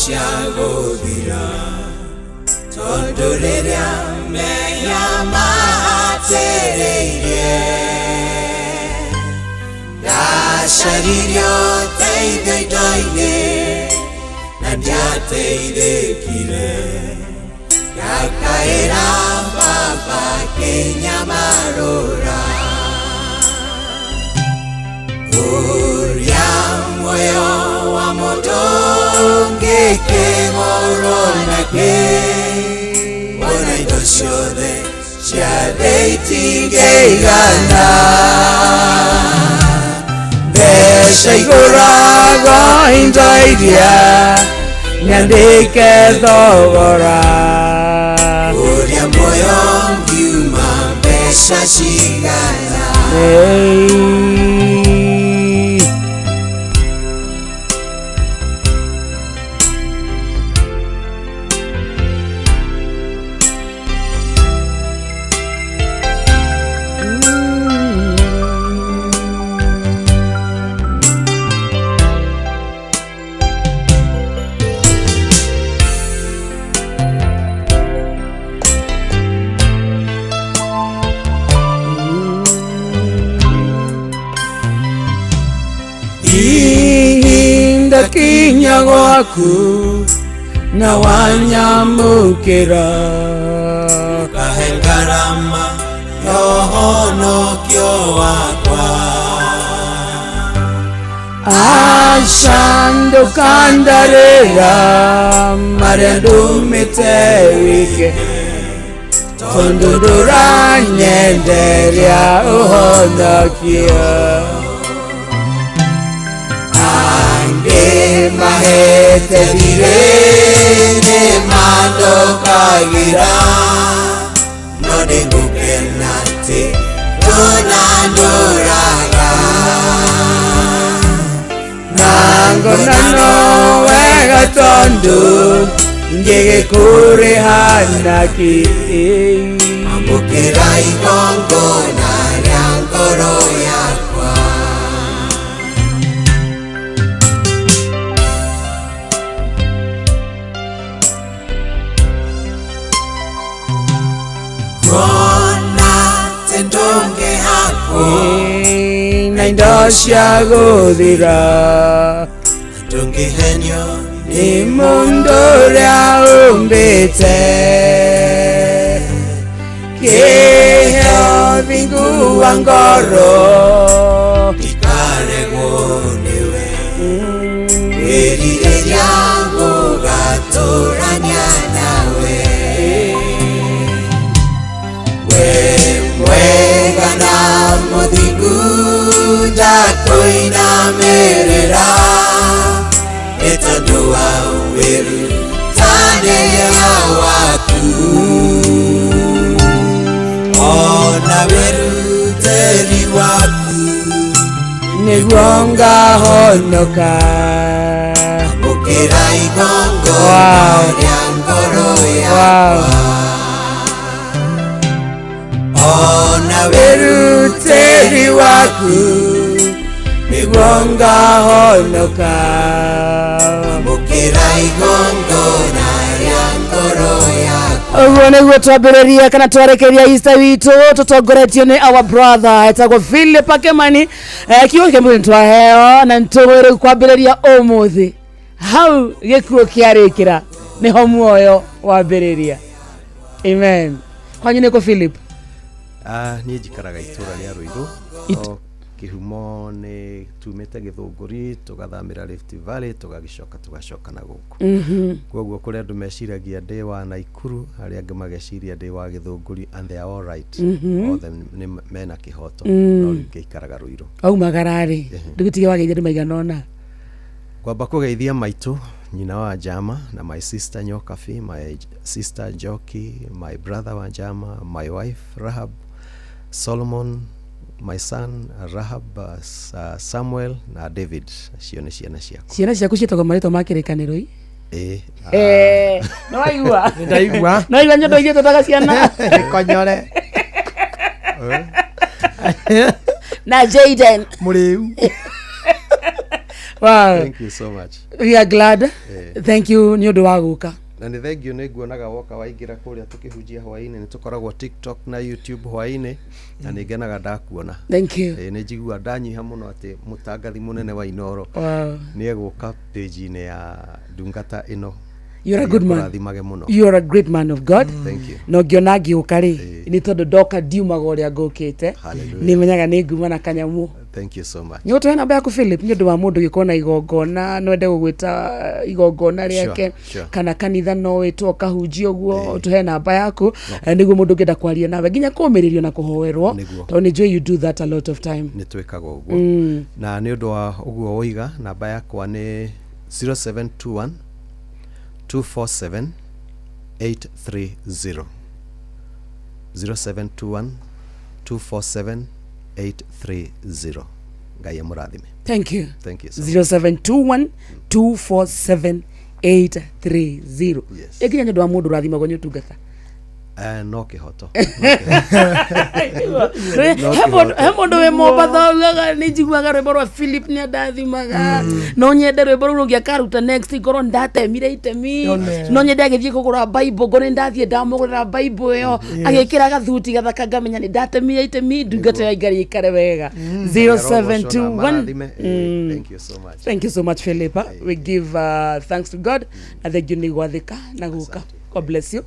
[SPEAKER 11] cia gũthira tondũ rĩrĩa mehia mahatĩrĩirie ndacaririo teithio indo-inĩ na ndiateithĩkire ngakaĩra baba kĩnyamarũra kũria muoyo wa mũndũ ngĩkĩgorwo nake wona indo ciothe ciothe itingĩigana mbeca igũraga indo iria nyandĩke thogora ũrĩa muoyo ngiuma mbeca cigana kinya gwaku na wanyamũkĩra kahe ngarama yohonokio wakwa aca ndũkandarĩra marĩa ndumĩte wike tondũ ndũranyenderia ũhonokio mahete thirĩ mandũkagĩra no ndĩngũkena atĩ ndũnandũraga na ngona no wega tondũ ngĩgĩkũrĩha na kĩ amũkĩra igongona rĩa yakwa. Kona tendonge hako
[SPEAKER 14] na indo cia guthira
[SPEAKER 11] ndungihenio
[SPEAKER 14] ni mundu uria umbite kiheo thingu wa ngoro
[SPEAKER 11] ikaregwo niwe wiririria gugaturania nawe we mwega na muthingu ndakuinamirira etondu wa wirutania waku ona wiruteri waku
[SPEAKER 14] niguo ngahonoka
[SPEAKER 11] mukira igongona ria ngoro yakwa ona wiruteri waku niguo ngahonoka mukira igongona ria ngoro yakwa.
[SPEAKER 14] Uguo niguo twambĩrĩria kana twarekeria Easter witũ tũtongoretio nĩ our brother etagwo Philip Akemani kiugo kĩa mũthenya twaheo na nĩtũgwĩrĩu kwambĩrĩria ũmũthĩ hau gĩkuũ kĩarĩkĩra nĩho muoyo wambĩrĩria. Amen. Kwanyu nĩkũ Philip?
[SPEAKER 4] Niĩ njikaraga itũra rĩa Rũirũ kihumo nĩ tumĩte Gĩthũngũri tũgathamĩra Rift Valley tũgacoka na gũkũ. Koguo kũrĩa andũ meciragia ndĩ wa Naikuru arĩa angĩ mageciria ndĩ wa Gĩthũngũri and they are all right. Othe mena kĩhoto no rĩngĩ ikaraga Rũirũ.
[SPEAKER 14] Aumagararĩ ndũgĩtige wageithia andũ maigana ũna.
[SPEAKER 4] Kwamba kũgeithia maitũ nyina wa Njama na my sister Nyokabi, my sister Njoki, my brother wa Njama, my wife Rahab, Solomon, my son Rahab, Samuel na David. Cio nĩ ciana ciaku.
[SPEAKER 14] Ciana ciaku ciĩtagwo marĩtwa ma kĩrĩkanĩro i? No waigua?
[SPEAKER 11] Nĩndaigua.
[SPEAKER 14] No waigua nyondo igĩ tũtaga ciana?
[SPEAKER 11] Konyore.
[SPEAKER 14] Na Jaden.
[SPEAKER 11] Mũrĩu.
[SPEAKER 4] Wow. Thank you so much.
[SPEAKER 14] We are glad. Thank you nĩ ũndũ wa gũka.
[SPEAKER 4] Na nĩ thank you nĩ nguonaga woka waingĩra kũrĩa tũkĩhunjia hwaĩ-inĩ nĩ tũkoragwo TikTok na YouTube hwaĩ-inĩ na nĩ ngenaga ndakuona.
[SPEAKER 14] Thank you.
[SPEAKER 4] Nĩ njigua ndanyiha mũno atĩ mũtangathi mũnene wa Inoro nĩ egũka page-inĩ ya ndungata ĩno.
[SPEAKER 14] You're a good man. You're a great man of God.
[SPEAKER 4] Thank you.
[SPEAKER 14] No ngĩona ngĩũka rĩ nĩ tondũ ndoka ndiumaga ũrĩa ngũkĩte nĩ menyaga nĩ nguma na kanyamu.
[SPEAKER 4] Thank you so much.
[SPEAKER 14] Nĩ ũtũhe namba yaku Philip nĩ ũndũ wa mũndũ gĩkorwo na igongona no ende gũgwĩta igongona rĩake kana kanitha no wĩtwo kahunjia ũguo ũtũhe namba yaku nĩguo mũndũ ũngĩenda kwaria nawe nginya kũũmĩrĩrio na kũhoerwo tondũ nĩ njũĩ you do that a lot of time.
[SPEAKER 4] Nĩ twĩkaga ũguo na nĩ ũndũ wa ũguo woiga namba yakwa nĩ 0721 247 830 0721 247 830. Ngai amũrathime.
[SPEAKER 14] Thank you.
[SPEAKER 4] Thank you.
[SPEAKER 14] 0721 247 830. Ekinya nyondo wa mundu rathimagwo nĩ ũtungata.
[SPEAKER 4] No kĩhoto.
[SPEAKER 14] He mũndũ we Mombatha ugaga nĩ njiguaga rwĩmbo rwa Philip nĩ ndathimaga no nyende rwĩmbo rũu rũngĩakaruta next ngorwo ndatemire itemi no nyende agĩthiĩ kũgũra Bible ngorwo ndathiĩ ndamũgũrĩra Bible ĩyo agĩkĩra gathuti gathaka ngamenya nĩ ndatemire itemi ndungata ya Ngai ikare wega. 0721
[SPEAKER 4] Thank you so much.
[SPEAKER 14] Thank you so much Philip. We give thanks to God and thank you nĩ gwathĩka na gũka. God bless you.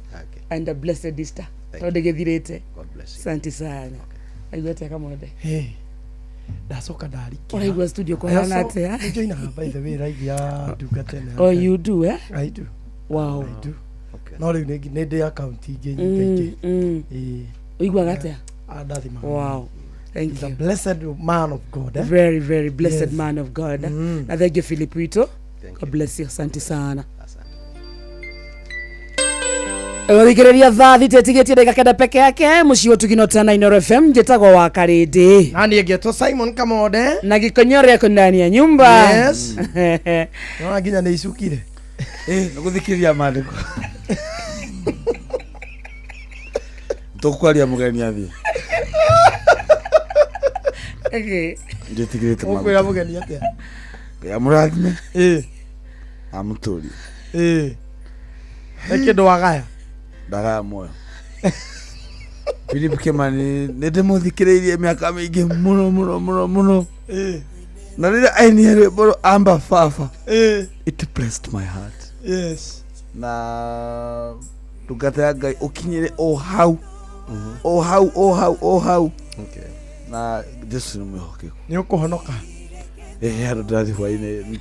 [SPEAKER 14] And a blessed Easter. Tode gethirete.
[SPEAKER 4] God bless you.
[SPEAKER 14] Asante sana. Aigwete kama ode.
[SPEAKER 11] Ndacoka ndariki.
[SPEAKER 14] Oraigwa studio kwa hana ate ya.
[SPEAKER 11] Join by the way right ya ndungatene.
[SPEAKER 14] Oh you do eh?
[SPEAKER 11] I do.
[SPEAKER 14] Wow.
[SPEAKER 11] I do. Okay. No rĩu nĩ ndĩ account ingĩ nyingĩ.
[SPEAKER 14] Uigwa gate?
[SPEAKER 11] Ndathima.
[SPEAKER 14] Wow. Thank
[SPEAKER 11] He's
[SPEAKER 14] you.
[SPEAKER 11] A blessed man of God.
[SPEAKER 14] Very very blessed man of God. Na thank you Philip Wito. God bless you. Asante sana. Thikĩrĩria thaa thitĩtigĩtie ndagĩka kenda peke yake mũciĩ ũtuginota na Inoro FM njĩtagwo wa Karĩndĩ
[SPEAKER 11] na niĩ ngĩtwo Simon Kamode
[SPEAKER 14] na gĩkonyo rĩako ndani ya nyumba.
[SPEAKER 11] Yes. No nginya nĩ icukire
[SPEAKER 18] gũthikĩrĩria maandĩko tũkwaria mũgeni athiĩ Njitigirite
[SPEAKER 11] Uko ya mugeni atia.
[SPEAKER 18] Ya murathime. Amuturi.
[SPEAKER 11] Ekindu wagaya.
[SPEAKER 18] Ndagaya moyo. Philip Kimani nende muthikiriirie miaka mingi muno. Na rĩrĩa ainire rwĩmbo Amba Fafa. It blessed my heart.
[SPEAKER 11] Yes.
[SPEAKER 18] Na ndungata ya Ngai ũkinyire o hau.
[SPEAKER 11] Okay.
[SPEAKER 18] Na Jesu nĩ mwĩhokeku.
[SPEAKER 11] Nĩ ũkũhonoka.
[SPEAKER 18] Andũ ndathi hwainĩ.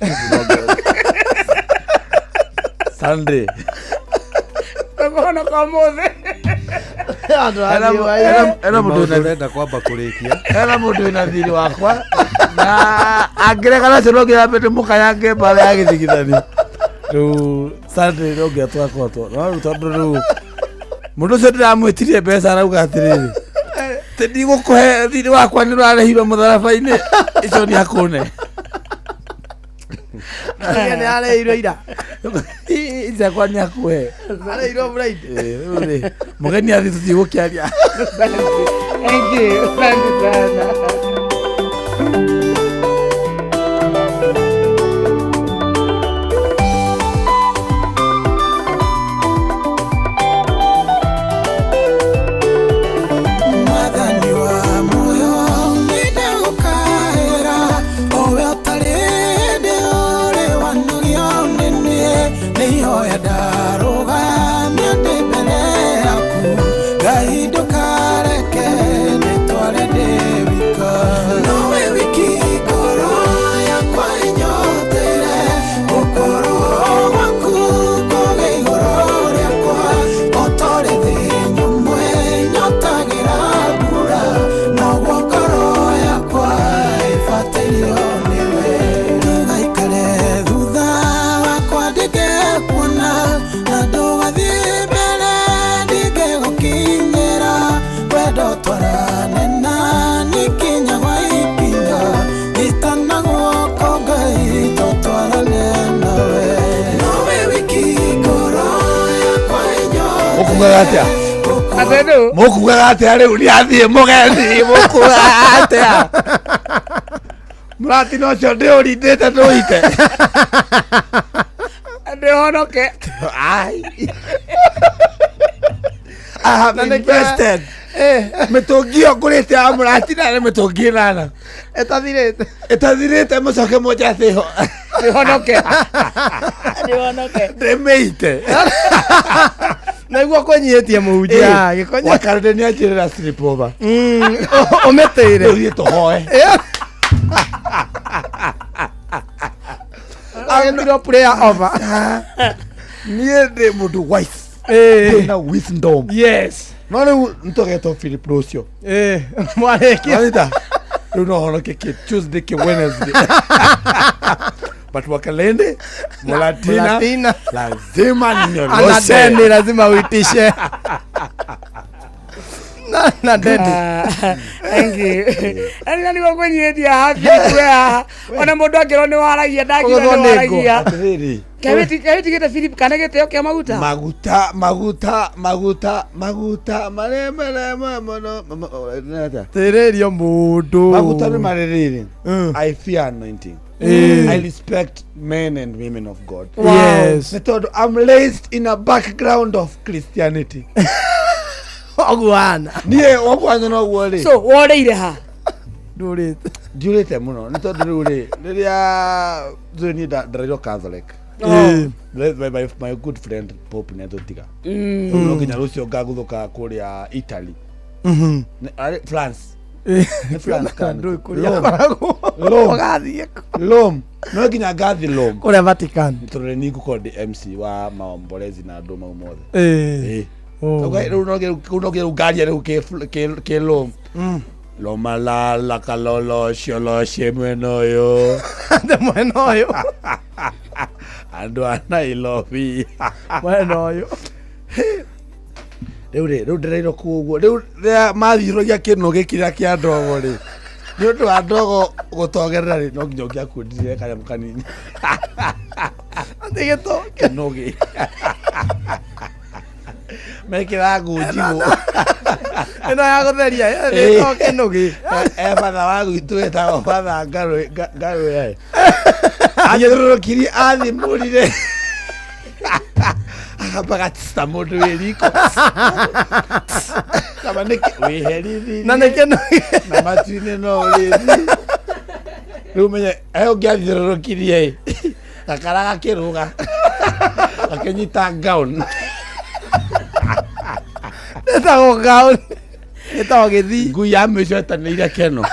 [SPEAKER 18] Sunday.
[SPEAKER 11] Ũkũhonoka mũthĩ.
[SPEAKER 18] Era mũndũ
[SPEAKER 4] ũrenda kwamba kũrĩkia.
[SPEAKER 18] Era mũndũ wĩna thirĩ wakwa. Na angĩregana cio no nginya ambe ndĩmũkayange mbara ya gĩthigithania. Rĩu Sunday no nginya twakorwo no rĩu tondũ rĩu mũndũ ũcio ndĩramwĩtirie mbeca arauga atĩrĩrĩ ndigũkũhe thirĩ wakwa nĩ ũrarĩhirwo mũtharaba-inĩ icio nĩ akũne.
[SPEAKER 11] Nĩ arĩirwo ira.
[SPEAKER 18] Icyakwa nĩ akũhe.
[SPEAKER 11] Arĩirwo Friday.
[SPEAKER 18] Mũgeni athi tũtigũkĩaria.
[SPEAKER 11] Thank you. Sana.
[SPEAKER 18] Mũkugaga atĩa rĩu nĩ athiĩ mũgeni mũkugaga atĩa mũratina ũcio ndĩũrindĩte ndũite
[SPEAKER 11] ndĩhonoke.
[SPEAKER 18] I have invested. Mĩtũngi ĩyo ngũrĩte ya mũratina nĩ mĩtũngi ĩnana. Ĩtathirĩte mũcoke mũnjathĩ ho.
[SPEAKER 11] Ndĩhonoke.
[SPEAKER 18] Ndĩmĩite.
[SPEAKER 11] Naiguo kũnyihĩtie mũhunjia gĩkonya.
[SPEAKER 18] Wakarĩte nĩ anjĩrĩra slip over.
[SPEAKER 11] Ũmĩtĩire.
[SPEAKER 18] Rĩu tũhoe.
[SPEAKER 11] Agĩtirwo prayer over.
[SPEAKER 18] Niĩ ndĩ mũndũ wise. Na wisdom.
[SPEAKER 11] Yes.
[SPEAKER 18] No rĩu nĩtũgetwo Philip Rũcio.
[SPEAKER 11] Mwarĩkia.
[SPEAKER 18] Rĩu no honoke kĩ Tuesday kĩ Wednesday. But Wakalende, Mulatina, lazima ninyoloshe.
[SPEAKER 11] Anadeni lazima uitishe. Na dedi.
[SPEAKER 14] Thank you. Ani ni wako nyeti ya happy prayer. Ona mundu akiro ni waragia ndakira ni waragia. Keviti gete Philip kana gete okay maguta.
[SPEAKER 18] Maguta maremere mono.
[SPEAKER 11] Tererio mundu.
[SPEAKER 18] Maguta ni marerere. I fear anointing. I respect men and women of God.
[SPEAKER 11] Wow. Yes.
[SPEAKER 18] I'm raised in a background of Christianity.
[SPEAKER 11] Ogwana.
[SPEAKER 18] Nie ogwana no wore.
[SPEAKER 14] So woreire ha.
[SPEAKER 18] Durete muno. Nito dure. Riria zoni da Catholic. My good friend Pope Netotika. No kinya Lucio gaguthuka kuria Italy. France. Lom no kinya gathi Lom
[SPEAKER 11] kule Vatican
[SPEAKER 18] tore ni ku code MC wa maombolezi na ndoma umothe okay no ke ugaria ru ke Lom Loma la kalolo sholo shemeno yo ando ana ilofi
[SPEAKER 11] bueno yo
[SPEAKER 18] rĩu ndĩrairo kuguo rĩu rĩa mathiũrũria kĩno gĩkĩra kĩa ndogo rĩ nĩ ũndũ wa ndogo gũtogerera rĩ no nginya ũngĩakundire kanyamũ kanini kĩno gĩ mekira ngujigo
[SPEAKER 11] ino ya gutheria ino kinugi
[SPEAKER 18] batha wagu itwetagwo batha ngaru ya agithurukiri athimurire agabagatista mundu wiriko kama niki wiherithi
[SPEAKER 11] na nikeno
[SPEAKER 18] na matine no urithi riu menye ayo ngiathirũrũkirie gakara gakiruga gakinyita gown
[SPEAKER 11] etagwo gown etagwo githi
[SPEAKER 18] ngui ya mĩico etanĩire keno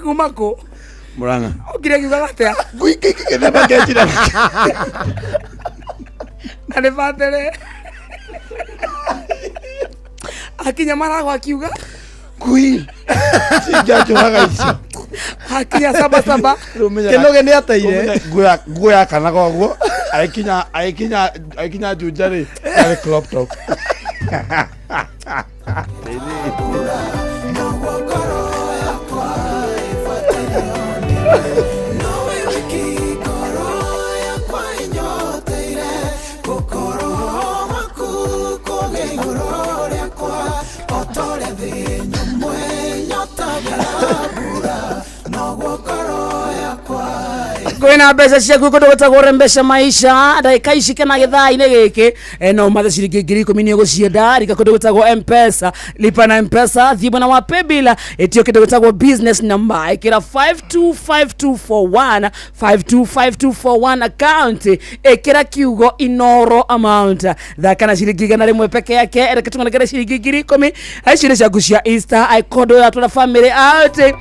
[SPEAKER 14] kumako
[SPEAKER 18] Muranga
[SPEAKER 14] okire kiuga atia
[SPEAKER 18] ngui kĩgĩthema kĩnjira
[SPEAKER 14] na nĩ batere akinya maragwa akiuga
[SPEAKER 18] ngui cingianjũraga icio
[SPEAKER 14] akinya saba
[SPEAKER 11] kĩnoge nĩ ateire
[SPEAKER 18] nguo yakanaga ũguo aikinya njunja-rĩ yarĩ crop top
[SPEAKER 14] kwina mbeca ciaku kundu gwitagwo rembesha maisha ndagika ici kana githaa-inĩ gĩkĩ no mathe ciringi 10,000 nĩ ũgũcienda rika kundu gwitagwo mpesa lipa na mpesa thiĩ na wa paybill ĩtio kindu gwitagwo business number ĩkĩra 525241 525241 account ĩkĩra kiugo inoro amount thaka na ciringi 100 peke yake reke tũnganĩkĩre ciringi 10,000 ici nĩ ciaku cia Easter ikondo ya tũra family out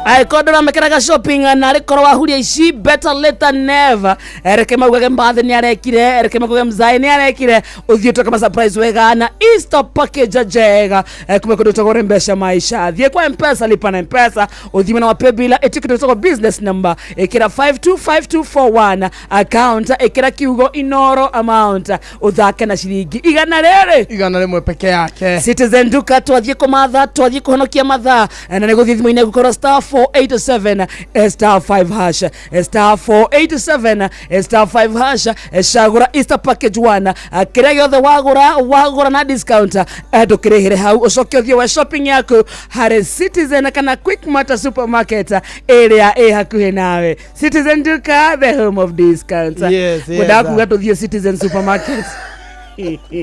[SPEAKER 14] aikodora mekeraga shopping na rikoro wahuria ici better later never reke maugage mbathe ni arekire reke maugage mzai ni arekire uthio kama surprise wega na Easter package jega kumekodo togore mbesha maisha thie kwa mpesa lipa na mpesa uthime na wape bila etikito togo business number ekira 525241 account ekira kiugo inoro amount uthake na shiringi igana rimwe
[SPEAKER 11] peke yake
[SPEAKER 14] Citizen duka twathie kumatha twathie kuhonokia matha na niguthie thimo-ine gukoro star 487 star 5 hash star 487 star 5 hash shagura Easter package 1 kire giothe wagura na discount ndukirihire hau ucoke uthie wa shopping yaku hare Citizen kana Quickmart supermarket area hakuhi nawe Citizen duka the home of discount kudakuga tuthie Citizen supermarket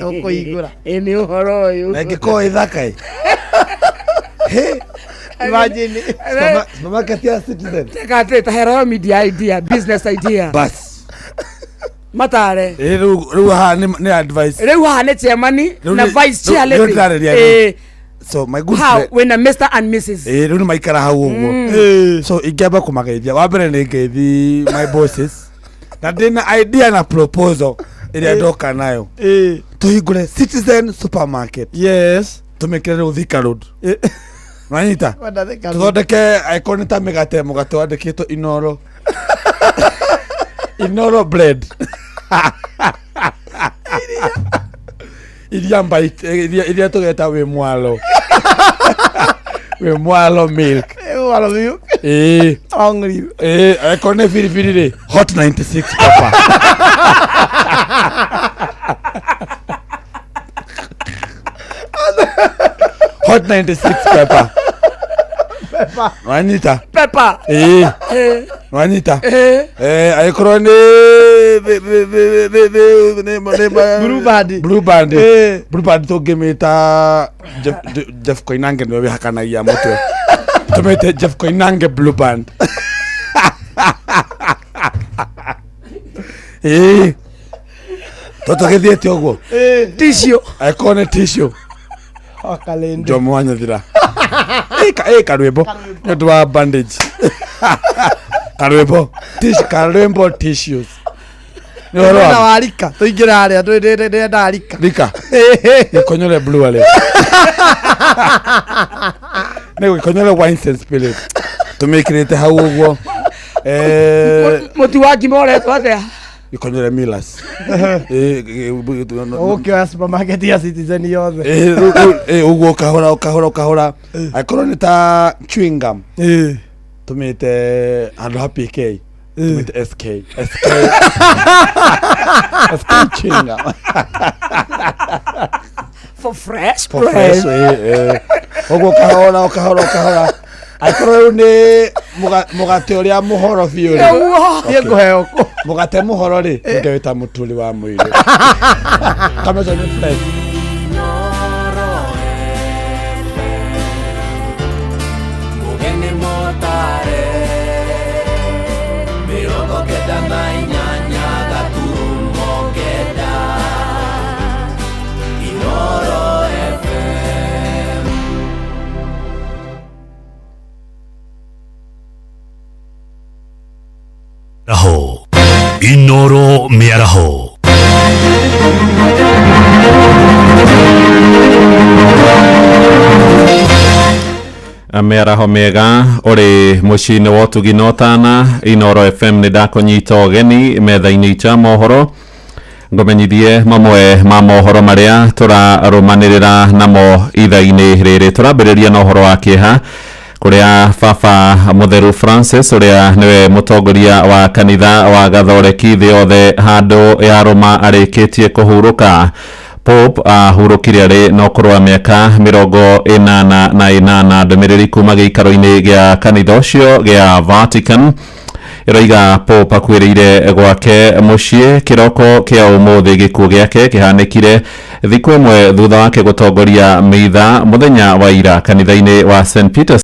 [SPEAKER 11] ukoigura
[SPEAKER 14] ni uhoro uyu
[SPEAKER 18] na ngiko ithaka
[SPEAKER 11] imagine
[SPEAKER 18] supermarket ya Citizen
[SPEAKER 14] takate hero media idea business idea
[SPEAKER 18] bas
[SPEAKER 14] matare
[SPEAKER 18] riu ha ni advice
[SPEAKER 14] riu ha ne chairman na vice chair
[SPEAKER 18] so my good
[SPEAKER 14] how
[SPEAKER 18] friend
[SPEAKER 14] when a Mr and Mrs
[SPEAKER 18] riu ni maikara hau uguo so ingeba kumageithia wa mbere ni ngeithi my bosses na ndina idea na proposal iria ndoka nayo tuhingure Citizen supermarket
[SPEAKER 11] yes
[SPEAKER 18] tumekire riu Thika Road Manita tuthondeke icon ta migate mugate wandikitwo inoro inoro bread iria bite iria tugeta we mwalo milk
[SPEAKER 11] hungry
[SPEAKER 18] icon firifiri ri hot 96 papa hot 96 pepper Wanita
[SPEAKER 14] pepper
[SPEAKER 18] Wanita aikoro ni blue band to gemeta Jeff Koinange no hakanagia motwe tumete Jeff Koinange blue band toto githiete oguo
[SPEAKER 14] tissue
[SPEAKER 18] aikone tissue
[SPEAKER 11] akalende
[SPEAKER 18] jomo wanyathira karwimbo nĩũndũ bandage karwimbo tissues
[SPEAKER 11] na warika tuingira haria ndenda rika
[SPEAKER 18] gĩkonyore blue ale nĩ gĩkonyore wine and spirit tumĩkĩrĩte hau ũguo
[SPEAKER 14] mũtu wa ngima ũretwo atĩa
[SPEAKER 18] ikonyere Millers
[SPEAKER 11] ukioya supermarket ya Citizen yothe
[SPEAKER 18] uguo kahora akorwo ni ta chewing gum tumite handå ha PK tumite SK chewing gum
[SPEAKER 14] for fresh
[SPEAKER 18] uguo kahora akorwo ni mugate uria muhoro biu
[SPEAKER 11] ye nguheo
[SPEAKER 18] mugate muhoro ri ngewita mutuli wa mwili kama zo ni fresh
[SPEAKER 16] mugeni motare mirongo kenda na inyanya gaturumo kenda Inoro FM.
[SPEAKER 22] Raho Inoro Miaraho
[SPEAKER 13] Mĩaraho mĩega ũrĩ mũciĩ-inĩ wa ũtugi na ũtana Inoro FM nĩ ndakũnyita ũgeni metha-inĩ cia mohoro ngũmenyithie mamwe ma mohoro marĩa tũrarũmanĩrĩra namo itha-inĩ rĩrĩ. Tũrambĩrĩria na ũhoro wa kĩeha kũrĩa baba mũtheru Francis ũrĩa nĩwe mũtongoria wa kanitha wa gathoreki thĩ yothe handũ ya Roma arĩkĩtie kũhurũka. Pope ahurũkire arĩ na ũkũrũ wa mĩaka 88 ndũmĩrĩri kuma gĩikaro-inĩ gĩa kanitha ũcio gĩa Vatican ĩroiga Pope akuĩrĩire gwake mũciĩ kĩroko kĩa ũmũthĩ. Gĩkuũ gĩake kĩhanĩkire thikũ ĩmwe thutha wake gũtongoria mitha mũthenya wa ira kanitha-inĩ wa St Peter's